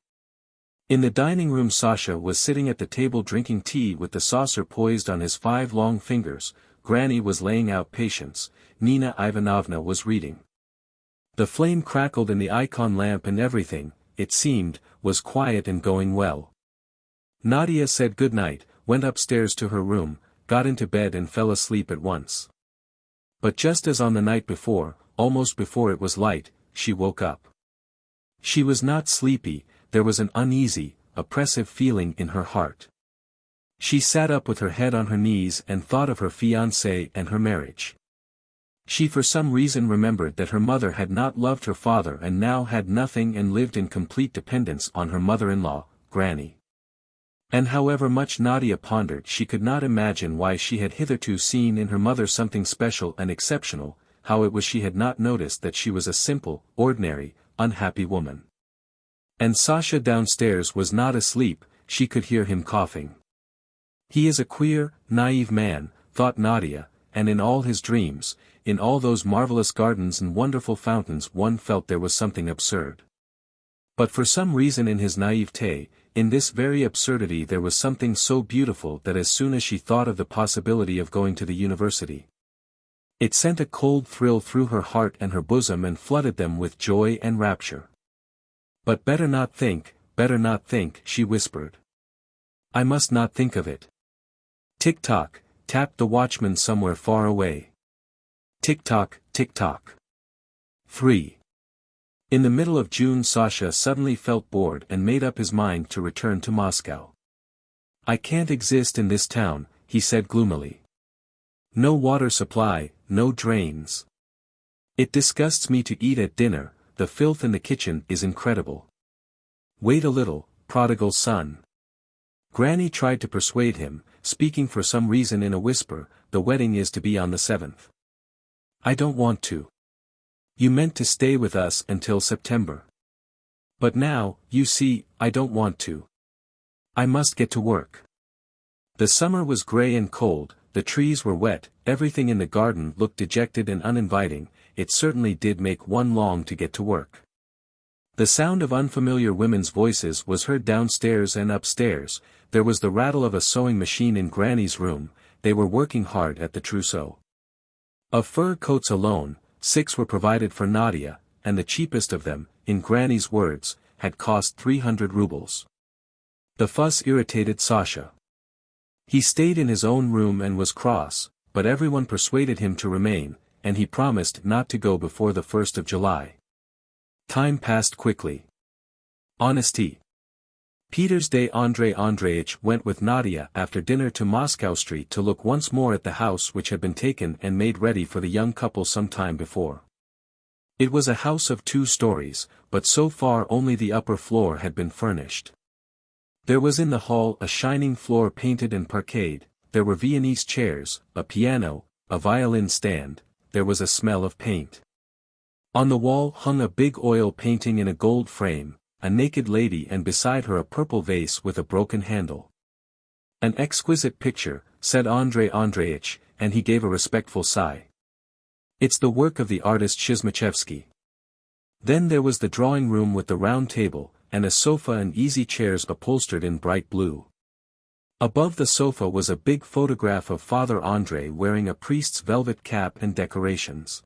In the dining room Sasha was sitting at the table drinking tea with the saucer poised on his 5 long fingers, Granny was laying out patience, Nina Ivanovna was reading. The flame crackled in the icon lamp and everything, it seemed, was quiet and going well. Nadia said good night, went upstairs to her room, got into bed and fell asleep at once. But just as on the night before, almost before it was light, she woke up. She was not sleepy, there was an uneasy, oppressive feeling in her heart. She sat up with her head on her knees and thought of her fiancé and her marriage. She for some reason remembered that her mother had not loved her father and now had nothing and lived in complete dependence on her mother-in-law, Granny. And however much Nadia pondered she could not imagine why she had hitherto seen in her mother something special and exceptional, how it was she had not noticed that she was a simple, ordinary, unhappy woman. And Sasha downstairs was not asleep, she could hear him coughing. He is a queer, naive man, thought Nadia, and in all his dreams, in all those marvelous gardens and wonderful fountains one felt there was something absurd. But for some reason in his naivete, in this very absurdity there was something so beautiful that as soon as she thought of the possibility of going to the university, it sent a cold thrill through her heart and her bosom and flooded them with joy and rapture. "But better not think," she whispered. "I must not think of it." Tick-tock, tapped the watchman somewhere far away. Tick-tock, tick-tock. 3. In the middle of June Sasha suddenly felt bored and made up his mind to return to Moscow. "I can't exist in this town," he said gloomily. "No water supply, no drains. It disgusts me to eat at dinner, the filth in the kitchen is incredible. Wait a little, prodigal son." Granny tried to persuade him, speaking for some reason in a whisper, "The wedding is to be on the 7th. I don't want to. You meant to stay with us until September. But now, you see, I don't want to. I must get to work." The summer was grey and cold, the trees were wet, everything in the garden looked dejected and uninviting. It certainly did make one long to get to work. The sound of unfamiliar women's voices was heard downstairs and upstairs. There was the rattle of a sewing machine in Granny's room. They were working hard at the trousseau. Of fur coats alone, 6 were provided for Nadia, and the cheapest of them, in Granny's words, had cost 300 rubles. The fuss irritated Sasha. He stayed in his own room and was cross, but everyone persuaded him to remain, and he promised not to go before the 1st of July. Time passed quickly. Honesty. Peter's Day Andrei Andreitch went with Nadia after dinner to Moscow Street to look once more at the house which had been taken and made ready for the young couple some time before. It was a house of 2 stories, but so far only the upper floor had been furnished. There was in the hall a shining floor painted and parqueted, there were Viennese chairs, a piano, a violin stand, there was a smell of paint. On the wall hung a big oil painting in a gold frame, a naked lady and beside her a purple vase with a broken handle. "An exquisite picture," said Andrei Andreitch, and he gave a respectful sigh. "It's the work of the artist Shizmachevsky." Then there was the drawing room with the round table, and a sofa and easy chairs upholstered in bright blue. Above the sofa was a big photograph of Father Andrei wearing a priest's velvet cap and decorations.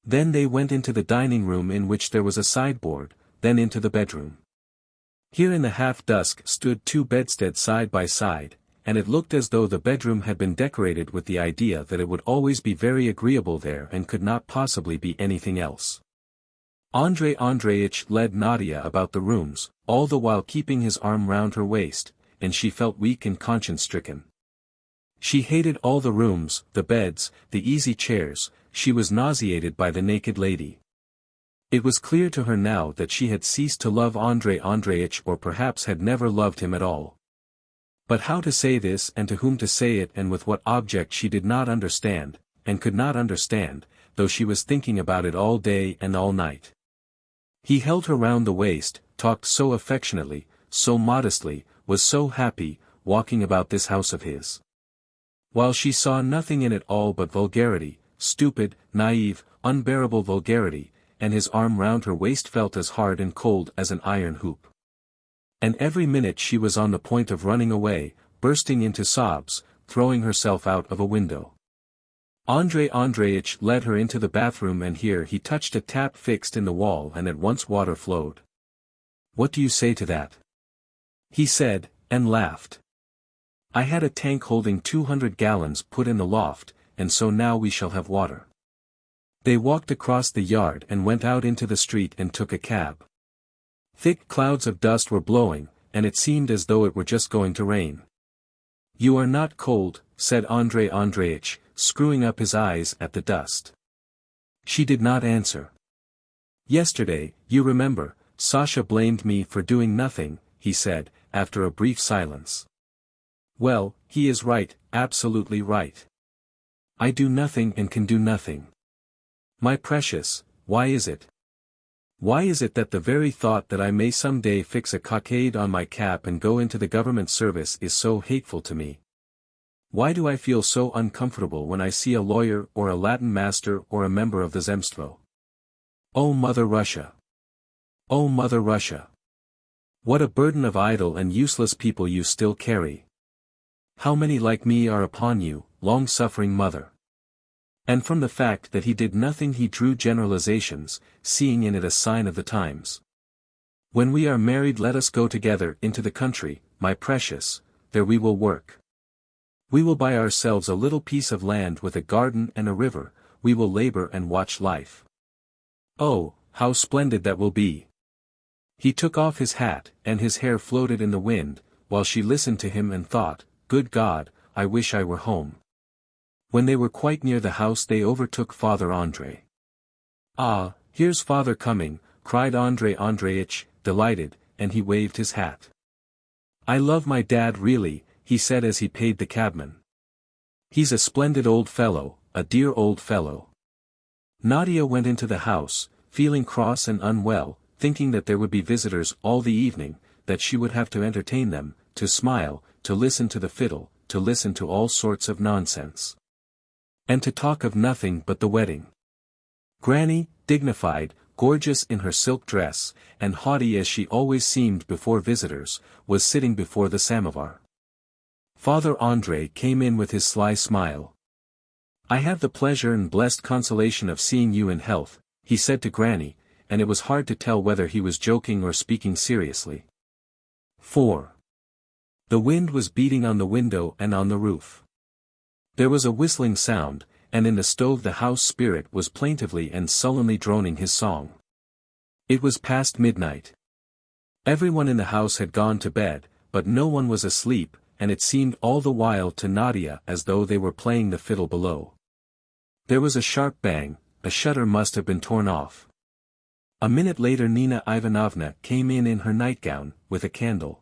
Then they went into the dining room in which there was a sideboard, then into the bedroom. Here in the half-dusk stood 2 bedsteads side by side, and it looked as though the bedroom had been decorated with the idea that it would always be very agreeable there and could not possibly be anything else. Andrei Andreitch led Nadia about the rooms, all the while keeping his arm round her waist, and she felt weak and conscience-stricken. She hated all the rooms, the beds, the easy chairs. She was nauseated by the naked lady. It was clear to her now that she had ceased to love Andrei Andreitch or perhaps had never loved him at all. But how to say this and to whom to say it and with what object she did not understand, and could not understand, though she was thinking about it all day and all night. He held her round the waist, talked so affectionately, so modestly, was so happy, walking about this house of his. While she saw nothing in it all but vulgarity, stupid, naive, unbearable vulgarity, and his arm round her waist felt as hard and cold as an iron hoop. And every minute she was on the point of running away, bursting into sobs, throwing herself out of a window. Andrei Andreitch led her into the bathroom and here he touched a tap fixed in the wall and at once water flowed. "What do you say to that?" he said, and laughed. "I had a tank holding 200 gallons put in the loft, and so now we shall have water." They walked across the yard and went out into the street and took a cab. Thick clouds of dust were blowing, and it seemed as though it were just going to rain. "You are not cold," said Andrei Andreitch, screwing up his eyes at the dust. She did not answer. "Yesterday, you remember, Sasha blamed me for doing nothing," he said, after a brief silence. "Well, he is right, absolutely right. I do nothing and can do nothing. My precious, why is it? Why is it that the very thought that I may some day fix a cockade on my cap and go into the government service is so hateful to me? Why do I feel so uncomfortable when I see a lawyer or a Latin master or a member of the Zemstvo? Oh Mother Russia! Oh Mother Russia! What a burden of idle and useless people you still carry! How many like me are upon you, long-suffering mother?" And from the fact that he did nothing he drew generalizations, seeing in it a sign of the times. "When we are married let us go together into the country, my precious, there we will work. We will buy ourselves a little piece of land with a garden and a river, we will labor and watch life. Oh, how splendid that will be." He took off his hat, and his hair floated in the wind, while she listened to him and thought, "Good God, I wish I were home." When they were quite near the house they overtook Father Andrei. "Ah, here's father coming," cried Andrei Andreitch, delighted, and he waved his hat. "I love my dad really," he said as he paid the cabman. "He's a splendid old fellow, a dear old fellow." Nadia went into the house, feeling cross and unwell, thinking that there would be visitors all the evening, that she would have to entertain them, to smile, to listen to the fiddle, to listen to all sorts of nonsense. And to talk of nothing but the wedding. Granny, dignified, gorgeous in her silk dress, and haughty as she always seemed before visitors, was sitting before the samovar. Father Andrei came in with his sly smile. "I have the pleasure and blessed consolation of seeing you in health," he said to Granny, and it was hard to tell whether he was joking or speaking seriously. 4. The wind was beating on the window and on the roof. There was a whistling sound, and in the stove the house spirit was plaintively and sullenly droning his song. It was past midnight. Everyone in the house had gone to bed, but no one was asleep, and it seemed all the while to Nadia as though they were playing the fiddle below. There was a sharp bang, a shutter must have been torn off. A minute later Nina Ivanovna came in her nightgown, with a candle.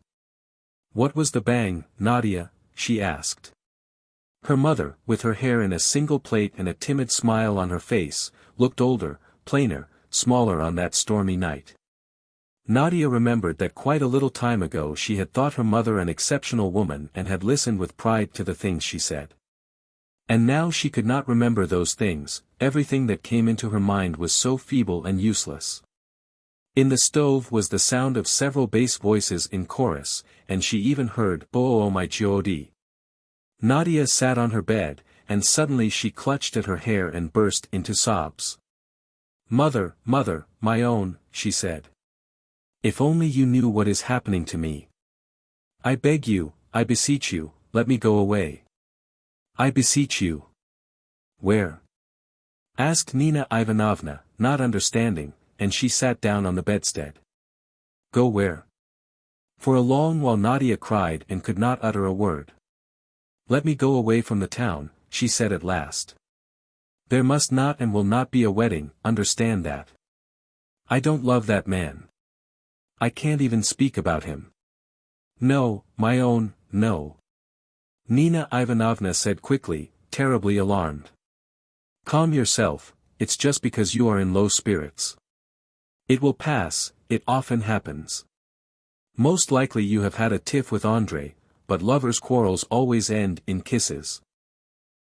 "What was the bang, Nadia?" she asked. Her mother, with her hair in a single plait and a timid smile on her face, looked older, plainer, smaller on that stormy night. Nadia remembered that quite a little time ago she had thought her mother an exceptional woman and had listened with pride to the things she said. And now she could not remember those things, everything that came into her mind was so feeble and useless. In the stove was the sound of several bass voices in chorus, and she even heard "Oh my God." Nadia sat on her bed, and suddenly she clutched at her hair and burst into sobs. "Mother, mother, my own," she said. "If only you knew what is happening to me. I beg you, I beseech you, let me go away. I beseech you." "Where?" asked Nina Ivanovna, not understanding, and she sat down on the bedstead. "Go where?" For a long while Nadia cried and could not utter a word. "Let me go away from the town," she said at last. "There must not and will not be a wedding, understand that. I don't love that man. I can't even speak about him. No, my own, no." Nina Ivanovna said quickly, terribly alarmed. "Calm yourself, it's just because you are in low spirits. It will pass, it often happens. Most likely you have had a tiff with Andrei, but lovers' quarrels always end in kisses."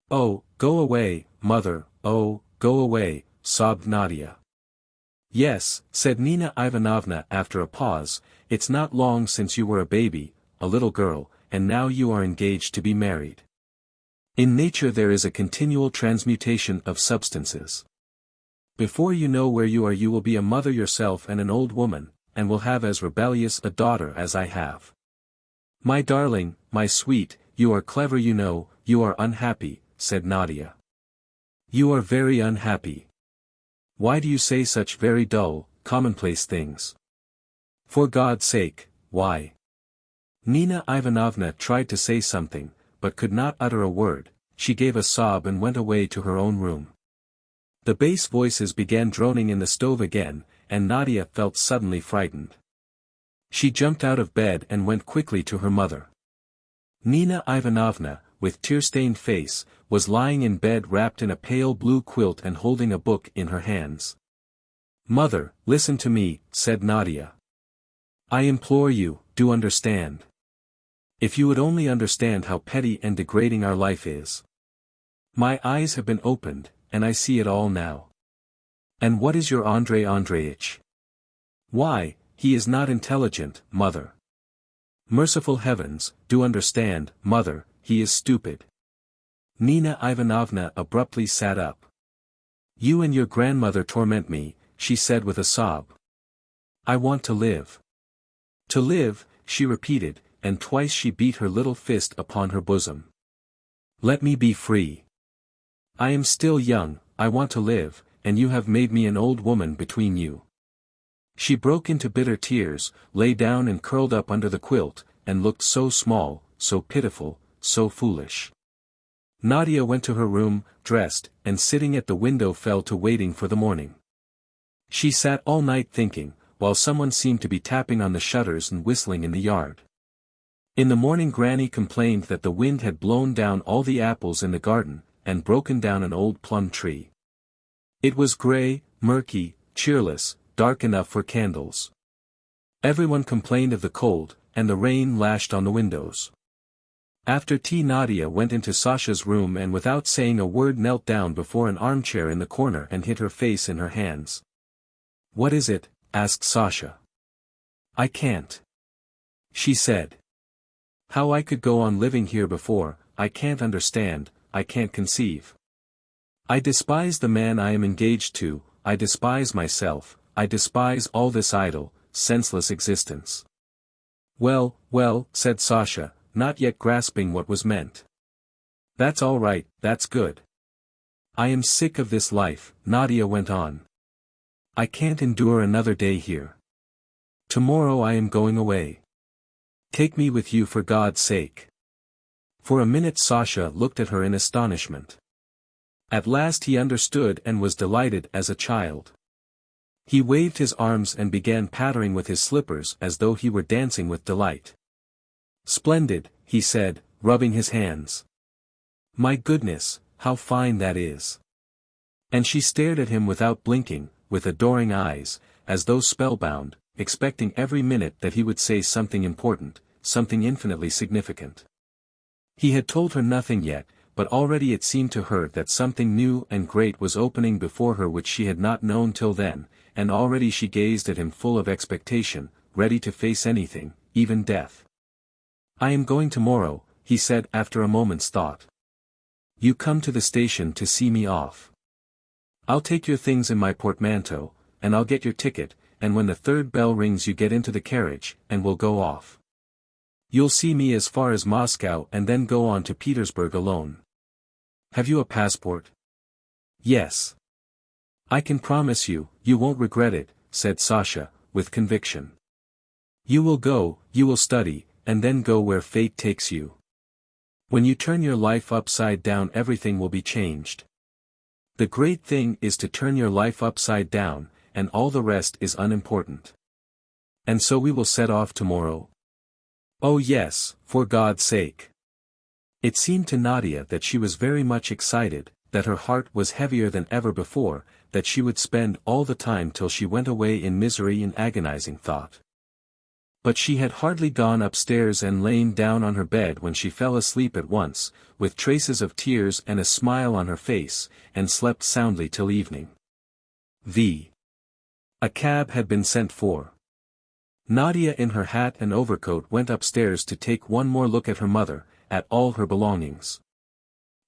"Oh, go away, mother, oh, go away," sobbed Nadia. "Yes," said Nina Ivanovna after a pause, "it's not long since you were a baby, a little girl, and now you are engaged to be married. In nature there is a continual transmutation of substances. Before you know where you are you will be a mother yourself and an old woman, and will have as rebellious a daughter as I have. My darling, my sweet, you are clever you know, you are unhappy," said Nadia. "You are very unhappy. Why do you say such very dull, commonplace things? For God's sake, why?" Nina Ivanovna tried to say something, but could not utter a word. She gave a sob and went away to her own room. The bass voices began droning in the stove again, and Nadia felt suddenly frightened. She jumped out of bed and went quickly to her mother. Nina Ivanovna, with tear-stained face, was lying in bed wrapped in a pale blue quilt and holding a book in her hands. "Mother, listen to me," said Nadia. "I implore you, do understand. If you would only understand how petty and degrading our life is. My eyes have been opened, and I see it all now. And what is your Andrei Andreitch? Why, he is not intelligent, mother. Merciful heavens, do understand, mother, he is stupid." Nina Ivanovna abruptly sat up. "You and your grandmother torment me," she said with a sob. "I want to live. To live," she repeated, and twice she beat her little fist upon her bosom. "Let me be free. I am still young, I want to live, and you have made me an old woman between you. She broke into bitter tears, lay down and curled up under the quilt, and looked so small, so pitiful, so foolish. Nadia went to her room, dressed, and sitting at the window fell to waiting for the morning. She sat all night thinking, while someone seemed to be tapping on the shutters and whistling in the yard. In the morning Granny complained that the wind had blown down all the apples in the garden, and broken down an old plum tree. It was grey, murky, cheerless, dark enough for candles. Everyone complained of the cold, and the rain lashed on the windows. After tea Nadia went into Sasha's room and without saying a word knelt down before an armchair in the corner and hid her face in her hands. "What is it?" asked Sasha. "I can't," she said. "How I could go on living here before, I can't understand, I can't conceive. I despise the man I am engaged to, I despise myself, I despise all this idle, senseless existence." "Well, well," said Sasha, not yet grasping what was meant. "That's all right, that's good. I am sick of this life," Nadia went on. "I can't endure another day here. Tomorrow I am going away. Take me with you for God's sake." For a minute Sasha looked at her in astonishment. At last he understood and was delighted as a child. He waved his arms and began pattering with his slippers as though he were dancing with delight. "Splendid," he said, rubbing his hands. "My goodness, how fine that is." And she stared at him without blinking, with adoring eyes, as though spellbound, expecting every minute that he would say something important, something infinitely significant. He had told her nothing yet, but already it seemed to her that something new and great was opening before her which she had not known till then, and already she gazed at him full of expectation, ready to face anything, even death. "I am going tomorrow," he said after a moment's thought. "You come to the station to see me off. I'll take your things in my portmanteau, and I'll get your ticket, and when the third bell rings you get into the carriage, and we'll go off. You'll see me as far as Moscow and then go on to Petersburg alone. Have you a passport?" "Yes." "I can promise you, you won't regret it," said Sasha, with conviction. "You will go, you will study, and then go where fate takes you. When you turn your life upside down everything will be changed. The great thing is to turn your life upside down, and all the rest is unimportant. And so we will set off tomorrow?" "Oh yes, for God's sake." It seemed to Nadia that she was very much excited, that her heart was heavier than ever before, that she would spend all the time till she went away in misery and agonizing thought. But she had hardly gone upstairs and lain down on her bed when she fell asleep at once, with traces of tears and a smile on her face, and slept soundly till evening. A cab had been sent for. Nadia in her hat and overcoat went upstairs to take one more look at her mother, at all her belongings.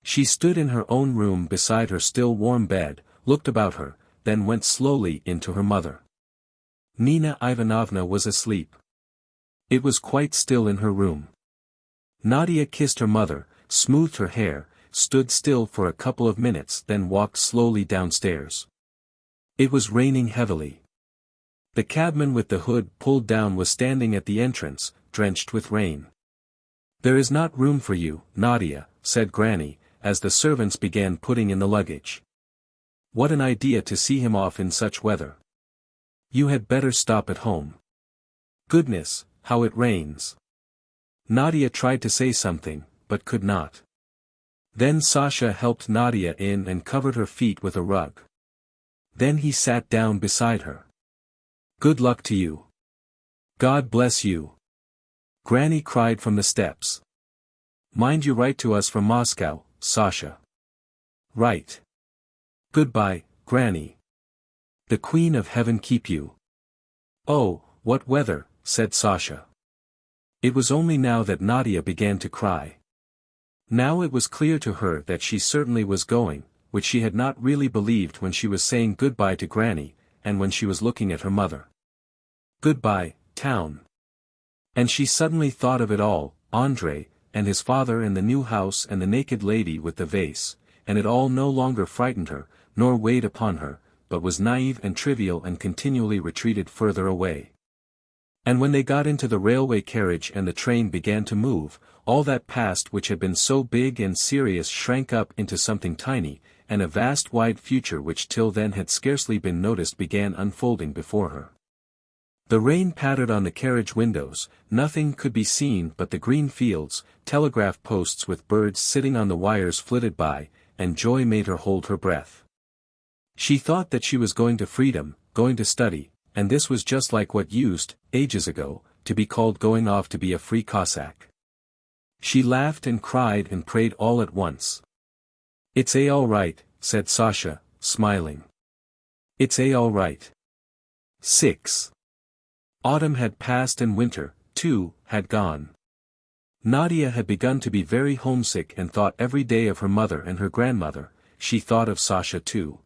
She stood in her own room beside her still warm bed, looked about her, then went slowly into her mother. Nina Ivanovna was asleep. It was quite still in her room. Nadia kissed her mother, smoothed her hair, stood still for a couple of minutes then walked slowly downstairs. It was raining heavily. The cabman with the hood pulled down was standing at the entrance, drenched with rain. "There is not room for you, Nadia," said Granny, as the servants began putting in the luggage. "What an idea to see him off in such weather. You had better stop at home. Goodness, how it rains." Nadia tried to say something, but could not. Then Sasha helped Nadia in and covered her feet with a rug. Then he sat down beside her. "Good luck to you. God bless you." Granny cried from the steps. "Mind you write to us from Moscow, Sasha." "Right. Goodbye, Granny. The Queen of Heaven keep you." "Oh, what weather," said Sasha. It was only now that Nadia began to cry. Now it was clear to her that she certainly was going, which she had not really believed when she was saying goodbye to Granny, and when she was looking at her mother. Goodbye, town. And she suddenly thought of it all, Andrei, and his father and the new house and the naked lady with the vase, and it all no longer frightened her, nor weighed upon her, but was naive and trivial and continually retreated further away. And when they got into the railway carriage and the train began to move, all that past which had been so big and serious shrank up into something tiny, and a vast wide future which till then had scarcely been noticed began unfolding before her. The rain pattered on the carriage windows, nothing could be seen but the green fields, telegraph posts with birds sitting on the wires flitted by, and joy made her hold her breath. She thought that she was going to freedom, going to study, and this was just like what used, ages ago, to be called going off to be a free Cossack. She laughed and cried and prayed all at once. "It's all right," said Sasha, smiling. "It's all right." 6. Autumn had passed and winter, too, had gone. Nadia had begun to be very homesick and thought every day of her mother and her grandmother. She thought of Sasha too.